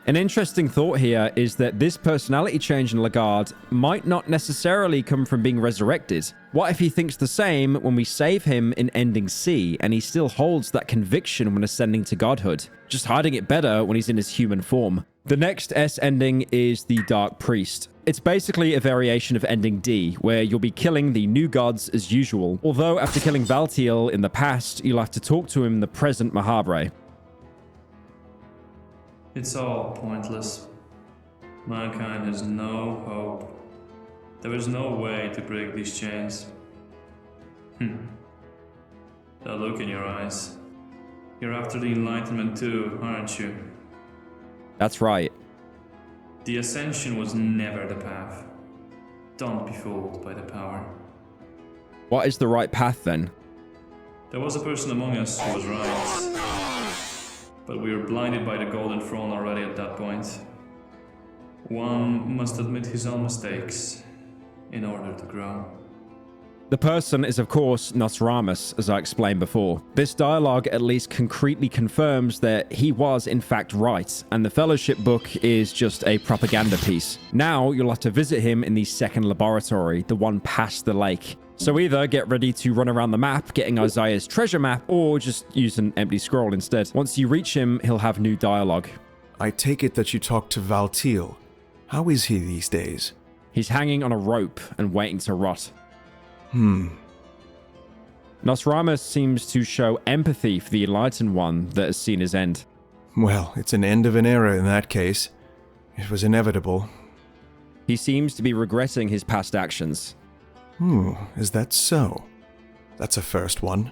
An interesting thought here is that this personality change in Lagarde might not necessarily come from being resurrected. What if he thinks the same when we save him in Ending C, and he still holds that conviction when ascending to godhood, just hiding it better when he's in his human form? The next S ending is the Dark Priest. It's basically a variation of Ending D, where you'll be killing the new gods as usual, although after killing Valtiel in the past, you'll have to talk to him in the present Mahabre. It's all pointless. Mankind has no hope. There is no way to break these chains. That look in your eyes. You're after the Enlightenment too, aren't you? That's right. The Ascension was never the path. Don't be fooled by the power. What is the right path then? There was a person among us who was right. But we were blinded by the Golden Throne already at that point. One must admit his own mistakes in order to grow. The person is, of course, Nostramus, as I explained before. This dialogue at least concretely confirms that he was in fact right, and the Fellowship book is just a propaganda piece. Now you'll have to visit him in the second laboratory, the one past the lake. So either get ready to run around the map, getting Isaiah's treasure map, or just use an empty scroll instead. Once you reach him, he'll have new dialogue. I take it that you talked to Valtiel. How is he these days? He's hanging on a rope and waiting to rot. Nostramus seems to show empathy for the Enlightened One that has seen his end. Well, it's an end of an era in that case. It was inevitable. He seems to be regretting his past actions. Is that so? That's a first one.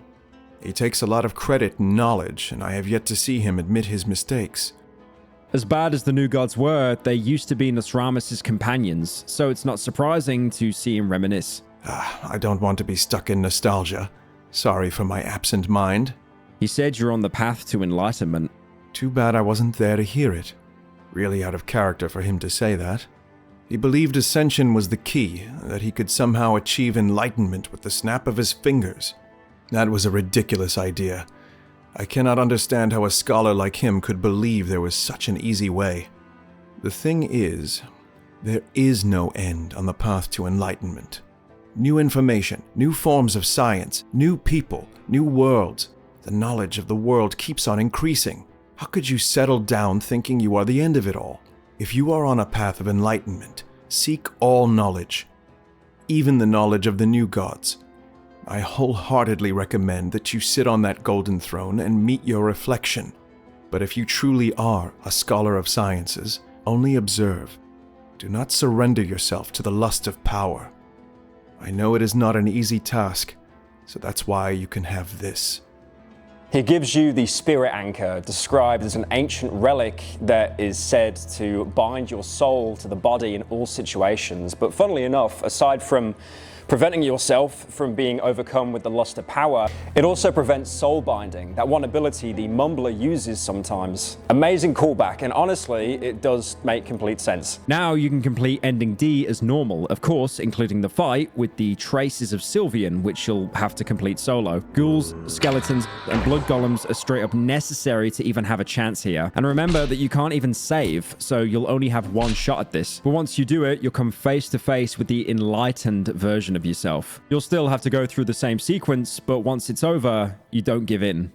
He takes a lot of credit and knowledge, and I have yet to see him admit his mistakes. As bad as the new gods were, they used to be Nostramus' companions, so it's not surprising to see him reminisce. I don't want to be stuck in nostalgia. Sorry for my absent mind. He said you're on the path to enlightenment. Too bad I wasn't there to hear it. Really out of character for him to say that. He believed ascension was the key, that he could somehow achieve enlightenment with the snap of his fingers. That was a ridiculous idea. I cannot understand how a scholar like him could believe there was such an easy way. The thing is, there is no end on the path to enlightenment. New information, new forms of science, new people, new worlds. The knowledge of the world keeps on increasing. How could you settle down thinking you are the end of it all? If you are on a path of enlightenment, seek all knowledge, even the knowledge of the new gods. I wholeheartedly recommend that you sit on that golden throne and meet your reflection. But if you truly are a scholar of sciences, only observe. Do not surrender yourself to the lust of power. I know it is not an easy task, so that's why you can have this. He gives you the spirit anchor, described as an ancient relic that is said to bind your soul to the body in all situations. But funnily enough, aside from preventing yourself from being overcome with the lust of power, it also prevents soul binding, that one ability the Mumbler uses sometimes. Amazing callback, and honestly, it does make complete sense. Now you can complete Ending D as normal, of course, including the fight with the Traces of Sylvian, which you'll have to complete solo. Ghouls, skeletons, and blood golems are straight up necessary to even have a chance here. And remember that you can't even save, so you'll only have one shot at this. But once you do it, you'll come face to face with the enlightened version of yourself. You'll still have to go through the same sequence, but once it's over, you don't give in.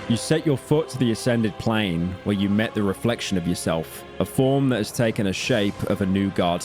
You set your foot to the ascended plane, where you met the reflection of yourself, a form that has taken a shape of a new god.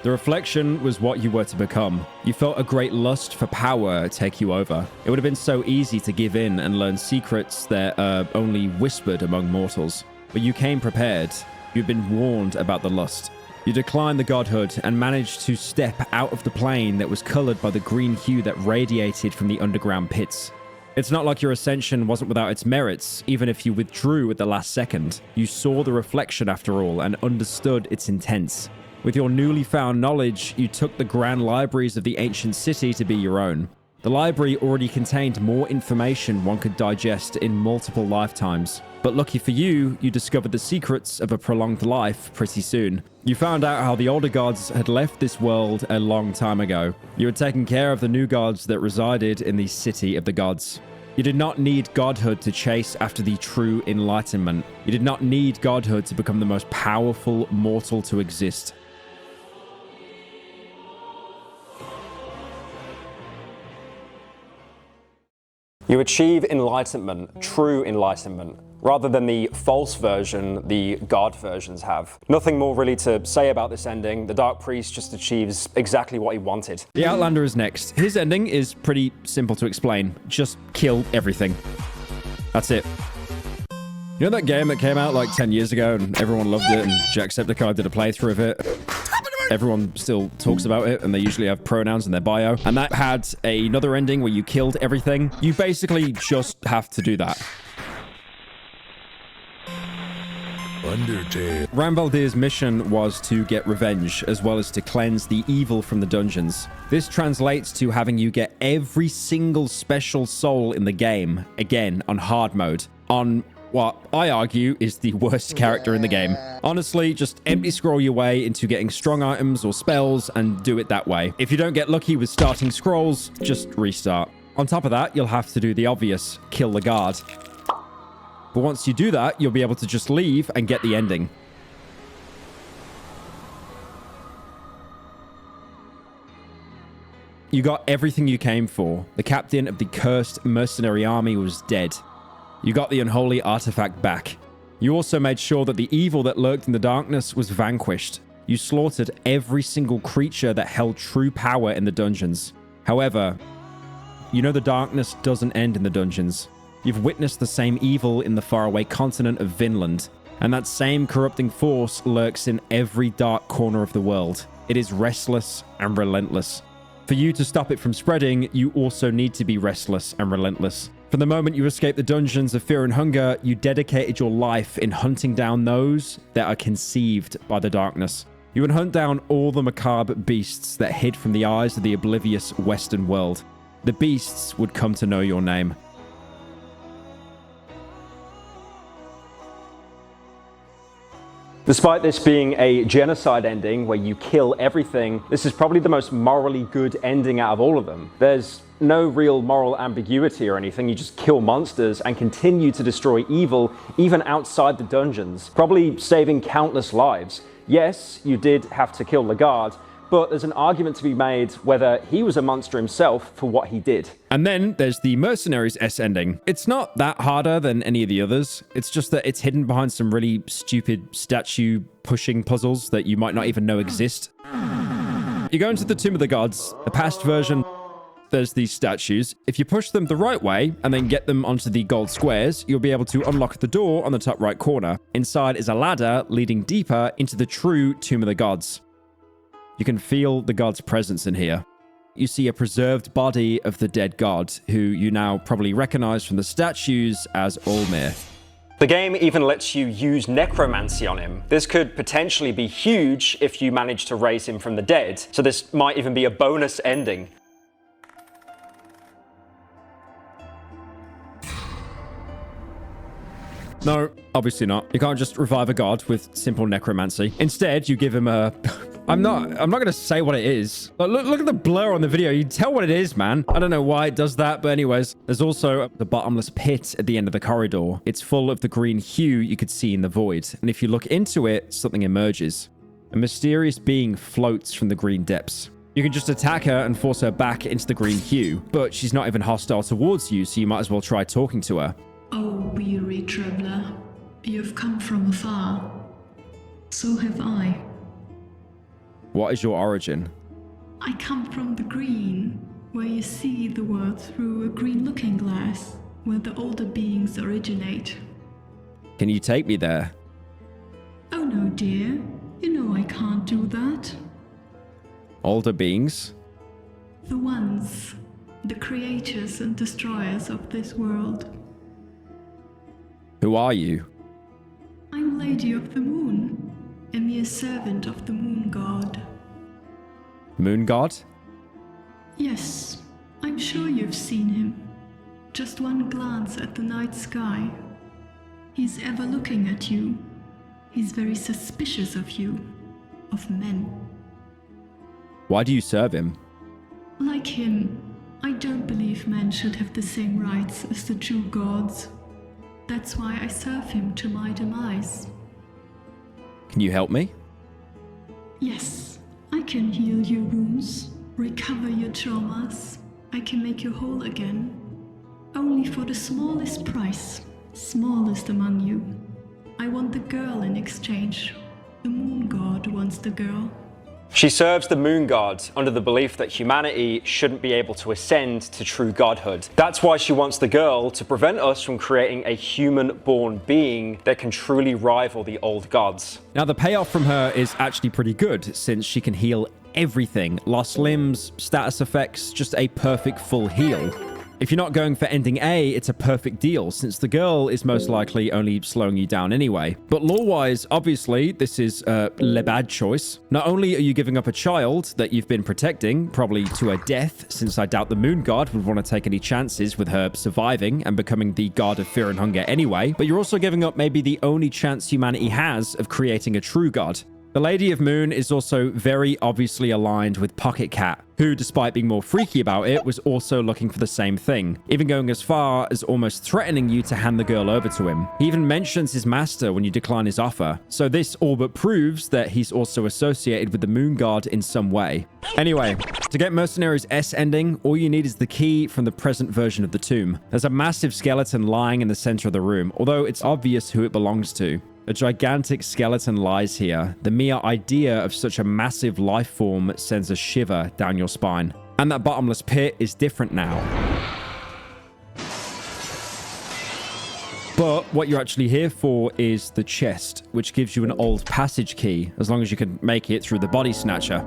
The reflection was what you were to become. You felt a great lust for power take you over. It would have been so easy to give in and learn secrets that are only whispered among mortals. But you came prepared. You'd been warned about the lust. You declined the godhood and managed to step out of the plane that was colored by the green hue that radiated from the underground pits. It's not like your ascension wasn't without its merits, even if you withdrew at the last second. You saw the reflection after all and understood its intents. With your newly found knowledge, you took the grand libraries of the ancient city to be your own. The library already contained more information one could digest in multiple lifetimes. But lucky for you, you discovered the secrets of a prolonged life pretty soon. You found out how the older gods had left this world a long time ago. You had taken care of the new gods that resided in the city of the gods. You did not need godhood to chase after the true enlightenment. You did not need godhood to become the most powerful mortal to exist. You achieve enlightenment, true enlightenment, rather than the false version the God versions have. Nothing more really to say about this ending. The Dark Priest just achieves exactly what he wanted. The Outlander is next. His ending is pretty simple to explain. Just kill everything. That's it. You know that game that came out like 10 years ago and everyone loved it and Jacksepticeye did a playthrough of it? Everyone still talks about it and they usually have pronouns in their bio. And that had another ending where you killed everything. You basically just have to do that. Undertale. Ramvaldir's mission was to get revenge, as well as to cleanse the evil from the dungeons. This translates to having you get every single special soul in the game, again, on hard mode, on what I argue is the worst character in the game. Honestly, just empty scroll your way into getting strong items or spells and do it that way. If you don't get lucky with starting scrolls, just restart. On top of that, you'll have to do the obvious, kill the guard. But once you do that, you'll be able to just leave and get the ending. You got everything you came for. The captain of the cursed mercenary army was dead. You got the unholy artifact back. You also made sure that the evil that lurked in the darkness was vanquished. You slaughtered every single creature that held true power in the dungeons. However, you know the darkness doesn't end in the dungeons. You've witnessed the same evil in the faraway continent of Vinland, and that same corrupting force lurks in every dark corner of the world. It is restless and relentless. For you to stop it from spreading, you also need to be restless and relentless. From the moment you escaped the dungeons of fear and hunger, you dedicated your life in hunting down those that are conceived by the darkness. You would hunt down all the macabre beasts that hid from the eyes of the oblivious Western world. The beasts would come to know your name. Despite this being a genocide ending where you kill everything, this is probably the most morally good ending out of all of them. There's no real moral ambiguity or anything. You just kill monsters and continue to destroy evil even outside the dungeons, probably saving countless lives. Yes, you did have to kill the guard, but there's an argument to be made whether he was a monster himself for what he did. And then there's the Mercenaries S ending. It's not that harder than any of the others. It's just that it's hidden behind some really stupid statue pushing puzzles that you might not even know exist. You go into the Tomb of the Gods, the past version. there's these statues. If you push them the right way and then get them onto the gold squares, you'll be able to unlock the door on the top right corner. Inside is a ladder leading deeper into the true Tomb of the Gods. You can feel the god's presence in here. You see a preserved body of the dead god, who you now probably recognize from the statues as Olmir. The game even lets you use necromancy on him. This could potentially be huge if you manage to raise him from the dead, so this might even be a bonus ending. No, obviously not. You can't just revive a god with simple necromancy. Instead, you give him a... I'm not going to say what it is. Look at the blur on the video. You can tell what it is, man. I don't know why it does that, but anyways. There's also the bottomless pit at the end of the corridor. It's full of the green hue you could see in the void. And if you look into it, something emerges. A mysterious being floats from the green depths. You can just attack her and force her back into the green hue. But she's not even hostile towards you, so you might as well try talking to her. Oh, weary traveler, you've come from afar. So have I. What is your origin? I come from the green, where you see the world through a green looking glass, where the older beings originate. Can you take me there? Oh no, dear. You know I can't do that. Older beings? The ones, the creators and destroyers of this world. Who are you? I'm Lady of the Moon, a mere servant of the Moon God. Moon God? Yes, I'm sure you've seen him. Just one glance at the night sky. He's ever looking at you. He's very suspicious of you, of men. Why do you serve him? Like him, I don't believe men should have the same rights as the true gods. That's why I serve him to my demise. Can you help me? Yes, I can heal your wounds, recover your traumas. I can make you whole again. Only for the smallest price, smallest among you. I want the girl in exchange. The moon god wants the girl. She serves the moon god under the belief that humanity shouldn't be able to ascend to true godhood. That's why she wants the girl to prevent us from creating a human-born being that can truly rival the old gods. Now, the payoff from her is actually pretty good, since she can heal everything. Lost limbs, status effects, just a perfect full heal. If you're not going for ending A, it's a perfect deal, since the girl is most likely only slowing you down anyway. But lore-wise, obviously, this is a bad choice. Not only are you giving up a child that you've been protecting, probably to her death, since I doubt the moon god would want to take any chances with her surviving and becoming the god of fear and hunger anyway, but you're also giving up maybe the only chance humanity has of creating a true god. The Lady of Moon is also very obviously aligned with Pocket Cat, who, despite being more freaky about it, was also looking for the same thing, even going as far as almost threatening you to hand the girl over to him. He even mentions his master when you decline his offer, so this all but proves that he's also associated with the Moon God in some way. Anyway, to get Mercenary's S ending, all you need is the key from the present version of the tomb. There's a massive skeleton lying in the center of the room, although it's obvious who it belongs to. A gigantic skeleton lies here. The mere idea of such a massive life form sends a shiver down your spine. And that bottomless pit is different now. But what you're actually here for is the chest, which gives you an old passage key, as long as you can make it through the body snatcher.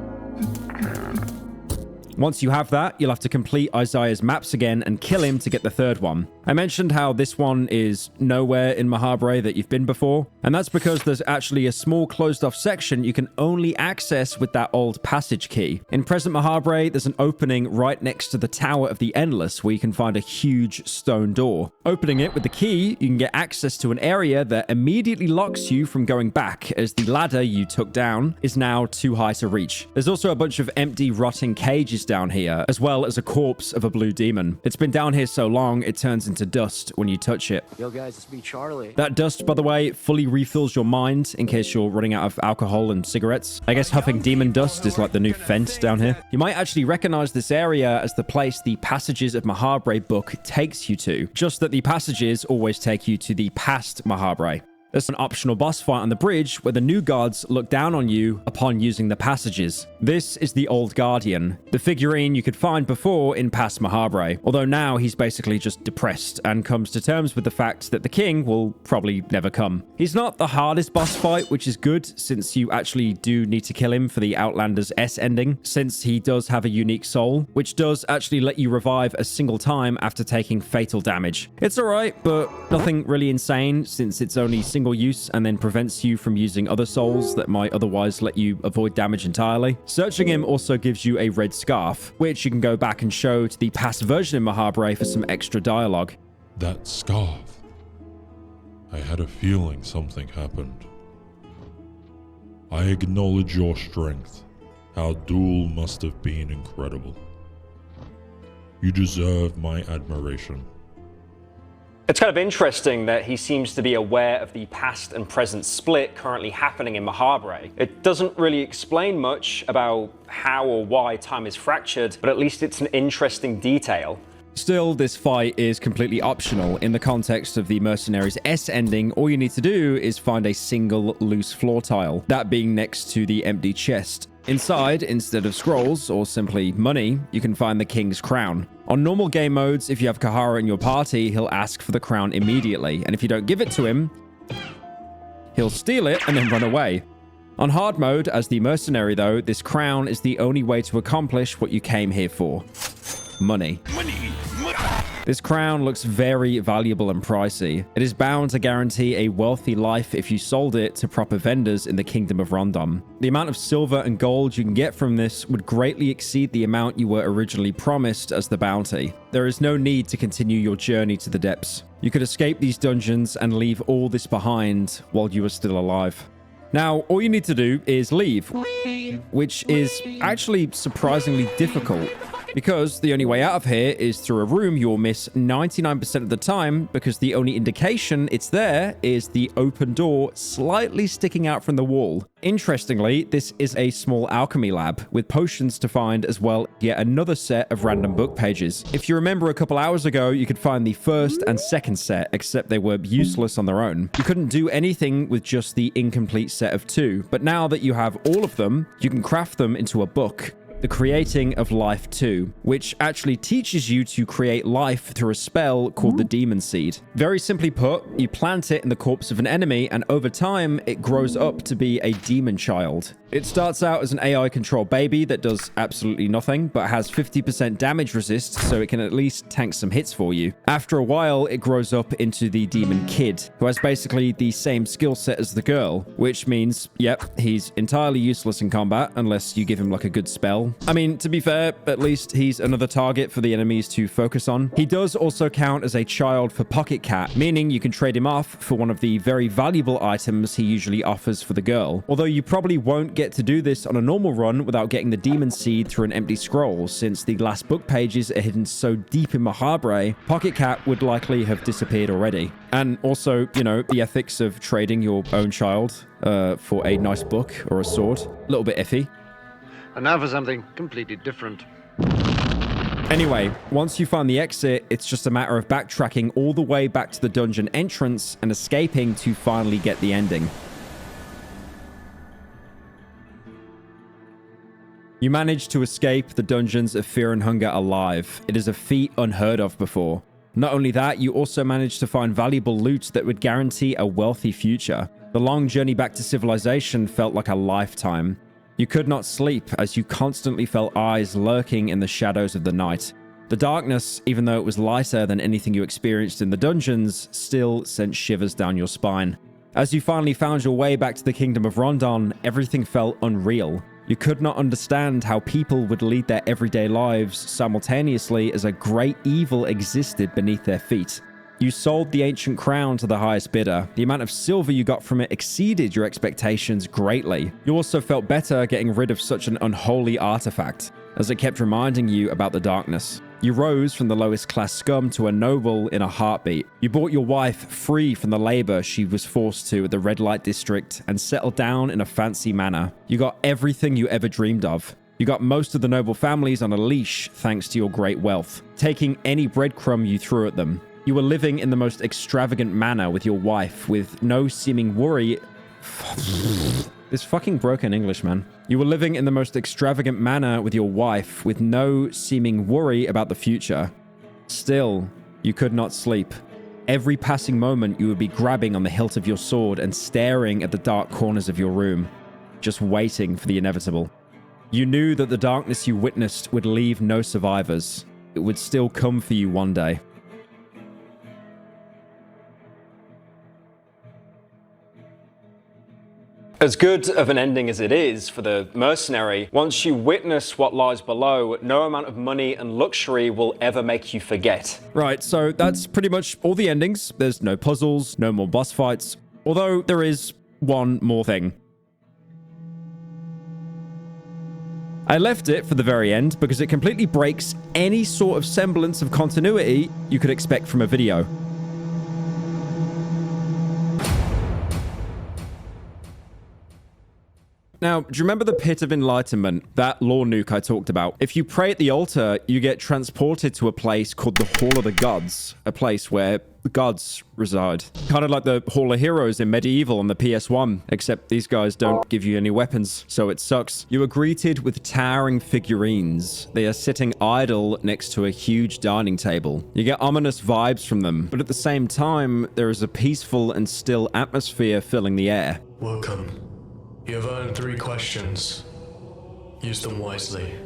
Once you have that, you'll have to complete Isaiah's maps again and kill him to get the third one. I mentioned how this one is nowhere in Mahabre that you've been before, and that's because there's actually a small closed-off section you can only access with that old passage key. In present Mahabre, there's an opening right next to the Tower of the Endless where you can find a huge stone door. Opening it with the key, you can get access to an area that immediately locks you from going back, as the ladder you took down is now too high to reach. There's also a bunch of empty, rotting cages down here, as well as a corpse of a blue demon. It's been down here so long, it turns into dust when you touch it. Yo guys, it's me, Charlie. That dust, by the way, fully refills your mind in case you're running out of alcohol and cigarettes. I guess huffing demon dust is like the new fence down here. You might actually recognize this area as the place the Passages of Mahabre book takes you to, just that the passages always take you to the past Mahabre. There's an optional boss fight on the bridge where the new guards look down on you upon using the passages. This is the Old Guardian, the figurine you could find before in past Mahabre, although now he's basically just depressed and comes to terms with the fact that the king will probably never come. He's not the hardest boss fight, which is good since you actually do need to kill him for the Outlander's S ending, since he does have a unique soul, which does actually let you revive a single time after taking fatal damage. It's alright, but nothing really insane since it's only single use and then prevents you from using other souls that might otherwise let you avoid damage entirely. Searching him also gives you a red scarf, which you can go back and show to the past version in Mahabre for some extra dialogue. That scarf. I had a feeling something happened. I acknowledge your strength. Our duel must have been incredible. You deserve my admiration. It's kind of interesting that he seems to be aware of the past and present split currently happening in Mahabre. It doesn't really explain much about how or why time is fractured, but at least it's an interesting detail. Still, this fight is completely optional. In the context of the Mercenaries' S ending, all you need to do is find a single loose floor tile, that being next to the empty chest. Inside, instead of scrolls or simply money, you can find the King's Crown. On normal game modes, if you have Kahara in your party, he'll ask for the crown immediately, and if you don't give it to him, he'll steal it and then run away. On hard mode, as the mercenary though, this crown is the only way to accomplish what you came here for. Money. This crown looks very valuable and pricey. It is bound to guarantee a wealthy life if you sold it to proper vendors in the Kingdom of Rondon. The amount of silver and gold you can get from this would greatly exceed the amount you were originally promised as the bounty. There is no need to continue your journey to the depths. You could escape these dungeons and leave all this behind while you are still alive. Now, all you need to do is leave, which is actually surprisingly difficult, because the only way out of here is through a room you'll miss 99% of the time, because the only indication it's there is the open door slightly sticking out from the wall. Interestingly, this is a small alchemy lab with potions to find, as well yet another set of random book pages. If you remember a couple hours ago, you could find the first and second set, except they were useless on their own. You couldn't do anything with just the incomplete set of 2, but now that you have all of them, you can craft them into a book. The Creating of Life 2, which actually teaches you to create life through a spell called the Demon Seed. Very simply put, you plant it in the corpse of an enemy, and over time, it grows up to be a demon child. It starts out as an AI-controlled baby that does absolutely nothing, but has 50% damage resist, so it can at least tank some hits for you. After a while, it grows up into the Demon Kid, who has basically the same skill set as the girl, which means, yep, he's entirely useless in combat unless you give him like a good spell. I mean, to be fair, at least he's another target for the enemies to focus on. He does also count as a child for Pocket Cat, meaning you can trade him off for one of the very valuable items he usually offers for the girl. Although you probably won't get to do this on a normal run without getting the Demon Seed through an empty scroll, since the last book pages are hidden so deep in Mahabre, Pocket Cat would likely have disappeared already. And also, you know, the ethics of trading your own child for a nice book or a sword, a little bit iffy. And now for something completely different. Anyway, once you find the exit, it's just a matter of backtracking all the way back to the dungeon entrance and escaping to finally get the ending. You manage to escape the dungeons of Fear and Hunger alive. It is a feat unheard of before. Not only that, you also manage to find valuable loot that would guarantee a wealthy future. The long journey back to civilization felt like a lifetime. You could not sleep as you constantly felt eyes lurking in the shadows of the night. The darkness, even though it was lighter than anything you experienced in the dungeons, still sent shivers down your spine. As you finally found your way back to the Kingdom of Rondon, everything felt unreal. You could not understand how people would lead their everyday lives simultaneously as a great evil existed beneath their feet. You sold the ancient crown to the highest bidder. The amount of silver you got from it exceeded your expectations greatly. You also felt better getting rid of such an unholy artifact, as it kept reminding you about the darkness. You rose from the lowest class scum to a noble in a heartbeat. You brought your wife free from the labor she was forced to at the red light district and settled down in a fancy manor. You got everything you ever dreamed of. You got most of the noble families on a leash thanks to your great wealth, taking any breadcrumb you threw at them. You were living in the most extravagant manner with your wife, with no seeming worry. This fucking broken English, man. You were living in the most extravagant manner with your wife, with no seeming worry about the future. Still, you could not sleep. Every passing moment, you would be grabbing on the hilt of your sword and staring at the dark corners of your room, just waiting for the inevitable. You knew that the darkness you witnessed would leave no survivors. It would still come for you one day. As good of an ending as it is for the mercenary, once you witness what lies below, no amount of money and luxury will ever make you forget. Right, so that's pretty much all the endings. There's no puzzles, no more boss fights, although there is one more thing. I left it for the very end because it completely breaks any sort of semblance of continuity you could expect from a video. Now, do you remember the Pit of Enlightenment, that lore nuke I talked about? If you pray at the altar, you get transported to a place called the Hall of the Gods, a place where the gods reside. Kind of like the Hall of Heroes in Medieval on the PS1, except these guys don't give you any weapons, so it sucks. You are greeted with towering figurines. They are sitting idle next to a huge dining table. You get ominous vibes from them, but at the same time, there is a peaceful and still atmosphere filling the air. Welcome. You have earned 3 questions. Use them wisely.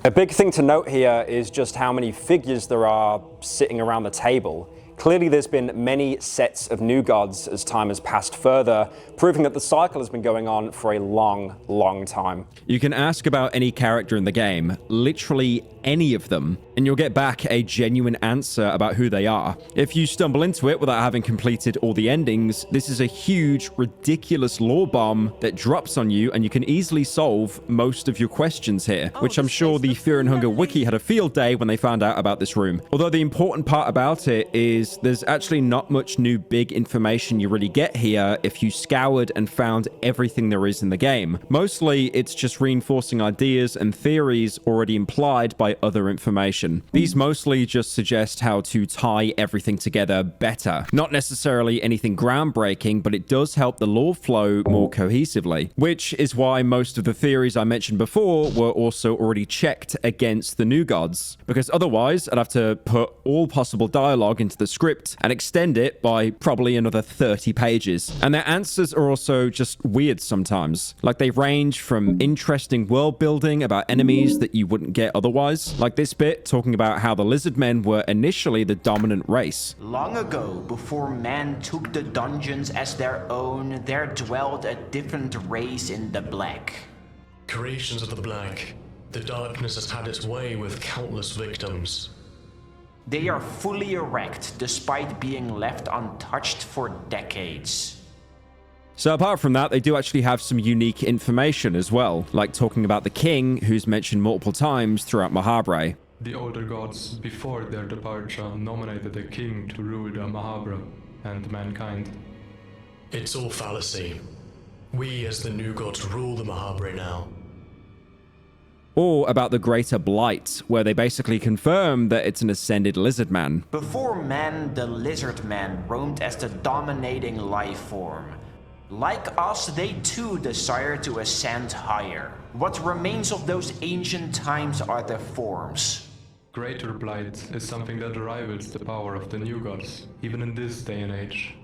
A big thing to note here is just how many figures there are sitting around the table. Clearly there's been many sets of new gods as time has passed further, proving that the cycle has been going on for a long, long time. You can ask about any character in the game, literally any of them, and you'll get back a genuine answer about who they are. If you stumble into it without having completed all the endings, this is a huge, ridiculous lore bomb that drops on you, and you can easily solve most of your questions here, which I'm sure the Fear and Hunger wiki had a field day when they found out about this room. Although the important part about it is there's actually not much new big information you really get here if you scoured and found everything there is in the game. Mostly, it's just reinforcing ideas and theories already implied by other information. These mostly just suggest how to tie everything together better. Not necessarily anything groundbreaking, but it does help the lore flow more cohesively, which is why most of the theories I mentioned before were also already checked against the new gods, because otherwise I'd have to put all possible dialogue into the script and extend it by probably another 30 pages. And their answers are also just weird sometimes. Like they range from interesting world building about enemies that you wouldn't get otherwise, like this bit talking about how the lizard men were initially the dominant race. Long ago, before men took the dungeons as their own, there dwelled a different race in the black. Creations of the black. The darkness has had its way with countless victims. They are fully erect, despite being left untouched for decades. So apart from that, they do actually have some unique information as well, like talking about the king, who's mentioned multiple times throughout Mahabharata. The older gods, before their departure, nominated a king to rule the Mahabharata and mankind. It's all fallacy. We, as the new gods, rule the Mahabharata now. Or about the Greater Blight, where they basically confirm that it's an ascended lizard man. Before men, the lizard men roamed as the dominating life form. Like us, they too desire to ascend higher. What remains of those ancient times are the forms. Greater Blight is something that rivals the power of the new gods, even in this day and age.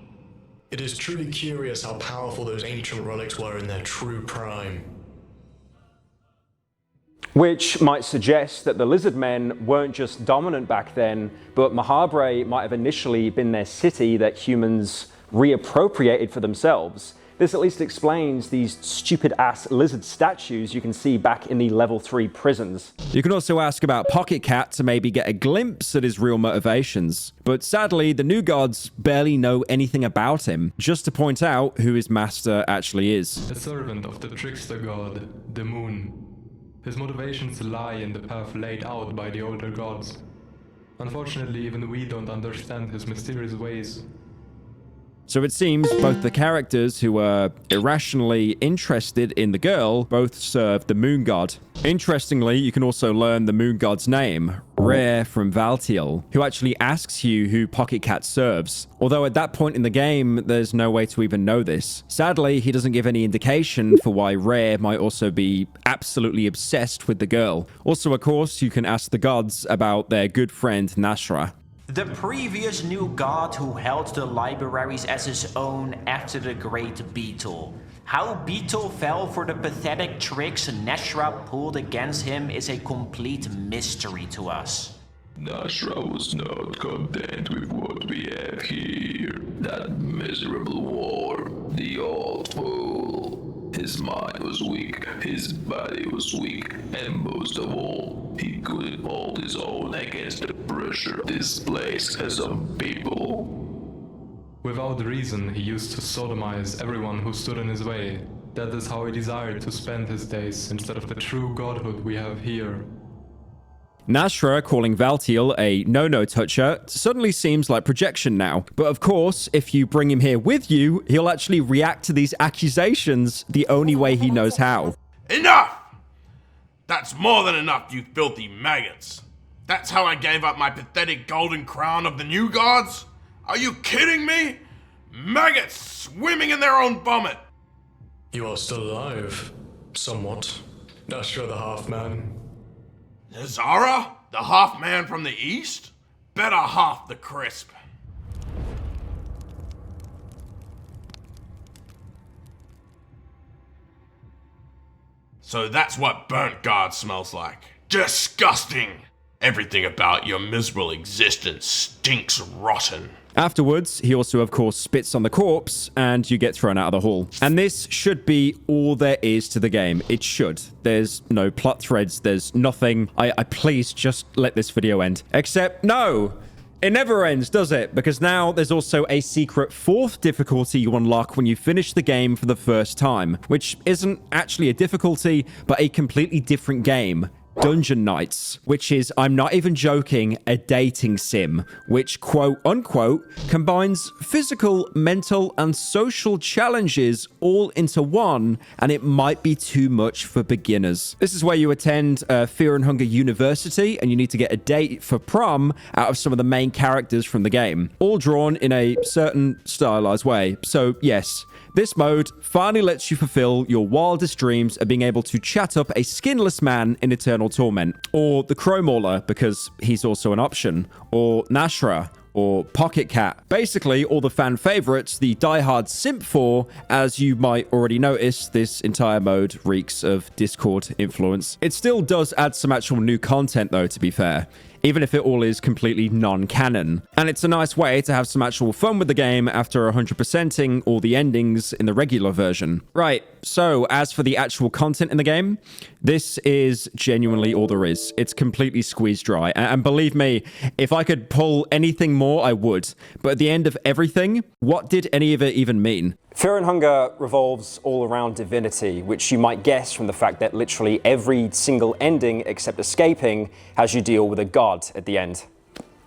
It is truly curious how powerful those ancient relics were in their true prime. Which might suggest that the lizard men weren't just dominant back then, but Mahabharata might have initially been their city that humans reappropriated for themselves. This at least explains these stupid-ass lizard statues you can see back in the level 3 prisons. You can also ask about Pocket Cat to maybe get a glimpse at his real motivations. But sadly, the new gods barely know anything about him, just to point out who his master actually is. A servant of the trickster god, the moon. His motivations lie in the path laid out by the older gods. Unfortunately, even we don't understand his mysterious ways. So it seems both the characters who were irrationally interested in the girl both serve the moon god. Interestingly, you can also learn the moon god's name, Rare from Valtiel, who actually asks you who Pocket Cat serves. Although at that point in the game, there's no way to even know this. Sadly, he doesn't give any indication for why Rare might also be absolutely obsessed with the girl. Also, of course, you can ask the gods about their good friend Nashra. The previous new god who held the libraries as his own after the Great Beetle. How Beetle fell for the pathetic tricks Nashra pulled against him is a complete mystery to us. Nashra was not content with what we have here. That miserable war, the old fool. His mind was weak, his body was weak, and most of all, he couldn't hold his own against the pressure of this place and some people. Without reason, he used to sodomize everyone who stood in his way. That is how he desired to spend his days, instead of the true godhood we have here. Nashra calling Valtiel a no-no toucher suddenly seems like projection now. But of course, if you bring him here with you, he'll actually react to these accusations the only way he knows how. Enough! That's more than enough, you filthy maggots. That's how I gave up my pathetic golden crown of the new gods? Are you kidding me? Maggots swimming in their own vomit. You are still alive. Somewhat. Nashra the half-man. Zara? The half-man from the east? Better half the crisp. So that's what burnt guard smells like. Disgusting! Everything about your miserable existence stinks rotten. Afterwards, he also, of course, spits on the corpse, and you get thrown out of the hall. And this should be all there is to the game. It should. There's no plot threads. There's nothing. I please just let this video end. Except, no! It never ends, does it? Because now there's also a secret 4th difficulty you unlock when you finish the game for the first time, which isn't actually a difficulty, but a completely different game. Dungeon Nights, which is, I'm not even joking, a dating sim, which, quote unquote, combines physical, mental, and social challenges all into one, and it might be too much for beginners. This is where you attend Fear and Hunger University, and you need to get a date for prom out of some of the main characters from the game, all drawn in a certain stylized way. So, yes, this mode finally lets you fulfill your wildest dreams of being able to chat up a skinless man in eternal torment, or the Crow Mauler, because he's also an option, or Nashra, or Pocket Cat. Basically, all the fan favorites the diehard simp for. As you might already notice, this entire mode reeks of Discord influence. It still does add some actual new content, though, to be fair, even if it all is completely non-canon. And it's a nice way to have some actual fun with the game after 100%ing all the endings in the regular version. Right, so as for the actual content in the game, this is genuinely all there is. It's completely squeezed dry. And believe me, if I could pull anything more, I would. But at the end of everything, what did any of it even mean? Fear and Hunger revolves all around divinity, which you might guess from the fact that literally every single ending except escaping has you deal with a god at the end.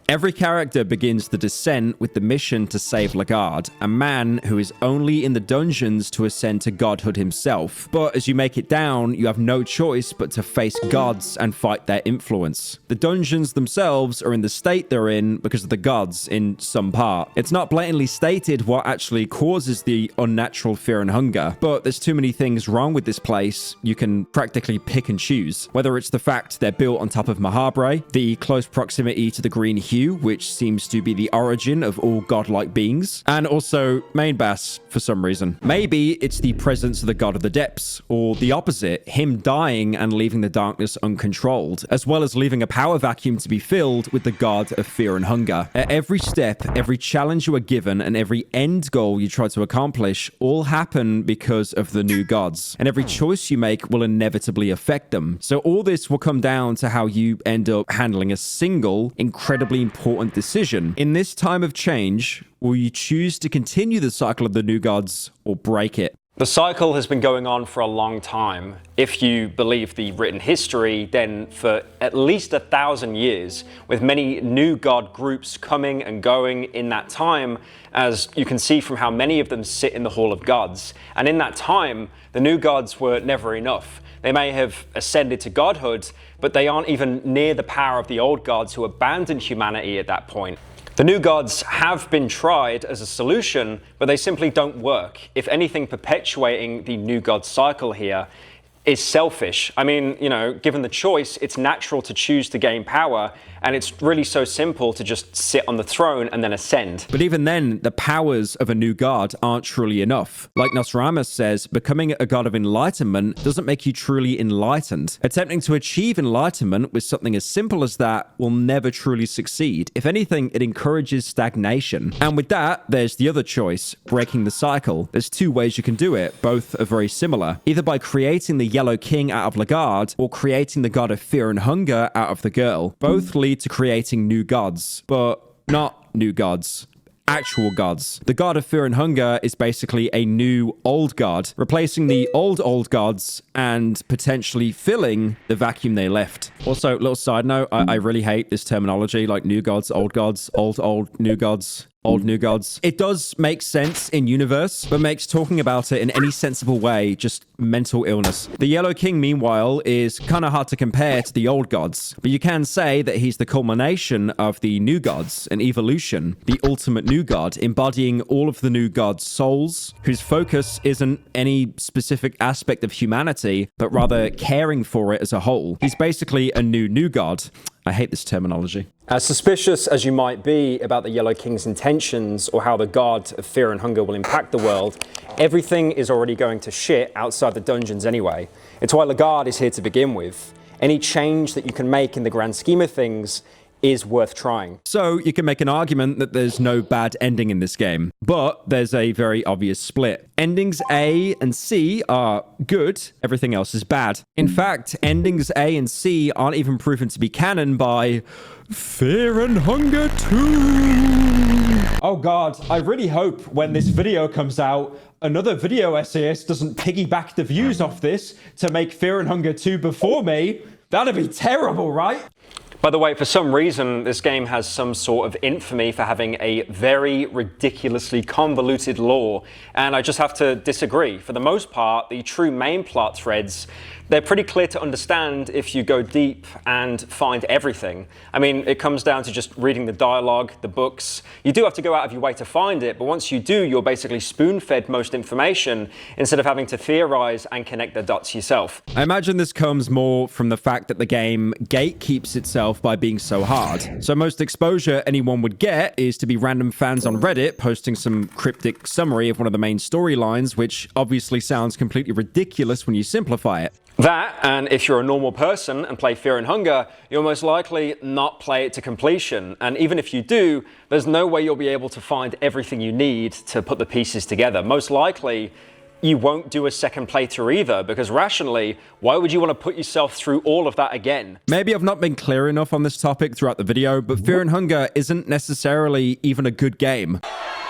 Every character begins the descent with the mission to save Lagarde, a man who is only in the dungeons to ascend to godhood himself. But as you make it down, you have no choice but to face gods and fight their influence. The dungeons themselves are in the state they're in because of the gods in some part. It's not blatantly stated what actually causes the unnatural fear and hunger, but there's too many things wrong with this place. You can practically pick and choose. Whether it's the fact they're built on top of Mahabre, the close proximity to the green hue, which seems to be the origin of all godlike beings, and also main bass for some reason. Maybe it's the presence of the god of the depths, or the opposite, him dying and leaving the darkness uncontrolled, as well as leaving a power vacuum to be filled with the god of fear and hunger. At every step, every challenge you are given, and every end goal you try to accomplish all happen because of the new gods, and every choice you make will inevitably affect them. So all this will come down to how you end up handling a single, incredibly important decision. In this time of change, will you choose to continue the cycle of the new gods or break it? The cycle has been going on for a long time. If you believe the written history, then for at least 1,000 years, with many new god groups coming and going in that time, as you can see from how many of them sit in the Hall of Gods. And in that time, the new gods were never enough. They may have ascended to godhood, but they aren't even near the power of the old gods who abandoned humanity at that point. The new gods have been tried as a solution, but they simply don't work. If anything, perpetuating the new god cycle here is selfish. I mean, you know, given the choice, it's natural to choose to gain power, and it's really so simple to just sit on the throne and then ascend. But even then, the powers of a new god aren't truly enough. Like Nostradamus says, becoming a god of enlightenment doesn't make you truly enlightened. Attempting to achieve enlightenment with something as simple as that will never truly succeed. If anything, it encourages stagnation. And with that, there's the other choice, breaking the cycle. There's two ways you can do it. Both are very similar. Either by creating the Yellow King out of Lagard, or creating the god of fear and hunger out of the girl. Both lead to creating new gods, but not new gods. Actual gods. The god of fear and hunger is basically a new old god, replacing the old gods and potentially filling the vacuum they left. Also, little side note, I really hate this terminology, like new gods, old new gods. Old new gods. It does make sense in universe, but makes talking about it in any sensible way just mental illness. The Yellow King, meanwhile, is kind of hard to compare to the old gods, but you can say that he's the culmination of the new gods, an evolution, the ultimate new god, embodying all of the new gods' souls, whose focus isn't any specific aspect of humanity, but rather caring for it as a whole. He's basically a new god. I hate this terminology. As suspicious as you might be about the Yellow King's intentions or how the god of fear and hunger will impact the world, everything is already going to shit outside the dungeons anyway. It's why Lagard is here to begin with. Any change that you can make in the grand scheme of things is worth trying. So you can make an argument that there's no bad ending in this game, but there's a very obvious split. Endings A and C are good, everything else is bad. In fact, endings A and C aren't even proven to be canon by Fear and Hunger 2. Oh god, I really hope when this video comes out, another video essayist doesn't piggyback the views off this to make Fear and Hunger 2 before me. That'd be terrible, right? By the way, for some reason, this game has some sort of infamy for having a very ridiculously convoluted lore, and I just have to disagree. For the most part, the true main plot threads, they're pretty clear to understand if you go deep and find everything. I mean, it comes down to just reading the dialogue, the books. You do have to go out of your way to find it, but once you do, you're basically spoon-fed most information instead of having to theorize and connect the dots yourself. I imagine this comes more from the fact that the game gatekeeps itself by being so hard. So most exposure anyone would get is to be random fans on Reddit posting some cryptic summary of one of the main storylines, which obviously sounds completely ridiculous when you simplify it. That, and if you're a normal person and play Fear and Hunger, you'll most likely not play it to completion. And even if you do, there's no way you'll be able to find everything you need to put the pieces together. Most likely, you won't do a second playthrough either, because rationally, why would you want to put yourself through all of that again? Maybe I've not been clear enough on this topic throughout the video, but Fear and Hunger isn't necessarily even a good game.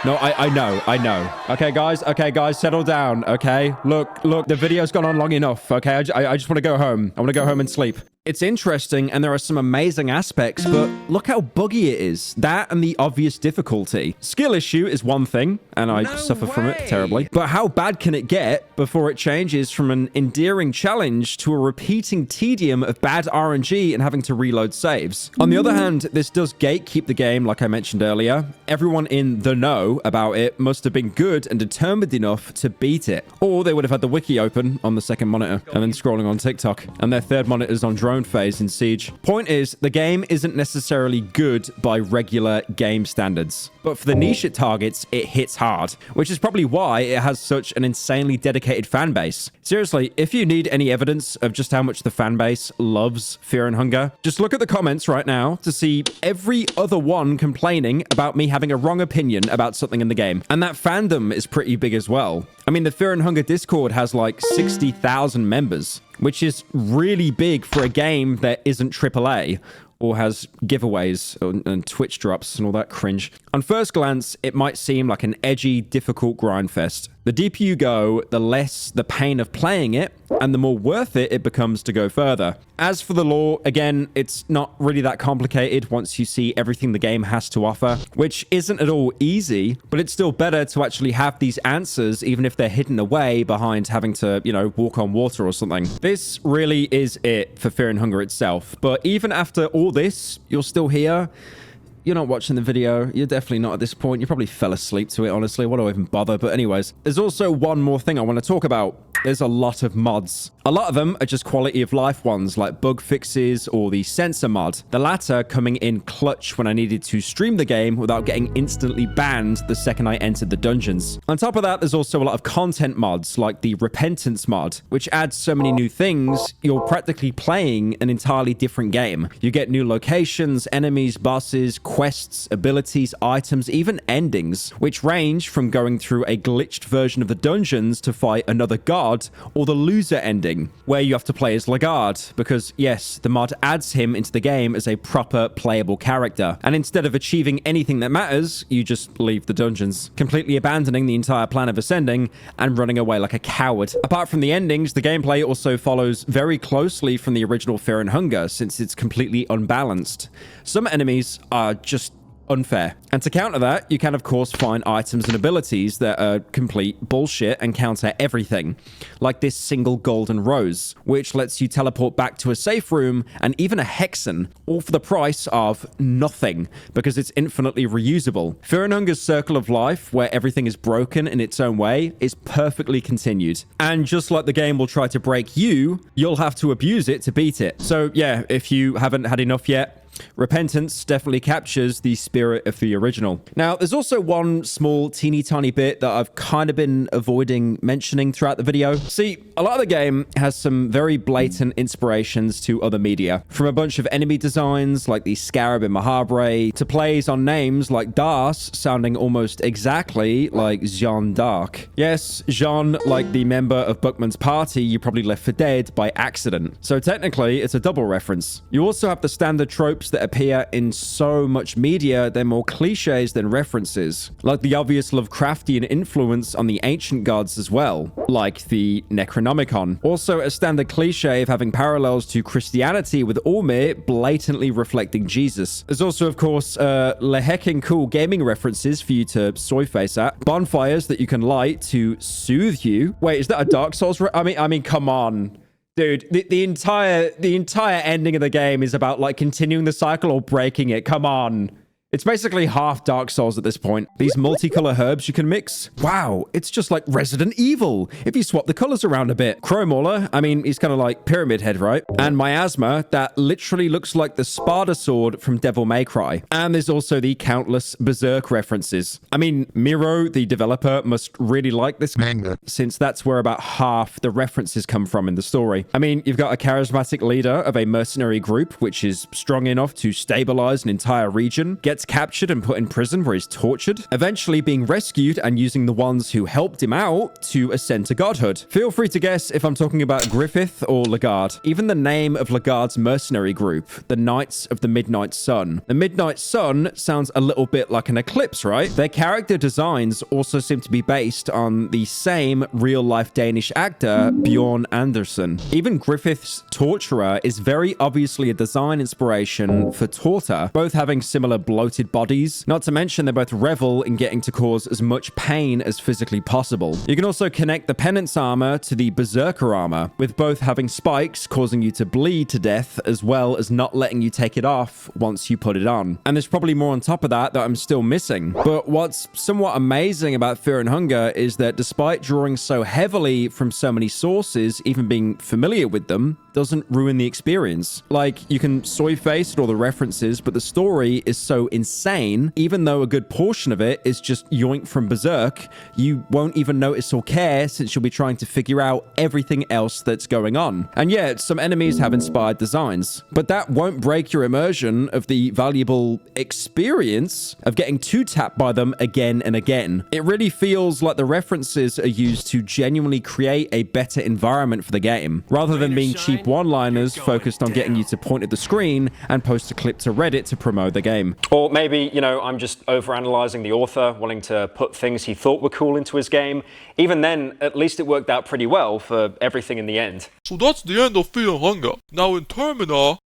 No, I know. Okay, guys, settle down, okay? Look, the video's gone on long enough, okay? I just want to go home. I want to go home and sleep. It's interesting, and there are some amazing aspects, but look how buggy it is. That and the obvious difficulty. Skill issue is one thing, and I suffer from it terribly. But how bad can it get before it changes from an endearing challenge to a repeating tedium of bad RNG and having to reload saves? On the other hand, this does gatekeep the game, like I mentioned earlier. Everyone in the know about it must have been good and determined enough to beat it. Or they would have had the wiki open on the second monitor and then scrolling on TikTok, and their third monitor's on drone phase in Siege. Point is, the game isn't necessarily good by regular game standards, but for the niche it targets, it hits hard, which is probably why it has such an insanely dedicated fan base. Seriously, if you need any evidence of just how much the fan base loves Fear and Hunger, just look at the comments right now to see every other one complaining about me having a wrong opinion about something in the game. And that fandom is pretty big as well. I mean, the Fear and Hunger Discord has like 60,000 members, which is really big for a game that isn't AAA. or has giveaways and Twitch drops and all that cringe. On first glance, it might seem like an edgy, difficult grindfest. The deeper you go, the less the pain of playing it, and the more worth it becomes to go further. As for the lore, again, it's not really that complicated once you see everything the game has to offer, which isn't at all easy, but it's still better to actually have these answers, even if they're hidden away behind having to, you know, walk on water or something. This really is it for Fear and Hunger itself, but even after all this, you're still here. You're not watching the video. You're definitely not at this point. You probably fell asleep to it, honestly. Why do I even bother? But anyways, there's also one more thing I want to talk about. There's a lot of mods. A lot of them are just quality of life ones, like bug fixes or the sensor mod. The latter coming in clutch when I needed to stream the game without getting instantly banned the second I entered the dungeons. On top of that, there's also a lot of content mods, like the Repentance mod, which adds so many new things, you're practically playing an entirely different game. You get new locations, enemies, bosses, quests, abilities, items, even endings, which range from going through a glitched version of the dungeons to fight another god, or the loser ending, where you have to play as Lagarde, because yes, the mod adds him into the game as a proper playable character, and instead of achieving anything that matters, you just leave the dungeons, completely abandoning the entire plan of ascending and running away like a coward. Apart from the endings, the gameplay also follows very closely from the original Fear and Hunger, since it's completely unbalanced. Some enemies are just unfair. And to counter that, you can of course find items and abilities that are complete bullshit and counter everything. Like this single golden rose, which lets you teleport back to a safe room and even a hexen, all for the price of nothing, because it's infinitely reusable. Fear and Hunger's circle of life, where everything is broken in its own way, is perfectly continued. And just like the game will try to break you, you'll have to abuse it to beat it. So yeah, if you haven't had enough yet, Repentance definitely captures the spirit of the original. Now, there's also one small teeny tiny bit that I've kind of been avoiding mentioning throughout the video. See, a lot of the game has some very blatant inspirations to other media, from a bunch of enemy designs like the Scarab in Mahabre to plays on names like Das sounding almost exactly like Jeanne d'Arc. Yes, Jeanne, like the member of Buckman's party you probably left for dead by accident. So technically, it's a double reference. You also have the standard tropes that appear in so much media, they're more cliches than references, like the obvious Lovecraftian influence on the ancient gods as well, like the Necronomicon. Also a standard cliche of having parallels to Christianity, with Ormir blatantly reflecting Jesus. There's also of course hecking cool gaming references for you to soy face at, bonfires that you can light to soothe you. Wait, is that a Dark Souls I mean come on. Dude, the entire ending of the game is about like continuing the cycle or breaking it. Come on. It's basically half Dark Souls at this point. These multicolor herbs you can mix. Wow, it's just like Resident Evil if you swap the colors around a bit. Crowmauler, I mean, he's kind of like Pyramid Head, right? And Miasma, that literally looks like the Sparta sword from Devil May Cry. And there's also the countless Berserk references. I mean, Miro, the developer, must really like this manga, since that's where about half the references come from in the story. I mean, you've got a charismatic leader of a mercenary group, which is strong enough to stabilize an entire region, gets captured and put in prison where he's tortured, eventually being rescued and using the ones who helped him out to ascend to godhood. Feel free to guess if I'm talking about Griffith or Lagarde. Even the name of Lagarde's mercenary group, the Knights of the Midnight Sun. The Midnight Sun sounds a little bit like an eclipse, right? Their character designs also seem to be based on the same real-life Danish actor, Bjorn Andersen. Even Griffith's torturer is very obviously a design inspiration for Torta, both having similar bloated bodies, not to mention they both revel in getting to cause as much pain as physically possible. You can also connect the penance armor to the berserker armor, with both having spikes causing you to bleed to death, as well as not letting you take it off once you put it on. And there's probably more on top of that I'm still missing. But what's somewhat amazing about Fear and Hunger is that despite drawing so heavily from so many sources, even being familiar with them doesn't ruin the experience. Like, you can soy face at all the references, but the story is so insane, even though a good portion of it is just yoinked from Berserk, you won't even notice or care, since you'll be trying to figure out everything else that's going on. And yet, some enemies have inspired designs, but that won't break your immersion of the valuable experience of getting two-tapped by them again and again. It really feels like the references are used to genuinely create a better environment for the game, rather than being cheap cheap one-liners focused on getting you to point at the screen and post a clip to Reddit to promote the game. Or maybe, you know, I'm just overanalyzing the author, wanting to put things he thought were cool into his game. Even then, at least it worked out pretty well for everything in the end. So that's the end of Fear and Hunger. Now in Termina...